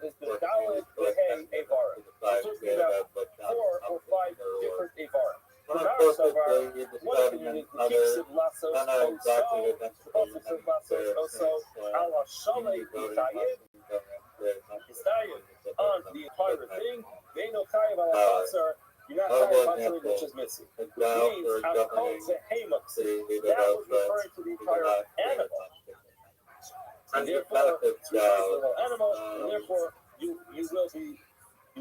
is the Dalit Behe Avara. We're talking about 4 or 5 different Avara. The Marasavar, one opinion is the Kiksid Lassos Oso, the Kiksid Lassos Oso, Ala Shalei B'Tayib, on the entire thing, they know Chayav al Chatzar, you're not Chayav al Chatzar, which is missing. Which means, Al Kol Zehemoksi, that was referring to the entire animal. And therefore, it's referring to the whole animal, and therefore, you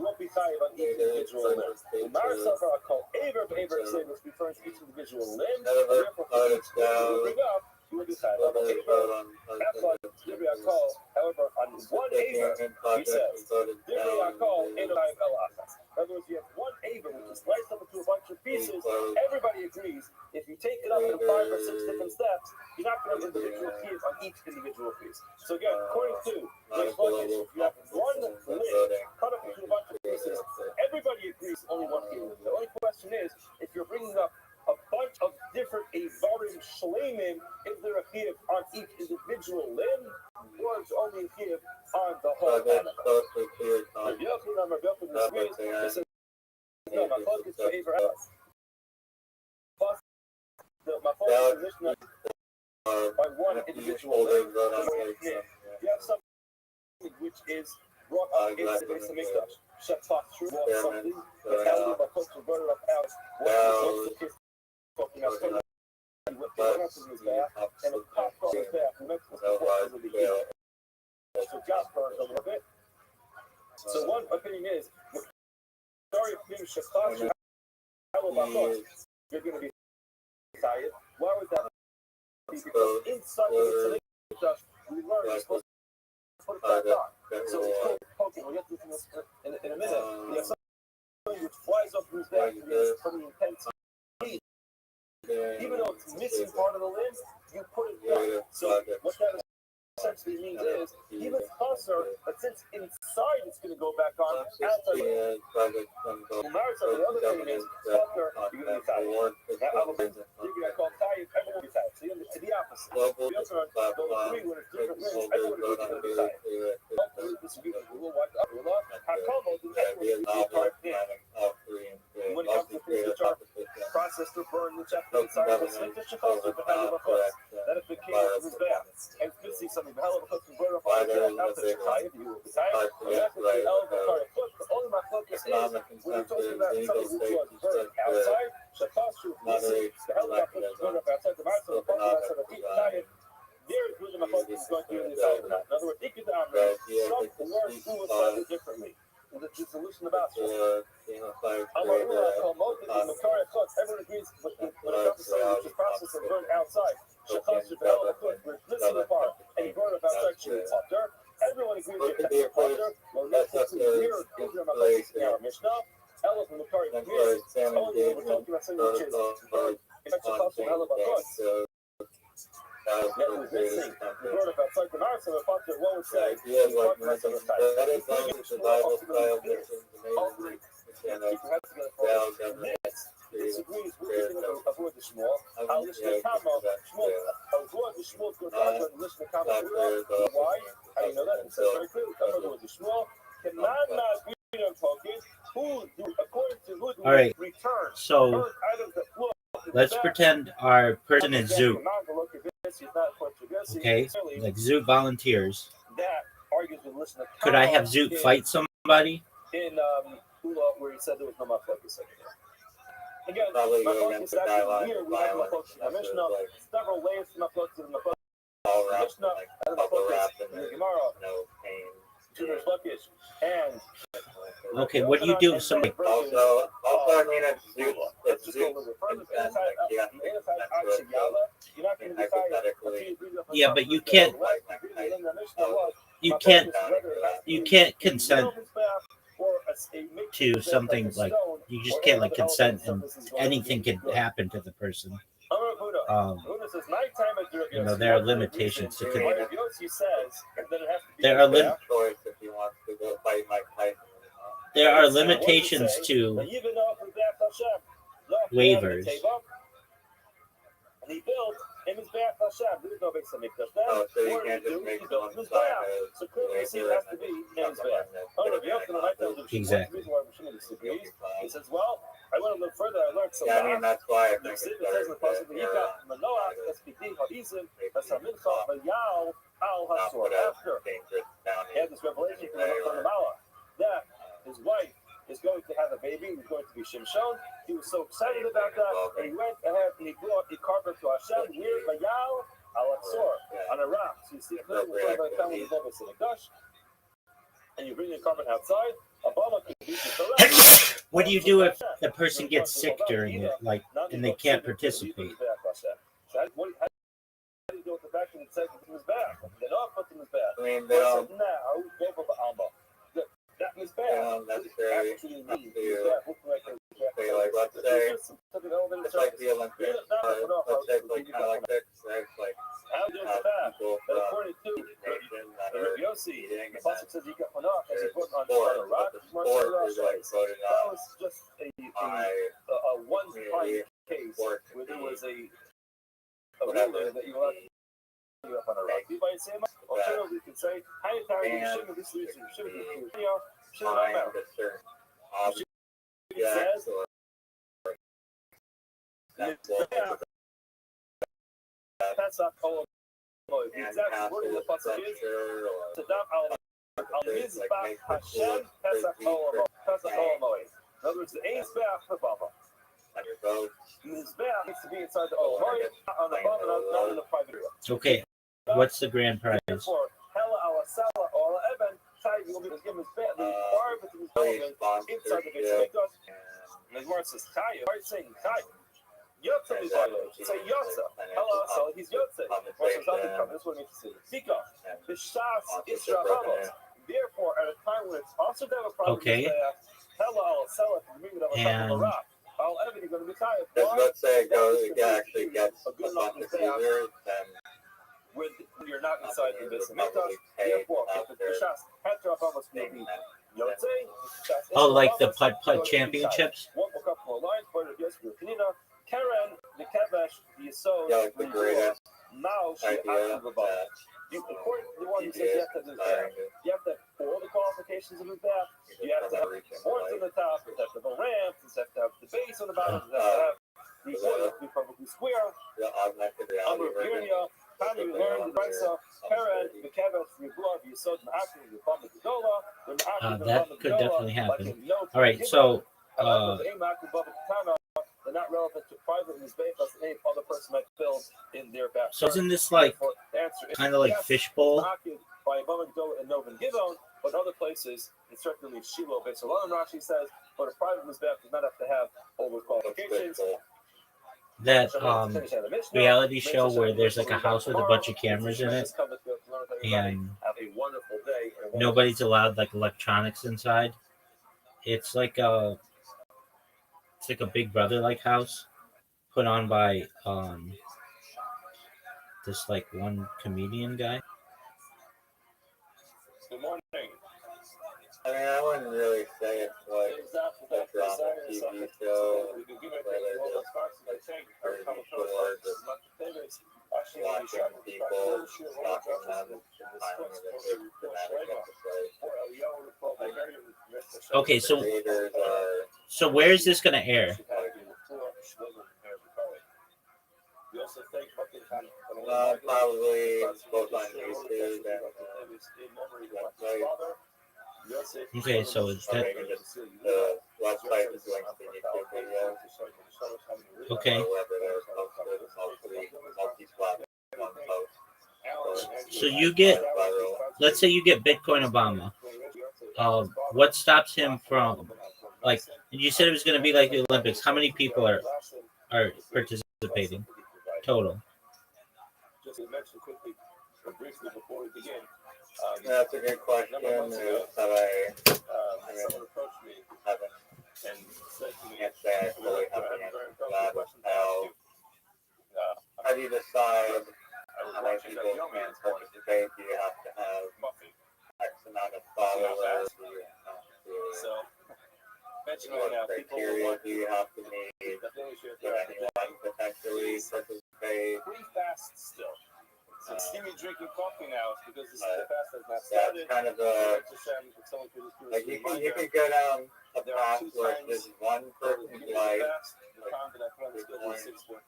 won't be Chayav on each individual limb. The Marasavar Al Kol Aver B'Aver Ksei was referring to each individual limb, and therefore, for each limb you bring up, you will be Chayav on Aver. That's why Divrei HaKol, however, on one Aver, he says, Divrei HaKol Ein Chayav El Achas. In other words, you have one Aver which is sliced up into a bunch of pieces. Everybody agrees. If you take it up in 5 or 6 different steps, you're not going to have individual keys on each individual piece. So again, according to this logic, if you have one lid cut up into a bunch of pieces, everybody agrees only one key. The only question is, if you're bringing up a bunch of different Avarim Shleimim, is there a chiyuv on each individual limb, or is only a chiyuv on the whole animal? Rabbi Yochanan disagrees. He says, no, my focus for Avar my focus is Mishnah by one individual limb. You have something which is brought up into the base of Mikdash. Shepach through something, the Ellie by Koster brought it up out, what the talking about he went up to his bath and it popped off his bath. We mentioned this before because of the heat. So gas burned a little bit. So one opinion is, sorry if being Shepach, you're going to be tired. Why would that be? Because inside the Mikdash, we learned you're supposed to put it back on. So it's called poking. We'll get to this in a minute. You have something which flies off his back and it's pretty intense. Even though it's missing part of the limb, you put it back. So what that essentially means is, even closer, but since inside it's going to go back on, outside the other thing is, closer, you're going to be tired. That other thing, you're going to call tired, everyone will be tired. So you're the opposite. The other don't agree when it's different limbs, everyone agrees you're going to be tired. Don't disagree with the rule, why the rule? Hakomo, the everyone agrees part thing. When it comes to things which are processed or burned, which have to be inside of the slit, that if it came from his bath, and could see something, the hell of a cook can burn up on the bath, after the tired, you will be tired. That's what the hell of a cook. Only my focus is, when you're talking about something which was burned outside, Shapashu, the hell of a cook can burn up outside the mouth, so the focus outside of the tired. There is whether my focus is going to be on the side or not. In other words, Ikidam, some words do it slightly differently. The solution about everyone agrees when it comes to something which is processed and burned outside. We're missing the part and you burn it outside, everyone agrees with the potter. Well, that's here in our Mishnah. Elah from the Kari agrees. Only we're talking about something which is burned. It's a hell of a cook. That was missing. The word of outside the Mars, so the father won't say, he's talking about some of the time. Disagrees with the avoid the small. I'll listen to Kama. Avoid the small to the listen to Kama. Why? How do you know that? It says very clearly. Avoid the small. Cannot be talking. Who, according to who, all right. return. So let's pretend our person is Zoo. Okay, like Zoot volunteers. That argues with listener. Could I have Zoot fight somebody? In Hula, where he said there was no maflokis anymore. Again, Probably go maflokis against is the actually guidelines here. of We have violence. maflokis in the Mishnah. Like Several layers to maflokis in the all around, Mishnah like and the bubble maflokis wrap in the and Gemara. no pain. Jewish Lakish and Okay, what do you do if somebody? Also, I mean, let's just go a little bit further. You're not going to be hypothetically, Yeah, but you can't. You can't consent to something like you just can't like consent and anything can happen to the person. You know, there are limitations to there are there are limitations to waivers. And he built in his bath Hashem. There is no base Hamikdash then. Oh, so you What can't did just he make do? He built in his someone bath. sign So clearly the seed has to be in his bath. Exactly. He says, well, I went a little further. I learned some. Yeah, I mean, that's why I The think Exhibit it's says in the better Pasuk, Yikach Manoach SPD Hadizim Hasamincha Vayal Al not Hasor. put a After dangerous down he had this revelation from the Mala that his wife is going to have a baby. He's going to be Shimshon. He was so excited about that, and he went ahead and he carved her to Hashem. Here, Vayal Al Hasor on a rock. So you see, clearly we're talking about the Bible in the Gush, and you bring the carbon outside. What do you do if the person gets sick during it, like, and they can't participate? What do you do with the fact that it says it was bad? They're not put in his bad. I mean, they don't necessarily have to say, like, let's say, it's like the Olympics, let's say, like, kind of like this, right? Like, people from nations that are eating, and then says he got one off as he put on sport, a rock. but the sport is, like, voted That on was just by a one-time case where there was a ruler that you allowed to put up on a rock. You might say, alternatively, you can say, "Hi, Tara, you shouldn't have this reason. You shouldn't have this. You know, shouldn't have find that." a certain object or That's not all. The and exact pass wording of with the pasuk is censure or Tadam al Mizbach Hashem Pesach Olamoid. Pesach Olamoid. In other words, the Mizbach for Baba. on your boat. Mizbach needs to be inside the Olamoid, on the Baba, not in the private area. Okay, what's the grand prize? For Hela ala Sala or ala Eben, Chai will be given Mizbach, the required with the Mizbach inside the base of Mikdash. And the word says Chai, why are you saying Chai? Yotze is violated. Say Yotze. Hello, so he's Yotze. This is what it means to say. Because the Shas Isra Ramos. Therefore, at a time when it's also to have a problem, hello, I'll sell it to the meaning of a rock. I'll ever going to be tired. Let's say it actually gets a bunch of users, then when you're not inside the business. Therefore, if the Shas Petra Ramos may be Yotze. Oh, like the putt championships? One will come from a line, part of Yosef Penina. Karen, the Kevesh, the Yisod, like the greatest now she idea acted about. You according to the one who says you have to do that. You have to have all the qualifications of the bath. You have to have horns on the top. You have to have the ramp. You have to have the base on the bottom. You have to have the order to be perfectly square. the augmented reality version. How do you learn the Brisa? Karen, the Kevesh, the Yisod, the Yisod, the Akron, the Bama, the Gola. That could definitely happen. All right, so they're not relevant to private Mizbeach as any other person might build in their back. So isn't this like kind of like fishbowl? By Abamagdola and Novin Givon, but other places, it's certainly Shiloh based on Rashi says, but a private Mizbeach does not have to have all those qualifications. That reality show where there's like a house with a bunch of cameras in it, and nobody's allowed like electronics inside. It's like a Big Brother like house put on by this like one comedian guy. Good morning. I mean, I wouldn't really say it's like a drama TV show where they're just pretty bored of watching people, watching them, timing the big dramatic episode. Okay, so where is this gonna air? Probably probably both on YouTube and website. Okay, so Or maybe just the website is linked to YouTube videos. okay. Or wherever they're posted, multi-platform posts. So you get, Viral. let's say you get Bitcoin Obama. What stops him from, like, and you said it was going to be like the Olympics. How many people are participating total? Just to mention quickly, briefly before we begin, That's a good question. Someone approached me haven't and said to me, can't say I fully have the answer to that. How do you decide how many people can participate? Do you have to have X amount of followers? Do you have to, So, mention what right now, criteria do you have to meet? Can anyone potentially participate? pretty fast still. So see me drinking coffee now because this is the fast has not That's started. kind of a, like you can go down a path where there's one person like Bitcoin,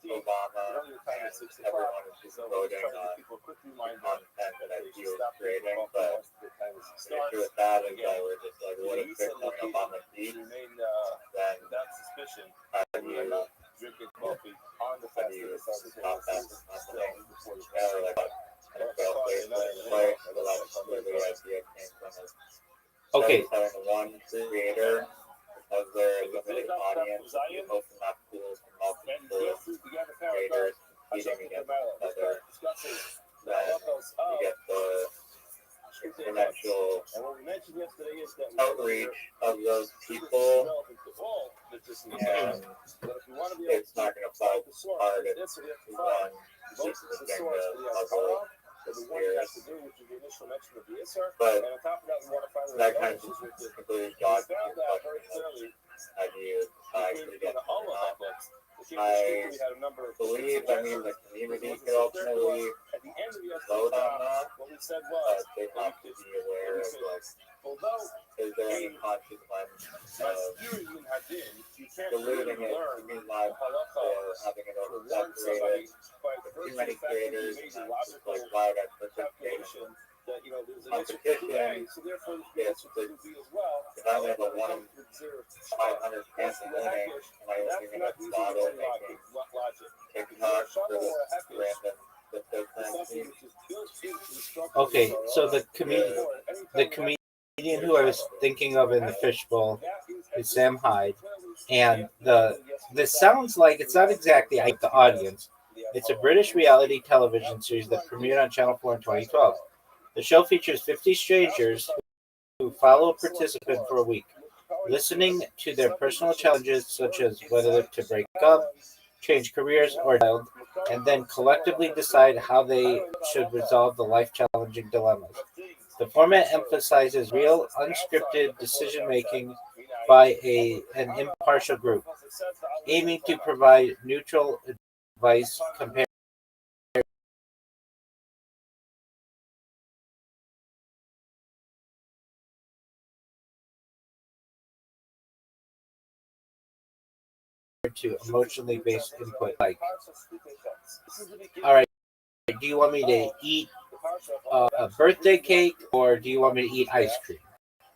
Obama, and everyone is just voting on the content that he was creating. But the issue with that is that we're just like, what if Bitcoin Obama beats? Then how do you Drinking coffee on the how fast do you has stop that from happening? Or like a fail safe way. So that's where the idea came from. Okay. Having one creator as their limited audience, you open up pools for multiple creators competing against each other. Then you get the exponential outreach of those people, and it's not going to fall apart if one keeps missing the puzzle. But that kind of completely dodges your question. How do you actually get to I believe, the community could ultimately vote on that, but they have to be aware of, like, is there any consequence of diluting it too much or having it oversaturated with too many creators and just, like, loud participation. Competition, if I have a 1 in 500 chance of winning, and I don't even have a model making TikTok for this random cryptocurrency. Okay, so the comedian who I was thinking of in the fishbowl is Sam Hyde, and this sounds like it's not exactly the audience. It's a British reality television series that premiered on Channel 4 in 2012. The show features 50 strangers who follow a participant for a week, listening to their personal challenges such as whether to break up, change careers, or child, and then collectively decide how they should resolve the life-challenging dilemmas. The format emphasizes real, unscripted decision-making by an impartial group, aiming to provide neutral advice compared to emotionally based input. Like, all right, do you want me to eat a birthday cake or do you want me to eat ice cream?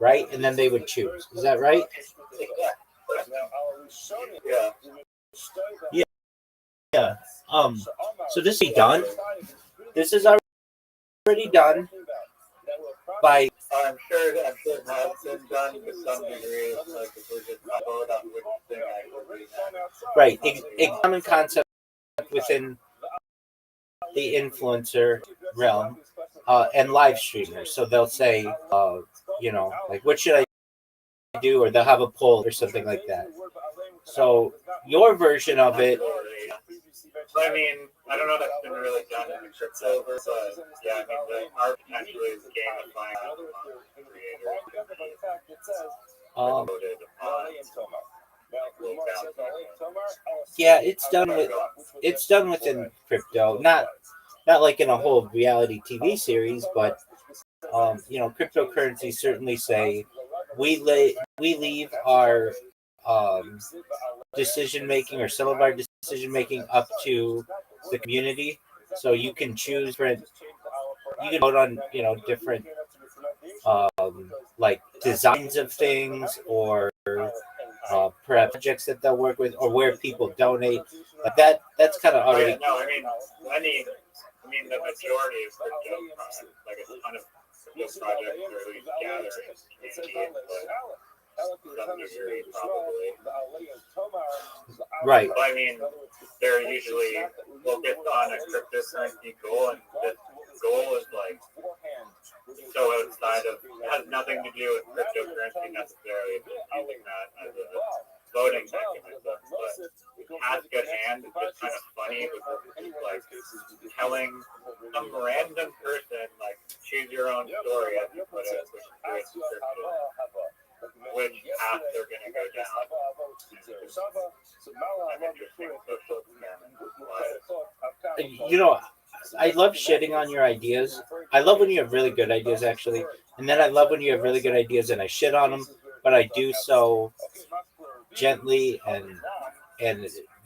Right? And then they would choose. Is that right? Yeah. Yeah. Yeah. So this is done. This is already done by. I'm sure that has been done to some degree. Like if we're just vote on which thing I would read. Right. A common concept within the influencer realm and live streamers. So they'll say, like, what should I do? Or they'll have a poll or something like that. So your version of it. I mean, I don't know if that's been really done in crypto, but yeah, the art potentially is gamifying creators. Yeah, it's done within crypto, not like in a whole reality TV series, but cryptocurrencies certainly say we leave our decision making or some of our decision making up to the community, So you can choose for you can vote on different like designs of things or perhaps projects that they'll work with or where people donate. Like that's kind of already. No, I mean the majority of crypto, like a ton of crypto projects are at least gathering community input to some degree, probably. Right. But I mean, they're usually focused on a cryptocurrency goal, and this goal is like so outside of, it has nothing to do with cryptocurrency necessarily, it's just using that as a voting mechanism. But Ask Good Hand is just kind of funny because it's like telling some random person, like, choose your own story, as you put it, which is great description, which path they're going to go down. An interesting social experiment. I love shitting on your ideas. I love when you have really good ideas, actually, and then I love when you have really good ideas and I shit on them, but I do so gently and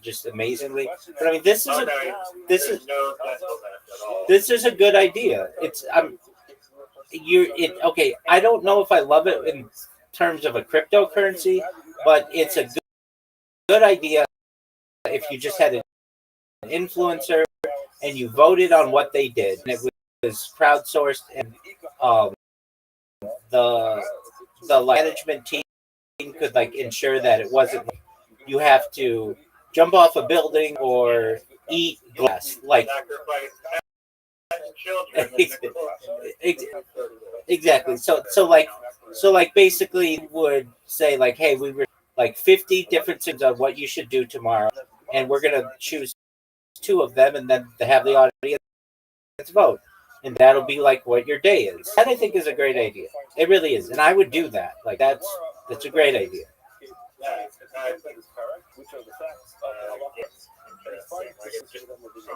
just amazingly. But I mean, this is a good idea. It's okay. I don't know if I love it in terms of a cryptocurrency, but it's a good idea if you just had an influencer and you voted on what they did, and it was crowdsourced, and the management team could like ensure that it wasn't like, you have to jump off a building or eat glass, like exactly. So like basically would say like, hey, we were like 50 different things on what you should do tomorrow, and we're gonna choose 2 of them, and then to have the audience vote, and that'll be like what your day is. That I think is a great idea. It really is, and I would do that. Like that's a great idea. From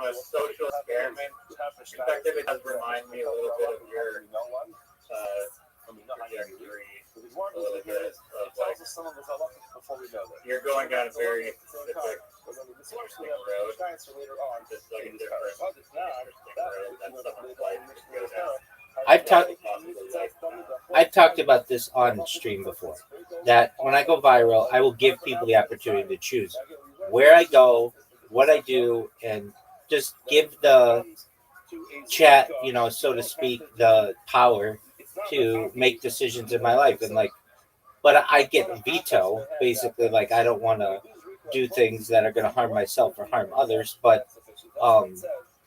a social experiment perspective, it does remind me a little bit of your trajectory, a little bit of like you're going down a very specific interesting road, just like a different interesting road that someone's life could go down. I've talked about this on stream before. That when I go viral, I will give people the opportunity to choose where I go, what I do, and just give the chat, so to speak, the power to make decisions in my life. And like, but I get veto basically. Like, I don't want to do things that are going to harm myself or harm others. But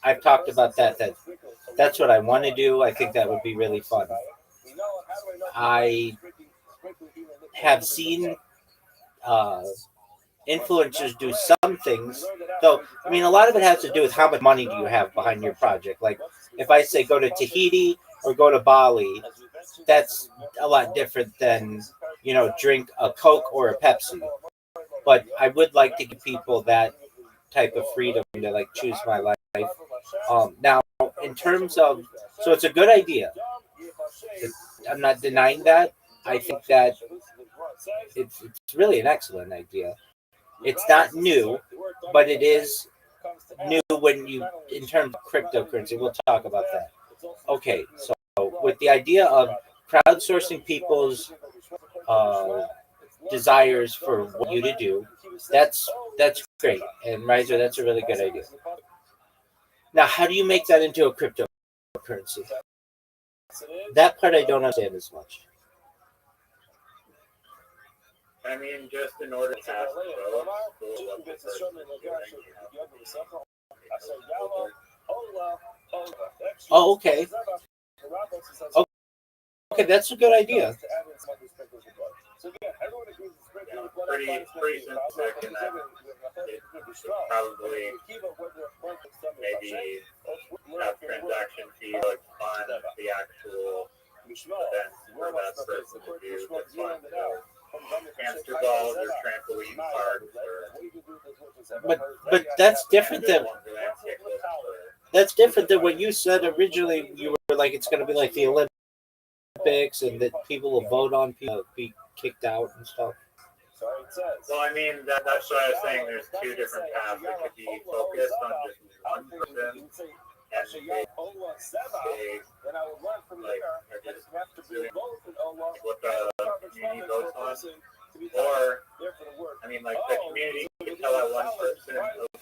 I've talked about that's what I want to do. I think that would be really fun. I have seen influencers do some things, though. I mean, a lot of it has to do with how much money do you have behind your project. Like, if I say go to Tahiti or go to Bali, that's a lot different than drink a Coke or a Pepsi. But I would like to give people that type of freedom to like choose my life. Now, in terms of, so it's a good idea. I'm not denying that. I think that it's really an excellent idea. It's not new, but it is new when you, in terms of cryptocurrency. We'll talk about that. Okay, so with the idea of crowdsourcing people's desires for what you to do, that's great. And Riser, that's a really good idea. Now, how do you make that into a cryptocurrency? That part I don't understand as much. I mean, just in order to ask Oh, okay. Okay, that's a good idea. Pretty simple tech in that it probably maybe have transaction fee like fund the actual event for that person to do. That's fine. Hamster balls or trampoline parks but that's different than what you said originally. You were like, it's going to be like the Olympics, and that people will vote on people be kicked out and stuff. Well, I mean, that's what I was saying. There's 2 different paths. It could be focused on just one person then I would learn from like, there. are And just you have to be doing both in Ola. what the community votes on, or I mean, like the community can tell that one person,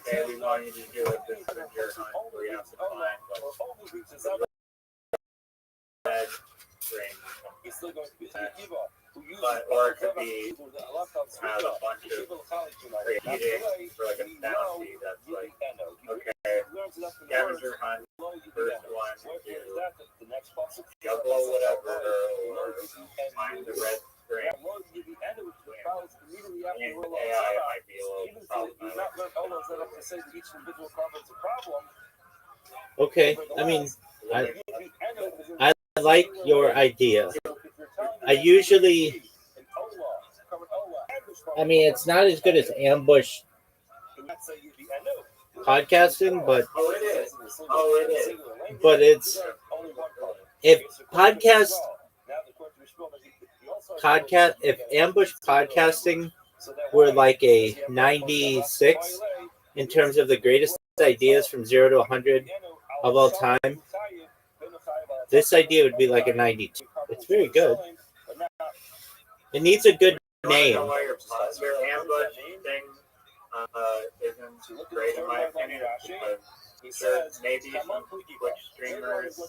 okay, we want you to do it this year hunt, where you have to find like red string or something. But or it could be have a bunch of creating for like a bounty that's like, okay, scavenger hunt, first one to juggle whatever or find the red string. And AI might be a little problematic. Okay, I mean, I like your idea. I mean, it's not as good as ambush podcasting, but if if ambush podcasting were like a 96 in terms of the greatest ideas from 0 to 100 of all time, this idea would be like a 92. It's very good. It needs a good name. Your ambush thing isn't great in my opinion, because there may be some Twitch streamers or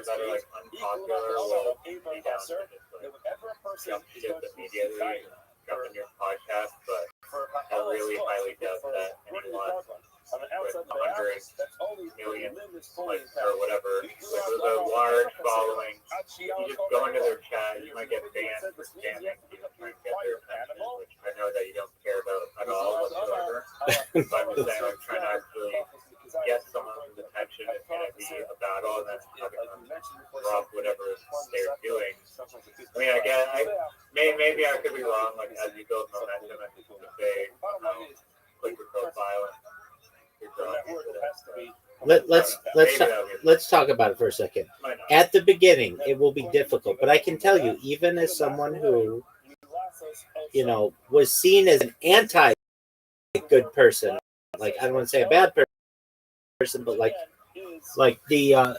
that are like unpopular will be down to just like jump ship immediately and jump in your podcast, but I really highly doubt that anyone with 100 million like or whatever, like with a large following, you just go into their chat, you might get banned for spamming you trying to get their attention, which I know that you don't care about at all whatsoever. But I'm just saying, like trying to actually get someone's attention is going to be a battle, and that's how they're going to drop whatever they're doing. I mean, again, maybe I could be wrong. Like as you build momentum, and people can say, click your profile. Let's talk about it for a second. At the beginning, it will be difficult, but I can tell you, even as someone who, was seen as an anti-good person, like I don't want to say a bad person, but like the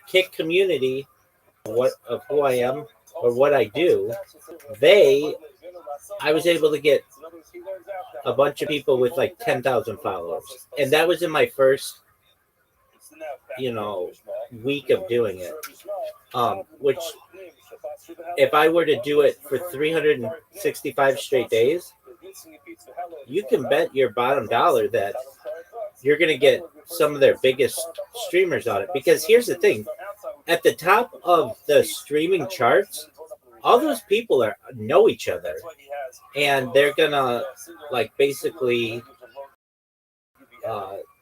kick community, of who I am or what I do, I was able to get a bunch of people with like 10,000 followers. And that was in my first, week of doing it. Which, if I were to do it for 365 straight days, you can bet your bottom dollar that you're going to get some of their biggest streamers on it. Because here's the thing. At the top of the streaming charts, all those people know each other, and they're gonna basically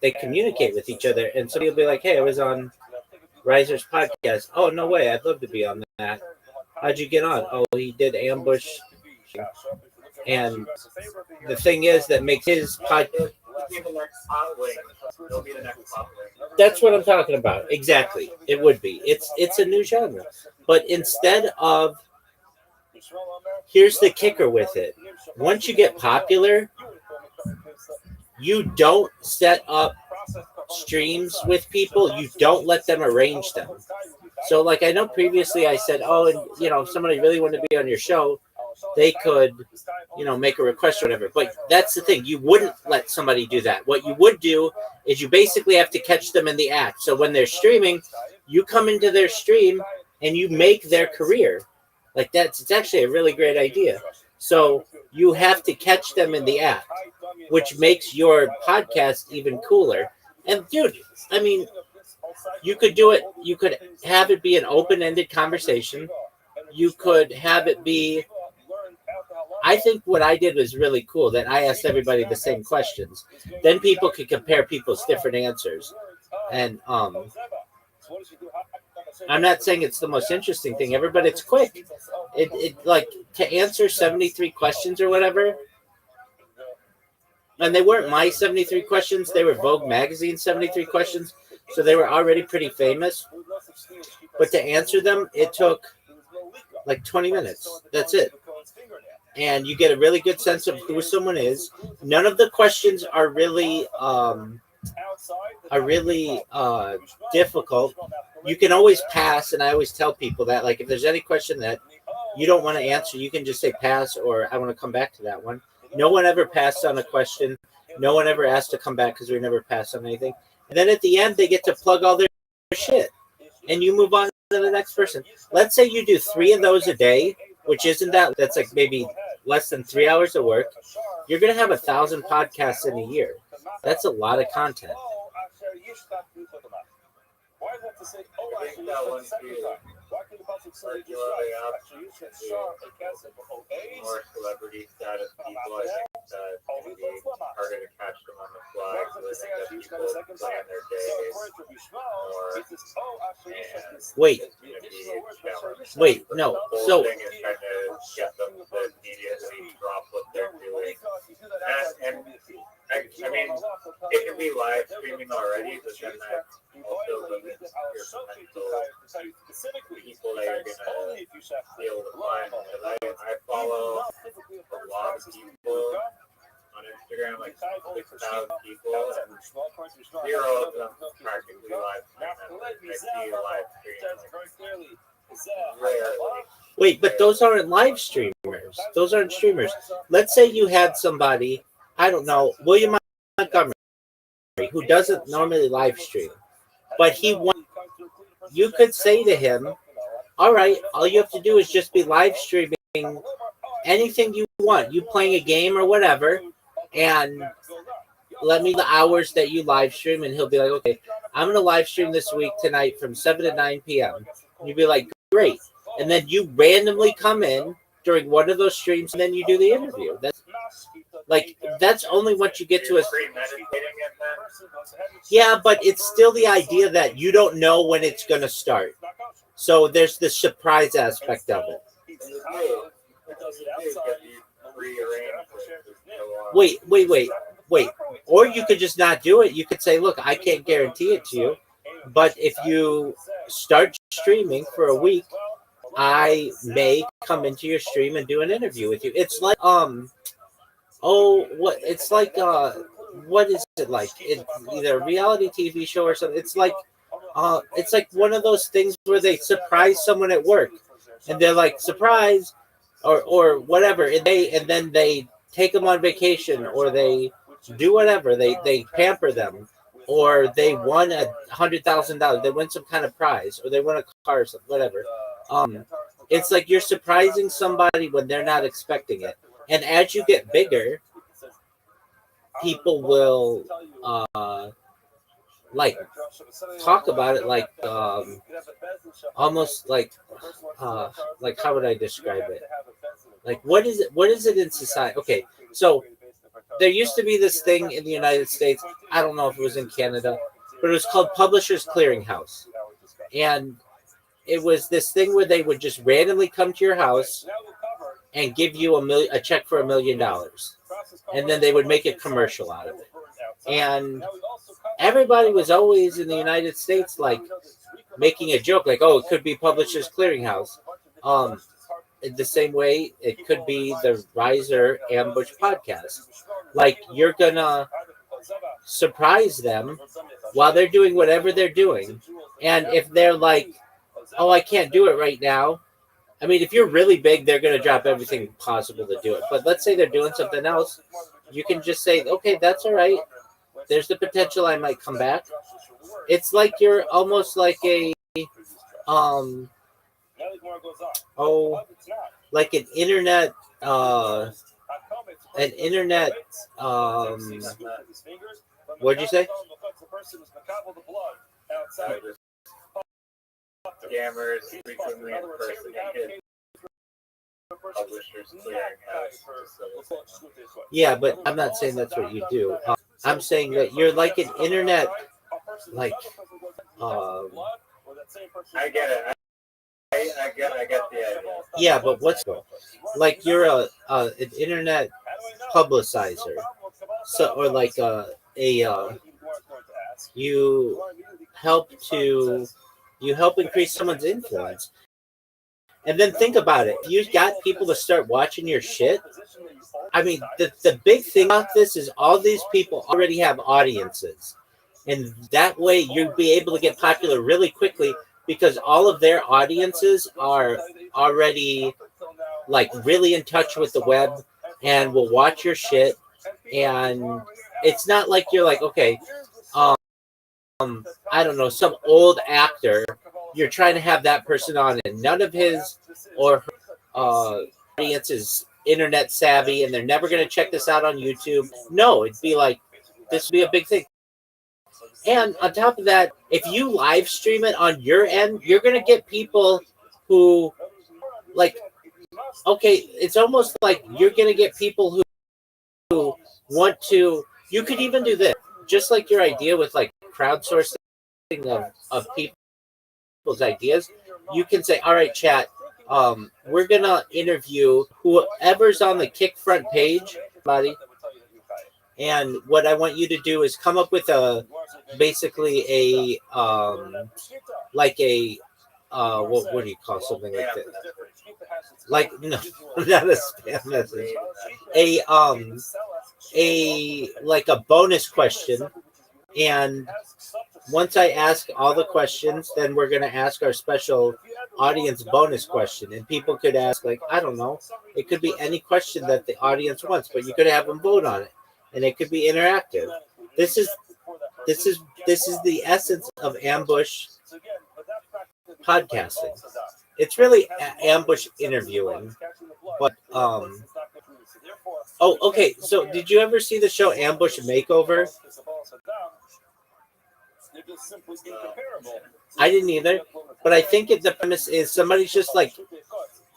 they communicate with each other, and somebody will be like, "Hey, I was on Riser's podcast. Oh, no way, I'd love to be on that. How'd you get on? Oh, he did ambush." And the thing is that makes his podcast. That's what I'm talking about. Exactly, it would be. It's a new genre, but instead of, here's the kicker with it. Once you get popular, you don't set up streams with people. You don't let them arrange them. So, like, I know previously I said, oh, and if somebody really wanted to be on your show, they could, make a request or whatever. But that's the thing. You wouldn't let somebody do that. What you would do is you basically have to catch them in the act. So when they're streaming, you come into their stream and you make their career. It's actually a really great idea. So you have to catch them in the act, which makes your podcast even cooler. And dude, I mean, you could do it. You could have it be an open-ended conversation. You could have it be, I think what I did was really cool, that I asked everybody the same questions. Then people could compare people's different answers. And I'm not saying it's the most interesting thing ever, but it's quick. It to answer 73 questions or whatever. And they weren't my 73 questions. They were Vogue Magazine 73 questions. So they were already pretty famous. But to answer them, it took 20 minutes. That's it. And you get a really good sense of who someone is. None of the questions are really are really difficult. You can always pass, and I always tell people that, like, if there's any question that you don't want to answer, you can just say pass, or I want to come back to that one. No one ever passed on a question. No one ever asked to come back because we never passed on anything. And then at the end, they get to plug all their shit, and you move on to the next person. Let's say you do 3 of those a day, which isn't that. That's like maybe less than 3 hours of work. You're gonna have 1,000 podcasts in a year. That's a lot of content. I think that one too. Particularly out more celebrity status people, I think that maybe harder to catch them on the fly. So I think that people plan their days more. Wait, wait, no. The So whole thing is trying to get them to immediately drop what they're doing. And I mean, it can be live streaming already, but then that also limits your potential people that you're gonna be able to find. Because I follow a lot of people on Instagram, like 6,000 people, and 0 of them practically live stream. I see a live stream like rarely. wait, but those aren't live streamers. Those aren't streamers. Let's say you had somebody, I don't know, William Montgomery, who doesn't normally live stream, but you could say to him, all right, all you have to do is just be live streaming anything you want. You playing a game or whatever, and let me the hours that you live stream, and he'll be like, okay, I'm going to live stream this week tonight from 7 to 9 p.m. And you'd be like, great. And then you randomly come in during one of those streams, and then you do the interview. That's only once you get to a... Yeah, but it's still the idea that you don't know when it's going to start. So there's the surprise aspect of it. Wait. Or you could just not do it. You could say, look, I can't guarantee it to you, but if you start streaming for a week, I may come into your stream and do an interview with you. It's like what is it like? It's either a reality TV show or something. It's like one of those things where they surprise someone at work, and they're like, surprise, or whatever, and then they take them on vacation, or they do whatever. They pamper them, or they won $100,000. They win some kind of prize, or they win a car or something, whatever. It's like you're surprising somebody when they're not expecting it. And as you get bigger, people will like talk about it like almost like how would I describe it? Like what is it in society? Okay, so there used to be this thing in the United States. I don't know if it was in Canada, but it was called Publishers Clearinghouse. And it was this thing where they would just randomly come to your house and give you a check for $1 million. And then they would make a commercial out of it. And everybody was always in the United States like making a joke, like, oh, it could be Publishers Clearinghouse. The same way it could be the Riser Ambush podcast. Like, you're gonna surprise them while they're doing whatever they're doing. And if they're like, oh, I can't do it right now. I mean, if you're really big, they're going to drop everything possible to do it. But let's say they're doing something else. You can just say, okay, that's all right. There's the potential I might come back. It's like you're almost like like an internet, what'd you say? Scammers frequently impersonated Publishers Clearinghouse. Yeah, but I'm not saying that's what you do. I'm saying that you're like an internet, like, I get it. I get the idea. Yeah, but what's like you're an internet publicizer, so or like you help increase someone's influence. And then think about it. You got people to start watching your shit. I mean, the big thing about this is all these people already have audiences. And that way you'll be able to get popular really quickly because all of their audiences are already like really in touch with the web and will watch your shit. And it's not like you're like, okay, I don't know, some old actor, you're trying to have that person on, and none of his or her audience is internet savvy, and they're never going to check this out on YouTube. No, it'd be like, this would be a big thing. And on top of that, if you live stream it on your end, you're going to get people who, like, okay, it's almost like you're going to get people who want to, you could even do this, just like your idea with like crowdsourcing of people's ideas. You can say, all right, chat, we're going to interview whoever's on the Kick front page, buddy. And what I want you to do is come up with basically a what do you call something like that? Like, no, not a spam message. Like a bonus question. And once I ask all the questions, then we're going to ask our special audience bonus question. And people could ask, like, I don't know, it could be any question that the audience wants, but you could have them vote on it. And it could be interactive. This is the essence of ambush podcasting. It's really ambush interviewing. But okay. So did you ever see the show Ambush Makeover? I didn't either, but I think the premise is somebody's just like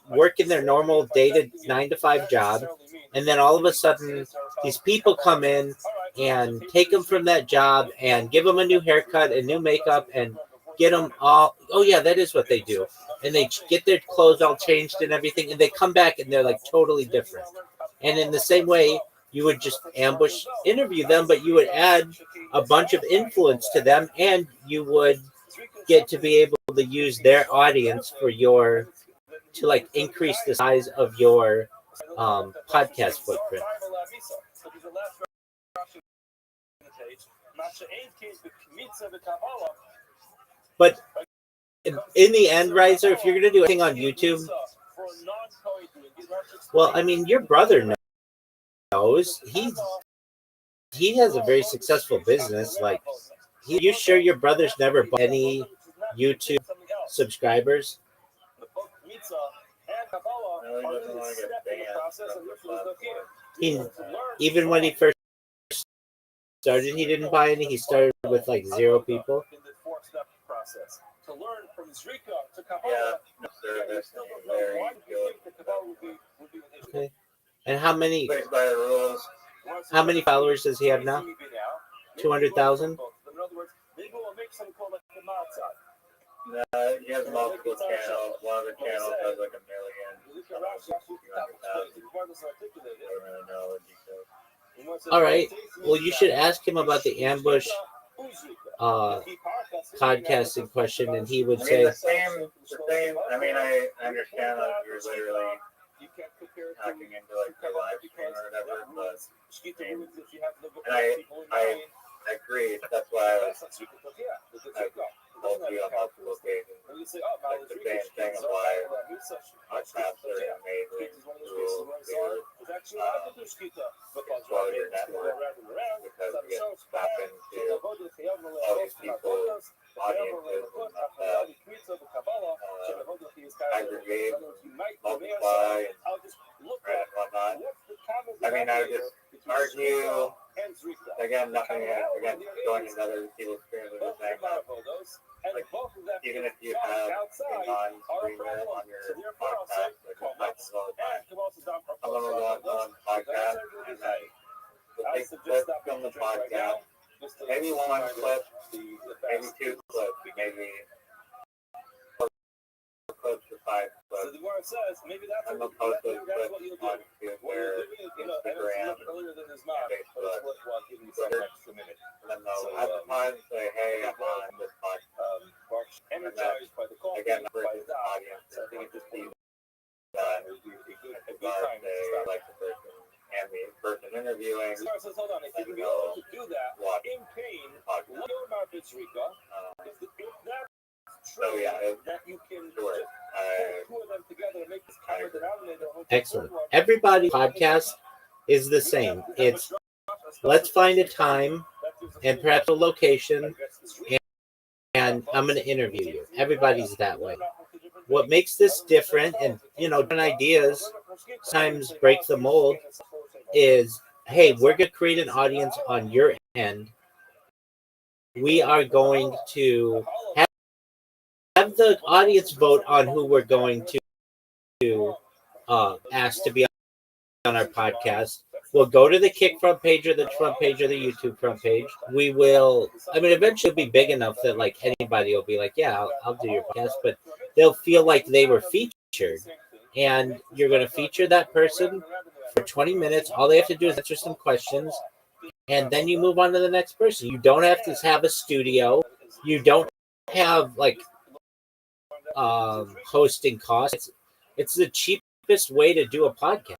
working their normal 9 to 5 job, and then all of a sudden these people come in and take them from that job and give them a new haircut and new makeup and get them all. Oh yeah, that is what they do. And they get their clothes all changed and everything, and they come back and they're like totally different. And in the same way, you would just ambush interview them, but you would add a bunch of influence to them, and you would get to be able to use their audience for to like increase the size of your podcast footprint. But in the end, Riser, if you're going to do anything on YouTube, well, I mean, your brother knows. He has a very successful business. Like, you sure your brother's never bought any YouTube subscribers? Even when he first started, he didn't buy any. He started with like 0 people. Okay. And how many followers does he have now? 200,000? He has multiple channels. One of the channels has like 1 million. All right. Well, you should ask him about the ambush podcasting question, and he would say the same. I mean, I understand that you're literally hacking into like the live stream or whatever, but I agree. That's why I've told you on multiple occasions. Like the same thing of why podcasts are amazing to explode your network, because you get to tap into all these people's audiences and aggregate, multiply, and whatnot. I mean, I would just argue, again, nothing against going another people's streams and just saying that, like, even if you have a non-streamer on your podcast, which happens all the time, someone will go on podcast and then they clip from the podcast, maybe 1 clip, maybe 2 clips, maybe 4 clips to 5 clips, and they'll post those clips on Twitter, Instagram, and Facebook, Twitter, and then they'll at the time say, hey, I'm on this podcast, and then, again, the person's audience is going to see that, and regard they like the person and the person interviewing interviewing. Hold on, if you can be Well, able to do that watch in pain, podcast. your markets, Rico. If that's So true, yeah, that you can sure. put two of them together and make this common denominator. Excellent. Everybody's podcast is the same. It's let's find a time and perhaps a location, and I'm going to interview you. Everybody's that way. What makes this different, and different ideas sometimes break the mold, is hey, we're going to create an audience on your end. We are going to have the audience vote on who we're going to ask to be on our podcast. We'll go to the Kick front page or the front page or the YouTube front page. We will, eventually it'll be big enough that like anybody will be like, yeah, I'll do your podcast, but they'll feel like they were featured. And you're going to feature that person for 20 minutes. All they have to do is answer some questions, and then you move on to the next person. You don't have to have a studio. You don't have like hosting costs. It's the cheapest way to do a podcast.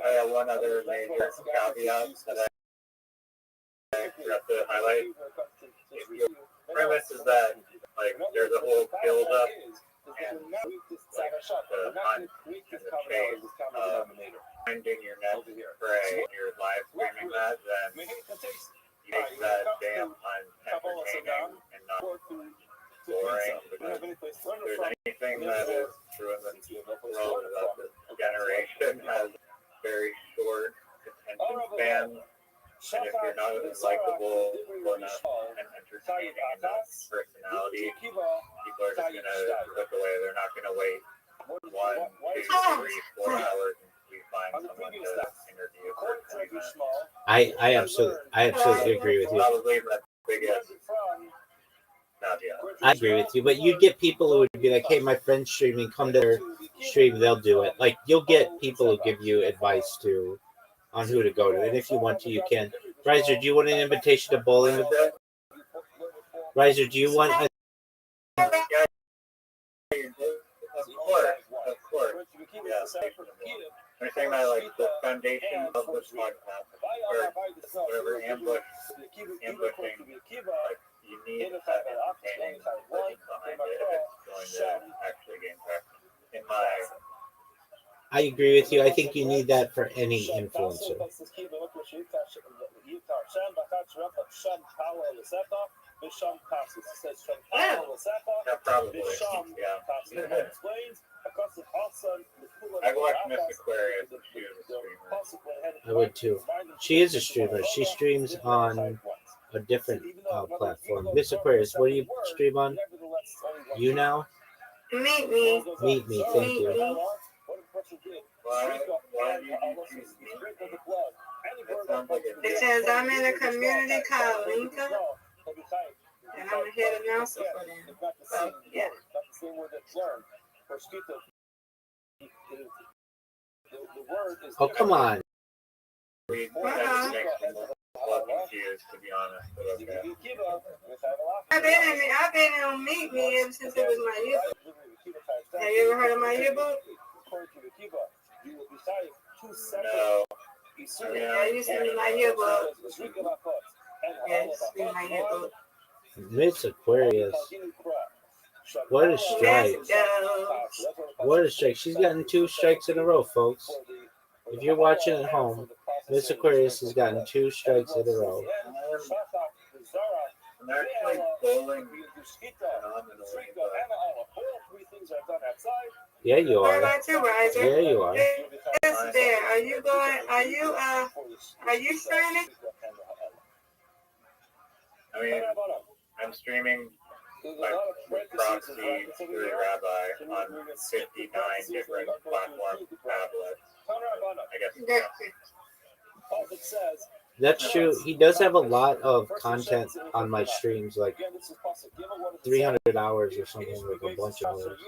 I have one other major caveat that I have to highlight. The premise is that like there's a whole build up and like the hunt and the chase of finding your next prey when you're live streaming that, then you make that damn hunt entertaining and not boring. Because if there's anything that is true in this world is that this generation has very short attention spans. And if you're not likable enough and entertaining enough personality, people are just gonna look away. They're not gonna wait 1, 2, 3, 4 hours until we find someone to interview for 20 minutes. I absolutely agree with you. Probably the biggest caveat. I agree with you, but you'd get people who would be like, hey, my friend's streaming, come to their stream, they'll do it. Like, you'll get people who give you advice on who to go to, and if you want to, you can. Riser, do you want an invitation to bowling with that? Riser, do you want Of course. Yeah. I'm saying that like the foundation of this podcast, or whatever ambushing, like you need to have entertaining person behind it if it's going to actually gain traction. In my I agree with you. I think you need that for any influencer. Yeah, probably. Yeah. I've watched Miss Aquarius and she was a streamer. I would too. She is a streamer. She streams on a different platform. Miss Aquarius, what do you stream on? You now? Meet me. Meet me. Thank you. Why do you choose me? That sounds like a Because I'm in a community called Linka, and I'm a head announcer for them. So, yeah. Oh, come on. Confused, to be honest, but okay. I've been on Meet Me ever since it was my yearbook. Have you ever heard of my yearbook? No. Yeah, you sent me my yearbook. Yes, in my yearbook. Miss Aquarius. What a strike. Let's go. What a strike. She's gotten 2 strikes in a row, folks. If you're watching at home, Miss Aquarius has gotten 2 strikes in a row. I'm actually bowling phenomenally, Yeah, you What are. about you, Riser? Yeah, you are. Yes, there. Are you streaming? I mean, I'm streaming like with proxy to the rabbi on 59 different platforms, tablets. I guess. That's true. He does have a lot of content on my streams, like 300 hours or something, like a bunch of hours.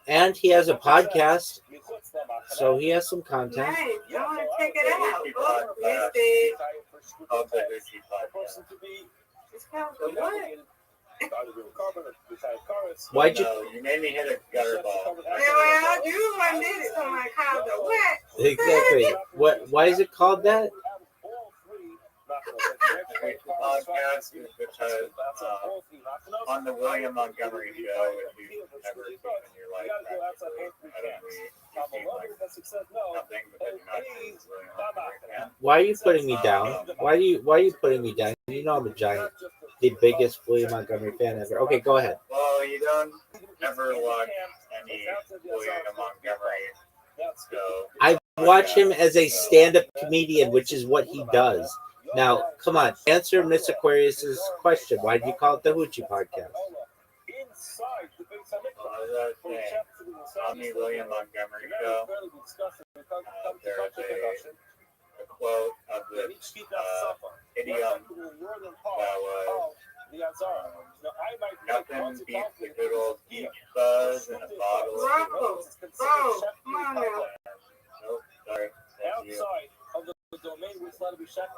And he has a podcast, so he has some content. Right. I want to check it out. Oh, yes, babe. Oh, the Gucci podcast. It's called what? Why'd you? No, you made me hit a gutter ball. Well, you one did it to my car, but what? Exactly. What? Why is it called that? Podcast is because on the William Montgomery show, if you've never seen in your life, practically, you seem like nothing because you're not seeing William Montgomery fan. Why are you putting me down? Why are you putting me down? You know I'm a giant, the biggest William Montgomery fan ever. Okay, go ahead. Well, you don't ever watch any William Montgomery, so I watch him as a stand-up comedian, which is what he does. Now, come on, answer Miss Aquarius's question. Why do you call it the Hoochie Podcast? On the William Montgomery show, there's a quote of this idiom that was, nothing beats the good old beach buzz and a bottle of Bro, come on now. Nope, sorry. Thank you. The domain which let it be shafted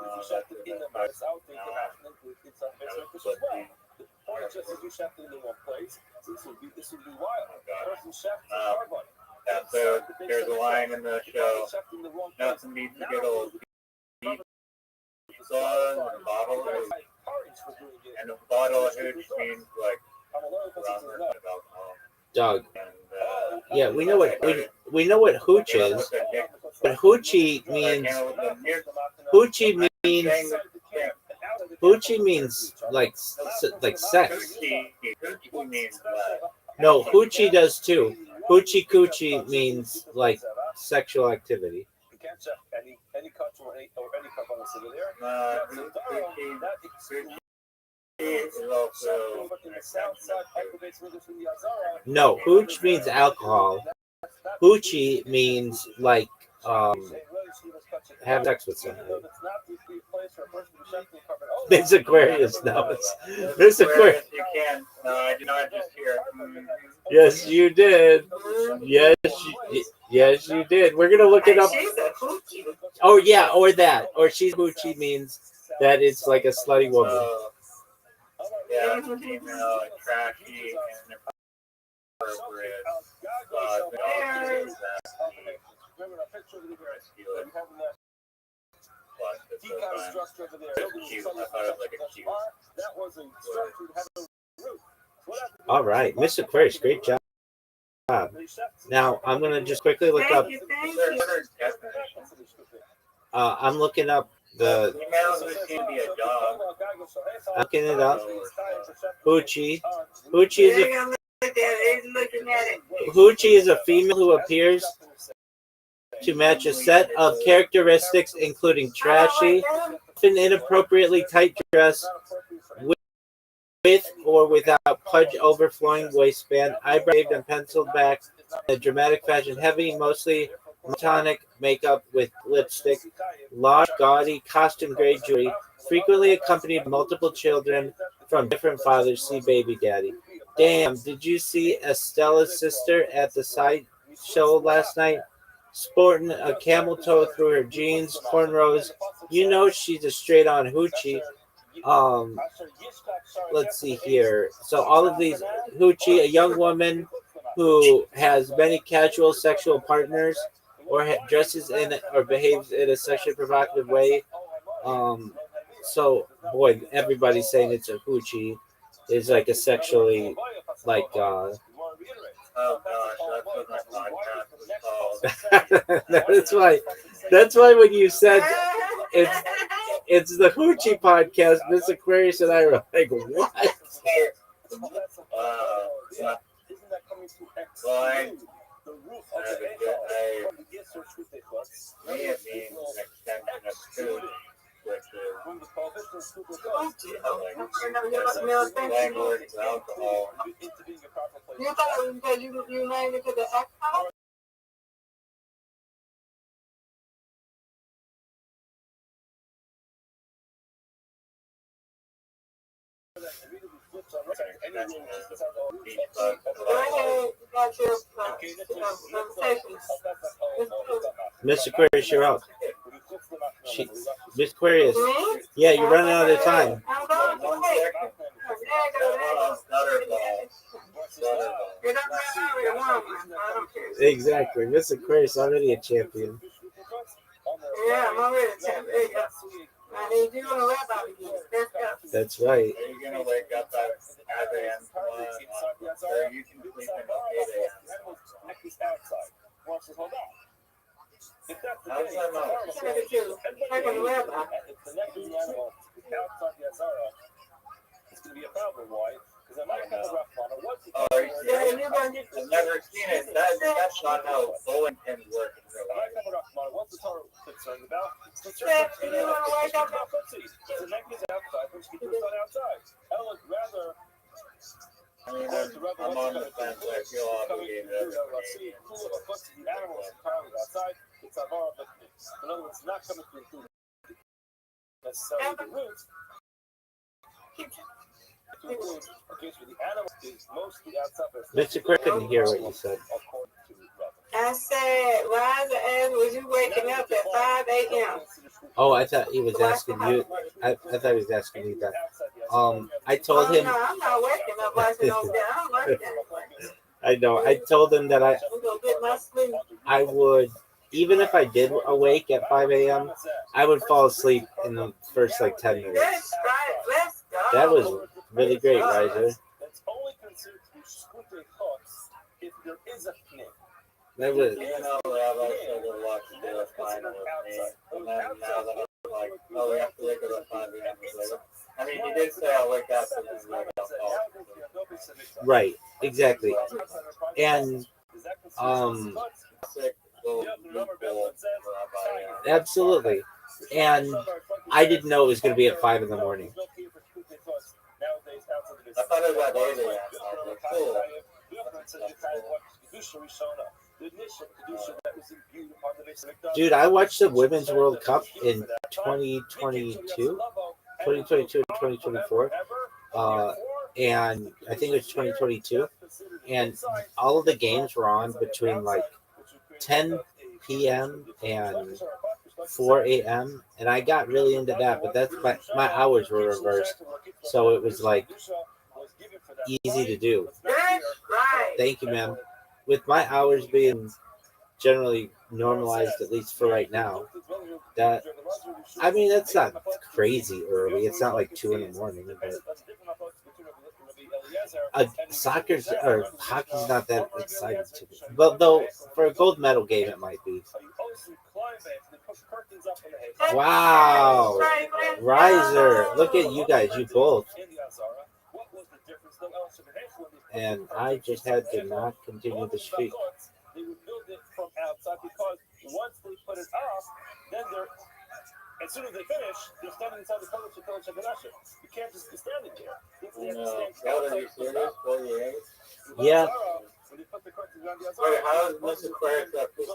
in the mass out international it's a which as well. The point is just if you shafted in one place, this would be wild. Person shafted carbon. Yeah, so there's a line in the show, nothing beats the good old beach buzz and a bottle of hooch. And a bottle of hooch means like rum or alcohol. Doug. And Yeah, we know what hooch is, but hoochie means like sex. Hoochie means what? No, hoochie does too. Hoochie coochie means like sexual activity. You can't check any country or any country over there. Hoochie is also No, hooch means alcohol. Hoochie means like have sex with somebody. Miss Aquarius knows. Miss Aquarius. You can. No, I did not just hear. Yes, you did. Yes, you did. We're gonna look it up. She's a hoochie. Oh yeah, or that, or she's hoochie means that it's like a slutty woman. Yeah, female, trashy, and inappropriate. All right, Miss Aquarius, great job. Now I'm gonna just quickly look up. Thank you. I'm looking up the. I'm looking it up. Hoochie. Hoochie is a. Hoochie is a female who appears to match a set of characteristics including trashy, often inappropriately tight dress, with or without pudge overflowing waistband, eyebrow shaved and penciled back, in a dramatic fashion, heavy, mostly monotonic makeup with lipstick, large, gaudy, costume-grade jewelry, frequently accompanied by multiple children from different fathers. See baby daddy. Damn, did you see Estella's sister at the side show last night? Sporting a camel toe through her jeans, cornrows. You know she's a straight-on hoochie. Let's see here. So all of these hoochie, a young woman who has many casual sexual partners or dresses in or behaves in a sexually provocative way. So boy, everybody's saying it's a hoochie. Is like a sexually like Oh gosh, that's what my podcast was called. that's why when you said it's the Hoochie Podcast, Miss Aquarius and I were like, what? You thought it was because you named it to the alcohol? Miss Aquarius, you're up. Miss Aquarius. Yeah, you're running out of time. It doesn't matter. I already won one. I don't care. Exactly. Mr. Aquarius already a champion. Yeah, I'm already a champion. There you go. I need you on the web out again. Let's go. That's right. Are you gonna wake up at 5 a.m. tomorrow, or you can sleep until 8 a.m.? How's that not? Look at you. Check on the web out. It's going to be a problem. Why? Because I might have a rough one. Oh, are you serious? I've never seen it. That's not how bowling pins work in real life. What's the total concerned about? Steph, do you want to wake up? The neck is outside, but you can do it outside. I would rather. I mean, I'm on the fence. I feel obligated. See, cool of course, the animal is entirely outside. It's a horror, but in other words, not coming through food necessarily the roots. Okay, so the animal is mostly outside. Mr. Quick couldn't hear what you said. I said, Liza asked, was you waking up at 5 a.m.? Oh, I thought he was asking you. I thought he was asking you that. I told him. No, I'm not waking up watching over there. I'm working. I know. I told him that I'm going to get my sleep. I would, even if I did awake at 5 a.m., I would fall asleep in the first like 10 minutes. That's right. Let's go. That was really great, Riser. That's only considered to be squinting thoughts if there is a pin. That was. You know, Rabbi said to watch the final with me, and then now that I'm like, oh, we have to wake up at 5 a.m. Like, I mean, he did say I'll wake up and then wake up. Right, exactly. And absolutely. And I didn't know it was going to be at 5 in the morning. I thought it was at 8 a.m. I was like, cool. Dude, I watched the Women's World Cup in 2022, 2024. And I think it was 2022. And all of the games were on between like 10 p.m. and 4 a.m. And I got really into that, but that's my hours were reversed. So it was like easy to do. Thank you, ma'am. With my hours being generally normalized, at least for right now, that, I mean, that's not crazy early. It's not like 2 in the morning, but soccer's or hockey's not that exciting to me. But though for a gold medal game, it might be. Wow, Riser! Look at you guys, you both. And I just had to not continue the streak. They would build it from outside because once they put it up, then they're, as soon as they finish, they're standing inside the color to color check. You can't just be standing there. Yeah. Wait, how is Mr. Aquarius at 52?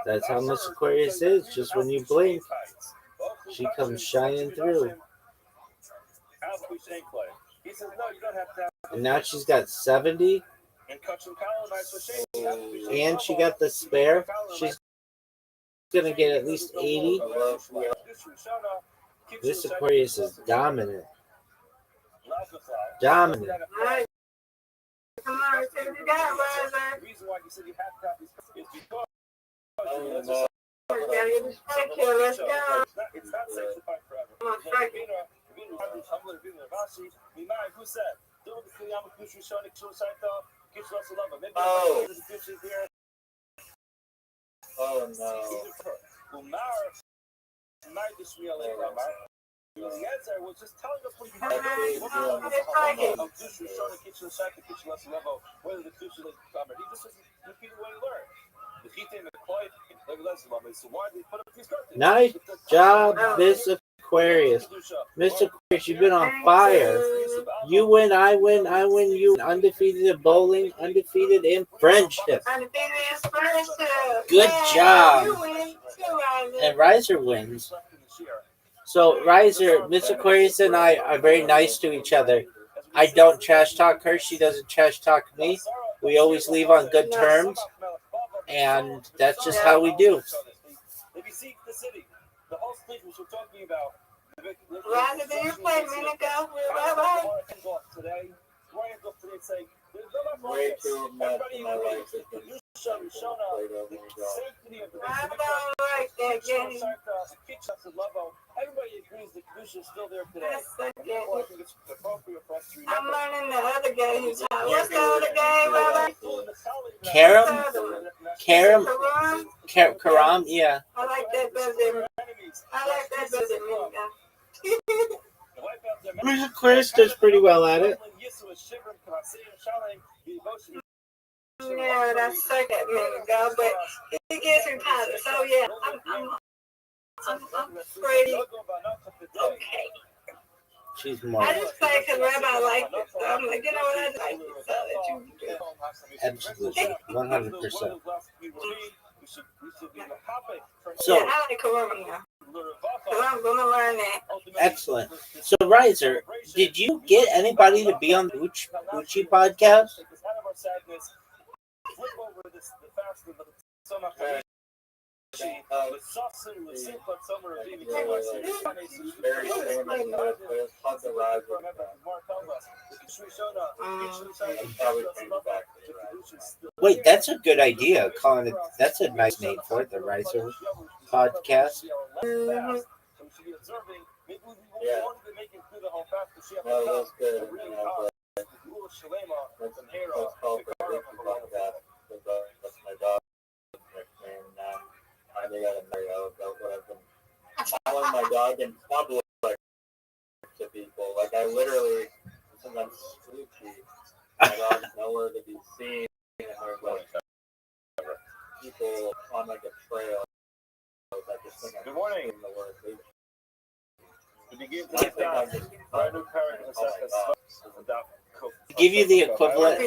That's how Miss Aquarius is. Just when you blink, she comes shining through. And now she's got 70. And she got the spare. She's going to get at least 80. This Aquarius is dominant. Dominant. Come on, see what you got, Liza. The reason why you said you have to have these is because Let's go. it's not safe to fight forever. Come on, strike it. Oh no. The answer was just telling us what you Come on, whether the Kushal is covered. He just repeated what he learned. The Chitim and Kloy, so why did they put up these curtains? Nice job, Miss Aquarius. Miss Aquarius, you've been on fire. You win, I win, you. Undefeated in bowling, undefeated in friendship. Undefeated in friendship. Good job. You win too, Riser. And Riser wins. So, Riser, Miss Aquarius and I are very nice to each other. I don't trash talk her. She doesn't trash talk me. We always leave on good terms. And that's just how we do. If you see the city, the whole state which we're talking about, Roger, do you play mini golf with Bye-bye? Way too much in my life has been I don't like that game. Everybody agrees the Kedusha is still there today. That's so good. Therefore, I think it's appropriate for us to I'm remember. learning the other game you taught. What's the other game, Bye-bye? Karam, Karam, Karam? Karam, yeah. I like that better than mini golf. Chris does pretty well at it. Yeah, that's like that mini golf, but he gets me positive. So yeah, I'm pretty okay. She's more. I just play because Rabbi liked it. So I'm like, you know what, I like it. So that you can do. Absolutely, 100%. So yeah, I like Corona now. So I'm gonna learn that. Excellent. So, Riser, did you get anybody to be on the Uchi podcast? very Wait, that's a good idea. Calling it, that's a nice name for it, the Riser podcast. Mm-hmm. Yeah. Well, that's good. That's called the Ricky podcast. That's my dog. And I think I got to marry out. That's what I've been calling my dog in public to people. Like, I literally, sometimes spooky. My dog's nowhere to be seen. And there's like people on like a trail. That just think Good morning. in the word. To begin today's dive, brand new parak in the To give you the equivalent,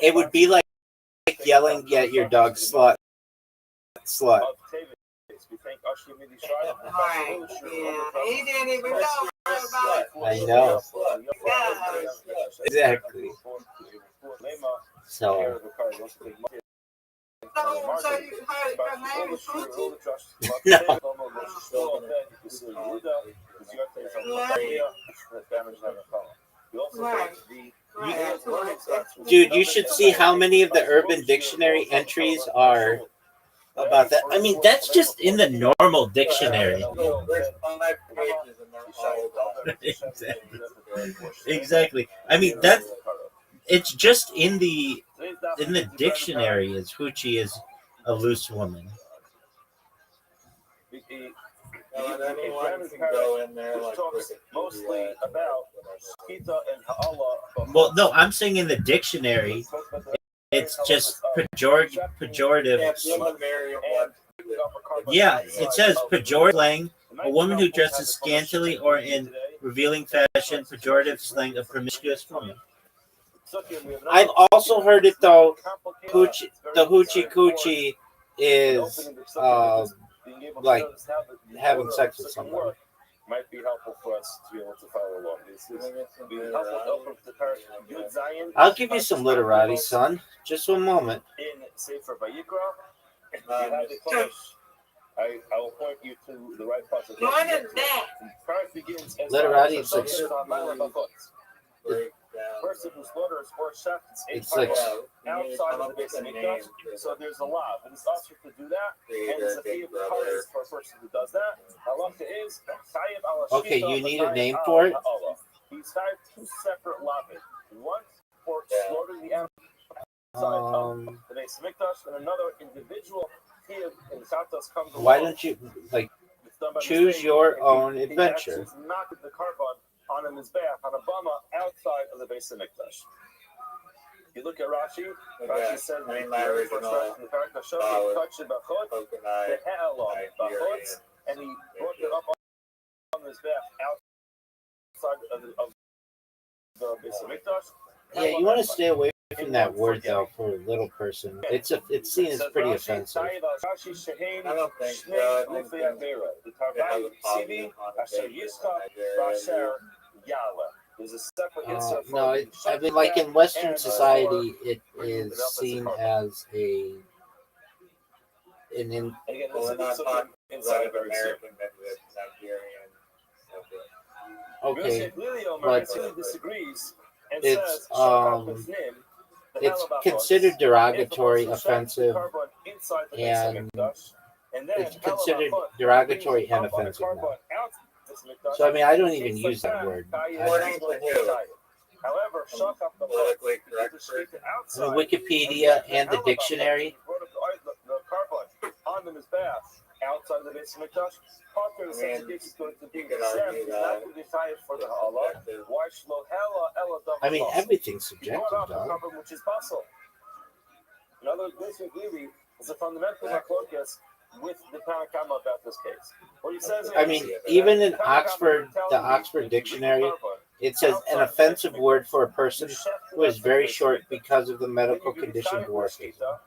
it would be like yelling at your dog slut. Slut. Right. Yeah. He didn't even know about it. I know. Exactly. So, So you heard her name is Fruity? no. Right. Right. Dude, you should see how many of the Urban Dictionary entries are about that. I mean, that's just in the normal dictionary. Exactly. I mean, it's just in the dictionary is hoochie is a loose woman. Anyone can go in there like mostly about Shkita and Ha'ala. Well, no, I'm saying in the dictionary, it's just pejorative. Yeah, it says pejorative slang, a woman who dresses scantily or in revealing fashion, pejorative slang, a promiscuous woman. I've also heard it though. The hoochie coochie is like having sex with somebody. Might be helpful for us to be able to follow along. This is be helpful to Yud Zayin. I'll give you some literati, son. Just one moment. In Sefer Vayikra, I will point you to the right part of the What is that? Parak begins as Literati is like person who slaughters or shafts a it's like outside of the base of Mikdash, so there's a law, but it's also to do that, and it's a fee of the for a person who does that. Halacha is okay. You need a name for it. He's tied two separate lavin, one for slaughtering the animal outside of the base of Mikdash, and another individual fee in the Shabbos comes. Why don't you like choose your own adventure? Knock the carbon on a mizbeach, on a bama outside of the base of Mikdash. You look at Rashi. Rashi says in the very first verse in the parak Hashem, he touched it bachot, the ha'elon bachot, and he brought it up on the mizbeach outside of the base of Mikdash. Yeah, you want to stay away from that word though for a little person. It's seen as pretty offensive. I don't think There's a separate no, I mean, like in Western society, it is seen as an inside of like very soon. American than with Nigerian. Okay, Lilio but disagrees and it's says, "Shut up with Nim, the it's hell about considered us." derogatory, If a offensive, carbon inside the and Mikdash, and then it's hell considered about us, derogatory and up on the offensive now. carbon out this Mikdash, So I mean, I don't even it's use like that word. According to who? However, shut up the Politically correct person person. The Wikipedia and the dictionary. The carbon on the Mizbeach outside the Beis Hamikdash. Potter says I mean, it's going to be you could Sam, argue it's that not going to be tied for the Allah. Why shlo hella ella dam I mean, shas? everything's He subjective, brought up a dog. carbon which is possible. In other words, this really is a fundamental machlokes with the Tanakama about this case. What he says I is, mean, even in Oxford, the Oxford Dictionary, it says an offensive word for a person who is very short because of the medical condition dwarfism.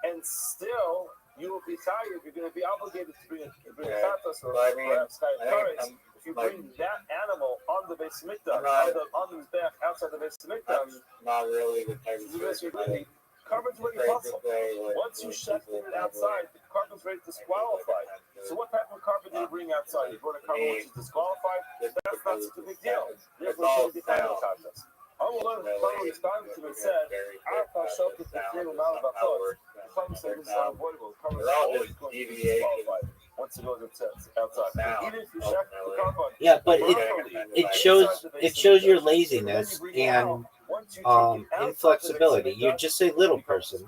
and still you will be tired. You're going to be obligated to bring Yeah. chatas or But I mean, perhaps I think if you like- bring that animal on the Beis Hamikdash, I'm on the Mizbeach outside the Beis Hamikdash, I'm not really the type of person that carbon's ready to afraid to possible. say what Once you what shut people it outside, the carbon's ready to disqualify. So what type of carbon do you bring outside? You brought a carbon which is disqualified? That's not such a big deal. Therefore, you shouldn't be tied to chatas. Amalon responded to him and said, "Alpha showed the thing about the thoughts. The Chum said this is unavoidable. Carbon is always going to be disqualified once it goes outside. Even if you shut the carbon, Yeah, but it shows your laziness and inflexibility. You just say little person.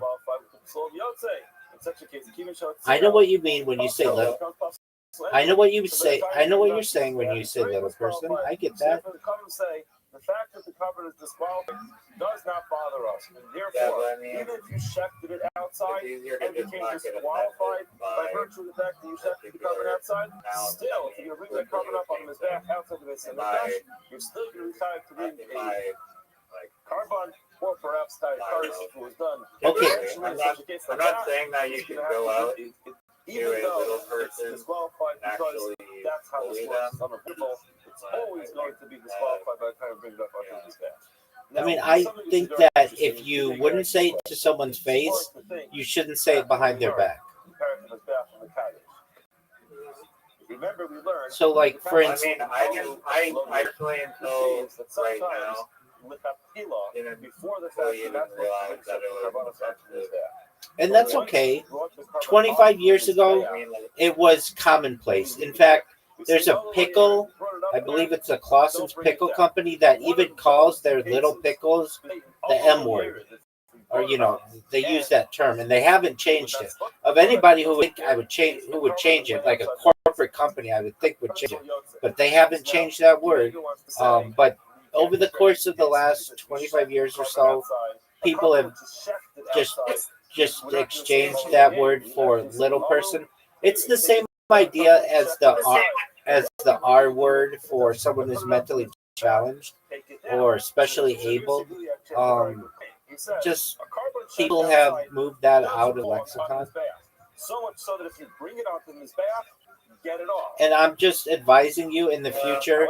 I know what you mean when you say little. I know what you say. I know what you're saying when you say little person. I get that. The fact that the carbon is disqualified does not bother us. And Yeah, therefore, but I mean, even if you shafted it outside it's easier to and just became not get disqualified offended by by virtue of the fact that you shafted the carbon outside, still, if you're going to bring that carbon up on his back outside of his you're still going to be tied to bring a carbon or perhaps tied cars if it was done. Okay. I'm not saying that you should go out to even a though little it's person disqualified and because actually that's how this bully works. them. On a football, it's always going to be disqualified by the time you bring it up onto his back. I mean, I think that if you wouldn't say it to someone's face, you shouldn't say it behind their back. Remember, we learned. So, like, for I instance, mean, I personally until right now didn't before the fully fact even that realize that it was offensive. and that's okay. 25 years ago, I mean, like, it was commonplace. In fact, there's a pickle, I believe it's a Clausen's Pickle Company, that even calls their little pickles the M word. Or, you know, they use that term, and they haven't changed it. Of anybody who would change it, like a corporate company, I would think would change it. But they haven't changed that word. But over the course of the last 25 years or so, people have just exchanged that word for little person. It's the same idea as the R word for someone who's mentally challenged or especially able. Just people have moved that out of lexicon. So much so that if you bring it onto his back, get it off. And I'm just advising you in the future,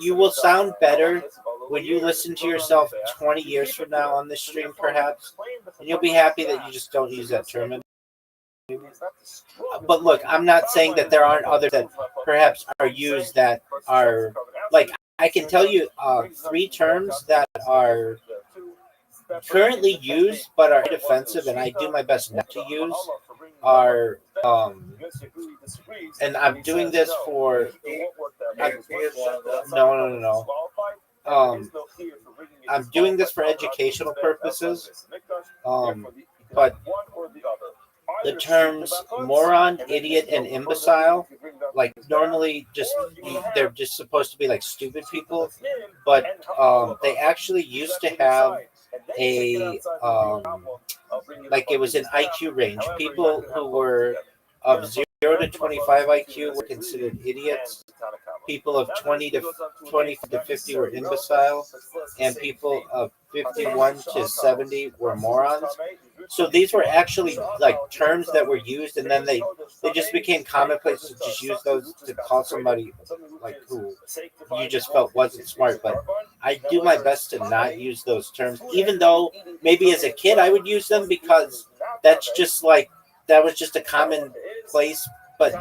you will sound better when you listen to yourself 20 years from now on this stream, perhaps, and you'll be happy that you just don't use that term. But look, I'm not saying that there aren't others that perhaps are used that are, like, I can tell you 3 terms that are currently used but are offensive, and I do my best not to use, are, and I'm doing this for, no. I'm doing this for educational purposes, but the terms moron, idiot, and imbecile, like, normally they're just supposed to be like stupid people, but they actually used to have a like, it was an IQ range. People who were of 0 to 25 IQ were considered idiots. People of 20 to 50 were imbecile, and people of 51 to 70 were morons. So these were actually like terms that were used, and then they just became commonplace to just use those to call somebody like who you just felt wasn't smart. But I do my best to not use those terms, even though maybe as a kid I would use them, because that's just like that was just a commonplace. But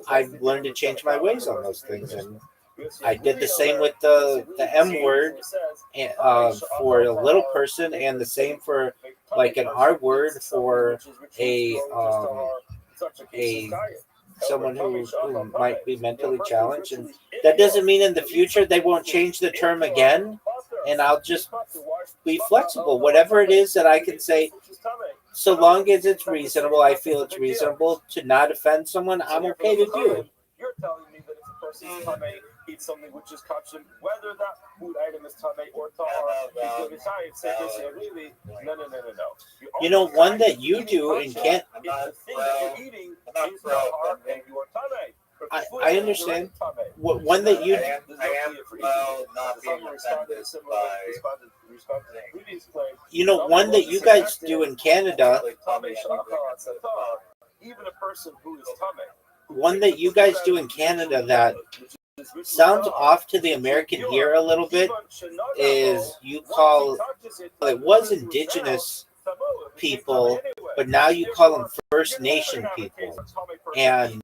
I've learned to change my ways on those things, and I did the same with the M word for a little person, and the same for like an R word for a someone who might be mentally challenged, and that doesn't mean in the future they won't change the term again, and I'll just be flexible. Whatever it is that I can say, so long as it's reasonable, I feel it's reasonable to not offend someone, I'm okay to do it. You're telling me that if a person's tame eats something which is kosher, whether that food item is tame or tahar, say this really, no. You know, one that you do and can't. The thing that you're eating is tahar and you are tame. I understand. One that you. You know, one that you guys do in Canada. Even a person who is tame. One that you guys do in Canada that sounds off to the American ear a little bit is you call, well, it was indigenous people, but now you call them First Nation people. And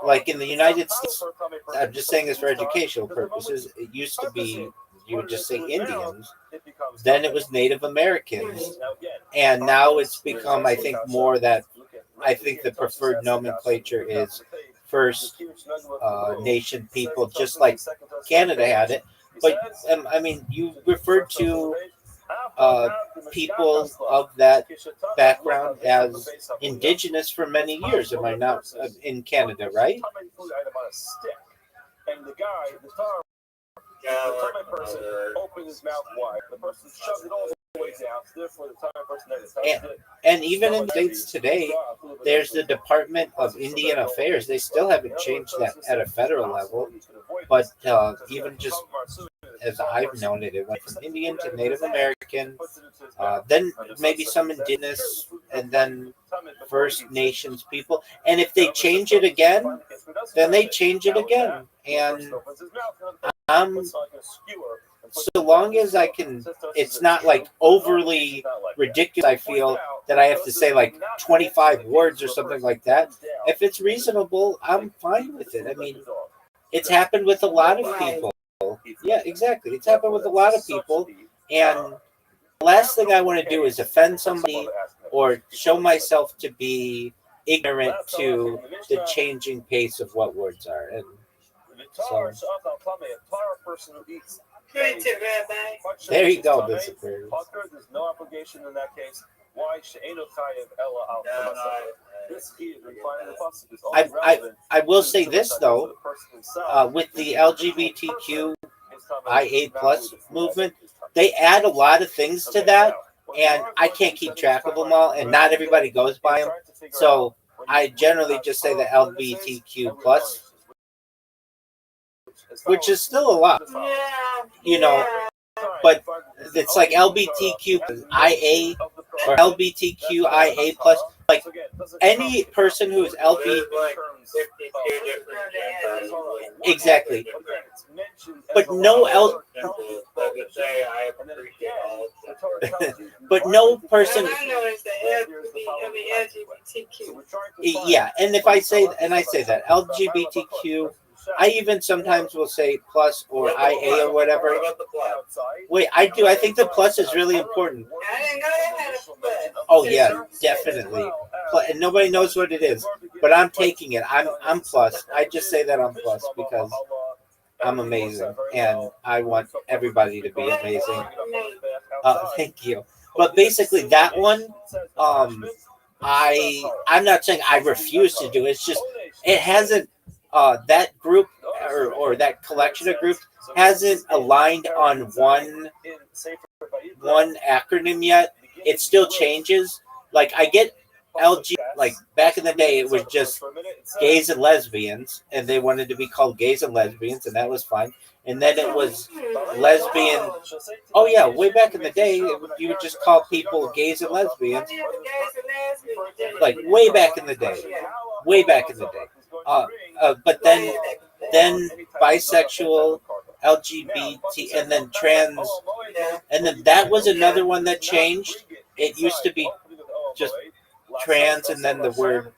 like in the United States, I'm just saying this for educational purposes, it used to be, you would just say Indians, then it was Native Americans, and now it's become, I think, more that, I think the preferred nomenclature is First Nation people, just like Canada had it. But I mean, you referred to people of that background as indigenous for many years. Am I not in Canada, right? And the guy, the tame person opened his mouth wide. The person shoved it all the way down. Therefore, the tame person never touched it. And even in the States today, there's the Department of Indian Affairs. They still haven't changed that at a federal level. But even just as I've known it, it went from Indian to Native American, then maybe some indigenous, and then First Nations people. And if they change it again, then they change it again. And so long as I can, it's not like overly ridiculous, I feel, that I have to say like 25 words or something like that. If it's reasonable, I'm fine with it. I mean, it's happened with a lot of people. Yeah, exactly. It's happened with a lot of people. And the last thing I want to do is offend somebody or show myself to be ignorant to the changing pace of what words are. And so, there you go, Mr. There's no obligation in that case. Why I will say this though, with the LGBTQ IA plus movement, they add a lot of things to that, and I can't keep track of them all, and not everybody goes by them. So I generally just say the LGBTQ plus, which is still a lot, you know. But it's like LGBTQIA or LGBTQIA plus. Like any person who is LGBTQ, exactly. But no but no person. Yeah, and if I say that LGBTQ. I even sometimes will say plus or IA or whatever. Wait, I do. I think the plus is really important. Oh yeah, definitely. And nobody knows what it is, but I'm taking it. I'm plus. I just say that I'm plus because I'm amazing, and I want everybody to be amazing. Thank you. But basically, that one, I'm not saying I refuse to do it. It's just it hasn't. That group or that collection of groups hasn't aligned on one acronym yet. It still changes. Like I get LG. Like back in the day, it was just gays and lesbians, and they wanted to be called gays and lesbians, and that was fine. And then it was lesbian. Oh yeah, way back in the day, you would just call people gays and lesbians. Like way back in the day. But then bisexual, LGBT, and then trans, and then that was another one that changed. it used to be just trans and then the word,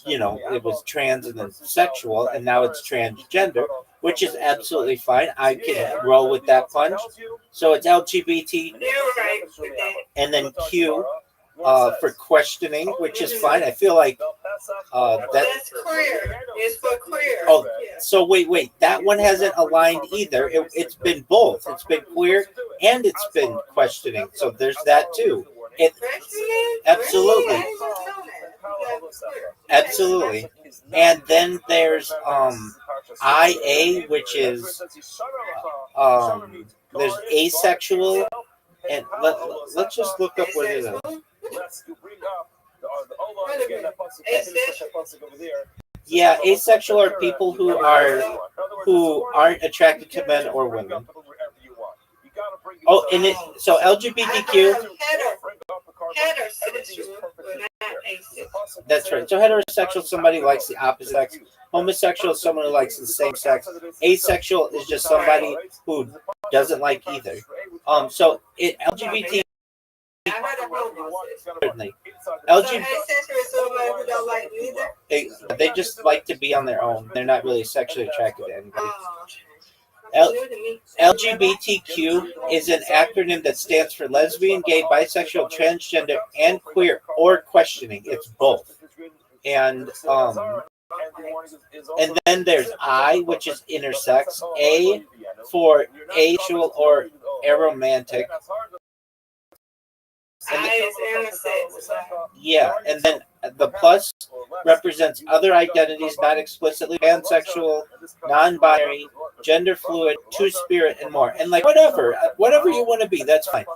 it was trans and then sexual, and now it's transgender, which is absolutely fine. I can roll with that punch. So it's LGBT, and then Q for questioning, which is fine. I feel like That's queer. It's for queer. Oh, so wait. That one hasn't aligned either. It's been both. It's been queer and it's been questioning. So there's that too. Absolutely. Absolutely. And then there's IA, which is there's asexual, and let's just look up what it is. Yeah, asexual are people who aren't attracted to men or women. Oh, and so LGBTQ. That's right. So heterosexual, somebody who likes the opposite sex. Homosexual is someone who likes the same sex. Asexual is just somebody who doesn't like either. So LGBT. Certainly. They just like to be on their own. They're not really sexually attracted to anybody. LGBTQ is an acronym that stands for lesbian, gay, bisexual, transgender, and queer, or questioning. It's both. And then there's I, which is intersex. A for asexual or aromantic. Yeah, and then the plus represents other identities not explicitly pansexual, non-binary, gender fluid, two-spirit, and more. And like whatever you want to be, that's fine.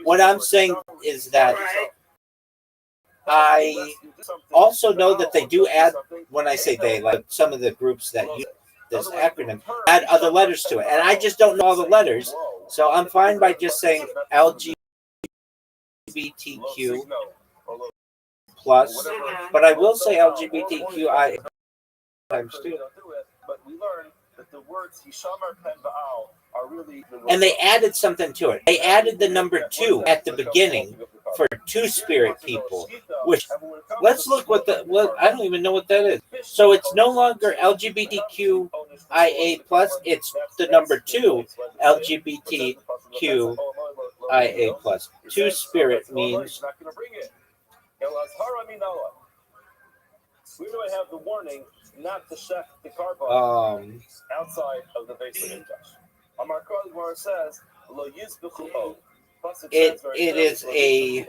What I'm saying is that I also know that they do add, when I say they, like some of the groups that use this acronym, add other letters to it. And I just don't know all the letters, so I'm fine by just saying LGBTQ plus, but I will say LGBTQI times two. And they added something to it. They added the number 2 at the beginning for two-spirit people, which, let's look what I don't even know what that is. So it's no longer LGBTQIA plus, it's the number 2, LGBTQIA plus. Two-spirit means we do have the warning not to check the car button outside of the basement. Where it says, it is a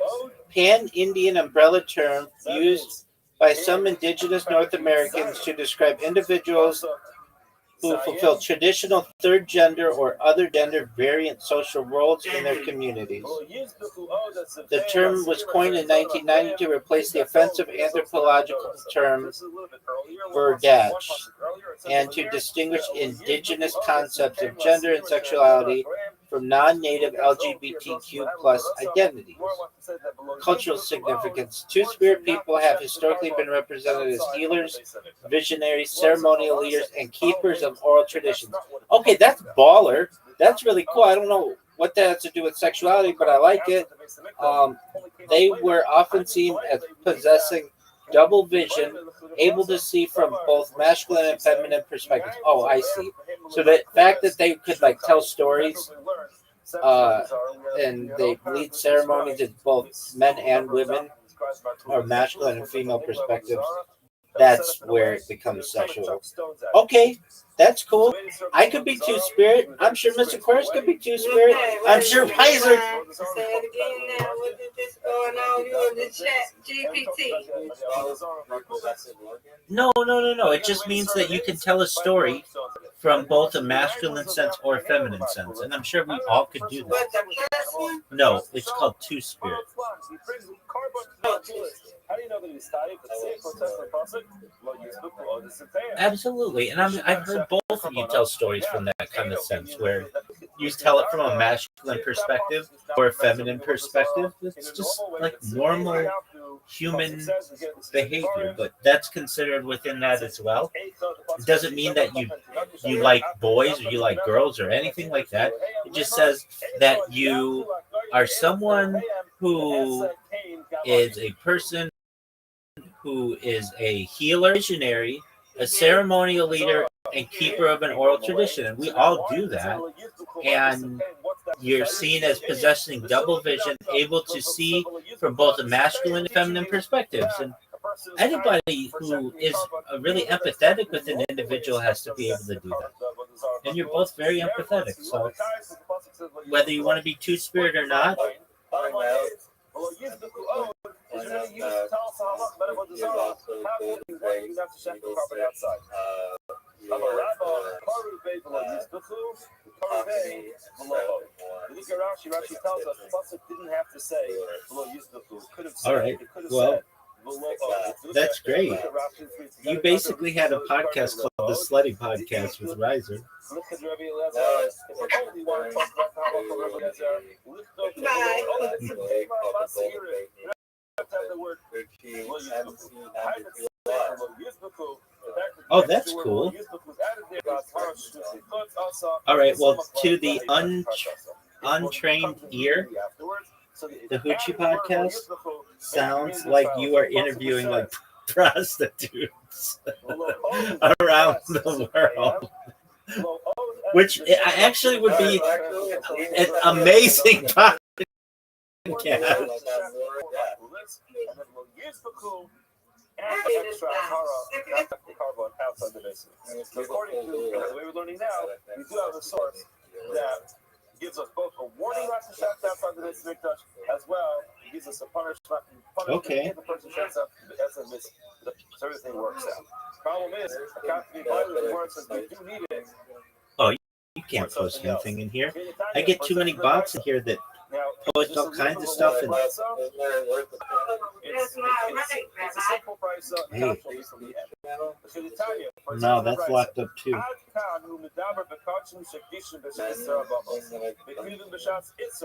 pan-Indian umbrella term used by some indigenous North Americans to describe individuals who fulfill traditional third gender or other gender variant social roles in their communities. The term was coined in 1990 to replace the offensive anthropological term verdage and to distinguish indigenous concepts of gender and sexuality from non-native LGBTQ plus identities. Cultural significance. Two-spirit people have historically been represented as healers, visionaries, ceremonial leaders, and keepers of oral traditions. Okay, that's baller. That's really cool. I don't know what that has to do with sexuality, but I like it. They were often seen as possessing double vision, able to see from both masculine and feminine perspectives. Oh, I see. So the fact that they could like tell stories and they lead ceremonies in both men and women, or masculine and female perspectives, that's where it becomes sexual. Okay, that's cool. I could be two-spirit. I'm sure Mr. Aquarius could be two-spirit. I'm sure Heiser. Say it again now. What is this going on? You in the chat GPT. No. It just means that you can tell a story from both a masculine sense or a feminine sense. And I'm sure we all could do that. But the plus one? No, it's called two-spirit. How do you know that he's tied? Absolutely. And I've heard both of you tell stories from that kind of sense, where you tell it from a masculine perspective or a feminine perspective. It's just like normal human behavior, but that's considered within that as well. It doesn't mean that you like boys or you like girls or anything like that. It just says that you are someone who is a person who is a healer, missionary, a ceremonial leader, and keeper of an oral tradition. And we all do that. And you're seen as possessing double vision, able to see from both a masculine and feminine perspectives. And anybody who is really empathetic with an individual has to be able to do that. And you're both very empathetic. So whether you want to be two-spirit or not, all right. Well, that's great. You basically had a podcast called the Slutty Podcast with Riser. Oh, that's cool. All right. Well, to the untrained ear, the Hoochie Podcast sounds like you are interviewing like prostitutes around the world, which actually would be an amazing podcast. According to the way we're learning now, we do have a source that gives us both a warning not to shout outside the base of Mikdash, as well it gives us a punishment Okay. if the person shouts out as a miss, so everything works out. Problem is, a copy of the Bible, the word says we do need it. Oh, you can't post anything in here. I get too many bots in here that post all kinds of stuff. And That's not right. It's a simple price. hey, no, that's locked up too.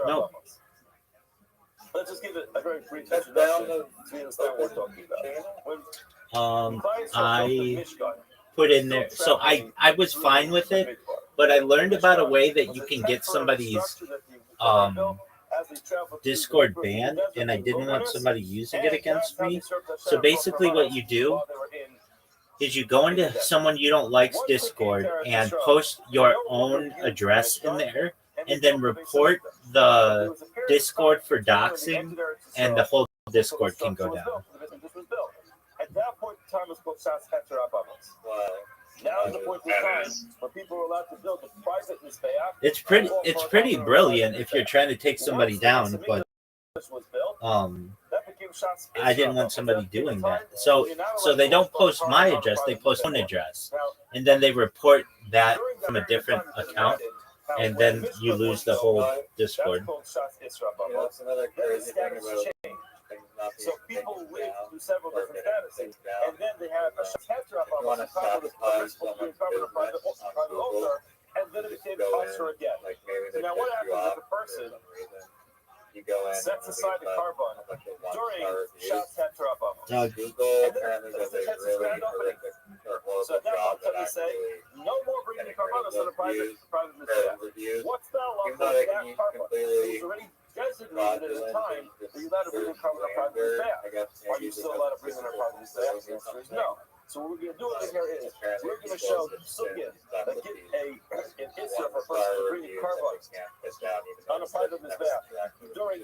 No. Let's just give it a very brief introduction to understand what we're talking about. I put in there, so I was fine with it, but I learned about a way that you can get somebody's Discord banned, and I didn't want somebody using it against me. So basically what you do is you go into someone you don't like's Discord and post your own address in there, and then report the Discord for doxing, and the whole Discord can go down. At that point in time, it's called Shas Heter Abamos. Now is the point in time where people are allowed to build a private Mizbeach. It's pretty brilliant if you're trying to take somebody down, but I didn't want somebody doing that. So they don't post my address, they post my own address. And then they report that from a different account, and then you lose the whole Discord. That's another crazy thing about so people live through several different statuses, and then they have a Heter Abamos, a private altar, and then it became kosher again. So now what happens if a person sets aside the carbon during Shas Heter Abamos? So at that point, they say, no more bringing the carbonos on a private Mizbeach. What's the law of that carbon? It was already designated at a time that you're allowed to bring a carbon on a private Mizbeach. Are you still allowed to bring in a private Mizbeach? The answer is no. So what we're going to do over here is we're going to show Sugin that get an Isra for a person to bring a carbon on a private Mizbeach during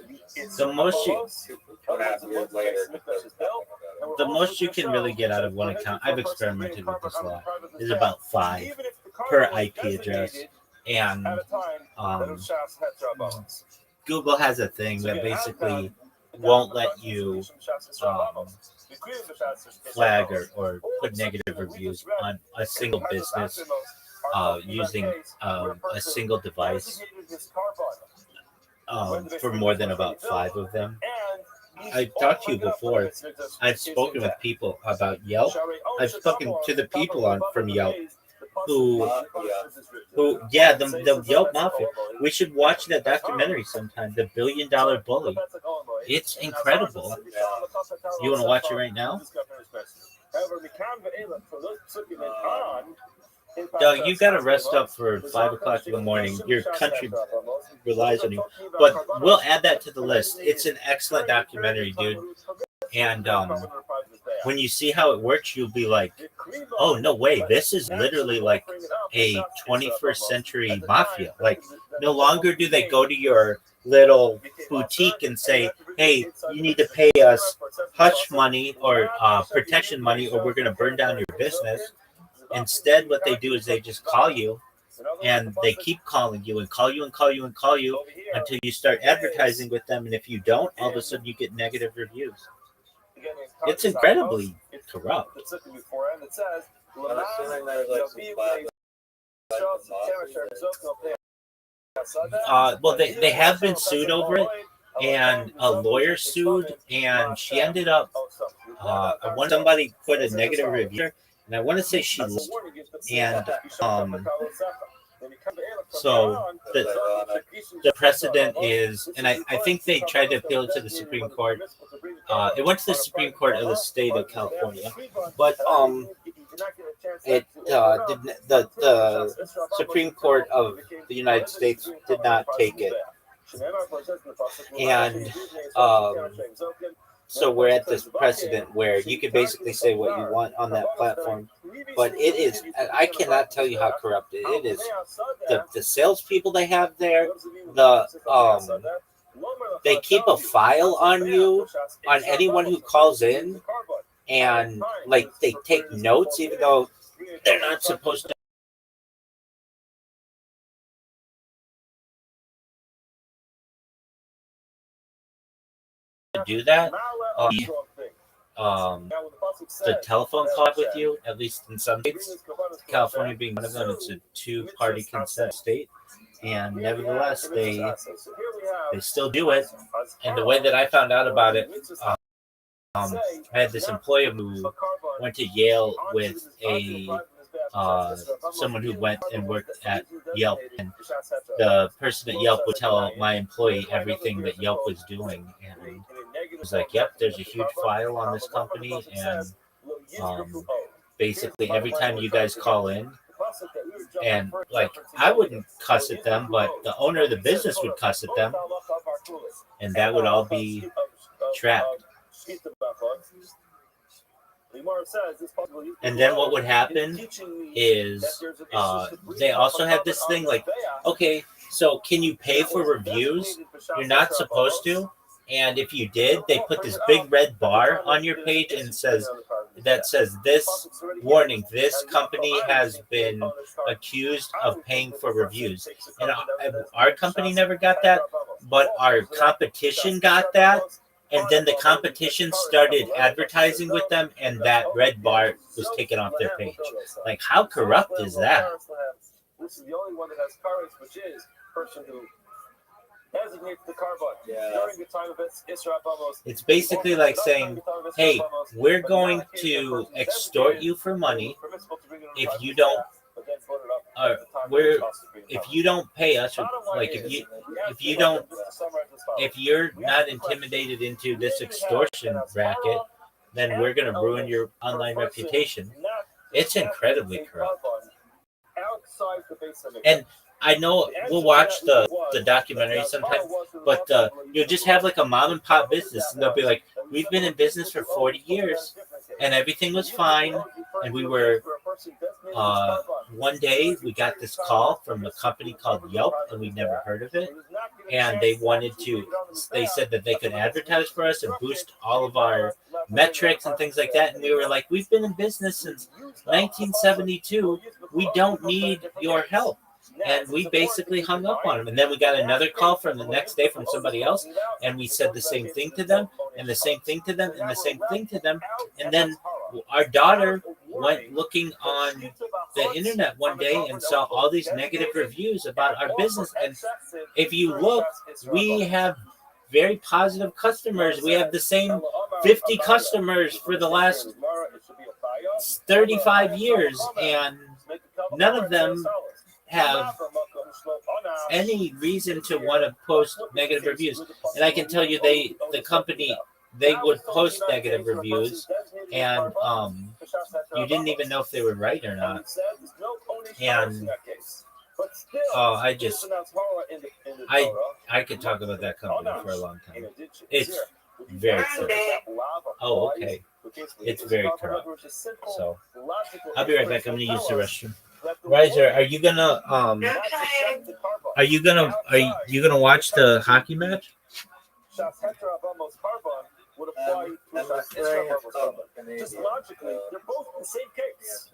The most you can really get out of one account, I've experimented with this a lot, is about 5 per IP address. And Google has a thing that basically won't let you flag or put negative reviews on a single business using a single device for more than about 5 of them. I've talked to you before. I've spoken with people about Yelp. I've spoken to the people from Yelp who the Yelp Mafia. We should watch that documentary sometime, The $1 Billion Bully. It's incredible. You want to watch it right now? Doug, you got to rest up for 5 o'clock in the morning. Your country relies on you. But we'll add that to the list. It's an excellent documentary, dude. And when you see how it works, you'll be like, oh, no way. This is literally like a 21st century mafia. Like, no longer do they go to your little boutique and say, hey, you need to pay us hush money or protection money or we're going to burn down your business. Instead, what they do is they just call you and they keep calling you and call you and call you and call you until you start advertising with them. And if you don't, all of a sudden you get negative reviews. It's incredibly corrupt. I'm assuming there's like some Well, they have been sued over it, and a lawyer sued, and she ended up. Somebody put a negative review, and I want to say she lost. And so the precedent is, and I think they tried to appeal it to the Supreme Court. It went to the Supreme Court of the state of California, but it the Supreme Court of the United States did not take it, and so we're at this precedent where you can basically say what you want on that platform, but it is, I cannot tell you how corrupt it is. The salespeople they have there, they keep a file on you, on anyone who calls in, and like they take notes even though they're not supposed to. Do that. The telephone call with you, at least in some states, California being one of them, it's a two-party consent state, and nevertheless they still do it. And the way that I found out about it, I had this employee who went to Yale with someone who went and worked at Yelp, and the person at Yelp would tell my employee everything that Yelp was doing, and it was like, yep, there's a huge file on this company, and basically every time you guys call in, and like I wouldn't cuss at them, but the owner of the business would cuss at them, and that would all be trapped. And then what would happen is they also have this thing like, okay, so can you pay for reviews? You're not supposed to. And if you did, they put this big red bar on your page and says this warning, this company has been accused of paying for reviews. And our company never got that, but our competition got that. And then the competition started advertising with them, and that red bar was taken off their page. Like, how corrupt is that? This is the only one that has car rates, which is person who designates the car button. During the time of Isra almost. It's basically like saying, hey, we're going to extort you for money if you don't. If you don't pay us, or like if you're not intimidated into this extortion racket, then we're going to ruin your online reputation. It's incredibly corrupt. And I know we'll watch the documentary sometime, but you'll just have like a mom and pop business, and they'll be like, we've been in business for 40 years, and everything was fine, and we were. One day we got this call from a company called Yelp, and we'd never heard of it, and they said that they could advertise for us and boost all of our metrics and things like that, and we were like, we've been in business since 1972, we don't need your help. And we basically hung up on them. And then we got another call from the next day from somebody else, and we said the same thing to them, and the same thing to them, and the same thing to them. And then our daughter went looking on the internet one day and saw all these negative reviews about our business. And if you look, we have very positive customers. We have the same 50 customers for the last 35 years, and none of them have any reason to want to post negative reviews. And I can tell you, the company, they would post negative reviews, and you didn't even know if they were right or not. And I could talk about that company for a long time. It's very corrupt. Oh, okay. It's very corrupt. So I'll be right back. I'm gonna use the restroom. Riser, are you gonna watch the hockey match? Would apply to just logically, they're both the same case,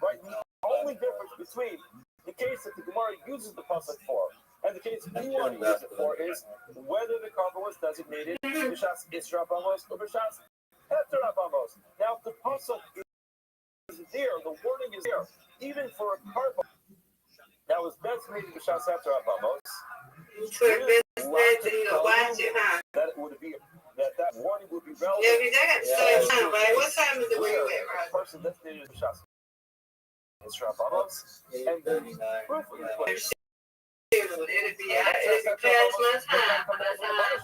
right? The only difference between the case that the Gemara uses the pasuk for and the case we want to use it for is whether the carbon was designated b'shas Isra Bamos or b'shas Heter Bamos. Now, if the pasuk is there, the wording is there, even for a carbon that was designated b'shas Heter Bamos. That it would be that warning would be relevant. Yeah, because I got to start time, right? What time is it where you at, right? Person designated the shots. It's Rabbanos and the proof of the place. It'll be past my time by the time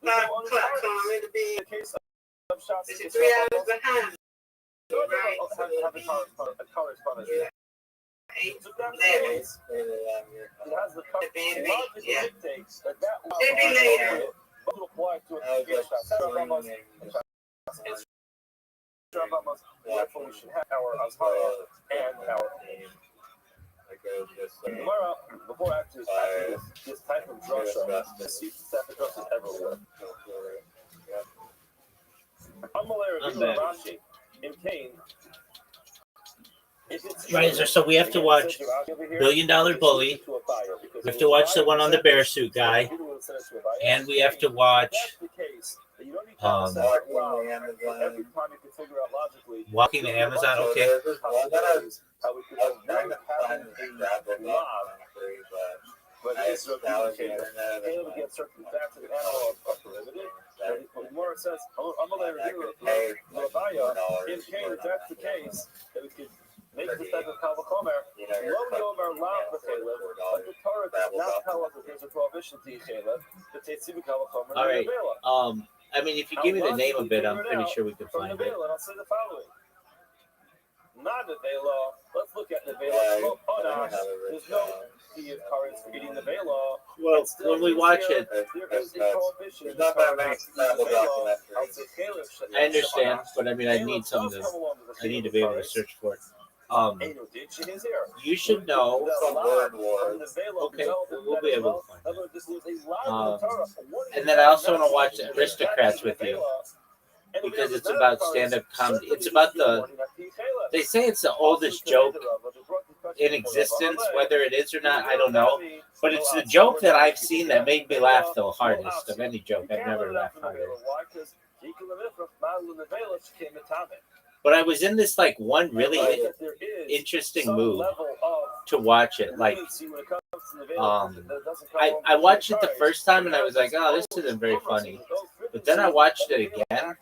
5 o'clock come. It'll be Case of shots. it's 3 hours behind. Right? Have a correspondence. Yeah. So that's the case. It has the logic dictates that It'll be later. will apply to a therefore we should have our Azhara and our Gemara, before actually this type of drasha, this type of drasha is everywhere. Amalei Rashi in Cain. Riser, so we have to watch $1 Billion Bully. We have to watch the one on the bear suit guy, and we have to watch Walking the Amazon. Okay. But it's Caleb gets certain facts of the animal are prohibited. But more it says, I'm going to review in Cain, if that's the case, that we could make this type of Kalvachomer. Lo Yomer Lav B'Chaleb, but the Torah does not tell us that there's a prohibition to Caleb, but Tetziv Kalvachomer. All right. I mean, if you give me the name of it, I'm pretty sure we can find it. And I'll say the following. Not the Vela. Let's look at the Vela. There's no occurrence for eating the Vela. Well, when we watch it, there is a prohibition. I understand, but I mean, I need something. I need to be able to search for it. You should know. Okay, we'll be able to find it. And then I also want to watch Aristocrats with you, because it's about stand-up comedy. It's about they say it's the oldest joke in existence. Whether it is or not, I don't know. But it's the joke that I've seen that made me laugh the hardest of any joke. I've never laughed harder. But I was in this like one really interesting mood to watch it. Like, I watched it the first time and I was like, oh, this isn't very funny. But then I watched it again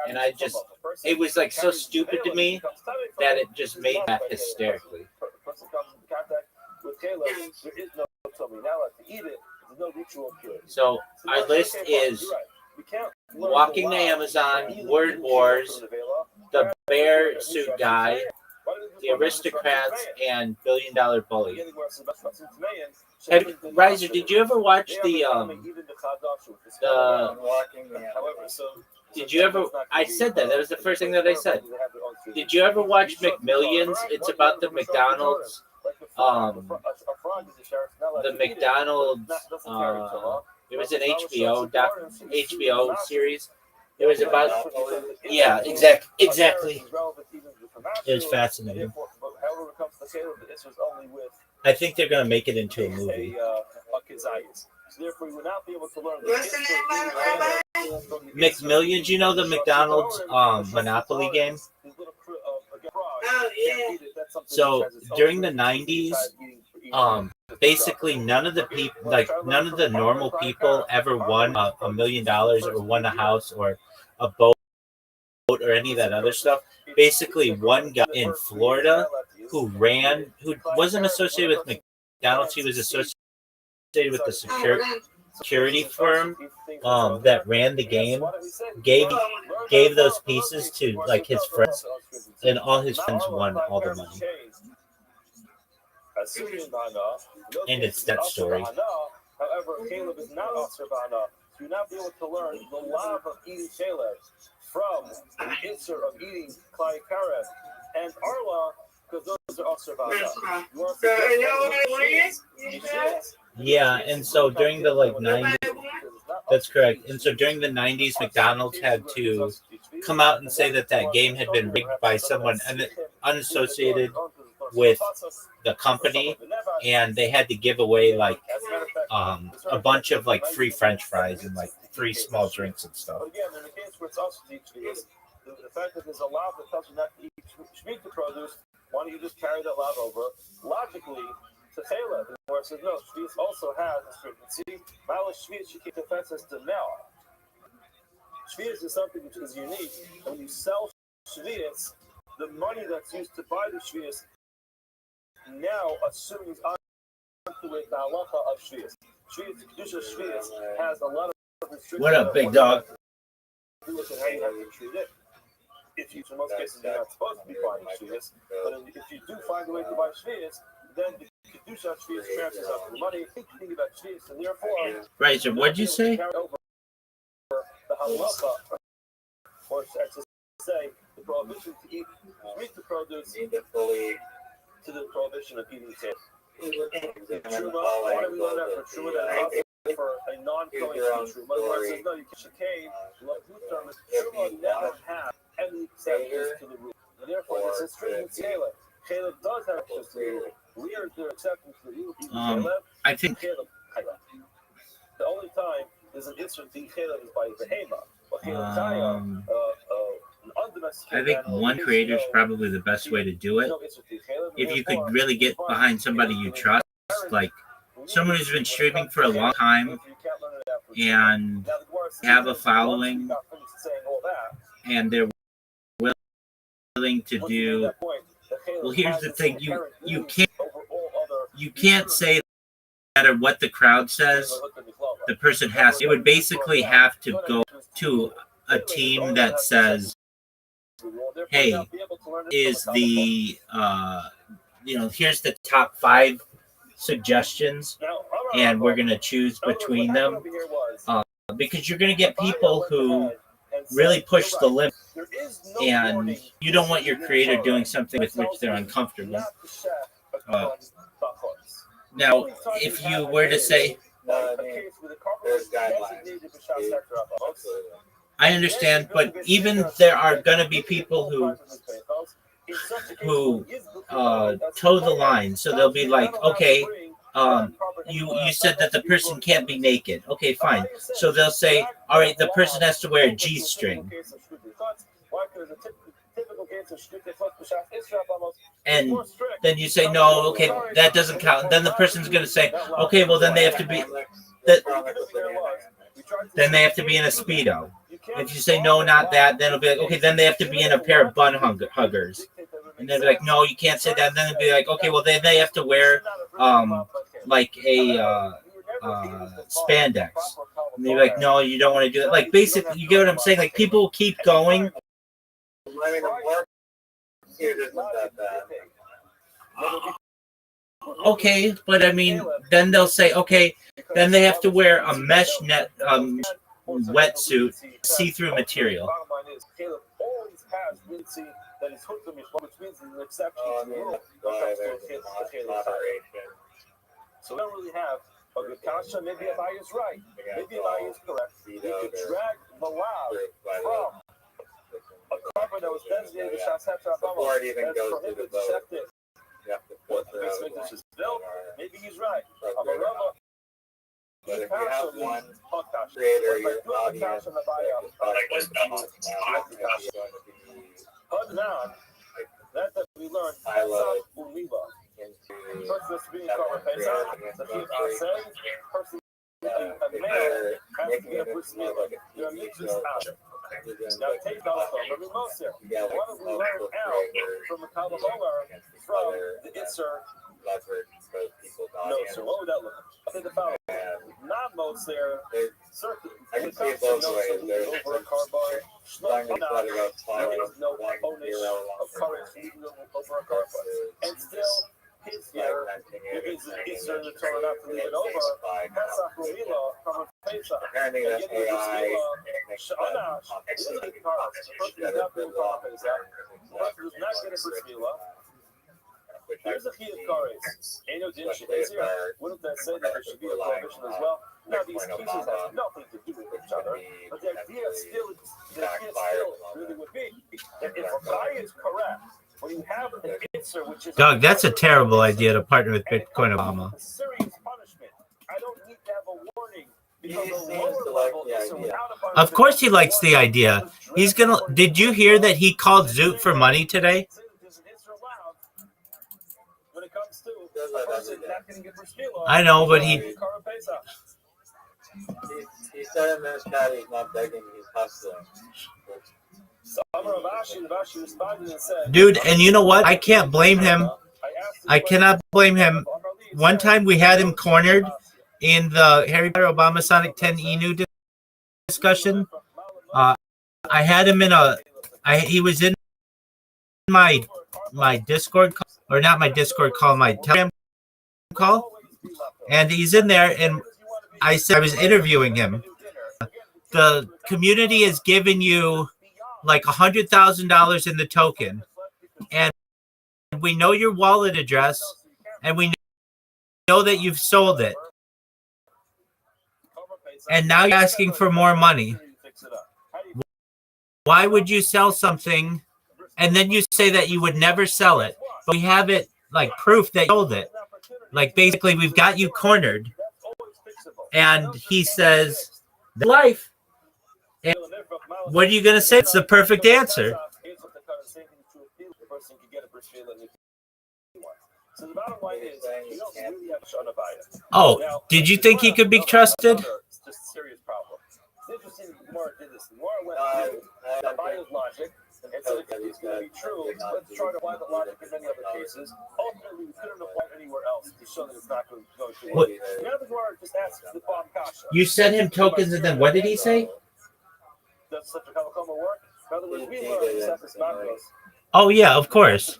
and it was like so stupid to me that it just made me laugh hysterically. So our list is Walking the Amazon, Word Wars, the Bear Suit Guy, the Aristocrats, and $1 Billion Bully. Riser, did you ever watch did you ever, I said that was the first thing that I said. Did you ever watch McMillions? It's about the McDonald's, it was an HBO series. It was about, yeah, exactly. It was fascinating. I think they're going to make it into a movie. McMillions, you know the McDonald's Monopoly game? Oh, yeah. So during the 90s, basically none of the normal people ever won $1 million or won a house or a boat or any of that other stuff. Basically, one guy in Florida who wasn't associated with McDonald's, he was associated with the security firm that ran the game, gave those pieces to like his friends, and all his friends won all the money. And it's that story. However, Caleb is not Asr Ba'ana. So you're not able to learn the lav of eating Caleb from the Isser of eating Klai Karev and Arla, because those are Asr Ba'ana. Yeah, and so during the 90s, that's correct. And so during the 90s, McDonald's had to come out and say that game had been rigged by someone unassociated with the company, and they had to give away a bunch of free French fries and free small drinks and stuff. But again, in the case where it's also teaching the fact that there's a law that tells you not to eat Shemitah produce, why don't you just carry that law over? Logically, to Caleb, where it says no, Shvius also has a frequency. Malish Shvius, you keep defenses to now. Shvius is something which is unique. When you sell Shvius, the money that's used to buy the Shvius now assumes onto it the halacha of Shvius. Shvius, the Kedusha Shvius has a lot of restrictions. What up, big dog? How you have to treat it. If you, in most cases, you're not supposed to be buying Shvius, but if you do find a way to buy Shvius, then the Kedusha Shvius transfers out to the money. Think about Shvius, and therefore, right. So, what'd you say? The halacha, or I should say, the prohibition to eat Shemitah produce to the prohibition of eating sand. Truma, why do we learn that for Truma? That for a non-Kohen Truma. Where it says, no, you can chicane, Truma never have any exceptions to the rule. And therefore, this is strict with Caleb. Caleb does have access to the rule. We are the exception to the rule. I think Caleb, the only time there's an instant to Caleb is by Behema. I think one creator is probably the best way to do it. If you could really get behind somebody you trust, like someone who's been streaming for a long time and have a following, and they're willing to do. Well, here's the thing: you can't say no matter what the crowd says. The person has. It would basically have to go to a team that says, hey, is the here's the top 5 suggestions, and we're going to choose between them, because you're going to get people who really push the limit, and you don't want your creator doing something with which they're uncomfortable. Now, if you were to say, there's guidelines. I understand, but even there are going to be people who toe the line. So they'll be like, okay, you said that the person can't be naked. Okay, fine. So they'll say, all right, the person has to wear a G-string. And then you say, no, okay, that doesn't count. And then the person's going to say, okay, well, then they have to be then they have to be in a Speedo. If you say, no, not that, then it'll be like, okay, then they have to be in a pair of bun huggers. And they'll be like, no, you can't say that. And then it'll be like, okay, well, then they have to wear like a spandex. And they're like, no, you don't want to do it. Like, basically, you get what I'm saying? Like, people will keep going. Okay, but I mean, then they'll say, okay, then they have to wear a mesh net wetsuit, see-through material. So we don't really have a good kasha. Maybe Abaye is right. Maybe Abaye is correct. You could drag the lav from a carpet that was designated to Shas before it even goes to the vote. Maybe he's right. But if you have one creator, your audience, that we learned now take also let me most here. What do we learn out from the Kabbalah from the Isser? No, so what would that look like? Say the following. Not most there. Certainly. I can see it both ways. There's over a carbide. No ownership of current over a carbide. And still fragmenting it and turning it into it over. things by Pesach Umilo, from a Pesach. turning the AI makes them Shanash, obviously really cars. The person instead does of not the do law Pesach. The person does not get a bris milah. which Here's a key of cars. Eno din she'ezir. Wouldn't that say that there should be a prohibition as well? Now, these cases have nothing to do with each other, but the idea still really would be that if a guy is correct, when you have an answer which is Doug, that's a terrible idea to partner with Bitcoin Obama. a serious punishment. I don't need to have a warning. He seems to like the idea. Of course he likes the idea. He's gonna. Did you hear that he called Zoot for money today? When it comes to a person not going to get bris milah, I know, but he. He said in this chat he's not begging, he's hustling. Dude, and you know what? I can't blame him. I cannot blame him. One time we had him cornered in the Harry Potter Obama Sonic 10 Inu discussion. I had him in he was in my Discord call, or not my Discord call, my Telegram call, and he's in there, and I said I was interviewing him. The community has given you like $100,000 in the token, and we know your wallet address, and we know that you've sold it, and now you're asking for more money. Why would you sell something and then you say that you would never sell it, but we have it like proof that you sold it? Like basically we've got you cornered, and he says life. And what are you going to say? It's the perfect answer. Oh, did you think he could be trusted? And so it's going to be true. Let's try to apply the logic in many other cases. Ultimately, we couldn't apply it anywhere else to show that it's not going to work. Now the Gemara just asks the Bob Kasha. You sent him tokens, and then what did he say? Does such a Kalakoma work? In other words, we learned Sefis Makros. Oh, yeah, of course.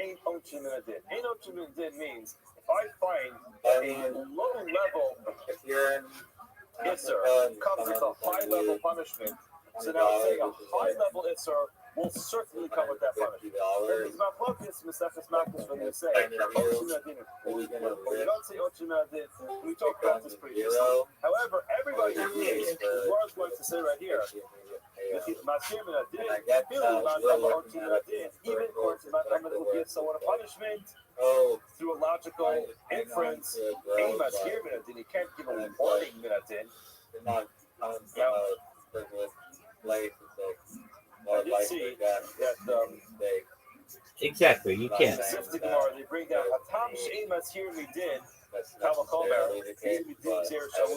Ain't Ochiminadin. Ain't Ochiminadin means if I find a low level, If you're in Isser comes with a high level punishment, so now say a high level Isser will certainly come with that punishment. It's not focused, Sefis Makros, when they say Ochiminadin. When we don't say Ochiminadin, we talk about this previously. However, everybody agrees, what I was going to say right here, even courts will give someone a punishment through a logical inference. You can't give a warning minatin. I did see that Exactly, you can't. they bring down Hatam Sheimas here we did. Kavachomer, we'll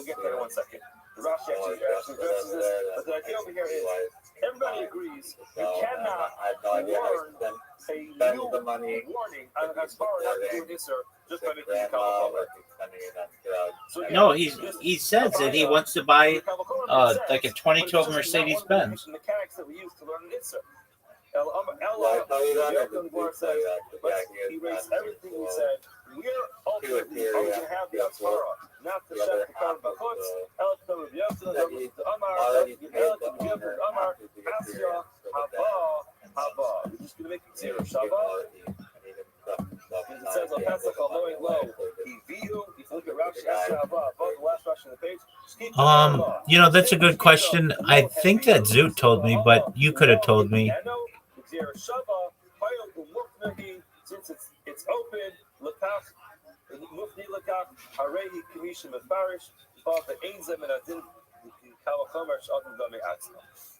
get there in 1 second. Rashi actually addresses this, but the idea over here is everybody agrees you cannot warn a new warning as far as doing this or just by making the Kavachomer. No, he says that he wants to buy like a 2012 Mercedes Benz. Mechanics that we use to learn an insert. He raised everything we said. We're ultimately going to have the Torah, not the Shef the Karm Bachutz, Elton of Yosef, the Amar, the Amar, Asya, Haba. We're just going to make it zero. Shabbat. Because it says on Pesach, low, if you look at Rashi, Asya, Haba, above the last Rashi on the page. You know, that's a good question. I think that Zoot told me, but you could have told me. Since it's open,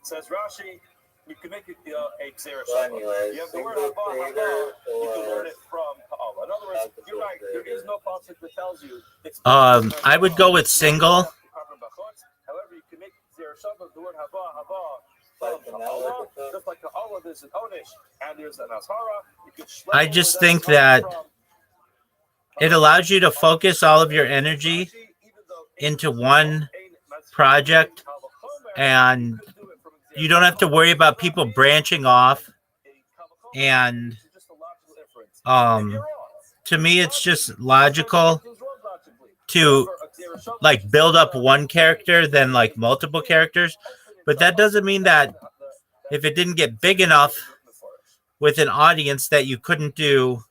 says Rashi, you can make it a Xer Shabbat. You have the word Haba, you can learn it from Ha'ala. In other words, you're right, there is no pasuk that tells you. I would go with single. However, you can make Xer Shabbat, the word Haba, just like the Allah, there's an Onish and there's an Ashara. I just think that it allows you to focus all of your energy into one project, and you don't have to worry about people branching off and to me, it's just logical to like build up one character than like multiple characters. But that doesn't mean that if it didn't get big enough with an audience that you couldn't do,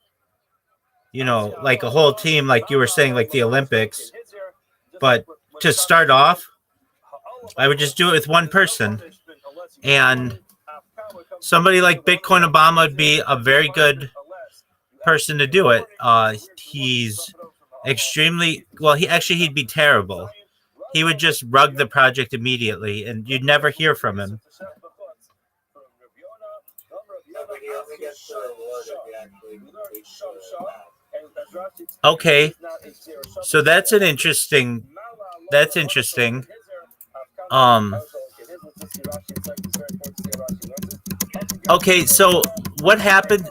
you know, like a whole team, like you were saying, like the Olympics. But to start off, I would just do it with one person. And somebody like Bitcoin Obama would be a very good person to do it. He's extremely well. He'd be terrible. He would just rug the project immediately, and you'd never hear from him. Okay, so that's interesting. Okay, so what happened?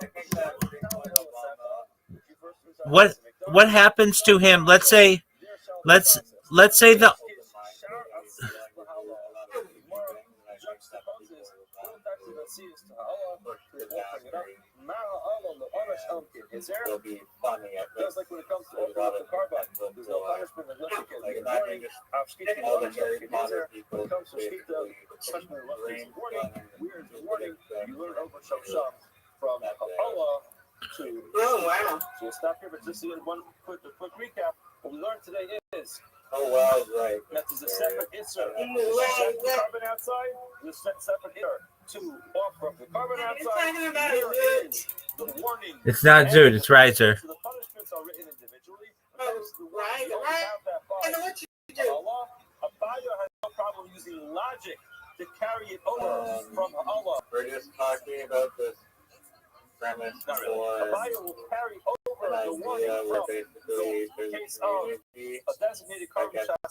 What happens to him? Let's say the It'll be funny. Just like when it comes to the carbon, there's no punishment unless you get like all the Harry Potter people. When it comes to warning, you learn over some from Allah to. Oh wow! So we'll stop here, but just to get one quick recap. What we learned today is. Oh wow, right. That there's a separate insert. The carbon outside. There's a separate insert to offer the carbon outside. The warning. It's not Zoot, it's Riser. So the punishments are written individually. Right. And what you do? Allah, a buyer has no problem using logic to carry it over from Allah. We're just talking about this premise Not really. A for buyer will carry over an the warning idea where from basically the there's case of community a designated carbon shot to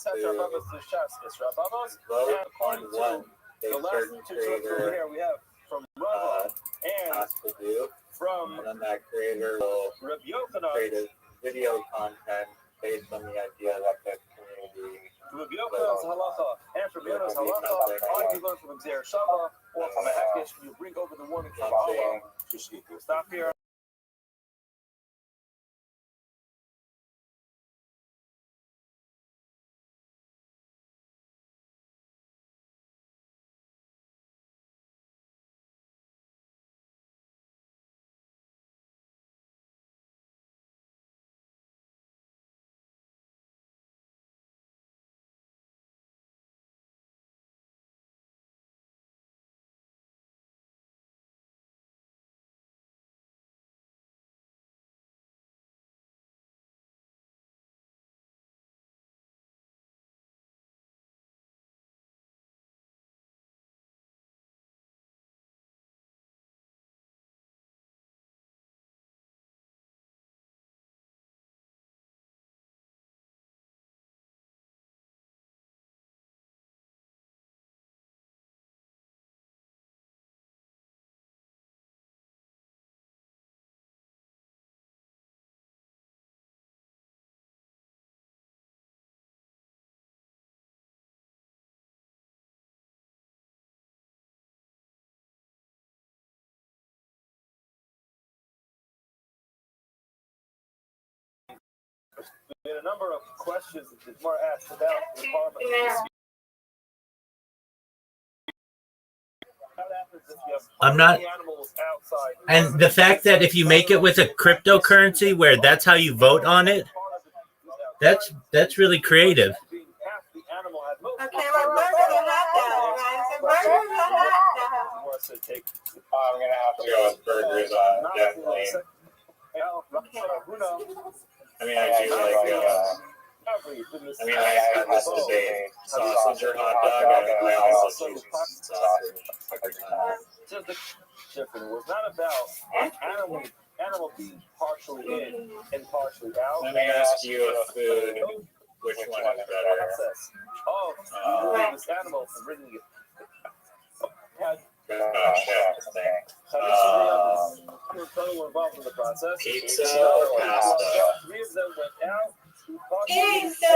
Shas Israel. vote And according on what to a the last certain two over creator here, we have from Rava and has to do, from and then that creator will Rabbi Yochanan. create a video content based on the idea that the community Rabbi Yochanan's halacha and from Yonah's halacha, all you learn from Xer Shava or from a Hekesh, you bring over the warning from Allah to Shkiku. Stop here. We had a number of questions that were asked about the carbon. I'm not. And the fact that if you make it with a cryptocurrency where that's how you vote on it, that's really creative. Okay, well, burger or hot dog, right? Burger or hot dog? I'm gonna have to go with burgers, definitely. I mean, I do like, I have this debate, sausage or hot dog, and I also choose sausage. Different. It was not about animal being partially in and partially out. Let me ask you a food, which one is better? Oh, this animal from bringing it. Pizza or pasta? Pizza!